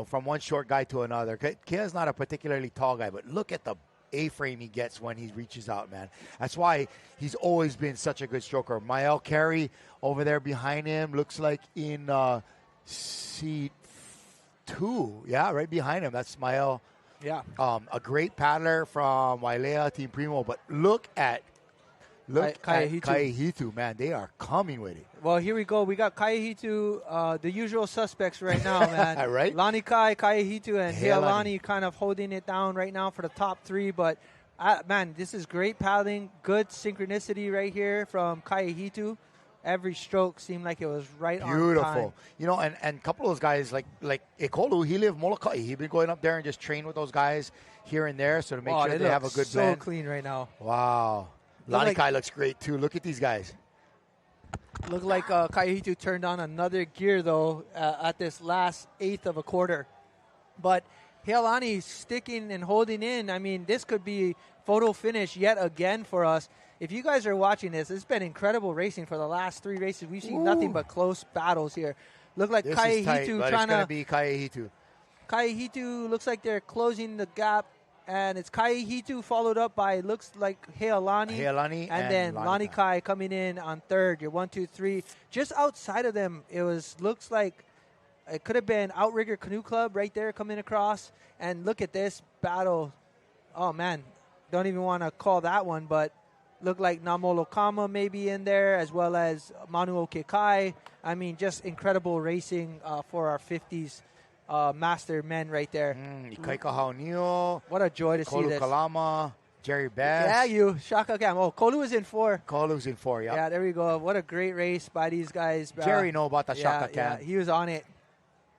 from one short guy to another. Kea's not a particularly tall guy, but look at the A-frame he gets when he reaches out, man. That's why he's always been such a good stroker. Mael Carey over there behind him looks like in seat 2. Yeah, right behind him. That's Mael. Yeah. A great paddler from Wailea Team Primo, but look at Kaihitu, man. They are coming with it. Well, here we go. We got Kaihitu, the usual suspects right now, man. Right? Lani Kai, Kaihitu, and Heilani kind of holding it down right now for the top 3. But, man, this is great paddling. Good synchronicity right here from Kaihitu. Every stroke seemed like it was right on time. Beautiful. You know, and a couple of those guys, like Ekolu, he lived Molokai. He'd been going up there and just train with those guys here and there so to make sure they have a good blend. So clean right now. Wow. Lani Kai looks great, too. Look at these guys. Looked like Kaihitu turned on another gear, though, at this last eighth of a quarter. But Heilani sticking and holding in. I mean, this could be photo finish yet again for us. If you guys are watching this, it's been incredible racing for the last 3 races. We've seen nothing but close battles here. Look like Kaihitu trying to be Kaihitu. Kaihitu looks like they're closing the gap. And it's Kaihitu followed up by, looks like Heilani. And then Lani Kai coming in on third. You're 1, 2, 3. Just outside of them, looks like it could have been Outrigger Canoe Club right there coming across. And look at this battle. Oh, man. Don't even want to call that one, but looked like Namolo Kama maybe in there, as well as Manu Okekai. I mean, just incredible racing for our 50s. Master men right there. Ikaika Haunio. What a joy to see this. Kalama, Jerry Bass. Yeah, you. Shaka Cam. Oh, Kolu is in 4. Kolu's in 4, yeah. Yeah, there we go. What a great race by these guys. Jerry know about the Shaka Cam. Yeah, he was on it.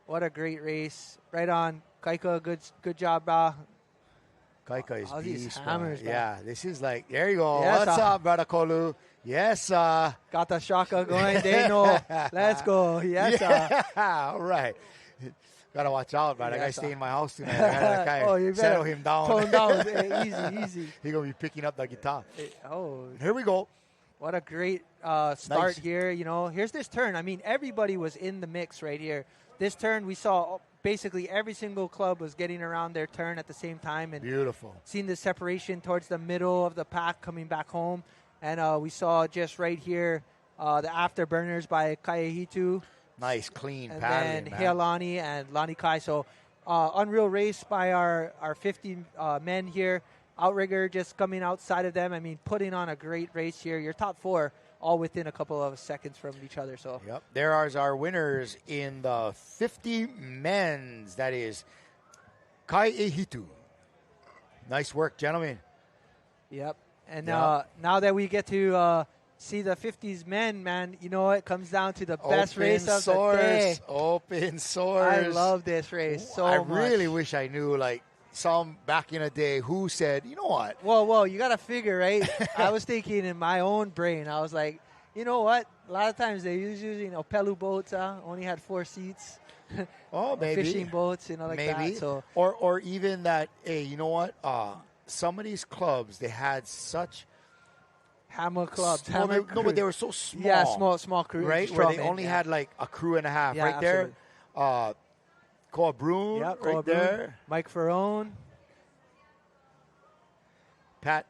What a great race. Right on. Kaika, good job, brah. Kaika is beast, hammers, yeah, this is like, there you go. Yes, what's up, brother Kolu? Yes, got the Shaka going. They know. Let's go. Yes, all right. Gotta watch out, man. That guy stay in my house tonight. You better settle him down. Tone down. Easy. He gonna be picking up the guitar. Oh, here we go. What a great start here. You know, here's this turn. I mean, everybody was in the mix right here. This turn, we saw basically every single club was getting around their turn at the same time. And beautiful. Seeing the separation towards the middle of the pack coming back home. And we saw just right here the afterburners by Kaihitu. Nice, clean and paddling, then Heilani and Lani Kai. So unreal race by our 50 men here. Outrigger just coming outside of them. I mean, putting on a great race here. Your top 4 all within a couple of seconds from each other. So yep, there are our winners in the 50 men's. That is Kaihitu. Nice work, gentlemen. Yep. And now that we get to see the 50s men, man, you know it comes down to the best race of the day. Open source. I love this race so much. I really wish I knew, like, some back in the day who said, you know what? Well, you got to figure, right? I was thinking in my own brain. I was like, you know what? A lot of times they use using Pelu boats. Only had 4 seats. Oh, maybe. Fishing boats, like that. So. Or even that, hey, you know what? Some of these clubs, they had such... Hammer clubs. But they were so small. Yeah, small crew. Right? Where they only had like a crew and a half. Yeah, right absolutely. There. Koa Broon, right there. Mike Ferrone. Pat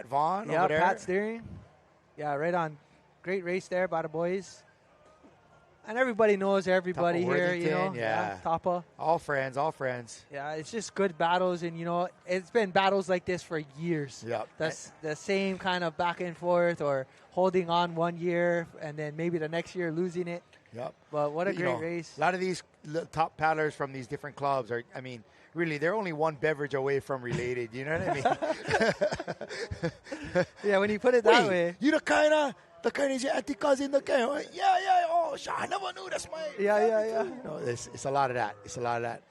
Vaughn over there. Pat steering. Yeah, right on. Great race there by the boys. And everybody knows everybody here, Yeah. Tapa. All friends. Yeah, it's just good battles. And, it's been battles like this for years. Yeah. That's the same kind of back and forth or holding on one year and then maybe the next year losing it. Yep. But what a great race. A lot of these top paddlers from these different clubs are, I mean, really, they're only one beverage away from related. You know what I mean? Yeah, when you put it that way. You the kind is your auntie cousin, the kind. Yeah. Oh, I never knew that's my. Yeah. No, it's a lot of that. It's a lot of that.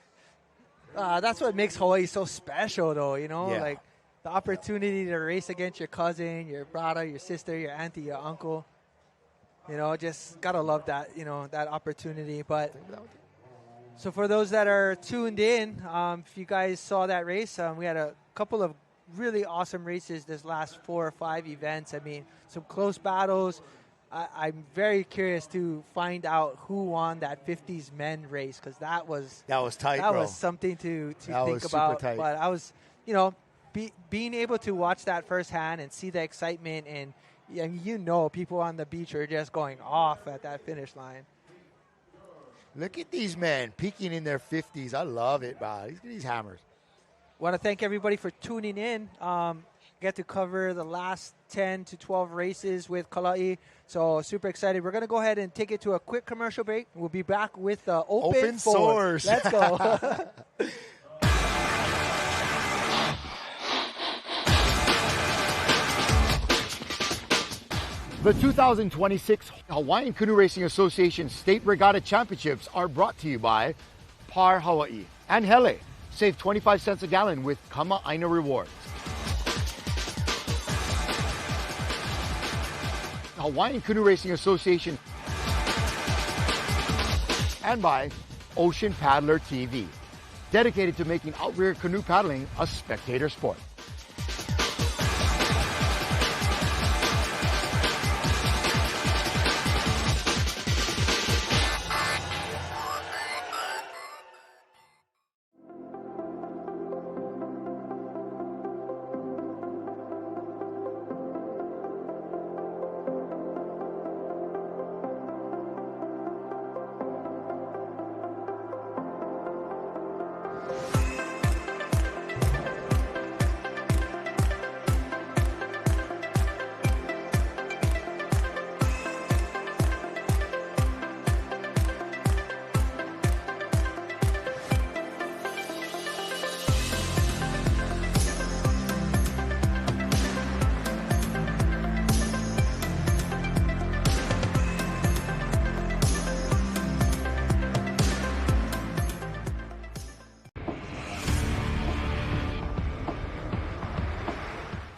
That's what makes Hawaii so special, though. Yeah. Like the opportunity to race against your cousin, your brother, your sister, your auntie, your uncle. Just gotta love that. That opportunity. But so for those that are tuned in, if you guys saw that race, we had a couple of really awesome races this last 4 or 5 events. I mean, some close battles. I'm very curious to find out who won that 50s men race, because that was tight. That bro. was something to That think was about. super tight. But I was, being able to watch that firsthand and see the excitement, and people on the beach are just going off at that finish line. Look at these men peaking in their 50s. I love it, bro. Look at these hammers. Want to thank everybody for tuning in. Get to cover the last 10 to 12 races with Kala'i. So super excited. We're going to go ahead and take it to a quick commercial break. We'll be back with the open source. Let's go. The 2026 Hawaiian Canoe Racing Association State Regatta Championships are brought to you by Par Hawaii and Hele. Save 25 cents a gallon with Kama Aina Rewards. Hawaiian Canoe Racing Association and by Ocean Paddler TV, dedicated to making outrigger canoe paddling a spectator sport.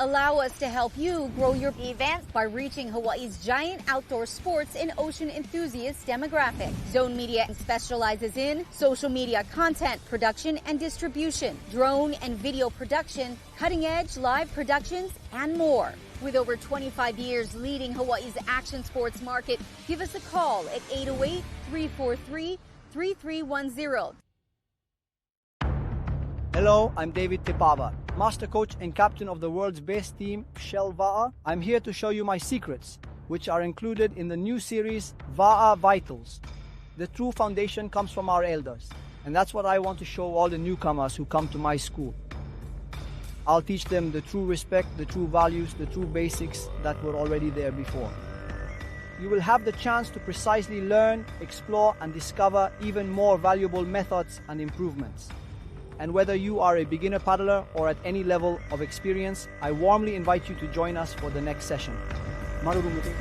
Allow us to help you grow your events by reaching Hawaii's giant outdoor sports and ocean enthusiast demographic. Zone Media specializes in social media content production and distribution, drone and video production, cutting-edge live productions, and more. With over 25 years leading Hawaii's action sports market, give us a call at 808-343-3310. Hello, I'm David Tepava, master coach and captain of the world's best team, Va'a. I'm here to show you my secrets, which are included in the new series, Va'a Vitals. The true foundation comes from our elders, and that's what I want to show all the newcomers who come to my school. I'll teach them the true respect, the true values, the true basics that were already there before. You will have the chance to precisely learn, explore, and discover even more valuable methods and improvements. And whether you are a beginner paddler or at any level of experience, I warmly invite you to join us for the next session. Marurumutu.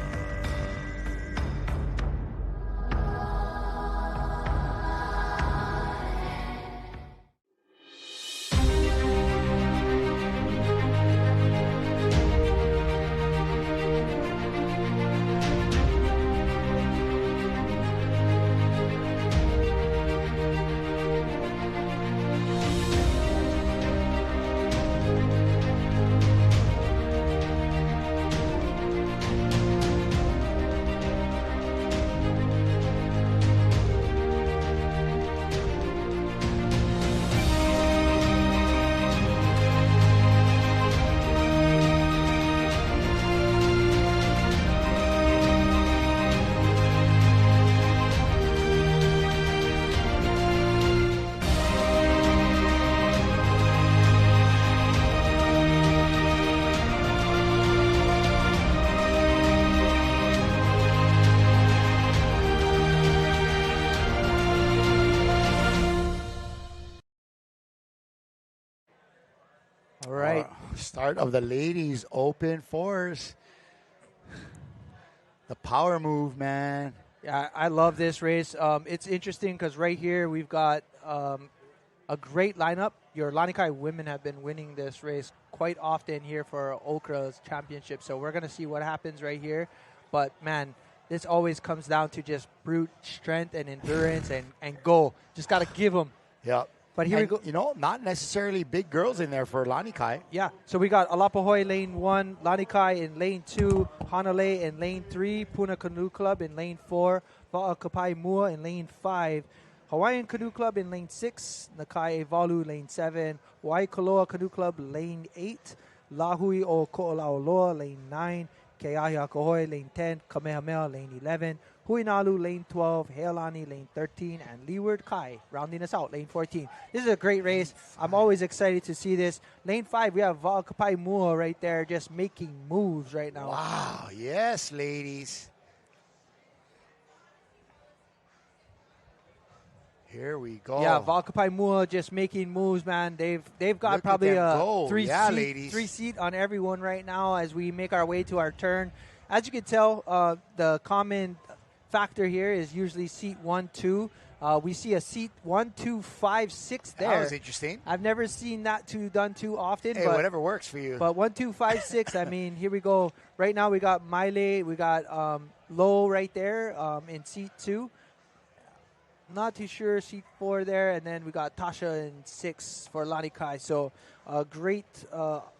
All right. Start of the ladies open fours. The power move, man. Yeah, I love this race. It's interesting because right here we've got a great lineup. Your Lanikai women have been winning this race quite often here for Hcra's championship. So we're going to see what happens right here. But, man, this always comes down to just brute strength and endurance and go. Just got to give them. Yeah. But here we go. You know, not necessarily big girls in there for Lanikai. Yeah. So we got Alapahoy lane 1, Lanikai in lane 2, Hanalei in lane 3, Puna Canoe Club in lane 4, Va'akapai Mua in lane 5, Hawaiian Canoe Club in lane 6, Nakai Evalu lane 7, Waikoloa Canoe Club lane 8, Lahui o Ko'olauloa lane 9, Keahi Akahoe lane 10, Kamehameha lane 11, Huinalu lane 12, Heolani lane 13, and Leeward Kai rounding us out, lane 14. This is a great race. I'm always excited to see this. Lane 5, we have Va'akapai Mua right there just making moves right now. Wow, yes, ladies. Here we go. Yeah, Va'akapai Mua just making moves, man. They've got probably a three seat on everyone right now as we make our way to our turn. As you can tell, the common factor here is usually seat 1, 2. We see a seat 1, 2, 5, 6 there. That was interesting. I've never seen that done too often. Hey, whatever works for you. But 1, 2, 5, 6. I mean, here we go. Right now we got Maile, we got Lo right there in seat 2. Not too sure, seat 4 there. And then we got Tasha in 6 for Lanikai. So a great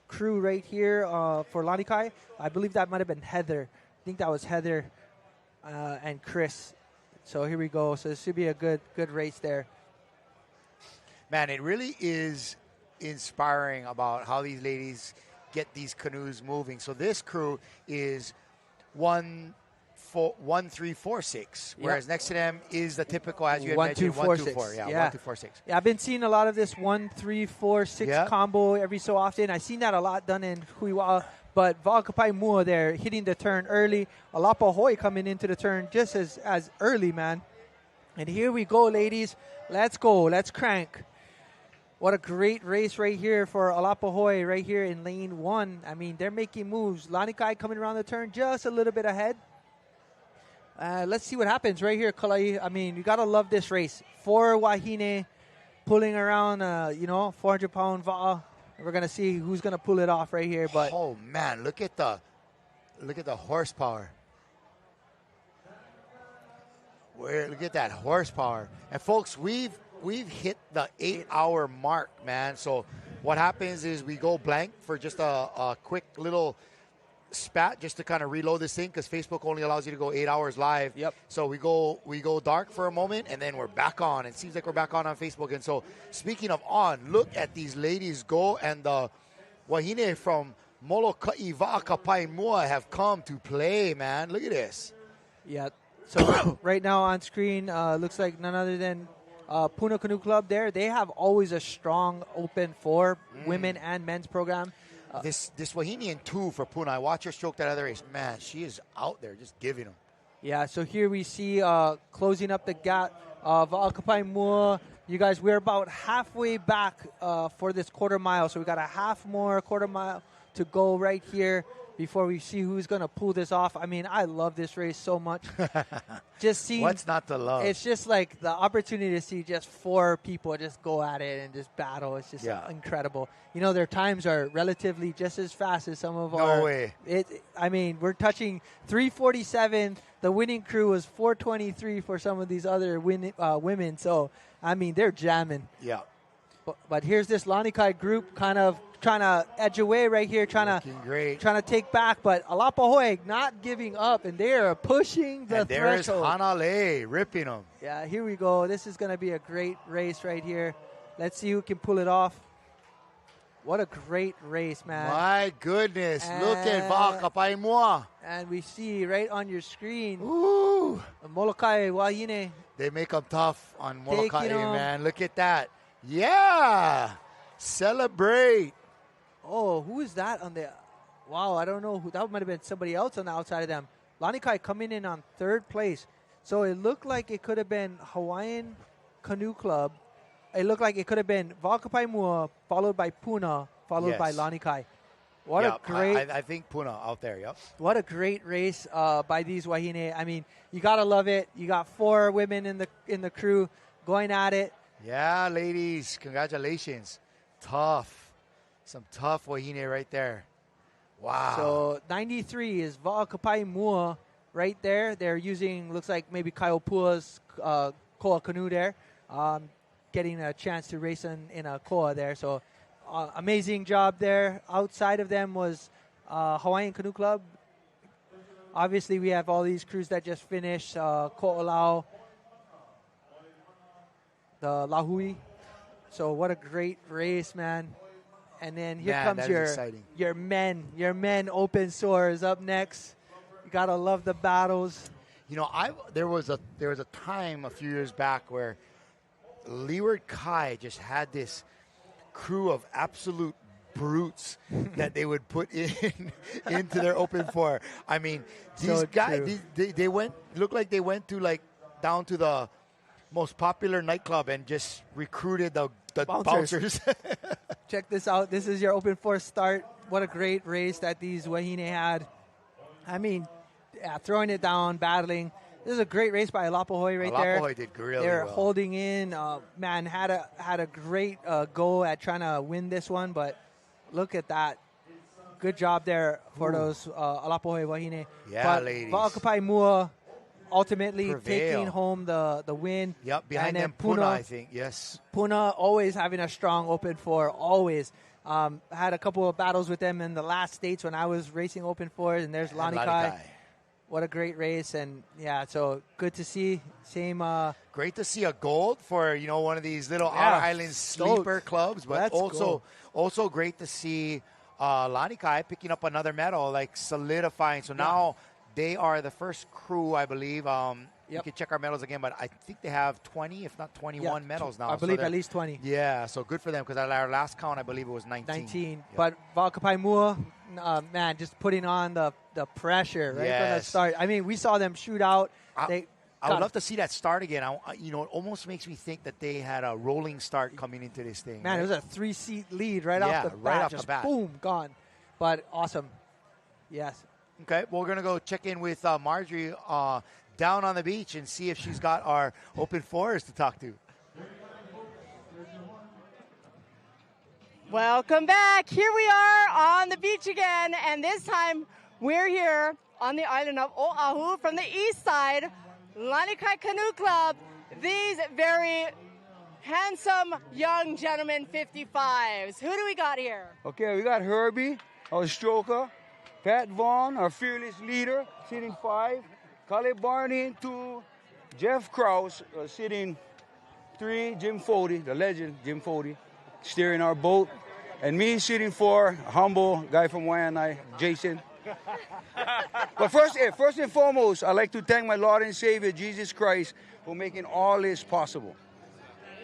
crew right here for Lanikai. I believe that might have been Heather. I think that was Heather and Chris. So here we go. So this should be a good race there. Man, it really is inspiring about how these ladies get these canoes moving. So this crew is 1, 3, 4, 6. Whereas next to them is the typical, as you had 1, mentioned, 2, 4, 1, 2, 6. 4. Yeah, Yeah. 1, 2, 4, 6. Yeah, I've been seeing a lot of this 1, 3, 4, 6 combo every so often. I've seen that a lot done in Huiwa. But Va'akapai Mua there hitting the turn early. Alapahoy coming into the turn just as early, man. And here we go, ladies. Let's go. Let's crank. What a great race right here for Alapahoy right here in lane 1. I mean, they're making moves. Lanikai coming around the turn just a little bit ahead. Let's see what happens right here, Kalai. I mean, you got to love this race. 4 Wahine pulling around, 400-pound Va'a. We're going to see who's going to pull it off right here. But oh, man, look at the horsepower. Look at that horsepower. And, folks, we've hit the 8-hour mark, man. So what happens is we go blank for just a quick little spat just to kind of reload this thing because Facebook only allows you to go 8 hours live. Yep. So we go dark for a moment and then we're back on. It seems like we're back on Facebook. And so speaking of on, look at these ladies go, and the Wahine from Molokai Va'akapai Mua have come to play, man. Look at this. Yeah. So right now on screen looks like none other than Puna Canoe Club there. They have always a strong open for women and men's program. This Wahinian 2 for Puna, I watch her stroke that other race. Man, she is out there just giving them. Yeah, so here we see closing up the gap of Va'akapai Mua. You guys, we're about halfway back for this quarter mile. So we got a half more quarter mile to go right here before we see who's going to pull this off. I mean, I love this race so much. Just see what's not to love. It's just like the opportunity to see just 4 people just go at it and just battle. It's just incredible. You know, their times are relatively just as fast as some of our. No way. I mean, we're touching 3:47. The winning crew was 4:23 for some of these other women. So, I mean, they're jamming. Yeah. But here's this Lanikai group kind of trying to edge away right here, trying to take back. But Alapahoy not giving up, and they are pushing the threshold. There's Hanalei ripping them. Yeah, here we go. This is going to be a great race right here. Let's see who can pull it off. What a great race, man. My goodness. Look at Va'akapai Mua. And we see right on your screen. Ooh. Molokai Wahine. They make them tough on Molokai, man. Look at that. Yeah. Celebrate. Oh, who is that on the... Wow, I don't know. That might have been somebody else on the outside of them. Lanikai coming in on 3rd place. So it looked like it could have been Hawaiian Canoe Club. It looked like it could have been Va'akapai Mua, followed by Puna, followed by Lanikai. What a great... I think Puna out there, yep. What a great race by these Wahine. I mean, you got to love it. You got 4 women in the crew going at it. Yeah, ladies, congratulations. Tough. Some tough Wahine right there. Wow. So 93 is Va'akapai Mua right there. They're using, looks like maybe Kaiopua's koa canoe there. Getting a chance to race in a koa there. So amazing job there. Outside of them was Hawaiian Canoe Club. Obviously, we have all these crews that just finished. Ko'olau, the Lahui. So what a great race, man. And then here comes your men open soars up next. You gotta love the battles. You know, there was a time a few years back where Leeward Kai just had this crew of absolute brutes that they would put into their open four. I mean, these guys, they looked like they went to like down to the most popular nightclub and just recruited the bouncers. Check this out. This is your open four start. What a great race that these Wahine had. I mean, throwing it down, battling. This is a great race by Alapohoi right there. Alapohoi did really They're well. holding in. Man, had a great go at trying to win this one, but look at that. Good job there for those Alapohoi Wahine. Yeah, but ladies. Va'akapai Mua ultimately Prevail. taking home the win. Yep, behind them Puna, I think, yes. Puna always having a strong open four, always. Had a couple of battles with them in the last states when I was racing open fours, and there's Lanikai. What a great race, and yeah, so good to see. Same. Great to see a gold for one of these little Outer Islands sleeper clubs, but also great to see Lanikai picking up another medal, like solidifying. So now they are the first crew, I believe. You can check our medals again, but I think they have 20, if not 21 medals now. I believe at least 20. Yeah, so good for them because at our last count, I believe it was 19. 19. Yep. But Va'akapai Mua, man, just putting on the pressure right from the start. I mean, we saw them shoot out. I would love to see that start again. It almost makes me think that they had a rolling start coming into this thing. Man, right? It was a 3-seat lead right off the bat. Just boom, gone. But awesome. Yes. Okay, well, we're going to go check in with Marjorie down on the beach and see if she's got our open fours to talk to. Welcome back. Here we are on the beach again, and this time we're here on the island of Oahu from the east side, Lanikai Canoe Club. These very handsome young gentlemen, 55s. Who do we got here? Okay, we got Herbie, our stroker, Pat Vaughn, our fearless leader, sitting 5, Caleb Barney, 2, Jeff Krause, sitting 3, Jim Fody, the legend Jim Fody, steering our boat, and me sitting 4, humble guy from Waianae, Jason. But first and foremost, I'd like to thank my Lord and Savior, Jesus Christ, for making all this possible.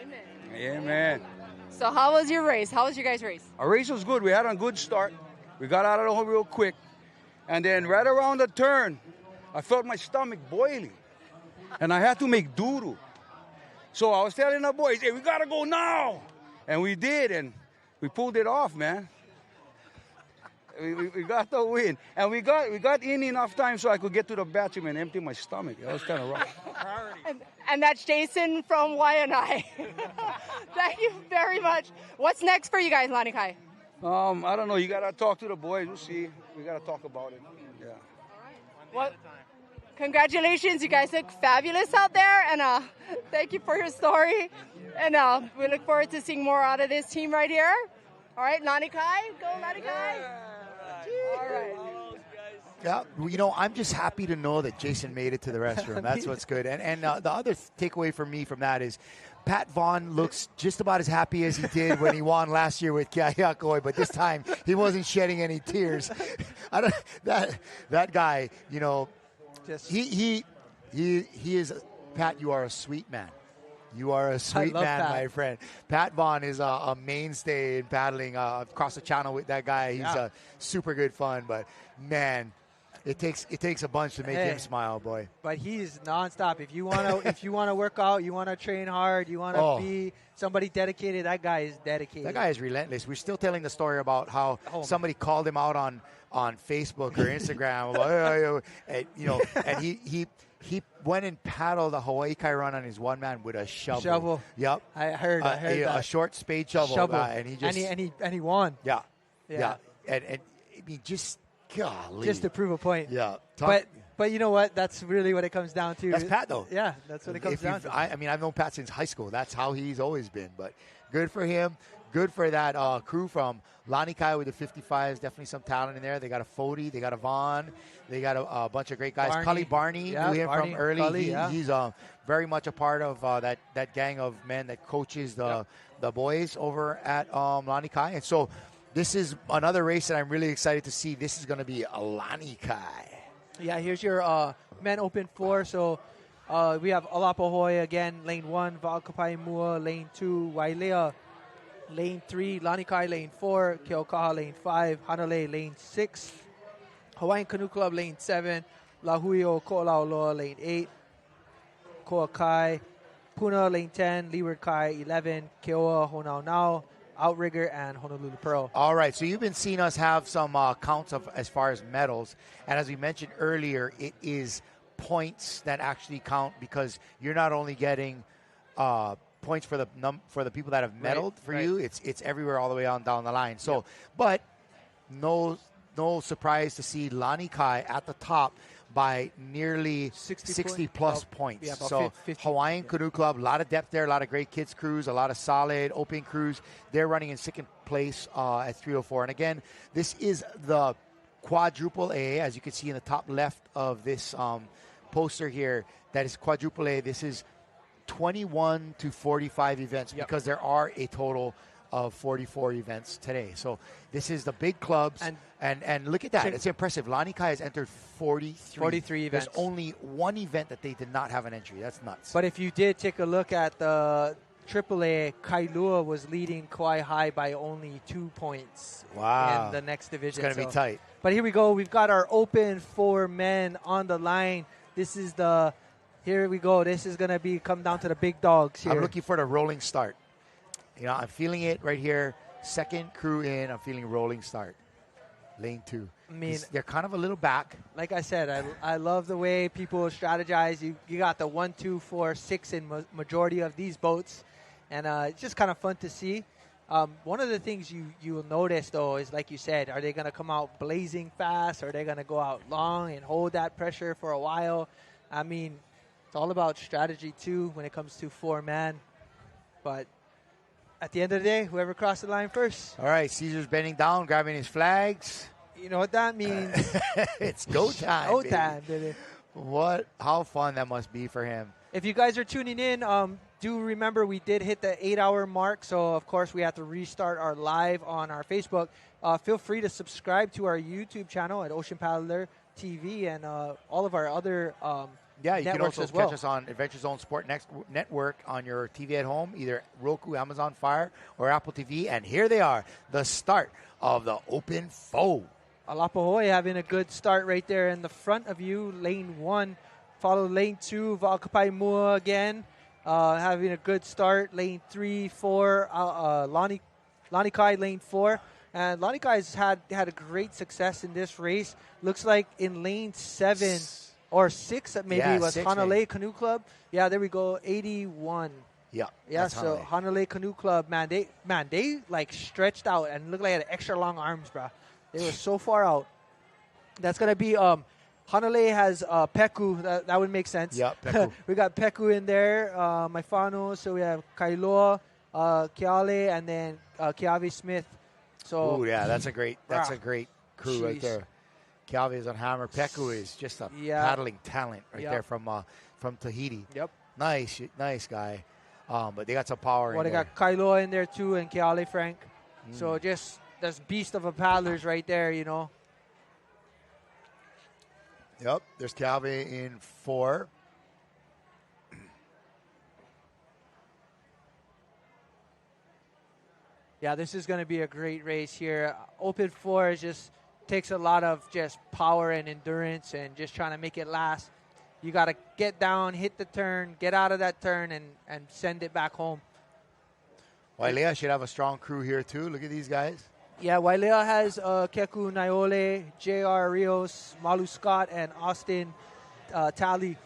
Amen. Amen. So how was your race? How was your guys' race? Our race was good. We had a good start. We got out of the hole real quick. And then right around the turn, I felt my stomach boiling. And I had to make doo-doo. So I was telling the boys, hey, we got to go now. And we did, and we pulled it off, man. We got the win. And we got in enough time so I could get to the bathroom and empty my stomach. That was kind of rough. And that's Jason from Waianae. Thank you very much. What's next for you guys, Lanikai? I don't know. You got to talk to the boys. We'll see. We got to talk about it. Yeah. Well, congratulations. You guys look fabulous out there. And thank you for your story. And we look forward to seeing more out of this team right here. All right, Lanikai. Go, Lanikai. All right. Yeah, I'm just happy to know that Jason made it to the restroom. That's what's good. And the other takeaway for me from that is Pat Vaughn looks just about as happy as he did when he won last year with Keahiakoi, but this time he wasn't shedding any tears. That guy, he is Pat. You are a sweet man. You are a sweet man, Pat. my friend. Pat Vaughn is a mainstay in paddling across the channel with that guy. He's super good fun, but man, It takes a bunch to make him smile, boy. But he's nonstop. If you wanna work out, you wanna train hard, you wanna be somebody dedicated. That guy is dedicated. That guy is relentless. We're still telling the story about how somebody called him out on Facebook or Instagram, and he went and paddled a Hawaii Kai run on his one man with a shovel. Yep, I heard that. A short spade shovel. And he won. Yeah. And I mean, just golly, just to prove a point. Yeah, but you know what? That's really what it comes down to. That's Pat, though. Yeah, that's what it comes down to. I mean, I've known Pat since high school. That's how he's always been. But good for him. Good for that crew from Lanikai with the 55s. Definitely some talent in there. They got a Fody. They got a Vaughn. They got a bunch of great guys. Cully Barney, knew him from early. Cully, he's very much a part of that gang of men that coaches the boys over at Lanikai. And so this is another race that I'm really excited to see. This is going to be a Lanikai. Yeah, here's your men open 4. So we have Alapahoy again, lane 1, Valkapai Mua, lane 2, Wailea, lane 3, Lanikai, lane 4, Keokaha, lane 5, Hanalei, lane 6, Hawaiian Canoe Club, lane 7, Lahuio, Ko'olauloa, lane 8, Koakai, Puna, lane 10, Leeward Kai, 11, Keoa, Honaunau, Outrigger, and Honolulu Pearl. All right, so you've been seeing us have some counts of as far as medals, and as we mentioned earlier, it is points that actually count because you're not only getting points for the people that have medaled for you. It's everywhere all the way on down the line. So, but no surprise to see Lanikai at the top by nearly 60 plus points. Yeah, so 50, Hawaiian Canoe Club, a lot of depth there, a lot of great kids crews, a lot of solid open crews. They're running in second place at 304. And again, this is the quadruple A, as you can see in the top left of this poster here. That is quadruple A. This is 21 to 45 events because there are a total of 44 events today. So this is the big clubs. And look at that. It's impressive. Lanikai has entered 43 events. There's only one event that they did not have an entry. That's nuts. But if you did take a look at the AAA, Kailua was leading Kauai High by only 2 points in the next division. It's going to be tight. But here we go. We've got our open 4 men on the line. This is here we go. This is going to come down to the big dogs here. I'm looking for the rolling start. I'm feeling it right here. Second crew in. I'm feeling rolling start. Lane 2. I mean, they're kind of a little back. Like I said, I love the way people strategize. You got the 1, 2, 4, 6 in majority of these boats. And it's just kind of fun to see. One of the things you will notice, though, is like you said, are they going to come out blazing fast? Or are they going to go out long and hold that pressure for a while? I mean, it's all about strategy, too, when it comes to 4-man. But at the end of the day, whoever crossed the line first. All right, Caesar's bending down, grabbing his flags. You know what that means. It's go time, Go time, baby. How fun that must be for him. If you guys are tuning in, do remember we did hit the 8-hour mark. So, of course, we have to restart our live on our Facebook. Feel free to subscribe to our YouTube channel at Ocean Paddler TV and all of our other you can also as well. catch us on Adventure Zone Sport Network on your TV at home, either Roku, Amazon Fire, or Apple TV. And here they are, the start of the Open 4. Alapahoy having a good start right there in the front of you, lane 1. Follow lane 2, Valkapai Mua again, having a good start. Lane 3, 4, Lanikai, lane 4. And Lanikai's had a great success in this race. Looks like in lane 7 or 6, maybe was Hanalei Canoe Club. Yeah, there we go, 81. Yeah. So Hanalei Canoe Club, man, they like stretched out and looked like they had extra long arms, bro. They were so far out. That's gonna be Hanalei has Peku. That would make sense. Yeah, Peku. We got Peku in there, Maifano. So we have Kailoa, Keale, and then Keawe Smith. So that's a great crew right there. Keawe is on hammer. Peku is just a paddling talent right there from Tahiti. Yep. Nice guy. But they got some power in there. They got Kailoa in there too and Keale Frank. So just that's beast of a paddlers right there, you know. Yep, there's Keawe in 4. Yeah, this is going to be a great race here. Open 4 is just takes a lot of just power and endurance and just trying to make it last. You got to get down, hit the turn, get out of that turn, and send it back home. Wailea should have a strong crew here, too. Look at these guys. Yeah, Wailea has Keku Naiole, J.R. Rios, Malu Scott, and Austin Talley.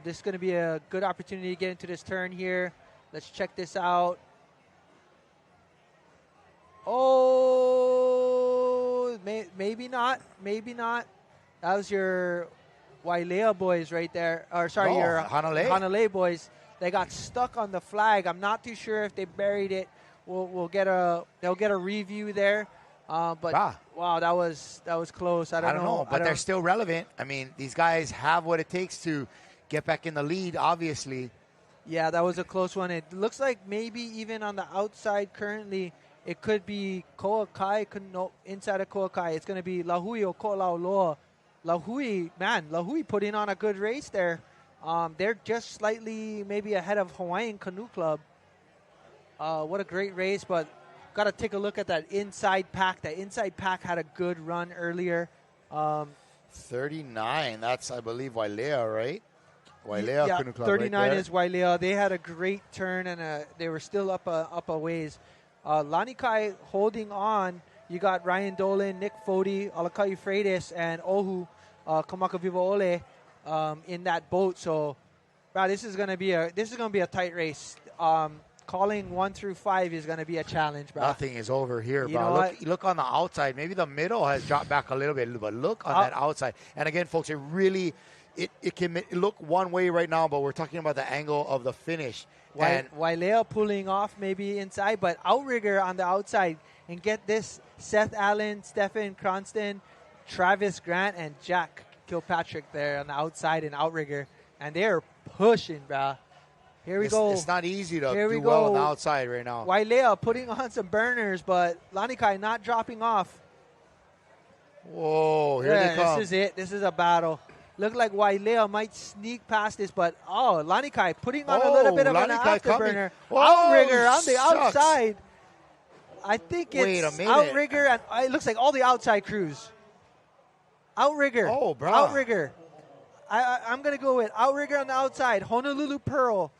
This is going to be a good opportunity to get into this turn here. Let's check this out. Oh, maybe not. Maybe not. That was your Wailea boys right there. Or sorry, your Hanalei boys. They got stuck on the flag. I'm not too sure if they buried it. They'll get a review there. But wow, that was close. I don't know. But they're still relevant. I mean, these guys have what it takes to get back in the lead, obviously. Yeah, that was a close one. It looks like maybe even on the outside currently, it could be Koakai. Inside of Koakai, it's going to be Lahui or Kolauloa. Lahui putting on a good race there. They're just slightly maybe ahead of Hawaiian Canoe Club. What a great race, but got to take a look at that inside pack. That inside pack had a good run earlier. 39, that's, I believe, Wailea, right? Wailea Canoe Club 39 right is Wailea. They had a great turn, and they were still up a ways. Lanikai holding on. You got Ryan Dolan, Nick Fody, Alakai Freitas, and Ohu Kamakaviva Ole in that boat. So, this is gonna be a tight race. Calling 1 through 5 is going to be a challenge, bro. Nothing is over here, bro. Look on the outside. Maybe the middle has dropped back a little bit, but look on that outside. And again, folks, it can look one way right now, but we're talking about the angle of the finish. Wailea pulling off maybe inside, but Outrigger on the outside. And get this, Seth Allen, Stephen Cronston, Travis Grant, and Jack Kilpatrick there on the outside in Outrigger. And they're pushing, bro. Here we go. It's not easy to do well on the outside right now. Wailea putting on some burners, but Lanikai not dropping off. Whoa, here they come. This is it. This is a battle. Look like Wailea might sneak past this, but Lanikai putting on a little bit of an afterburner. Outrigger on the outside. I think it's Outrigger, and it looks like all the outside crews. Outrigger. Oh, bro. Outrigger. I'm going to go with Outrigger on the outside. Honolulu Pearl.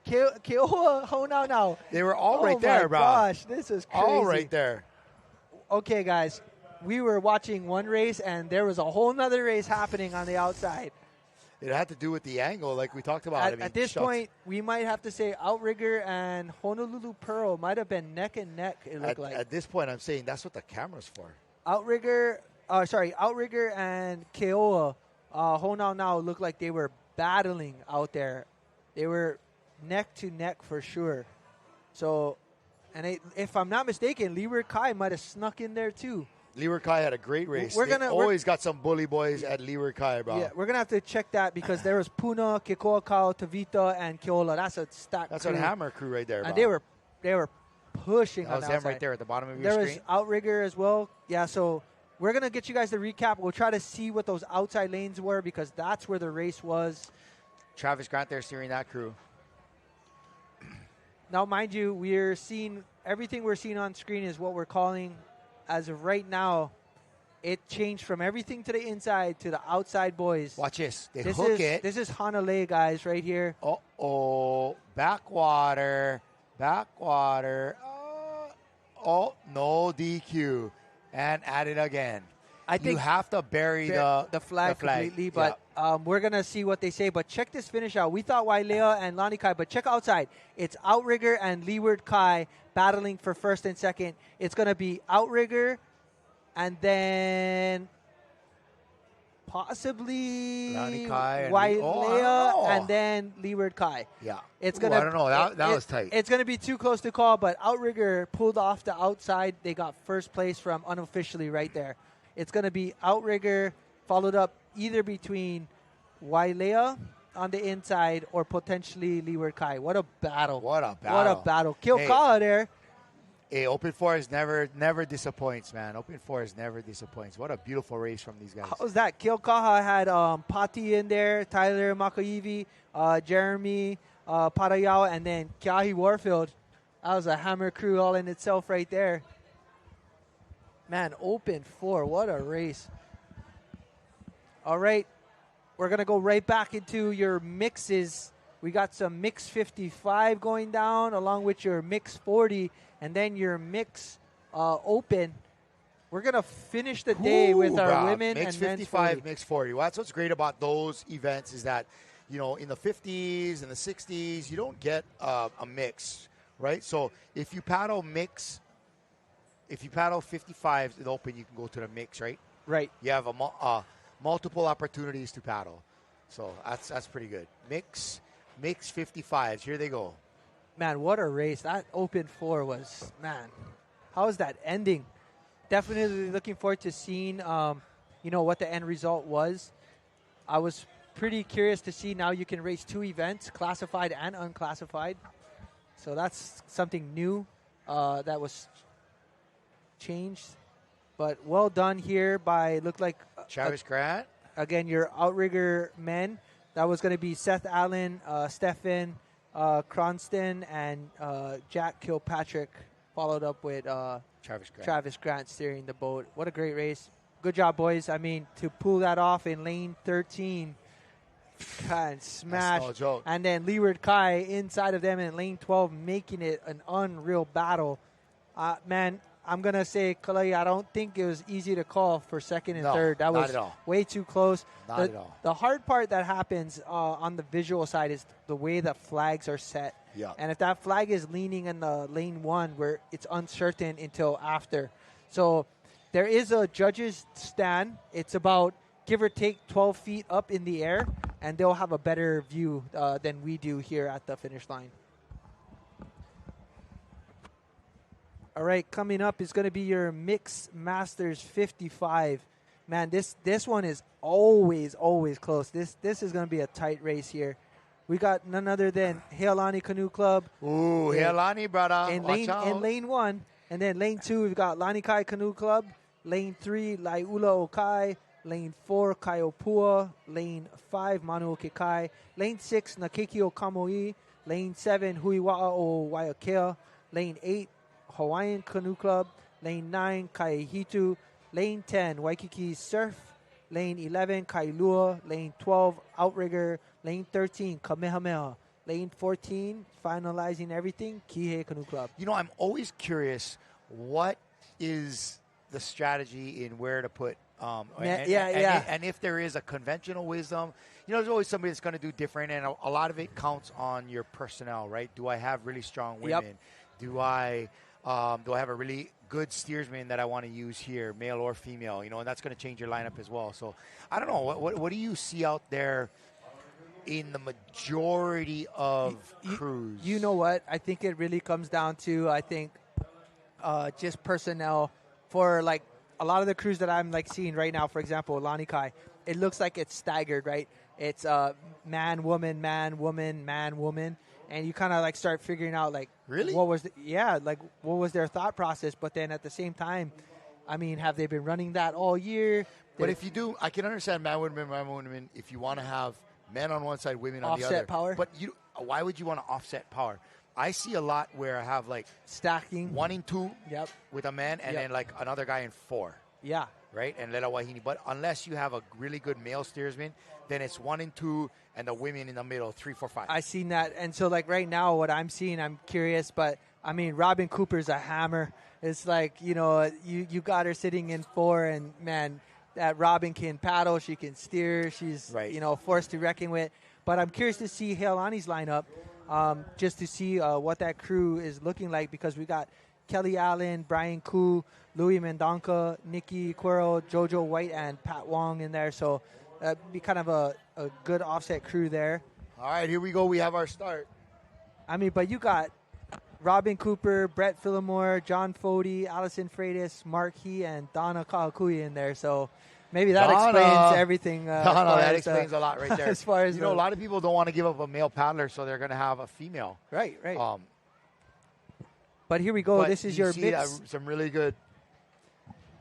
Keoa Honau now. They were all right there, bro. Oh, my gosh. This is crazy. All right there. Okay, guys. We were watching one race, and there was a whole nother race happening on the outside. It had to do with the angle, like we talked about. At this point, we might have to say Outrigger and Honolulu Pearl might have been neck and neck, it looked like. At this point, I'm saying that's what the camera's for. Outrigger and Keoa Honau now looked like they were battling out there. They were neck to neck for sure. So, and if I'm not mistaken, Leeward Kai might have snuck in there too. Leeward Kai had a great race. They always got some bully boys at Leeward Kai, bro. Yeah, we're going to have to check that because there was Puna, Kikoakau, Tavita, and Keola. That's a stack That's crew. a hammer crew right there, bro. And they were pushing on the outside. That was them right there at the bottom of your screen. screen. There was Outrigger as well. Yeah, so we're going to get you guys the recap. We'll try to see what those outside lanes were because that's where the race was. Travis Grant there steering that crew. Now, mind you, we're seeing everything we're seeing on screen is what we're calling. As of right now, it changed from everything to the inside to the outside boys. Watch this. They hook it. This is Hanalei, guys, right here. Uh-oh. Backwater. No DQ. And at it again. I think you have to bury the flag completely, but we're going to see what they say. But check this finish out. We thought Wailea and Lanikai, but check outside. It's Outrigger and Leeward Kai battling for first and second. It's going to be Outrigger and then possibly Wailea and then Leeward Kai. Yeah. It's gonna. I don't know. That was tight. It's going to be too close to call, but Outrigger pulled off the outside. They got first place from unofficially right there. It's going to be Outrigger followed up either between Wailea on the inside or potentially Leeward Kai. What a battle. Kilkaha there. Hey, Open Forest never disappoints, man. Open Forest never disappoints. What a beautiful race from these guys. How's that? Kilkaha had Pati in there, Tyler Makaivi, Jeremy Parayao, and then Kiahi Warfield. That was a hammer crew all in itself right there. Man, open 4. What a race. All right. We're going to go right back into your mixes. We got some mix 55 going down along with your mix 40 and then your mix open. We're going to finish the day with our women mix and men's 55, 40. mix 40. Well, that's what's great about those events is that, you know, in the 50s and the 60s, you don't get a mix, right? So if you paddle 55 in the open, you can go to the mix, right? Right. You have multiple opportunities to paddle. So that's pretty good. Mix 55s. Here they go. Man, what a race. That open 4 was, man, how is that ending? Definitely looking forward to seeing, what the end result was. I was pretty curious to see now you can race 2 events, classified and unclassified. So that's something new that was changed. But well done here by, looked like... Travis Grant. Again, your outrigger men. That was going to be Seth Allen, Stefan Cronston, and Jack Kilpatrick, followed up with Travis Grant steering the boat. What a great race. Good job, boys. I mean, to pull that off in lane 13, and smash. That's no joke. And then Leeward Kai inside of them in lane 12, making it an unreal battle. Man, I'm going to say, Kalai, I don't think it was easy to call for second and third. That was way too close. Not at all. The hard part that happens on the visual side is the way the flags are set. Yeah. And if that flag is leaning in the lane 1 where it's uncertain until after. So there is a judge's stand. It's about, give or take, 12 feet up in the air, and they'll have a better view than we do here at the finish line. All right, coming up is going to be your Mix Masters 55. Man, this one is always close. This is going to be a tight race here. We got none other than Heilani Canoe Club. Ooh, Heilani, brother. In Watch out. lane 1. And then lane 2, we've got Lanikai Canoe Club. Lane 3, Laiula Okai. Lane 4, Kaiopua. Lane 5, Manuoke Kai. Lane 6, Nakekio Kamoi. Lane 7, Huiwa'a o Waiakea. Lane 8, Hawaiian Canoe Club. Lane 9, Kaihitu. Lane 10, Waikiki Surf. Lane 11, Kailua. Lane 12, Outrigger. Lane 13, Kamehameha. Lane 14, finalizing everything, Kihei Canoe Club. You know, I'm always curious, what is the strategy in where to put and if there is a conventional wisdom. You know, there's always somebody that's going to do different, and a lot of it counts on your personnel, right? Do I have really strong women? Yep. Do I have a really good steersman that I want to use here, male or female? You know, and that's going to change your lineup as well. So I don't know. What do you see out there in the majority of crews? You know what? I think it really comes down to, just personnel for, like, a lot of the crews that I'm, like, seeing right now. For example, Lanikai, it looks like it's staggered, right? It's man, woman, man, woman, man, woman. And you kind of, like, start figuring out, like, really? What was their thought process? But then at the same time, I mean, have they been running that all year? But if you do, I can understand man, woman, if you want to have men on one side, women on the other. Offset power. But why would you want to offset power? I see a lot where I have, like, stacking 1 in 2 Yep. with a man and then, like, another guy in 4. Yeah. Right? And Lela Wahini. But unless you have a really good male steersman, then it's 1 in 2 and the women in the middle, 3, 4, 5. I seen that. And so, like, right now, what I'm seeing, I'm curious, but I mean, Robin Cooper's a hammer. It's like, you know, you got her sitting in 4, and man, that Robin can paddle, she can steer, she's you know, forced to reckon with. But I'm curious to see Heilani's lineup, just to see what that crew is looking like, because we got Kelly Allen, Brian Koo, Louis Mendonca, Nikki Cuero, Jojo White, and Pat Wong in there. So that'd be kind of a good offset crew there. All right, here we go. We have our start. I mean, but you got Robin Cooper, Brett Phillimore, John Fody, Allison Freitas, Mark He, and Donna Kahakui in there. So maybe that explains everything. That explains a lot right there. As far as a lot of people don't want to give up a male paddler, so they're going to have a female. Right. But here we go. This is your mix. Some really good,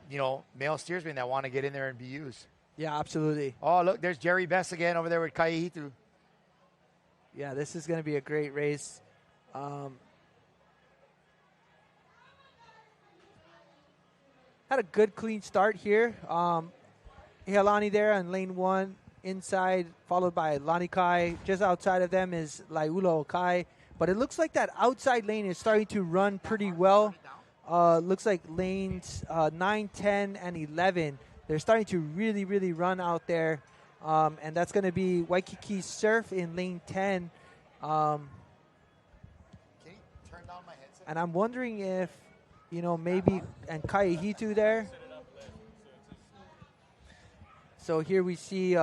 male steersmen that want to get in there and be used. Yeah, absolutely. Oh, look, there's Jerry Best again over there with Kaihitu. Yeah, this is going to be a great race. had a good clean start here. Healani there on lane 1 inside, followed by Lanikai. Just outside of them is Laiula Okai. But it looks like that outside lane is starting to run pretty well. Looks like lanes 9, 10, and 11. They're starting to really, really run out there. And that's going to be Waikiki Surf in lane 10. And I'm wondering if, maybe, and Kaihitu there. So here we see,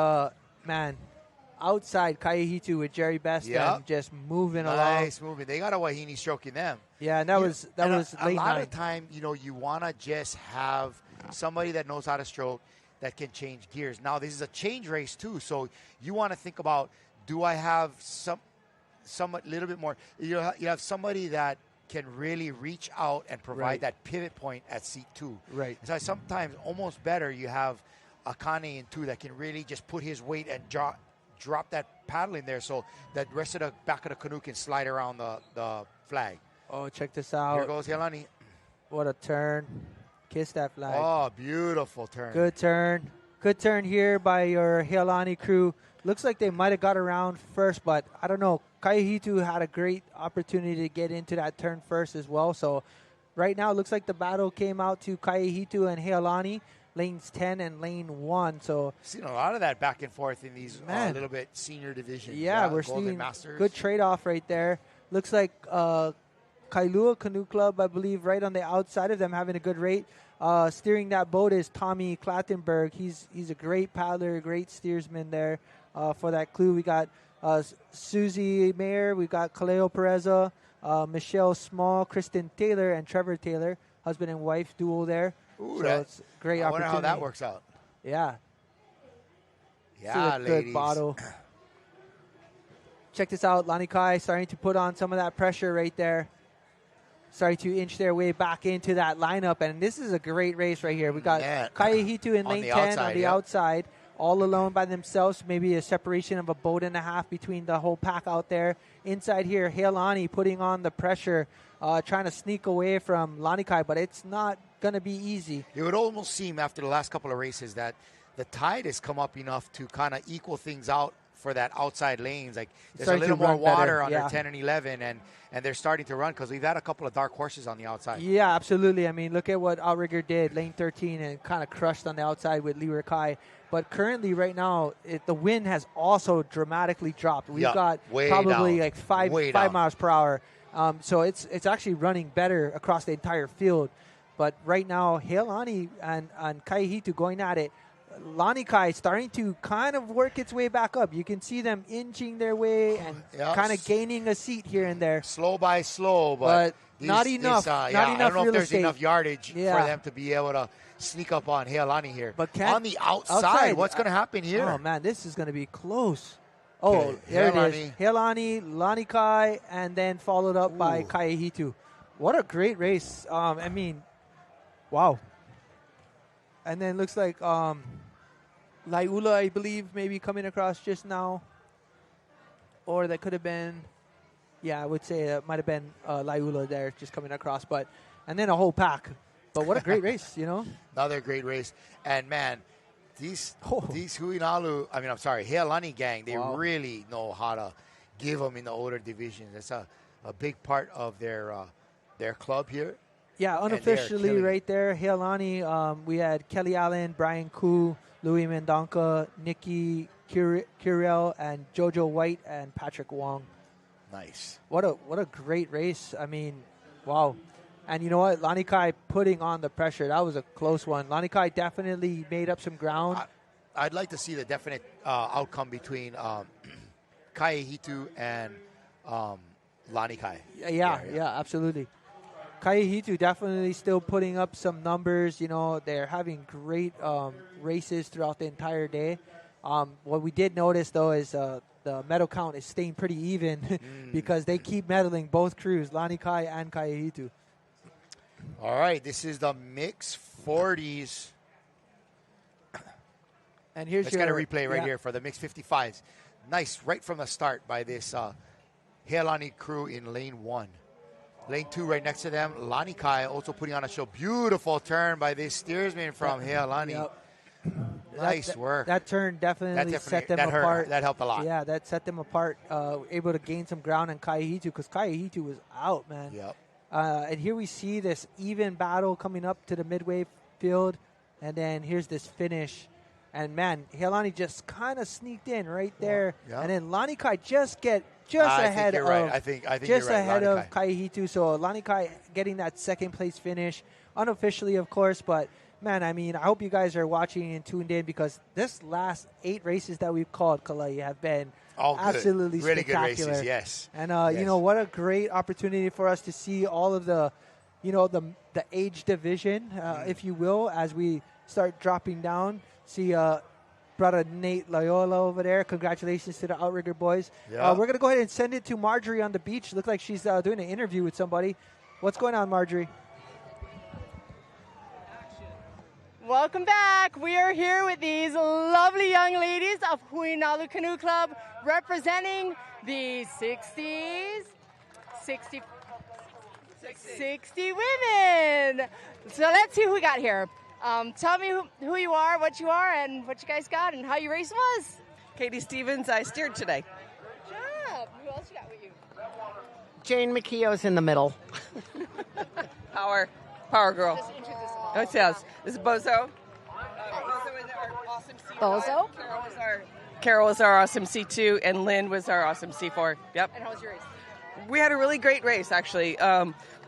outside Kaihitu with Jerry Best and just moving along. Nice moving. They got a Wahine stroking them. Yeah, and that was a late lot night. of time, you want to just have somebody that knows how to stroke that can change gears. Now, this is a change race too, so you want to think about, do I have somewhat little bit more? You have somebody that can really reach out and provide that pivot point at seat 2. Right. So sometimes almost better you have Akane in 2 that can really just put his weight and drop that paddle in there so that rest of the back of the canoe can slide around the flag. Oh, check this out. Here goes Helani. What a turn. Kiss that flag. Oh, beautiful turn. Good turn. Good turn here by your Healani crew. Looks like they might have got around first, but I don't know. Kaihitu had a great opportunity to get into that turn first as well. So right now it looks like the battle came out to Kaihitu and Healani, lanes 10 and lane 1. So seen a lot of that back and forth in these little bit senior divisions. Yeah, we're Golden seeing Masters. good trade-off right there. Looks like Kailua Canoe Club, I believe, right on the outside of them, having a good rate. Steering that boat is Tommy Klattenberg. He's a great paddler, great steersman there for that clue. We got Susie Mayer, we got Kaleo Pereza, Michelle Small, Kristen Taylor, and Trevor Taylor, husband and wife duo there. Ooh, so it's a great I opportunity. wonder how that works out. Yeah. Yeah, See a ladies. good bottle. Check this out. Lanikai starting to put on some of that pressure right there. Starting to inch their way back into that lineup. And this is a great race right here. We got Kaihitu in lane 10 on the outside, all alone by themselves. Maybe a separation of a boat and a half between the whole pack out there. Inside here, Heilani putting on the pressure, trying to sneak away from Lanikai, but it's not going to be easy. It would almost seem after the last couple of races that the tide has come up enough to kind of equal things out for that outside lanes. Like there's a little more water under 10 and 11, and they're starting to run because we've had a couple of dark horses on the outside. Yeah, absolutely. I mean, look at what Outrigger did, lane 13, and kind of crushed on the outside with Lee Kai. But currently, right now, the wind has also dramatically dropped. We've got probably like 5 miles per hour. So it's actually running better across the entire field. But right now, Heilani and Kaihitu going at it. Lanikai starting to kind of work its way back up. You can see them inching their way and kind of gaining a seat here and there. Slow by slow, but not enough. Not enough I don't know if there's estate. enough yardage for them to be able to sneak up on Heilani here. But on the outside, what's going to happen here? Oh, man, this is going to be close. Oh, there it is. Heilani, Lanikai, and then followed up by Kaihitu. What a great race. I mean, wow. And then looks like Laiula, I believe, maybe coming across just now. Or that could have been, I would say it might have been Laiula there just coming across. And then a whole pack. But what a great race, Another great race. And, man, these Heilani gang, they really know how to give them in the older divisions. It's a big part of their club here. Yeah, unofficially right there, Heilani, we had Kelly Allen, Brian Koo, Louis Mendonca, Nikki Curell, and Jojo White, and Patrick Wong. Nice. What a great race. I mean, wow. And you know what? Lanikai putting on the pressure. That was a close one. Lanikai definitely made up some ground. I'd like to see the definite outcome between Kaihitu and Lanikai. Yeah, absolutely. Kaihitu definitely still putting up some numbers. They're having great races throughout the entire day. What we did notice, though, is the medal count is staying pretty even because they keep medaling, both crews, Lanikai and Kaihitu. All right, this is the mixed 40s. And here's Let's get a replay right here for the mixed 55s. Nice, right from the start by this Heilani crew in lane 1. Lane 2 right next to them. Lani Kai also putting on a show. Beautiful turn by this steersman from Healani. Yep. Nice work. That turn definitely set them apart. That helped a lot. Yeah, that set them apart. Able to gain some ground on Kaihitu because Kaihitu was out, man. Yep. And here we see this even battle coming up to the midway field. And then here's this finish. And, man, Heilani just kind of sneaked in right there. Yeah. And then Lani Kai just ahead of right. I think just you're right, ahead Lani of Kaihitu. So Lani Kai getting that second place finish, unofficially, of course. But, man, I mean, I hope you guys are watching and tuned in because this last 8 races that we've called, Kalai, have been absolutely really spectacular. Good races, yes. And, yes. you know, what a great opportunity for us to see all of the, you know, the age division, if you will, as we start dropping down. See brother Nate Loyola over there. Congratulations to the Outrigger boys. Yeah. We're going to go ahead and send it to Marjorie on the beach. Looks like she's doing an interview with somebody. What's going on, Marjorie? Welcome back. We are here with these lovely young ladies of Huinalu Canoe Club representing the 60 women. So let's see who we got here. Tell me who you are, what you are, and what you guys got, and how your race was. Katie Stevens, I steered today. Good job. Who else you got with you? Jane McKeo's in the middle. Power girl. Just introduce them all. Oh, yes. This is Bozo. Bozo is our awesome C5. Bozo? Carol was our awesome C2, and Lynn was our awesome C4. Yep. And how was your race? We had a really great race, actually.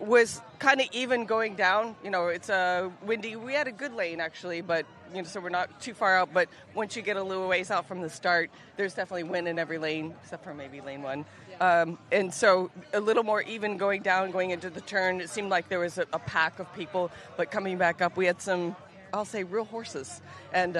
Was kind of even going down. You know, it's windy. We had a good lane, actually, but, you know, so we're not too far out. But once you get a little ways out from the start, there's definitely wind in every lane, except for maybe lane 1. And so a little more even going down, going into the turn. It seemed like there was a pack of people, but coming back up, we had some, I'll say, real horses. And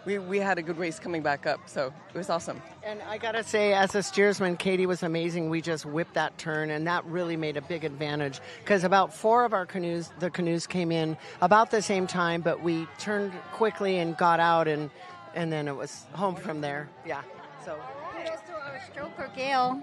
we had a good race coming back up, so it was awesome. And I got to say, as a steersman, Katie was amazing. We just whipped that turn, and that really made a big advantage because about 4 of our canoes, the canoes came in about the same time, but we turned quickly and got out, and then it was home from there. Yeah, so... Kudos to our stroker, Gail.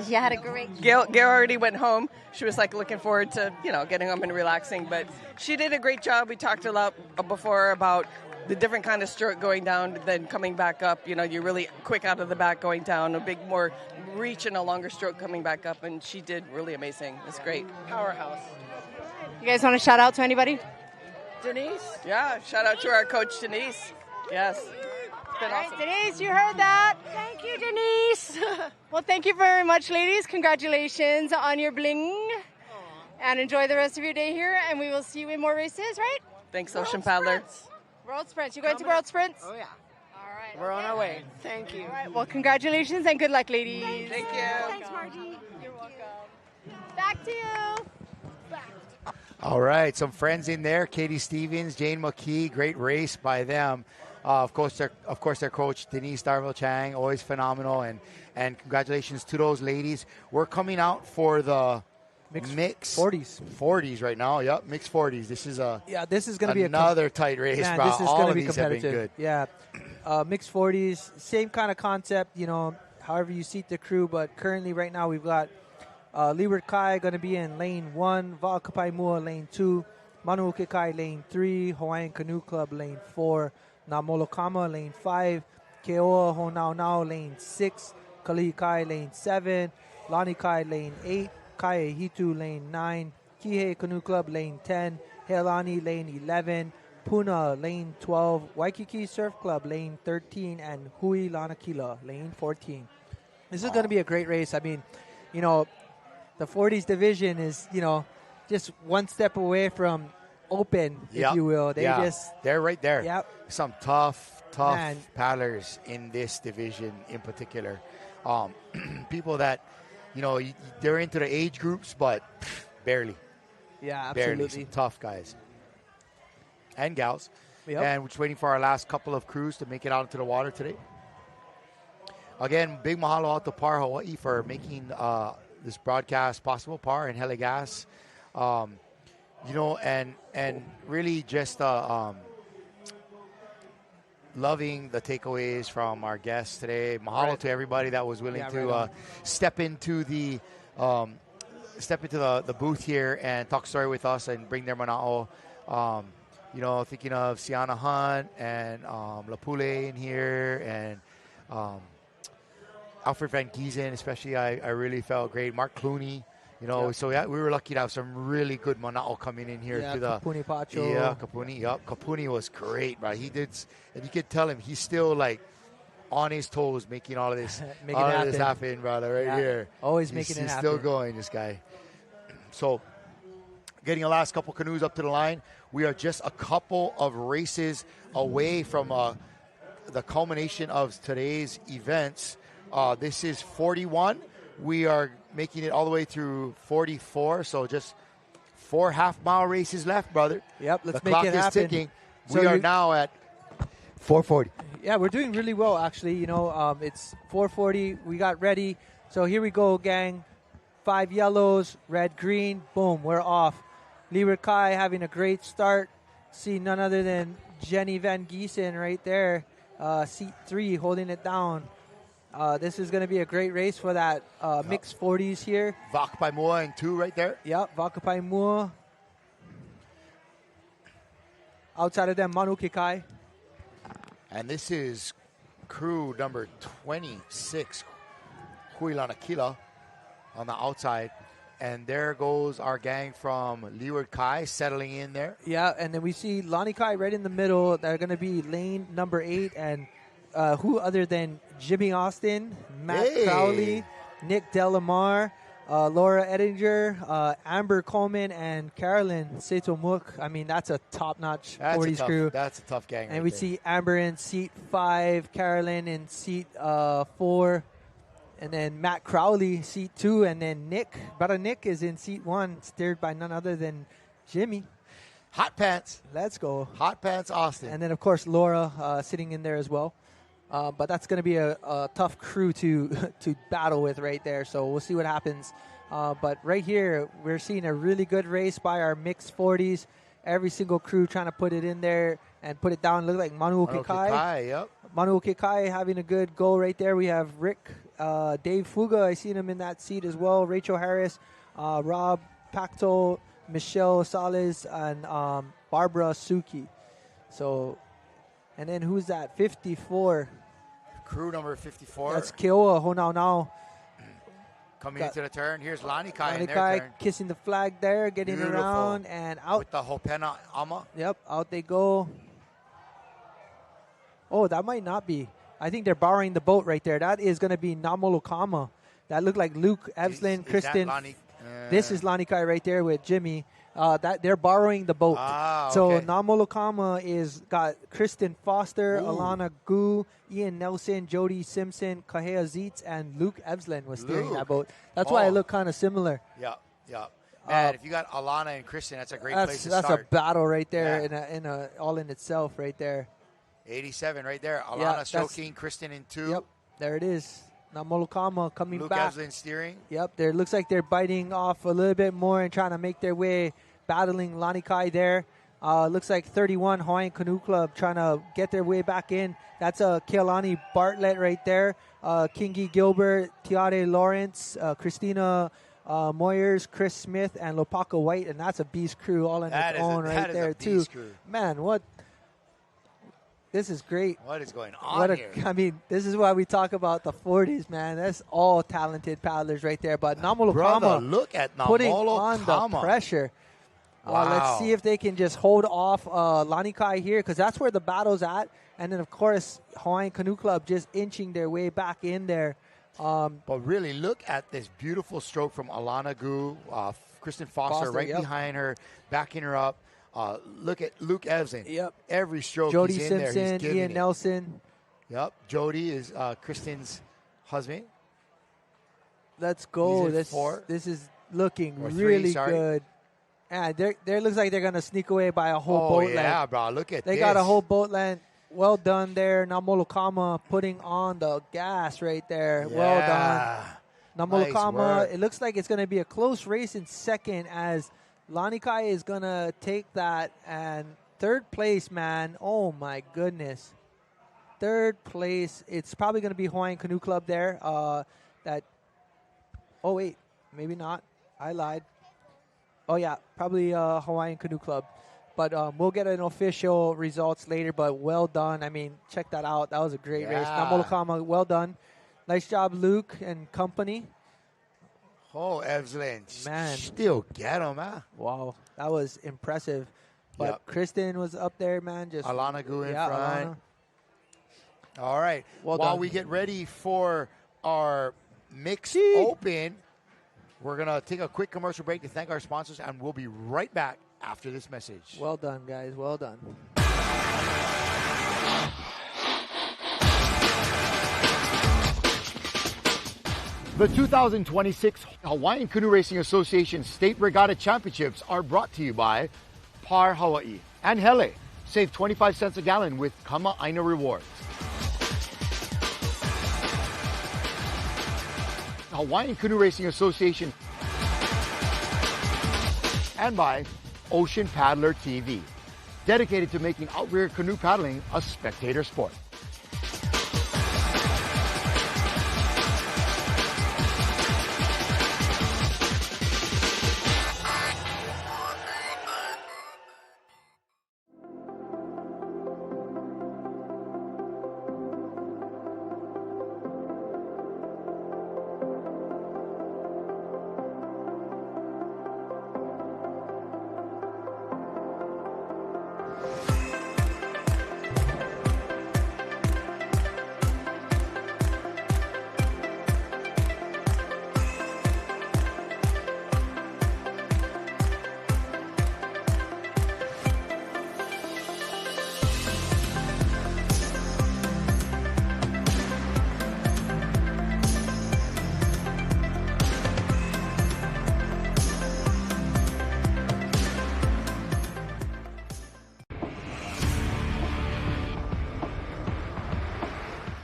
She had a great... Gail already went home. She was, like, looking forward to, you know, getting home and relaxing, but she did a great job. We talked a lot before about the different kind of stroke going down, then coming back up. You know, you're really quick out of the back going down, a big more reach and a longer stroke coming back up, and she did really amazing. It's great. Powerhouse. You guys want to shout out to anybody? Denise? Yeah, shout out to our coach, Denise. Yes. It's been awesome. Denise, you heard that. Thank you, Denise. Well, thank you very much, ladies. Congratulations on your bling. And enjoy the rest of your day here, and we will see you in more races, right? Thanks, Ocean Paddler. World Sprints. You going to World Sprints? Oh, yeah. All right. We're on our way. Thank you. All right. Well, congratulations and good luck, ladies. Thank you. Thanks, Margie. You're welcome. Back to you. All right, some friends in there. Katie Stevens, Jane McKee, great race by them. Of course, their coach, Denise Darville Chang, always phenomenal. And congratulations to those ladies. We're coming out for the mix 40s right now. Yep, mixed 40s. This is going to be another tight race. Man, Bro. this is All going to of be these have been competitive. good. Yeah, mixed 40s, same kind of concept. You know, however you seat the crew. But currently, right now, we've got Leeward Kai going to be in lane 1, Va'akapai Mua lane 2, Manuuke Kai lane 3, Hawaiian Canoe Club lane 4, Namolokama lane 5, Keoa Honaunau lane 6, Kalihi Kai lane 7, Lani Kai lane 8, Kaihitu lane 9, Kihei Canoe Club lane 10, Heilani lane 11, Puna lane 12, Waikiki Surf Club lane 13, and Hui Lanakila lane 14. This is going to be a great race. I mean, you know, the 40s division is, you know, just one step away from open, if you will. They're right there. Yep. Some tough paddlers in this division in particular. People that, you know, they're into the age groups, but barely. Yeah, Barely. absolutely. Some tough guys and gals. Yep. And we're just waiting for our last couple of crews to make it out into the water today. Again, big mahalo out to Par Hawaii for making this broadcast possible. Par and Heligas. You know, and really just loving the takeaways from our guests today. Mahalo to everybody that was willing to step into the step into the booth here and talk story with us and bring their manao. Thinking of Sienna Hunt and Lapule in here and Alfred Van Giesen, especially. I really felt great. Mark Clooney. So we were lucky to have some really good manao coming in here. To the Kapuni Pacho. Yeah, Kapuni. Yep, Kapuni was great, right? He did, and you could tell him he's still like on his toes, making all of this, this happen, brother, right here. Always making it happen. He's still going, this guy. So, getting the last couple canoes up to the line. We are just a couple of races away from the culmination of today's events. This is 41. We are making it all the way through 44, so just 4 half-mile races left, brother. Yep, let's the make it clock is happen. ticking. So we are now at 4:40. Yeah, we're doing really well, actually. It's 4:40. We got ready. So here we go, gang. 5 yellows, red, green. Boom, we're off. Leeward Kai having a great start. See none other than Jenny Van Giesen right there. Seat 3 holding it down. This is going to be a great race for that mixed 40s here. Vakapai Mua in 2 right there. Yep, Vakapai Mua. Outside of them, Manu Kikai. And this is crew number 26, Huilana Kila, on the outside. And there goes our gang from Leeward Kai settling in there. Yeah, and then we see Lonnie Kai right in the middle. They're going to be lane number 8. And who other than Jimmy Austin, Matt Crowley, Nick Delamar, Laura Edinger, Amber Coleman, and Carolyn Setomuk. I mean, that's a top-notch 40s crew. That's a tough gang. And we see Amber in seat 5, Carolyn in seat 4, and then Matt Crowley, seat 2, and then Nick. Brother Nick is in seat 1, steered by none other than Jimmy. Hot Pants. Let's go. Hot Pants Austin. And then, of course, Laura sitting in there as well. But that's going to be a tough crew to battle with right there. So we'll see what happens. But right here, we're seeing a really good race by our mixed 40s. Every single crew trying to put it in there and put it down. Look like Manu Kikai. Yep. Manu Kikai having a good go right there. We have Rick, Dave Fuga. I seen him in that seat as well. Rachel Harris, Rob Pacto, Michelle Sales, and Barbara Suki. So, and then who's that? 54. Crew number 54. That's Keoa Honau. Coming into the turn. Here's Lani Kai in Lani their Kai turn. kissing the flag there, getting Beautiful. around and out. With the Hopena Ama. Yep, out they go. Oh, that might not be. I think they're borrowing the boat right there. That is going to be Namolokama. That looked like Luke, Evslin, Kristen. This is Lani Kai right there with Jimmy. That they're borrowing the boat. So okay. Namolokama is got Kristen Foster, Alana Gu, Ian Nelson, Jody Simpson, Kahea Zeitz, and Luke Evslin was steering that boat. That's why it looked kind of similar. Yeah. Man, if you got Alana and Kristen, that's a great place to That's start. a battle right there, in a all in itself right there. 87 right there. Alana stroking, Kristen in 2. Yep, there it is. Namolokama coming Luke back. Evslin steering. Yep, there looks like they're biting off a little bit more and trying to make their way, battling Lani Kai there. Looks like 31 Hawaiian Canoe Club trying to get their way back in. That's Kealani Bartlett right there. Kingi Gilbert, Tiare Lawrence, Christina Moyers, Chris Smith, and Lopaka White, and that's a beast crew all on its own right there too. Crew. Man, what? This is great. What is going on here? I mean, this is why we talk about the 40s, man. That's all talented paddlers right there. But Namolokama look at putting on the pressure. Wow. Let's see if they can just hold off Lani Kai here, because that's where the battle's at. And then, of course, Hawaiian Canoe Club just inching their way back in there. But really, look at this beautiful stroke from Alana Gu, Kristen Foster right behind her, backing her up. Look at Luke Evslin. Yep. Every stroke Jody he's in Simpson, there, he's giving Ian it. Nelson. Yep. Jody is Kristen's husband. Let's go. This is looking or really 3, good. And there looks like they're going to sneak away by a whole boat length. Yeah, bro. Look at this. They got a whole boat length. Well done there. Namolokama putting on the gas right there. Yeah. Well done. Namolokama, Nice it looks like it's going to be a close race in second, as Lani Kai is going to take that. And third place, man. Oh, my goodness. Third place. It's probably going to be Hawaiian Canoe Club there. Oh, wait. Maybe not. I lied. Oh, yeah, probably Hawaiian Canoe Club. But we'll get an official results later, but well done. I mean, check that out. That was a great race. Namolokama, well done. Nice job, Luke and company. Oh, excellent. Man. Still get him, huh? Wow, that was impressive. But Kristen was up there, man. Just Alana Gu in front. Alana. All right. Well While done. we get ready for our mixed open, we're going to take a quick commercial break to thank our sponsors, and we'll be right back after this message. Well done, guys. Well done. The 2026 Hawaiian Canoe Racing Association State Regatta Championships are brought to you by Par Hawaii and Hele. Save 25 cents a gallon with Kama Aina Rewards. Hawaiian Canoe Racing Association and by Ocean Paddler TV, dedicated to making outrigger canoe paddling a spectator sport.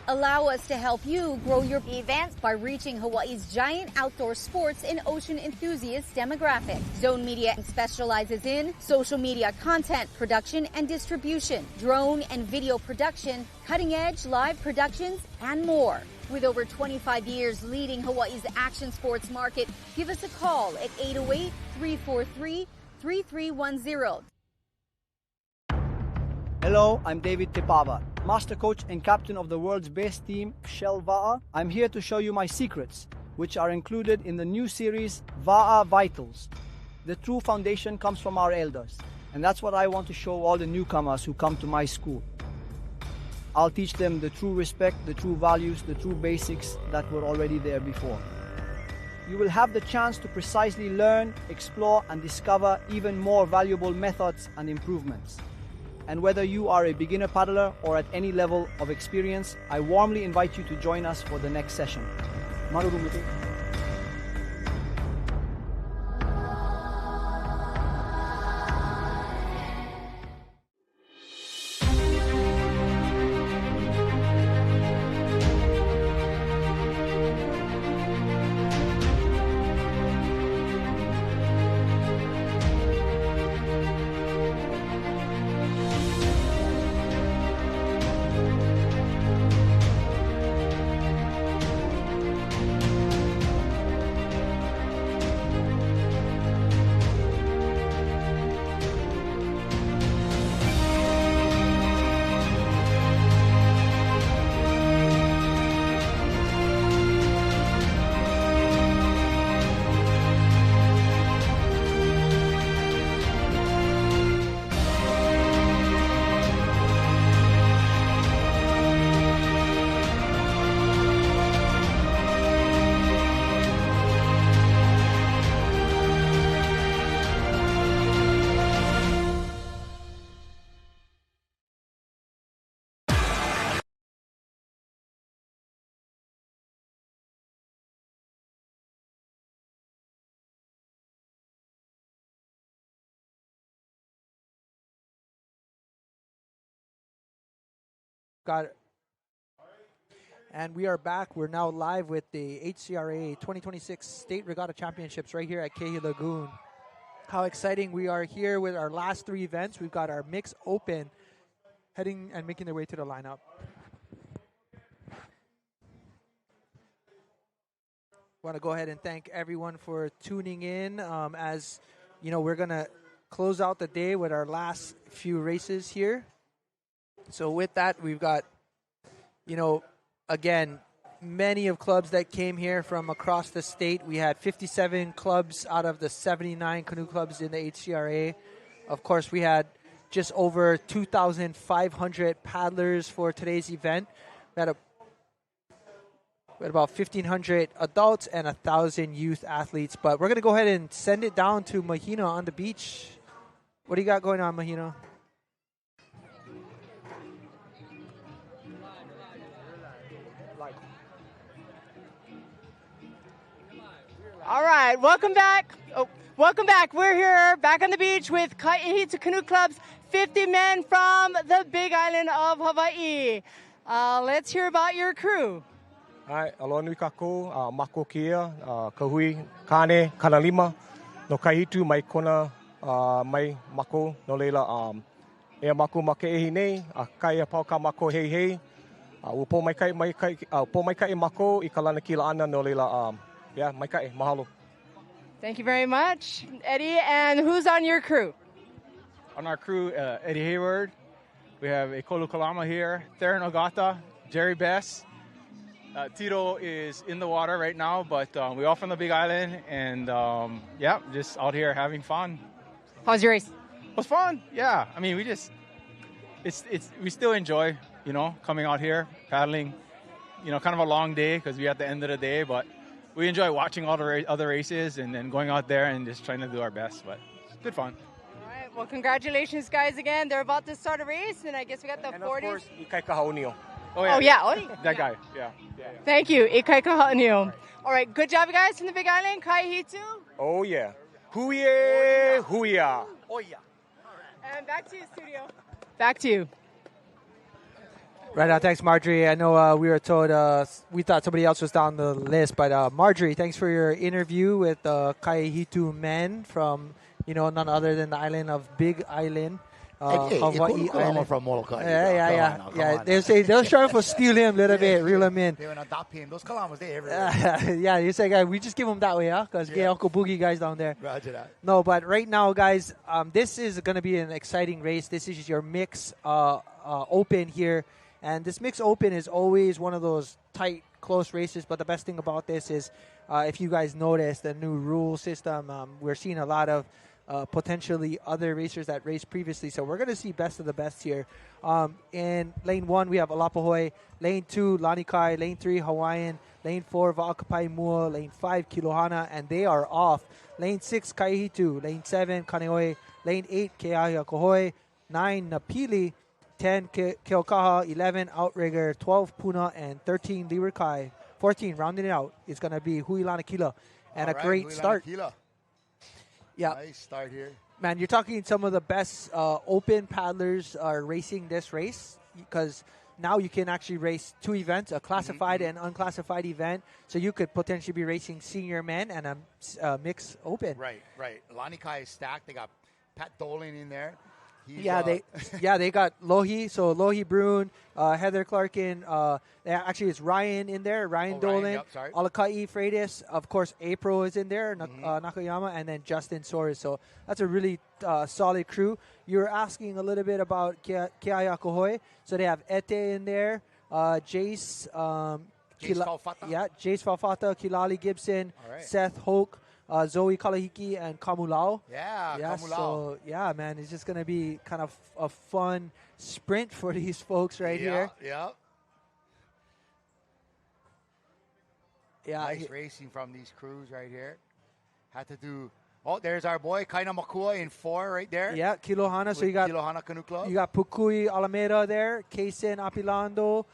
Allow us to help you grow your events by reaching Hawaii's giant outdoor sports and ocean enthusiast demographic. Zone Media specializes in social media content production and distribution, drone and video production, cutting-edge live productions, and more. With over 25 years leading Hawaii's action sports market, give us a call at 808-343-3310. Hello, I'm David Tepava, master coach and captain of the world's best team, Va'a. I'm here to show you my secrets, which are included in the new series, Va'a Vitals. The true foundation comes from our elders, and that's what I want to show all the newcomers who come to my school. I'll teach them the true respect, the true values, the true basics that were already there before. You will have the chance to precisely learn, explore, and discover even more valuable methods and improvements. And whether you are a beginner paddler or at any level of experience, I warmly invite you to join us for the next session. Marurumutu. Got it. And we are back. We're now live with the Hcra 2026 State Regatta Championships right here at Kehi Lagoon. How exciting. We are here with our last three events. We've got our mix open heading and making their way to the lineup. Want to go ahead and thank everyone for tuning in. As you know, we're gonna close out the day with our last few races here. So with that, we've got, again, many of clubs that came here from across the state. We had 57 clubs out of the 79 canoe clubs in the HCRA. Of course, we had just over 2,500 paddlers for today's event. We had about 1,500 adults and 1,000 youth athletes. But we're going to go ahead and send it down to Mahina on the beach. What do you got going on, Mahina? All right, welcome back. Welcome back. We're here back on the beach with Kai'ihito Canoe Club's 50 men from the Big Island of Hawaii. Let's hear about your crew. Ai, aloha nui kākou, mako kia, kahui, kane, kanalima, no kaihitu mai kona, mai mako, no leila, ea mako make ehi nei, kai a pau ka mako hei hei, upo mai kai mako, I kalana kila ana, no leila, yeah, mai kai, mahalo. Thank you very much, Eddie. And who's on your crew? On our crew, Eddie Hayward. We have Ekolu Kalama here, Theron Ogata, Jerry Bess. Tito is in the water right now, but we're all from the Big Island, and yeah, just out here having fun. How's your race? It was fun. Yeah, I mean, we still enjoy, coming out here paddling. Kind of a long day because we're at the end of the day, but we enjoy watching all the other races and then going out there and just trying to do our best. But it's good fun. All right. Well, congratulations, guys! Again, they're about to start a race, and I guess we got the 40s. And of course, Ikai Kahaunio. Oh yeah. That guy. Yeah. Thank you, Ikai Kahaunio. All right, good job, guys, from the Big Island. Kaihitu. Oh yeah. Huye, huya. Oh yeah. And back to you, studio. Back to you. Right on. Thanks, Marjorie. I know we were told we thought somebody else was down the list, but Marjorie, thanks for your interview with Kaihitu men from, none other than the island of Big Island. Hawaii Island. From Molokai. Yeah. They say they'll try to steal him a little bit, reel him in. They want to adopt him. Those kalamas, they everywhere. Yeah, you say, guys, we just give them that way, huh? Because Uncle Boogie guys down there. Roger that. No, but right now, guys, this is going to be an exciting race. This is your mix open here. And this mix open is always one of those tight, close races. But the best thing about this is, if you guys notice the new rule system, we're seeing a lot of potentially other racers that raced previously. So we're going to see best of the best here. In lane 1, we have Alapahoe. Lane 2, Lanikai. Lane 3, Hawaiian. Lane 4, Va'akapai Mua. Lane 5, Kilohana. And they are off. Lane 6, Kaihitu. Lane 7, Kaneohe. Lane 8, Keahiakohoi. 9, Napili. 10, Keokaha. 11, Outrigger. 12, Puna. And 13, Lirikai. 14, rounding it out, is going to be Huilana Kila. And a great start. Yeah. Nice start here. Man, you're talking some of the best open paddlers are racing this race because now you can actually race 2 events, a classified and unclassified event. So you could potentially be racing senior men and a mixed open. Right. Lanikai is stacked. They got Pat Dolan in there. They got Lohi. So Lohi Bruin, Heather Clarkin. Actually, it's Ryan in there. Ryan Dolan. Alakai Freitas. Of course, April is in there. Nakayama. And then Justin Soares. So that's a really solid crew. You're asking a little bit about Keahiakohoi. So they have Ete in there. Jace. Jace Falfata. Yeah, Jace Falfata. Kilali Gibson. Seth Hoke. Zoe Kalahiki and Kamulao. Kamulao. So, man, it's just going to be kind of a fun sprint for these folks here. Yeah. Nice racing from these crews right here. Had to do... Oh, there's our boy, Kaina Makua in 4 right there. Yeah, Kilohana. So you got Kilohana Canoe Club. You got Pukui Alameda there, Kason Apilado.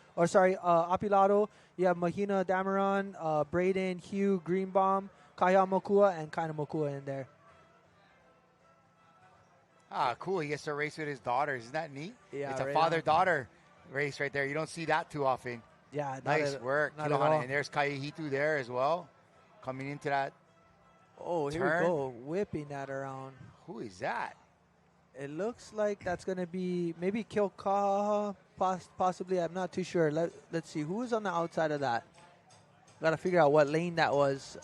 You have Mahina Dameron, Braden, Hugh, Greenbaum, Kaya Mokua, and Kaina Mokua in there. Cool. He gets to race with his daughters. Isn't that neat? Yeah, it's a father-daughter race right there. You don't see that too often. Yeah, nice work, Kilohana. And there's Kaihitu there as well, coming into that. Oh, here we go, whipping that around. Who is that? It looks like that's going to be maybe Kilkaha, possibly. I'm not too sure. Let's see. Who is on the outside of that? Got to figure out what lane that was.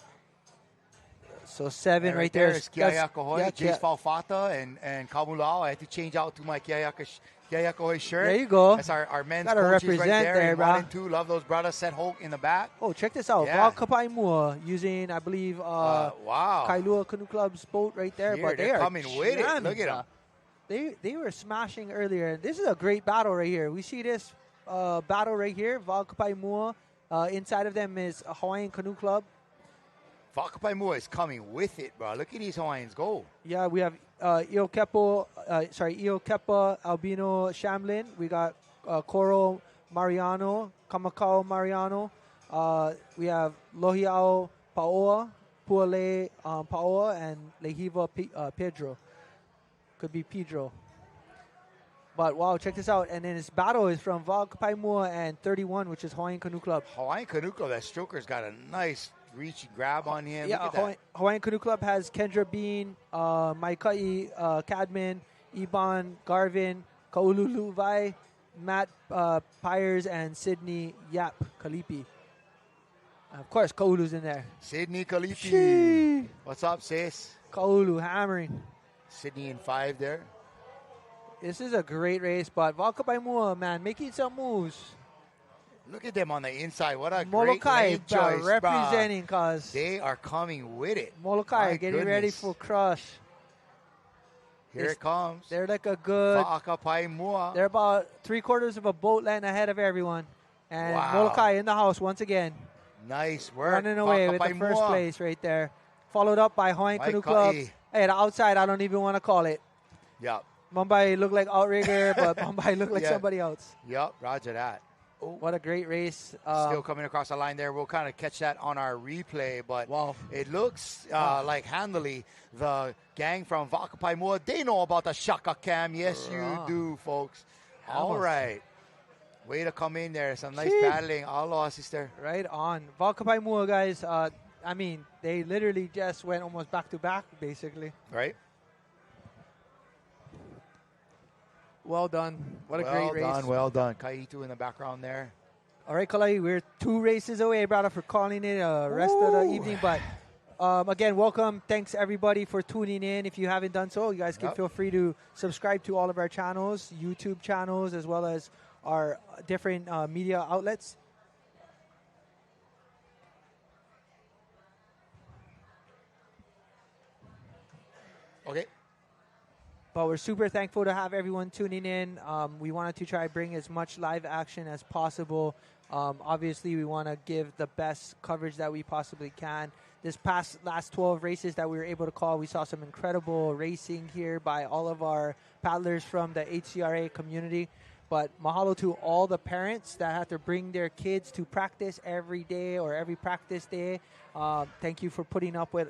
So 7 And right there. is Kiayaka Hoy, Jace Falfata, and Kamulao. I had to change out to my Kiayaka Hoy shirt. There you go. That's our men's Gotta coaches represent right there. there, 1 and 2. Love those brothers. Set Hoke in the back. Oh, check this out. Yeah. Val Kapaimua using, I believe, wow. Kailua Canoe Club's boat right there. Here, but they they're are coming with it. jamming, Look at them. They were smashing earlier. This is a great battle right here. We see this battle right here. Val Kapaimua. Inside of them is a Hawaiian Canoe Club. Whakapaimua is coming with it, bro. Look at these Hawaiians go. Yeah, we have Io Kepa, Albino Shamlin. We got Koro Mariano, Kamakau Mariano. We have Lohiao Paoa, Puale Paoa, and Lehiva Pedro. Could be Pedro. But wow, check this out. And then his battle is from Val Kapaimua and 31, which is Hawaiian Canoe Club. Hawaiian Canoe Club, that stroker's got a nice reach and grab on him. Yeah, Hawaiian Canoe Club has Kendra Bean, Maikai Cadman, Iban Garvin, Kaululu Vai, Matt Pyers, and Sydney Yap Kalipi. Of course, Kaulu's in there. Sydney Kalipi. What's up, sis? Kaulu hammering. Sydney in 5 there. This is a great race, but Valkapaimua, man, making some moves. Look at them on the inside. What a Molokai, great lane choice, representing, cause they are coming with it. Molokai getting ready for crush. Here it comes. They're like a good. Whakapaimua. They're about 3/4 of a boat length ahead of everyone, and Molokai in the house once again. Nice work. Running away with the first place right there. Followed up by Hawaiian Canoe Club. Hey, the outside, I don't even want to call it. Yep. Mumbai looked like outrigger, but Mumbai looked like somebody else. Yep, roger that. Oh, what a great race. Still coming across the line there. We'll kind of catch that on our replay, but it looks like handily the gang from Whakapaimua, they know about the Shaka Cam. Yes, you do, folks. All right. Way to come in there. Some nice battling. Aloha, sister. Right on. Whakapaimua, guys, I mean, they literally just went almost back-to-back, basically. Right. Well done. What a great race. Well done. Kaitu in the background there. All right, Kalai, we're 2 races away, brother, for calling it rest of the evening. But, again, welcome. Thanks, everybody, for tuning in. If you haven't done so, you guys can feel free to subscribe to all of our channels, YouTube channels, as well as our different media outlets. Okay. But we're super thankful to have everyone tuning in. We wanted to try to bring as much live action as possible. Obviously, we want to give the best coverage that we possibly can. This last 12 races that we were able to call, we saw some incredible racing here by all of our paddlers from the Hcra community. But mahalo to all the parents that have to bring their kids to practice every day or every practice day. Thank you for putting up with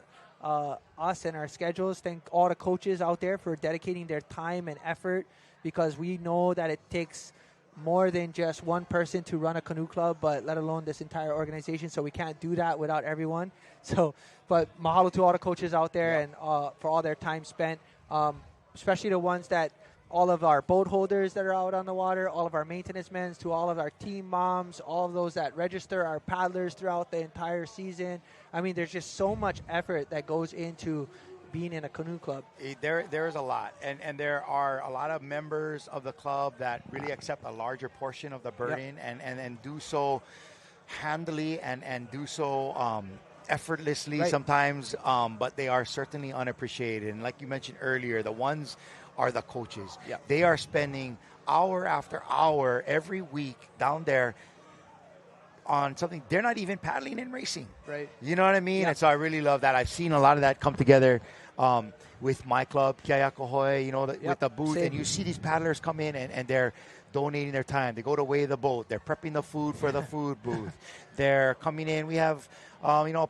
us and our schedules. Thank all the coaches out there for dedicating their time and effort, because we know that it takes more than just one person to run a canoe club, but let alone this entire organization. So we can't do that without everyone. So, but mahalo to all the coaches out there and for all their time spent, especially the ones that all of our boat holders that are out on the water, all of our maintenance men, to all of our team moms, all of those that register our paddlers throughout the entire season. I mean, there's just so much effort that goes into being in a canoe club. There's a lot, and there are a lot of members of the club that really accept a larger portion of the burden and do so handily and do so effortlessly sometimes, but they are certainly unappreciated. And like you mentioned earlier, the ones are the coaches. They are spending hour after hour every week down there on something they're not even paddling and racing. Right. You know what I mean? And so I really love that. I've seen a lot of that come together with my club, Kiayako with the booth. And you see these paddlers come in and they're donating their time. They go to weigh the boat. They're prepping the food for the food booth. They're coming in. We have,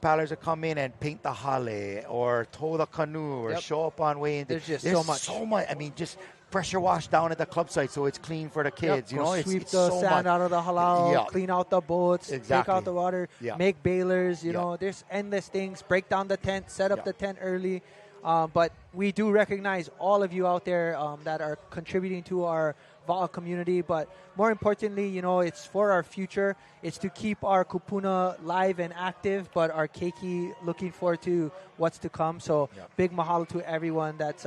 paddlers that come in and paint the hale or tow the canoe or show up on weighing. There's so much. I mean, just pressure wash down at the club site so it's clean for the kids. Sweep the so sand out of the halal, clean out the boats, take out the water, make bailers. There's endless things. Break down the tent, set up the tent early. But we do recognize all of you out there that are contributing to our Va'a community, but more importantly, you know, it's for our future. It's to keep our kupuna live and active, but our keiki looking forward to what's to come. So big mahalo to everyone that's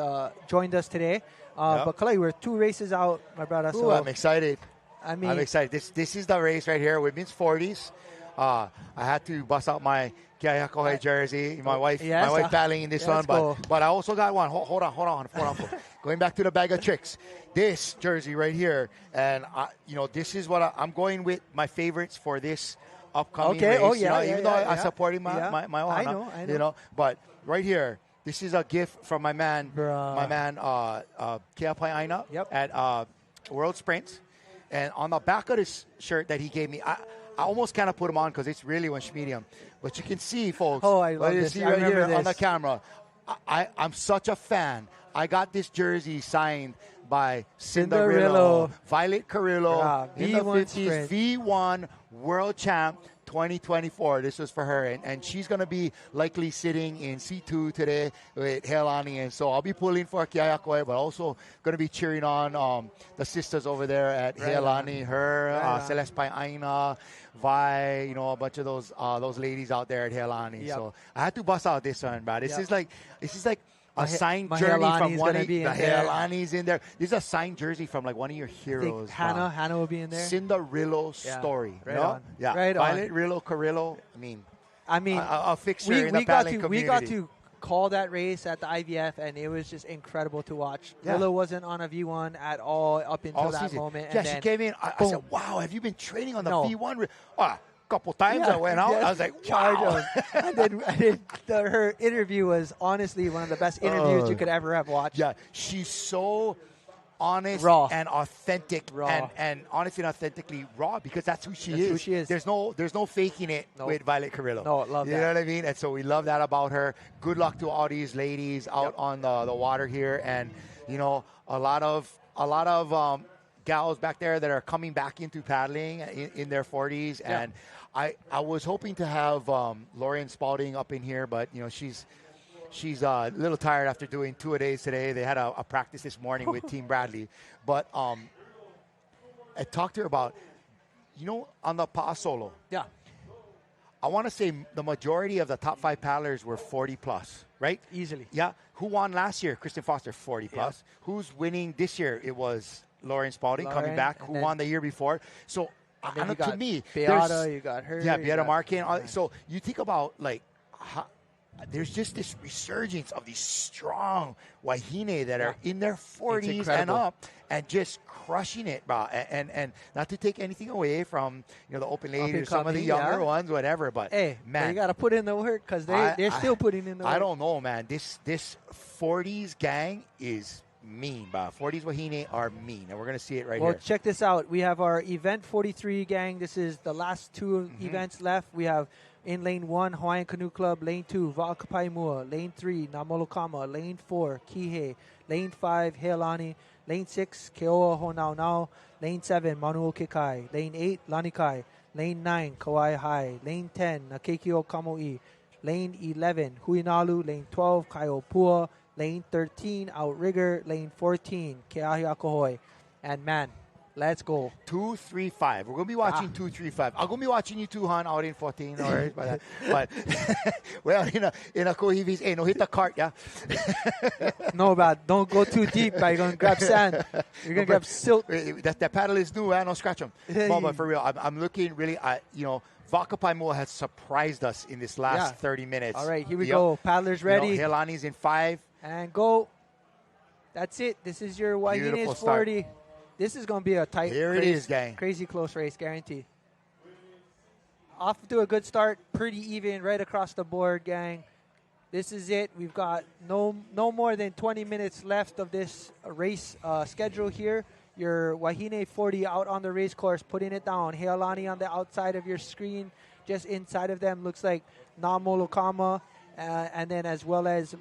joined us today. But Kalai, we're 2 races out, my brother. Ooh, So I'm excited. I'm excited. This is the race right here, women's 40s. I had to bust out my Kiayakohe jersey. My wife battling in this one, but I also got one. Hold on. Going back to the bag of tricks. This jersey right here, and this is what I'm going with my favorites for this upcoming race. Even though I'm supporting my Ohana, I know. You know, but right here, this is a gift from my man, Kiapai Aina at World Sprints, and on the back of this shirt that he gave me, I almost kind of put him on because it's really one medium. But you can see, folks. Oh, I love this. See I right here remember on the this. camera. I'm such a fan. I got this jersey signed by Cinderillo, Violet Carrillo, in the V1 50s, sprint. V1 World Champ 2024. This was for her, and she's going to be likely sitting in C2 today with Helani, and so I'll be pulling for Kiayakoe, but also going to be cheering on the sisters over there at Helani, Celeste Aina, Vi, a bunch of those ladies out there at Helani. So I had to bust out this one, bro. This is like a signed jersey from one of the Helani's in there. This is a signed jersey from like one of your heroes. Hannah will be in there. Cinderillo story. Right on. Yeah. Right Violet on. Rillo Carrillo. I mean, a fixture in the paddling community. We got to call that race at the IVF, and it was just incredible to watch. Rillo wasn't on a V1 at all up until that moment. Yeah, and she came in. I said, wow, have you been training on the V1? Couple times I went out. I was like, wow. Her interview was honestly one of the best interviews you could ever have watched. Yeah, she's so honest and authentic, and honestly and authentically raw, because that's who she is. There's no faking it with Violet Carrillo. No, love that. You know what I mean? And so we love that about her. Good luck to all these ladies out on the water here, and a lot of gals back there that are coming back into paddling in their 40s, and I was hoping to have Lauren Spalding up in here, but she's a little tired after doing 2-a-days today. They had a practice this morning with Team Bradley, but I talked to her about on the Pa'a Solo. Yeah, I want to say the majority of the top 5 paddlers were 40 plus, right? Easily. Yeah. Who won last year? Kristen Foster, 40 plus. Yeah. Who's winning this year? It was Lauren Spalding coming back, who won the year before. So, to me, Beata, you got her. Yeah, Beata Marquez. So you think about there's just this resurgence of these strong wahine that are in their 40s and up and just crushing it, bro. And not to take anything away from the open ladies or some of the younger ones, whatever. But man, you got to put in the work because they're still putting in the work. I don't know, man. This 40s gang is mean, bro. 40s wahine are mean, and we're gonna see it here. Well, check this out. We have our event 43 gang. This is the last 2 events left. We have in lane 1, Hawaiian Canoe Club. Lane 2, Va'akapaimua. Lane 3, Namolokama. Lane 4, Kihei. Lane 5, Heilani. Lane 6, Keoa Honaunau. Lane 7, Manuo Kekai. Lane 8, Lanikai. Lane 9, Kauai High. Lane 10, Nakekio Kamoi. Lane 11, Huinalu. Lane 12, Kaiopua. Lane 13, Outrigger. Lane 14, Keahi Akohoi. And man, let's go. 235. We're going to be watching 235. I'm going to be watching you too, Han, out in 14. But well, in a Kohivis, no, hit the cart, yeah? No, but don't go too deep. You're going to grab sand. You're going to grab silt. That paddle is new, no scratch them. But for real, I'm looking really at, Va'akapaimua has surprised us in this last 30 minutes. All right, here we go. Paddlers ready. Helani's in 5. And go. That's it. This is your Waihine's 40. This is going to be a tight, crazy close race, guaranteed. Off to a good start. Pretty even right across the board, gang. This is it. We've got no more than 20 minutes left of this race schedule here. Your Wahine 40 out on the race course, putting it down. Heilani on the outside of your screen. Just inside of them looks like Namolokama, and then as well as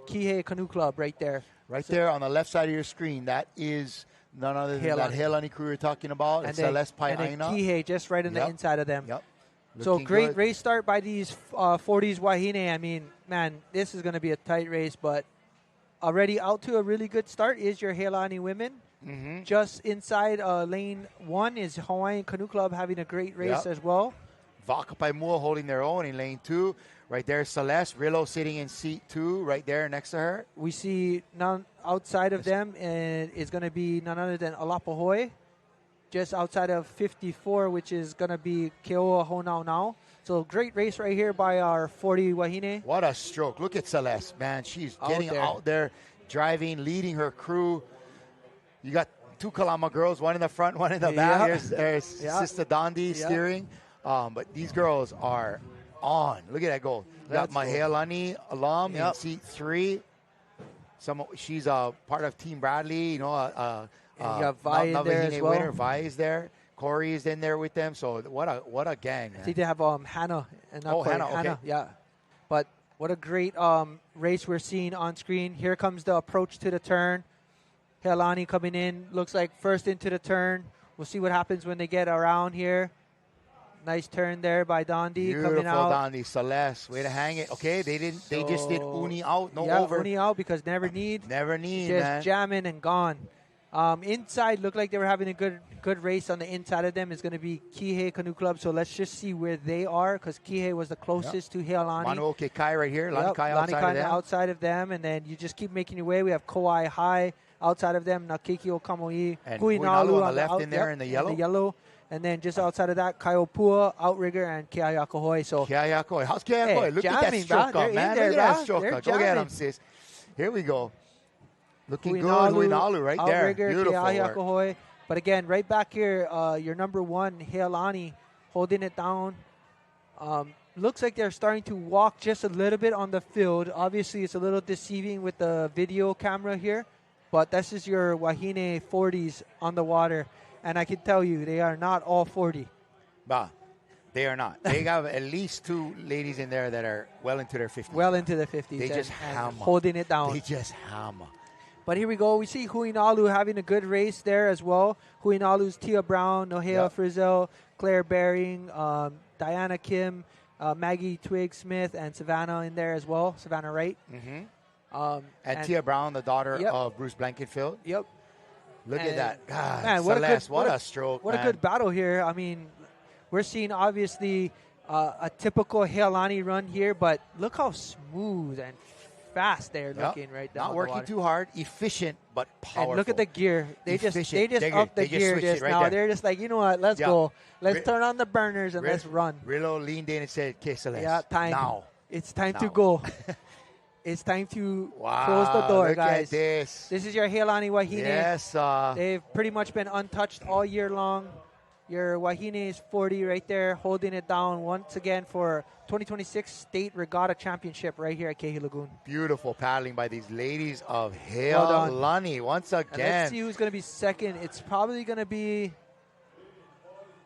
Kihei Canoe Club right there. There on the left side of your screen, that is none other than that Heilani crew you're talking about. And Celeste Pai Aina. And Kihei just right in the inside of them. Yep. So great race start by these 40s Wahine. I mean, man, this is going to be a tight race, but already out to a really good start is your Heilani women. Mm-hmm. Just inside lane 1 is Hawaiian Canoe Club having a great race as well. Vakapaimua holding their own in lane 2. Right there, Celeste Rillo sitting in seat 2 right there next to her. We see none outside of them, and it's going to be none other than Alapahoe, just outside of 54, which is going to be Keoa Honau now. So great race right here by our 40 Wahine. What a stroke. Look at Celeste, man. She's getting out there, driving, leading her crew. You got 2 Kalama girls, one in the front, one in the back. There's Sister Dondi steering. But these girls are on. Look at that goal. You got Mahealani alum in seat 3. She's a part of Team Bradley. You know, you got Vi in there as well. Winner. Vi is there. Corey is in there with them. So what a gang, man. I think they have Hannah. And not Corey. Hannah, okay. Yeah. But what a great race we're seeing on screen. Here comes the approach to the turn. Heilani coming in. Looks like first into the turn. We'll see what happens when they get around here. Nice turn there by Dondi coming out. Dondi, Celeste, way to hang it. Okay, they just did uni out, over. Uni out because never need, just man. Jamming and gone. Inside looked like they were having a good race. On the inside of them is going to be Kihei Canoe Club. So let's just see where they are because Kihei was the closest to Heilani. Manuoke Kai right here. Lani Kai outside of them, and then you just keep making your way. We have Kauai High outside of them. Nakiki Okamoi, and Huinalu on the left in there in the yellow. And then just outside of that, Kaiopua, Outrigger, and Keayakohoi. So Keayakohoi. How's Keayakohoi? Look at that stroke up, man. Look at that stroke up. Go get him, sis. Here we go. Looking good. Huinalu right there. Outrigger, Beautiful Keayakohoi. But again, right back here, your number 1, Heilani, holding it down. Looks like they're starting to walk just a little bit on the field. Obviously, it's a little deceiving with the video camera here. But this is your Wahine 40s on the water. And I can tell you, they are not all 40. Bah, they are not. They have at least 2 ladies in there that are well into their 50s. Well into their 50s. They just hammer. Holding it down. They just hammer. But here we go. We see Huinalu having a good race there as well. Huinalu's Tia Brown, Nohea Frizzell, Claire Baring, Diana Kim, Maggie Twig Smith, and Savannah in there as well. Savannah Wright. Mm-hmm. And Tia Brown, the daughter of Bruce Blankenfield. Yep. Look at that. God, man, Celeste, what a stroke, What a good battle here. I mean, we're seeing obviously a typical Heilani run here, but look how smooth and fast they're looking right now. Not working too hard, efficient, but powerful. And look at the gear. They just up the gear just right now. There. They're just like, you know what, let's go. Let's turn on the burners and let's run. Rillo leaned in and said, okay, Celeste, time. now. It's time to go. It's time to close the door, guys. This is your Heilani Wahine. Yes. They've pretty much been untouched all year long. Your Wahine is 40 right there, holding it down once again for 2026 State Regatta Championship right here at Ke'ehi Lagoon. Beautiful paddling by these ladies of Heilani once again. And let's see who's going to be second. It's probably going to be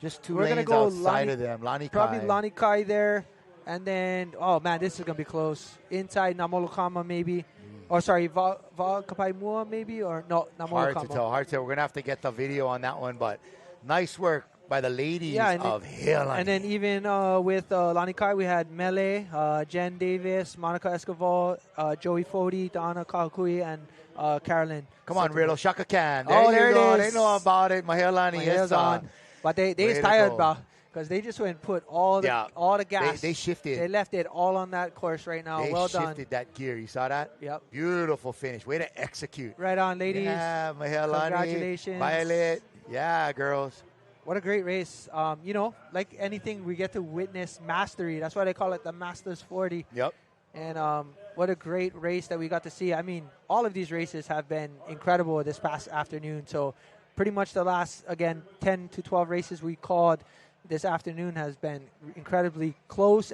just 2 lanes outside of them. Lani Kai. Probably Lani Kai there. And then, oh, man, this is going to be close. Inside, Namolokama maybe. Or, sorry, Kapaimua maybe? Or, no, Namolokama. Hard to tell. We're going to have to get the video on that one. But nice work by the ladies of Heilani. And then even with Lani Kai, we had Mele, Jen Davis, Monica Escoval, Joey Fody, Donna Kahukui, and Carolyn. Come on, Rillo. Shaka Khan. There you go. They know about it. Mahealani is on. But they is tired, bro. Because they just went and put all the gas. They shifted. They left it all on that course right now. Well done. They shifted that gear. You saw that? Yep. Beautiful finish. Way to execute. Right on, ladies. Yeah, Mahealani. Congratulations. Violet. Yeah, girls. What a great race. You know, like anything, we get to witness mastery. That's why they call it the Masters 40. Yep. And what a great race that we got to see. I mean, all of these races have been incredible this past afternoon. So pretty much the last, again, 10 to 12 races we called this afternoon has been incredibly close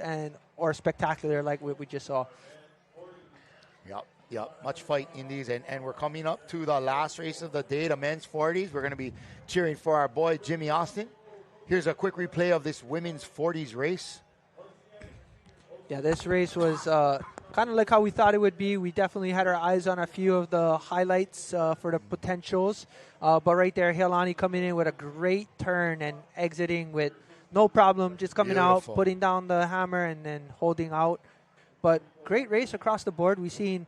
or spectacular like what we just saw. Yep. Much fight in these. And we're coming up to the last race of the day, the men's 40s. We're going to be cheering for our boy, Jimmy Austin. Here's a quick replay of this women's 40s race. Yeah, this race was kind of like how we thought it would be. We definitely had our eyes on a few of the highlights for the potentials. But right there, Heilani coming in with a great turn and exiting with no problem, just coming out, putting down the hammer, and then holding out. But great race across the board. We've seen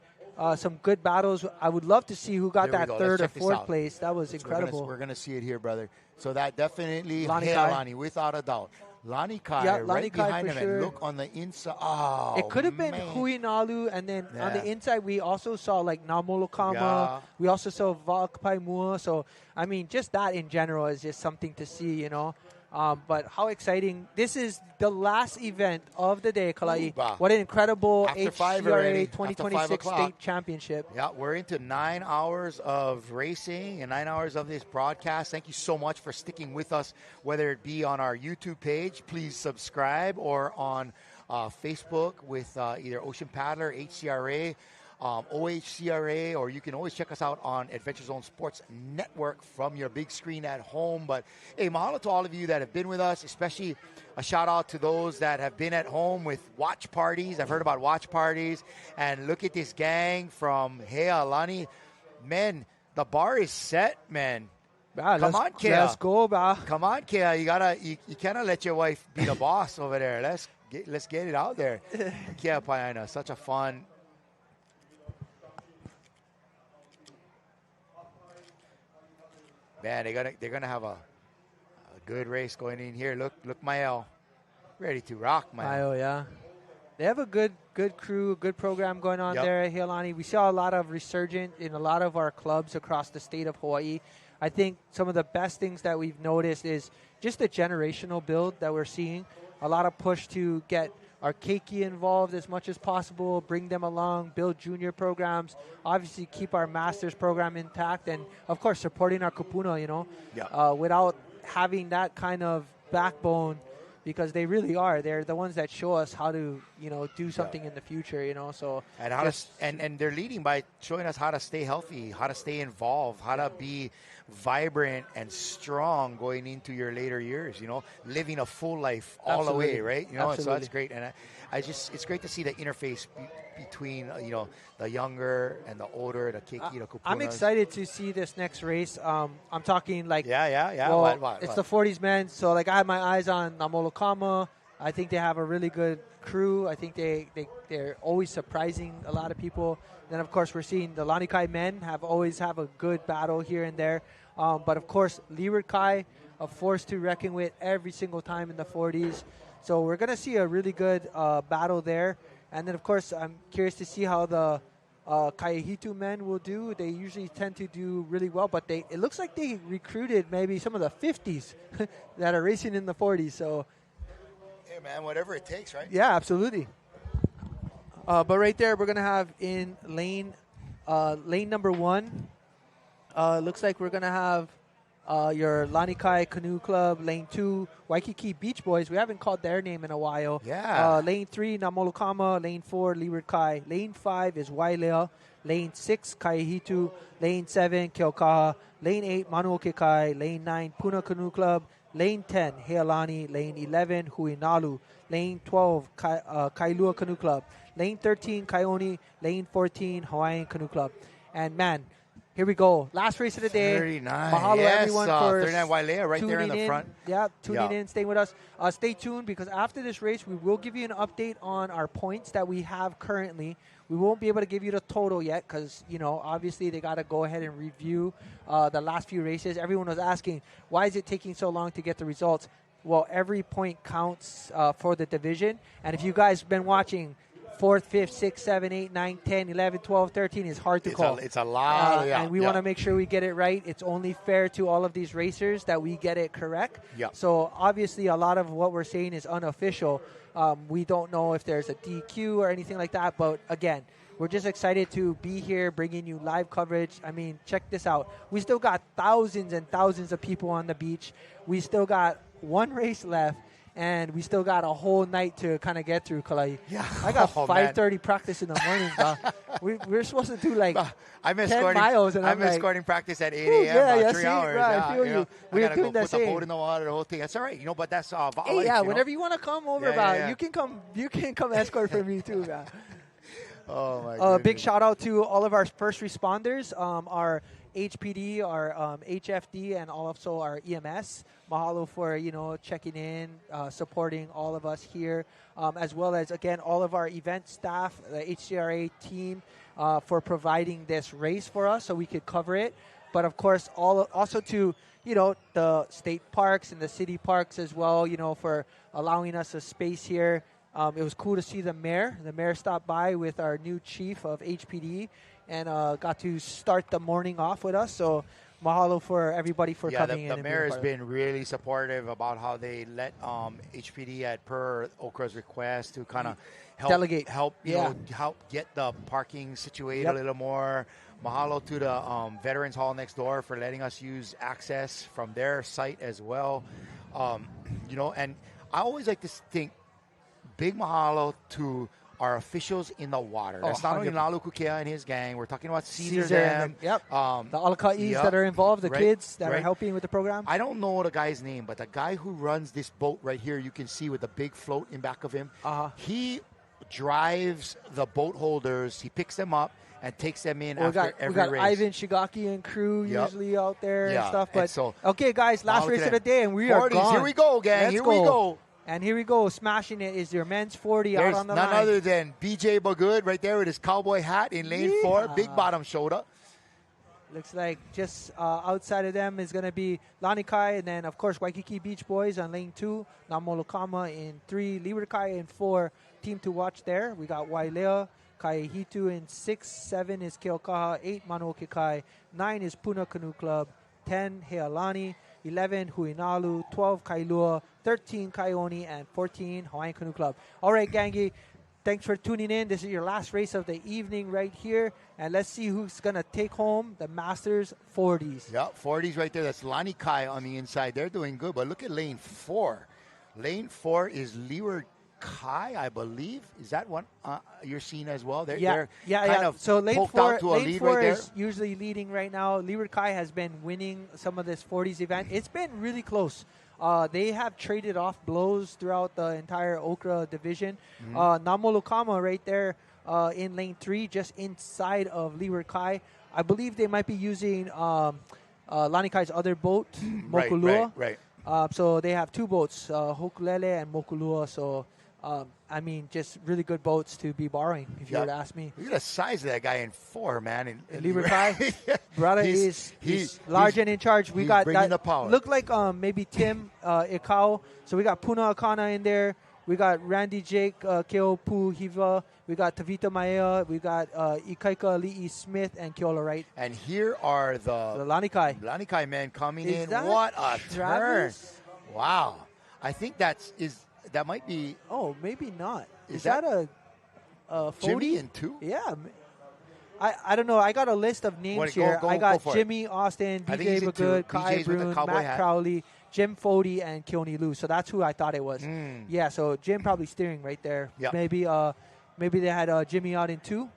some good battles. I would love to see who got There we that go. third or Let's check this fourth out. place. That was incredible. We're gonna see it here, brother. So that definitely Lonnie Hey, Kai. Lonnie, without a doubt. Lonnie Kai Yeah, right Lonnie Kai behind for him, sure. and look on the inside. Oh, It could have been man. Huinalu, and then on the Yeah. inside we also saw like Namolokama. Yeah. We also saw Valkpaimua. So I mean, just that in general is just something to see, you know. But how exciting! This is the last event of the day, Kalai. Ooh, What an incredible After 5 already. HCRA After 2026 5 state championship. Yeah, we're into 9 hours of racing and 9 hours of this broadcast. Thank you so much for sticking with us, whether it be on our YouTube page, please subscribe, or on Facebook with either Ocean Paddler, HCRA, OHCRA, or you can always check us out on Adventure Zone Sports Network from your big screen at home. But hey, mahalo to all of you that have been with us, especially a shout out to those that have been at home with watch parties. I've heard about watch parties, and look at this gang from Healani. Man, the bar is set, man. Come on, Kea. Let's go, ba. Come on, Kea. You cannot let your wife be the boss over there. Let's get it out there. Kea Paina, such a fun. Man, they're gonna have a good race going in here. Look, Mael, ready to rock, Mael. Yeah. They have a good crew, good program going on Yep. there at Heilani. We saw a lot of resurgent in a lot of our clubs across the state of Hawaii. I think some of the best things that we've noticed is just the generational build that we're seeing. A lot of push to get our keiki involved as much as possible, bring them along, build junior programs, obviously keep our master's program intact, and, of course, supporting our kupuna, you know. Yeah. Without having that kind of backbone, because they really are. They're the ones that show us how to, you know, do something in the future, you know. So And how and they're leading by showing us how to stay healthy, how to stay involved, how to be vibrant and strong going into your later years, you know, living a full life all the way, right? You know, so that's great. And it's great to see the interface between, you know, the younger and the older, the keiki, the kupunas. I'm excited to see this next race. I'm talking like... Yeah. Well, What? It's the 40s men, so like I have my eyes on Namolokama. I think they have a really good crew. I think they're always surprising a lot of people. Then, of course, we're seeing the Lanikai men always have a good battle here and there. But, of course, Leeward Kai, a force to reckon with every single time in the 40s. So we're going to see a really good battle there. And then, of course, I'm curious to see how the Kaihitu men will do. They usually tend to do really well, but it looks like they recruited maybe some of the 50s that are racing in the 40s. So, hey, man, whatever it takes, right? yeah, absolutely. But right there, we're going to have in lane number 1, looks like we're going to have your Lanikai Canoe Club. Lane 2, Waikiki Beach Boys. We haven't called their name in a while. Yeah. Lane 3, Namolokama. Lane 4, Leeward Kai. Lane 5 is Wailea. Lane 6, Kaihitu. Lane 7, Keokaha. Lane 8, Manuoke Kai. Lane 9, Puna Canoe Club. Lane 10, Healani. Lane 11, Huinalu. Lane 12, Kailua Canoe Club. Lane 13, Kaioni. Lane 14, Hawaiian Canoe Club. And, man, here we go. Last race of the day. 39. Mahalo, Yes, everyone, for 39 Wailea right there in tuning the front. Yeah, tuning Yeah. in, staying with us. Stay tuned, because after this race, we will give you an update on our points that we have currently. We won't be able to give you the total yet because, you know, obviously they got to go ahead and review the last few races. Everyone was asking, why is it taking so long to get the results? Well, every point counts for the division. And if you guys have been watching, 4th, 5th, 6th, 7th, 8th, 9th, 10th, 11th, 12th, 13th is hard to call. It's a lot. And we want to make sure we get it right. It's only fair to all of these racers that we get it correct. Yeah. So obviously a lot of what we're saying is unofficial. We don't know if there's a DQ or anything like that. But again, we're just excited to be here bringing you live coverage. I mean, check this out. We still got thousands and thousands of people on the beach. We still got one race left. And we still got a whole night to kind of get through, Kalai. Yeah. I got 5:30 man. practice in the morning, bro. We're supposed to do like I'm 10 escorting, miles. And I'm like, escorting practice at 8 Ooh, a.m. yeah, 3 see, hours. right, Yeah, I feel you know, you. I We're gotta go doing the put the same. boat in the water, the whole thing. That's all right, you know. But that's Hey, life, yeah, you know? whenever you want to come over, Yeah. you can come. You can come escort for me too, man. Oh my goodness. Big shout out to all of our first responders, our HPD, our HFD, and also our EMS. Mahalo for, checking in, supporting all of us here, as well as, again, all of our event staff, the HCRA team, for providing this race for us so we could cover it. But, of course, also to, the state parks and the city parks as well, for allowing us a space here. It was cool to see the mayor. The mayor stopped by with our new chief of HPD and got to start the morning off with us. So mahalo for everybody for coming in. The mayor has been really supportive about how they let HPD per Hcra's request to kind of help get the parking situated a little more. Mahalo to the Veterans Hall next door for letting us use access from their site as well. And I always like to think big mahalo to our officials in the water. That's not only Lalu Kukea and his gang. We're talking about Caesar them. The Alaka'is that are involved, the kids that are helping with the program. I don't know the guy's name, but the guy who runs this boat right here, you can see with the big float in back of him, he drives the boat holders. He picks them up and takes them in after every race. We got Ivan Shigaki and crew usually out there and stuff. But okay, guys, last race of the day, and we are gone. Here we go, gang. Here we go. And here we go. Smashing it is your men's 40 out on the line. None other than BJ Bagood right there with his cowboy hat in lane 4. Big bottom shoulder. Looks like just outside of them is going to be Lanikai, and then, of course, Waikiki Beach Boys on lane 2. Namolokama in 3. Leeward Kai in 4. Team to watch there. We got Wailea. Kaihitu in 6. 7 is Keokaha. 8, Manokekai. 9 is Puna Canoe Club. 10, Healani. 11, Huinalu. 12, Kailua. 13, Kaioni. And 14, Hawaiian Canoe Club. All right, Gangi. Thanks for tuning in. This is your last race of the evening right here. And let's see who's going to take home the Masters 40s. Yeah, 40s right there. That's Lani Kai on the inside. They're doing good. But look at lane 4. Lane 4 is Leeward Kai, I believe. Is that one you're seeing as well? They're kind of so lane 4, out to a lane lead 4 right there. is usually leading right now. Leeward Kai has been winning some of this 40s event. It's been really close. They have traded off blows throughout the entire Hcra division. Namolokama right there in lane 3, just inside of Leeward Kai. I believe they might be using Lani Kai's other boat, Mokulua. Right. So they have 2 boats, Hokulele and Mokulua. So, just really good boats to be borrowing, if you were to ask me. Look at the size of that guy in 4, man. In Leeward Kai, brother, he's large and in charge. We got that. The power. Look like maybe Tim Ikao. So we got Puna Akana in there. We got Randy Jake, Keo Pu Hiva. We got Tavita Maea. We got Ikaika Lee Smith and Keola Wright. And here are the Lani Kai. Lani Kai men coming in. That what a Travis? turn. Wow. I think that might be. Oh, maybe not. Is that a Jimmy in 2? Yeah. I don't know. I got a list of names here. I got Jimmy Austin, BJ Bagood, Kai Brune, Matt Crowley, Jim Fody, and Keone Liu. So that's who I thought it was. Yeah, so Jim probably steering right there. Yep. Maybe they had Jimmy out in 2.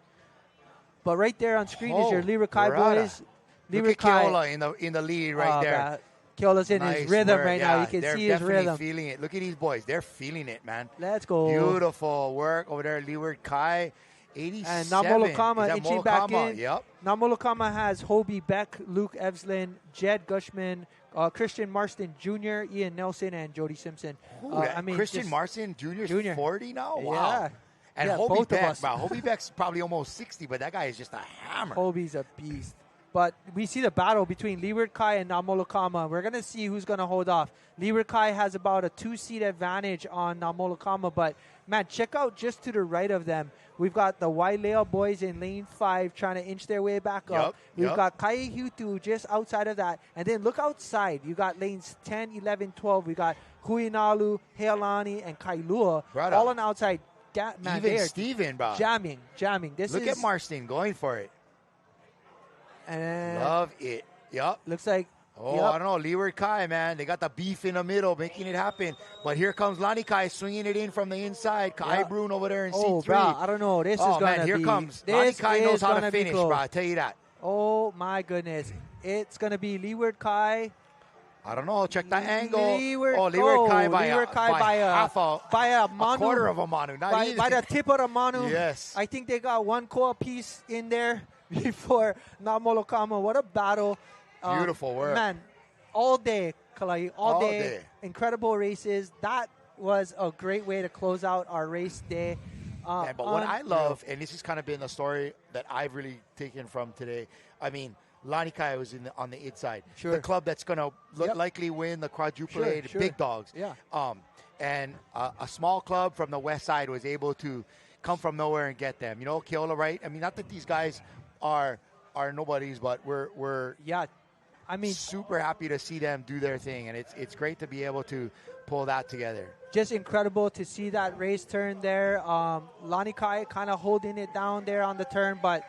But right there on screen is your Leeward Kai boys. Look at Keola in the lead right there. Keola's in his rhythm right now. You can see his rhythm. They're feeling it. Look at these boys. They're feeling it, man. Let's go. Beautiful work over there, Leeward Kai. 87. And Namolokama inching back in. Yep. Namolokama has Hobie Beck, Luke Evslin, Jed Gushman, Christian Marston Jr., Ian Nelson, and Jody Simpson. Christian Marston Jr. 40 now? Wow. Yeah. And Hobie Beck. Wow, Hobie Beck's probably almost 60, but that guy is just a hammer. Hobie's a beast. But we see the battle between Leeward Kai and Namolokama. We're going to see who's going to hold off. Leeward Kai has about a 2-seat advantage on Namolokama, but, man, check out just to the right of them. We've got the Wailea boys in lane 5 trying to inch their way back up. We've got Kaihitu just outside of that. And then look outside. You got lanes 10, 11, 12. We got Huinalu, Healani, and Kailua all on the outside. Man, even Steven, bro. Jamming. Look at Marston going for it. And love it. Yep. Looks like. I don't know. Leeward Kai, man. They got the beef in the middle, making it happen. But here comes Lani Kai swinging it in from the inside. Kai Brune over there in C3. Bro, I don't know. This is going to be. Here comes. Lani Kai knows how to finish, bro. I tell you that. Oh, my goodness. It's going to be Leeward Kai. I don't know. Check that angle. Leeward Kai by a manu. A quarter of a manu. By the tip of the manu. Yes. I think they got 1 core piece in there. before Namolokama. What a battle. Beautiful work. Man, all day, Kalai, all All day. day. Incredible races. That was a great way to close out our race day. But what I love, and this has kind of been a story that I've really taken from today, I mean, Lanikai was on the inside. Sure. The club that's going to Yep. likely win the quadruple A, the Sure. big dogs. Yeah. And a small club from the west side was able to come from nowhere and get them. You know, Keola, right? I mean, not that these guys are nobodies, but we're super happy to see them do their thing, and it's great to be able to pull that together. Just incredible to see that race turn there. Lanikai kind of holding it down there on the turn, but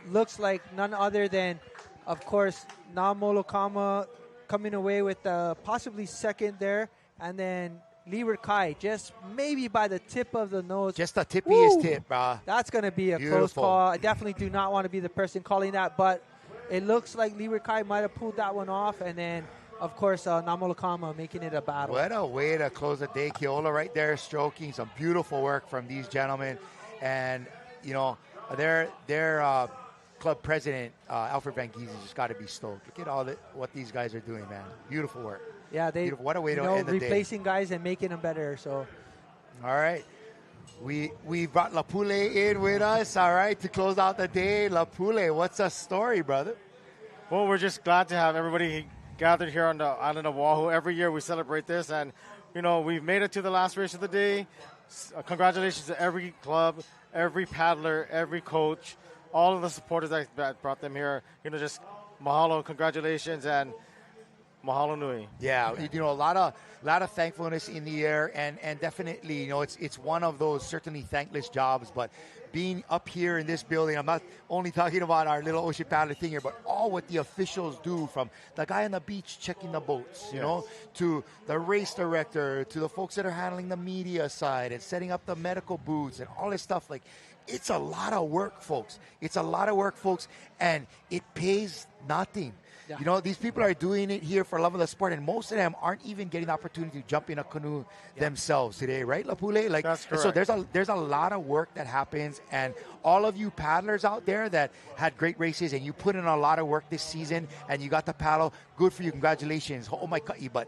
looks like none other than, of course, Namolokama coming away with possibly second there, and then Leeward Kai just maybe by the tip of the nose. Just the tippiest tip, brah. That's going to be a Beautiful. close call. I definitely do not want to be the person calling that, but it looks like Leeward Kai might have pulled that one off, and then, of course, Namolokama making it a battle. What a way to close the day. Keola right there stroking. Some beautiful work from these gentlemen. And, you know, their club president, Alfred Van Giesen, just got to be stoked. Look at what these guys are doing, man. Beautiful work. Yeah, Beautiful. What a way to end the day. replacing guys and making them better. So, all right. We brought Lapule in with us, all right, to close out the day. Lapule, what's the story, brother? Well, we're just glad to have everybody gathered here on the island of Oahu. Every year we celebrate this, and, you know, we've made it to the last race of the day. Congratulations to every club, every paddler, every coach, all of the supporters that brought them here. You know, just mahalo, congratulations, and mahalo nui. Yeah, you know, a lot of thankfulness in the air, and definitely, you know, it's one of those certainly thankless jobs, but being up here in this building, I'm not only talking about our little ocean paddler thing here, but all what the officials do, from the guy on the beach checking the boats, you know, to the race director, to the folks that are handling the media side and setting up the medical booths and all this stuff. Like, it's a lot of work, folks. It's a lot of work, folks, and it pays nothing. Yeah. You know, these people are doing it here for love of the sport, and most of them aren't even getting the opportunity to jump in a canoe themselves today, right, Lapule? Like, that's correct. So there's a lot of work that happens, and all of you paddlers out there that had great races and you put in a lot of work this season and you got to paddle, good for you, congratulations. Oh my God, but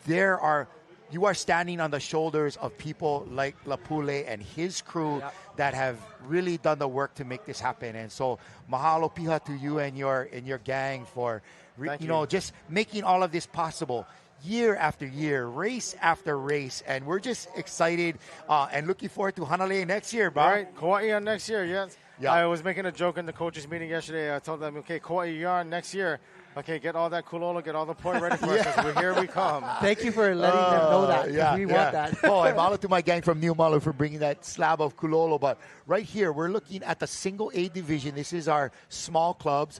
you are standing on the shoulders of people like Lapule and his crew that have really done the work to make this happen. And so mahalo piha to you and your gang for just making all of this possible year after year, race after race. And we're just excited and looking forward to Hanalei next year, bro. All right, Kauai on next year, yes. Yeah. I was making a joke in the coaches meeting yesterday. I told them, okay, Kauai, you're on next year. Okay, get all that kulolo, get all the poi ready for us, because here we come. Thank you for letting them know that, 'cause we want that. Oh, and mahalo to my gang from New Malu for bringing that slab of kulolo. But right here, we're looking at the single A division. This is our small clubs.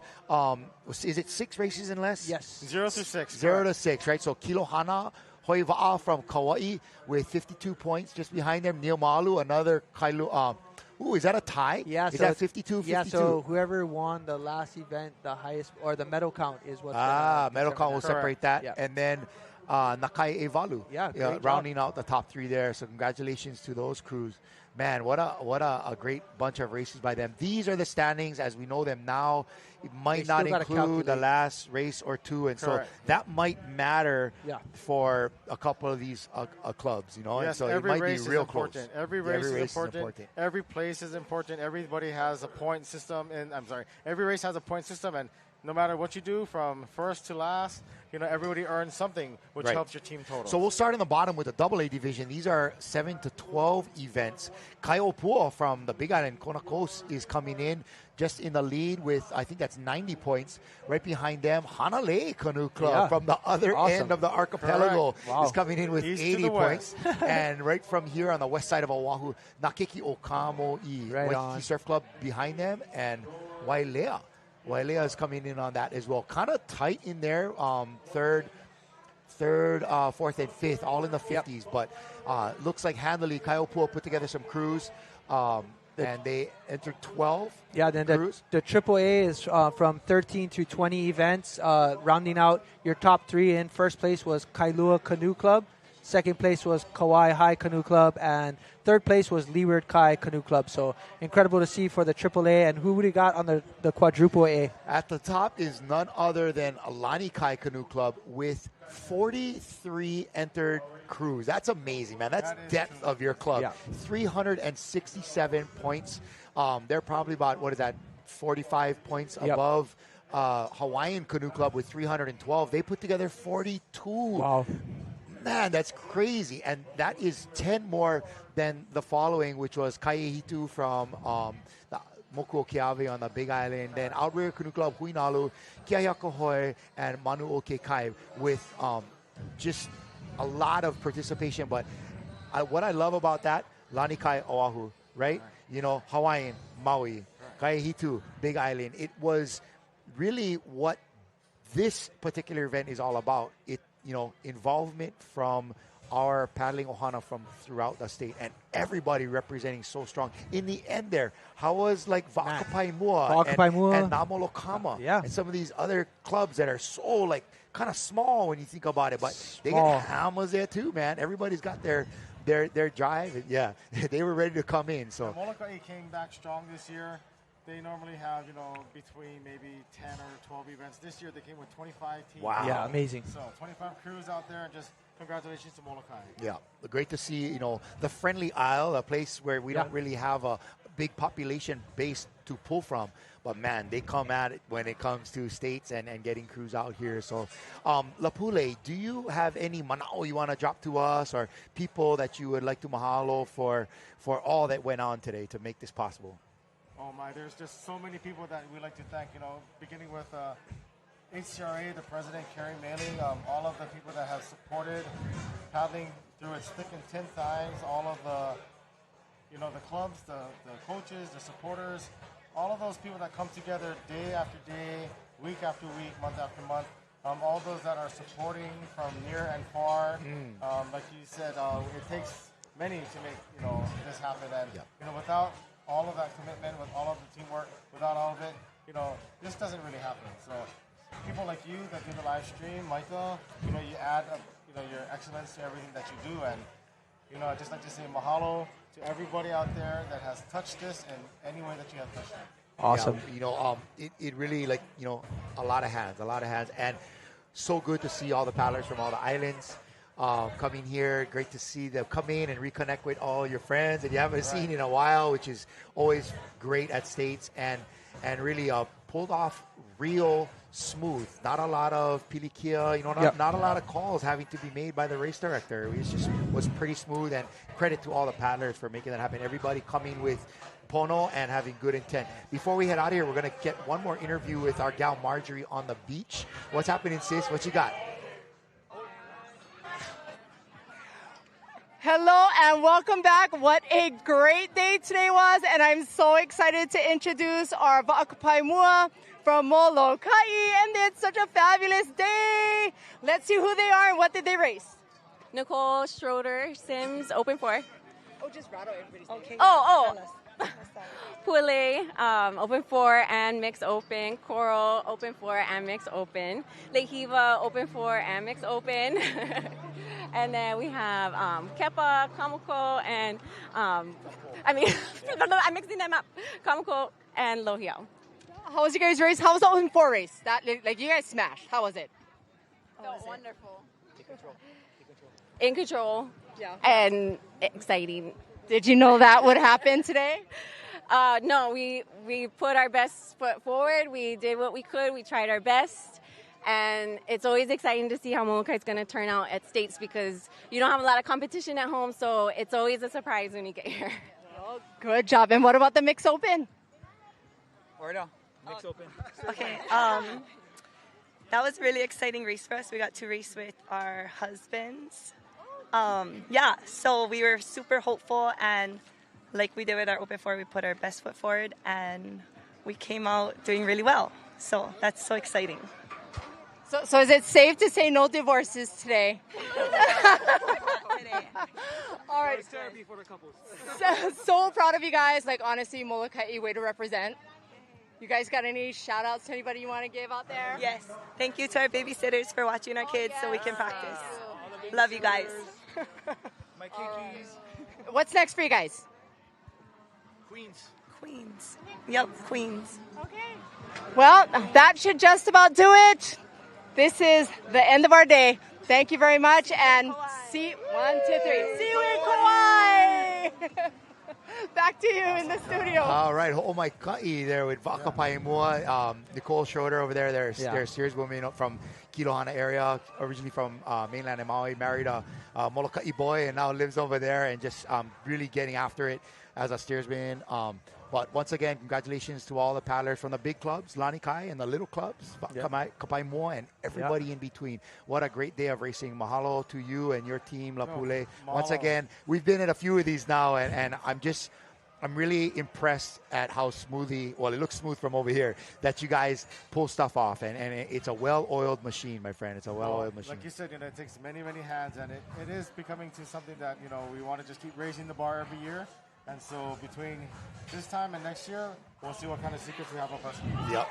Is it 6 races and less? Yes. 0 to 6. 0 to 6, right? So Kilohana Hoiva'a from Kauai with 52 points. Just behind them, New Malu, another Kailu. Is that a tie? Yeah, is that 52? Yeah, so whoever won the last event, the highest, or the medal count is what's medal count will separate that. Yeah. And then Nakai Evalu, great rounding out the top 3 there. So congratulations to those crews. Man, what a great bunch of races by them. These are the standings as we know them now. It might not include the last race or 2, and Correct. so that might matter for a couple of these clubs, you know. Yes, and so every it might race be real is important. close. Every race is important. Every place is important. Everybody has a point system, every race has a point system, and no matter what you do from first to last, you know, everybody earns something, which helps your team total. So we'll start in the bottom with the AA division. These are 7 to 12 events. Kaiopua from the Big Island, Kona Coast, is coming in just in the lead with, I think that's 90 points. Right behind them, Hanalei Canoe Club from the other end of the archipelago is coming in with 80 points. And right from here on the west side of Oahu, Nakeki Okamo Waikiki Surf Club behind them, and Wailea. Wailea is coming in on that as well. Kind of tight in there, third, fourth, and fifth, all in the 50s. But looks like handily, Kaiopua put together some crews, and they entered 12 then crews. The AAA is from 13 to 20 events, rounding out your top 3. In first place was Kailua Canoe Club, Second place was Kauai High Canoe Club. And third place was Leeward Kai Canoe Club. So incredible to see for the AAA. And who would he got on the quadruple A? At the top is none other than Alani Kai Canoe Club with 43 entered crews. That's amazing, man. That's depth of your club. Yeah. 367 points. They're probably about, 45 points above Hawaiian Canoe Club with 312. They put together 42. Wow. Man, that's crazy. And that is 10 more than the following, which was Kaihitu from the Moku Okeawe on the Big Island, then Outrigger Canoe Club, Huinalu, Kiahiakohoi, and Manu Oke Kai with just a lot of participation. But what I love about that, Lani Kai Oahu, right? You know, Hawaiian, Maui, Kaihitu, Big Island. It was really what this particular event is all about. Involvement from our paddling ohana from throughout the state, and everybody representing so strong. In the end there, how was Va'akapaimua and Namolokama and some of these other clubs that are so kind of small when you think about it, but they got hammers there too, man. Everybody's got their drive. And they were ready to come in. So Molokai came back strong this year. They normally have, between maybe 10 or 12 events. This year they came with 25 teams. Wow. Yeah, amazing. So 25 crews out there, and just congratulations to Molokai. Yeah, great to see, the Friendly Isle, a place where we don't really have a big population base to pull from. But, man, they come at it when it comes to states and getting crews out here. So, Lapule, do you have any manao you want to drop to us, or people that you would like to mahalo for all that went on today to make this possible? Oh my, there's just so many people that we like to thank, beginning with Hcra, the president, Carrie Mailing, all of the people that have supported paddling through its thick and thin times, all of the clubs, the coaches, the supporters, all of those people that come together day after day, week after week, month after month, all those that are supporting from near and far. Like you said, it takes many to make, this happen. And, without all of that commitment, with all of the teamwork, without all of it, this doesn't really happen. So people like you that do the live stream, Michael, you add, your excellence to everything that you do. And, I'd just like to say mahalo to everybody out there that has touched this in any way that you have touched it. Awesome. Yeah, it really, a lot of hands. And so good to see all the paddlers from all the islands coming here. Great to see them come in and reconnect with all your friends that you haven't seen in a while, which is always great at States, and really pulled off real smooth. Not a lot of pilikia, not a lot of calls having to be made by the race director. It just was pretty smooth, and credit to all the paddlers for making that happen. Everybody coming with pono and having good intent. Before we head out of here, we're going to get one more interview with our gal Marjorie on the beach. What's happening, sis? What you got? Hello and welcome back. What a great day today was, and I'm so excited to introduce our Va'akapaimua from Molokai, and it's such a fabulous day. Let's see who they are and what did they race. Nicole Schroeder, Sims, Open 4. Oh, just rattle everybody's name. Okay. Pule, Open 4 and Mixed Open. Coral, Open 4 and Mixed Open. Lake Hiva, Open 4 and Mixed Open. And then we have Kepa, Kamoko, and I'm mixing them up. Kamoko and Lohiao. How was your guys' race? How was the Open 4 race? That you guys smashed. How was it? Wonderful. In control. Yeah. And exciting. Did you know that would happen today? No, we put our best foot forward. We did what we could. We tried our best. And it's always exciting to see how Molokai is going to turn out at States, because you don't have a lot of competition at home, so it's always a surprise when you get here. Oh, good job. And what about the Mixed Open? Mixed Open. Okay. That was a really exciting race for us. We got to race with our husbands. So we were super hopeful, and like we did with our Open 4, we put our best foot forward, and we came out doing really well. So that's so exciting. So is it safe to say no divorces today? All right. Therapy for the couples. So proud of you guys. Honestly, Molokai, way to represent. You guys got any shout outs to anybody you want to give out there? Yes. Thank you to our babysitters for watching our kids so we can practice. Love you guys. My kickies. What's next for you guys? Queens. Yep, Queens. Okay. Well, that should just about do it. This is the end of our day. Thank you very much, and see 1, 2, 3. See you in Kauai. Back to you in the studio. All right, oh my ka'i there with Vaka Paimua, Nicole Schroeder over there. They're a serious woman from Kilohana area, originally from mainland Maui, married a Molokai boy, and now lives over there and just really getting after it as a steersman. But once again, congratulations to all the paddlers from the big clubs, Lani Kai, and the little clubs, Kapai Moa, and everybody in between. What a great day of racing. Mahalo to you and your team, Lapule. Once again, we've been at a few of these now, and I'm really impressed at how smoothly, well, it looks smooth from over here, that you guys pull stuff off. And it's a well-oiled machine, my friend. It's a well-oiled machine. Like you said, it takes many, many hands, and it is becoming to something that, we want to just keep raising the bar every year. And so between this time and next year, we'll see what kind of secrets we have up us. Yep.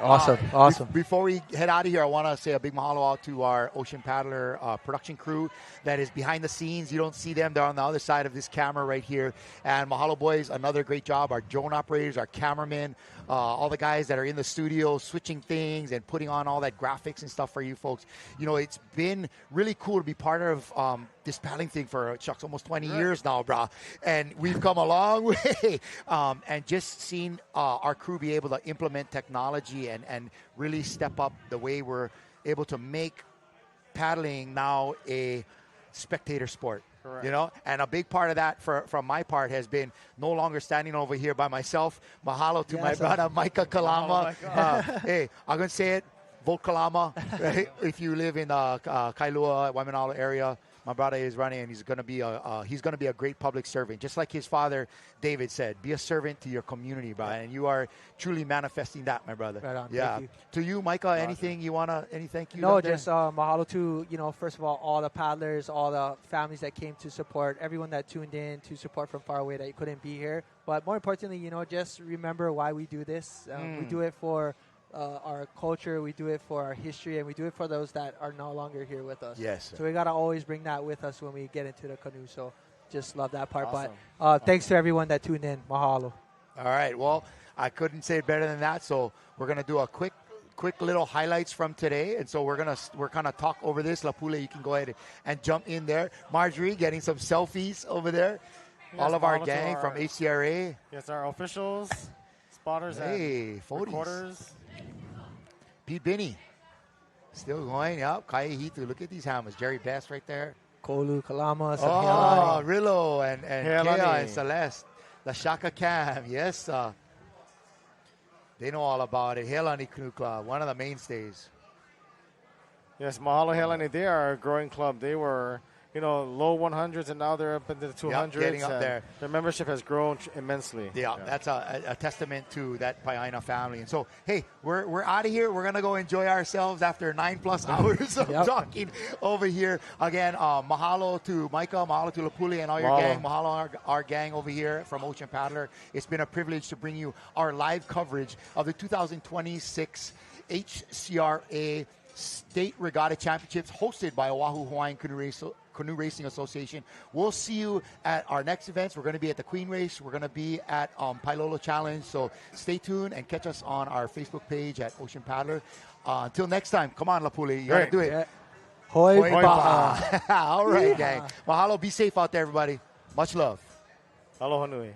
Awesome. Before we head out of here, I want to say a big mahalo out to our Ocean Paddler production crew that is behind the scenes. You don't see them. They're on the other side of this camera right here. And mahalo boys, another great job. Our drone operators, our cameramen, all the guys that are in the studio switching things and putting on all that graphics and stuff for you folks. It's been really cool to be part of this paddling thing for, almost 20 years now, brah. And we've come a long way. And just seeing our crew be able to implement technology and really step up the way we're able to make paddling now a spectator sport. Correct. And a big part of that from my part has been no longer standing over here by myself. Mahalo to my brother Micah Kalama. Hey, I'm going to say it, vote Kalama. Right? If you live in Kailua, Waimanalo area, my brother is running, and he's going to be a great public servant, just like his father David said. Be a servant to your community, bro, and you are truly manifesting that, my brother. Right on. Yeah. Thank you. To you, Micah, anything you wanna? Any thank you? No, just mahalo to first of all the paddlers, all the families that came to support, everyone that tuned in to support from far away that you couldn't be here. But more importantly, just remember why we do this. We do it for our culture, we do it for our history, and we do it for those that are no longer here with us. Yes, sir. So we got to always bring that with us when we get into the canoe. So just love that part. Awesome. But thanks to everyone that tuned in. Mahalo. All right. Well, I couldn't say it better than that. So we're going to do a quick little highlights from today. And so we're kind of talk over this. Lapule, you can go ahead and jump in there. Marjorie getting some selfies over there. Yes, all of our gang from Hcra. Yes, our officials, spotters, and recorders. Pete Binney, still going. Yep. Kai Hitu. Look at these hammers. Jerry Best right there. Kolu, Kalama, Rillo, and Kea and Celeste. The Shaka Cam. Yes. They know all about it. Helani Canoe Club, one of the mainstays. Yes, mahalo Helani. They are a growing club. They were, low 100s, and now they're up into the 200s. Yep, getting up there. Their membership has grown immensely. Yeah, that's a testament to that Paina family. And so, hey, we're out of here. We're going to go enjoy ourselves after 9+ hours of talking over here. Again, mahalo to Micah, mahalo to Lapule and all your gang. Mahalo our gang over here from Ocean Paddler. It's been a privilege to bring you our live coverage of the 2026 Hcra State Regatta Championships hosted by Oahu Hawaiian Canoe Racing Association. We'll see you at our next events. We're going to be at the Queen Race. We're going to be at Pailolo Challenge. So stay tuned and catch us on our Facebook page at Ocean Paddler. Until next time, come on, Lapule. You got to do it. Hoi ba'a. All right, gang. Mahalo. Be safe out there, everybody. Much love. Aloha nui.